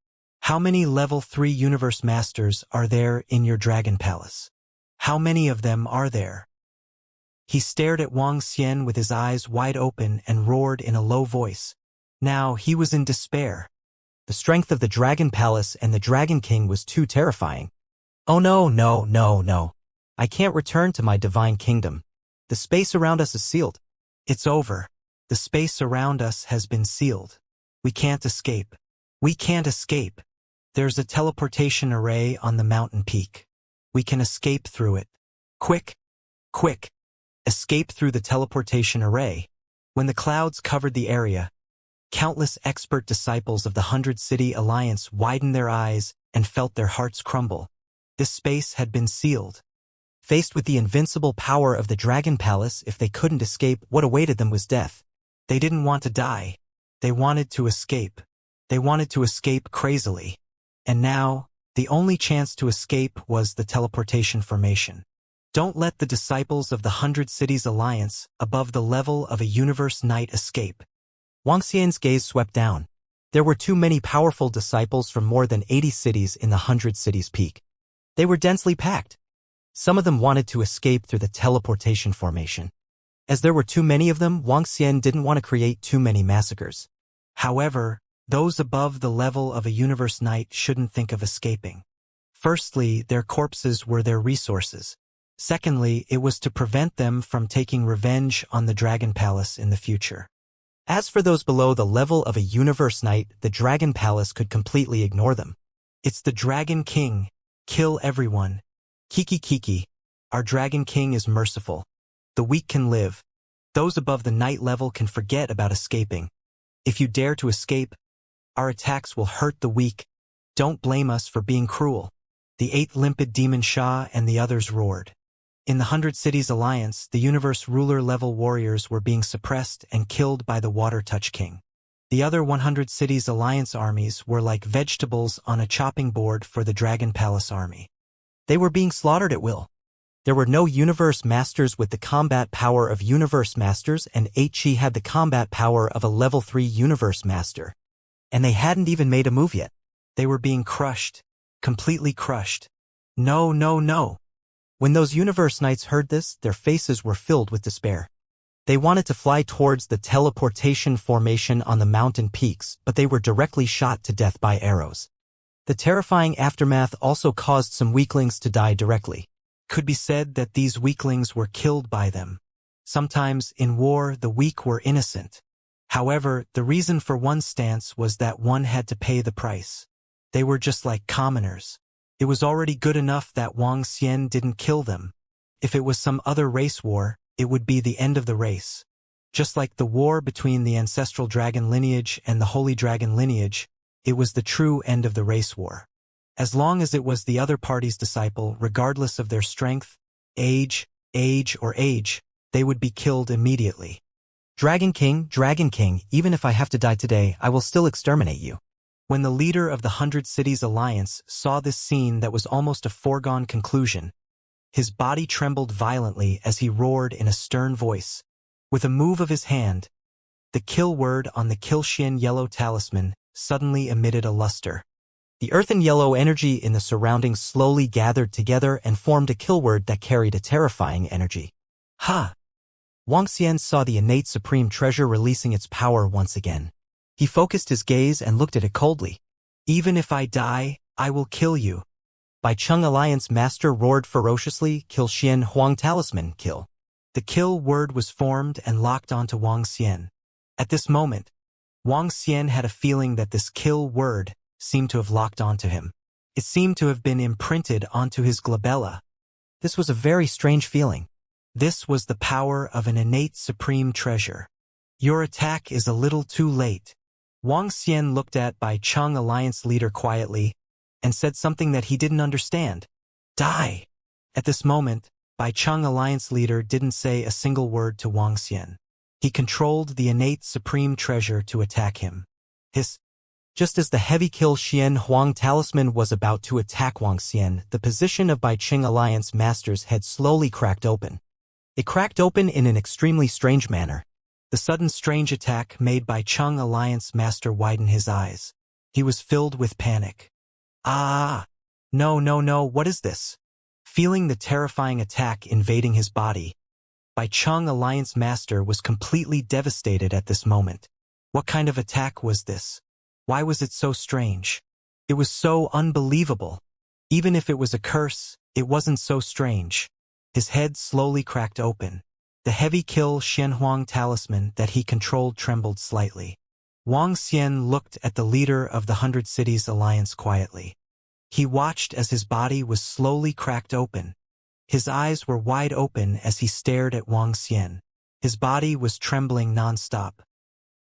How many Level 3 Universe Masters are there in your Dragon Palace? How many of them are there? He stared at Wang Xian with his eyes wide open and roared in a low voice. Now he was in despair. The strength of the Dragon Palace and the Dragon King was too terrifying. Oh no, no, no, no. I can't return to my divine kingdom. The space around us is sealed. It's over. The space around us has been sealed. We can't escape. We can't escape. There's a teleportation array on the mountain peak. We can escape through it. Quick! Quick! Escape through the teleportation array. When the clouds covered the area, countless expert disciples of the 100 City Alliance widened their eyes and felt their hearts crumble. This space had been sealed. Faced with the invincible power of the Dragon Palace, if they couldn't escape, what awaited them was death. They didn't want to die. They wanted to escape. They wanted to escape crazily. And now, the only chance to escape was the teleportation formation. Don't let the disciples of the 100 Cities Alliance, above the level of a universe knight, escape. Wang Xian's gaze swept down. There were too many powerful disciples from more than 80 cities in the 100 Cities Peak. They were densely packed. Some of them wanted to escape through the teleportation formation. As there were too many of them, Wang Xian didn't want to create too many massacres. However, those above the level of a universe knight shouldn't think of escaping. Firstly, their corpses were their resources. Secondly, it was to prevent them from taking revenge on the Dragon Palace in the future. As for those below the level of a universe knight, the Dragon Palace could completely ignore them. It's the Dragon King. Kill everyone. Kiki Kiki. Our Dragon King is merciful. The weak can live. Those above the knight level can forget about escaping. If you dare to escape, our attacks will hurt the weak. Don't blame us for being cruel. The 8th Limpid Demon Shah and the others roared. In the 100 Cities Alliance, the Universe Ruler level warriors were being suppressed and killed by the Water Touch King. The other 100 Cities Alliance armies were like vegetables on a chopping board for the Dragon Palace army. They were being slaughtered at will. There were no Universe Masters with the combat power of Universe Masters, and Chi had the combat power of a Level 3 Universe Master. And they hadn't even made a move yet. They were being crushed. Completely crushed. No, no, no. When those Universe Knights heard this, their faces were filled with despair. They wanted to fly towards the teleportation formation on the mountain peaks, but they were directly shot to death by arrows. The terrifying aftermath also caused some weaklings to die directly. Could be said that these weaklings were killed by them. Sometimes, in war, the weak were innocent. However, the reason for one's stance was that one had to pay the price. They were just like commoners. It was already good enough that Wang Xian didn't kill them. If it was some other race war, it would be the end of the race. Just like the war between the ancestral dragon lineage and the holy dragon lineage, it was the true end of the race war. As long as it was the other party's disciple, regardless of their strength, age, they would be killed immediately. Dragon King, even if I have to die today, I will still exterminate you. When the leader of the 100 Cities Alliance saw this scene that was almost a foregone conclusion, his body trembled violently as he roared in a stern voice. With a move of his hand, the kill word on the Kilxian yellow talisman suddenly emitted a luster. The earthen yellow energy in the surroundings slowly gathered together and formed a kill word that carried a terrifying energy. Ha! Wuxia saw the innate supreme treasure releasing its power once again. He focused his gaze and looked at it coldly. Even if I die, I will kill you. Bai Cheng Alliance Master roared ferociously, Kilxian Huang Talisman, kill. The kill word was formed and locked onto Wuxia. At this moment, Wuxia had a feeling that this kill word seemed to have locked onto him. It seemed to have been imprinted onto his glabella. This was a very strange feeling. This was the power of an innate supreme treasure. Your attack is a little too late. Wuxia looked at Bai Cheng Alliance leader quietly and said something that he didn't understand. Die! At this moment, Bai Cheng Alliance leader didn't say a single word to Wuxia. He controlled the innate supreme treasure to attack him. Just as the heavy kill Xian Huang Talisman was about to attack Wuxia, the position of Bai Cheng Alliance Master's head slowly cracked open. It cracked open in an extremely strange manner. The sudden strange attack made Bai Cheng Alliance Master widen his eyes. He was filled with panic. Ah! No, what is this? Feeling the terrifying attack invading his body, Bai Cheng Alliance Master was completely devastated at this moment. What kind of attack was this? Why was it so strange? It was so unbelievable. Even if it was a curse, it wasn't so strange. His head slowly cracked open. The heavy kill Xianhuang talisman that he controlled trembled slightly. Wuxia looked at the leader of the 100 Cities Alliance quietly. He watched as his body was slowly cracked open. His eyes were wide open as he stared at Wuxia. His body was trembling non-stop.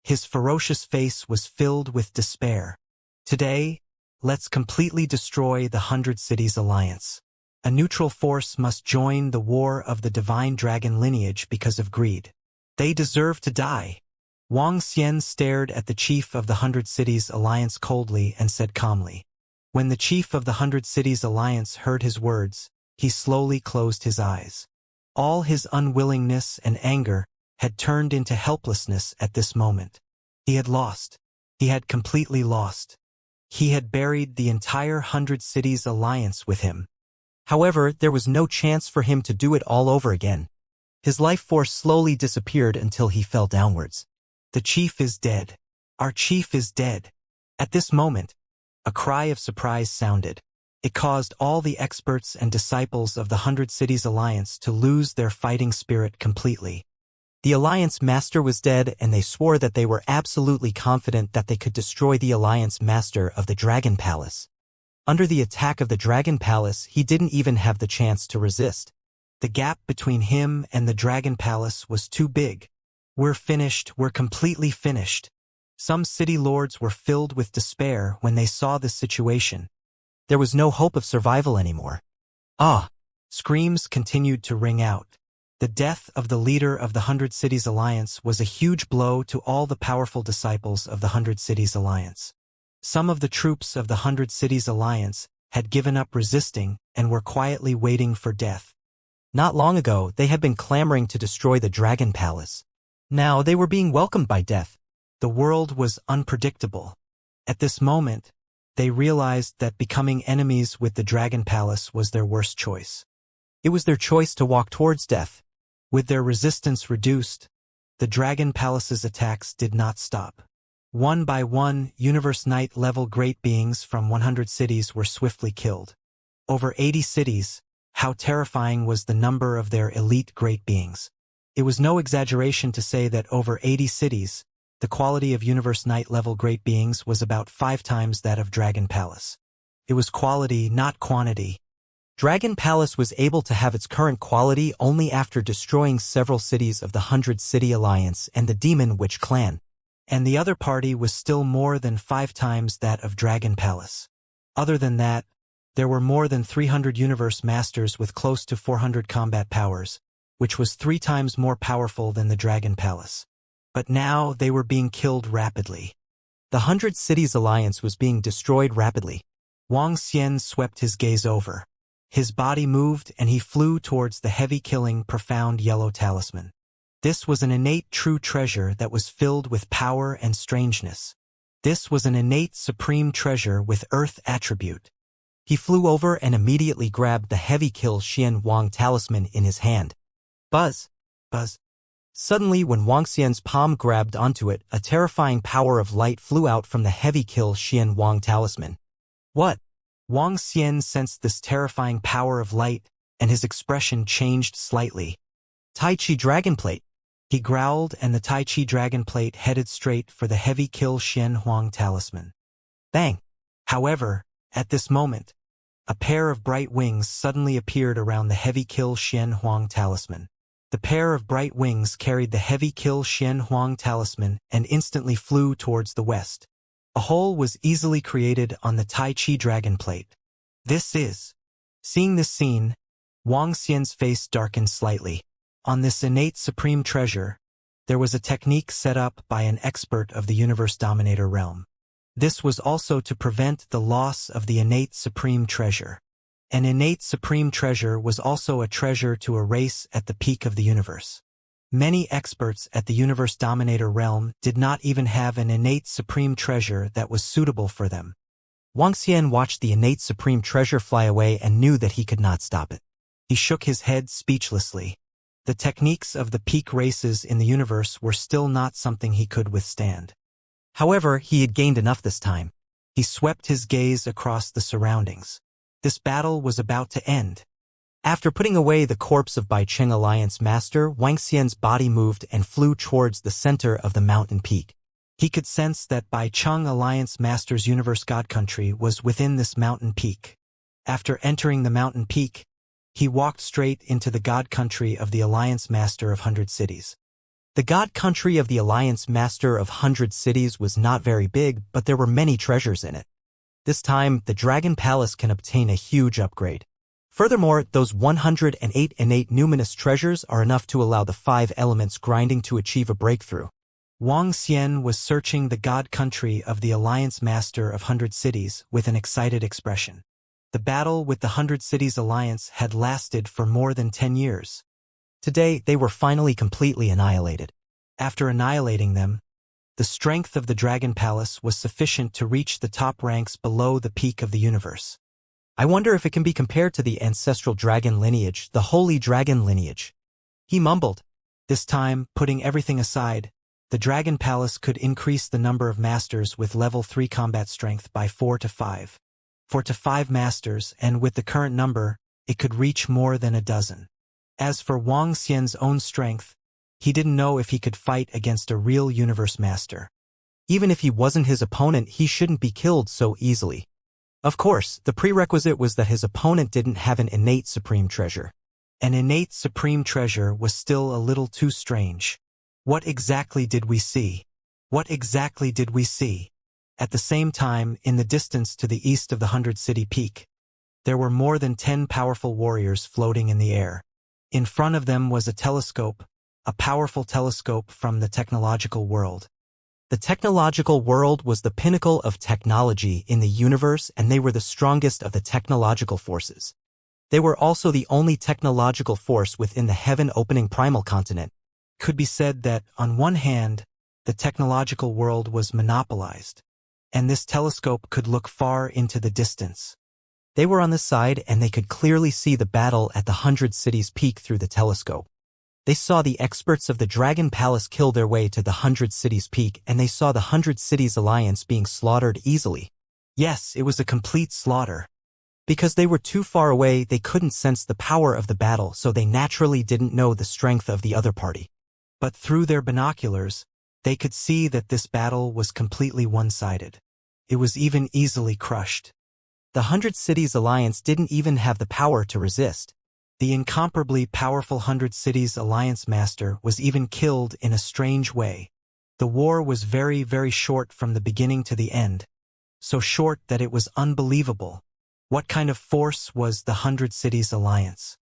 His ferocious face was filled with despair. Today, let's completely destroy the 100 Cities Alliance. A neutral force must join the war of the divine dragon lineage because of greed. They deserve to die. Wuxia stared at the chief of the 100 Cities Alliance coldly and said calmly. When the chief of the 100 Cities Alliance heard his words, he slowly closed his eyes. All his unwillingness and anger had turned into helplessness at this moment. He had lost. He had completely lost. He had buried the entire 100 Cities Alliance with him. However, there was no chance for him to do it all over again. His life force slowly disappeared until he fell downwards. The chief is dead. Our chief is dead. At this moment, a cry of surprise sounded. It caused all the experts and disciples of the 100 Cities Alliance to lose their fighting spirit completely. The Alliance Master was dead, and they swore that they were absolutely confident that they could destroy the Alliance Master of the Dragon Palace. Under the attack of the Dragon Palace, he didn't even have the chance to resist. The gap between him and the Dragon Palace was too big. We're finished, we're completely finished. Some city lords were filled with despair when they saw this situation. There was no hope of survival anymore. Ah! Screams continued to ring out. The death of the leader of the 100 Cities Alliance was a huge blow to all the powerful disciples of the 100 Cities Alliance. Some of the troops of the 100 Cities Alliance had given up resisting and were quietly waiting for death. Not long ago, they had been clamoring to destroy the Dragon Palace. Now they were being welcomed by death. The world was unpredictable. At this moment, they realized that becoming enemies with the Dragon Palace was their worst choice. It was their choice to walk towards death. With their resistance reduced, the Dragon Palace's attacks did not stop. One by one, Universe Knight-level great beings from 100 cities were swiftly killed. Over 80 cities, how terrifying was the number of their elite great beings. It was no exaggeration to say that over 80 cities, the quality of Universe Knight-level great beings was about 5 times that of Dragon Palace. It was quality, not quantity. Dragon Palace was able to have its current quality only after destroying several cities of the 100-City Alliance and the Demon Witch clan, and the other party was still more than 5 times that of Dragon Palace. Other than that, there were more than 300 Universe Masters with close to 400 combat powers, which was 3 times more powerful than the Dragon Palace. But now they were being killed rapidly. The 100 Cities Alliance was being destroyed rapidly. Wang Xian swept his gaze over. His body moved and he flew towards the heavy-killing, profound yellow talisman. This was an innate true treasure that was filled with power and strangeness. This was an innate supreme treasure with earth attribute. He flew over and immediately grabbed the heavy-kill Xian Wang talisman in his hand. Buzz! Buzz! Suddenly, when Wang Xian's palm grabbed onto it, a terrifying power of light flew out from the heavy-kill Xian Wang talisman. What? Wang Xian sensed this terrifying power of light, and his expression changed slightly. Tai Chi Dragon Plate! He growled, and the Tai Chi Dragon Plate headed straight for the heavy-kill Xian Huang talisman. Bang! However, at this moment, a pair of bright wings suddenly appeared around the heavy-kill Xian Huang talisman. The pair of bright wings carried the heavy-kill Xian Huang talisman and instantly flew towards the west. A hole was easily created on the Tai Chi Dragon Plate. This is... Seeing this scene, Wang Xian's face darkened slightly. On this innate supreme treasure, there was a technique set up by an expert of the Universe Dominator realm. This was also to prevent the loss of the innate supreme treasure. An innate supreme treasure was also a treasure to erase at the peak of the universe. Many experts at the Universe Dominator realm did not even have an innate supreme treasure that was suitable for them. Wang Xian watched the innate supreme treasure fly away and knew that he could not stop it. He shook his head speechlessly. The techniques of the peak races in the universe were still not something he could withstand. However, he had gained enough this time. He swept his gaze across the surroundings. This battle was about to end. After putting away the corpse of Baicheng Alliance Master, Wang Xian's body moved and flew towards the center of the mountain peak. He could sense that Baicheng Alliance Master's Universe God Country was within this mountain peak. After entering the mountain peak, he walked straight into the God Country of the Alliance Master of 100 Cities. The God Country of the Alliance Master of 100 Cities was not very big, but there were many treasures in it. This time, the Dragon Palace can obtain a huge upgrade. Furthermore, those 108 innate numinous treasures are enough to allow the 5 elements grinding to achieve a breakthrough. Wang Xian was searching the God Country of the Alliance Master of 100 Cities with an excited expression. The battle with the 100 Cities Alliance had lasted for more than 10 years. Today, they were finally completely annihilated. After annihilating them, the strength of the Dragon Palace was sufficient to reach the top ranks below the peak of the universe. I wonder if it can be compared to the ancestral dragon lineage, the holy dragon lineage. He mumbled. This time, putting everything aside, the Dragon Palace could increase the number of masters with level 3 combat strength by 4 to 5. 4 to 5 masters, and with the current number, it could reach more than a dozen. As for Wang Xian's own strength, he didn't know if he could fight against a real universe master. Even if he wasn't his opponent, he shouldn't be killed so easily. Of course, the prerequisite was that his opponent didn't have an innate supreme treasure. An innate supreme treasure was still a little too strange. What exactly did we see? What exactly did we see? At the same time, in the distance to the east of the 100-city peak, there were more than 10 powerful warriors floating in the air. In front of them was a telescope, a powerful telescope from the technological world. The technological world was the pinnacle of technology in the universe, and they were the strongest of the technological forces. They were also the only technological force within the heaven-opening primal continent. It could be said that, on one hand, the technological world was monopolized, and this telescope could look far into the distance. They were on the side, and they could clearly see the battle at the 100 Cities peak through the telescope. They saw the experts of the Dragon Palace kill their way to the 100 Cities peak, and they saw the 100 Cities Alliance being slaughtered easily. Yes, it was a complete slaughter. Because they were too far away, they couldn't sense the power of the battle, so they naturally didn't know the strength of the other party. But through their binoculars, they could see that this battle was completely one-sided. It was even easily crushed. The 100 Cities Alliance didn't even have the power to resist. The incomparably powerful 100 Cities Alliance master was even killed in a strange way. The war was very, very short from the beginning to the end. So short that it was unbelievable. What kind of force was the 100 Cities Alliance?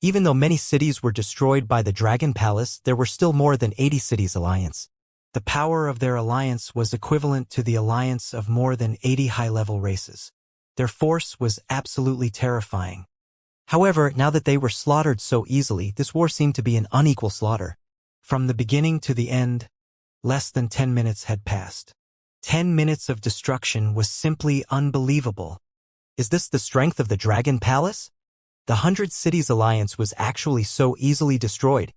Even though many cities were destroyed by the Dragon Palace, there were still more than 80 Cities Alliance. The power of their alliance was equivalent to the alliance of more than 80 high-level races. Their force was absolutely terrifying. However, now that they were slaughtered so easily, this war seemed to be an unequal slaughter. From the beginning to the end, less than 10 minutes had passed. 10 minutes of destruction was simply unbelievable. Is this the strength of the Dragon Palace? The 100 Cities Alliance was actually so easily destroyed.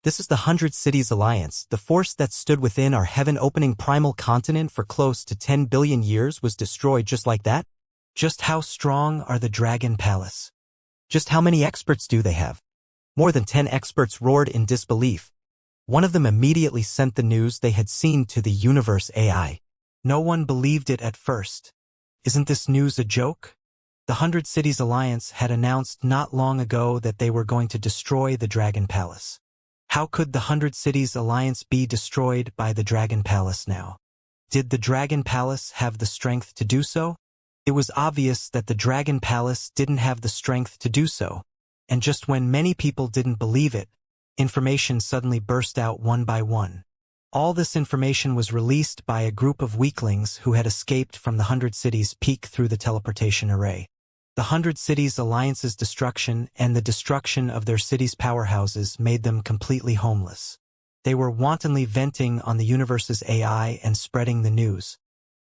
This is the 100 Cities Alliance, the force that stood within our heaven-opening primal continent for close to 10 billion years was destroyed just like that? Just how strong are the Dragon Palace? Just how many experts do they have? More than 10 experts roared in disbelief. One of them immediately sent the news they had seen to the universe AI. No one believed it at first. Isn't this news a joke? The 100 Cities Alliance had announced not long ago that they were going to destroy the Dragon Palace. How could the 100 Cities Alliance be destroyed by the Dragon Palace now? Did the Dragon Palace have the strength to do so? It was obvious that the Dragon Palace didn't have the strength to do so, and just when many people didn't believe it, information suddenly burst out one by one. All this information was released by a group of weaklings who had escaped from the 100 Cities peak through the teleportation array. The 100 Cities Alliance's destruction and the destruction of their cities' powerhouses made them completely homeless. They were wantonly venting on the universe's AI and spreading the news.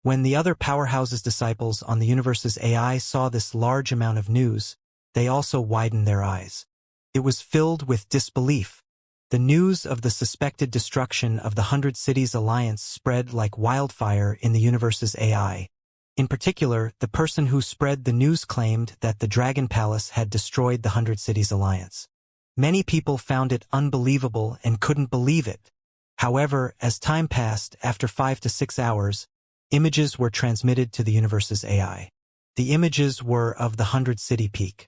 When the other powerhouses' disciples on the universe's AI saw this large amount of news, they also widened their eyes. It was filled with disbelief. The news of the suspected destruction of the 100 Cities Alliance spread like wildfire in the universe's AI. In particular, the person who spread the news claimed that the Dragon Palace had destroyed the 100 Cities Alliance. Many people found it unbelievable and couldn't believe it. However, as time passed, after 5 to 6 hours, images were transmitted to the universe's AI. The images were of the 100 City Peak.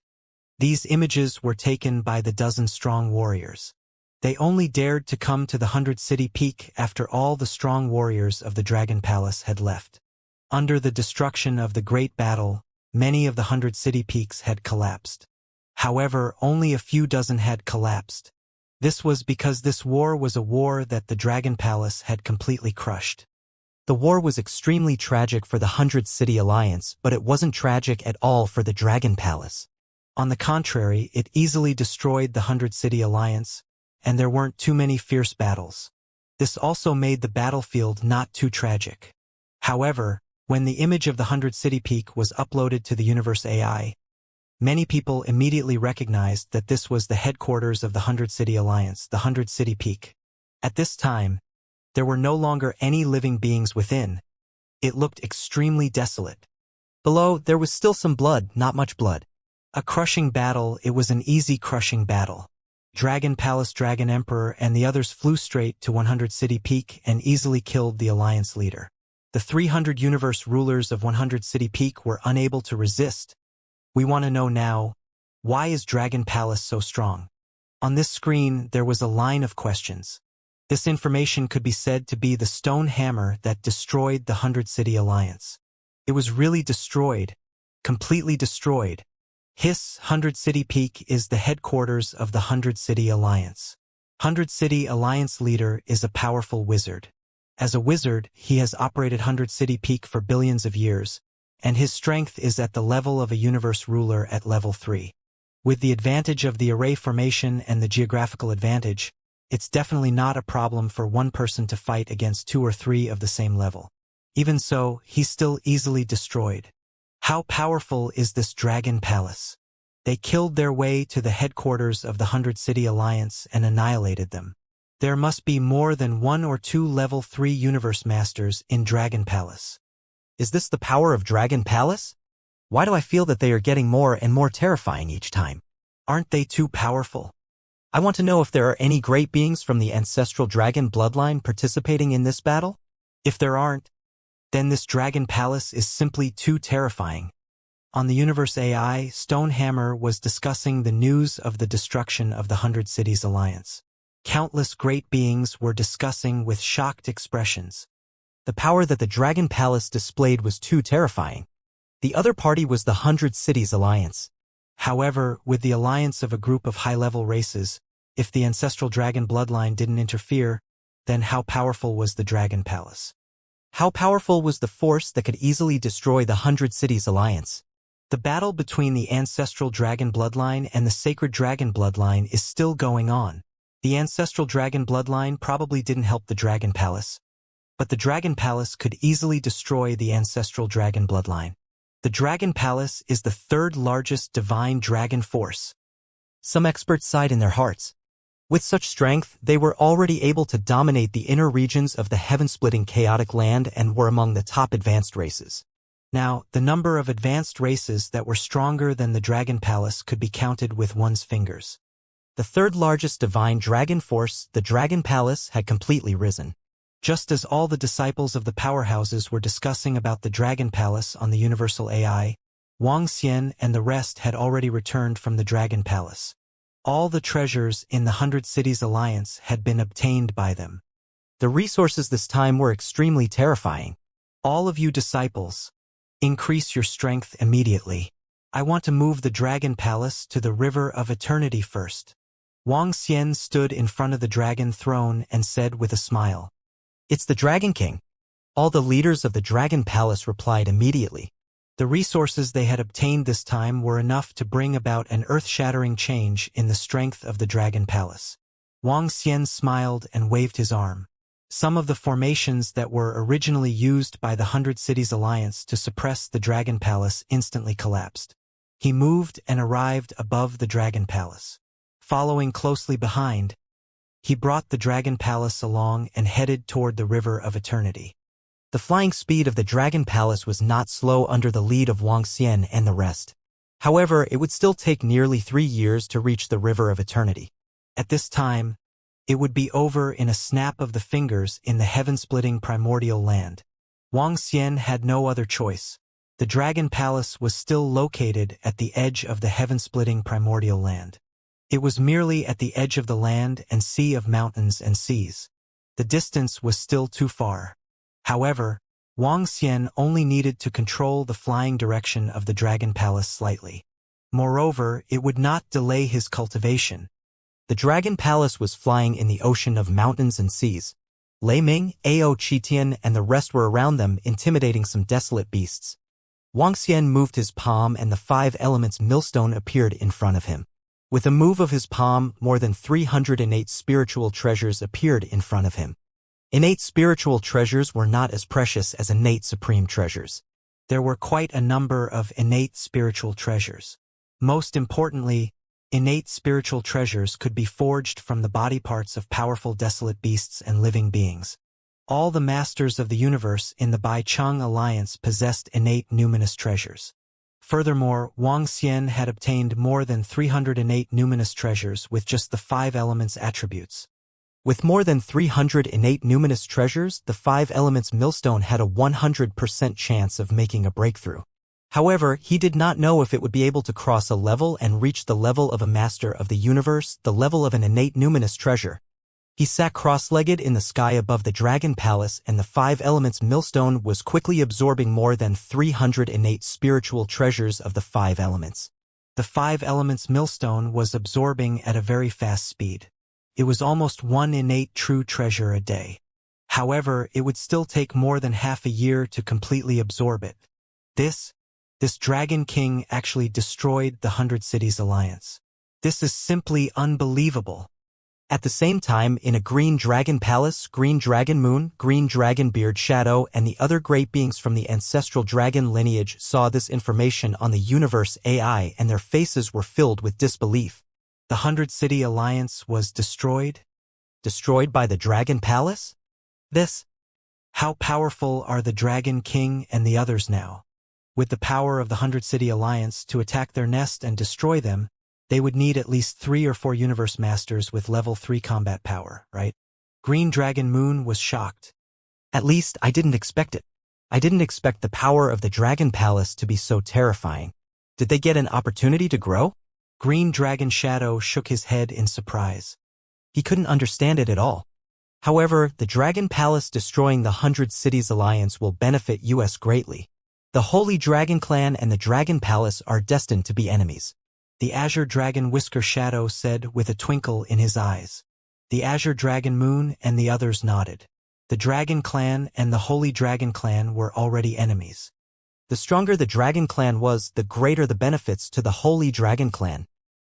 These images were taken by the dozen-strong warriors. They only dared to come to the 100 City Peak after all the strong warriors of the Dragon Palace had left. Under the destruction of the Great Battle, many of the 100 City Peaks had collapsed. However, only a few dozen had collapsed. This was because this war was a war that the Dragon Palace had completely crushed. The war was extremely tragic for the 100 City Alliance, but it wasn't tragic at all for the Dragon Palace. On the contrary, it easily destroyed the 100 City Alliance, and there weren't too many fierce battles. This also made the battlefield not too tragic. However, when the image of the 100 City Peak was uploaded to the universe AI, many people immediately recognized that this was the headquarters of the 100 City Alliance, the 100 City Peak. At this time, there were no longer any living beings within. It looked extremely desolate. Below, there was still some blood, not much blood. A crushing battle, it was an easy crushing battle. Dragon Palace Dragon Emperor and the others flew straight to 100 City Peak and easily killed the Alliance leader. The 300 universe rulers of 100 City Peak were unable to resist. We want to know now, why is Dragon Palace so strong? On this screen, there was a line of questions. This information could be said to be the stone hammer that destroyed the 100 City Alliance. It was really destroyed, completely destroyed. His 100 City Peak is the headquarters of the 100 City Alliance. 100 City Alliance leader is a powerful wizard. As a wizard, he has operated 100 City Peak for billions of years, and his strength is at the level of a universe ruler at level 3. With the advantage of the array formation and the geographical advantage, it's definitely not a problem for one person to fight against 2 or 3 of the same level. Even so, he's still easily destroyed. How powerful is this Dragon Palace? They killed their way to the headquarters of the 100 City Alliance and annihilated them. There must be more than 1 or 2 level 3 universe masters in Dragon Palace. Is this the power of Dragon Palace? Why do I feel that they are getting more and more terrifying each time? Aren't they too powerful? I want to know if there are any great beings from the ancestral dragon bloodline participating in this battle. If there aren't, then this Dragon Palace is simply too terrifying. On the Universe AI, Stonehammer was discussing the news of the destruction of the 100 Cities Alliance. Countless great beings were discussing with shocked expressions. The power that the Dragon Palace displayed was too terrifying. The other party was the 100 Cities Alliance. However, with the alliance of a group of high-level races, if the ancestral dragon bloodline didn't interfere, then how powerful was the Dragon Palace? How powerful was the force that could easily destroy the 100 Cities Alliance? The battle between the ancestral dragon bloodline and the sacred dragon bloodline is still going on. The ancestral dragon bloodline probably didn't help the Dragon Palace, but the Dragon Palace could easily destroy the ancestral dragon bloodline. The Dragon Palace is the third largest divine dragon force. Some experts sighed in their hearts. With such strength, they were already able to dominate the inner regions of the heaven-splitting chaotic land and were among the top advanced races. Now, the number of advanced races that were stronger than the Dragon Palace could be counted with one's fingers. The third largest divine dragon force, the Dragon Palace, had completely risen. Just as all the disciples of the powerhouses were discussing about the Dragon Palace on the Universal AI, Wuxia and the rest had already returned from the Dragon Palace. All the treasures in the 100 Cities Alliance had been obtained by them. The resources this time were extremely terrifying. All of you disciples, increase your strength immediately. I want to move the Dragon Palace to the River of Eternity first. Wuxia stood in front of the dragon throne and said with a smile, "It's the Dragon King." All the leaders of the Dragon Palace replied immediately. The resources they had obtained this time were enough to bring about an earth-shattering change in the strength of the Dragon Palace. Wuxia smiled and waved his arm. Some of the formations that were originally used by the 100 Cities Alliance to suppress the Dragon Palace instantly collapsed. He moved and arrived above the Dragon Palace. Following closely behind, he brought the Dragon Palace along and headed toward the River of Eternity. The flying speed of the Dragon Palace was not slow under the lead of Wuxia and the rest. However, it would still take nearly 3 years to reach the River of Eternity. At this time, it would be over in a snap of the fingers in the heaven-splitting primordial land. Wuxia had no other choice. The Dragon Palace was still located at the edge of the heaven-splitting primordial land. It was merely at the edge of the land and sea of mountains and seas. The distance was still too far. However, Wuxia only needed to control the flying direction of the Dragon Palace slightly. Moreover, it would not delay his cultivation. The Dragon Palace was flying in the ocean of mountains and seas. Lei Ming, Ao Qitian, and the rest were around them, intimidating some desolate beasts. Wuxia moved his palm and the 5 elements millstone appeared in front of him. With a move of his palm, more than 308 spiritual treasures appeared in front of him. Innate spiritual treasures were not as precious as innate supreme treasures. There were quite a number of innate spiritual treasures. Most importantly, innate spiritual treasures could be forged from the body parts of powerful desolate beasts and living beings. All the masters of the universe in the Bai Cheng Alliance possessed innate numinous treasures. Furthermore, Wuxia had obtained more than 308 numinous treasures with just the 5 elements attributes. With more than 308 numinous treasures, the 5 elements millstone had a 100% chance of making a breakthrough. However, he did not know if it would be able to cross a level and reach the level of a master of the universe, the level of an innate numinous treasure. He sat cross-legged in the sky above the Dragon Palace, and the 5 elements millstone was quickly absorbing more than 300 innate spiritual treasures of the 5 elements. The 5 elements millstone was absorbing at a very fast speed. It was almost 1 innate true treasure a day. However, it would still take more than half a year to completely absorb it. This Dragon King actually destroyed the 100 Cities Alliance. This is simply unbelievable. At the same time, in a green dragon palace, green dragon moon, green dragon beard shadow, and the other great beings from the ancestral dragon lineage saw this information on the universe AI, and their faces were filled with disbelief. The 100 City Alliance was destroyed? Destroyed by the Dragon Palace? How powerful are the Dragon King and the others now? With the power of the 100 City Alliance to attack their nest and destroy them, they would need at least 3 or 4 Universe Masters with level 3 combat power, right? Green Dragon Moon was shocked. At least, I didn't expect it. I didn't expect the power of the Dragon Palace to be so terrifying. Did they get an opportunity to grow? Green Dragon Shadow shook his head in surprise. He couldn't understand it at all. However, the Dragon Palace destroying the 100 Cities Alliance will benefit US greatly. The Holy Dragon Clan and the Dragon Palace are destined to be enemies. The Azure Dragon Whisker Shadow said with a twinkle in his eyes. The Azure Dragon Moon and the others nodded. The Dragon Clan and the Holy Dragon Clan were already enemies. The stronger the Dragon Clan was, the greater the benefits to the Holy Dragon Clan.